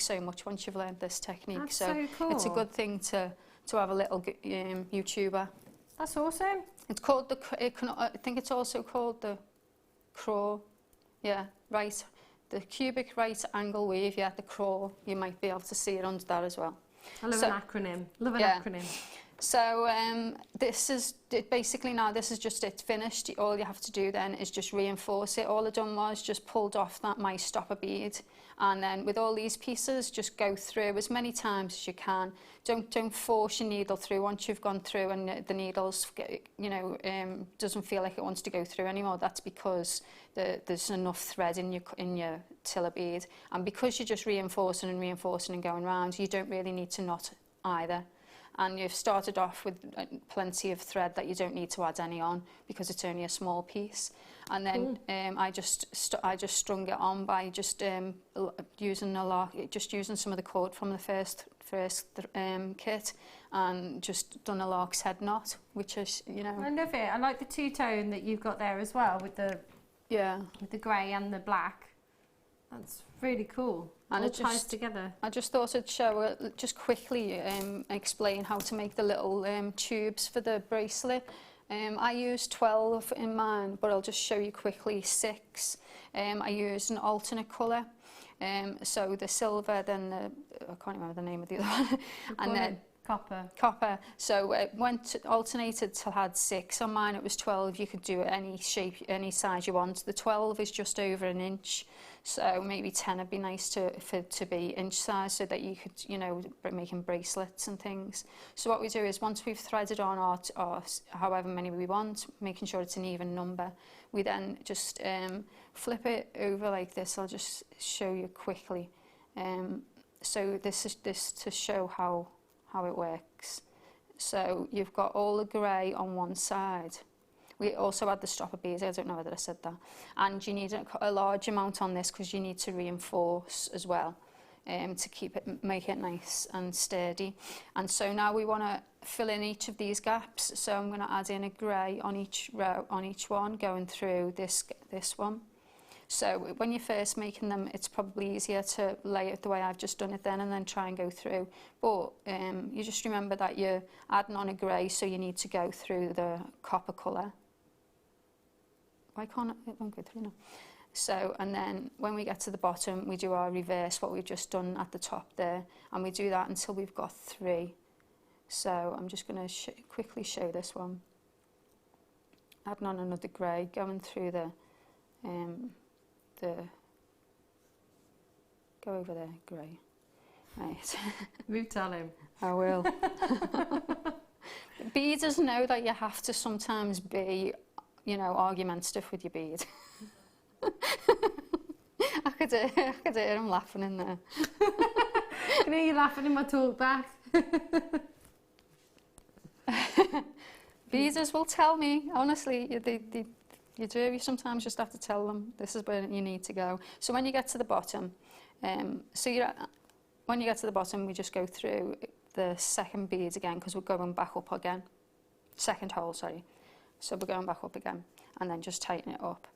Speaker 8: so much once you've learned this technique.
Speaker 11: That's so cool.
Speaker 8: It's a good thing to have a little YouTuber.
Speaker 11: That's awesome.
Speaker 8: It's called I think it's also called the craw. Yeah, right. The cubic right angle weave, yeah, the craw. You might be able to see it under that as well.
Speaker 11: I love an acronym. Love an acronym.
Speaker 8: So this is basically, now this is just it finished. All you have to do then is just reinforce it. All I done was just pulled off my stopper bead, and then with all these pieces, just go through as many times as you can. Don't force your needle through. Once you've gone through and the needle's, you know, doesn't feel like it wants to go through anymore, that's because there's enough thread in your tiller bead, and because you're just reinforcing and going round, you don't really need to knot either. And you've started off with plenty of thread that you don't need to add any on because it's only a small piece. And then I just strung it on by just using a lock, just using some of the cord from the first kit, and just done a lark's head knot, which is, you know.
Speaker 11: I love it. I like the two-tone that you've got there as well, with the grey and the black. That's really cool. And it ties together.
Speaker 8: I just thought I'd show, just quickly explain how to make the little tubes for the bracelet. I used 12 in mine, but I'll just show you quickly 6. I used an alternate colour. So the silver, then I can't remember the name of the other one.
Speaker 11: And then
Speaker 8: Copper. So it alternated till I had 6. On mine it was 12. You could do it any shape, any size you want. The 12 is just over an inch. So maybe 10 would be nice to be inch size, so that you could, you know, making bracelets and things. So what we do is, once we've threaded on our however many we want, making sure it's an even number, we then just flip it over like this. I'll just show you quickly. So this is to show how it works. So you've got all the grey on one side. We also add the stopper beads. I don't know whether I said that. And you need a large amount on this because you need to reinforce as well, to make it nice and sturdy. And so now we want to fill in each of these gaps. So I'm going to add in a grey on each row, on each one, going through this one. So when you're first making them, it's probably easier to lay it the way I've just done it then, and then try and go through. But you just remember that you're adding on a grey, so you need to go through the copper colour. Why can't it won't go through now? So, and then when we get to the bottom, we do our reverse, what we've just done at the top there, and we do that until we've got 3. So I'm just going to quickly show this one. Adding on another grey, going through the go over there, grey. Right.
Speaker 11: You tell him.
Speaker 8: I will. Beaders know that you have to sometimes be, you know, argumentative with your bead. I could hear him laughing in there.
Speaker 11: I can hear you laughing in my talk back.
Speaker 8: Beaders will tell me, honestly, you do. You sometimes just have to tell them this is where you need to go. So when you get to the bottom, when you get to the bottom, we just go through the second bead again because we're going back up again. Second hole, sorry. So we're going back up again and then just tighten it up.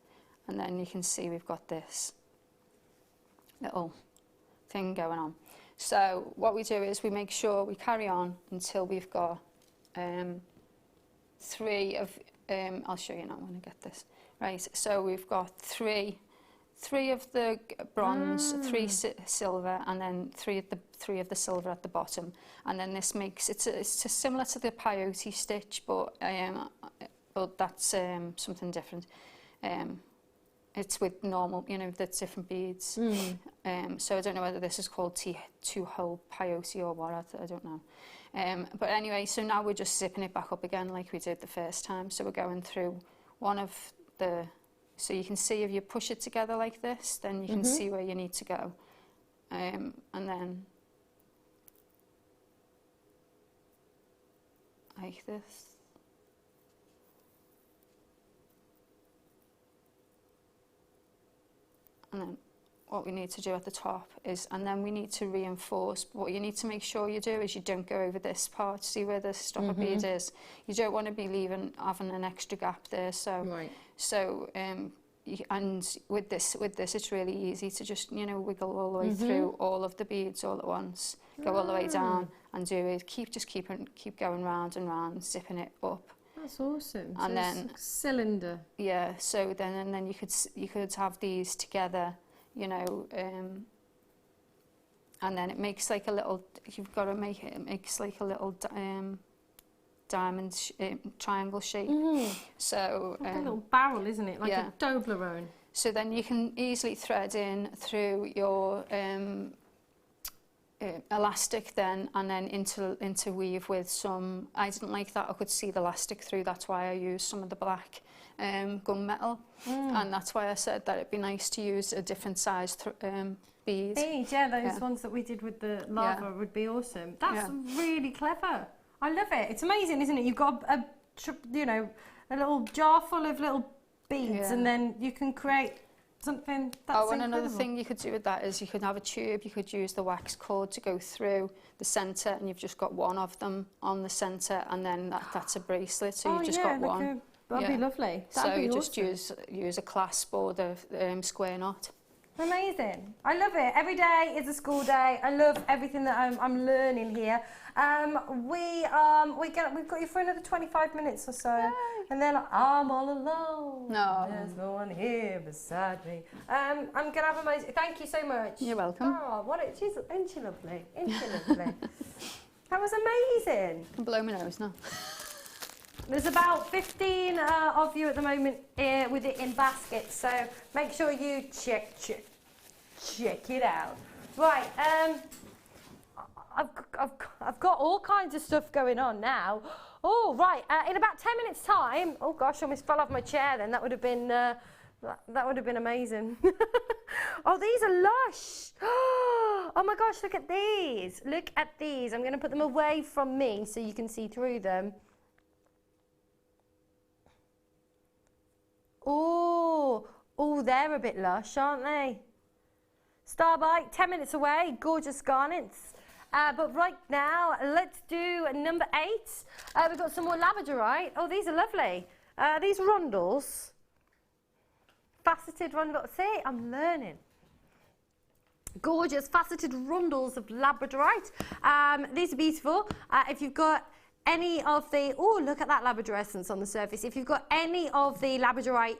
Speaker 8: And then you can see we've got this little thing going on. So what we do is we make sure we carry on until we've got 3 of, I'll show you now when I get this. Right, so we've got three of the bronze, 3 silver, and then 3 of the silver at the bottom. And then this makes, it's similar to the peyote stitch, but that's something different. It's with normal, you know, the different beads. So I don't know whether this is called two-hole peyote or what, I don't know. But anyway, so now we're just zipping it back up again like we did the first time. So we're going through one of the, so you can see if you push it together like this, then you can see where you need to go. And then like this. And then what we need to do at the top is, and then we need to reinforce, what you need to make sure you do is you don't go over this part, see where the stopper bead is. You don't want to be having an extra gap there. So, so and with this it's really easy to just, you know, wiggle all the way through all of the beads all at once, go all the way down and do it, keep going round and round, zipping it up.
Speaker 11: That's awesome.
Speaker 8: And
Speaker 11: so
Speaker 8: then
Speaker 11: cylinder.
Speaker 8: Yeah, so then you could have these together, you know, and then it makes like a little, you've got to make it, it makes like a little diamond triangle shape. So
Speaker 11: like a little barrel, isn't it? Like
Speaker 8: yeah.
Speaker 11: a Toblerone.
Speaker 8: So then you can easily thread in through your elastic then, and then interweave with some, I didn't like that, I could see the elastic through, that's why I used some of the black gunmetal, and that's why I said that it'd be nice to use a different size bead.
Speaker 11: Yeah, those ones that we did with the lava would be awesome. That's really clever. I love it. It's amazing, isn't it? You've got a little jar full of little beads, and then you can create something that's
Speaker 8: and
Speaker 11: incredible.
Speaker 8: another thing you could do with that is you could have a tube, you could use the wax cord to go through the centre, and you've just got one of them on the centre, and then that's a bracelet, so you've just got one.
Speaker 11: That'd be lovely.
Speaker 8: So you just use a clasp or the square knot.
Speaker 11: Amazing. I love it. Every day is a school day. I love everything that I'm learning here. We've got you for another 25 minutes or so. Yay. And then I'm all alone.
Speaker 8: No.
Speaker 11: There's no one here beside me. I'm going to have amazing... Thank you so much.
Speaker 8: You're welcome.
Speaker 11: Oh, isn't she lovely? Isn't she lovely? That was amazing.
Speaker 8: I can blow my nose now.
Speaker 11: There's about 15 of you at the moment with it in baskets, so make sure you check it out. Right, I've got all kinds of stuff going on now. Oh, right, in about 10 minutes' time. Oh gosh, I almost fell off my chair. Then that would have been amazing. Oh, these are lush. Oh my gosh, look at these. Look at these. I'm going to put them away from me so you can see through them. Oh, they're a bit lush, aren't they? Starbite, 10 minutes away, gorgeous garnets. But right now, let's do number 8. We've got some more labradorite. Oh, these are lovely. These rondels, faceted rondels. See, I'm learning. Gorgeous faceted rondels of labradorite. These are beautiful. If you've got any of the, oh, look at that labradorescence on the surface. If you've got any of the labradorite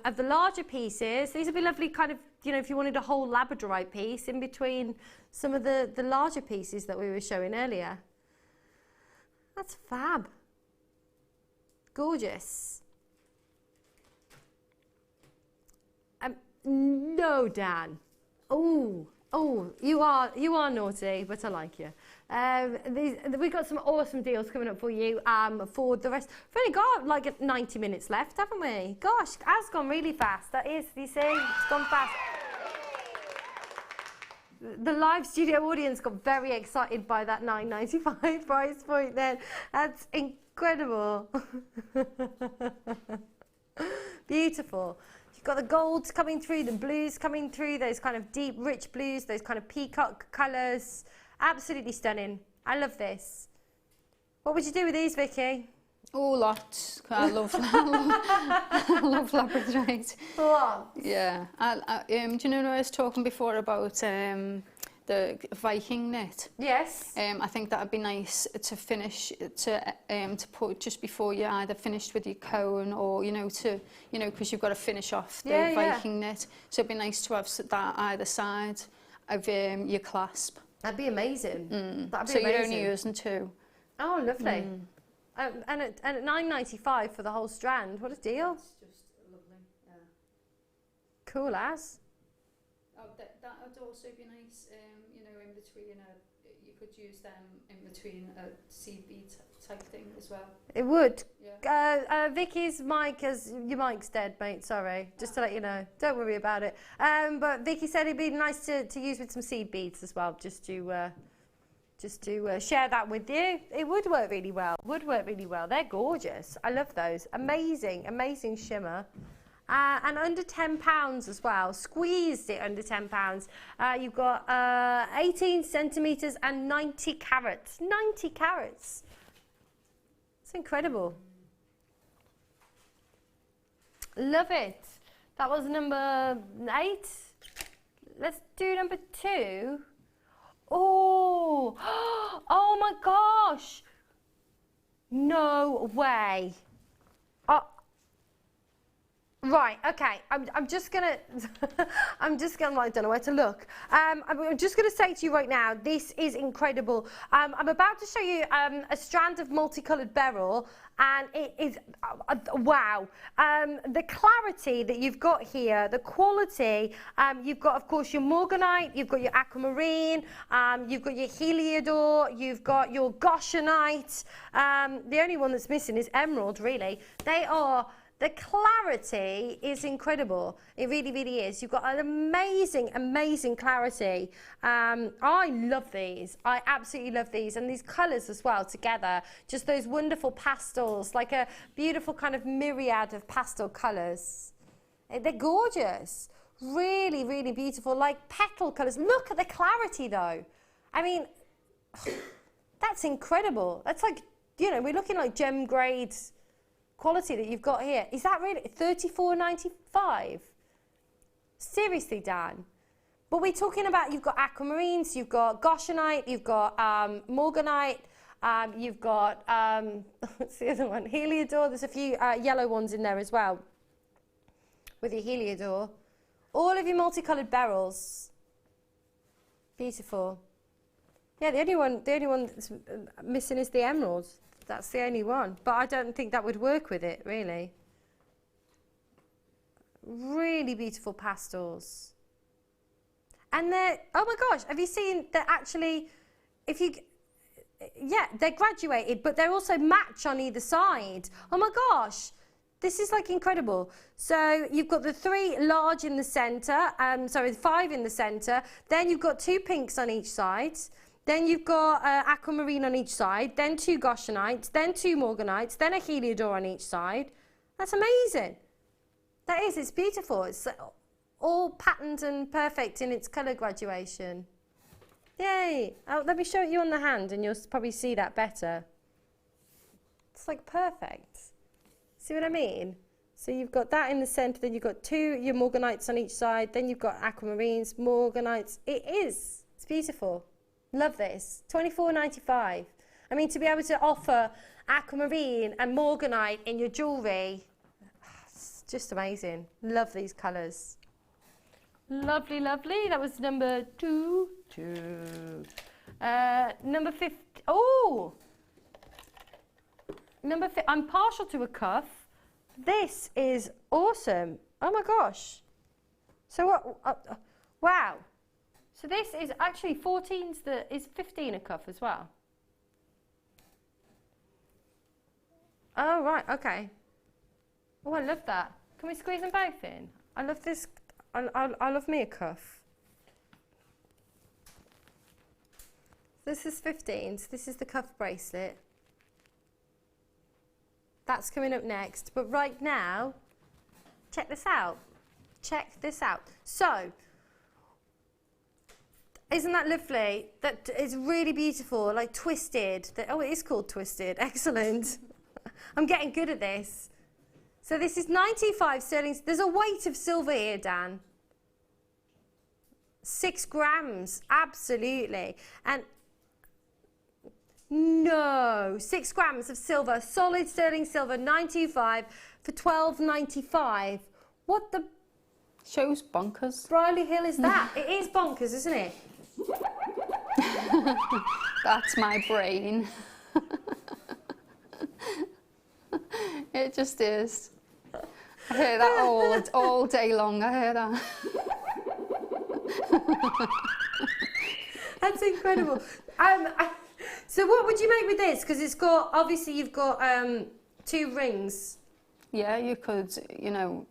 Speaker 11: of the larger pieces, these would be lovely kind of, you know, if you wanted a whole labradorite piece in between some of the larger pieces that we were showing earlier. That's fab. Gorgeous. No, Dan. Oh, you are naughty, but I like you. We've got some awesome deals coming up for you for the rest. We've only got like 90 minutes left, haven't we? Gosh, it has gone really fast. That is, you see, it's gone fast. The live studio audience got very excited by that $9.95 price point then. That's incredible. Beautiful. You've got the golds coming through, the blues coming through, those kind of deep, rich blues, those kind of peacock colours. Absolutely stunning. I love this. What would you do with these, Vicky?
Speaker 8: Oh, lots. I love I love labradorite.
Speaker 11: Lots.
Speaker 8: Yeah. Do you know I was talking before about the Viking knit?
Speaker 11: Yes.
Speaker 8: I think that would be nice to finish to put just before you either finished with your cone or because you've got to finish off the Viking knit. So it'd be nice to have that either side of your clasp.
Speaker 11: That'd be amazing. That'd be
Speaker 8: so
Speaker 11: amazing.
Speaker 8: you're only using 2.
Speaker 11: Oh, lovely. And at $9.95 for the whole strand. What a deal.
Speaker 8: It's just lovely, yeah.
Speaker 11: Cool as.
Speaker 8: Oh, that would also be nice, in between, you could use them in between a seed bead type thing as well.
Speaker 11: It would.
Speaker 8: Yeah.
Speaker 11: Vicky's mic, your mic's dead, mate, sorry. Just to let you know. Don't worry about it. But Vicky said it'd be nice to use with some seed beads as well, just to share that with you. It would work really well. They're gorgeous. I love those. Amazing, amazing shimmer. And under £10 as well. Squeezed it under £10. You've got 18 centimetres and 90 carats. 90 carats. It's incredible. Love it. That was number 8. Let's do number 2. Oh, oh my gosh. No way. Right, okay, I'm just gonna, I don't know where to look. I'm just gonna say to you right now, this is incredible. I'm about to show you a strand of multicoloured beryl, and it is, wow. The clarity that you've got here, the quality, you've got, of course, your morganite, you've got your aquamarine, you've got your heliodor, you've got your goshenite. The only one that's missing is emerald, really. The clarity is incredible. It really, really is. You've got an amazing, amazing clarity. I love these. I absolutely love these. And these colours as well together. Just those wonderful pastels, like a beautiful kind of myriad of pastel colours. They're gorgeous. Really, really beautiful. Like petal colours. Look at the clarity though. I mean, that's incredible. That's like, we're looking like gem grade quality that you've got here. Is that really $34.95? Seriously, Dan. But we're talking about, you've got aquamarines, you've got goshenite, you've got morganite, you've got what's the other one? Heliodor. There's a few yellow ones in there as well with your heliodor. All of your multicoloured beryls. Beautiful. Yeah, the only one that's missing is the emeralds. That's the only one, but I don't think that would work with it, really. Really beautiful pastels. And they're, oh my gosh, have you seen, they're actually, they're graduated, but they're also match on either side. Oh my gosh, this is like incredible. So you've got the 3 large in the centre, 5 in the centre, then you've got 2 pinks on each side. Then you've got aquamarine on each side, then 2 goshenites, then 2 morganites, then a heliodor on each side. That's amazing. That is, it's beautiful. It's all patterned and perfect in its colour graduation. Yay. Oh, let me show it you on the hand and you'll probably see that better. It's like perfect. See what I mean? So you've got that in the centre, then you've got 2 your morganites on each side, then you've got aquamarines, morganites. It's beautiful. Love this. $24.95. I mean, to be able to offer aquamarine and morganite in your jewellery, it's just amazing. Love these colours. Lovely, lovely. That was number 2. Number 50. Oh! Number 50. I'm partial to a cuff. This is awesome. Oh my gosh. So what? Wow. So this is actually 14's is 15 a cuff as well. Oh, right, okay. Oh, I love that. Can we squeeze them both in? I love this. I love me a cuff. This is 15's. This is the cuff bracelet. That's coming up next. But right now, check this out. Check this out. So, isn't that lovely? That is really beautiful, like twisted. Oh, it is called twisted. Excellent. I'm getting good at this. So this is 925 sterling. There's a weight of silver here, Dan. 6 grams, absolutely. And no, 6 grams of silver, solid sterling silver, 925 for $12.95. What the?
Speaker 8: Shows bonkers.
Speaker 11: Briley Hill is that? It is bonkers, isn't it?
Speaker 8: That's my brain. It just is. I hear that all day long. I hear that.
Speaker 11: That's incredible. So what would you make with this? Because it's got, obviously you've got 2 rings.
Speaker 8: Yeah, you could, you know,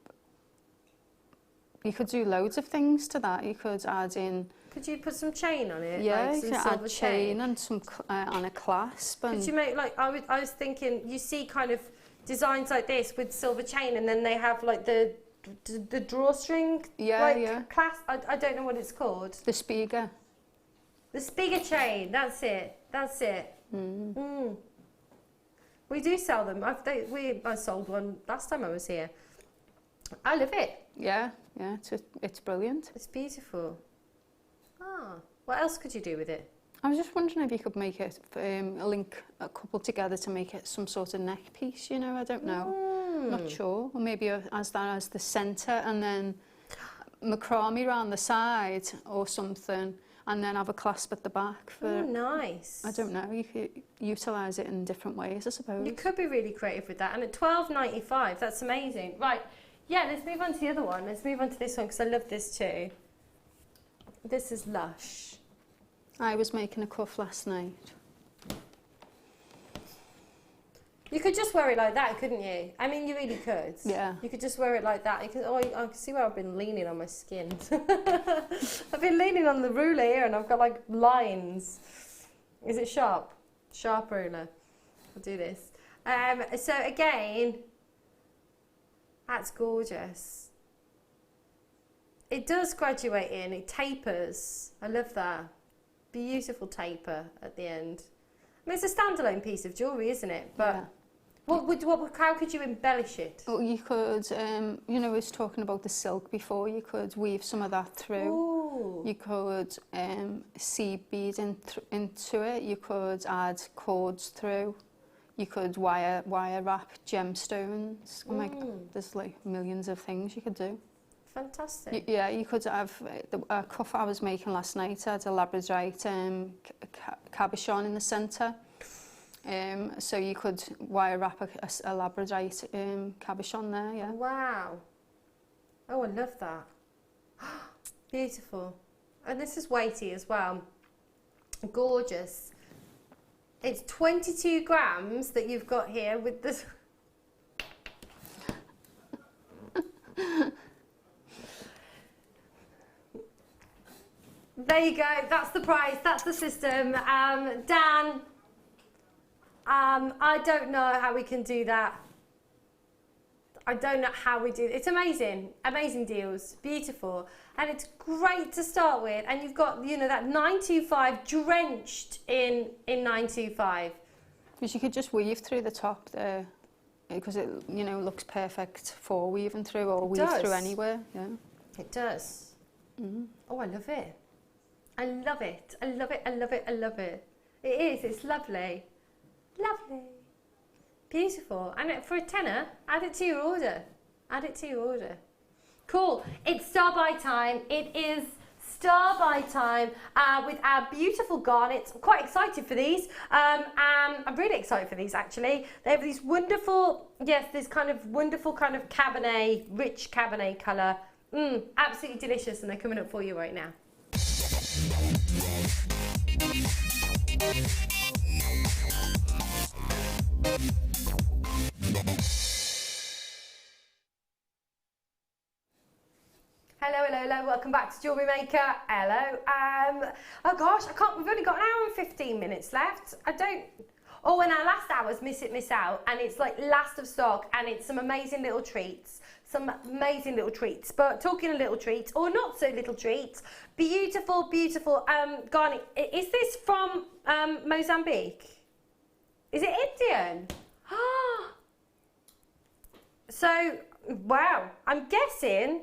Speaker 8: you could do loads of things to that. You could add in.
Speaker 11: Could you put some chain on it?
Speaker 8: Yeah,
Speaker 11: like
Speaker 8: you
Speaker 11: some
Speaker 8: could
Speaker 11: silver
Speaker 8: add chain and some on a clasp. And
Speaker 11: could you make like I was thinking? You see, kind of designs like this with silver chain, and then they have like the drawstring.
Speaker 8: Yeah,
Speaker 11: like,
Speaker 8: yeah.
Speaker 11: Clasp. I don't know what it's called.
Speaker 8: The Spiga.
Speaker 11: The Spiga chain. That's it. That's it.
Speaker 8: Mm.
Speaker 11: Mm. We do sell them. I sold one last time I was here. I love it.
Speaker 8: Yeah, yeah. It's brilliant.
Speaker 11: It's beautiful. Ah, what else could you do with it?
Speaker 8: I was just wondering if you could make it, link a couple together to make it some sort of neck piece, you know, I don't know. Not sure. Or maybe as that as the centre and then macrame around the side or something and then have a clasp at the back. For,
Speaker 11: nice.
Speaker 8: I don't know, you could utilise it in different ways, I suppose.
Speaker 11: You could be really creative with that. And at $12.95, that's amazing. Right, yeah, let's move on to the other one. Let's move on to this one because I love this too. This is Lush.
Speaker 8: I was making a cuff last night.
Speaker 11: You could just wear it like that, couldn't you? I mean, you really could.
Speaker 8: Yeah.
Speaker 11: You could just wear it like that. You could, I can see where I've been leaning on my skin. I've been leaning on the ruler here and I've got like lines. Is it sharp? Sharp ruler. I'll do this. So again, that's gorgeous. It does graduate in, it tapers. I love that. Beautiful taper at the end. I mean, it's a standalone piece of jewellery, isn't it? But yeah. How could you embellish it?
Speaker 8: Well, you could, you know, I was talking about the silk before, you could weave some of that through.
Speaker 11: Ooh.
Speaker 8: You could seed bead into it, you could add cords through. You could wire wrap gemstones. Oh my God, there's like millions of things you could do.
Speaker 11: Fantastic.
Speaker 8: Yeah, you could have the cuff I was making last night had a labradorite cabochon in the centre. So you could wire wrap a labradorite cabochon there, yeah.
Speaker 11: Wow. Oh, I love that. Beautiful. And this is weighty as well. Gorgeous. It's 22 grams that you've got here with this. There you go, that's the price, that's the system. Dan, I don't know how we can do that. I don't know how we do it. It's amazing, amazing deals, beautiful. And it's great to start with. And you've got, you know, that 925 drenched in 925.
Speaker 8: Because you could just weave through the top there, because it, you know, looks perfect for weaving through or weave through anywhere, yeah.
Speaker 11: It does. Oh, I love it. I love it. I love it. I love it. I love it. It is. It's lovely. Lovely. Beautiful. And for a tenner, add it to your order. Add it to your order. Cool. It's star buy time. It is star buy time with our beautiful garnets. I'm quite excited for these. I'm really excited for these actually. They have these wonderful, yes, this kind of wonderful kind of cabernet, rich cabernet colour. Absolutely delicious, and they're coming up for you right now.
Speaker 7: Hello, welcome back to Jewellery Maker. Hello. Oh gosh, we've only got an hour and 15 minutes left. Oh, and our last hour's Miss It, Miss Out, and it's like last of stock, and it's some amazing little treats. But talking of little treats, or not so little treats, beautiful, beautiful garnet. Is this from Mozambique? Is it Indian? So, wow, I'm guessing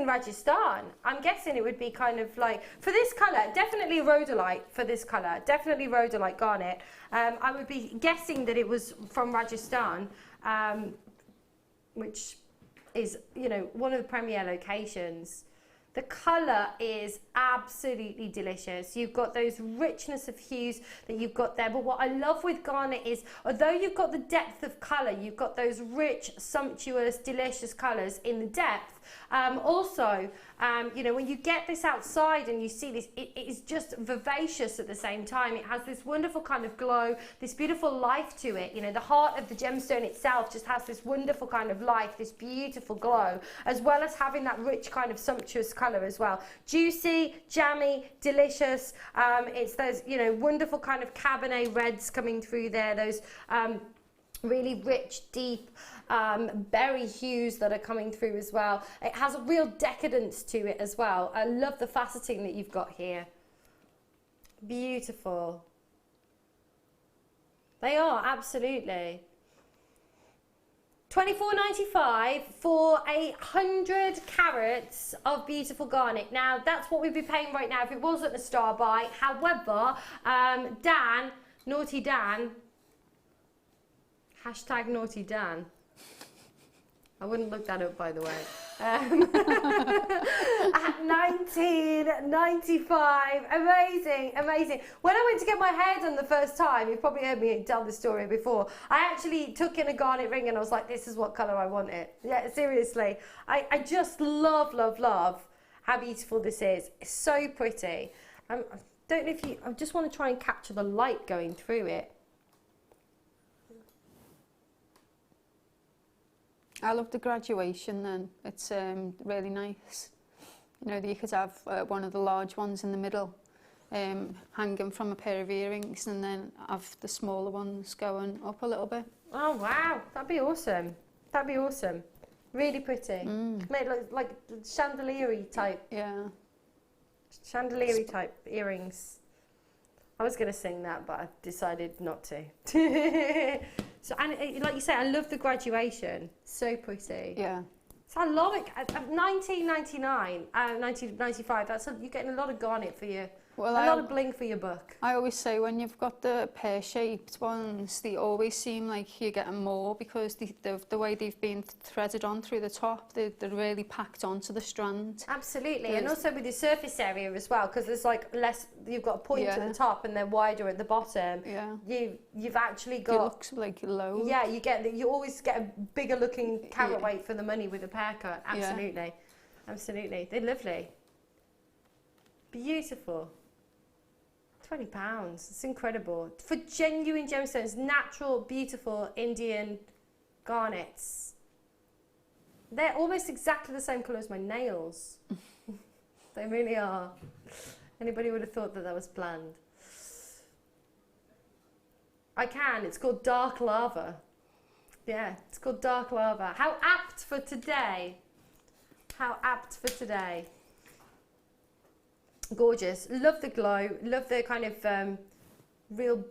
Speaker 7: Rajasthan. I'm guessing it would be kind of like, for this colour, definitely rhodolite for this colour, definitely rhodolite garnet. I would be guessing that it was from Rajasthan, which is, you know, one of the premier locations. The colour is absolutely delicious. You've got those richness of hues that you've got there. But what I love with garnet is, although you've got the depth of colour, you've got those rich, sumptuous, delicious colours in the depth. You know, when you get this outside and you see this, it is just vivacious at the same time. It has this wonderful kind of glow, this beautiful life to it. You know, the heart of the gemstone itself just has this wonderful kind of life, this beautiful glow, as well as having that rich kind of sumptuous colour as well. Juicy, jammy, delicious. It's those, you know, wonderful kind of Cabernet reds coming through there, those really rich, deep berry hues that are coming through as well. It has a real decadence to it as well. I love the faceting that you've got here. Beautiful. They are, absolutely. $24.95 for 100 carats of beautiful garnet. Now, that's what we'd be paying right now if it wasn't a star buy. However, Dan, Naughty Dan, hashtag Naughty Dan. I wouldn't look that up, by the way. At $19.95, amazing, amazing. When I went to get my hair done the first time, you've probably heard me tell this story before, I actually took in a garnet ring and I was like, this is what colour I want it. Yeah, seriously. I just love, love, love how beautiful this is. It's so pretty. I don't know if you, I just want to try and capture the light going through it.
Speaker 8: I love the graduation then. It's really nice. You know, you could have one of the large ones in the middle hanging from a pair of earrings and then have the smaller ones going up a little bit.
Speaker 7: Oh wow, that'd be awesome. That'd be awesome. Really pretty. Make it look like chandelier-y type.
Speaker 8: Yeah.
Speaker 7: Chandelier-y type earrings. I was going to sing that, but I decided not to. So, and like you say, I love the graduation. So pretty.
Speaker 8: Yeah.
Speaker 7: So I love it. $19.95. That's you're getting a lot of garnet for you. Well, a lot of bling for your buck.
Speaker 8: I always say when you've got the pear-shaped ones, they always seem like you're getting more because the way they've been threaded on through the top, they're really packed onto the strand.
Speaker 7: Absolutely, and also with your surface area as well, because there's like less. You've got a point at the top and they're wider at the bottom.
Speaker 8: Yeah.
Speaker 7: You've actually got.
Speaker 8: It looks like low.
Speaker 7: Yeah, you always get a bigger looking carat weight for the money with a pear cut. Absolutely, absolutely, they're lovely. Beautiful. £20, it's incredible. For genuine gemstones, natural, beautiful Indian garnets. They're almost exactly the same colour as my nails. They really are. Anybody would have thought that that was planned. I can, it's called dark lava. Yeah, it's called dark lava. How apt for today. How apt for today. Gorgeous. Love the glow. Love the kind of real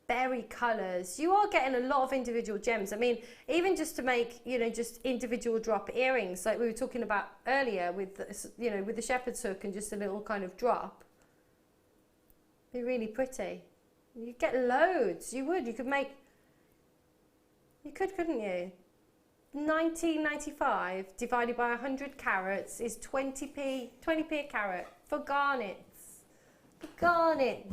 Speaker 7: berry colours. You are getting a lot of individual gems. I mean, even just to make, you know, just individual drop earrings like we were talking about earlier with, you know, with the shepherd's hook and just a little kind of drop. Be really pretty. You get loads. You would. You could make. You could, couldn't you? $19.95 divided by 100 carats is 20p a carat for garnets.
Speaker 11: Garnet.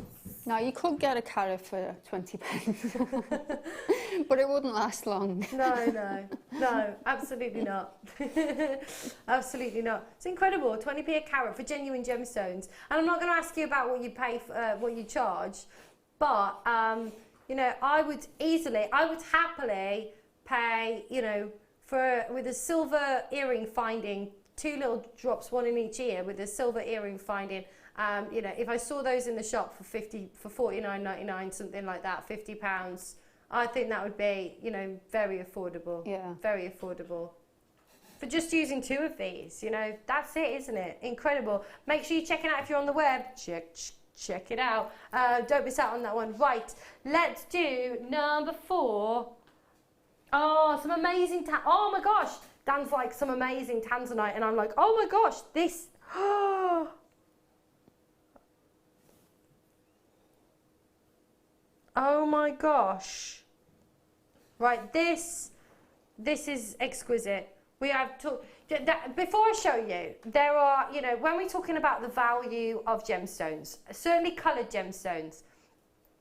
Speaker 8: Now, you could get a carat for 20 pence, but it wouldn't last long.
Speaker 11: No, absolutely not. Absolutely not. It's incredible, 20p a carat for genuine gemstones. And I'm not going to ask you about what you pay for, what you charge, but you know, I would happily pay, you know, with a silver earring finding, 2 little drops, 1 in each ear, with a silver earring finding. You know, if I saw those in the shop for $49.99, something like that, £50, I think that would be, you know, very affordable.
Speaker 8: Yeah.
Speaker 11: Very affordable. For just using 2 of these, you know, that's it, isn't it? Incredible. Make sure you check it out if you're on the web. Check it out. Don't miss out on that one. Right, let's do number 4. Oh, some amazing, oh my gosh. Dan's like, some amazing tanzanite, and I'm like, oh my gosh, this, oh my gosh. Right, this is exquisite. We have before I show you, there are, you know, when we're talking about the value of gemstones, certainly coloured gemstones,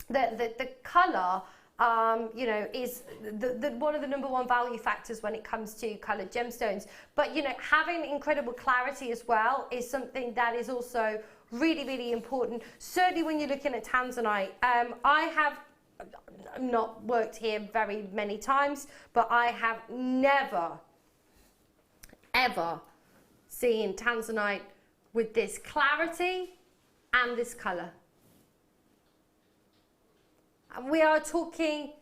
Speaker 11: the colour, you know, is one of the #1 value factors when it comes to coloured gemstones. But, you know, having incredible clarity as well is something that is also really, really important. Certainly when you're looking at tanzanite. I have not worked here very many times, but I have never, ever seen tanzanite with this clarity and this colour. We are talking,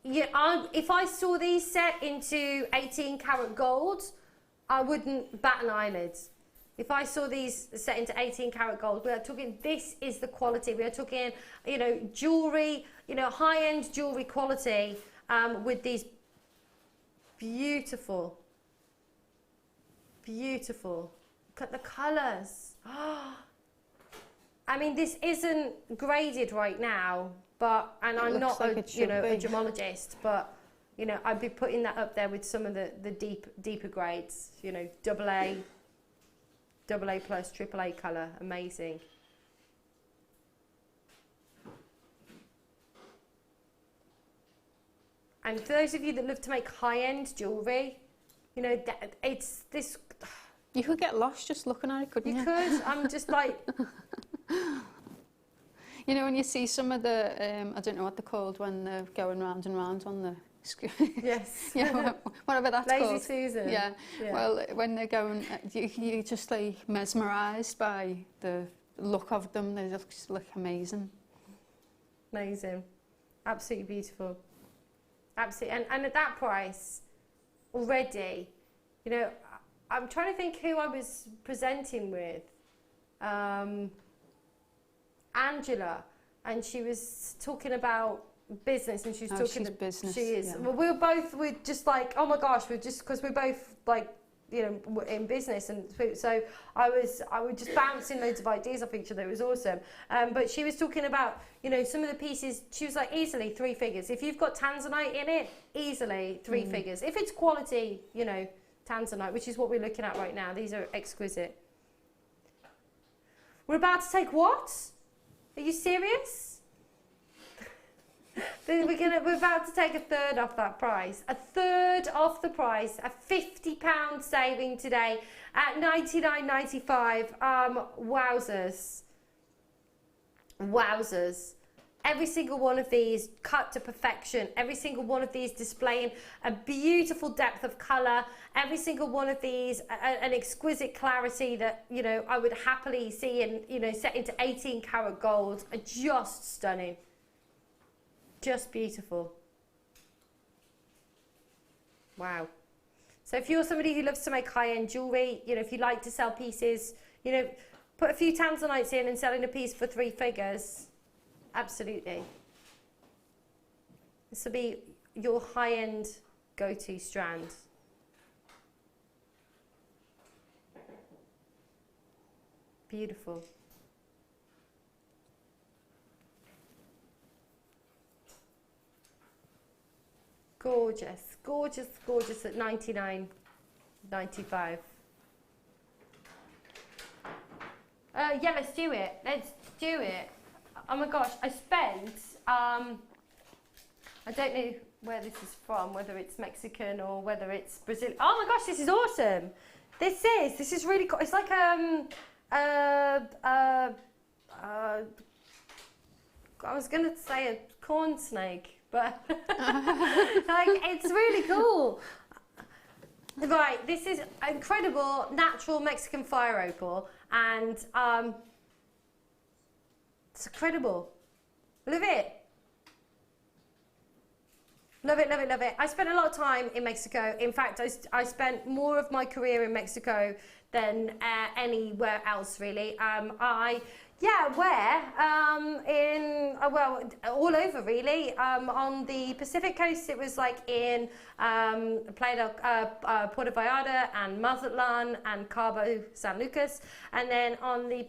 Speaker 11: if I saw these set into 18 karat gold, I wouldn't bat an eyelid. If I saw these set into 18 karat gold, we are talking, this is the quality. We are talking, you know, jewellery, you know, high-end jewellery quality with these beautiful, beautiful, look at the colours. I mean, this isn't graded right now, but, and I'm not a, you know, a gemologist, but, you know, I'd be putting that up there with some of the deeper grades, you know, AA plus, AAA colour, amazing. And for those of you that love to make high-end jewellery, you know, it's this.
Speaker 8: You could get lost just looking at it, couldn't you?
Speaker 11: You could. I'm just like.
Speaker 8: You know, when you see some of the, I don't know what they're called when they're going round and round on the screen.
Speaker 11: Yes.
Speaker 8: Yeah, whatever that's called.
Speaker 11: Lazy Susan.
Speaker 8: Yeah. Well, when they're going, you're just like mesmerised by the look of them. They just look amazing.
Speaker 11: Amazing. Absolutely beautiful. Absolutely. And at that price, already, you know, I'm trying to think who I was presenting with. Angela, and she was talking about business, and she was talking about
Speaker 8: business.
Speaker 11: She is.
Speaker 8: Yeah.
Speaker 11: Well, we're just like, oh my gosh, we're just, because we're both like, you know, in business, and so I was just bouncing loads of ideas off each other. It was awesome. But she was talking about, you know, some of the pieces. She was like, easily 3 figures. If you've got tanzanite in it, easily 3 figures. If it's quality, you know, tanzanite, which is what we're looking at right now. These are exquisite. We're about to take what? Are you serious? We're about to take a third off that price. A third off the price. A £50 saving today at $99.95. Wowzers. Wowzers. Every single one of these cut to perfection. Every single one of these displaying a beautiful depth of colour. Every single one of these an exquisite clarity that, you know, I would happily see in, you know, set into 18 karat gold. Are just stunning. Just beautiful. Wow. So if you're somebody who loves to make high-end jewellery, you know, if you like to sell pieces, you know, put a few tanzanites in and selling a piece for 3 figures. Absolutely. This will be your high-end go-to strand. Beautiful. Gorgeous, gorgeous, gorgeous at $99.95. Yeah, let's do it. do it. Oh my gosh, I spent, I don't know where this is from, whether it's Mexican or whether it's Brazilian. Oh my gosh, this is awesome. This is really cool. It's like I was gonna say a corn snake, but like it's really cool. Right, this is incredible natural Mexican fire opal, and it's incredible. Love it. Love it, love it, love it. I spent a lot of time in Mexico. In fact, I spent more of my career in Mexico than anywhere else, really. Well, all over, really. On the Pacific coast, it was like in Playa del Puerto Vallarta and Mazatlan and Cabo San Lucas, and then on the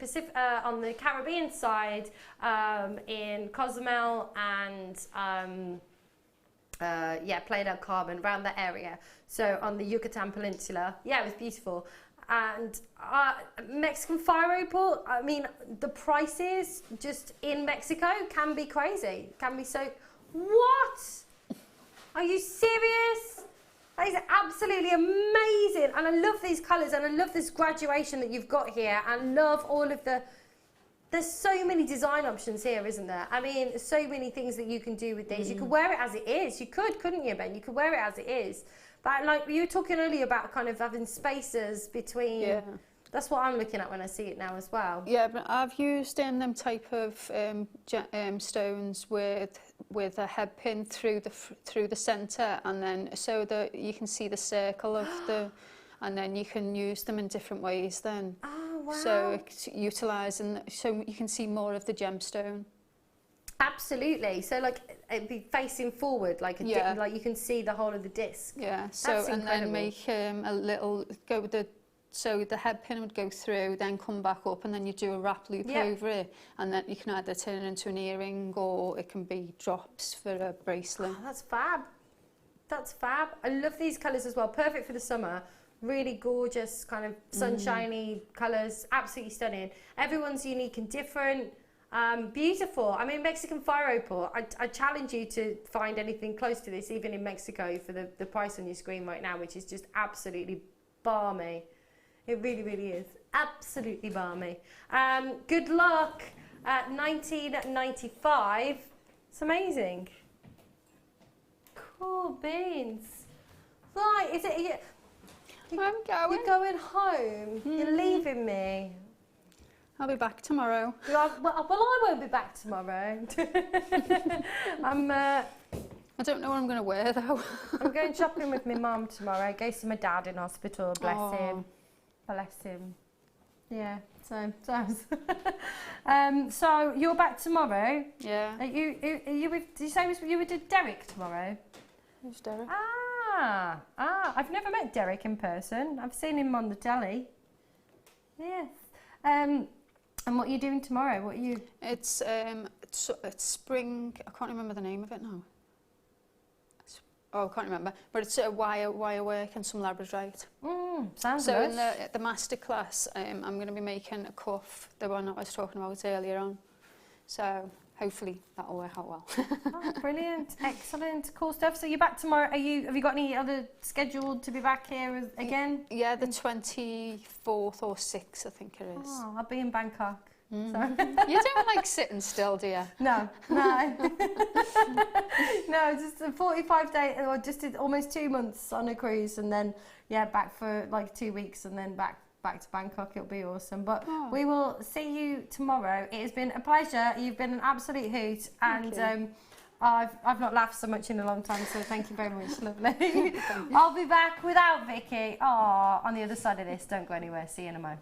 Speaker 11: Caribbean side, in Cozumel and Playa del Carmen, around that area. So on the Yucatan Peninsula, yeah, it was beautiful. And Mexican fire opal, I mean, the prices just in Mexico can be crazy. Can be so, what? Are you serious? That is absolutely amazing. And I love these colours, and I love this graduation that you've got here. I love all of there's so many design options here, isn't there? I mean, so many things that you can do with these. You could wear it as it is. You couldn't you, Ben? You could wear it as it is. But like you were talking earlier about kind of having spaces between. Yeah. That's what I'm looking at when I see it now as well.
Speaker 8: Yeah, but I've used them type of stones with a head pin through the centre, and then so that you can see the circle of the, and then you can use them in different ways then.
Speaker 11: Oh wow!
Speaker 8: So it's utilising, so you can see more of the gemstone.
Speaker 11: Absolutely. So like it'd be facing forward, like like you can see the whole of the disc.
Speaker 8: Yeah. So that's and incredible. Then make a little go with the. So the head pin would go through, then come back up, and then you do a wrap loop over it, and then you can either turn it into an earring or it can be drops for a bracelet.
Speaker 11: Oh, that's fab. That's fab. I love these colours as well. Perfect for the summer. Really gorgeous, kind of sunshiny colours. Absolutely stunning. Everyone's unique and different. Beautiful. I mean, Mexican fire opal. I challenge you to find anything close to this, even in Mexico, for the price on your screen right now, which is just absolutely balmy. It really, really is. Absolutely balmy. Good luck at 1995. It's amazing. Cool beans. Right, is it?
Speaker 8: I'm going.
Speaker 11: You're going home. You're leaving me.
Speaker 8: I'll be back tomorrow.
Speaker 11: Well, I won't be back tomorrow.
Speaker 8: I don't know what I'm going to wear though.
Speaker 11: I'm going shopping with my mum tomorrow. Go see my dad in hospital. Bless him. Bless him. Yeah. So so you're back tomorrow.
Speaker 8: Yeah.
Speaker 11: Are you with? Did you say you were with Derek tomorrow?
Speaker 8: Who's Derek?
Speaker 11: I've never met Derek in person. I've seen him on the telly. Yes. And what are you doing tomorrow? What are you?
Speaker 8: It's spring. I can't remember the name of it now. I can't remember. But it's a wire work and some labradorite.
Speaker 11: Sounds
Speaker 8: so
Speaker 11: good.
Speaker 8: in the masterclass, I'm going to be making a cuff, the one that I was talking about earlier on. So hopefully that'll work out well.
Speaker 11: Oh, brilliant, excellent, cool stuff. So you're back tomorrow. Have you got any other scheduled to be back here again?
Speaker 8: Yeah, the 24th or 6th, I think it is.
Speaker 11: Oh, I'll be in Bangkok. So.
Speaker 8: You don't like sitting still, do you?
Speaker 11: No. No, just a 45 day, or just almost 2 months on a cruise, and then back for like 2 weeks, and then back to Bangkok. It'll be awesome. But we will see you tomorrow. It has been a pleasure. You've been an absolute hoot, and I've not laughed so much in a long time. So thank you very much, lovely. I'll be back without Vicky. On the other side of this. Don't go anywhere. See you in a moment.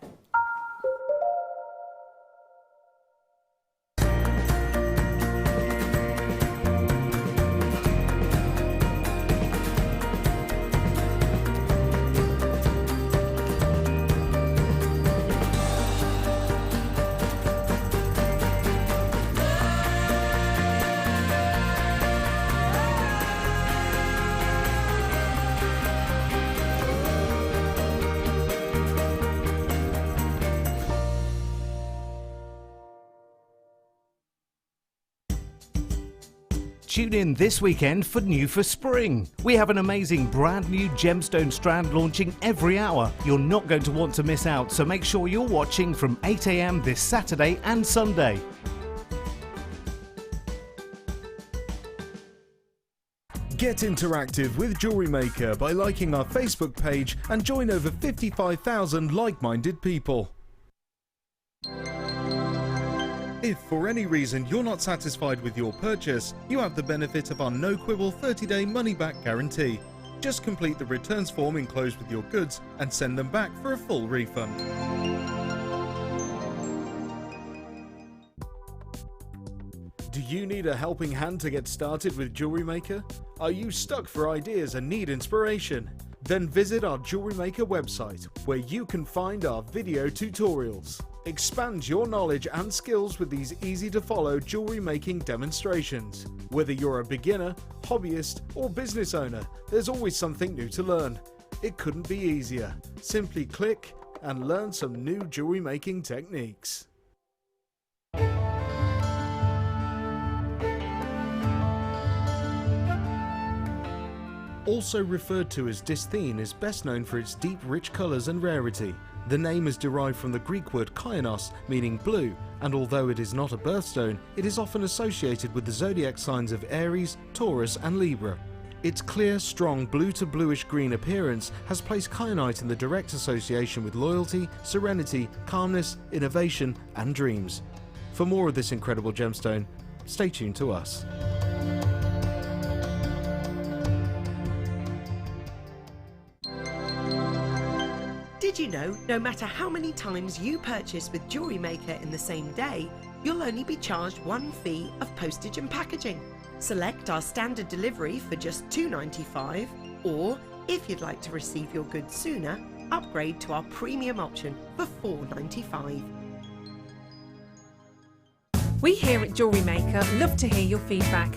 Speaker 5: Tune in this weekend for New for Spring. We have an amazing brand new gemstone strand launching every hour. You're not going to want to miss out, so make sure you're watching from 8 AM this Saturday and Sunday.
Speaker 1: Get interactive with Jewellery Maker by liking our Facebook page and join over 55,000 like-minded people. If for any reason you're not satisfied with your purchase, you have the benefit of our no-quibble 30-day money-back guarantee. Just complete the returns form enclosed with your goods and send them back for a full refund. Do you need a helping hand to get started with Jewellery Maker? Are you stuck for ideas and need inspiration? Then visit our Jewellery Maker website, where you can find our video tutorials. Expand your knowledge and skills with these easy-to-follow jewellery making demonstrations. Whether you're a beginner, hobbyist, or business owner, there's always something new to learn. It couldn't be easier. Simply click and learn some new jewellery making techniques. Also referred to as dysthene, is best known for its deep, rich colours and rarity. The name is derived from the Greek word kainos, meaning blue, and although it is not a birthstone, it is often associated with the zodiac signs of Aries, Taurus and Libra. Its clear, strong blue to bluish green appearance has placed kyanite in the direct association with loyalty, serenity, calmness, innovation and dreams. For more of this incredible gemstone, stay tuned to us.
Speaker 2: Did you know, no matter how many times you purchase with Jewellery Maker in the same day, you'll only be charged one fee of postage and packaging. Select our standard delivery for just $2.95, or if you'd like to receive your goods sooner, upgrade to our premium option for $4.95.
Speaker 6: We here at Jewellery Maker love to hear your feedback.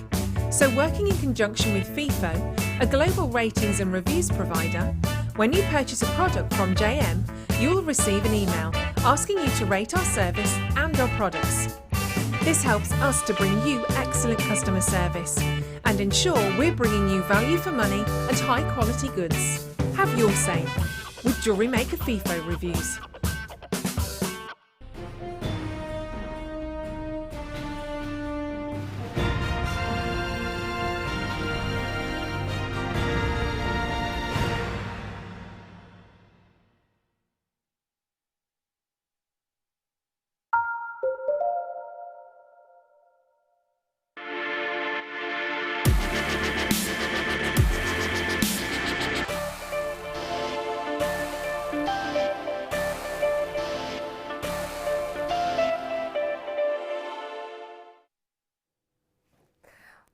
Speaker 6: So working in conjunction with FIFO, a global ratings and reviews provider, when you purchase a product from JM, you'll receive an email asking you to rate our service and our products. This helps us to bring you excellent customer service and ensure we're bringing you value for money and high quality goods. Have your say with Jewellery Maker FIFO reviews.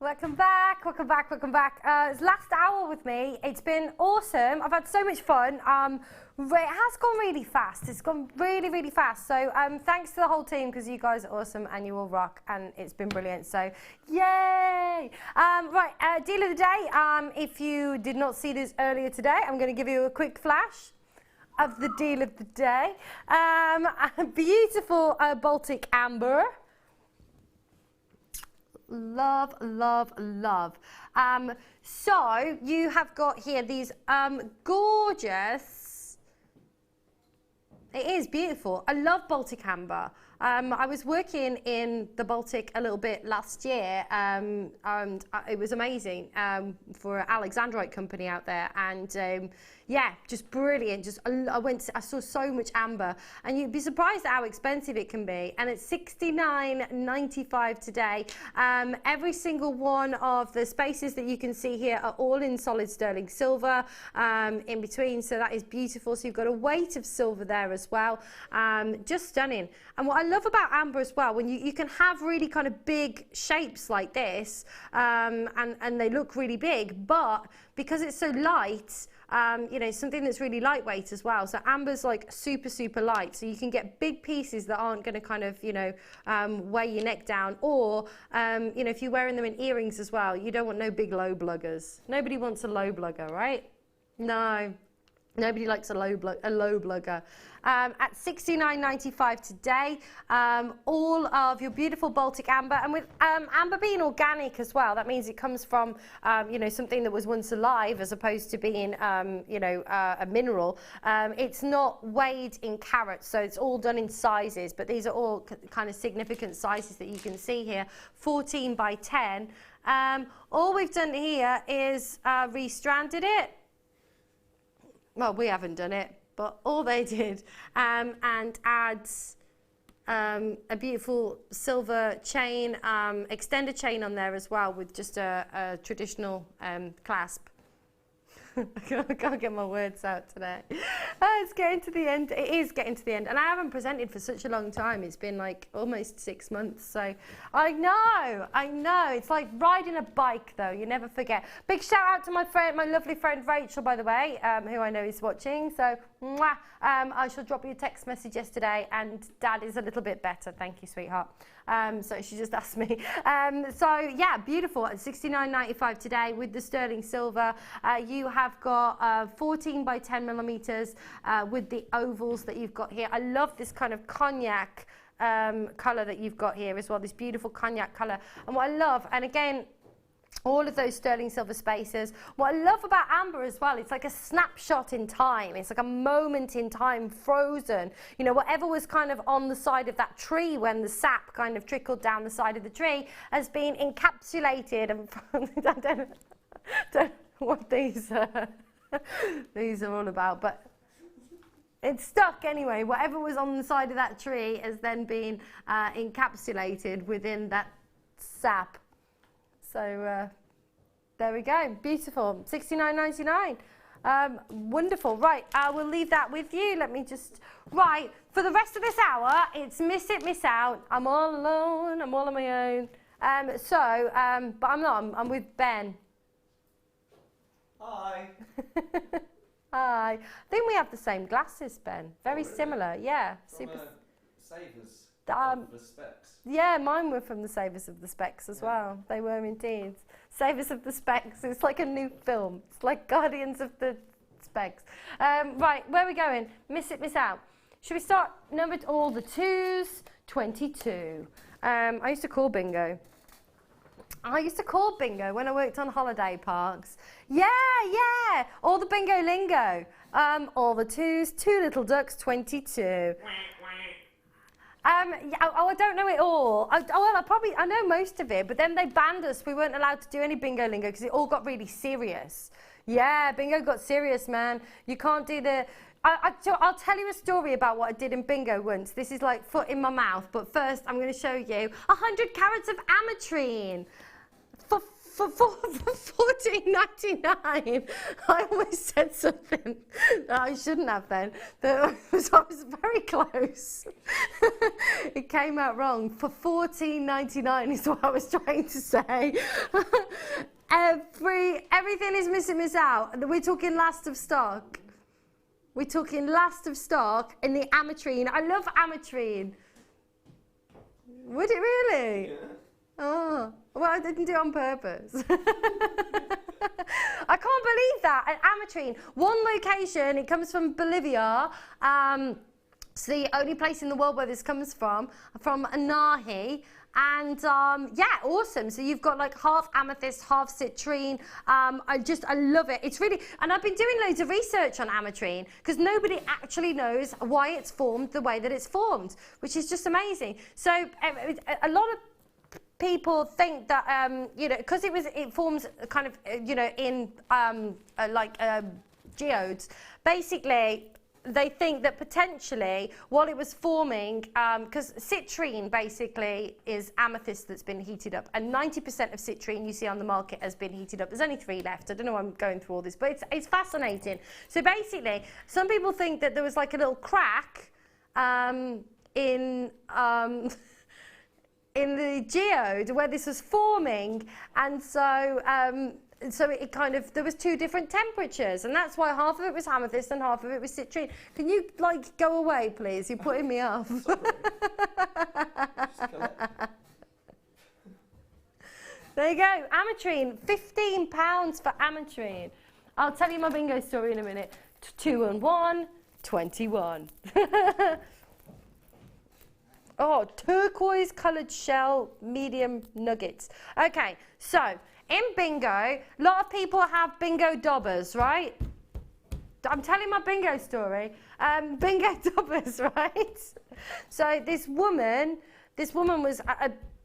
Speaker 7: Welcome back. It's last hour with me. It's been awesome. I've had so much fun. It has gone really fast. It's gone really, really fast. So thanks to the whole team, because you guys are awesome and you all rock, and it's been brilliant. So yay! Right, deal of the day. If you did not see this earlier today, I'm going to give you a quick flash of the deal of the day. Beautiful Baltic amber. Love, love, love. So you have got here these gorgeous, it is beautiful. I love Baltic amber. I was working in the Baltic a little bit last year, and it was amazing for an Alexandrite company out there, and yeah, just brilliant. I saw so much amber, and you'd be surprised at how expensive it can be. And it's $69.95 today. Every single one of the spaces that you can see here are all in solid sterling silver in between, so that is beautiful. So you've got a weight of silver there as well. Just stunning. And what I love about amber as well, when you can have really kind of big shapes like this, and they look really big, but because it's so light, you know, something that's really lightweight as well. So amber's like super, super light. So you can get big pieces that aren't going to kind of, you know, weigh your neck down. Or, you know, if you're wearing them in earrings as well, you don't want no big low bluggers. Nobody wants a low blugger, right? No.
Speaker 11: Nobody likes a low blugger. At $69.95 today, all of your beautiful Baltic amber, and with amber being organic as well, that means it comes from you know, something that was once alive as opposed to being you know, a mineral. It's not weighed in carats, so it's all done in sizes, but these are all kind of significant sizes that you can see here. 14 by 10. All we've done here is restranded it. Well, we haven't done it, but all they did, and adds a beautiful silver chain, extender chain on there as well, with just a traditional clasp. I can't get my words out today. It's getting to the end. It is getting to the end. And I haven't presented for such a long time. It's been like almost 6 months. So I know. It's like riding a bike, though. You never forget. Big shout out to my lovely friend Rachel, by the way, who I know is watching. So mwah, I shall drop you a text message yesterday, and Dad is a little bit better. Thank you, sweetheart. So she just asked me. So yeah, beautiful. At $69.95 today with the sterling silver. You have got 14 by 10 millimeters with the ovals that you've got here. I love this kind of cognac colour that you've got here as well. This beautiful cognac colour. And what I love, and again, all of those sterling silver spaces. What I love about amber as well, it's like a snapshot in time. It's like a moment in time, frozen. You know, whatever was kind of on the side of that tree when the sap kind of trickled down the side of the tree has been encapsulated. And I don't know what these are all about, but it's stuck anyway. Whatever was on the side of that tree has then been encapsulated within that sap. So there we go, beautiful, $69.99. Wonderful. Right, I will leave that with you. Let me just, right, for the rest of this hour, it's miss it, miss out. I'm all alone, I'm all on my own. But I'm not, I'm with Ben.
Speaker 9: Hi.
Speaker 11: Hi. I think we have the same glasses, Ben. Very similar, yeah.
Speaker 9: From Savers of the Specs.
Speaker 11: Yeah, mine were from the Savers of the Specs as well. They were indeed. Savers of the Specs. It's like a new film. It's like Guardians of the Specs. Right, where are we going? Miss it, miss out. Should we start number all the twos? 22. I used to call bingo. When I worked on holiday parks. Yeah. All the bingo lingo. All the twos, two little ducks, 22. I don't know it all. I know most of it, but then they banned us. We weren't allowed to do any bingo lingo because it all got really serious. Yeah, bingo got serious, man. You can't do the... I'll tell you a story about what I did in bingo once. This is like foot in my mouth, but first I'm going to show you 100 carats of ametrine. For $14.99. I almost said something that I shouldn't have then. I was very close. It came out wrong. For $14.99 is what I was trying to say. Everything is miss out. We're talking last of stock. We're talking last of stock in the ametrine. I love ametrine. Would it really?
Speaker 9: Yeah.
Speaker 11: Oh, well, I didn't do it on purpose. I can't believe that. An ametrine, one location, it comes from Bolivia. It's the only place in the world where this comes from Anahi. And yeah, awesome. So you've got like half amethyst, half citrine. I love it. It's really, and I've been doing loads of research on ametrine because nobody actually knows why it's formed the way that it's formed, which is just amazing. So a lot of people think that you know, because it forms kind of you know in geodes. Basically, they think that potentially while it was forming, because citrine basically is amethyst that's been heated up, and 90% of citrine you see on the market has been heated up. There's only 3 left. I don't know why I'm going through all this, but it's fascinating. So basically, some people think that there was like a little crack in the geode where this was forming, and so it kind of, there was 2 different temperatures, and that's why half of it was amethyst and half of it was citrine. Can you like go away, please? You're putting me off. There you go, ametrine, £15 for ametrine. I'll tell you my bingo story in a minute. 2 and 1, 21. Oh, turquoise coloured shell, medium nuggets. Okay, so in bingo, a lot of people have bingo dobbers, right? I'm telling my bingo story. Bingo dobbers, right? So this woman was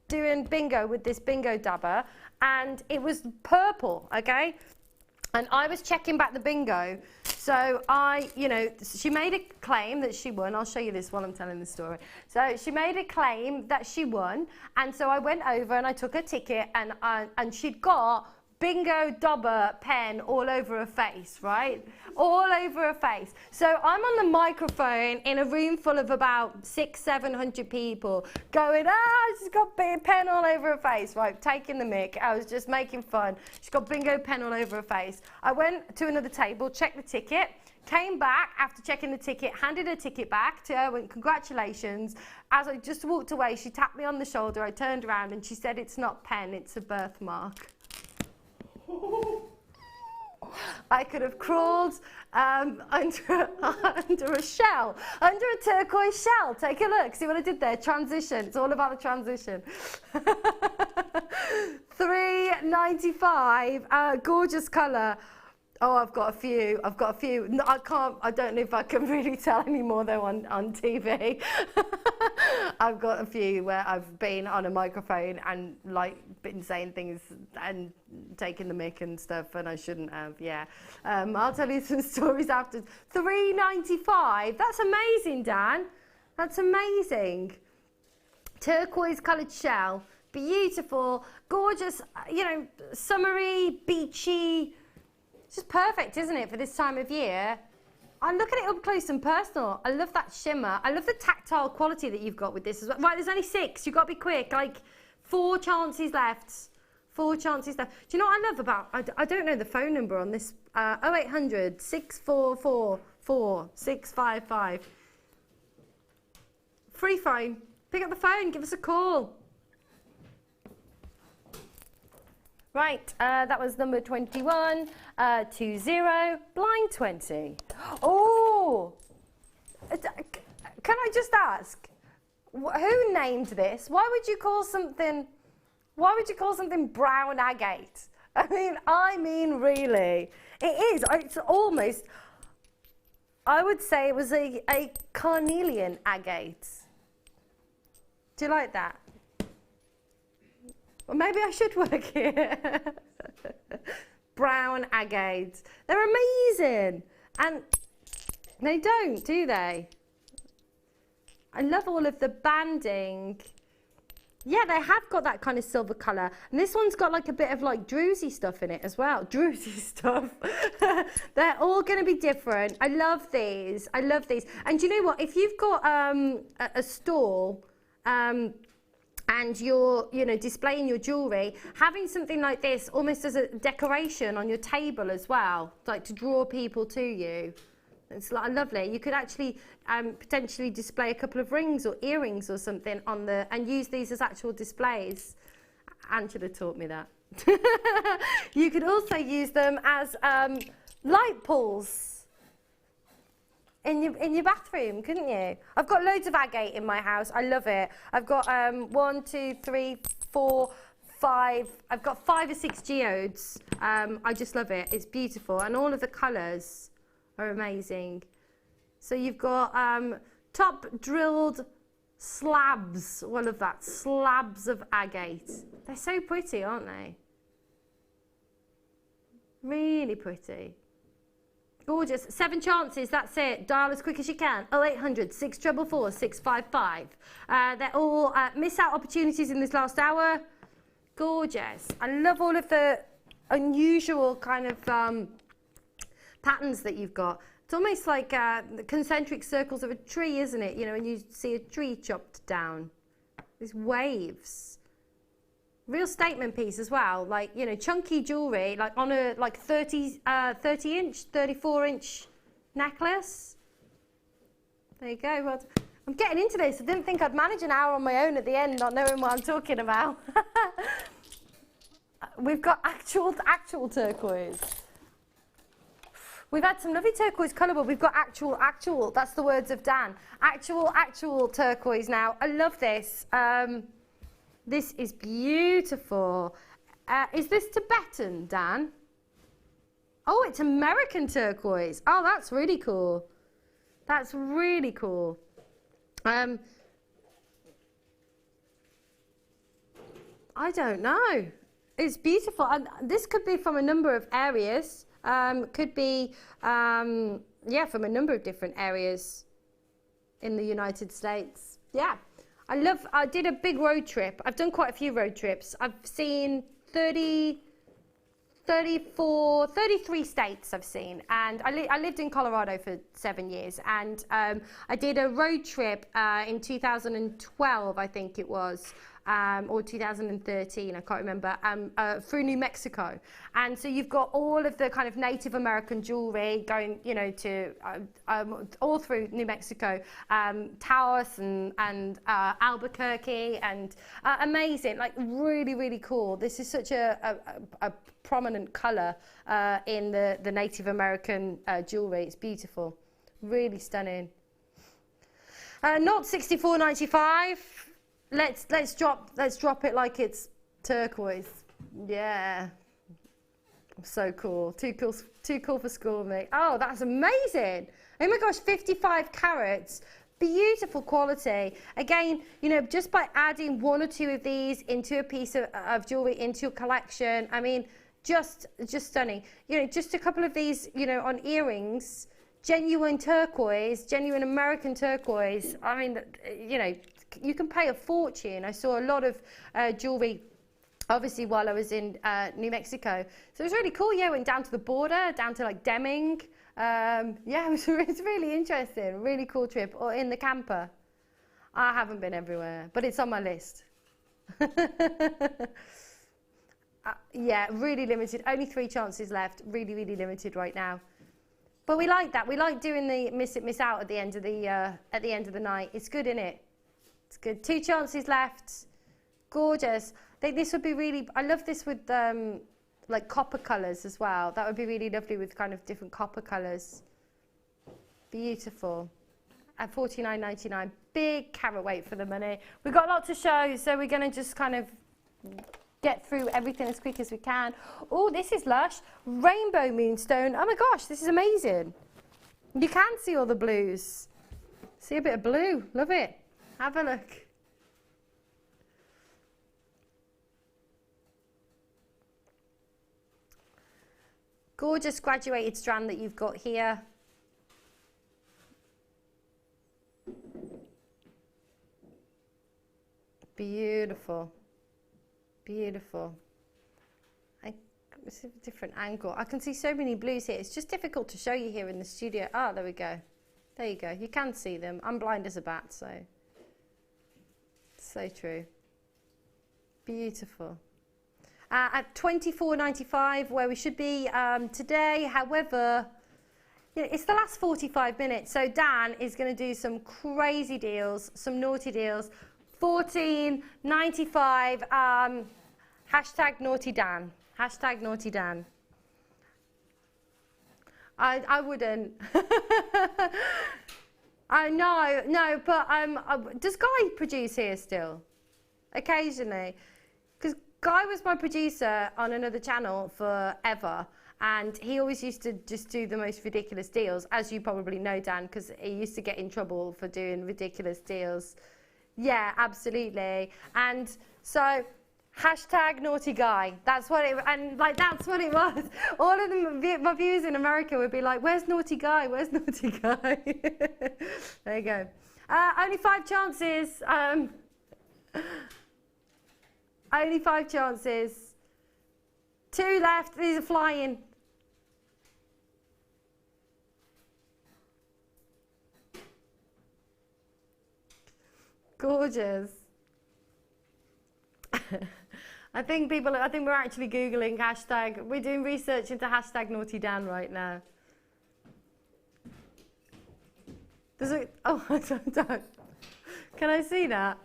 Speaker 11: doing bingo with this bingo dabber, and it was purple, okay? And I was checking back the bingo. So she made a claim that she won. I'll show you this while I'm telling the story. So she made a claim that she won. And so I went over and I took her ticket, and she'd got bingo dobber pen all over her face, right? All over her face. So I'm on the microphone in a room full of about 600-700 people going, she's got pen all over her face, right? Taking the mick. I was just making fun. She's got bingo pen all over her face. I went to another table, checked the ticket, came back after checking the ticket, handed her ticket back to her, went, congratulations. As I just walked away, she tapped me on the shoulder. I turned around and she said, it's not pen, it's a birthmark. I could have crawled under a shell, under a turquoise shell. Take a look, see what I did there? Transition, it's all about the transition. $3.95, gorgeous colour. Oh, I've got a few. No, I don't know if I can really tell anymore though on TV. I've got a few where I've been on a microphone and like been saying things and taking the mic and stuff, and I shouldn't have, yeah. I'll tell you some stories after. $3.95, that's amazing, Dan. That's amazing. Turquoise coloured shell, beautiful, gorgeous, summery, beachy. It's just perfect, isn't it, for this time of year? I look at it up close and personal. I love that shimmer. I love the tactile quality that you've got with this as well. Right, there's only 6. You've got to be quick. Like, 4 chances left. 4 chances left. Do you know what I love about... I don't know the phone number on this. 0800 644 4655. Free phone. Pick up the phone. Give us a call. Right, that was number 21, 20, blind 20. Oh, can I just ask, who named this? Why would you call something brown agate? I mean, really, it is. It's almost. I would say it was a carnelian agate. Do you like that? Well, maybe I should work here. Brown agates. They're amazing. And they don't, do they? I love all of the banding. Yeah, they have got that kind of silver colour. And this one's got like a bit of like druzy stuff in it as well. Druzy stuff. They're all going to be different. I love these. I love these. And you know what? If you've got a stall... and you're, displaying your jewellery, having something like this almost as a decoration on your table as well, like to draw people to you. It's like lovely. You could actually potentially display a couple of rings or earrings or something and use these as actual displays. Angela taught me that. You could also use them as light pulls. In your bathroom, couldn't you? I've got loads of agate in my house. I love it. I've got 1, 2, 3, 4, 5. I've got 5 or 6 geodes. I just love it. It's beautiful, and all of the colours are amazing. So you've got top drilled slabs. All of that, slabs of agate. They're so pretty, aren't they? Really pretty. Gorgeous. 7 chances, that's it. Dial as quick as you can. 0800 644 655. They're all miss out opportunities in this last hour. Gorgeous. I love all of the unusual kind of patterns that you've got. It's almost like the concentric circles of a tree, isn't it? When you see a tree chopped down. These waves. Real statement piece as well, like, chunky jewellery, like on a 30-inch, 34-inch necklace. There you go. Well, I'm getting into this. I didn't think I'd manage an hour on my own at the end, not knowing what I'm talking about. We've got actual turquoise.
Speaker 7: We've had some lovely turquoise colour, but we've got actual, that's the words of Dan. Actual turquoise now. I love this. This is beautiful. Is this Tibetan, Dan? Oh, it's American turquoise. Oh, that's really cool. That's really cool. I don't know. It's beautiful. And this could be from a number of areas. Could be, yeah, from a number of different areas in the United States. Yeah. I did a big road trip. I've done quite a few road trips. I've seen 33 states I've seen, and I lived in Colorado for 7 years, and I did a road trip in 2012, I think it was, or 2013, I can't remember, through New Mexico. And so you've got all of the kind of Native American jewelry going, you know, to all through New Mexico, Taos and Albuquerque, and amazing, like really, really cool. This is such a prominent colour in the Native American jewelry. It's beautiful, really stunning. Not $64.95. Let's drop it like it's turquoise. Yeah, so cool. Too cool for school, mate. Oh, that's amazing. Oh my gosh, 55 carats. Beautiful quality. Again, you know, just by adding one or two of these into a piece of jewelry into your collection, I mean, just stunning. You know, just a couple of these, you know, on earrings, genuine turquoise, genuine American turquoise. I mean, you know, you can pay a fortune. I saw a lot of jewelry, obviously, while I was in New Mexico. So it was really cool. Yeah, went down to the border, down to like Deming. Yeah, it's really interesting. Really cool trip. Or in the camper. I haven't been everywhere, but it's on my list. Yeah, really limited. Only 3 chances left. Really, really limited right now. But we like that. We like doing the miss it, miss out at the end of the night. It's good, isn't it? It's good. 2 chances left. Gorgeous. I think this would be really. I love this with like copper colours as well. That would be really lovely with kind of different copper colours. Beautiful. At $49.99. Big carat weight for the money. We've got a lot to show, so we're going to just kind of get through everything as quick as we can. Oh, this is lush. Rainbow moonstone. Oh my gosh, this is amazing. You can see all the blues. See a bit of blue. Love it. Have a look. Gorgeous graduated strand that you've got here. Beautiful. Beautiful. It's a different angle. I can see so many blues here. It's just difficult to show you here in the studio. Oh, there we go. There you go. You can see them. I'm blind as a bat, so. So true. Beautiful. At $24.95, where we should be today. However, you know, it's the last 45 minutes, so Dan is going to do some crazy deals, some naughty deals. $14.95. Hashtag naughty Dan. Hashtag naughty Dan. I wouldn't. I know, no, but does Guy produce here still? Occasionally. Because Guy was my producer on another channel forever, and he always used to just do the most ridiculous deals, as you probably know, Dan, because he used to get in trouble for doing ridiculous deals. Yeah, absolutely. And so, hashtag naughty guy. That's what it, and like that's what it was. All of them, my viewers in America would be like, "Where's naughty guy? Where's naughty guy?" There you go. Only 5 chances. Only 5 chances. 2 left. These are flying. Gorgeous. I think we're actually Googling hashtag, we're doing research into hashtag naughty Dan right now. Oh, I don't. Can I see that?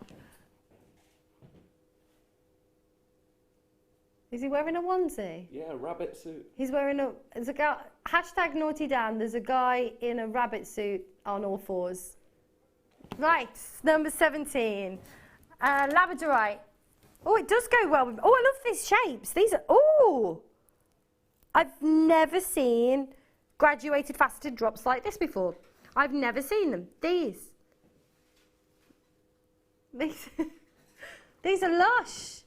Speaker 11: Is he wearing a onesie?
Speaker 9: Yeah, rabbit suit.
Speaker 11: He's wearing a... There's a guy... Hashtag Naughty Dan. There's a guy in a rabbit suit on all fours. Right, number 17. Labradorite. Oh, it does go well with... Oh, I love these shapes. These are... Oh! I've never seen graduated faceted drops like this before. I've never seen them. These are lush.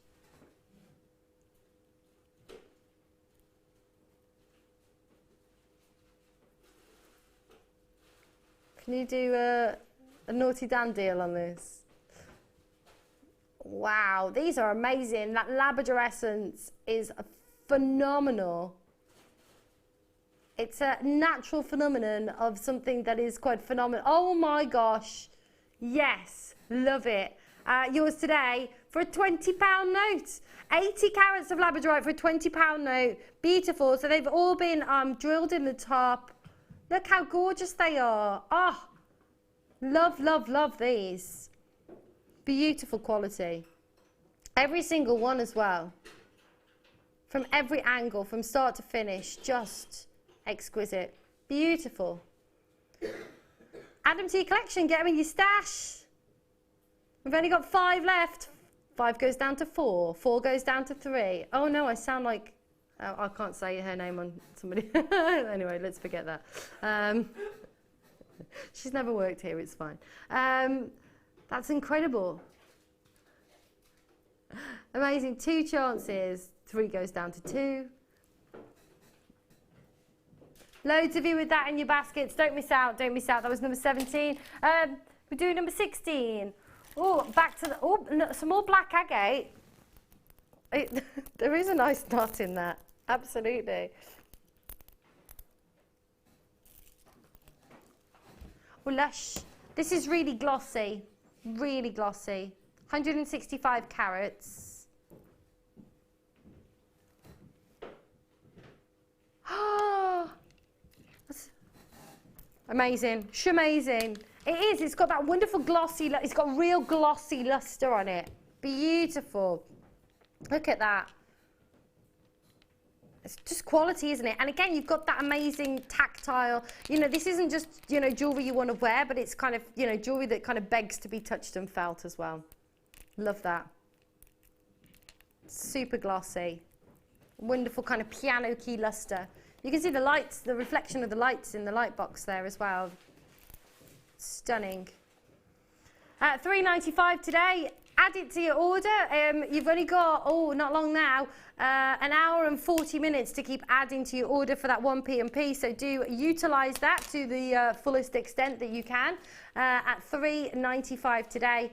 Speaker 11: Can you do a Naughty Dan deal on this? Wow, these are amazing. That Labrador essence is phenomenal. It's a natural phenomenon of something that is quite phenomenal. Oh my gosh. Yes, love it. Yours today for a £20 note. 80 carats of Labradorite for a £20 note. Beautiful. So they've all been drilled in the top. Look how gorgeous they are. Oh, love, love, love these. Beautiful quality. Every single one as well. From every angle, from start to finish, just exquisite. Beautiful. Add them to your collection, get them in your stash. We've only got 5 left. 5 goes down to 4. 4 goes down to 3. Oh no, I sound like... Oh, I can't say her name on somebody. Anyway, let's forget that. She's never worked here, it's fine. That's incredible. Amazing. 2 chances. 3 goes down to 2. Loads of you with that in your baskets. Don't miss out, don't miss out. That was number 17. We're doing number 16. Oh, back to the... Oh, no, some more black agate. There is a nice knot in that. Absolutely. Oh, lush. This is really glossy. Really glossy. 165 carats. Amazing. Shamazing. It is. It's got that wonderful glossy... It's got real glossy luster on it. Beautiful. Look at that. It's just quality, isn't it? And again, you've got that amazing tactile, you know, this isn't just, you know, jewellery you want to wear, but it's kind of, you know, jewellery that kind of begs to be touched and felt as well. Love that. Super glossy. Wonderful kind of piano key luster. You can see the lights, the reflection of the lights in the light box there as well. Stunning. £3.95 today. Add it to your order. You've only got, oh, not long now, an hour and 40 minutes to keep adding to your order for that 1p&p. So do utilise that to the fullest extent that you can at £3.95 today.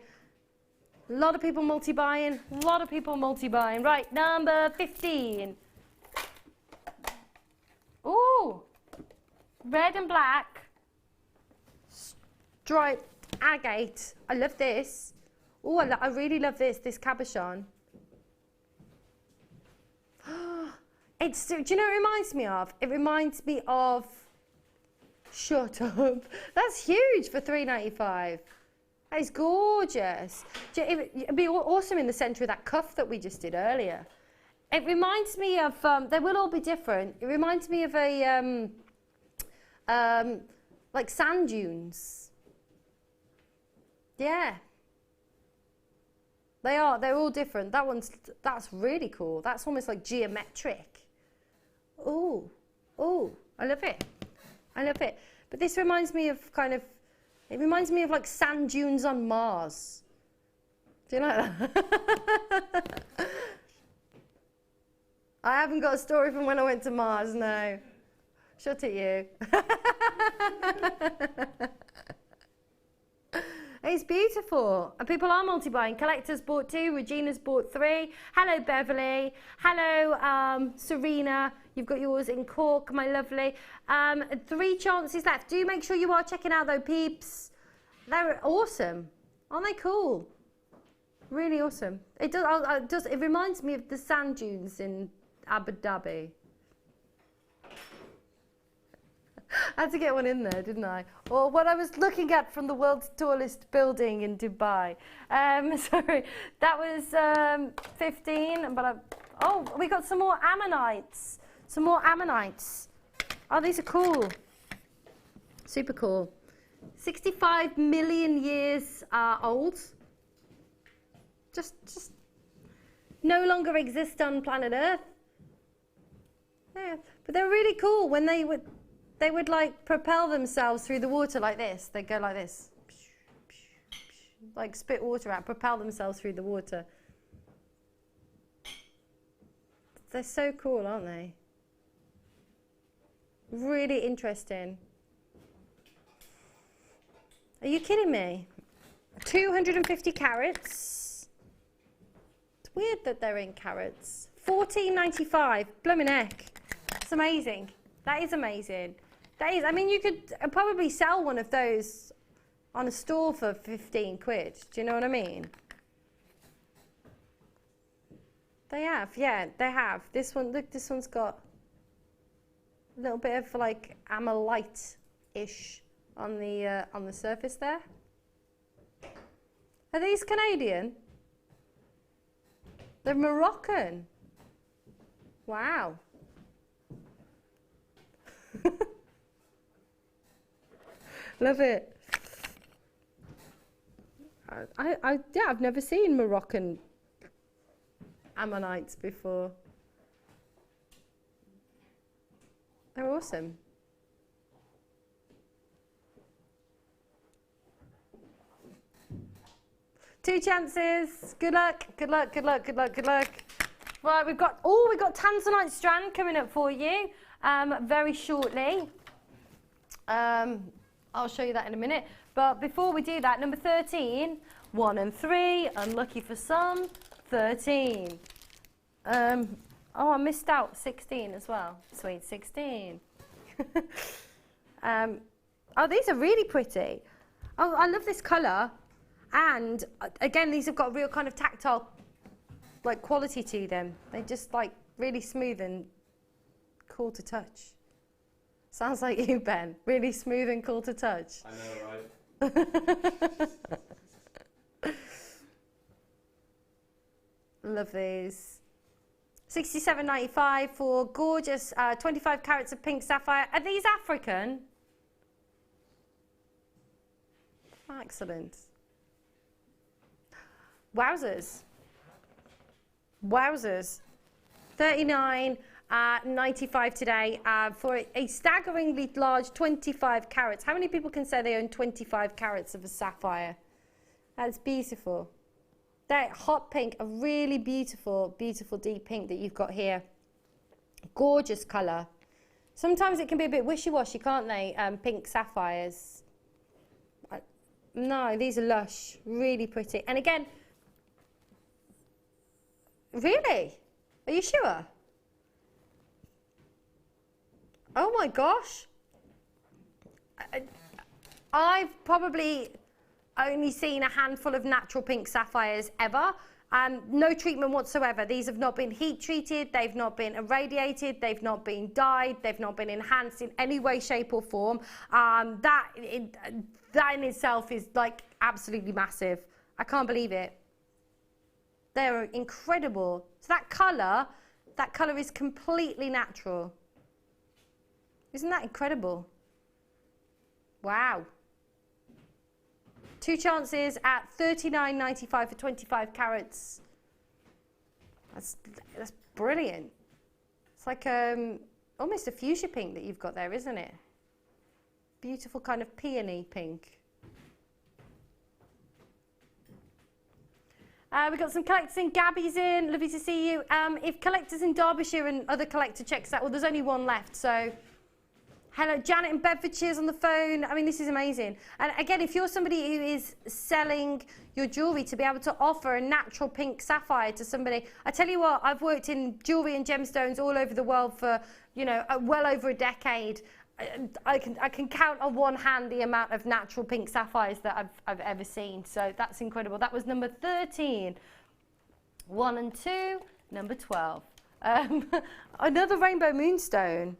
Speaker 11: A lot of people multi-buying. A lot of people multi-buying. Right, number 15. Ooh, red and black striped agate. I love this. Oh, I really love this cabochon. It's, do you know what it reminds me of? It reminds me of... Shut up. That's huge for £3.95. That is gorgeous. It'd be awesome in the centre of that cuff that we just did earlier. It reminds me of... they will all be different. It reminds me of a... like sand dunes. Yeah. They are. They're all different. That's really cool. That's almost like geometric. Ooh, ooh, I love it. I love it. But this reminds me of kind of, it reminds me of like sand dunes on Mars. Do you like that? I haven't got a story from when I went to Mars, no. Shut it, you. It's beautiful. And people are multi-buying. Collectors bought 2. Regina's bought 3. Hello, Beverly. Hello, Serena. You've got yours in Cork, my lovely. 3 chances left. Do make sure you are checking out, though, peeps. They're awesome. Aren't they cool? Really awesome. It does. It reminds me of the sand dunes in Abu Dhabi. I had to get one in there, didn't I? Or what I was looking at from the world's tallest building in Dubai. Sorry, that was 15, but Oh, we got some more ammonites. Some more ammonites. Oh, these are cool. Super cool. 65 million years old. Just no longer exist on planet Earth. Yeah, but they're really cool when they would like propel themselves through the water like this. They go like this, like spit water out, propel themselves through the water. They're so cool, aren't they? Really interesting. Are you kidding me? 250 carats. It's weird that they're in carats. $14.95. Blooming heck. It's amazing. That is amazing. That is, I mean, you could probably sell one of those on a store for 15 quid. Do you know what I mean? They have, yeah, they have. This one, look, this one's got a little bit of like amolite-ish on the surface there. Are these Canadian? They're Moroccan. Wow. Love it. Yeah, I've never seen Moroccan ammonites before. They're awesome. Two chances. Good luck. Good luck. Good luck. Good luck. Good luck. Right, we've got tanzanite strand coming up for you very shortly. I'll show you that in a minute. But before we do that, number 13, 1 and 3, unlucky for some, 13. Oh, I missed out 16 as well. Sweet 16. Oh, these are really pretty. Oh, I love this colour. And again, these have got a real kind of tactile like quality to them. They're just like really smooth and cool to touch. Sounds like you, Ben. Really smooth and cool to touch.
Speaker 9: I know, right?
Speaker 11: Love these. $67.95 for gorgeous 25 carats of pink sapphire. Are these African? Excellent. Wowzers. Wowzers. $39.95 today for a staggeringly large 25 carats. How many people can say they own 25 carats of a sapphire? That's beautiful. That hot pink, a really beautiful, beautiful deep pink that you've got here. Gorgeous colour. Sometimes it can be a bit wishy-washy, can't they? Pink sapphires. No, these are lush, really pretty. And again, really? Are you sure? Oh my gosh. I've probably only seen a handful of natural pink sapphires ever. No treatment whatsoever. These have not been heat treated, they've not been irradiated, they've not been dyed, they've not been enhanced in any way, shape or form. That in itself is like absolutely massive. I can't believe it. They're incredible. So that colour is completely natural. Isn't that incredible? Wow. Two chances at $39.95 for 25 carats. That's brilliant. It's like almost a fuchsia pink that you've got there, isn't it? Beautiful kind of peony pink. We've got some collectors in. Gabby's in. Lovely to see you. If collectors in Derbyshire and other collector checks out, well, there's only one left, so... Hello, Janet in Bedfordshire's on the phone. I mean, this is amazing. And again, if you're somebody who is selling your jewellery, to be able to offer a natural pink sapphire to somebody, I tell you what, I've worked in jewellery and gemstones all over the world for, you know, well over a decade. I can count on one hand the amount of natural pink sapphires that I've ever seen. So that's incredible. That was number 13. 1 and 2, number 12. Another rainbow moonstone.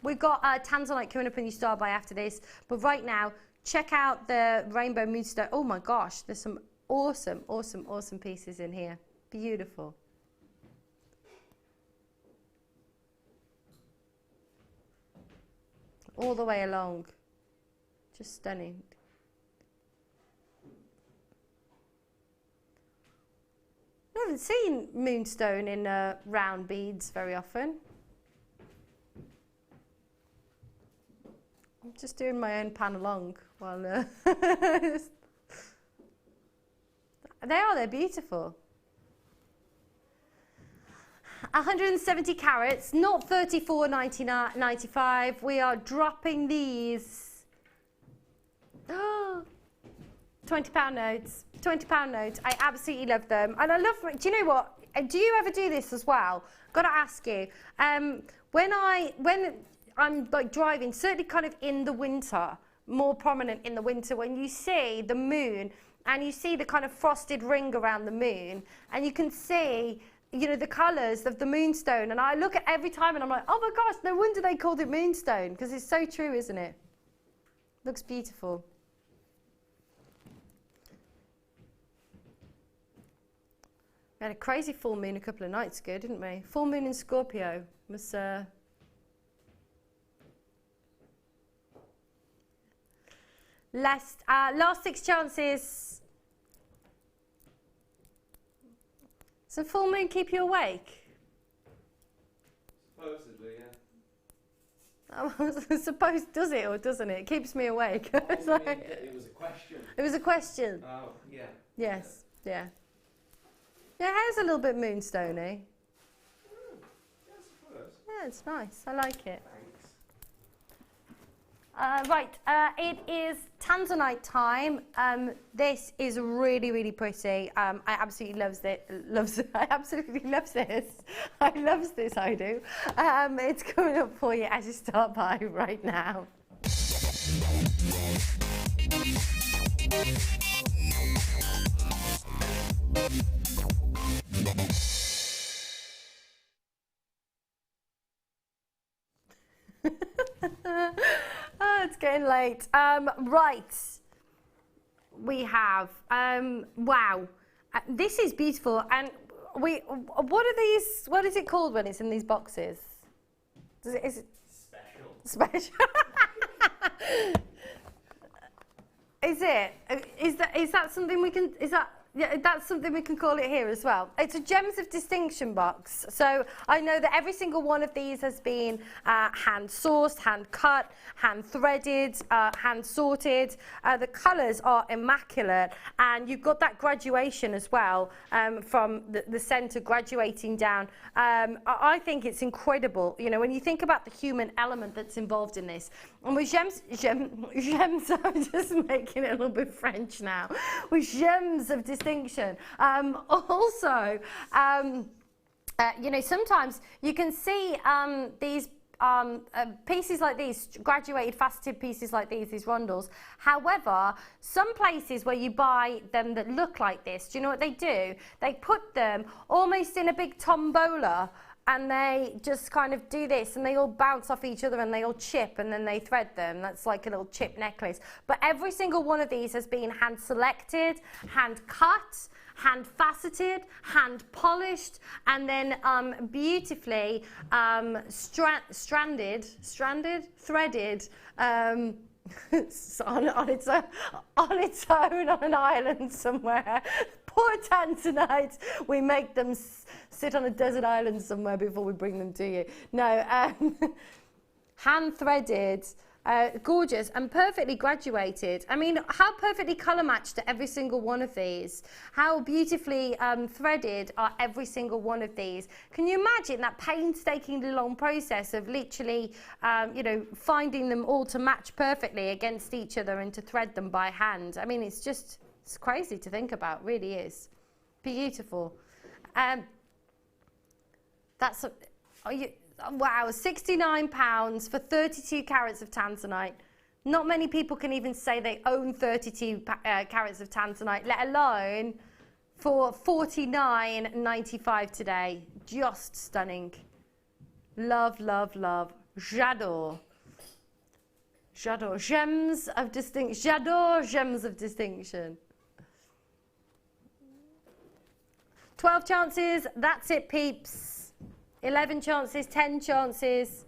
Speaker 11: We've got tanzanite coming up in your star by after this, but right now check out the rainbow moonstone. Oh my gosh, there's some awesome, awesome, awesome pieces in here. Beautiful, all the way along. Just stunning. I haven't seen moonstone in round beads very often. I'm just doing my own pan along while they're beautiful. 170 carats, not 34.95. We are dropping these. Oh, £20 notes. £20 notes. I absolutely love them, and I love. Do you know what? Do you ever do this as well? Got to ask you. When I'm like driving, certainly kind of in the winter, more prominent in the winter, when you see the moon and you see the kind of frosted ring around the moon, and you can see, you know, the colours of the moonstone, and I look at every time and I'm like, oh my gosh, no wonder they called it moonstone, because it's so true, isn't it? Looks beautiful. We had a crazy full moon a couple of nights ago, didn't we? Full moon in Scorpio was last 6 chances. Does a full moon keep you awake?
Speaker 9: Supposedly, yeah.
Speaker 11: I suppose, does it or doesn't it? It keeps me awake. It's like,
Speaker 9: it was a question.
Speaker 11: It was a question.
Speaker 9: Oh, yeah.
Speaker 11: Yes, yeah. Yeah, hair's a little bit moonstony.
Speaker 9: Yeah, I suppose.
Speaker 11: Yeah, it's nice. I like it.
Speaker 9: Thanks.
Speaker 11: Right, it is tanzanite time. This is really, really pretty. I absolutely loves it. I absolutely loves this. I loves this. I do. It's coming up for you as you start by right now. Oh, it's getting late. Right, we have, wow, this is beautiful. And what are these, what is it called when it's in these boxes? Is it special? Is that something we can, yeah, that's something we can call it here as well. It's a Gems of Distinction box. So I know that every single one of these has been hand sourced, hand cut, hand threaded, hand sorted. The colours are immaculate, and you've got that graduation as well from the centre graduating down. I think it's incredible. You know, when you think about the human element that's involved in this, and with gems, I'm just making it a little bit French now. With gems of distinction. Also, you know, sometimes you can see these pieces like these, graduated faceted pieces like these rondels. However, some places where you buy them that look like this, do you know what they do? They put them almost in a big tombola, and they just kind of do this, and they all bounce off each other, and they all chip, and then they thread them. That's like a little chip necklace. But every single one of these has been hand selected, hand cut, hand faceted, hand polished, and then beautifully threaded on its own on an island somewhere. Poor tanzanite. We make them sit on a desert island somewhere before we bring them to you. No, hand threaded, gorgeous and perfectly graduated. I mean, how perfectly colour matched are every single one of these? How beautifully threaded are every single one of these? Can you imagine that painstakingly long process of literally, you know, finding them all to match perfectly against each other and to thread them by hand? I mean, it's just, it's crazy to think about, really is. Beautiful. That's, wow, £69 for 32 carats of tanzanite. Not many people can even say they own 32 carats of tanzanite, let alone for $49.95 today. Just stunning. Love, love, love. J'adore. J'adore. Gems of distinction. J'adore gems of distinction. 12 chances, that's it, peeps. 11 chances, 10 chances.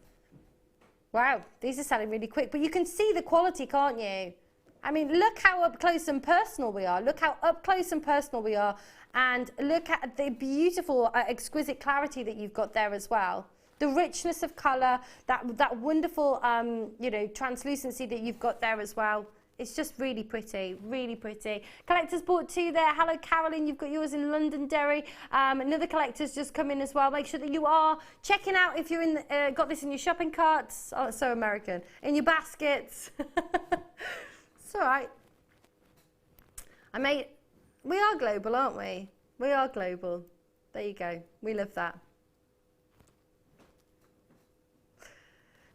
Speaker 7: Wow, these are selling really quick, but you can see the quality, can't you? I mean, look how up close and personal we are. Look how up close and personal we are. And look at the beautiful, exquisite clarity that you've got there as well. The richness of colour, that wonderful, you know, translucency that you've got there as well. It's just really pretty, really pretty. Collectors bought 2 there. Hello, Carolyn. You've got yours in Londonderry. Another collector's just come in as well. Make sure that you are checking out if you're in, got this in your shopping carts. Oh, it's so American. In your baskets. It's all right. We are global, aren't we? We are global. There you go. We love that.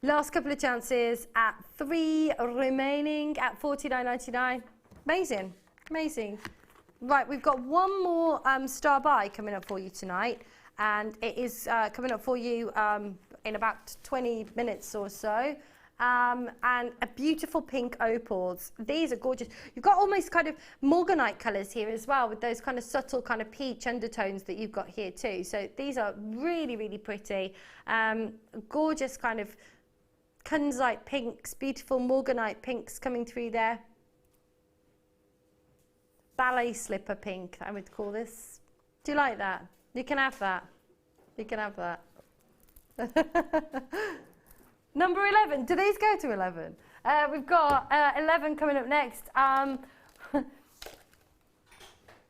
Speaker 7: Last couple of chances at 3 remaining at $49.99. Amazing, amazing. Right, we've got one more star buy coming up for you tonight, and it is coming up for you in about 20 minutes or so. And a beautiful pink opals. These are gorgeous. You've got almost kind of morganite colours here as well, with those kind of subtle kind of peach undertones that you've got here too. So these are really, really pretty. Gorgeous kind of kunzite pinks, beautiful morganite pinks coming through there. Ballet slipper pink, I would call this. Do you like that? You can have that. You can have that. Number 11. Do these go to 11? We've got 11 coming up next.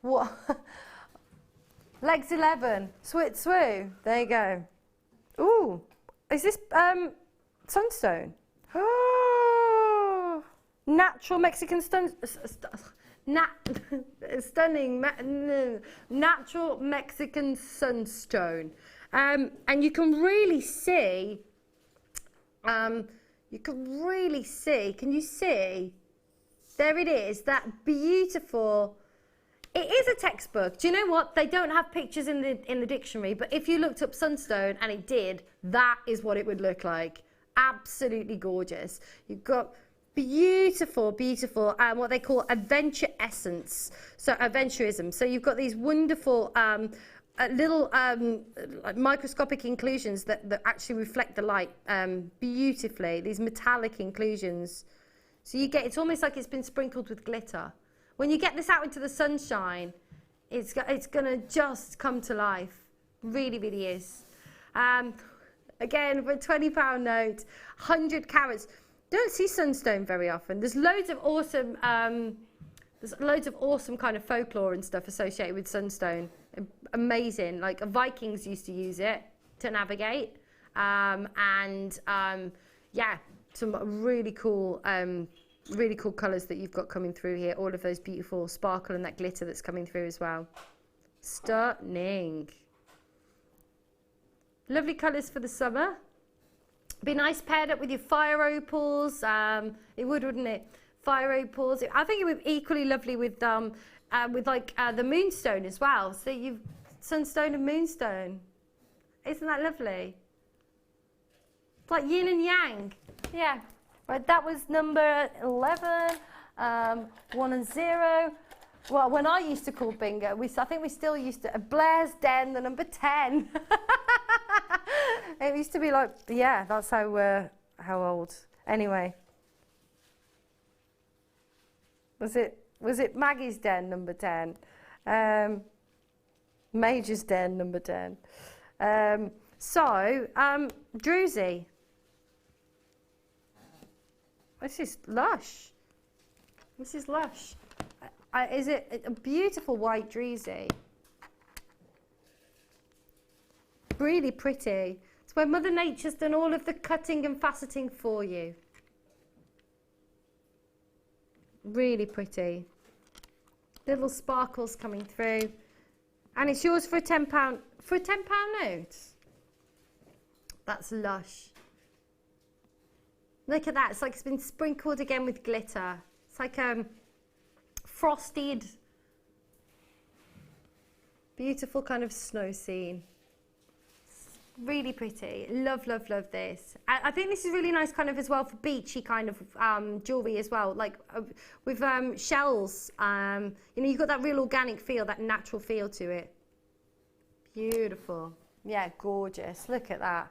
Speaker 7: What? Legs 11. Swit swoo. There you go. Ooh. Is this sunstone? Oh. Natural Mexican stunning natural Mexican sunstone. And you can really see. Can you see? There it is, that beautiful. It is a textbook. Do you know what? They don't have pictures in the dictionary, but if you looked up sunstone and it did, that is what it would look like. Absolutely gorgeous. You've got beautiful, beautiful, what they call adventure essence. So adventurism. So you've got these wonderful little microscopic inclusions that actually reflect the light beautifully. These metallic inclusions. So you get, it's almost like it's been sprinkled with glitter. When you get this out into the sunshine, it's gonna just come to life. Really, really is. Again, for a £20 note, 100 carats. Don't see sunstone very often. There's loads of awesome kind of folklore and stuff associated with sunstone. Amazing. Like Vikings used to use it to navigate. Yeah, some really cool colours that you've got coming through here. All of those beautiful sparkle and that glitter that's coming through as well. Stunning. Lovely colours for the summer. Be nice paired up with your fire opals. It would, wouldn't it? Fire opals. I think it would be equally lovely with like the moonstone as well. So you've sunstone and moonstone. Isn't that lovely? It's like yin and yang. Yeah. Right. That was number 11. 1 and 0. Well, when I used to call bingo, I think we still used to. Blair's Den, the number 10. It used to be like, yeah, that's how old. Anyway. Was it Maggie's Den, number 10? Major's Den, number 10. Druzy. This is lush. This is lush. Is it a beautiful white druzy? Really pretty. It's where Mother Nature's done all of the cutting and faceting for you. Really pretty. Little sparkles coming through. And it's yours for a £10. For a £10 note. That's lush. Look at that. It's like it's been sprinkled again with glitter. It's like frosted, beautiful kind of snow scene. Really pretty. Love, love, love this. I think this is really nice kind of as well for beachy kind of jewellery as well. Like with shells, you know, you've got that real organic feel, that natural feel to it. Beautiful. Yeah, gorgeous. Look at that.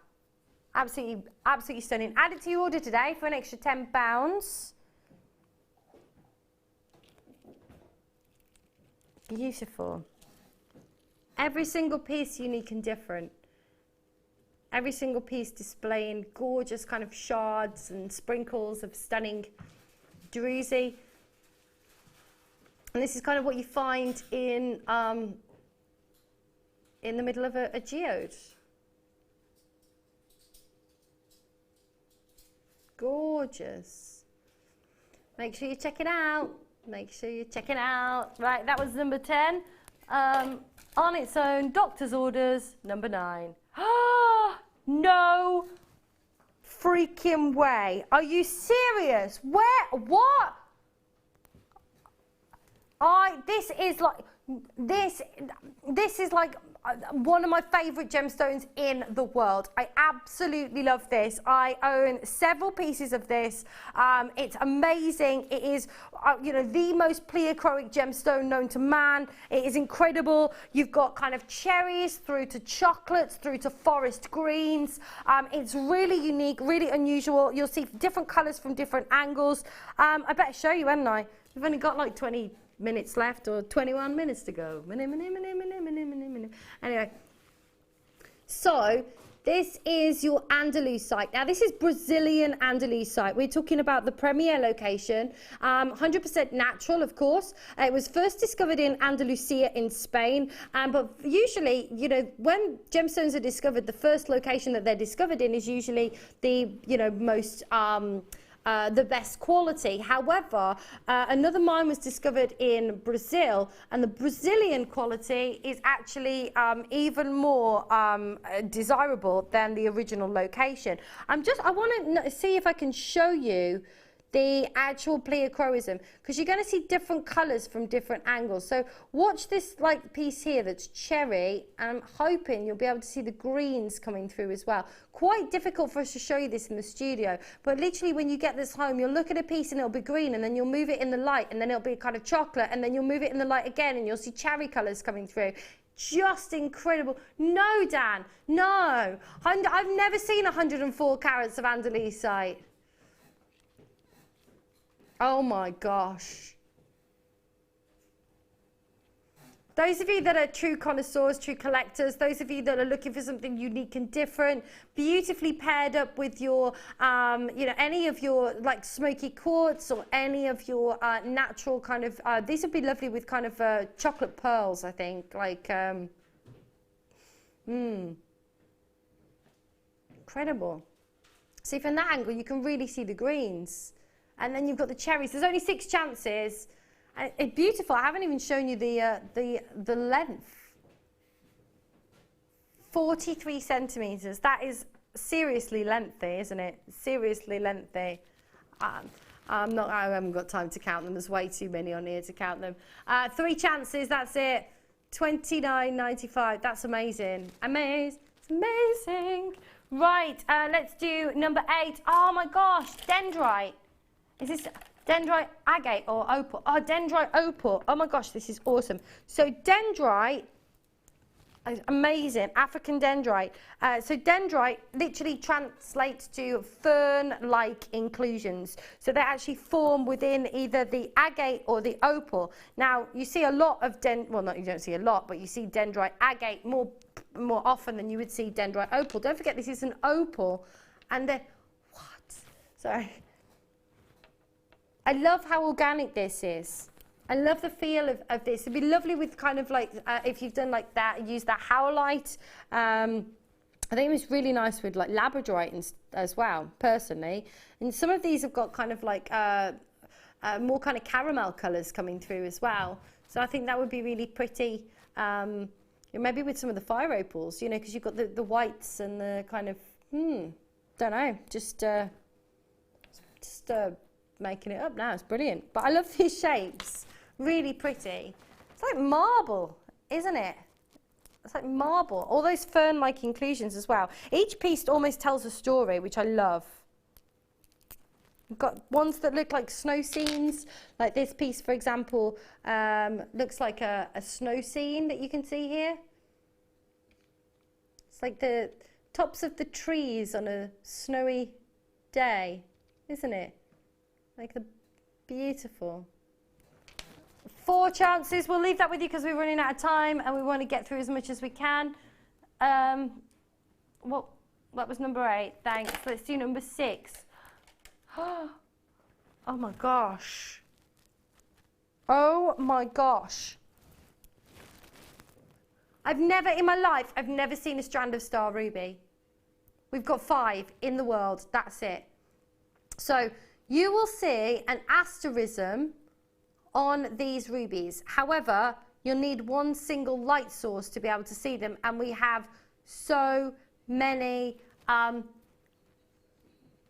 Speaker 7: Absolutely, absolutely stunning. Add it to your order today for an extra £10. Beautiful. Every single piece unique and different. Every single piece displaying gorgeous kind of shards and sprinkles of stunning druzy. And this is kind of what you find in the middle of a geode. Gorgeous. Make sure you check it out. Make sure you check it out. Right, that was number 10. On its own, doctor's orders, number 9. Ah, no freaking way. Are you serious? Where? What? This is like one of my favourite gemstones in the world. I absolutely love this. I own several pieces of this. It's amazing. It is, you know, the most pleochroic gemstone known to man. It is incredible. You've got kind of cherries through to chocolates, through to forest greens. It's really unique, really unusual. You'll see different colours from different angles. I better show you, haven't I? We've only got like 20 minutes left, or 21 minutes to go. Anyway, so this is your Andalusite. Now this is Brazilian Andalusite. We're talking about the premier location, 100% natural, of course. It was first discovered in Andalusia in Spain, but usually, you know, when gemstones are discovered, the first location that they're discovered in is usually the, you know, most the best quality. However, another mine was discovered in Brazil, and the Brazilian quality is actually even more desirable than the original location. I want to see if I can show you the actual pleochroism, because you're going to see different colours from different angles. So watch this like piece here that's cherry, and I'm hoping you'll be able to see the greens coming through as well. Quite difficult for us to show you this in the studio, but literally when you get this home, you'll look at a piece and it'll be green, and then you'll move it in the light, and then it'll be kind of chocolate, and then you'll move it in the light again, and you'll see cherry colours coming through. Just incredible. No, Dan, no. I've never seen 104 carats of Andalusite. Oh my gosh. Those of you that are true connoisseurs, true collectors, those of you that are looking for something unique and different, beautifully paired up with your, you know, any of your like smoky quartz or any of your natural kind of, these would be lovely with kind of chocolate pearls, I think, like, incredible. See, from that angle, you can really see the greens. And then you've got the cherries. There's only 6 chances. It's beautiful. I haven't even shown you the length. 43 centimetres. That is seriously lengthy, isn't it? Seriously lengthy. I haven't got time to count them. There's way too many on here to count them. 3 chances. That's it. $29.95. That's amazing. Amazing. It's amazing. Right. Let's do number 8. Oh my gosh. Dendrite. Is this dendrite agate or opal? Oh, dendrite opal. Oh my gosh, this is awesome. So dendrite is amazing. African dendrite. So dendrite literally translates to fern-like inclusions. So they actually form within either the agate or the opal. Now, you see a lot of well, not you don't see a lot, but you see dendrite agate more often than you would see dendrite opal. Don't forget, this is an opal, and then what? Sorry. I love how organic this is. I love the feel of this. It'd be lovely with kind of like, if you've done like that, use that howlite. I think it was really nice with like labradorite as well, personally. And some of these have got kind of like more kind of caramel colours coming through as well. So I think that would be really pretty. Maybe with some of the fire opals, you know, because you've got the whites and the kind of, don't know, just making it up now. It's brilliant. But I love these shapes. Really pretty. It's like marble, isn't it? It's like marble. All those fern-like inclusions as well. Each piece almost tells a story, which I love. We've got ones that look like snow scenes. Like this piece, for example, looks like a snow scene that you can see here. It's like the
Speaker 11: tops of the trees on a snowy day, isn't it? Like the beautiful. 4 chances. We'll leave that with you because we're running out of time and we want to get through as much as we can. What? That was number 8. Thanks. Let's do number 6. Oh my gosh. Oh my gosh. I've never seen a strand of star ruby. We've got 5 in the world. That's it. So you will see an asterism on these rubies. However, you'll need one single light source to be able to see them, and we have so many.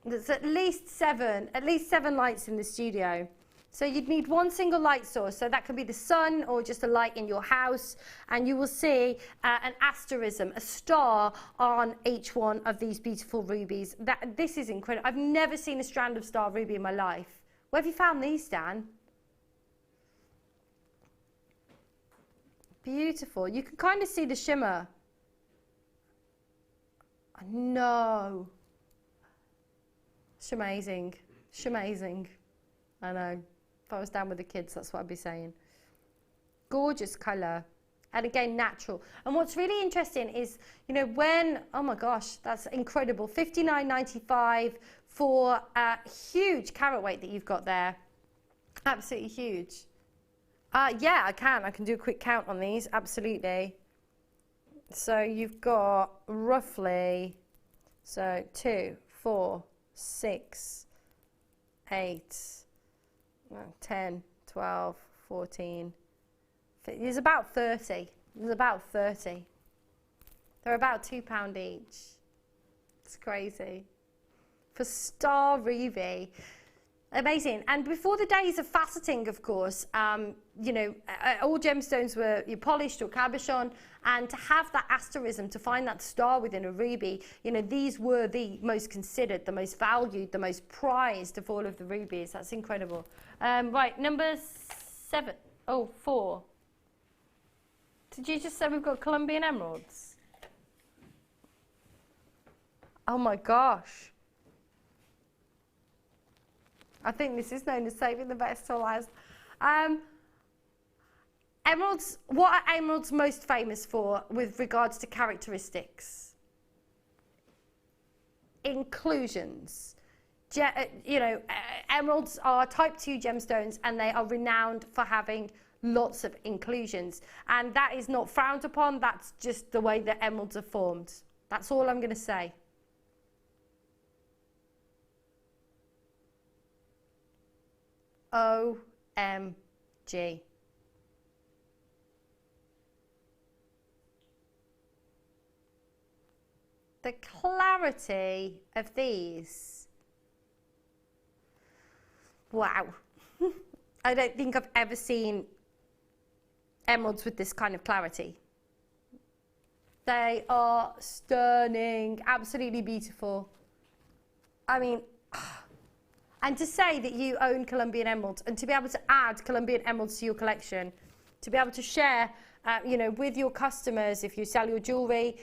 Speaker 11: There's at least seven lights in the studio. So you'd need one single light source. So that could be the sun or just a light in your house, and you will see an asterism, a star on each one of these beautiful rubies. This is incredible. I've never seen a strand of star ruby in my life. Where have you found these, Dan? Beautiful. You can kind of see the shimmer. No. Shamazing. Shamazing. I know. If I was down with the kids, that's what I'd be saying. Gorgeous colour. And again, natural. And what's really interesting is, you know, when, oh my gosh, that's incredible. $59.95 for a huge carat weight that you've got there. Absolutely huge. Yeah, I can do a quick count on these, absolutely. So you've got roughly, so 2, 4, 6, 8, 10, 12, 14, there's about 30. There's about 30. They're about £2 each. It's crazy. For star ruby. Amazing. And before the days of faceting, of course, you know, all gemstones were polished or cabochon, and to have that asterism, to find that star within a ruby, you know, these were the most considered, the most valued, the most prized of all of the rubies. That's incredible. Right, number 4. Did you just say we've got Colombian emeralds? Oh my gosh. I think this is known as saving the best till last. Emeralds, what are emeralds most famous for with regards to characteristics? Inclusions. You know, emeralds are type 2 gemstones, and they are renowned for having lots of inclusions. And that is not frowned upon, that's just the way that emeralds are formed. That's all I'm going to say. OMG. The clarity of these. Wow. I don't think I've ever seen emeralds with this kind of clarity. They are stunning, absolutely beautiful. I mean, and to say that you own Colombian emeralds, and to be able to add Colombian emeralds to your collection, to be able to share, you know, with your customers, if you sell your jewellery,